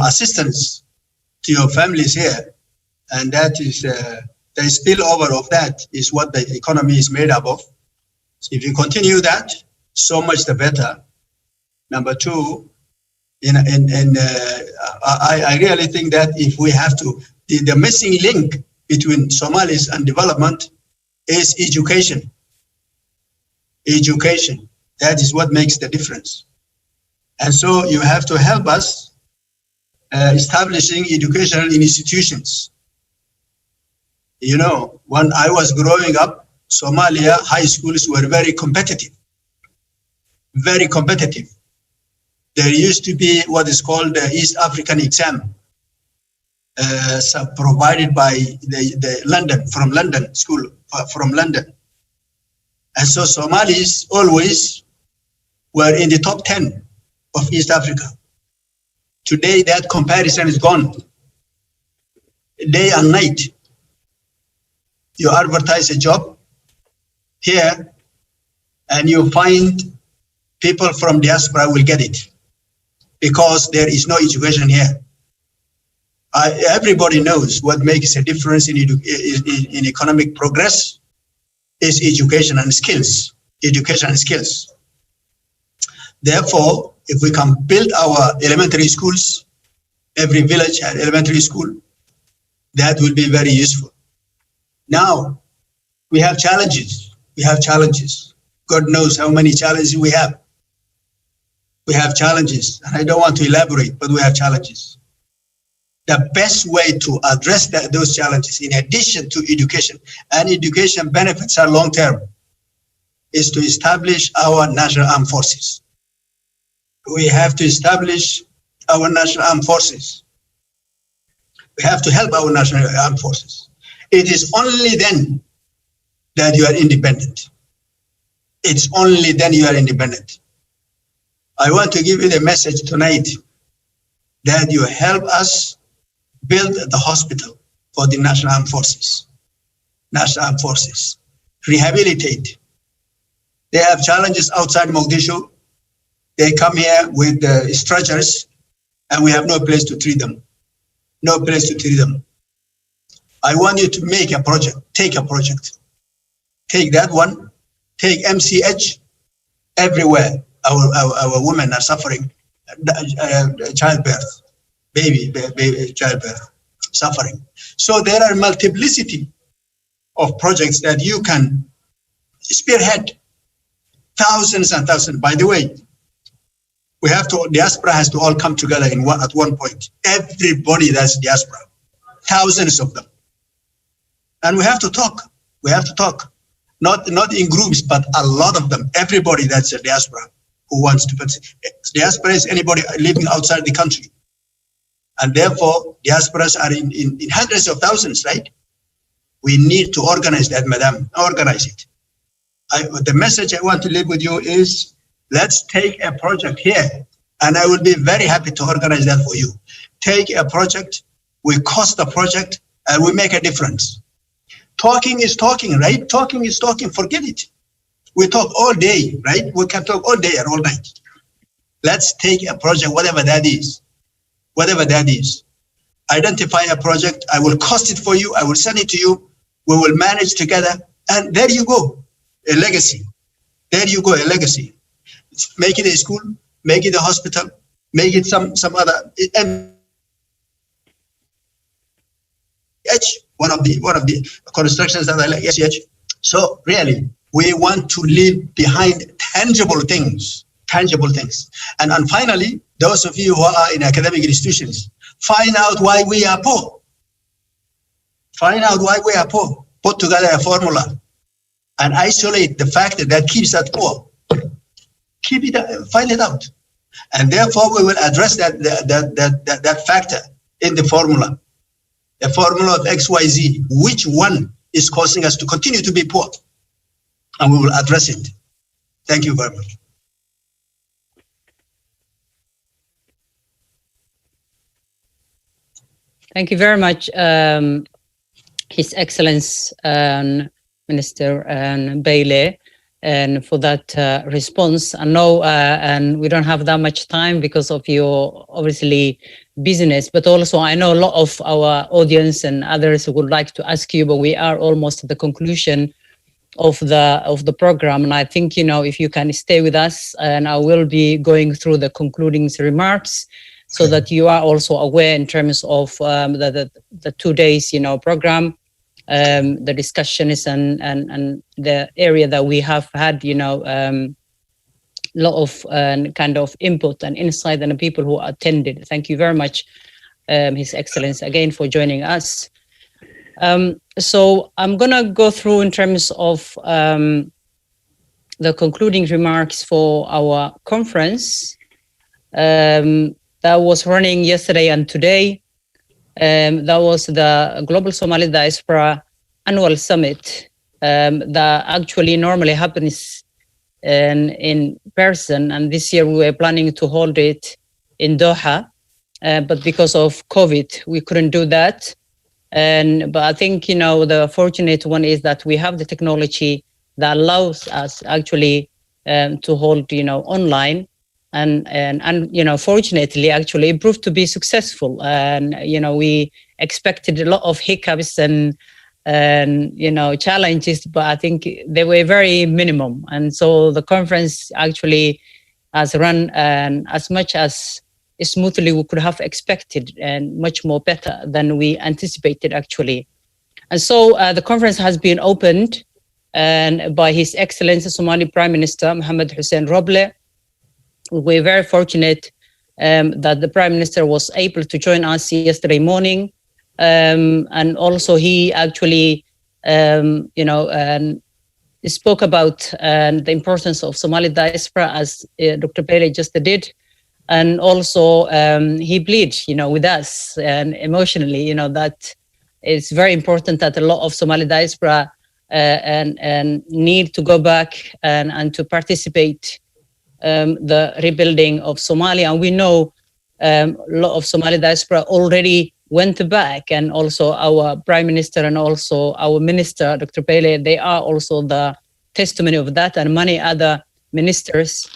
assistance to your families here, and that is the spillover of that is what the economy is made up of. So if you continue that, so much the better. Number two, I really think that if we have to, the missing link between Somalis and development is education. Education. That is what makes the difference. And so you have to help us establishing educational institutions. You know, when I was growing up, Somalia high schools were very competitive. Very competitive. There used to be what is called the East African exam, provided by the London, from London school, from London. And so Somalis always were in the top 10 of East Africa. Today, that comparison is gone. Day and night, you advertise a job here, and you find people from diaspora will get it because there is no education here. Everybody knows what makes a difference in economic progress is education and skills. Education and skills. Therefore, if we can build our elementary schools, every village has elementary school, that will be very useful. Now, we have challenges. We have challenges. God knows how many challenges we have. We have challenges, and I don't want to elaborate, but we have challenges. The best way to address those challenges, in addition to education, and education benefits are long-term, is to establish our national armed forces. We have to establish our national armed forces. We have to help our national armed forces. It is only then that you are independent. It's only then you are independent. I want to give you the message tonight that you help us build the hospital for the national armed forces. National armed forces. Rehabilitate. They have challenges outside Mogadishu. They come here with stretchers, and we have no place to treat them. No place to treat them. I want you to make a project. Take a project. Take that one. Take MCH everywhere. Our women are suffering childbirth, baby childbirth, suffering. So there are multiplicity of projects that you can spearhead. Thousands and thousands. By the way, diaspora has to all come together at one point. Everybody that's diaspora, thousands of them. And we have to talk. We have to talk. Not in groups, but a lot of them. Everybody that's a diaspora who wants to participate. Diaspora is anybody living outside the country. And therefore, diasporas are in hundreds of thousands, right? We need to organize that, madam. Organize it. The message I want to leave with you is, let's take a project here. And I will be very happy to organize that for you. Take a project, we cost the project, and we make a difference. Talking is talking, right? Talking is talking, forget it. We talk all day, right? We can talk all day and all night. Let's take a project, whatever that is. Whatever that is. Identify a project, I will cost it for you, I will send it to you, we will manage together, and there you go, a legacy. There you go, a legacy. Make it a school, make it a hospital, make it some other, one of the constructions that I like, SH. So really, we want to leave behind tangible things. And finally, those of you who are in academic institutions, find out why we are poor. Find out why we are poor. Put together a formula and isolate the factor that keeps us poor. Find it out. And therefore, we will address that factor in the formula. A formula of XYZ, which one is causing us to continue to be poor? And we will address it. Thank you very much. Thank you very much, His Excellence Minister Bailey, and for that response. I know, and we don't have that much time because of your obviously business, but also I know a lot of our audience and others would like to ask you, but we are almost at the conclusion of the program. And I think, if you can stay with us, and I will be going through the concluding remarks so that you are also aware in terms of the 2 days, program, the discussions and the area that we have had, lot of kind of input and insight and the people who attended. Thank you very much. His Excellency, again, for joining us. So I'm going to go through in terms of the concluding remarks for our conference that was running yesterday and today. That was the Global Somali Diaspora Annual Summit that actually normally happens in person. And this year we were planning to hold it in Doha, but because of COVID, we couldn't do that. But I think, you know, the fortunate one is that we have the technology that allows us actually to hold, you know, online. And you know, fortunately, actually, it proved to be successful. And, you know, we expected a lot of hiccups and you know, challenges, but I think they were very minimum. And so the conference actually has run as much as smoothly we could have expected, and much more better than we anticipated, actually. And so the conference has been opened by His Excellency Somali Prime Minister Mohammed Hussein Roble. We're very fortunate that the Prime Minister was able to join us yesterday morning. And also he actually, you know, spoke about the importance of Somali diaspora, as Dr. Bailey just did. And also he pleaded, you know, with us and emotionally, you know, that it's very important that a lot of Somali diaspora and need to go back and to participate the rebuilding of Somalia. And we know a lot of Somali diaspora already went back, and also our Prime Minister and also our Minister, Dr. Bailey, they are also the testimony of that, and many other ministers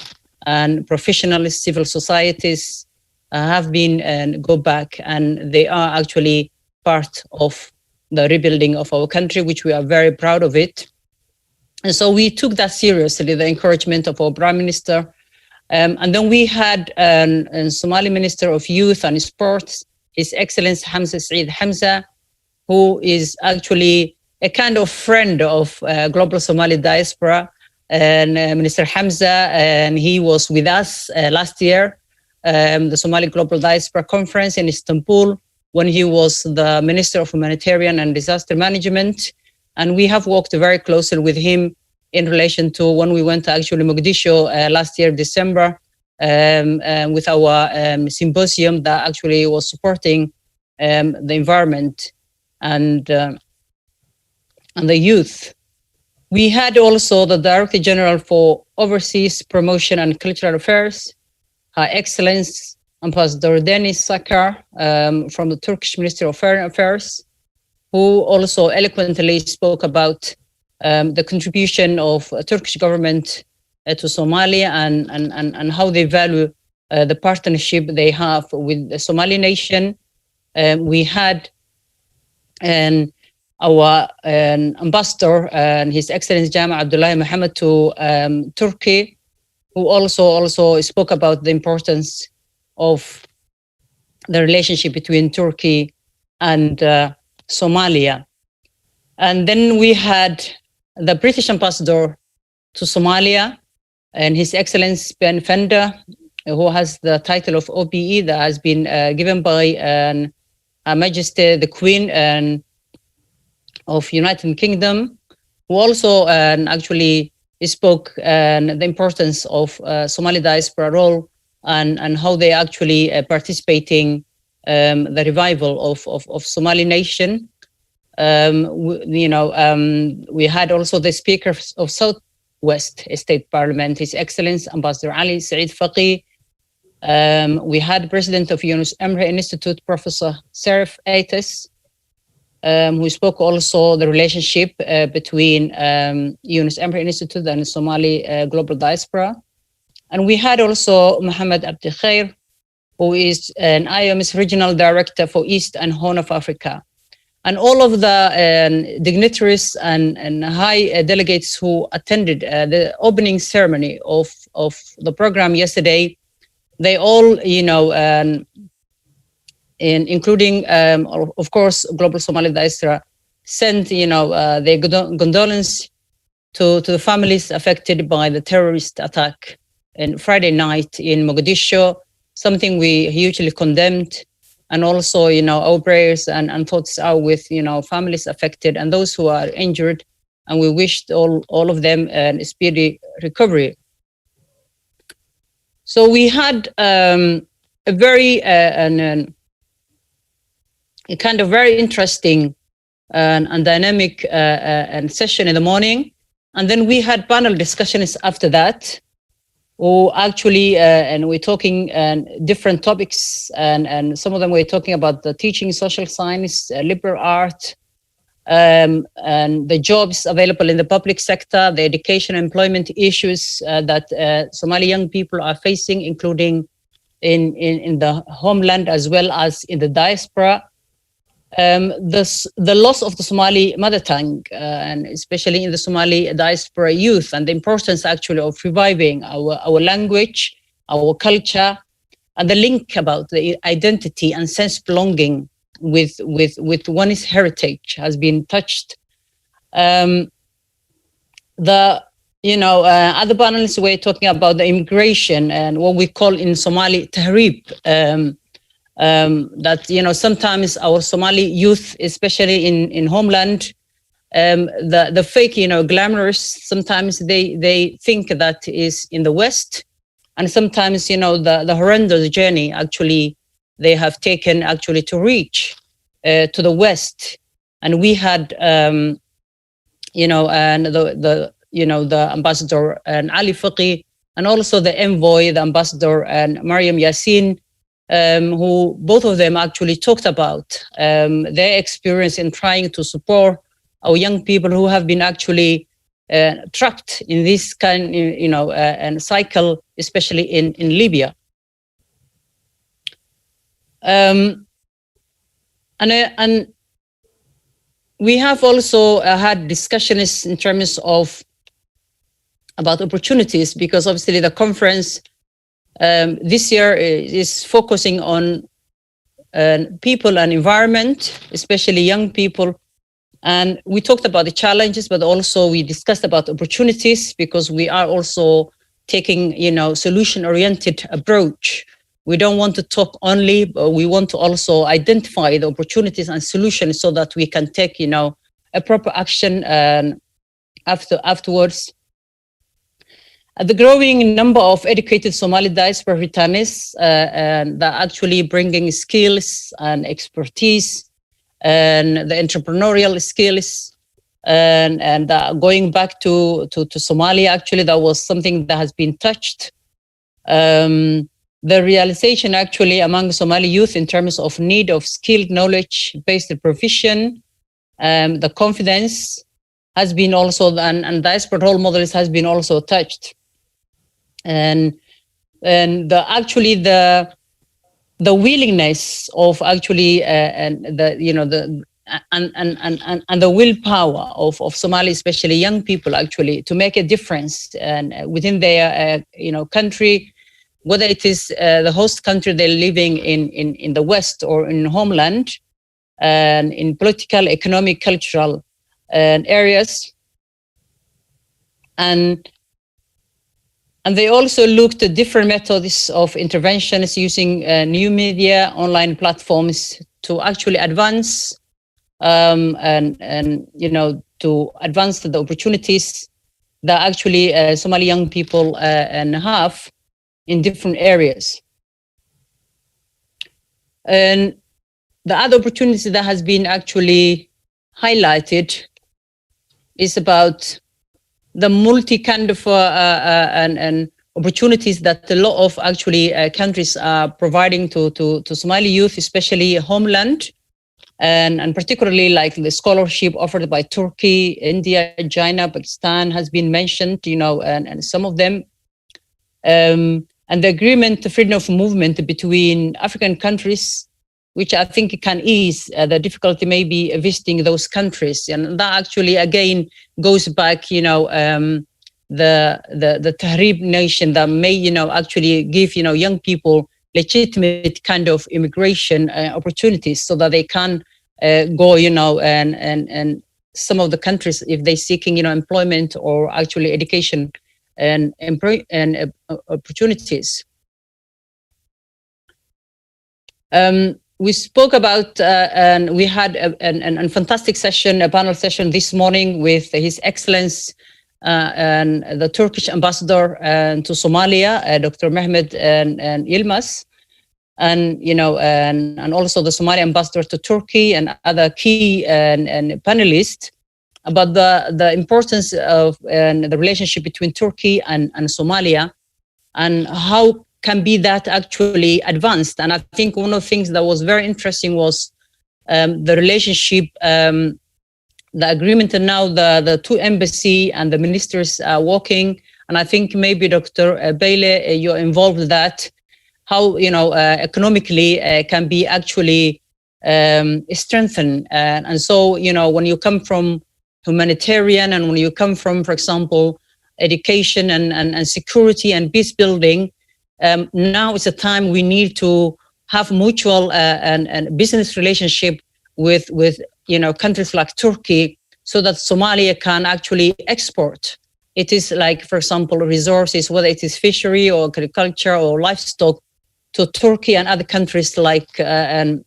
and professionals, civil societies have been and go back, and they are actually part of the rebuilding of our country, which we are very proud of it. And so we took that seriously, the encouragement of our Prime Minister. And then we had a Somali Minister of Youth and Sports, His Excellency Hamza Saeed Hamza, who is actually a kind of friend of Global Somali Diaspora. And Minister Hamza, and he was with us last year, the Somali Global Diaspora Conference in Istanbul, when he was the Minister of Humanitarian and Disaster Management. And we have worked very closely with him in relation to when we went to actually Mogadishu last year, December, with our symposium that actually was supporting the environment and the youth. We had also the Director General for Overseas Promotion and Cultural Affairs, Her Excellency Ambassador Deniz Sakar from the Turkish Ministerial Foreign Affairs, who also eloquently spoke about the contribution of Turkish government to Somalia and how they value the partnership they have with the Somali nation. We had our ambassador and His Excellency Jama Abdullah Mohammed to Turkey, who also spoke about the importance of the relationship between Turkey and Somalia. And then we had the British ambassador to Somalia and His Excellency Ben Fender, who has the title of OBE that has been given by Her Majesty the Queen of United Kingdom, who also actually spoke the importance of Somali diaspora role and how they actually participating the revival of Somali nation. We had also the Speaker of Southwest State Parliament, His Excellency Ambassador Ali Saeed Faqih. We had President of Yunus Emre Institute, Professor Serif Aites, who spoke also the relationship between Yunus Emre Institute and Somali Global Diaspora. And we had also Mohammed Abdi Khair, who is an IOM's Regional Director for East and Horn of Africa. And all of the dignitaries and high delegates who attended the opening ceremony of the program yesterday, they all, including, of course, Global Somali Diaspora, sent, their condolence to the families affected by the terrorist attack on Friday night in Mogadishu, something we hugely condemned. And also, our prayers and thoughts are with, families affected and those who are injured. And we wish all of them a speedy recovery. So we had a very, a kind of very interesting and dynamic session in the morning. And then we had panel discussions after that. Or actually, and we're talking different topics, and some of them we're talking about the teaching social science, liberal art, and the jobs available in the public sector, the education employment issues that Somali young people are facing, including in the homeland as well as in the diaspora. The loss of the Somali mother tongue, and especially in the Somali diaspora youth, and the importance actually of reviving our language, our culture, and the link about the identity and sense of belonging with one's heritage has been touched. Other panelists were talking about the immigration and what we call in Somali tahrib. That sometimes our Somali youth, especially in homeland, the fake glamorous, sometimes they think that is in the West, and sometimes the horrendous journey actually they have taken actually to reach to the West. And we had and the ambassador and Ali Faqi, and also the envoy, the ambassador and Mariam Yassin, who both of them actually talked about their experience in trying to support our young people who have been actually trapped in this kind, and cycle, especially in Libya. And we have also had discussions in terms of about opportunities, because obviously the conference this year is focusing on people and environment, especially young people. And we talked about the challenges, but also we discussed about opportunities, because we are also taking, solution-oriented approach. We don't want to talk only, but we want to also identify the opportunities and solutions so that we can take, a proper action afterwards. The growing number of educated Somali diaspora returnees that are actually bringing skills and expertise and the entrepreneurial skills and going back to Somalia, actually, that was something that has been touched. The realization actually among Somali youth in terms of need of skilled knowledge-based provision, the confidence has been also, and diaspora role models has been also touched. And the willingness of actually and the willpower of Somali, especially young people, actually to make a difference and within their country, whether it is the host country they're living in the West or in homeland, and in political, economic, cultural areas. And they also looked at different methods of interventions using new media, online platforms to actually advance to advance the opportunities that actually Somali young people have in different areas. And the other opportunity that has been actually highlighted is about the multi kind of and opportunities that a lot of actually countries are providing to Somali youth, especially homeland, and particularly like the scholarship offered by Turkey, India, China, Pakistan has been mentioned, and some of them, and the agreement, the freedom of movement between African countries, which I think can ease the difficulty maybe visiting those countries. And that actually, again, goes back, the Tahrib nation that may, actually give, young people legitimate kind of immigration opportunities so that they can go, and some of the countries, if they're seeking, employment or actually education and opportunities. we spoke about, and we had a fantastic session, a panel session this morning with His Excellency and the Turkish ambassador to Somalia, Dr. Mehmet and Yilmaz, and and also the Somali ambassador to Turkey and other key and panelists about the importance of the relationship between Turkey and Somalia, and how can be that actually advanced. And I think one of the things that was very interesting was the relationship, the agreement, and now the two embassy and the ministers are working. And I think maybe Dr. Bailey, you're involved with that, how economically can be actually strengthened. And so when you come from humanitarian, and when you come from, for example, education and security and peace building, now is a time we need to have mutual and business relationship with countries like Turkey, so that Somalia can actually export. It is like, for example, resources, whether it is fishery or agriculture or livestock, to Turkey and other countries like and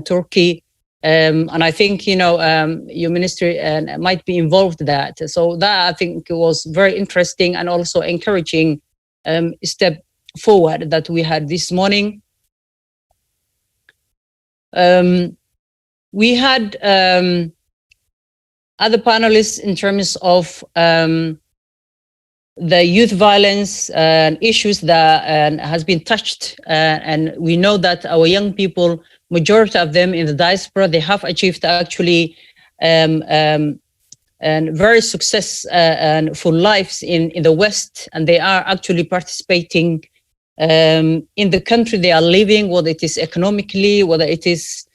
Turkey. And I think your ministry might be involved in that. So that, I think, was very interesting and also encouraging step forward that we had this morning. We had other panelists in terms of the youth violence issues that has been touched, and we know that our young people, majority of them in the diaspora, they have achieved actually and very successful lives in the West, and they are actually participating in the country they are living, whether it is economically, whether it is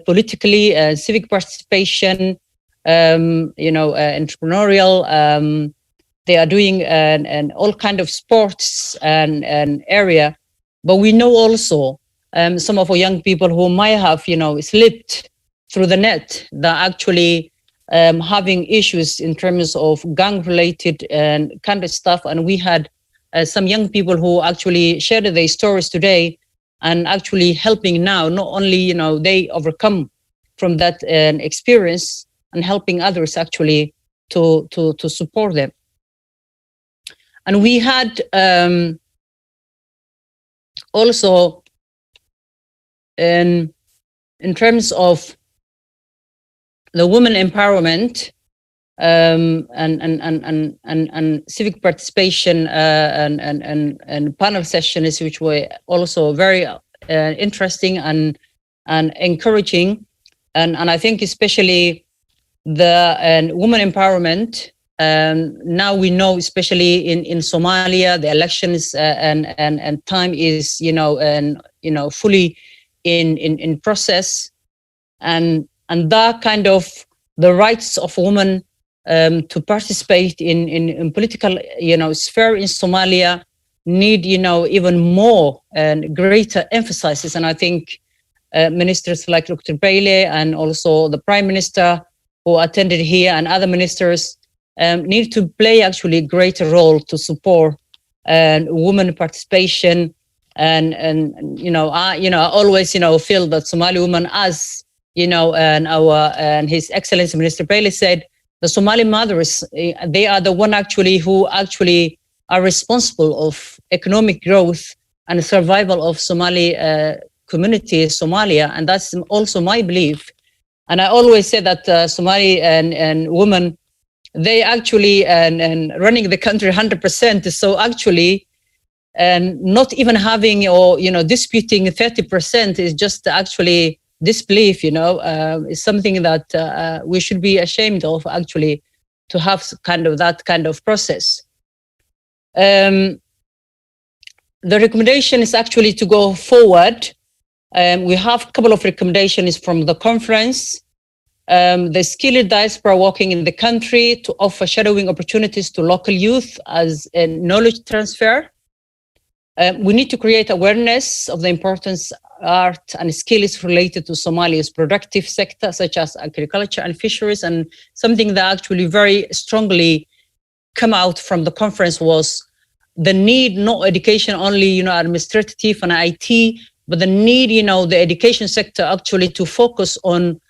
politically, civic participation, entrepreneurial. They are doing and all kind of sports and area. But we know also some of our young people who might have slipped through the net, that actually having issues in terms of gang-related and kind of stuff. And we had some young people who actually shared their stories today, and actually helping now, not only they overcome from that experience, and helping others actually to support them. And we had also in terms of the women empowerment and civic participation and panel sessions, which were also very interesting and encouraging. And I think especially the women empowerment. Now we know, especially in Somalia, the elections and time is fully in process, and that kind of the rights of women to participate in political sphere in Somalia need even more and greater emphasis. And I think ministers like Dr. Bailey and also the Prime Minister who attended here and other ministers need to play actually a greater role to support women participation. And I always feel that Somali women, as and His Excellency Minister Bailey said, the Somali mothers, they are the one actually who actually are responsible of economic growth and survival of Somali community, Somalia, and that's also my belief. And I always say that Somali and women, they actually and running the country 100%. So actually, and not even having or disputing 30% is just actually disbelief. Is something that we should be ashamed of, actually, to have that kind of process. The recommendation is actually to go forward. We have a couple of recommendations from the conference. The skilled diaspora working in the country to offer shadowing opportunities to local youth as a knowledge transfer. We need to create awareness of the importance art and skills related to Somalia's productive sector, such as agriculture and fisheries. And something that actually very strongly come out from the conference was the need, not education only, administrative and IT, but the need, the education sector actually to focus on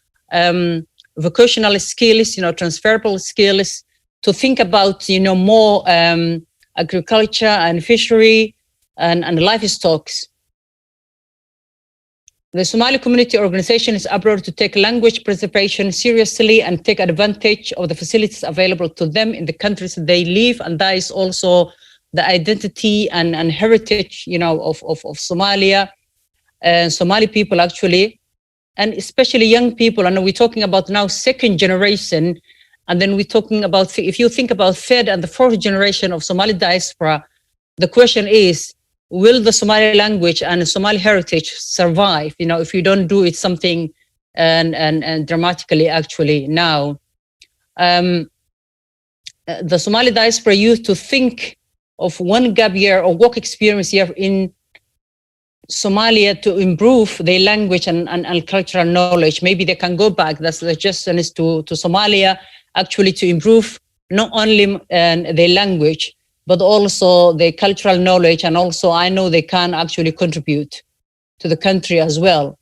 vocational skills, transferable skills, to think about, more agriculture and fishery and livestock. The Somali community organization is abroad to take language preservation seriously and take advantage of the facilities available to them in the countries they live. And that is also the identity and heritage, of Somalia and Somali people actually, and especially young people. And we're talking about now second generation. And then we're talking about, if you think about third and the fourth generation of Somali diaspora, the question is, will the Somali language and Somali heritage survive? If you don't do it something and dramatically actually now. The Somali diaspora used to think of one gap year or work experience year in Somalia to improve their language and cultural knowledge. Maybe they can go back. That's the suggestion is to Somalia actually to improve not only their language, but also their cultural knowledge. And also I know they can actually contribute to the country as well.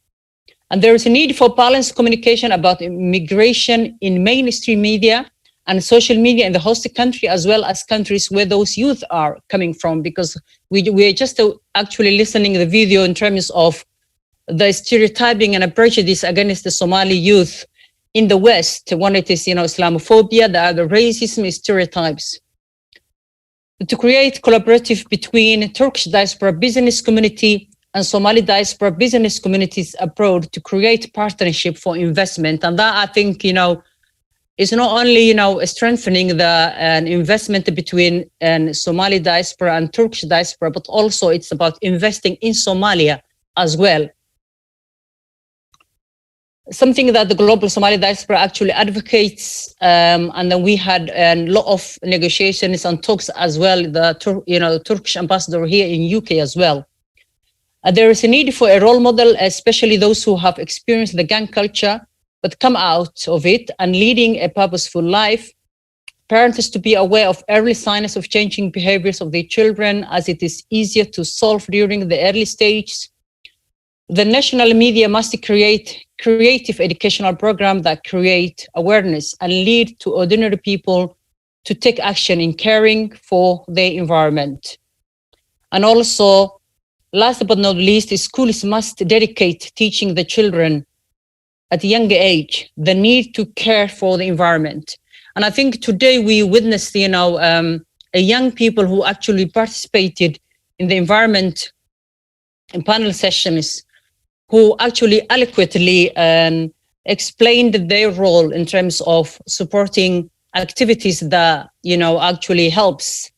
And there is a need for balanced communication about immigration in mainstream media and social media in the host country, as well as countries where those youth are coming from, because we are just actually listening to the video in terms of the stereotyping and prejudice against the Somali youth in the West. One, it is, Islamophobia, the other racism, stereotypes. To create collaborative between Turkish diaspora business community and Somali diaspora business communities abroad to create partnership for investment. And that, I think, is not only, strengthening the investment between Somali diaspora and Turkish diaspora, but also it's about investing in Somalia as well. Something that the global Somali diaspora actually advocates, and then we had a lot of negotiations and talks as well. The Turkish ambassador here in UK as well. There is a need for a role model, especially those who have experienced the gang culture, but come out of it and leading a purposeful life. Parents to be aware of early signs of changing behaviors of their children, as it is easier to solve during the early stages. The national media must create creative educational programs that create awareness and lead to ordinary people to take action in caring for their environment. And also, last but not least, schools must dedicate teaching the children at a younger age the need to care for the environment. And I think today we witnessed, a young people who actually participated in the environment and panel sessions, who actually eloquently explained their role in terms of supporting activities that, actually helps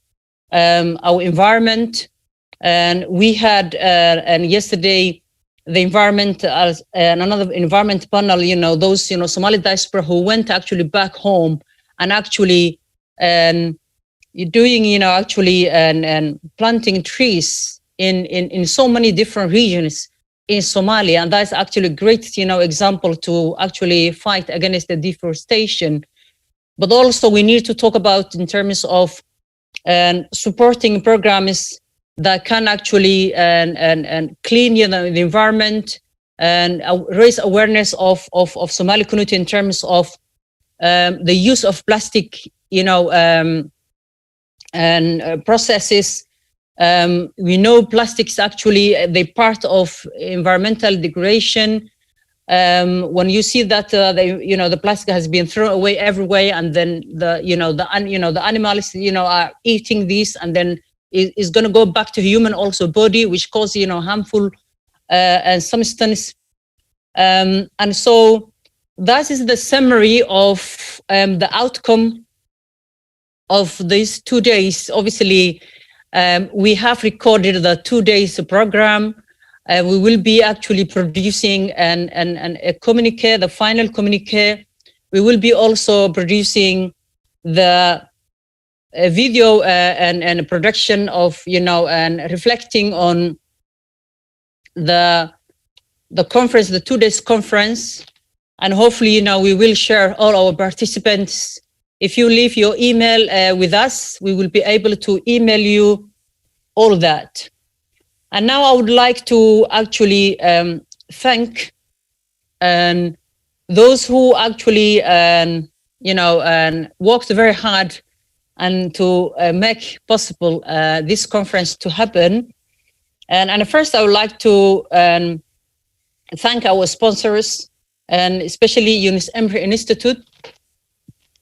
our environment. And we had, and yesterday, the environment, another environment panel, those, Somali diaspora who went actually back home and actually doing, actually and planting trees in so many different regions in Somalia. And that's actually a great, example to actually fight against the deforestation. But also we need to talk about in terms of supporting programs that can actually and clean the environment and raise awareness of Somali community in terms of the use of plastic, and processes. We know plastics actually they're part of environmental degradation. When you see that the plastic has been thrown away everywhere, and then the animals are eating this, and then is going to go back to human also body, which causes harmful substance. And so that is the summary of the outcome of these 2 days. Obviously, we have recorded the 2 days program. We will be actually producing a communique, the final communique. We will be also producing the video and production of, and reflecting on the conference, the 2 days conference. And hopefully, we will share all our participants. If you leave your email with us, we will be able to email you all that. And now I would like to actually thank those who actually, worked very hard and to make possible this conference to happen. And first, I would like to thank our sponsors, and especially Yunus Emre Institute,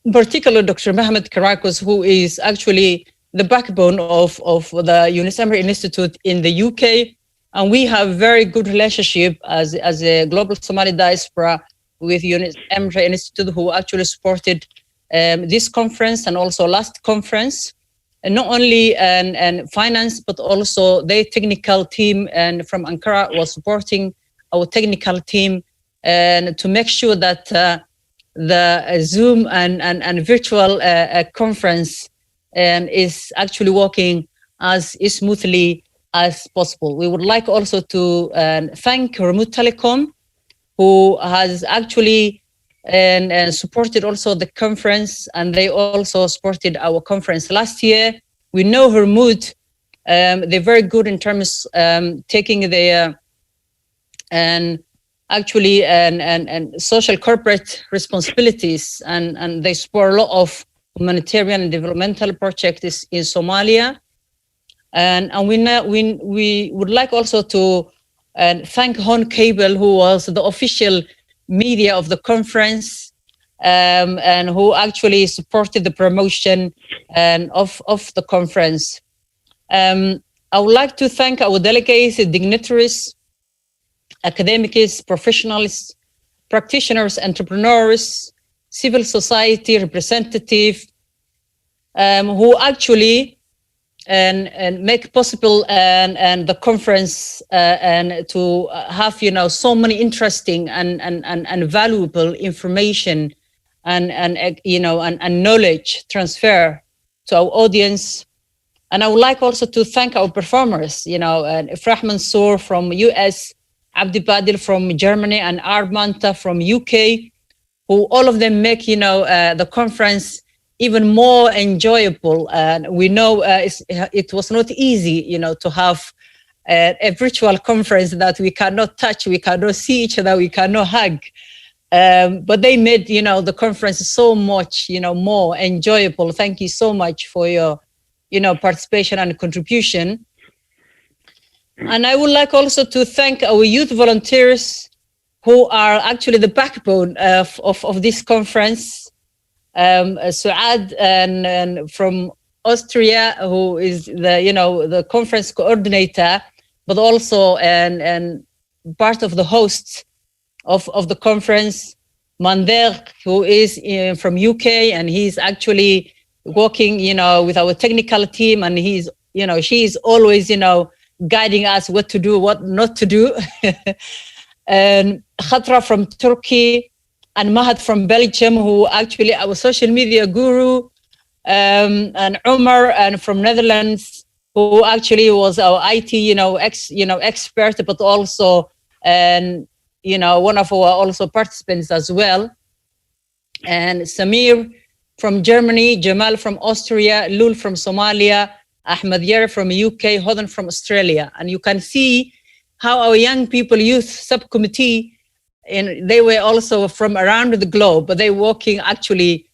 in particular Dr. Mohamed Karakos, who is actually the backbone of the Yunus Emre Institute in the UK. And we have very good relationship as a global Somali diaspora with Yunus Emre Institute, who actually supported this conference and also last conference. And not only finance, but also their technical team and from Ankara was supporting our technical team and to make sure that the Zoom and virtual conference is actually working as smoothly as possible. We would like also to thank Remote Telecom, who has actually supported also the conference, and they also supported our conference last year. We know Remote, they're very good in terms taking their actually social corporate responsibilities, and they support a lot of humanitarian and developmental projects in Somalia. And we would like also to thank Horn Cable, who was the official media of the conference, and who actually supported the promotion of the conference. I would like to thank our delegates, dignitaries, academics, professionals, practitioners, entrepreneurs, civil society representatives, who actually make possible and the conference and to have so many interesting and valuable information and knowledge transfer to our audience. And I would like also to thank our performers, Ifrah Mansour from US, Abdi Badil from Germany, and Armanta from UK, who all of them make the conference even more enjoyable. And we know it was not easy, to have a virtual conference that we cannot touch, we cannot see each other, we cannot hug. But they made, the conference so much, more enjoyable. Thank you so much for your, participation and contribution. And I would like also to thank our youth volunteers, who are actually the backbone of this conference. Suad and from Austria, who is the conference coordinator, but also and part of the hosts of the conference. Mander, who is from UK, and he's actually working, with our technical team, and he's, she's always, guiding us what to do, what not to do. And Khatra from Turkey, and Mahad from Belgium, who actually our social media guru, and Umar and from Netherlands, who actually was our IT, expert, but also, one of our also participants as well. And Samir from Germany, Jamal from Austria, Lul from Somalia, Ahmed Yer from UK, Hodan from Australia. And you can see how our young people youth subcommittee, and they were also from around the globe, but they're working actually,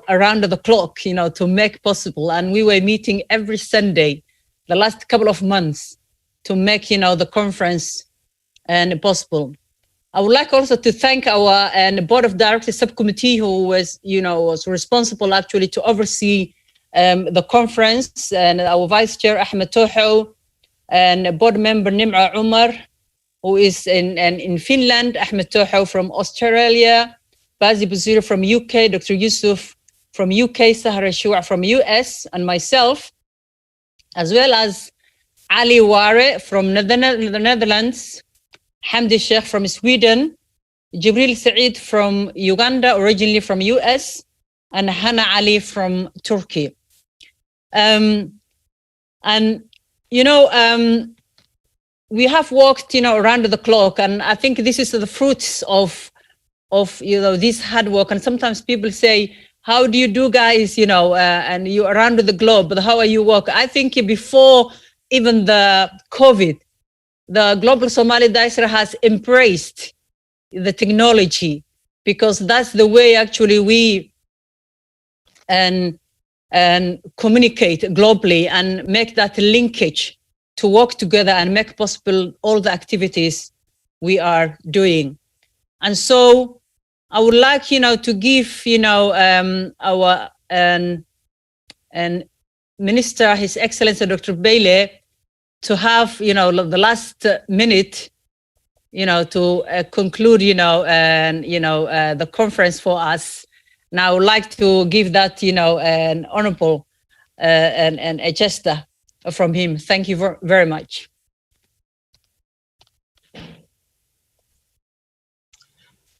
around the clock, to make possible. And we were meeting every Sunday, the last couple of months, to make, the conference possible. I would like also to thank our board of directors subcommittee, who was, was responsible actually to oversee the conference, and our vice chair Ahmed Toho, and board member Nim'a Umar, who is in Finland, Ahmed Toho from Australia, Bazi Buzir from UK, Dr. Yusuf from UK, Sahara Shua from US, and myself, as well as Ali Ware from the Netherlands, Hamdi Sheikh from Sweden, Jibril Saeed from Uganda, originally from US, and Hannah Ali from Turkey. We have worked, around the clock, and I think this is the fruits of this hard work. And sometimes people say, how do you do, guys, and you around the globe, but how are you work? I think before even the COVID, the global Somali diaspora has embraced the technology, because that's the way actually we and communicate globally and make that linkage to work together and make possible all the activities we are doing. And so I would like, to give, our Minister, His Excellency Dr. Bailey, to have, the last minute, to conclude, the conference for us. Now I would like to give that, an honorable and a gesture from him. Thank you very much.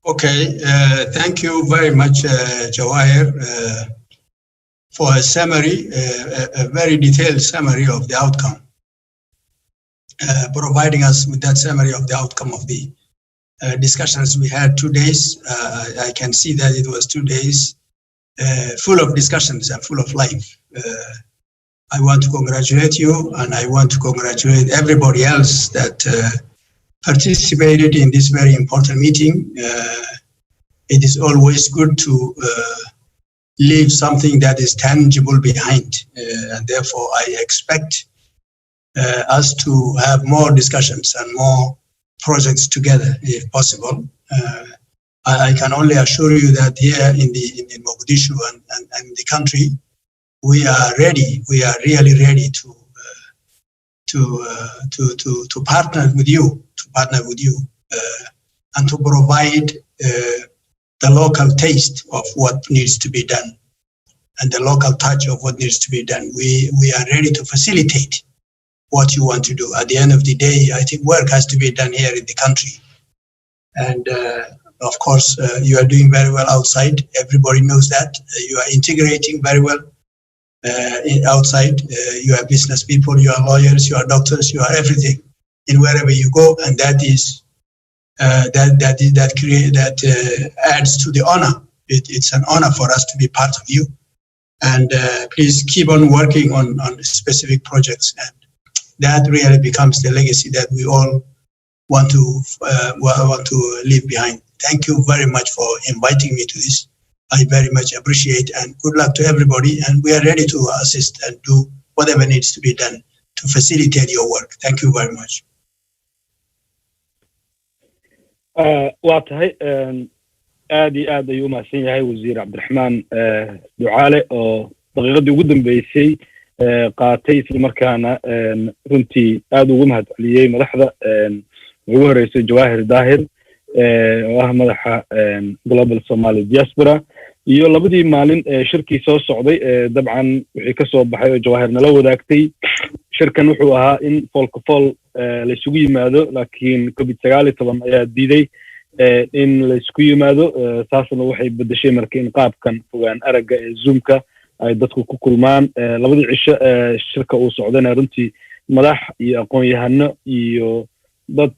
Okay, thank you very much, Jawahir, for a summary, a very detailed summary of the outcome, providing us with that summary of the outcome of the discussions we had 2 days. I can see that it was 2 days full of discussions and full of life. I want to congratulate you, and I want to congratulate everybody else that participated in this very important meeting. It is always good to leave something that is tangible behind, and therefore I expect us to have more discussions and more projects together if possible. I can only assure you that here in Mogadishu and the country, we are ready. We are really ready to partner with you, and to provide the local taste of what needs to be done and the local touch of what needs to be done. We are ready to facilitate what you want to do. At the end of the day, I think work has to be done here in the country. And of course, you are doing very well outside. Everybody knows that. You are integrating very well outside. You are business people, you are lawyers, you are doctors, you are everything in wherever you go. And that is that adds to the honor. It's an honor for us to be part of you. And please keep on working on specific projects. And that really becomes the legacy that we all want to leave behind. Thank you very much for inviting me to this. I very much appreciate, and good luck to everybody. And we are ready to assist and do whatever needs to be done to facilitate your work. Thank you very much. waa tahay aad iyo aad ayuu umahadsan yahay wasiir cabdiraxmaan ducaale oo daqiiqadii ugu dambeysay qaatay isla markaana runtii aad ugu mahad celiyey madaxda ugu horeysay Jawahir Daahir oo ah madaxa Global Somali Diaspora iyo labadii maalin shirkii soo socday dabcan wixii ka soo baxay oo Jawahir nala wadaagtay shirkan wuxuu ahaa in folkafol la isugu yimaado laakiin COVID-19 ayaa diiday in la isku yimaado taasna waxay bedeshay markii in qaabkan fogaan araga ee Zoom-ka ay dadku ku kulmaan labadii cisho shirka uu socdayna runtii madax iyo aqoon-yahano iyo dad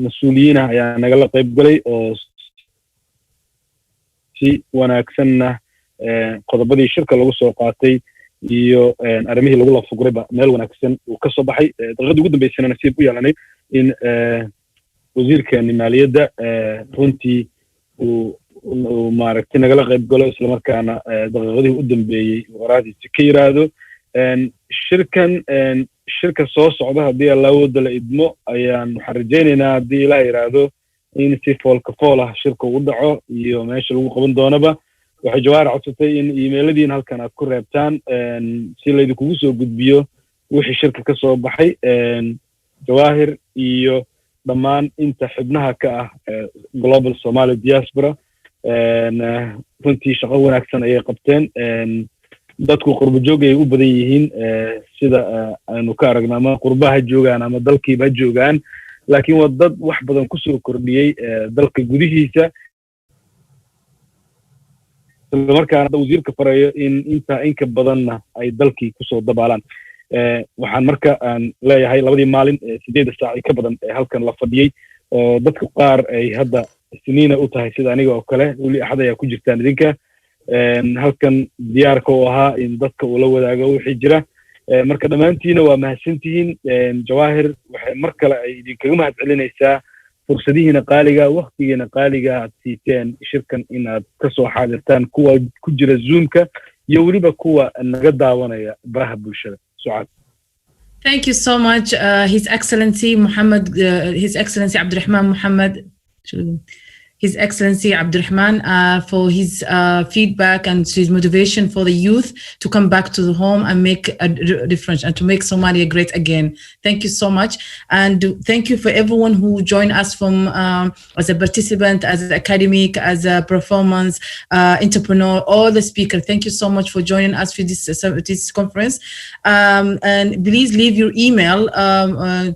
mas'uuliyiin ah ayaa nagala qayb galay oo si wanaagsanna qodobadii shirka lagu soo qaatay iyo arimihii lagu la fugrayba meel wanaagsan uu ka soo baxay daqiiqadii ugu dambeysana nasiib u yeelanay in wasiirka maaliyadda runtii uu maaragtay nagala qayb galo isla markaana daqiiqadii u dambeeyay waraadiisa ka yiraahdo shirka soo socda haddii alla wada la idmo ayaan waxaan rajaynaynaa haddii la yiraahdo in si foolkafool ah shirka u dhaco iyo meesha lagu qaban doonaba waxay Jawahir codsatay in emailadiin halkan aad ku reebtaan si laydinku soo gudbiyo wixii shirka ka soo baxay Jawahir iyo dhammaan inta xubnaha ka ah Global Somali Diaspora runtii shaqo wanaagsan ayay qabteen dadku qurbo joog ay u badan yihiin sida aanu ka aragnaa ama qurbaha joogaan ama dalkiiba joogaan laakiin waa dad wax badan ku soo kordhiyay dalka gudihiisa markaana wasiirka farayo in inka badanna ay dalkii ku soo dabaalaan waxaan marka aan leeyahay labadii maalin 8 saac ka badan ee halkan la fadhiyay oo dadka qaar ay hadda siniina u tahay sida aniga oo kale wali axad ayaa ku jirtaan idinka halkan diyaarka oo ahaa in dadka uu la wadaago wixii jira marka dhammaantiina waa mahadsantihiin jawaahir waxay mar kale ay idinkaga mahad celinaysaa fursadihiina qaaliga waqtigiina qaaliga aad siiteen shirkan inaad kasoo xaadirtaan kuwa ku jira zoomka iyo weliba kuwa naga daawanaya baraha bulshada sucaad. Thank you so much, His Excellency Muhammad, His Excellency Abdurrahman Muhammad, His Excellency Abdurrahman, for his feedback and his motivation for the youth to come back to the home and make a difference and to make Somalia great again. Thank you so much. And thank you for everyone who joined us from as a participant, as an academic, as a performance, entrepreneur, all the speakers. Thank you so much for joining us for this conference. And please leave your email in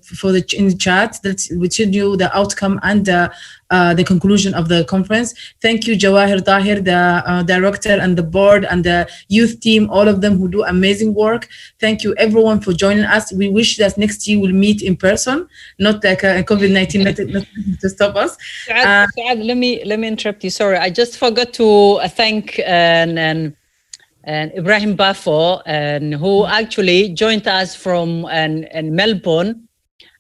the chat that will tell you the outcome and the conclusion of the conference. Thank you, Jawahir Tahir, the director and the board and the youth team, all of them who do amazing work. Thank you, everyone, for joining us. We wish that next year we'll meet in person, not like COVID-19 not to stop us. Saad, let me interrupt you. Sorry, I just forgot to thank Ibrahim Bafo, who actually joined us from Melbourne.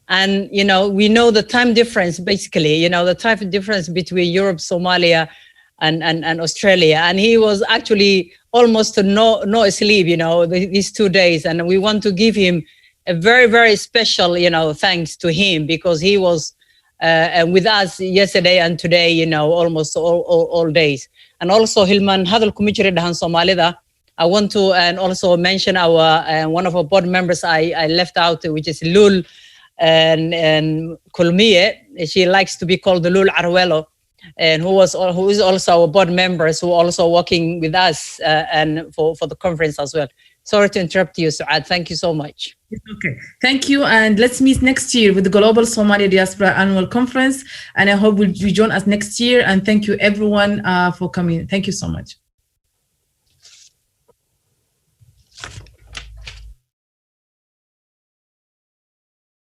And, you know, we know the time difference, basically, you know, the time difference between Europe, Somalia, and Australia. And he was actually almost no sleep, you know, these 2 days. And we want to give him a very, very special, you know, thanks to him because he was with us yesterday and today, you know, almost all days. And also, Hilman, hadal kumijire dahan Somalida. I want to also mention our one of our board members I left out, which is Lul. And Kulmiye, she likes to be called the Lul Arwelo, and who is also our board members who are also working with us and for the conference as well. Sorry to interrupt you, Saad. Thank you so much. It's okay. Thank you, and let's meet next year with the Global Somali Diaspora Annual Conference. And I hope you join us next year. And thank you, everyone, for coming. Thank you so much.